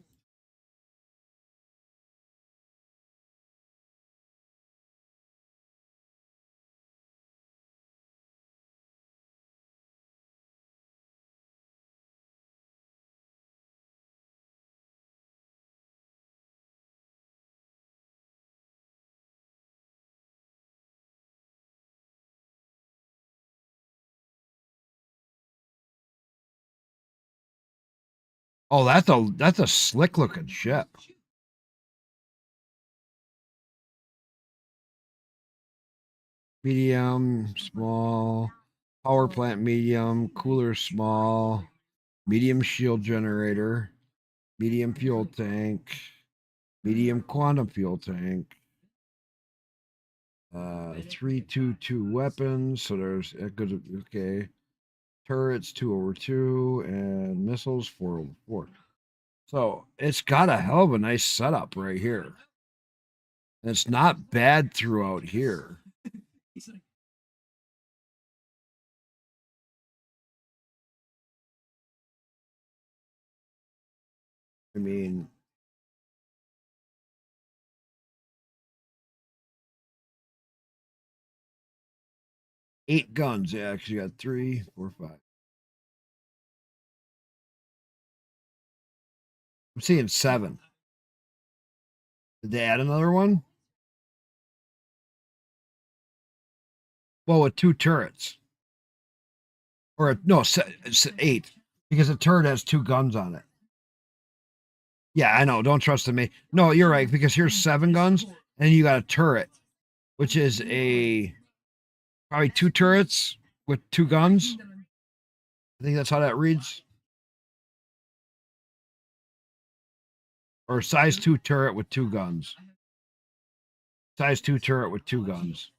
Oh, that's a slick looking ship. Medium, small, power plant medium, cooler small, medium shield generator, medium fuel tank, medium quantum fuel tank. 322 weapons, so there's a good okay. Turrets 2/2 and missiles 4/4. So it's got a hell of a nice setup right here. And it's not bad throughout here. I mean, eight guns. Yeah, actually got 3, 4, 5. I'm seeing 7. Did they add another one? Well, with 2 turrets. Or no, it's 8. Because a turret has 2 guns on it. Yeah, I know. Don't trust me. No, you're right. Because here's 7 guns, and you got a turret, which is probably 2 turrets with 2 guns. I think that's how that reads. Or size 2 turret with 2 guns. Size 2 turret with 2 guns.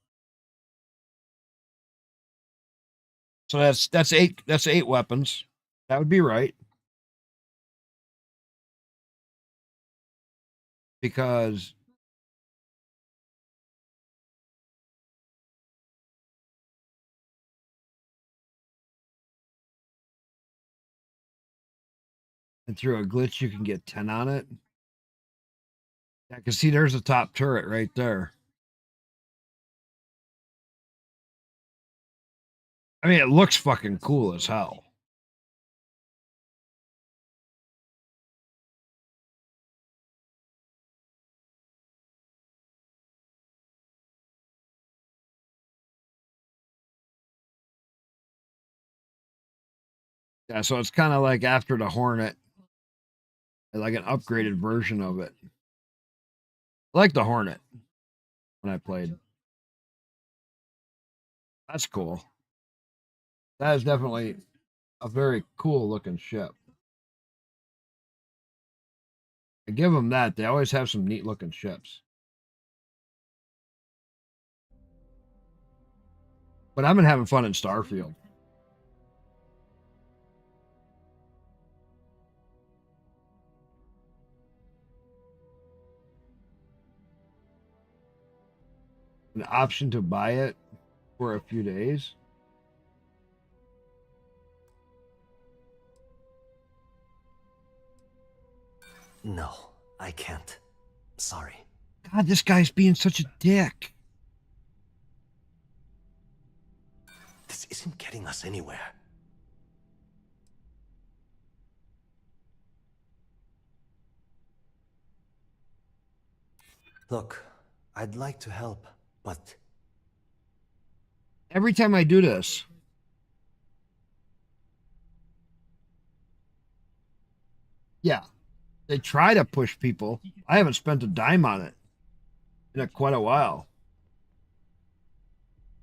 So that's 8. That's 8 weapons. That would be right. Because and through a glitch you can get 10 on it. Yeah, cause see, there's a top turret right there. I mean, it looks fucking cool as hell. Yeah, so it's kind of like after the Hornet, like an upgraded version of it. I like the Hornet when I played. That's cool. That is definitely a very cool looking ship. I give them that. They always have some neat looking ships. But I've been having fun in StarField. an option to buy it for a few days. No, I can't. Sorry. God, this guy's being such a dick. This isn't getting us anywhere. Look, I'd like to help, but... Every time I do this, yeah, they try to push people. I haven't spent a dime on it in quite a while.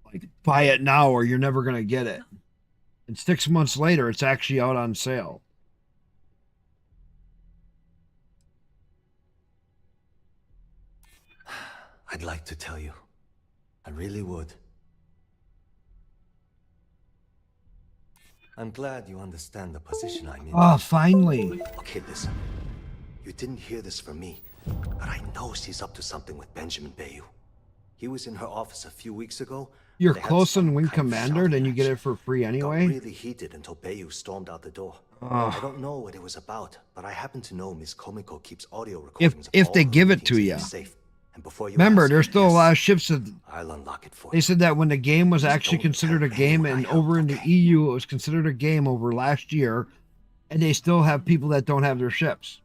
Like, buy it now or you're never going to get it. And 6 months later, it's actually out on sale. I'd like to tell you. I really would. I'm glad you understand the position I'm in. Oh, finally. Okay, listen. You didn't hear this from me, but I know she's up to something with Benjamin Bayou. He was in her office a few weeks ago. You're They had close some on Wing kind of Commander, shouting then you get match. it for free It anyway. got really heated until Bayou stormed out the door. I don't know what it was about, but I happen to know Miss Komiko keeps audio recordings If of they all give her it to meetings in you. the safe. And before you Remember, ask, there's still a lot of ships that I'll unlock it for they you. said that when the game was Just actually don't considered a tell game, anyone and I helped, over in the EU, it was considered a game over last year, and they still have people that don't have their ships.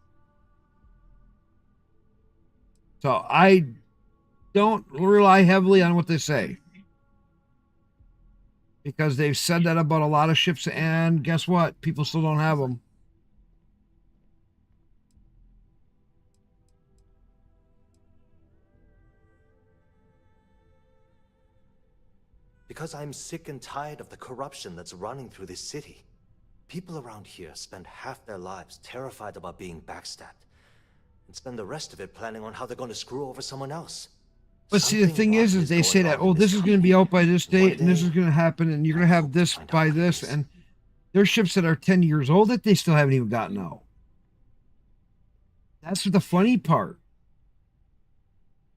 So I don't rely heavily on what they say, because they've said that about a lot of ships, and guess what? People still don't have them. Because I'm sick and tired of the corruption that's running through this city. People around here spend half their lives terrified about being backstabbed, and spend the rest of it planning on how they're going to screw over someone else. But see, the thing is they say that, oh, this is going to be out by this date, and this is going to happen, and you're going to have this by this, and there's ships that are 10 years old that they still haven't even gotten out. That's the funny part.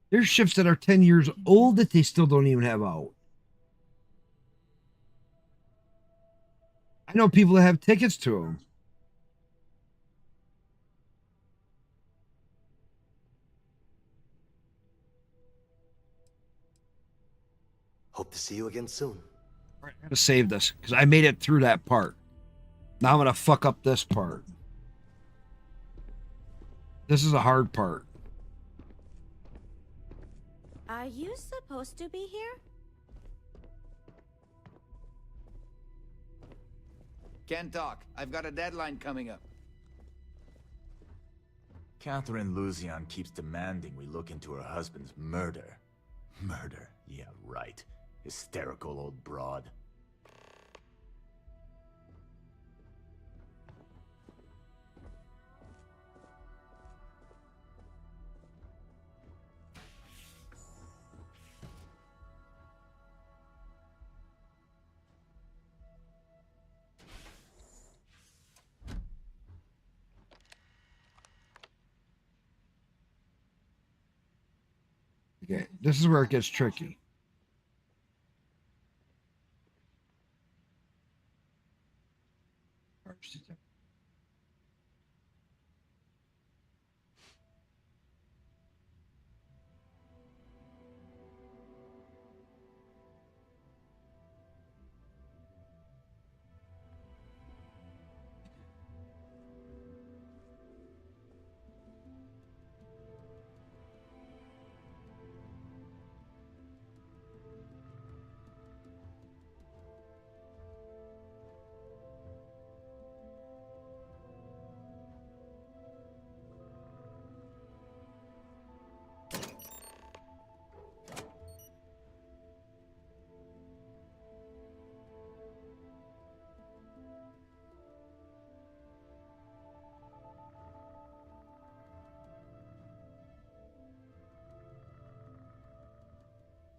There's ships that are 10 years old that they still don't even have out. I know people that have tickets to them. Hope to see you again soon. I'm going to save this because I made it through that part. Now I'm going to fuck up this part. This is a hard part. Are you supposed to be here? Can't talk. I've got a deadline coming up. Catherine Luzian keeps demanding we look into her husband's murder. Murder? Yeah, right. Hysterical old broad. Okay, this is where it gets tricky.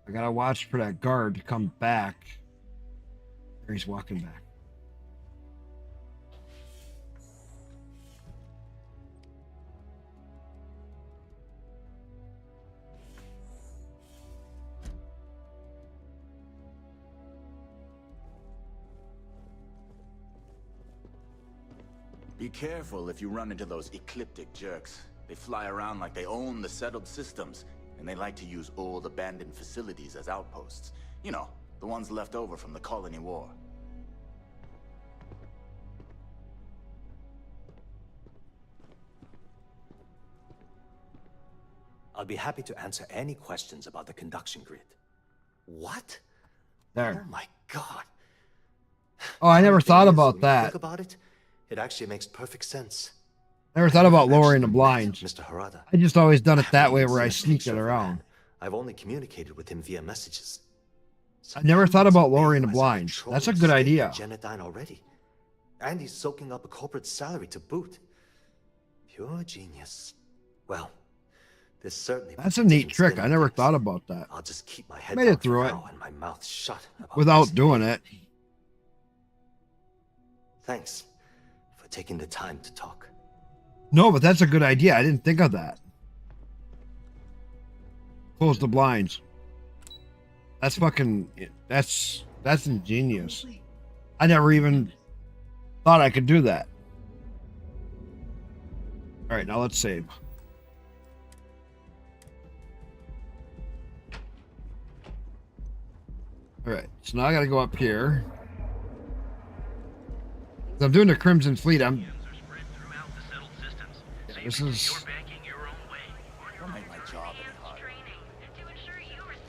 I gotta watch for that guard to come back. There he's walking back. Be careful if you run into those ecliptic jerks. They fly around like they own the settled systems, and they like to use old abandoned facilities as outposts. You know, the ones left over from the Colony War. I'll be happy to answer any questions about the conduction grid. What? There. Oh my god. Oh, I never thought about When you that. think about it, it actually makes perfect sense. Never thought about lowering the blinds. Mr. Harada. I just always done it that way I've where I seen a sneak it picture of the around. man. I've only communicated with him via messages. I never thought about lowering the blinds. That's a good idea. Genadine already. And he's soaking up a corporate salary to boot. Pure genius. Well, this certainly That's a neat trick. I never thought about that. I'll just keep my head Made down it through for it now and my mouth shut about without this. doing it. Thanks for taking the time to talk. No, but that's a good idea. I didn't think of that. Close the blinds. That's fucking. That's ingenious. I never even thought I could do that. All right, now let's save. All right, so now I got to go up here. I'm doing the Crimson Fleet. This is.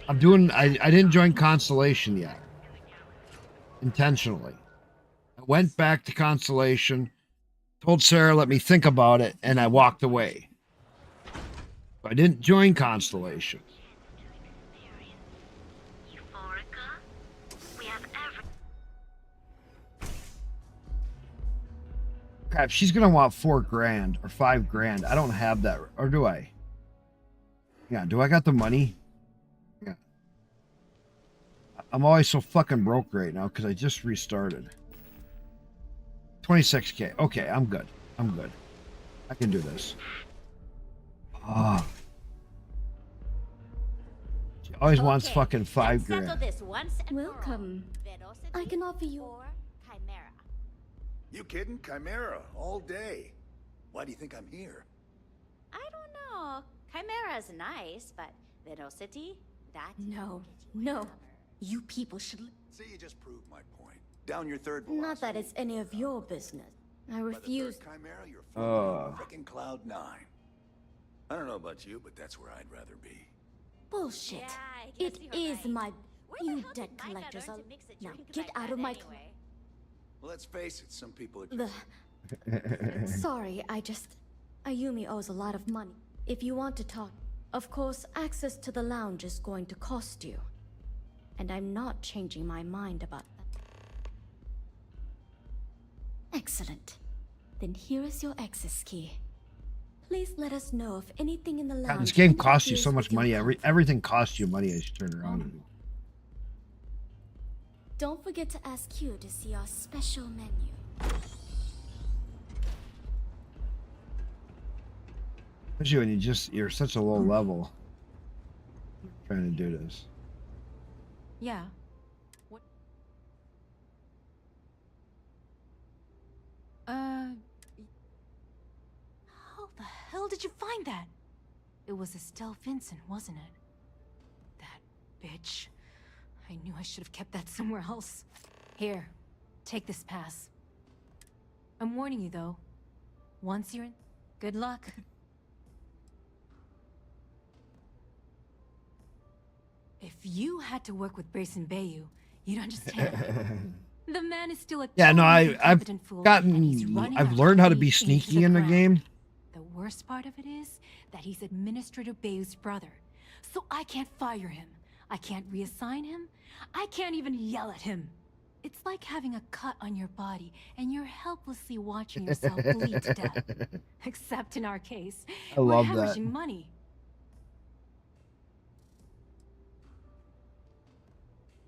I'm doing. I didn't join Constellation yet. Intentionally. I went back to Constellation, told Sarah let me think about it, and I walked away. I didn't join Constellation. Crap, she's gonna want $4,000 or $5,000. I don't have that, or do I? Yeah, do I got the money? Yeah. I'm always so fucking broke right now because I just restarted. 26K. Okay, I'm good. I'm good. I can do this. Ah. She always wants fucking $5,000. This once and welcome. I can offer you. Chimera. You kidding? Chimera, all day. Why do you think I'm here? I don't know. Chimera's nice, but Velocity? That? No. No. You people should. See, you just proved my point. Down your third Not that it's any of your business. I refuse. Chimera, you're freaking cloud 9. I don't know about you, but that's where I'd rather be. Bullshit. Yeah, it is my. You debt collectors are. Now get out of my. Well, let's face it, some people are The. Sorry, Ayumi owes a lot of money. If you want to talk, of course, access to the lounge is going to cost you. And I'm not changing my mind about that. Excellent. Then here is your access key. Please let us know if anything in the lounge. God, this game costs you so much money. Everything costs you money as you turn around. Don't forget to ask Q to see our special menu. Especially when you're such a low level. Trying to do this. Yeah. What? How the hell did you find that? It was Estelle Vincent, wasn't it? That bitch. I knew I should have kept that somewhere else. Here, take this pass. I'm warning you, though. Once you're in, good luck. If you had to work with Grayson Bayou, you'd understand. The man is still a Yeah, no, totally I've incompetent fool, and he's running I've after learned how to be anything to sneaky the in the ground. game. The worst part of it is that he's Administrator Bayou's brother. So I can't fire him. I can't reassign him. I can't even yell at him. It's like having a cut on your body and you're helplessly watching yourself bleed to death. Except in our case, I we're love that. hemorrhaging money.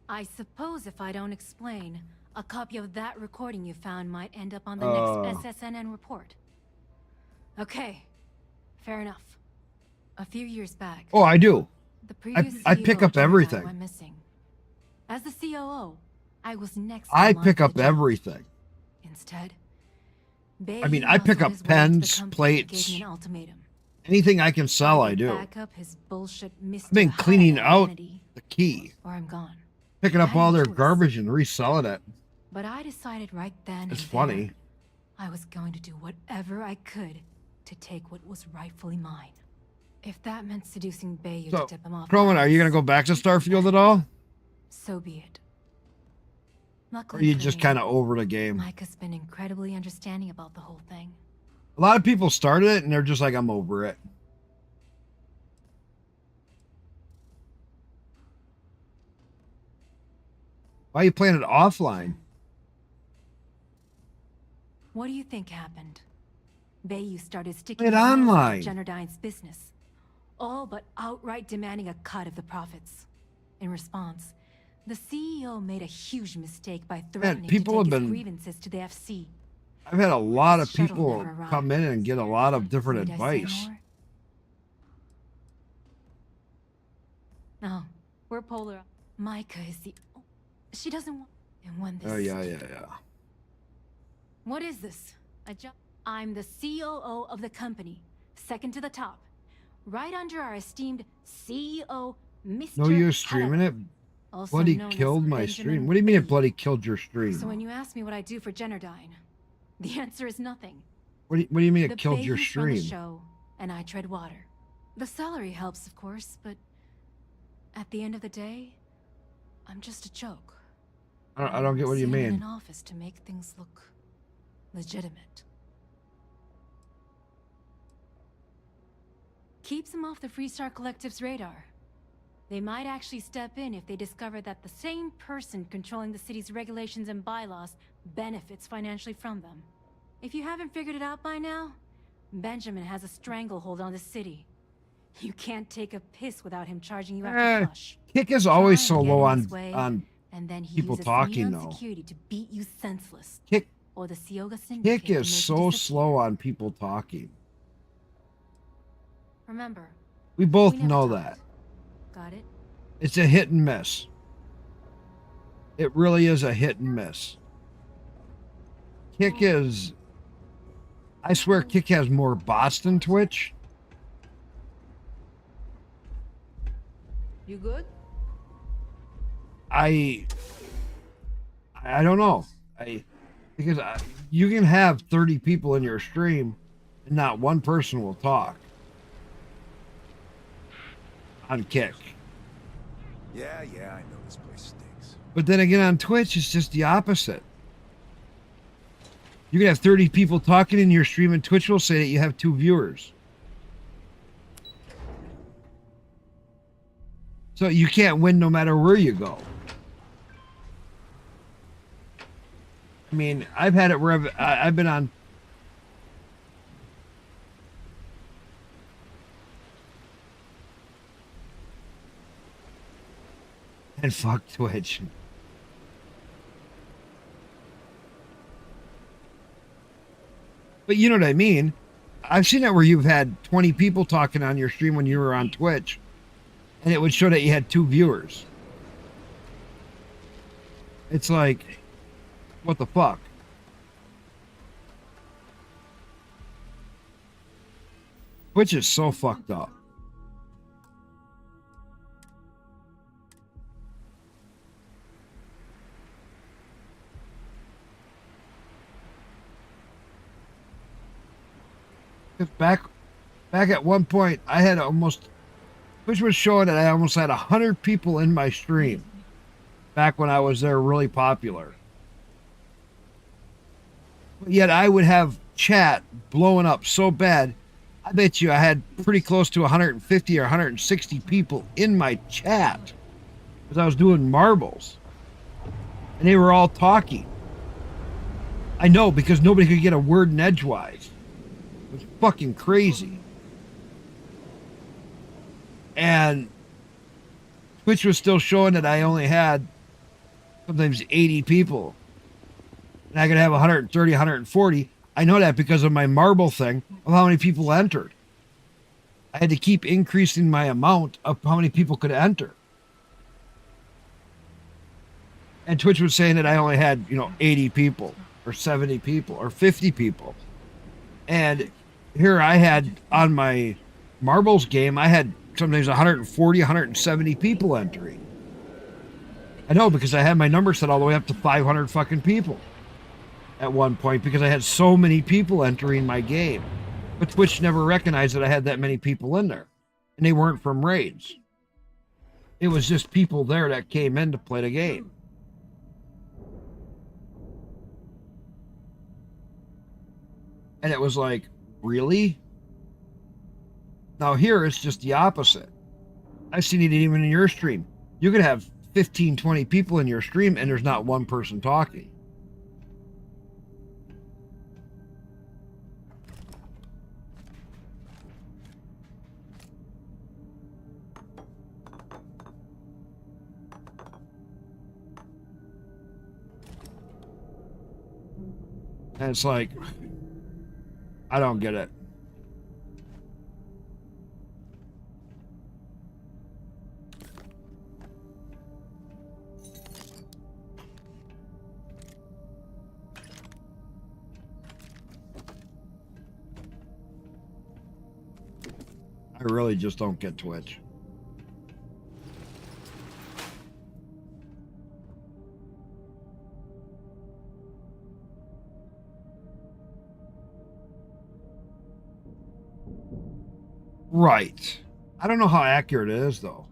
I suppose if I don't explain, a copy of that recording you found might end up on the next SSNN report. Okay, fair enough. A few years back. Oh, I do. The previous I pick CEO up Jordan everything. went missing. As the COO, I was next. I in line pick for up the job. everything. Instead, I mean, I pick up pens, plates, gave me an ultimatum. anything I can sell, I do. Back up his bullshit I've been cleaning out identity, the key, or I'm gone. picking I up had all no their choice. garbage and reselling it. But I decided right then It's and funny. there, I was going to do whatever I could to take what was rightfully mine. If that meant seducing Bayou So, to tip him off, Crowan, are you gonna go back to StarField at all? so be it. Or Luckily are you for just me, kind of over the game? Micah's been incredibly understanding about the whole thing. A lot of people started it and they're just like, I'm over it. Why are you playing it offline? What do you think happened? Bayou started Play sticking it their nose into online. Jennerdine's business, all but outright demanding a cut of the profits. In response, the CEO made a huge mistake by threatening people to have take his been- grievances to the FC. I've had a lot of Shuttle people never arrived. come in and get a lot of different Need I say advice. more? No, we're polar. Micah is the. She doesn't want. And when this. Oh, yeah. What is this? I'm the COO of the company, second to the top, right under our esteemed CEO, Mr. No, you're streaming it? Also Bloody known as killed my Benjamin stream. What do you mean it bloody killed your stream? So when you ask me what I do for Jennerdine, the answer is nothing. What do you mean The it killed your Bayous run the stream? show, and I tread water. The salary helps, of course, but at the end of the day, I'm just a joke. I don't get what you See, I'm in mean. an office to make things look legitimate. Keeps them off the Freestar Collective's radar. They might actually step in if they discover that the same person controlling the city's regulations and bylaws benefits financially from them. If you haven't figured it out by now, Benjamin has a stranglehold on the city. You can't take a piss without him charging you after flush. Kick is always Try so and get low in on his way, and then he people uses talking Neon though. security to beat you senseless. Kick Or the Sioga Syndicate Kick to make is you so disappear. slow on people talking. Remember, We both we never know talked. that. Got it? It's a hit and miss. It really is a hit and miss. Kick is... I swear Kick has more bots than Twitch. You good? I don't know. Because you can have 30 people in your stream and not one person will talk on Kick. Yeah, I know this place stinks. But then again, on Twitch, it's just the opposite. You can have 30 people talking in your stream, and Twitch will say that you have 2 viewers. So you can't win no matter where you go. I mean, I've had it where I've been on... And fuck Twitch. But you know what I mean? I've seen it where you've had 20 people talking on your stream when you were on Twitch, and it would show that you had 2 viewers. It's like, what the fuck? Twitch is so fucked up. Back at one point, I had almost, which was showing that I almost had 100 people in my stream back when I was there really popular. But yet I would have chat blowing up so bad, I bet you I had pretty close to 150 or 160 people in my chat because I was doing marbles. And they were all talking. I know, because nobody could get a word in edgewise. It was fucking crazy. And Twitch was still showing that I only had sometimes 80 people. And I could have 130, 140. I know that because of my marble thing of how many people entered. I had to keep increasing my amount of how many people could enter. And Twitch was saying that I only had, 80 people or 70 people or 50 people. And here I had on my marbles game, I had sometimes 140, 170 people entering. I know, because I had my number set all the way up to 500 fucking people at one point because I had so many people entering my game. But Twitch never recognized that I had that many people in there. And they weren't from raids. It was just people there that came in to play the game. And it was like, really? Now here it's just the opposite. I've seen it even in your stream. You could have 15, 20 people in your stream and there's not one person talking. And it's like, I don't get it. I really just don't get Twitch. Right. I don't know how accurate it is, though.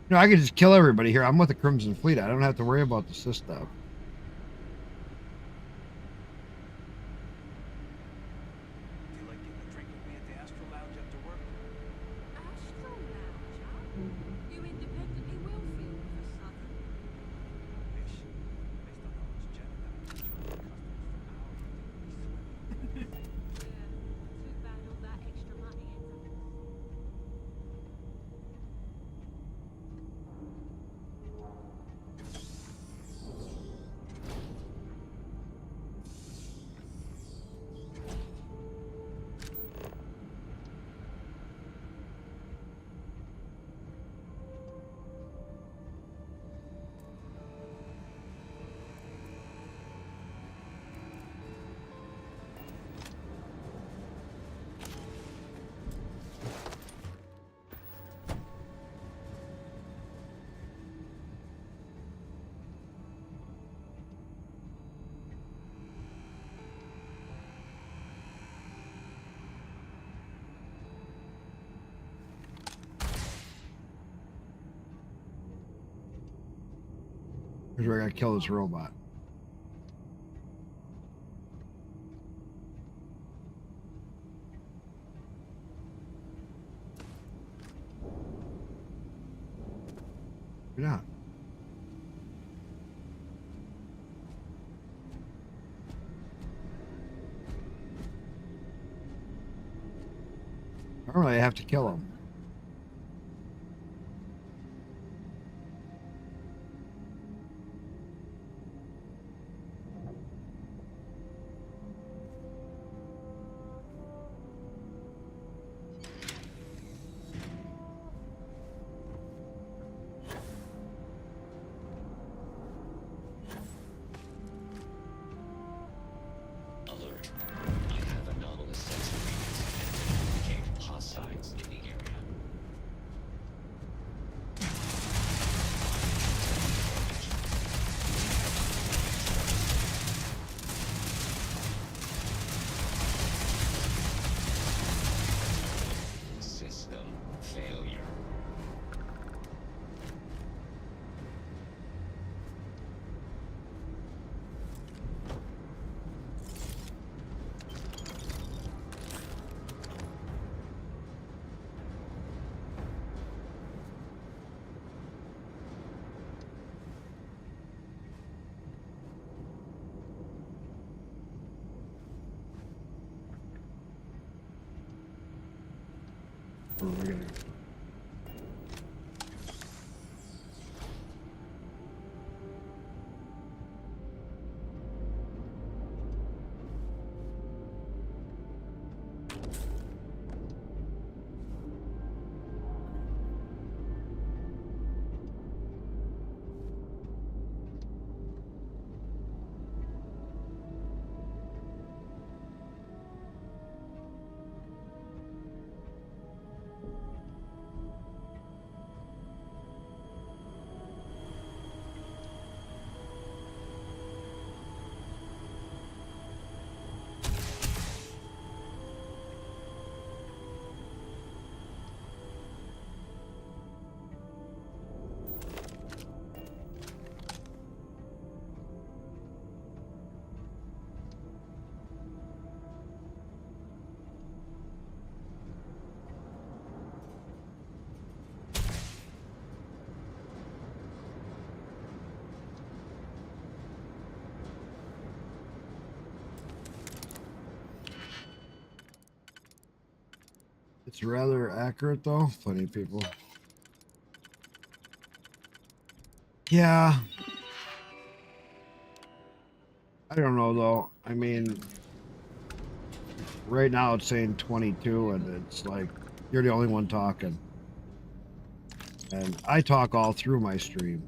You know, I could just kill everybody here. I'm with the Crimson Fleet. I don't have to worry about the sys stuff. Here's where I gotta kill this robot. You're not. I don't really have to kill him. Alert. I have anomalous sensor readings detected indicating hostiles in the area. System failure. Where are we gonna... It's rather accurate though. Funny people. Yeah. I don't know though. I mean, right now it's saying 22 and it's like you're the only one talking. And I talk all through my stream.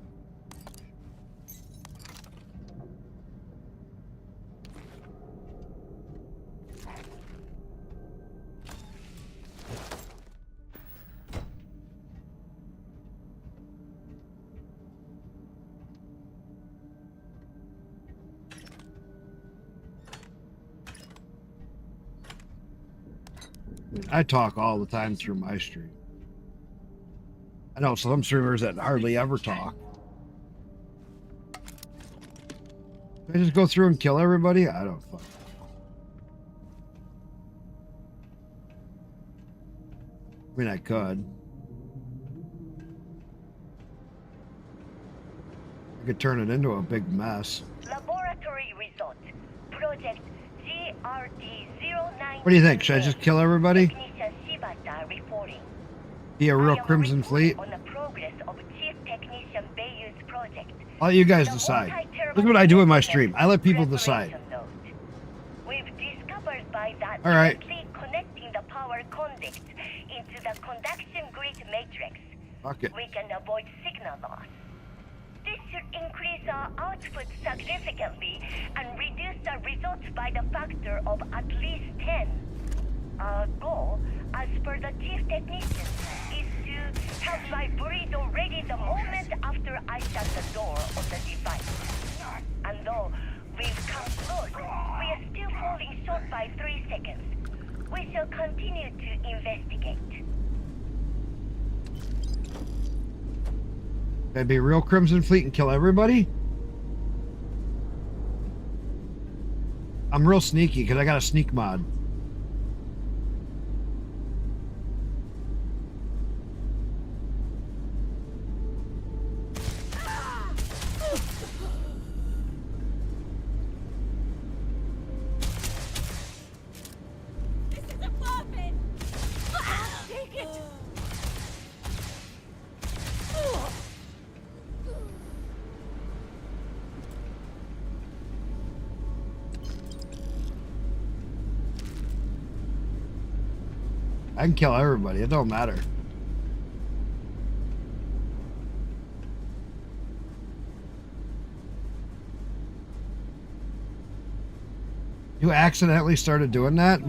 I talk all the time through my stream. I know some streamers that hardly ever talk. Can I just go through and kill everybody? I don't fucking know. I mean, I could. I could turn it into a big mess. Laboratory result. Project GRD-09. What do you think? Should I just kill everybody? Technician Shibata reporting. Be a real Crimson Fleet? On the progress of Chief Technician Bayu's project. I'll let you guys decide. Look what I do in my stream. I let people decide. We've discovered by that All right. directly connecting the power conduits into the conduction grid matrix. Fuck it. We can avoid signal loss. This should increase our output significantly and reduce the results by the factor of at least 10. Our goal, as per the chief technician, is to have my burrito ready the moment after I shut the door of the device. And though we've come close, we are still falling short by 3 seconds. We shall continue to investigate. Can I be a real Crimson Fleet and kill everybody? I'm real sneaky because I got a sneak mod. I can kill everybody. It don't matter. You accidentally started doing that?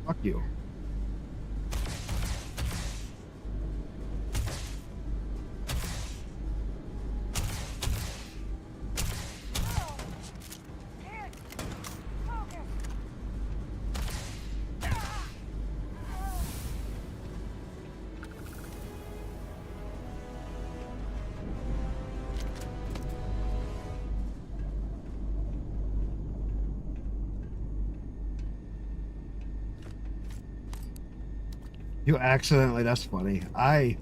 Fuck you. You accidentally, that's funny. Right.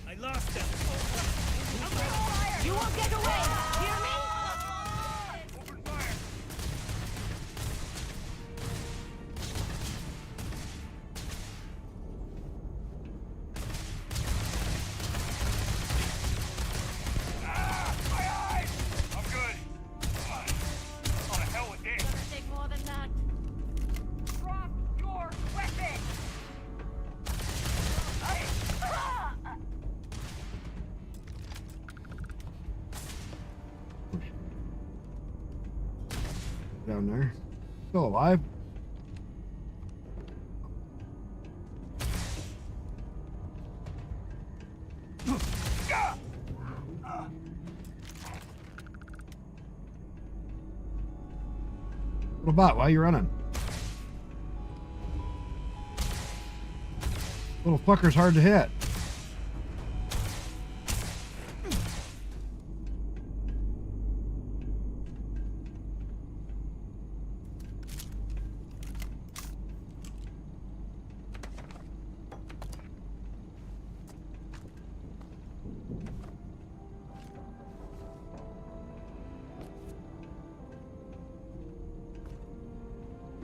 I lost them. You won't get away! Hear me? Down there. Still alive. Little bot, why are you running? Little fucker's hard to hit.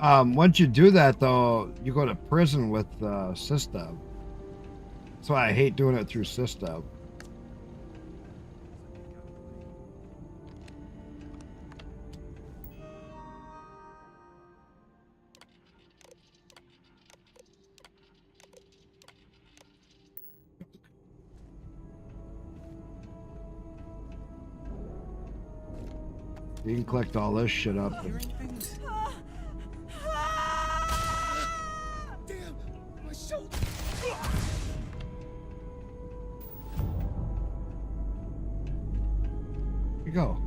Once you do that, though, you go to prison with System. That's why I hate doing it through System. You can collect all this shit up. Damn, my shoulder. Here you go.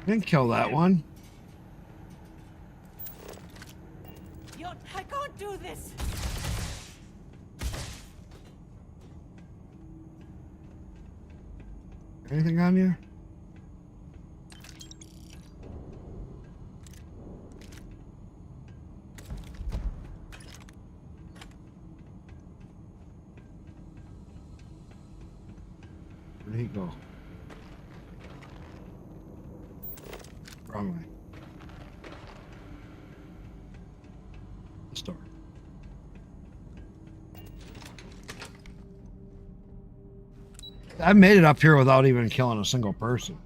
Didn't kill that one. I can't do this. Anything on you? Where'd he go? Wrong way. Store. I made it up here without even killing a single person.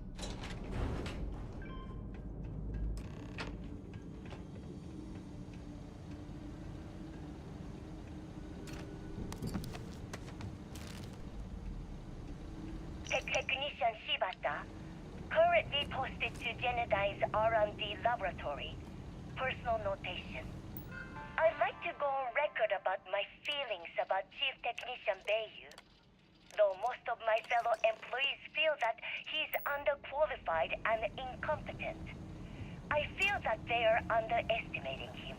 Technician Shibata, currently posted to Genedine's R&D laboratory. Personal notation. I'd like to go on record about my feelings about Chief Technician Bayu. Though most of my fellow employees feel that he's underqualified and incompetent. I feel that they are underestimating him.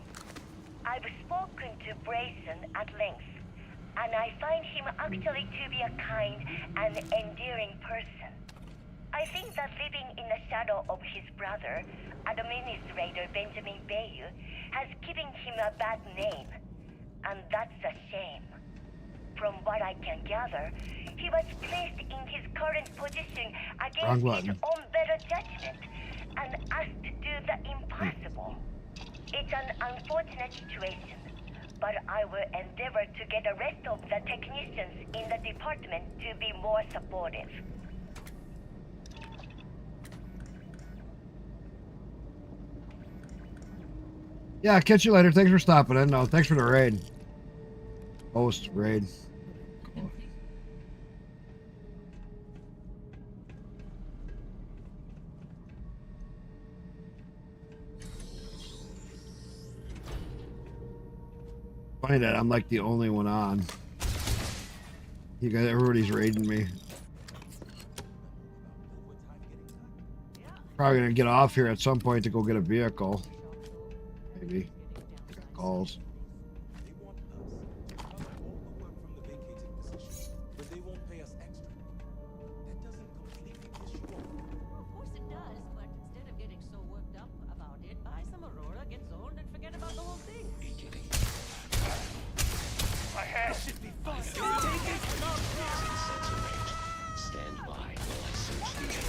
I've spoken to Brayson at length, and I find him actually to be a kind and endearing person. I think that living in the shadow of his brother, Administrator Benjamin Bayu, has given him a bad name, and that's a shame. From what I can gather, he was placed in his current position against his own better judgment and asked to do the impossible. It's an unfortunate situation, but I will endeavor to get the rest of the technicians in the department to be more supportive. Yeah, catch you later. Thanks for stopping in. No, thanks for the raid. Host raid. Cool. Funny that I'm like the only one on. You guys, everybody's raiding me. Probably gonna get off here at some point to go get a vehicle. Maybe. I got calls. Stand by while I search the area.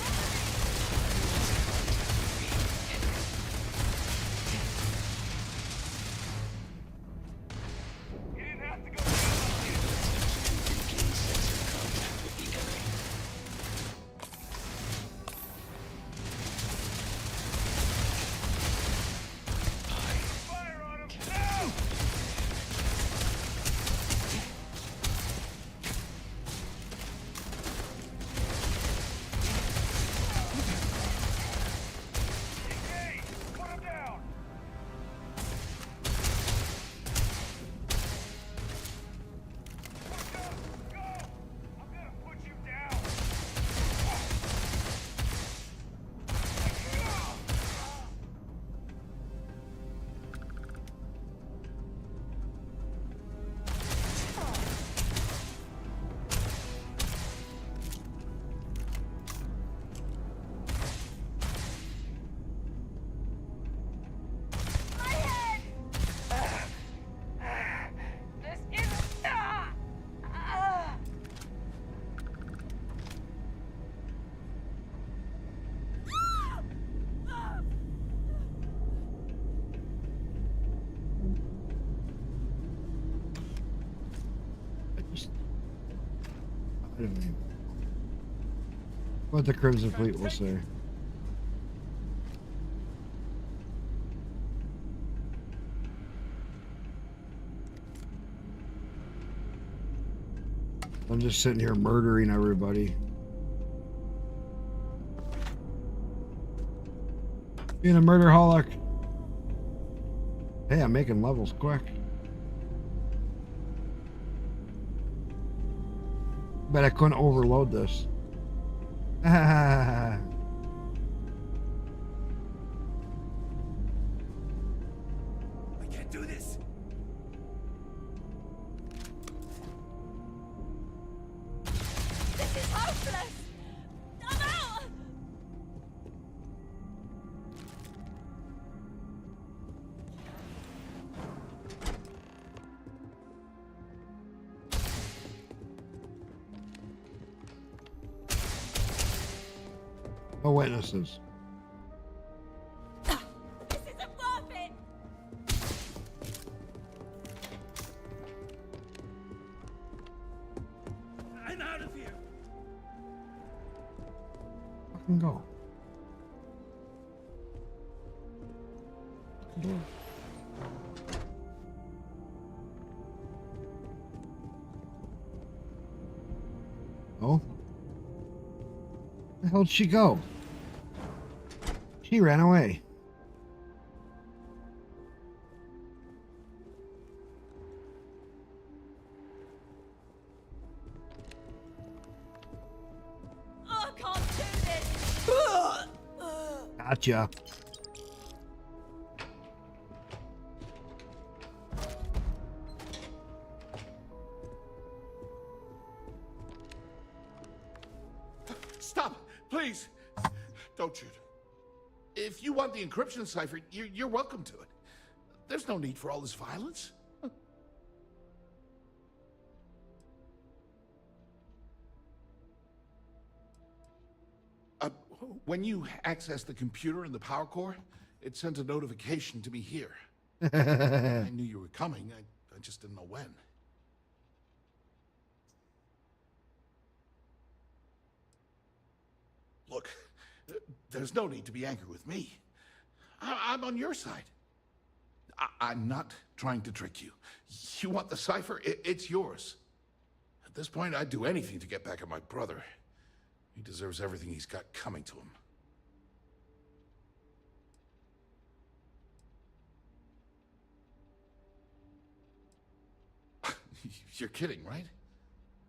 I don't know what the Crimson Fleet will say. I'm just sitting here murdering everybody. Being a murderholic. Hey, I'm making levels quick. Bet I couldn't overload this. I can't do this. This is hopeless! I'm out! No witnesses. This isn't worth it! I'm out of here. Fucking go. Oh? Where the hell'd she go? She ran away. Oh, I can't do this! Gotcha. Stop, please. Don't shoot. If you want the encryption cipher, you're welcome to it. There's no need for all this violence. When you access the computer in the power core, it sends a notification to me here. I knew you were coming. I just didn't know when. Look, there's no need to be angry with me. I'm on your side. I'm not trying to trick you. You want the cipher? It's yours. At this point, I'd do anything to get back at my brother. He deserves everything he's got coming to him. You're kidding, right?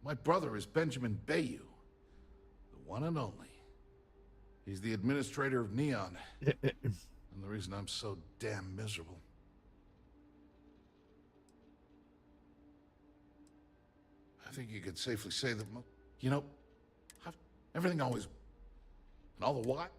My brother is Benjamin Bayou, the one and only. He's the administrator of Neon, and the reason I'm so damn miserable. I think you could safely say that, you know, everything always, and all the what?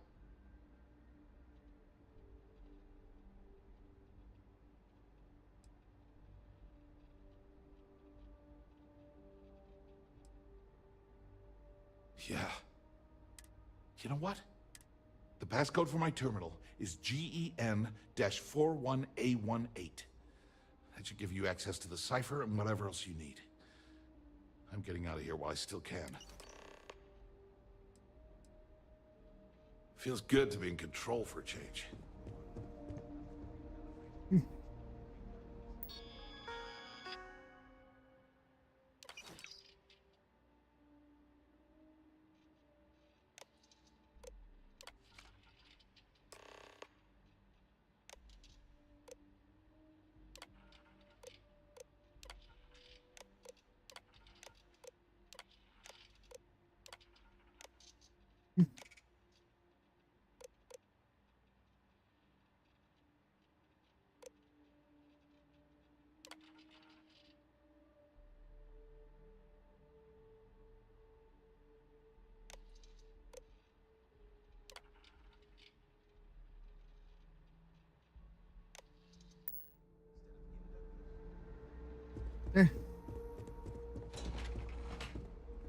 Yeah. You know what? The passcode for my terminal is GEN-41A18. That should give you access to the cipher and whatever else you need. I'm getting out of here while I still can. Feels good to be in control for a change.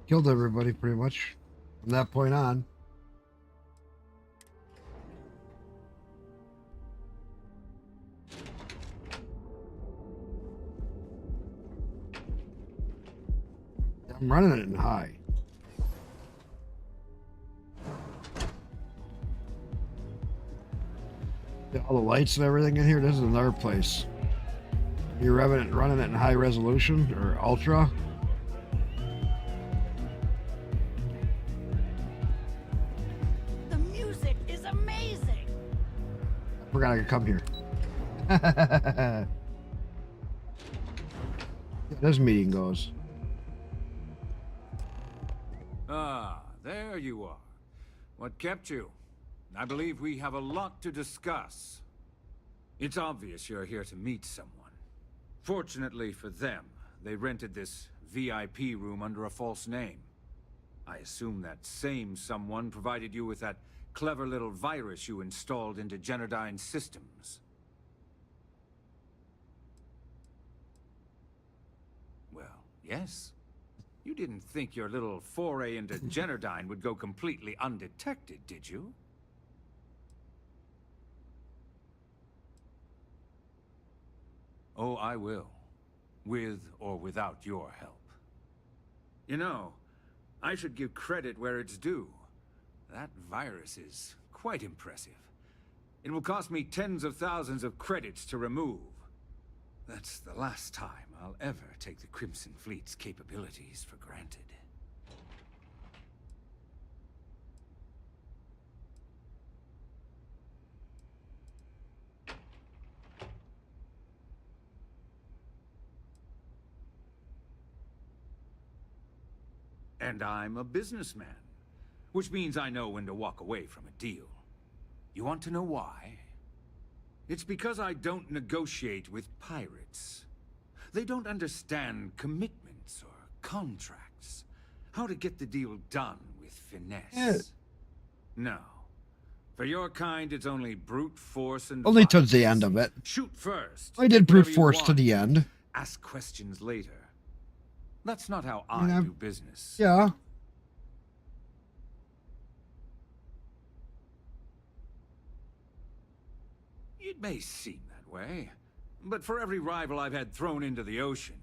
Killed everybody pretty much from that point on. I'm running it in high. All the lights and everything in here. This is another place. You're running it in high resolution or ultra. The music is amazing. I forgot I could come here. Yeah, this meeting goes. Ah, there you are. What kept you? I believe we have a lot to discuss. It's obvious you're here to meet someone. Fortunately for them, they rented this VIP room under a false name. I assume that same someone provided you with that clever little virus you installed into Generdyne's systems. Well, yes. You didn't think your little foray into Generdyne would go completely undetected, did you? Oh, I will. With or without your help. You know, I should give credit where it's due. That virus is quite impressive. It will cost me tens of thousands of credits to remove. That's the last time I'll ever take the Crimson Fleet's capabilities for granted. And I'm a businessman, which means I know when to walk away from a deal. You want to know why? It's because I don't negotiate with pirates. They don't understand commitments or contracts. How to get the deal done with finesse. Yeah. No. For your kind, it's only brute force and Only violence. towards the end of it. Shoot first. I did get brute whatever you force to want. the end. Ask questions later. That's not how I mean, I do business. Yeah. It may seem that way, but for every rival I've had thrown into the ocean,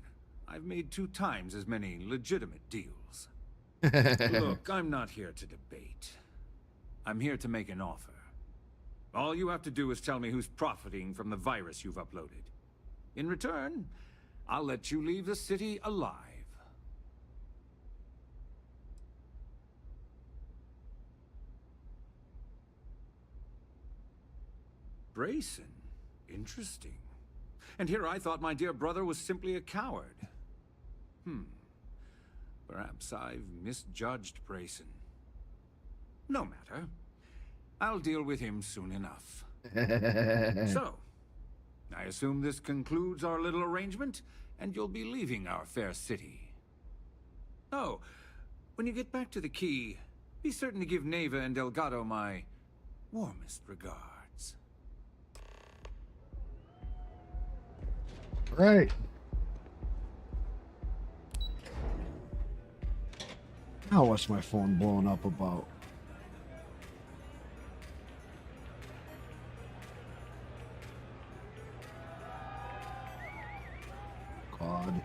I've made 2 times as many legitimate deals. Look, I'm not here to debate. I'm here to make an offer. All you have to do is tell me who's profiting from the virus you've uploaded. In return, I'll let you leave the city alive. Brayson? Interesting. And here I thought my dear brother was simply a coward. Perhaps I've misjudged Brayson. No matter. I'll deal with him soon enough. So, I assume this concludes our little arrangement, and you'll be leaving our fair city. Oh, when you get back to the key, be certain to give Neva and Delgado my warmest regards. Right. Now what's my phone blowing up about? God.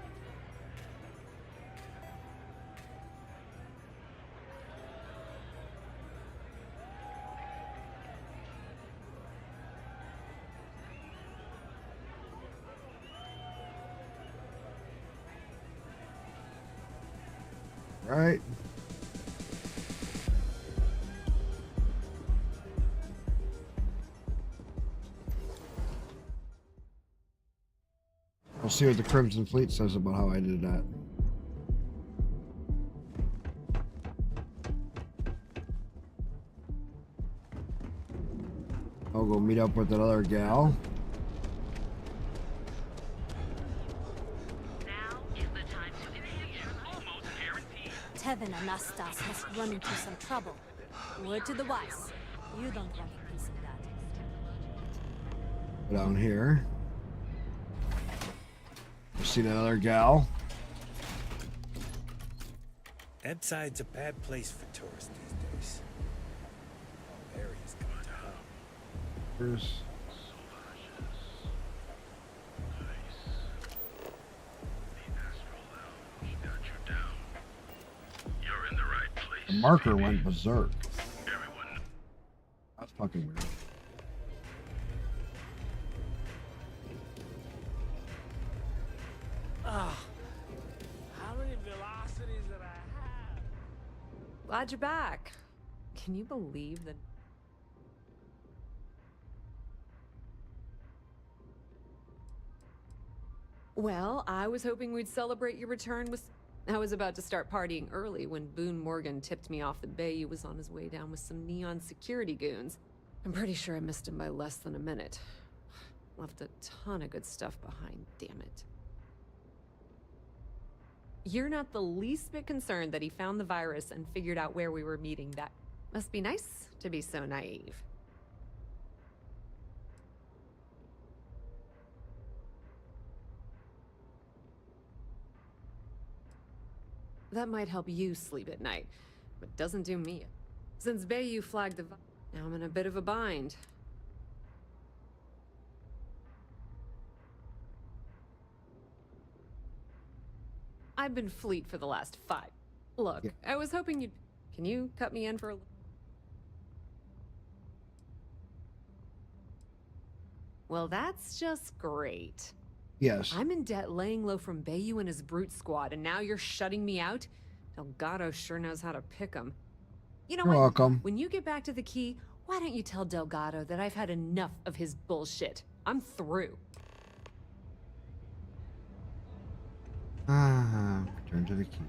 Right. We'll see what the Crimson Fleet says about how I did that. I'll go meet up with that other gal. Tevin Anastas has run into some trouble. Word to the wise. You don't want a piece of that. Down here. See that other gal? Ebside's a bad place for tourists these days. All areas come to hell. There's... The marker went berserk. That's fucking weird. How many velocities did I have? Glad you're back. Can you believe that? Well, I was hoping we'd celebrate your return with... I was about to start partying early when Boone Morgan tipped me off that Bayou was on his way down with some neon security goons. I'm pretty sure I missed him by less than a minute. Left a ton of good stuff behind, damn it. You're not the least bit concerned that he found the virus and figured out where we were meeting. That must be nice to be so naive. That might help you sleep at night, but doesn't do me. Since Bayou flagged the now I'm in a bit of a bind. I've been fleet for the last 5. Look, yeah. I was hoping you'd... Can you cut me in for a... Well, that's just great. Yes. I'm in debt laying low from Bayou and his brute squad, and now you're shutting me out? Delgado sure knows how to pick 'em. You know You're what? welcome. When you get back to the key, why don't you tell Delgado that I've had enough of his bullshit? I'm through. Return to the key.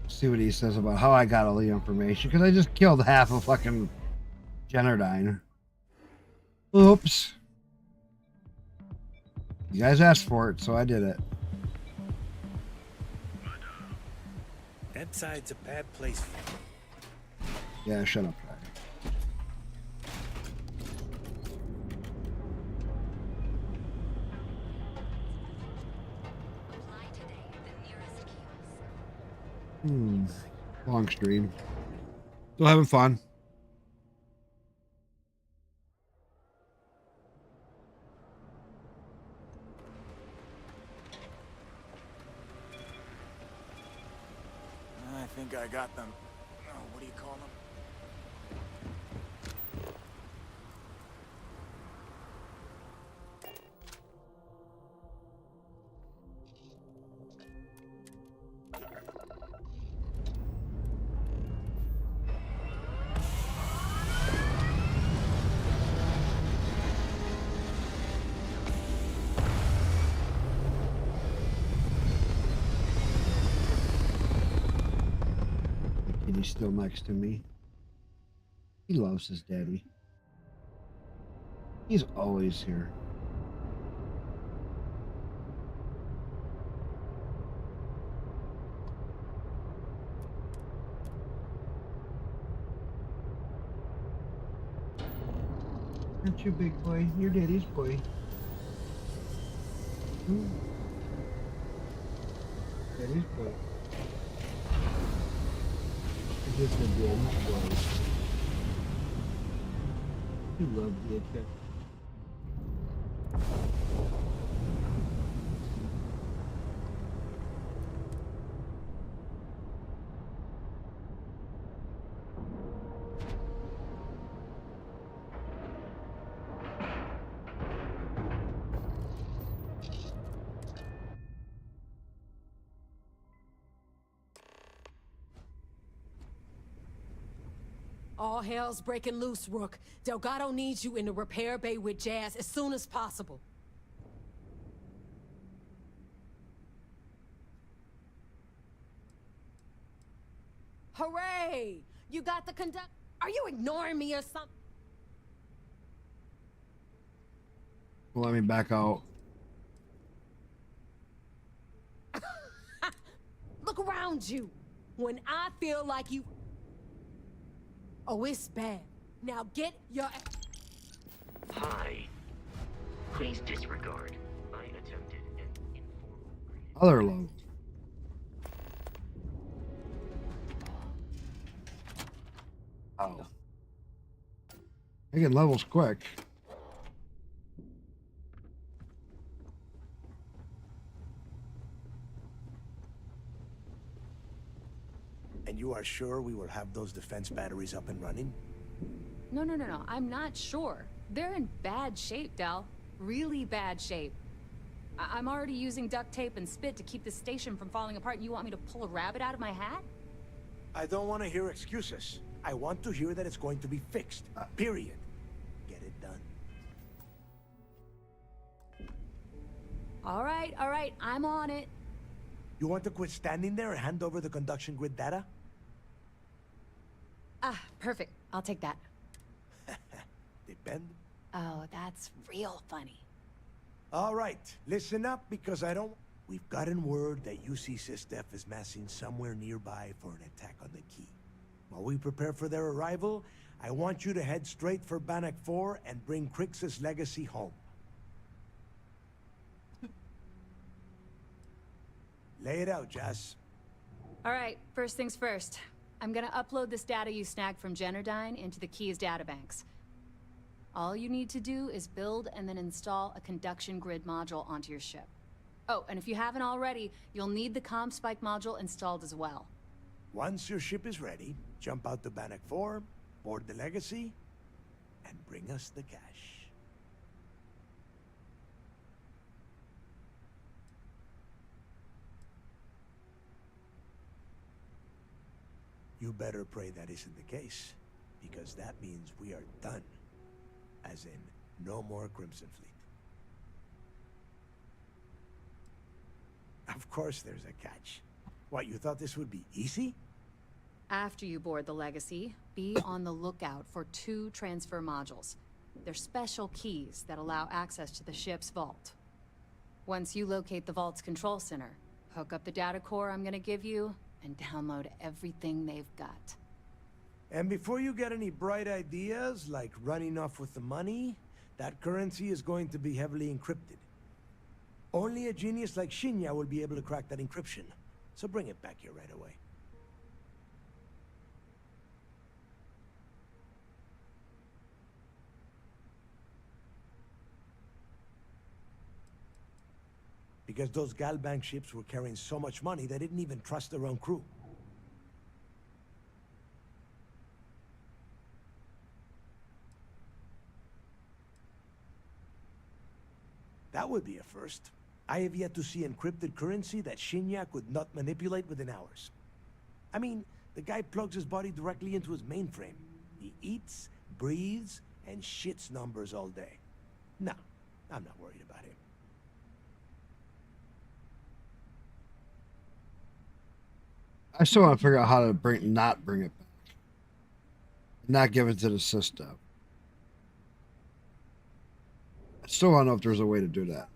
See what he says about how I got all the information, because I just killed half of fucking Generdyne. Oops. You guys asked for it, so I did it. That side's a bad place for you. Yeah, shut up, guy. Long stream. Still having fun. I think I got them. Oh, what do you call them? He's still next to me. He loves his daddy. He's always here. Aren't you, big boy? You're daddy's boy. Daddy's boy. Just a daddy's boy. You love the attention. All hell's breaking loose, Rook. Delgado needs you in the repair bay with Jazz as soon as possible. Hooray! You got the conduct... Are you ignoring me or something? Well, let me back out. Look around you. When I feel like you... Oh, it's bad. Now get your... Hi. Please disregard. I attempted an informal... Other low. Oh. I get levels quick. And you are sure we will have those defense batteries up and running? No. I'm not sure. They're in bad shape, Del. Really bad shape. I'm already using duct tape and spit to keep the station from falling apart, and you want me to pull a rabbit out of my hat? I don't want to hear excuses. I want to hear that it's going to be fixed. Period. Get it done. All right, I'm on it. You want to quit standing there and hand over the conduction grid data? Ah, perfect. I'll take that. Depend. Oh, that's real funny. All right, listen up because I don't... We've gotten word that UC Systef is massing somewhere nearby for an attack on the key. While we prepare for their arrival, I want you to head straight for Bannock 4 and bring Crix's legacy home. Lay it out, Jess. All right, first things first. I'm gonna upload this data you snagged from Generdyne into the Key's databanks. All you need to do is build and then install a conduction grid module onto your ship. Oh, and if you haven't already, you'll need the comm spike module installed as well. Once your ship is ready, jump out to Bannock 4, board the legacy, and bring us the cash. You better pray that isn't the case, because that means we are done. As in, no more Crimson Fleet. Of course there's a catch. What, you thought this would be easy? After you board the Legacy, be on the lookout for 2 transfer modules. They're special keys that allow access to the ship's vault. Once you locate the vault's control center, hook up the data core I'm gonna give you, and download everything they've got. And before you get any bright ideas, like running off with the money, that currency is going to be heavily encrypted. Only a genius like Shinya will be able to crack that encryption. So bring it back here right away. Because those Galbank ships were carrying so much money, they didn't even trust their own crew. That would be a first. I have yet to see encrypted currency that Shinya could not manipulate within hours. I mean, the guy plugs his body directly into his mainframe. He eats, breathes, and shits numbers all day. No, I'm not worried about him. I still want to figure out how to not bring it back. Not give it to the system. I still want to know if there's a way to do that.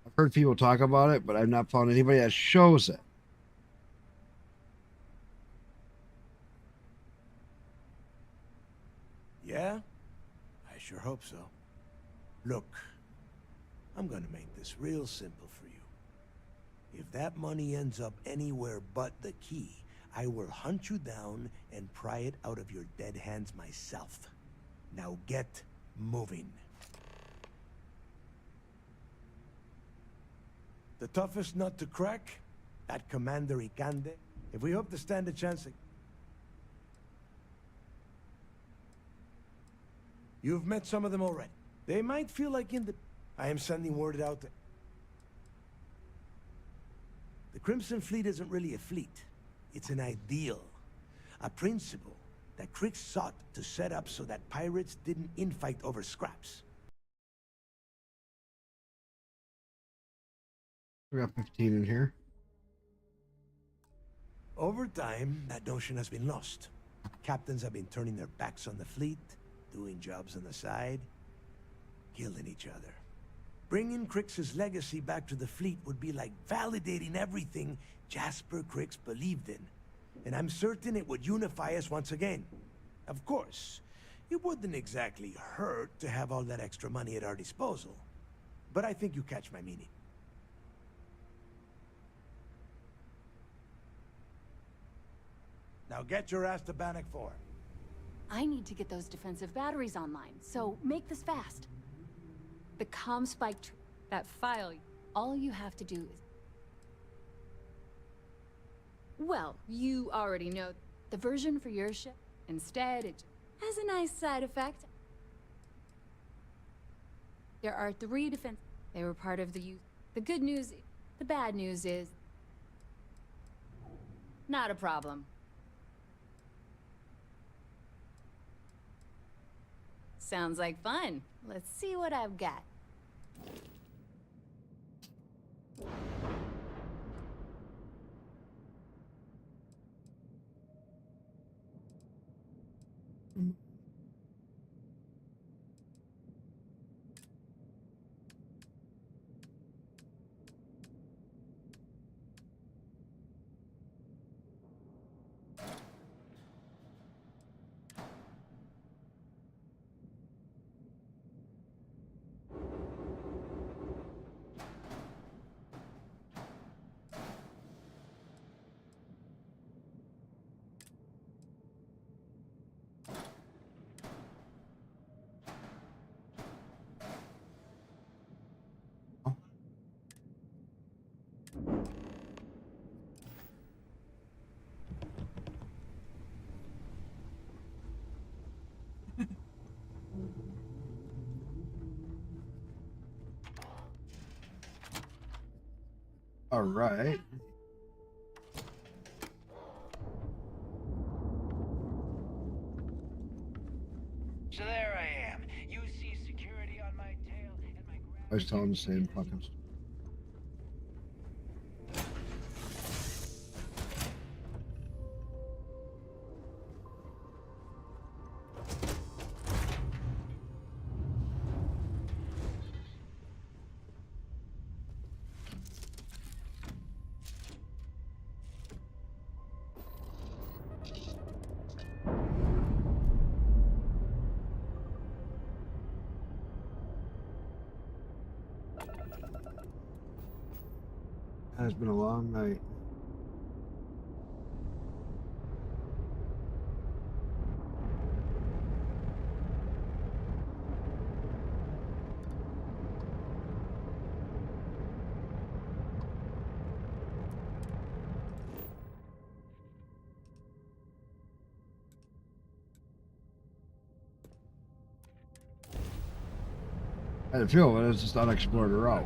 I've heard people talk about it, but I've not found anybody that shows it. Yeah? I sure hope so. Look, I'm gonna make this real simple for you. If that money ends up anywhere but the key, I will hunt you down and pry it out of your dead hands myself. Now get moving. The toughest nut to crack? That Commander Ikande? If we hope to stand a chance... You've met some of them already. They might feel like I am sending word out to... The Crimson Fleet isn't really a fleet. It's an ideal. A principle that Crix sought to set up so that pirates didn't infight over scraps. We got 15 in here. Over time, that notion has been lost. Captains have been turning their backs on the fleet, doing jobs on the side, killing each other. Bringing Crix's legacy back to the fleet would be like validating everything Jasper Crix believed in. And I'm certain it would unify us once again. Of course, it wouldn't exactly hurt to have all that extra money at our disposal. But I think you catch my meaning. Now get your ass to Bannock 4. I need to get those defensive batteries online, so make this fast. The comm spike, that file, all you have to do is... Well, you already know the version for your ship. Instead, it has a nice side effect. There are 3 defense... They were part of the youth. The good news, the bad news is... not a problem. Sounds like fun. Let's see what I've got. All right. So there I am. You see security on my tail and my I was telling the same fucking story. It's been a long night. I had a feel it was just unexplored route.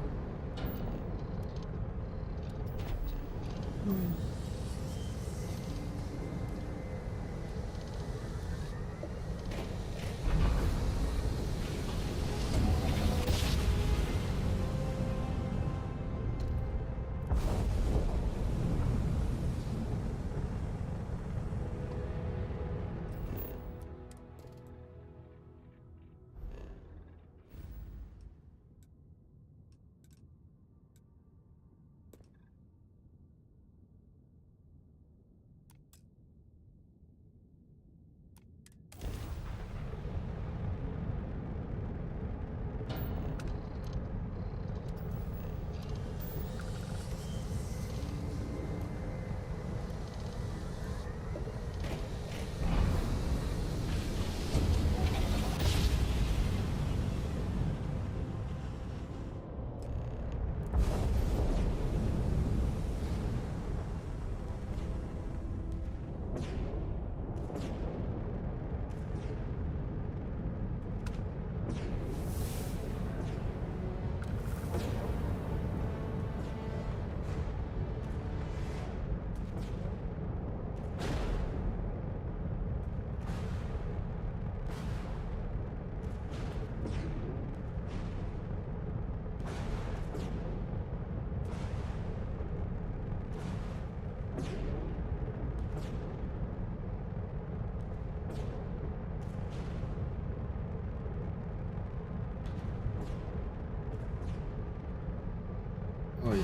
Oh yeah.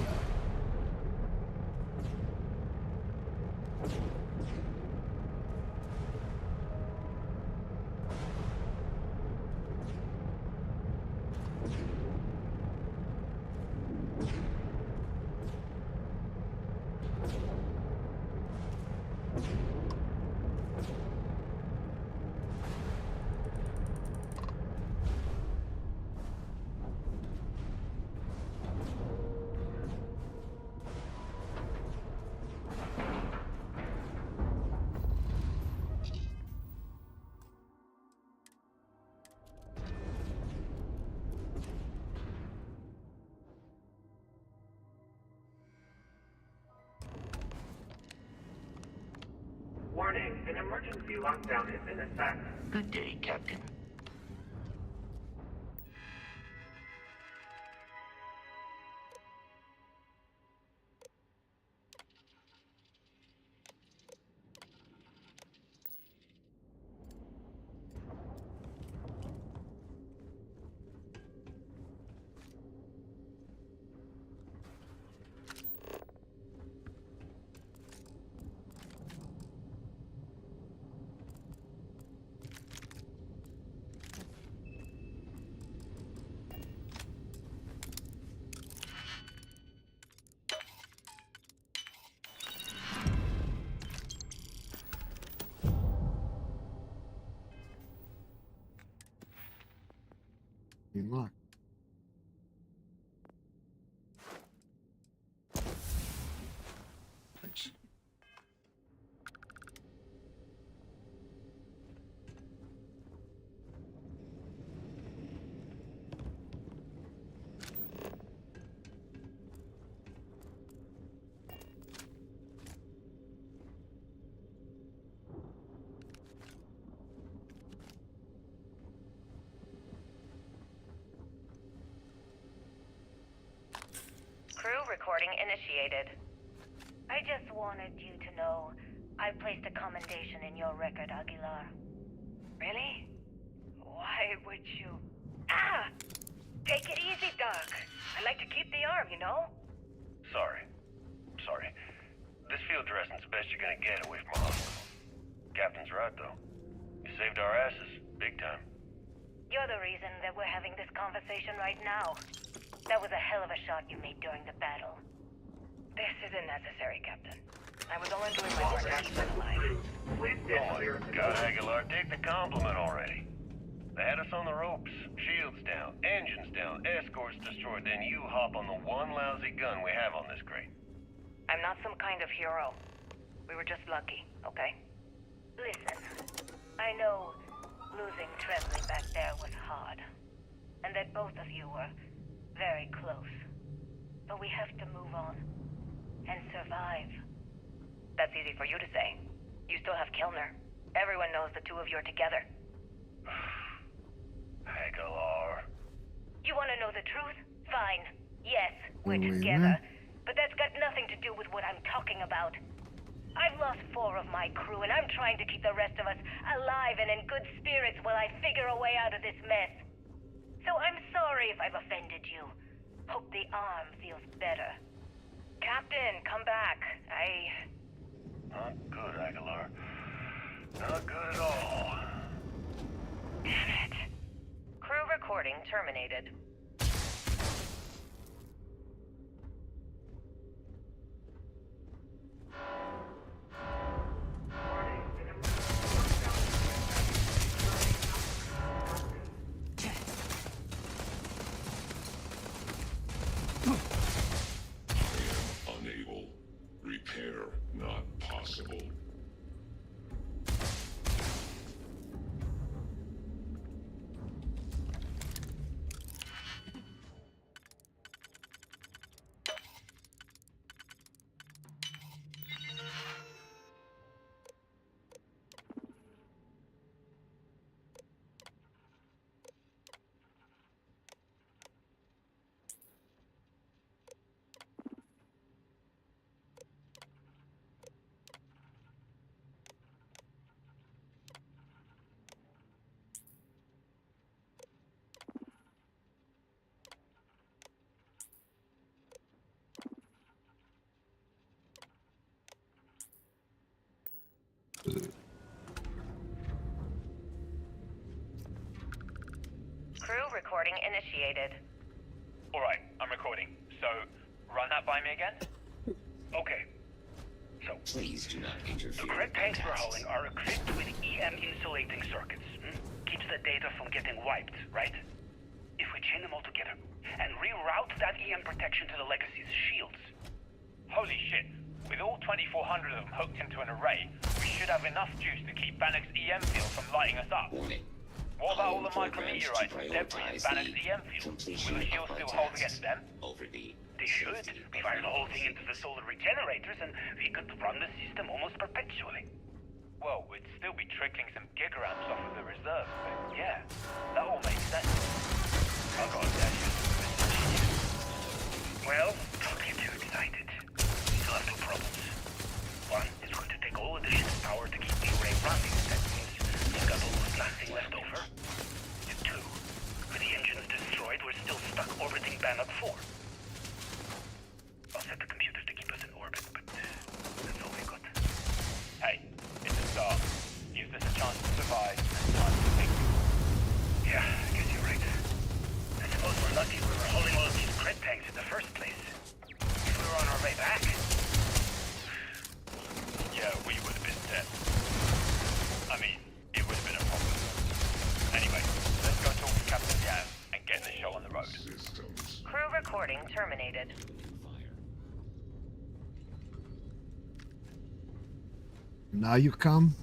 Warning, an emergency lockdown is in effect. Good day, Captain. Good luck. Thanks. Crew recording initiated. I just wanted you to know I placed a commendation in your record, Aguilar. Really? Why would you? Ah! Take it easy, Doc. I like to keep the arm, you know? Sorry. This field dressing's the best you're gonna get away from a hospital. Captain's right, though. You saved our asses, big time. You're the reason that we're having this conversation right now. That was a hell of a shot you made during the battle. This isn't necessary, Captain. I was only doing my work to keep them alive. Oh my God, Aguilar, take the compliment already. They had us on the ropes, shields down, engines down, escorts destroyed, then you hop on the one lousy gun we have on this crate. I'm not some kind of hero. We were just lucky, okay? Listen, I know losing Tremblay back there was hard, and that both of you were very close. But we have to move on and survive. That's easy for you to say. You still have Kilner. Everyone knows the two of you are together. Aguilar. You want to know the truth? Fine. Yes, we're Wait, together. But that's got nothing to do with what I'm talking about. I've lost 4 of my crew, and I'm trying to keep the rest of us alive and in good spirits while I figure a way out of this mess. So I'm sorry if I've offended you. Hope the arm feels better. Captain, come back. Not good, Aguilar. Not good at all. Damn it. Crew recording terminated. Unable. Repair not possible. Crew recording initiated. Alright, I'm recording. So, run that by me again? Okay. So, Please do not interfere. the correct tanks we're hauling are equipped with EM insulating circuits. Keeps the data from getting wiped, right? If we chain them all together and reroute that EM protection to the Legacy's shields. Holy shit. With all 2,400 of them hooked into an array, we should have enough juice to keep Bannock's EM field from lighting us up. What about all the micrometeorites and debris in Bannock's EM field? Will the shields still hold against them? They should. We fire the whole thing into the solar regenerators and we could run the system almost perpetually. Well, we'd still be trickling some gigaamps off of the reserves, but yeah, that all makes sense. I gotta tell you, Mr. Genius. Well, don't get too excited. We still have two problems. One, it's going to take all of the ship's power to keep the array running. That means we've got almost nothing left over. And two, with the engines destroyed, we're still stuck orbiting Bannock 4. I'll set the computers to keep us in orbit, but that's all we got. Hey, it's a start. Gives us a chance to survive and time to think. Yeah, I guess you're right. I suppose we're lucky we were hauling all of these crit tanks in the first place. If we were on our way back... Yeah, we would have been dead. I mean, it would have been a problem. Anyway, let's go talk to Captain Yaz and get the show on the road. Crew recording terminated. Now you come.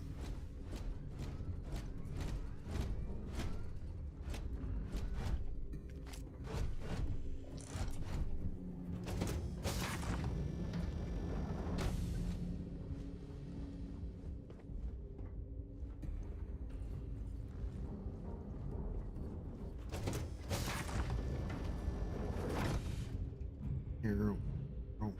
Here. Oh.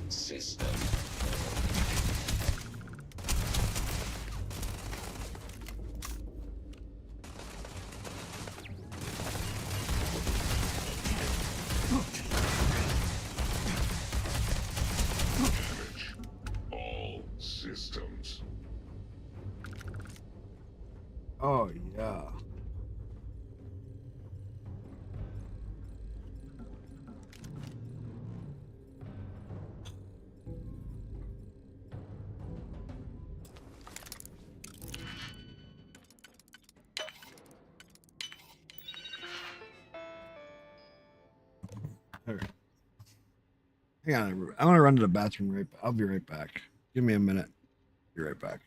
System. Damage. All systems. Oh yeah. All right. Hang on. I want to run to the bathroom. I'll be right back. Give me a minute. Be right back.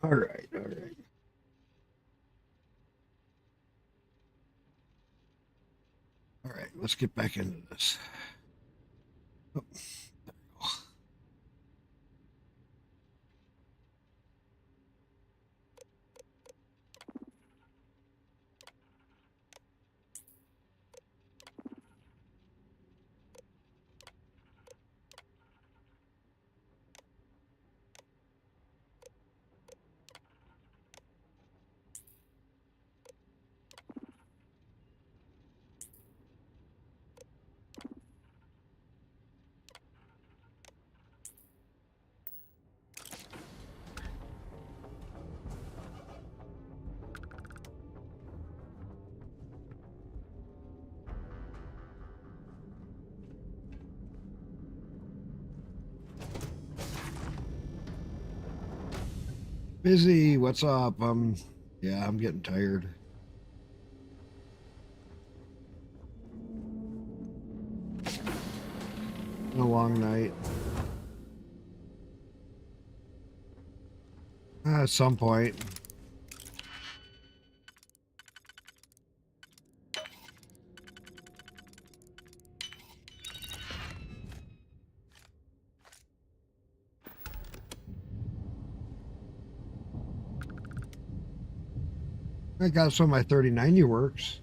All right, all right. All right, let's get back into this. Oh, there we go. Busy, what's up? Yeah, I'm getting tired. Been a long night. At some point. I got some of my 3090 works.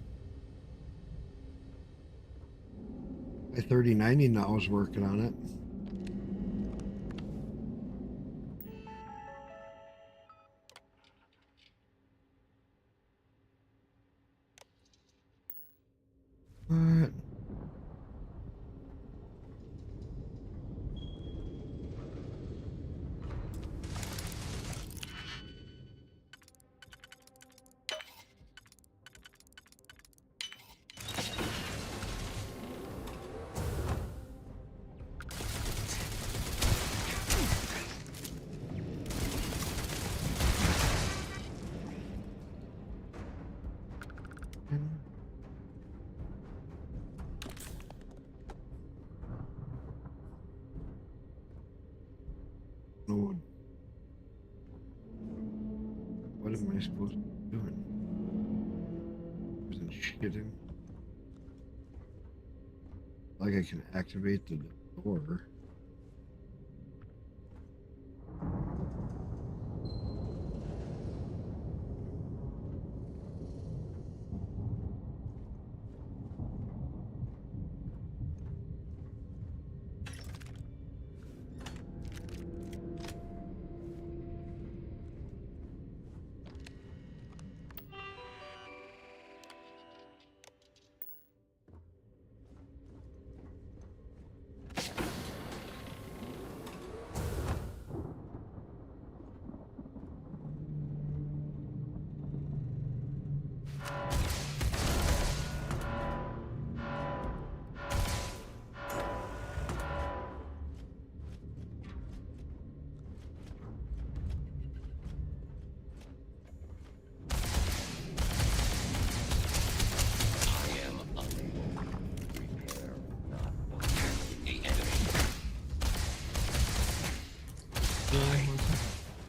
My 3090 now is working on it. What? No one. What am I supposed to be doing? Isn't shitting. Like I can activate the door.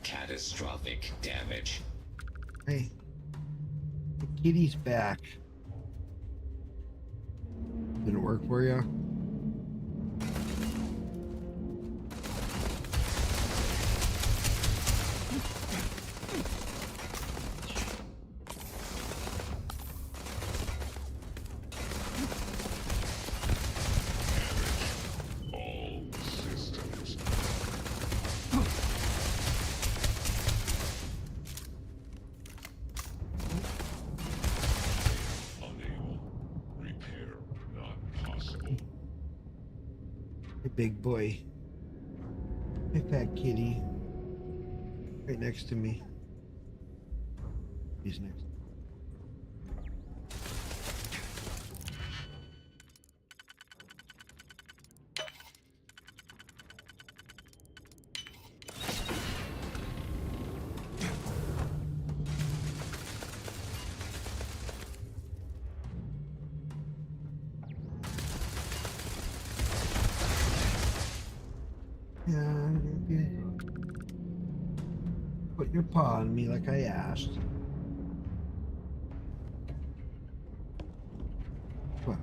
Catastrophic damage. Hey, the kitty's back. Didn't work for you? All systems. Unable. Repair not possible. Hey, big boy. Hey, fat kitty. Right next to me. He's next. Put your paw on me like I asked. What?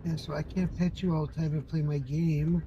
Yeah, so I can't pet you all the time and play my game.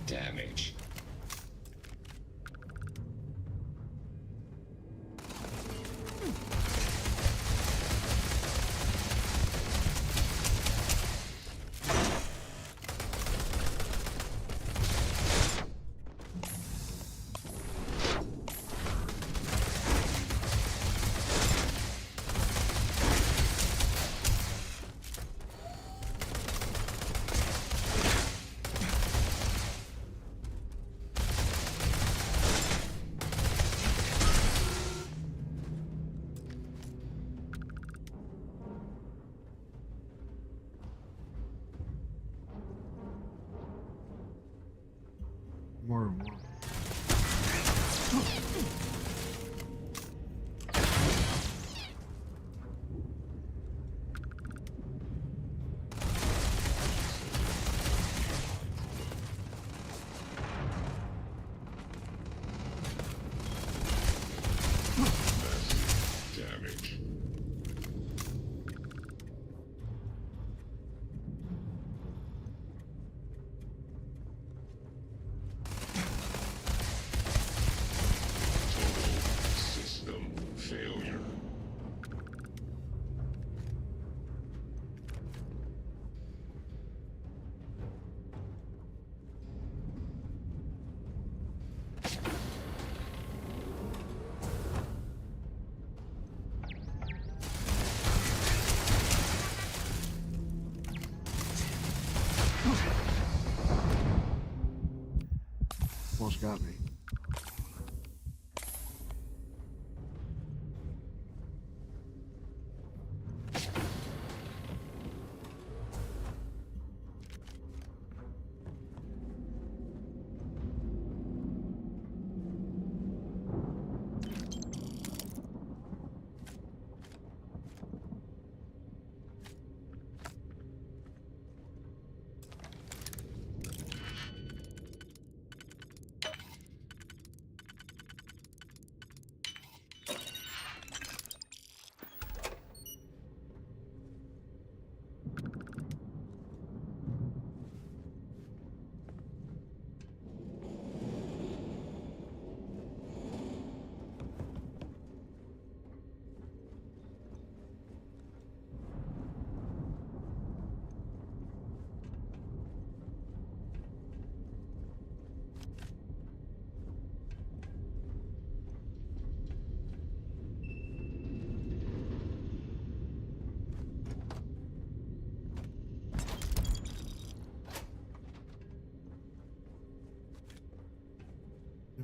Damage. More. Damage. System failure. Almost got me.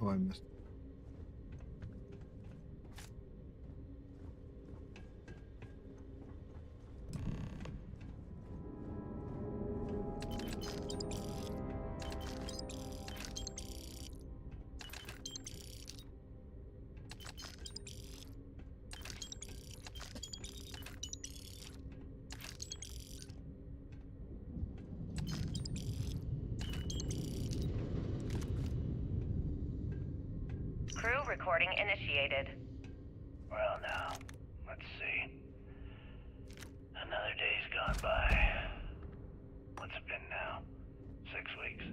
Oh, I missed it. Crew recording initiated. Well, now, let's see. Another day's gone by. What's it been now? 6 weeks?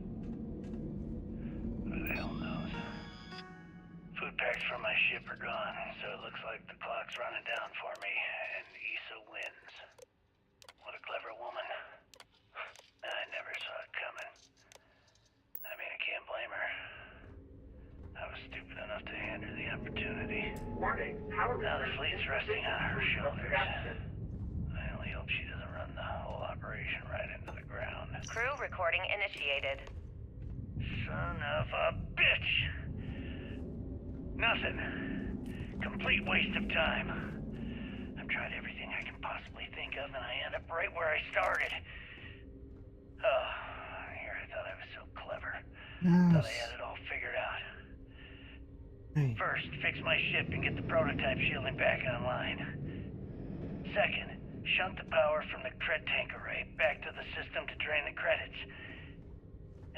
Who the hell knows? Food packs from my ship are gone, so it looks like the clock's running down for me, and Issa wins. What a clever woman. I never saw it coming. I mean, I can't blame her. I was stupid enough to hand her the opportunity. Warning, power Now the fleet's resting on her shoulders. restriction. I only hope she doesn't run the whole operation right into the ground. Crew recording initiated. Son of a bitch! Nothing. Complete waste of time. I've tried everything I can possibly think of, and I end up right where I started. Oh, here I thought I was so clever. Thought I had it all figured out. First, fix my ship and get the prototype shielding back online. Second, shunt the power from the cred tank array back to the system to drain the credits.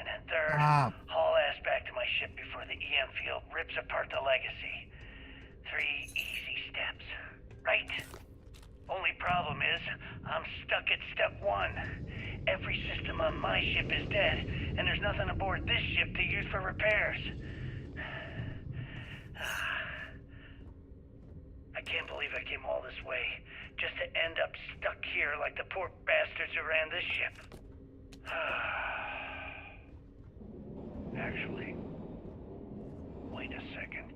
And then third, haul ass back to my ship before the EM field rips apart the legacy. 3 easy steps, right? Only problem is, I'm stuck at step 1. Every system on my ship is dead, and there's nothing aboard this ship to use for repairs. I can't believe I came all this way, just to end up stuck here like the poor bastards who ran this ship. Actually, wait a second.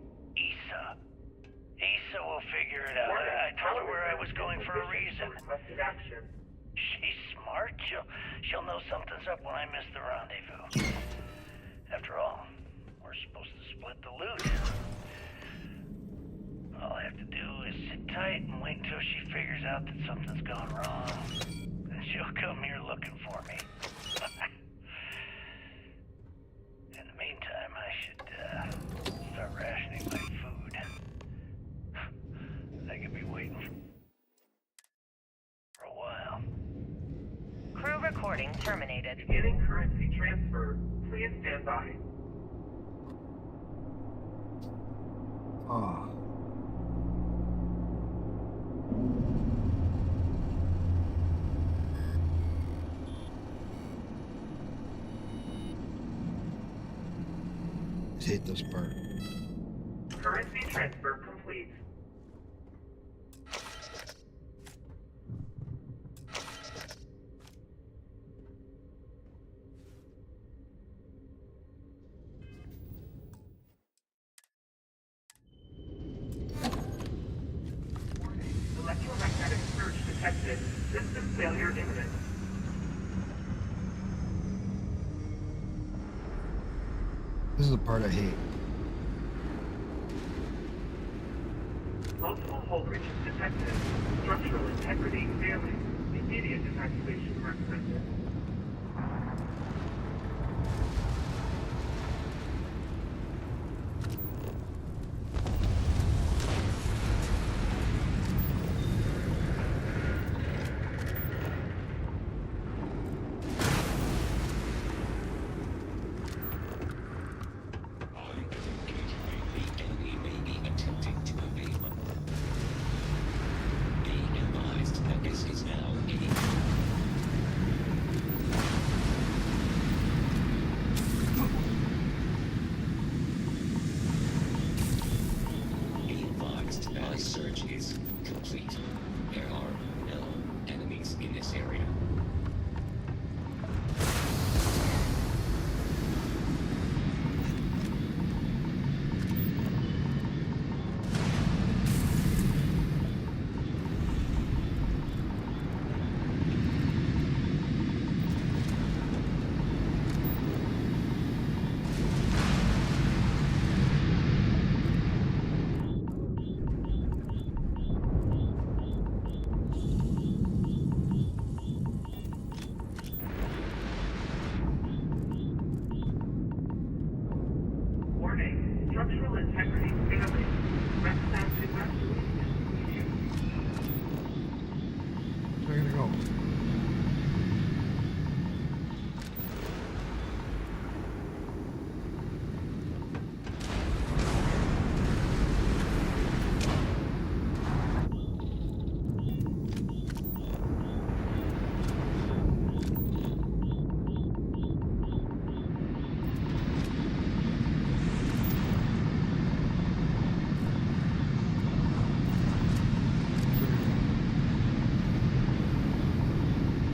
Issa will figure it out. I told her where I was going for a reason. She's smart. She'll know something's up when I miss the rendezvous. After all, we're supposed to split the loot. All I have to do is sit tight and wait until she figures out that something's gone wrong. And she'll come here looking for me. In the meantime, recording terminated. Beginning currency transfer. Please stand by. Oh. I hate this part. Currency transfer complete. Electromagnetic surge detected. System failure imminent. This is the part I hate. Multiple hull breaches detected. Structural integrity failing. Immediate evacuation recommended. The enemy may be attempting to evade. Be advised that this is now a Be advised that a search is complete. There are no enemies in this area. Warning. Structural integrity failing. Recommend evacuation immediately. Where are you gonna go?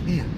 Can't.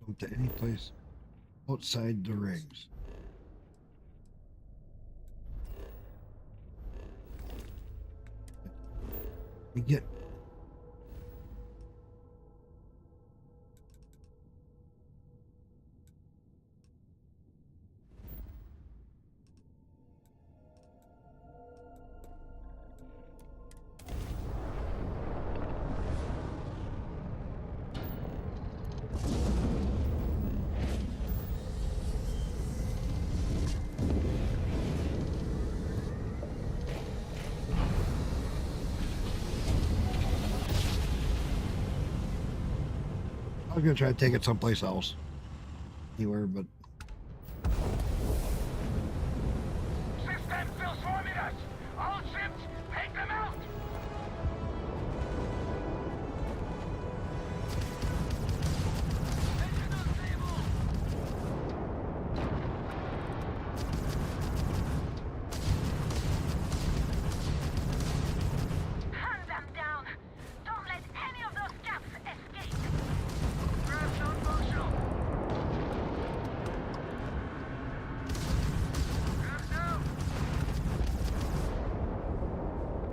Go to any place outside the rings. We get I was gonna try to take it someplace else. anywhere, but Systems still swarming us! All ships, take them out! Hunt them down! Don't let any of those caps escape! Crash non-functional!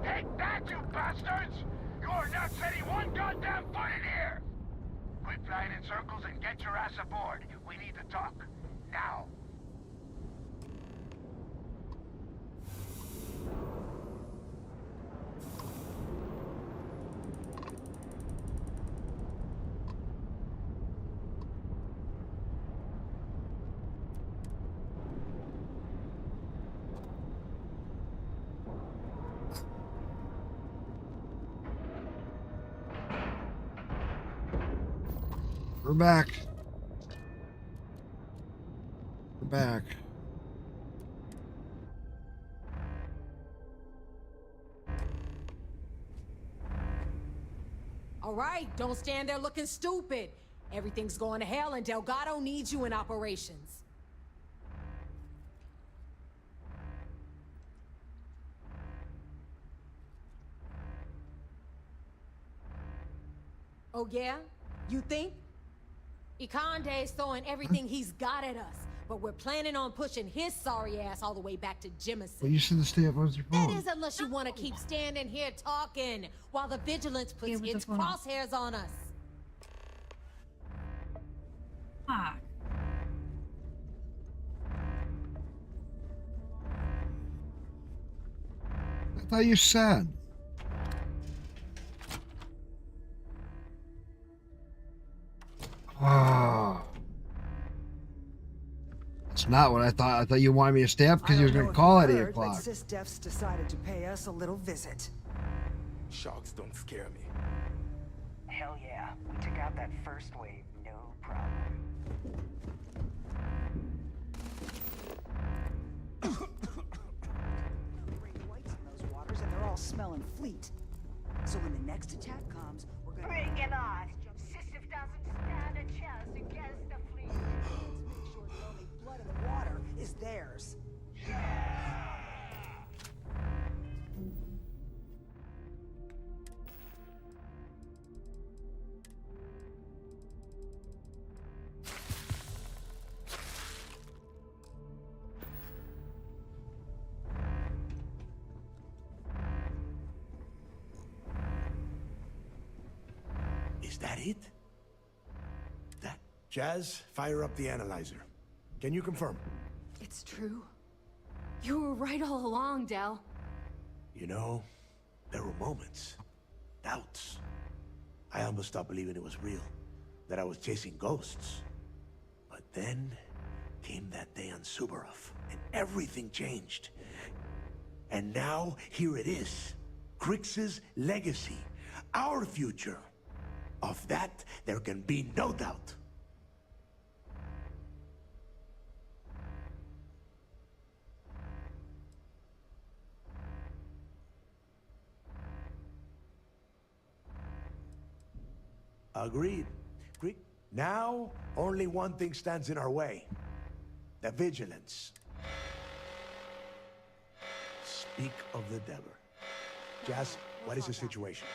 Take that, you bastards! You are not setting one goddamn foot in here! Quit flying in circles and get your ass aboard. We need to talk. Now. we're back. We're back. All right, don't stand there looking stupid. Everything's going to hell and Delgado needs you in operations. Oh yeah? You think? Ikande's throwing everything he's got at us, but we're planning on pushing his sorry ass all the way back to Jemison. Well, you should stay up on your That phone. is unless you want to keep standing here talking while the vigilance puts with the its phone off. crosshairs on us. Fuck. I thought you said. Ah. That's not what I thought. I thought you wanted me to stay up because you was going to call at 8 o'clock. SysDef's decided to pay us a little visit. Sharks don't scare me. Hell yeah. We took out that first wave, no problem. Great whites in those waters, and they're all smelling fleet. So when the next attack comes, we're gonna Bring it on! SysDef doesn't stand a chance against the fleet. make sure the only blood in the water is theirs. Is that it? Jazz, fire up the analyzer. Can you confirm? It's true. You were right all along, Del. You know, there were moments, doubts. I almost stopped believing it was real, that I was chasing ghosts. But then came that day on Subarov, and everything changed. And now, here it is. Crix's legacy. Our future. Of that, there can be no doubt. Agreed. Now, only one thing stands in our way. The vigilance. Speak of the devil. Jazz, what is the situation?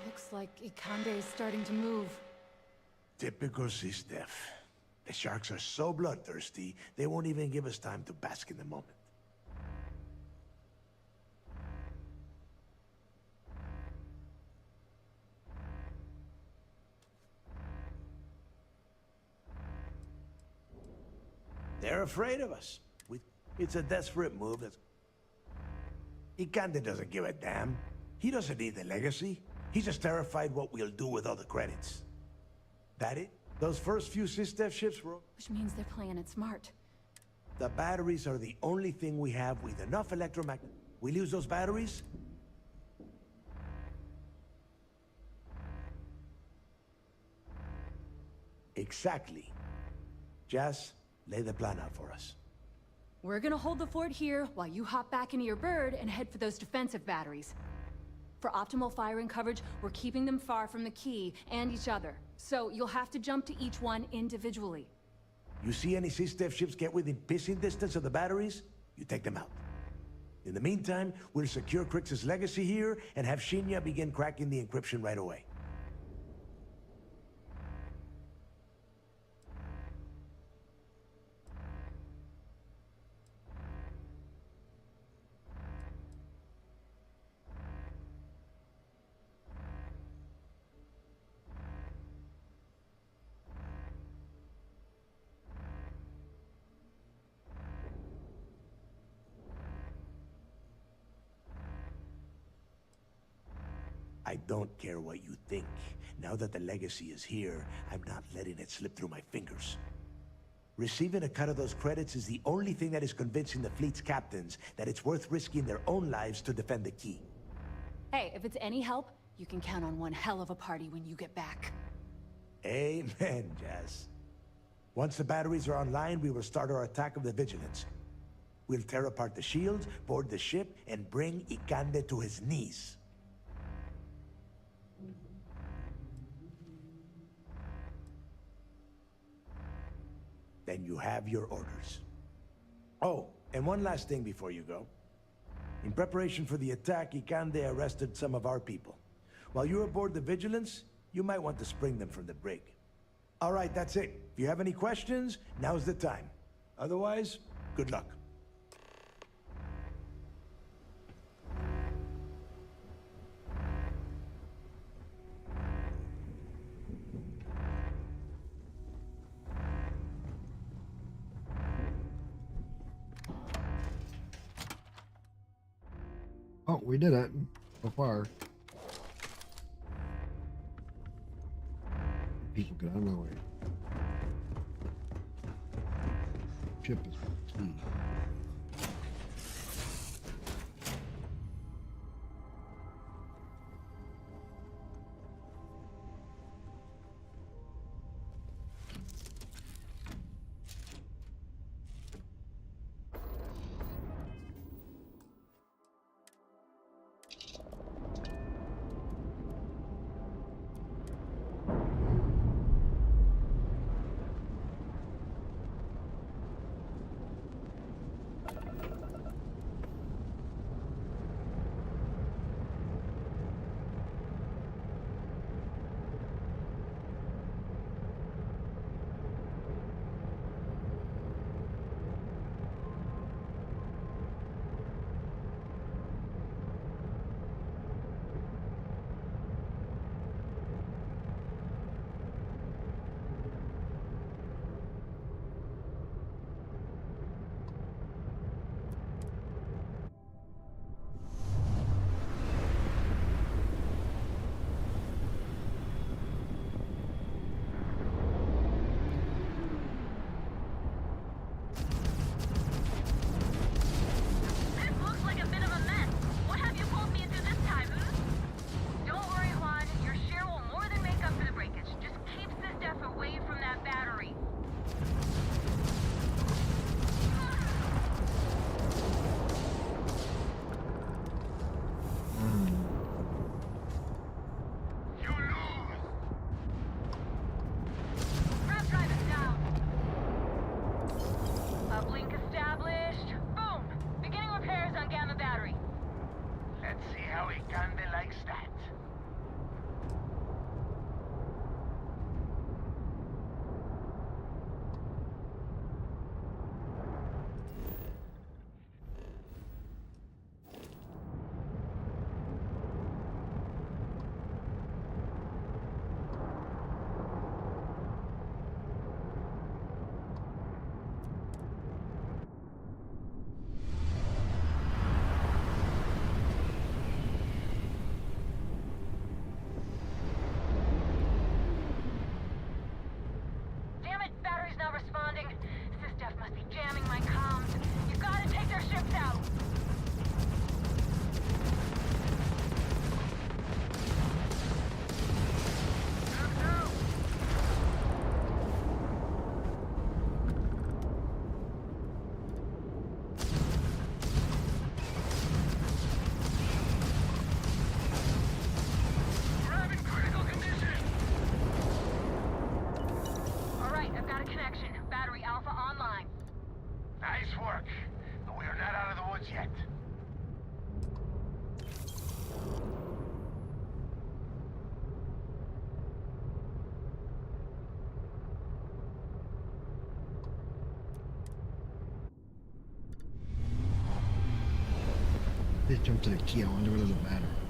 Looks like Ikande is starting to move. Typical SysDef. The sharks are so bloodthirsty, they won't even give us time to bask in the moment. They're afraid of us. It's a desperate move that's... Ikande doesn't give a damn. He doesn't need the legacy. He's just terrified what we'll do with all the credits. That it? Those first few SysDef ships were... Which means they're playing it smart. The batteries are the only thing we have with enough electromagnet... We lose those batteries? Exactly. Jess, lay the plan out for us. We're gonna hold the fort here while you hop back into your bird and head for those defensive batteries. For optimal firing coverage, we're keeping them far from the key and each other. So you'll have to jump to each one individually. You see any SysDef ships get within pissing distance of the batteries, you take them out. In the meantime, we'll secure Crix's legacy here and have Shinya begin cracking the encryption right away. I don't care what you think. Now that the legacy is here, I'm not letting it slip through my fingers. Receiving a cut of those credits is the only thing that is convincing the fleet's captains that it's worth risking their own lives to defend the key. Hey, if it's any help, you can count on one hell of a party when you get back. Amen, Jazz. Once the batteries are online, we will start our attack of the Vigilance. We'll tear apart the shields, board the ship, and bring Ikande to his knees. Then you have your orders. Oh, and one last thing before you go. In preparation for the attack, Ikande arrested some of our people. While you're aboard the Vigilance, you might want to spring them from the brig. All right, that's it. If you have any questions, now's the time. Otherwise, good luck. Oh, we did it so far. People get out of my way. Ship is key. Please jump to the key. I wonder what does it matter.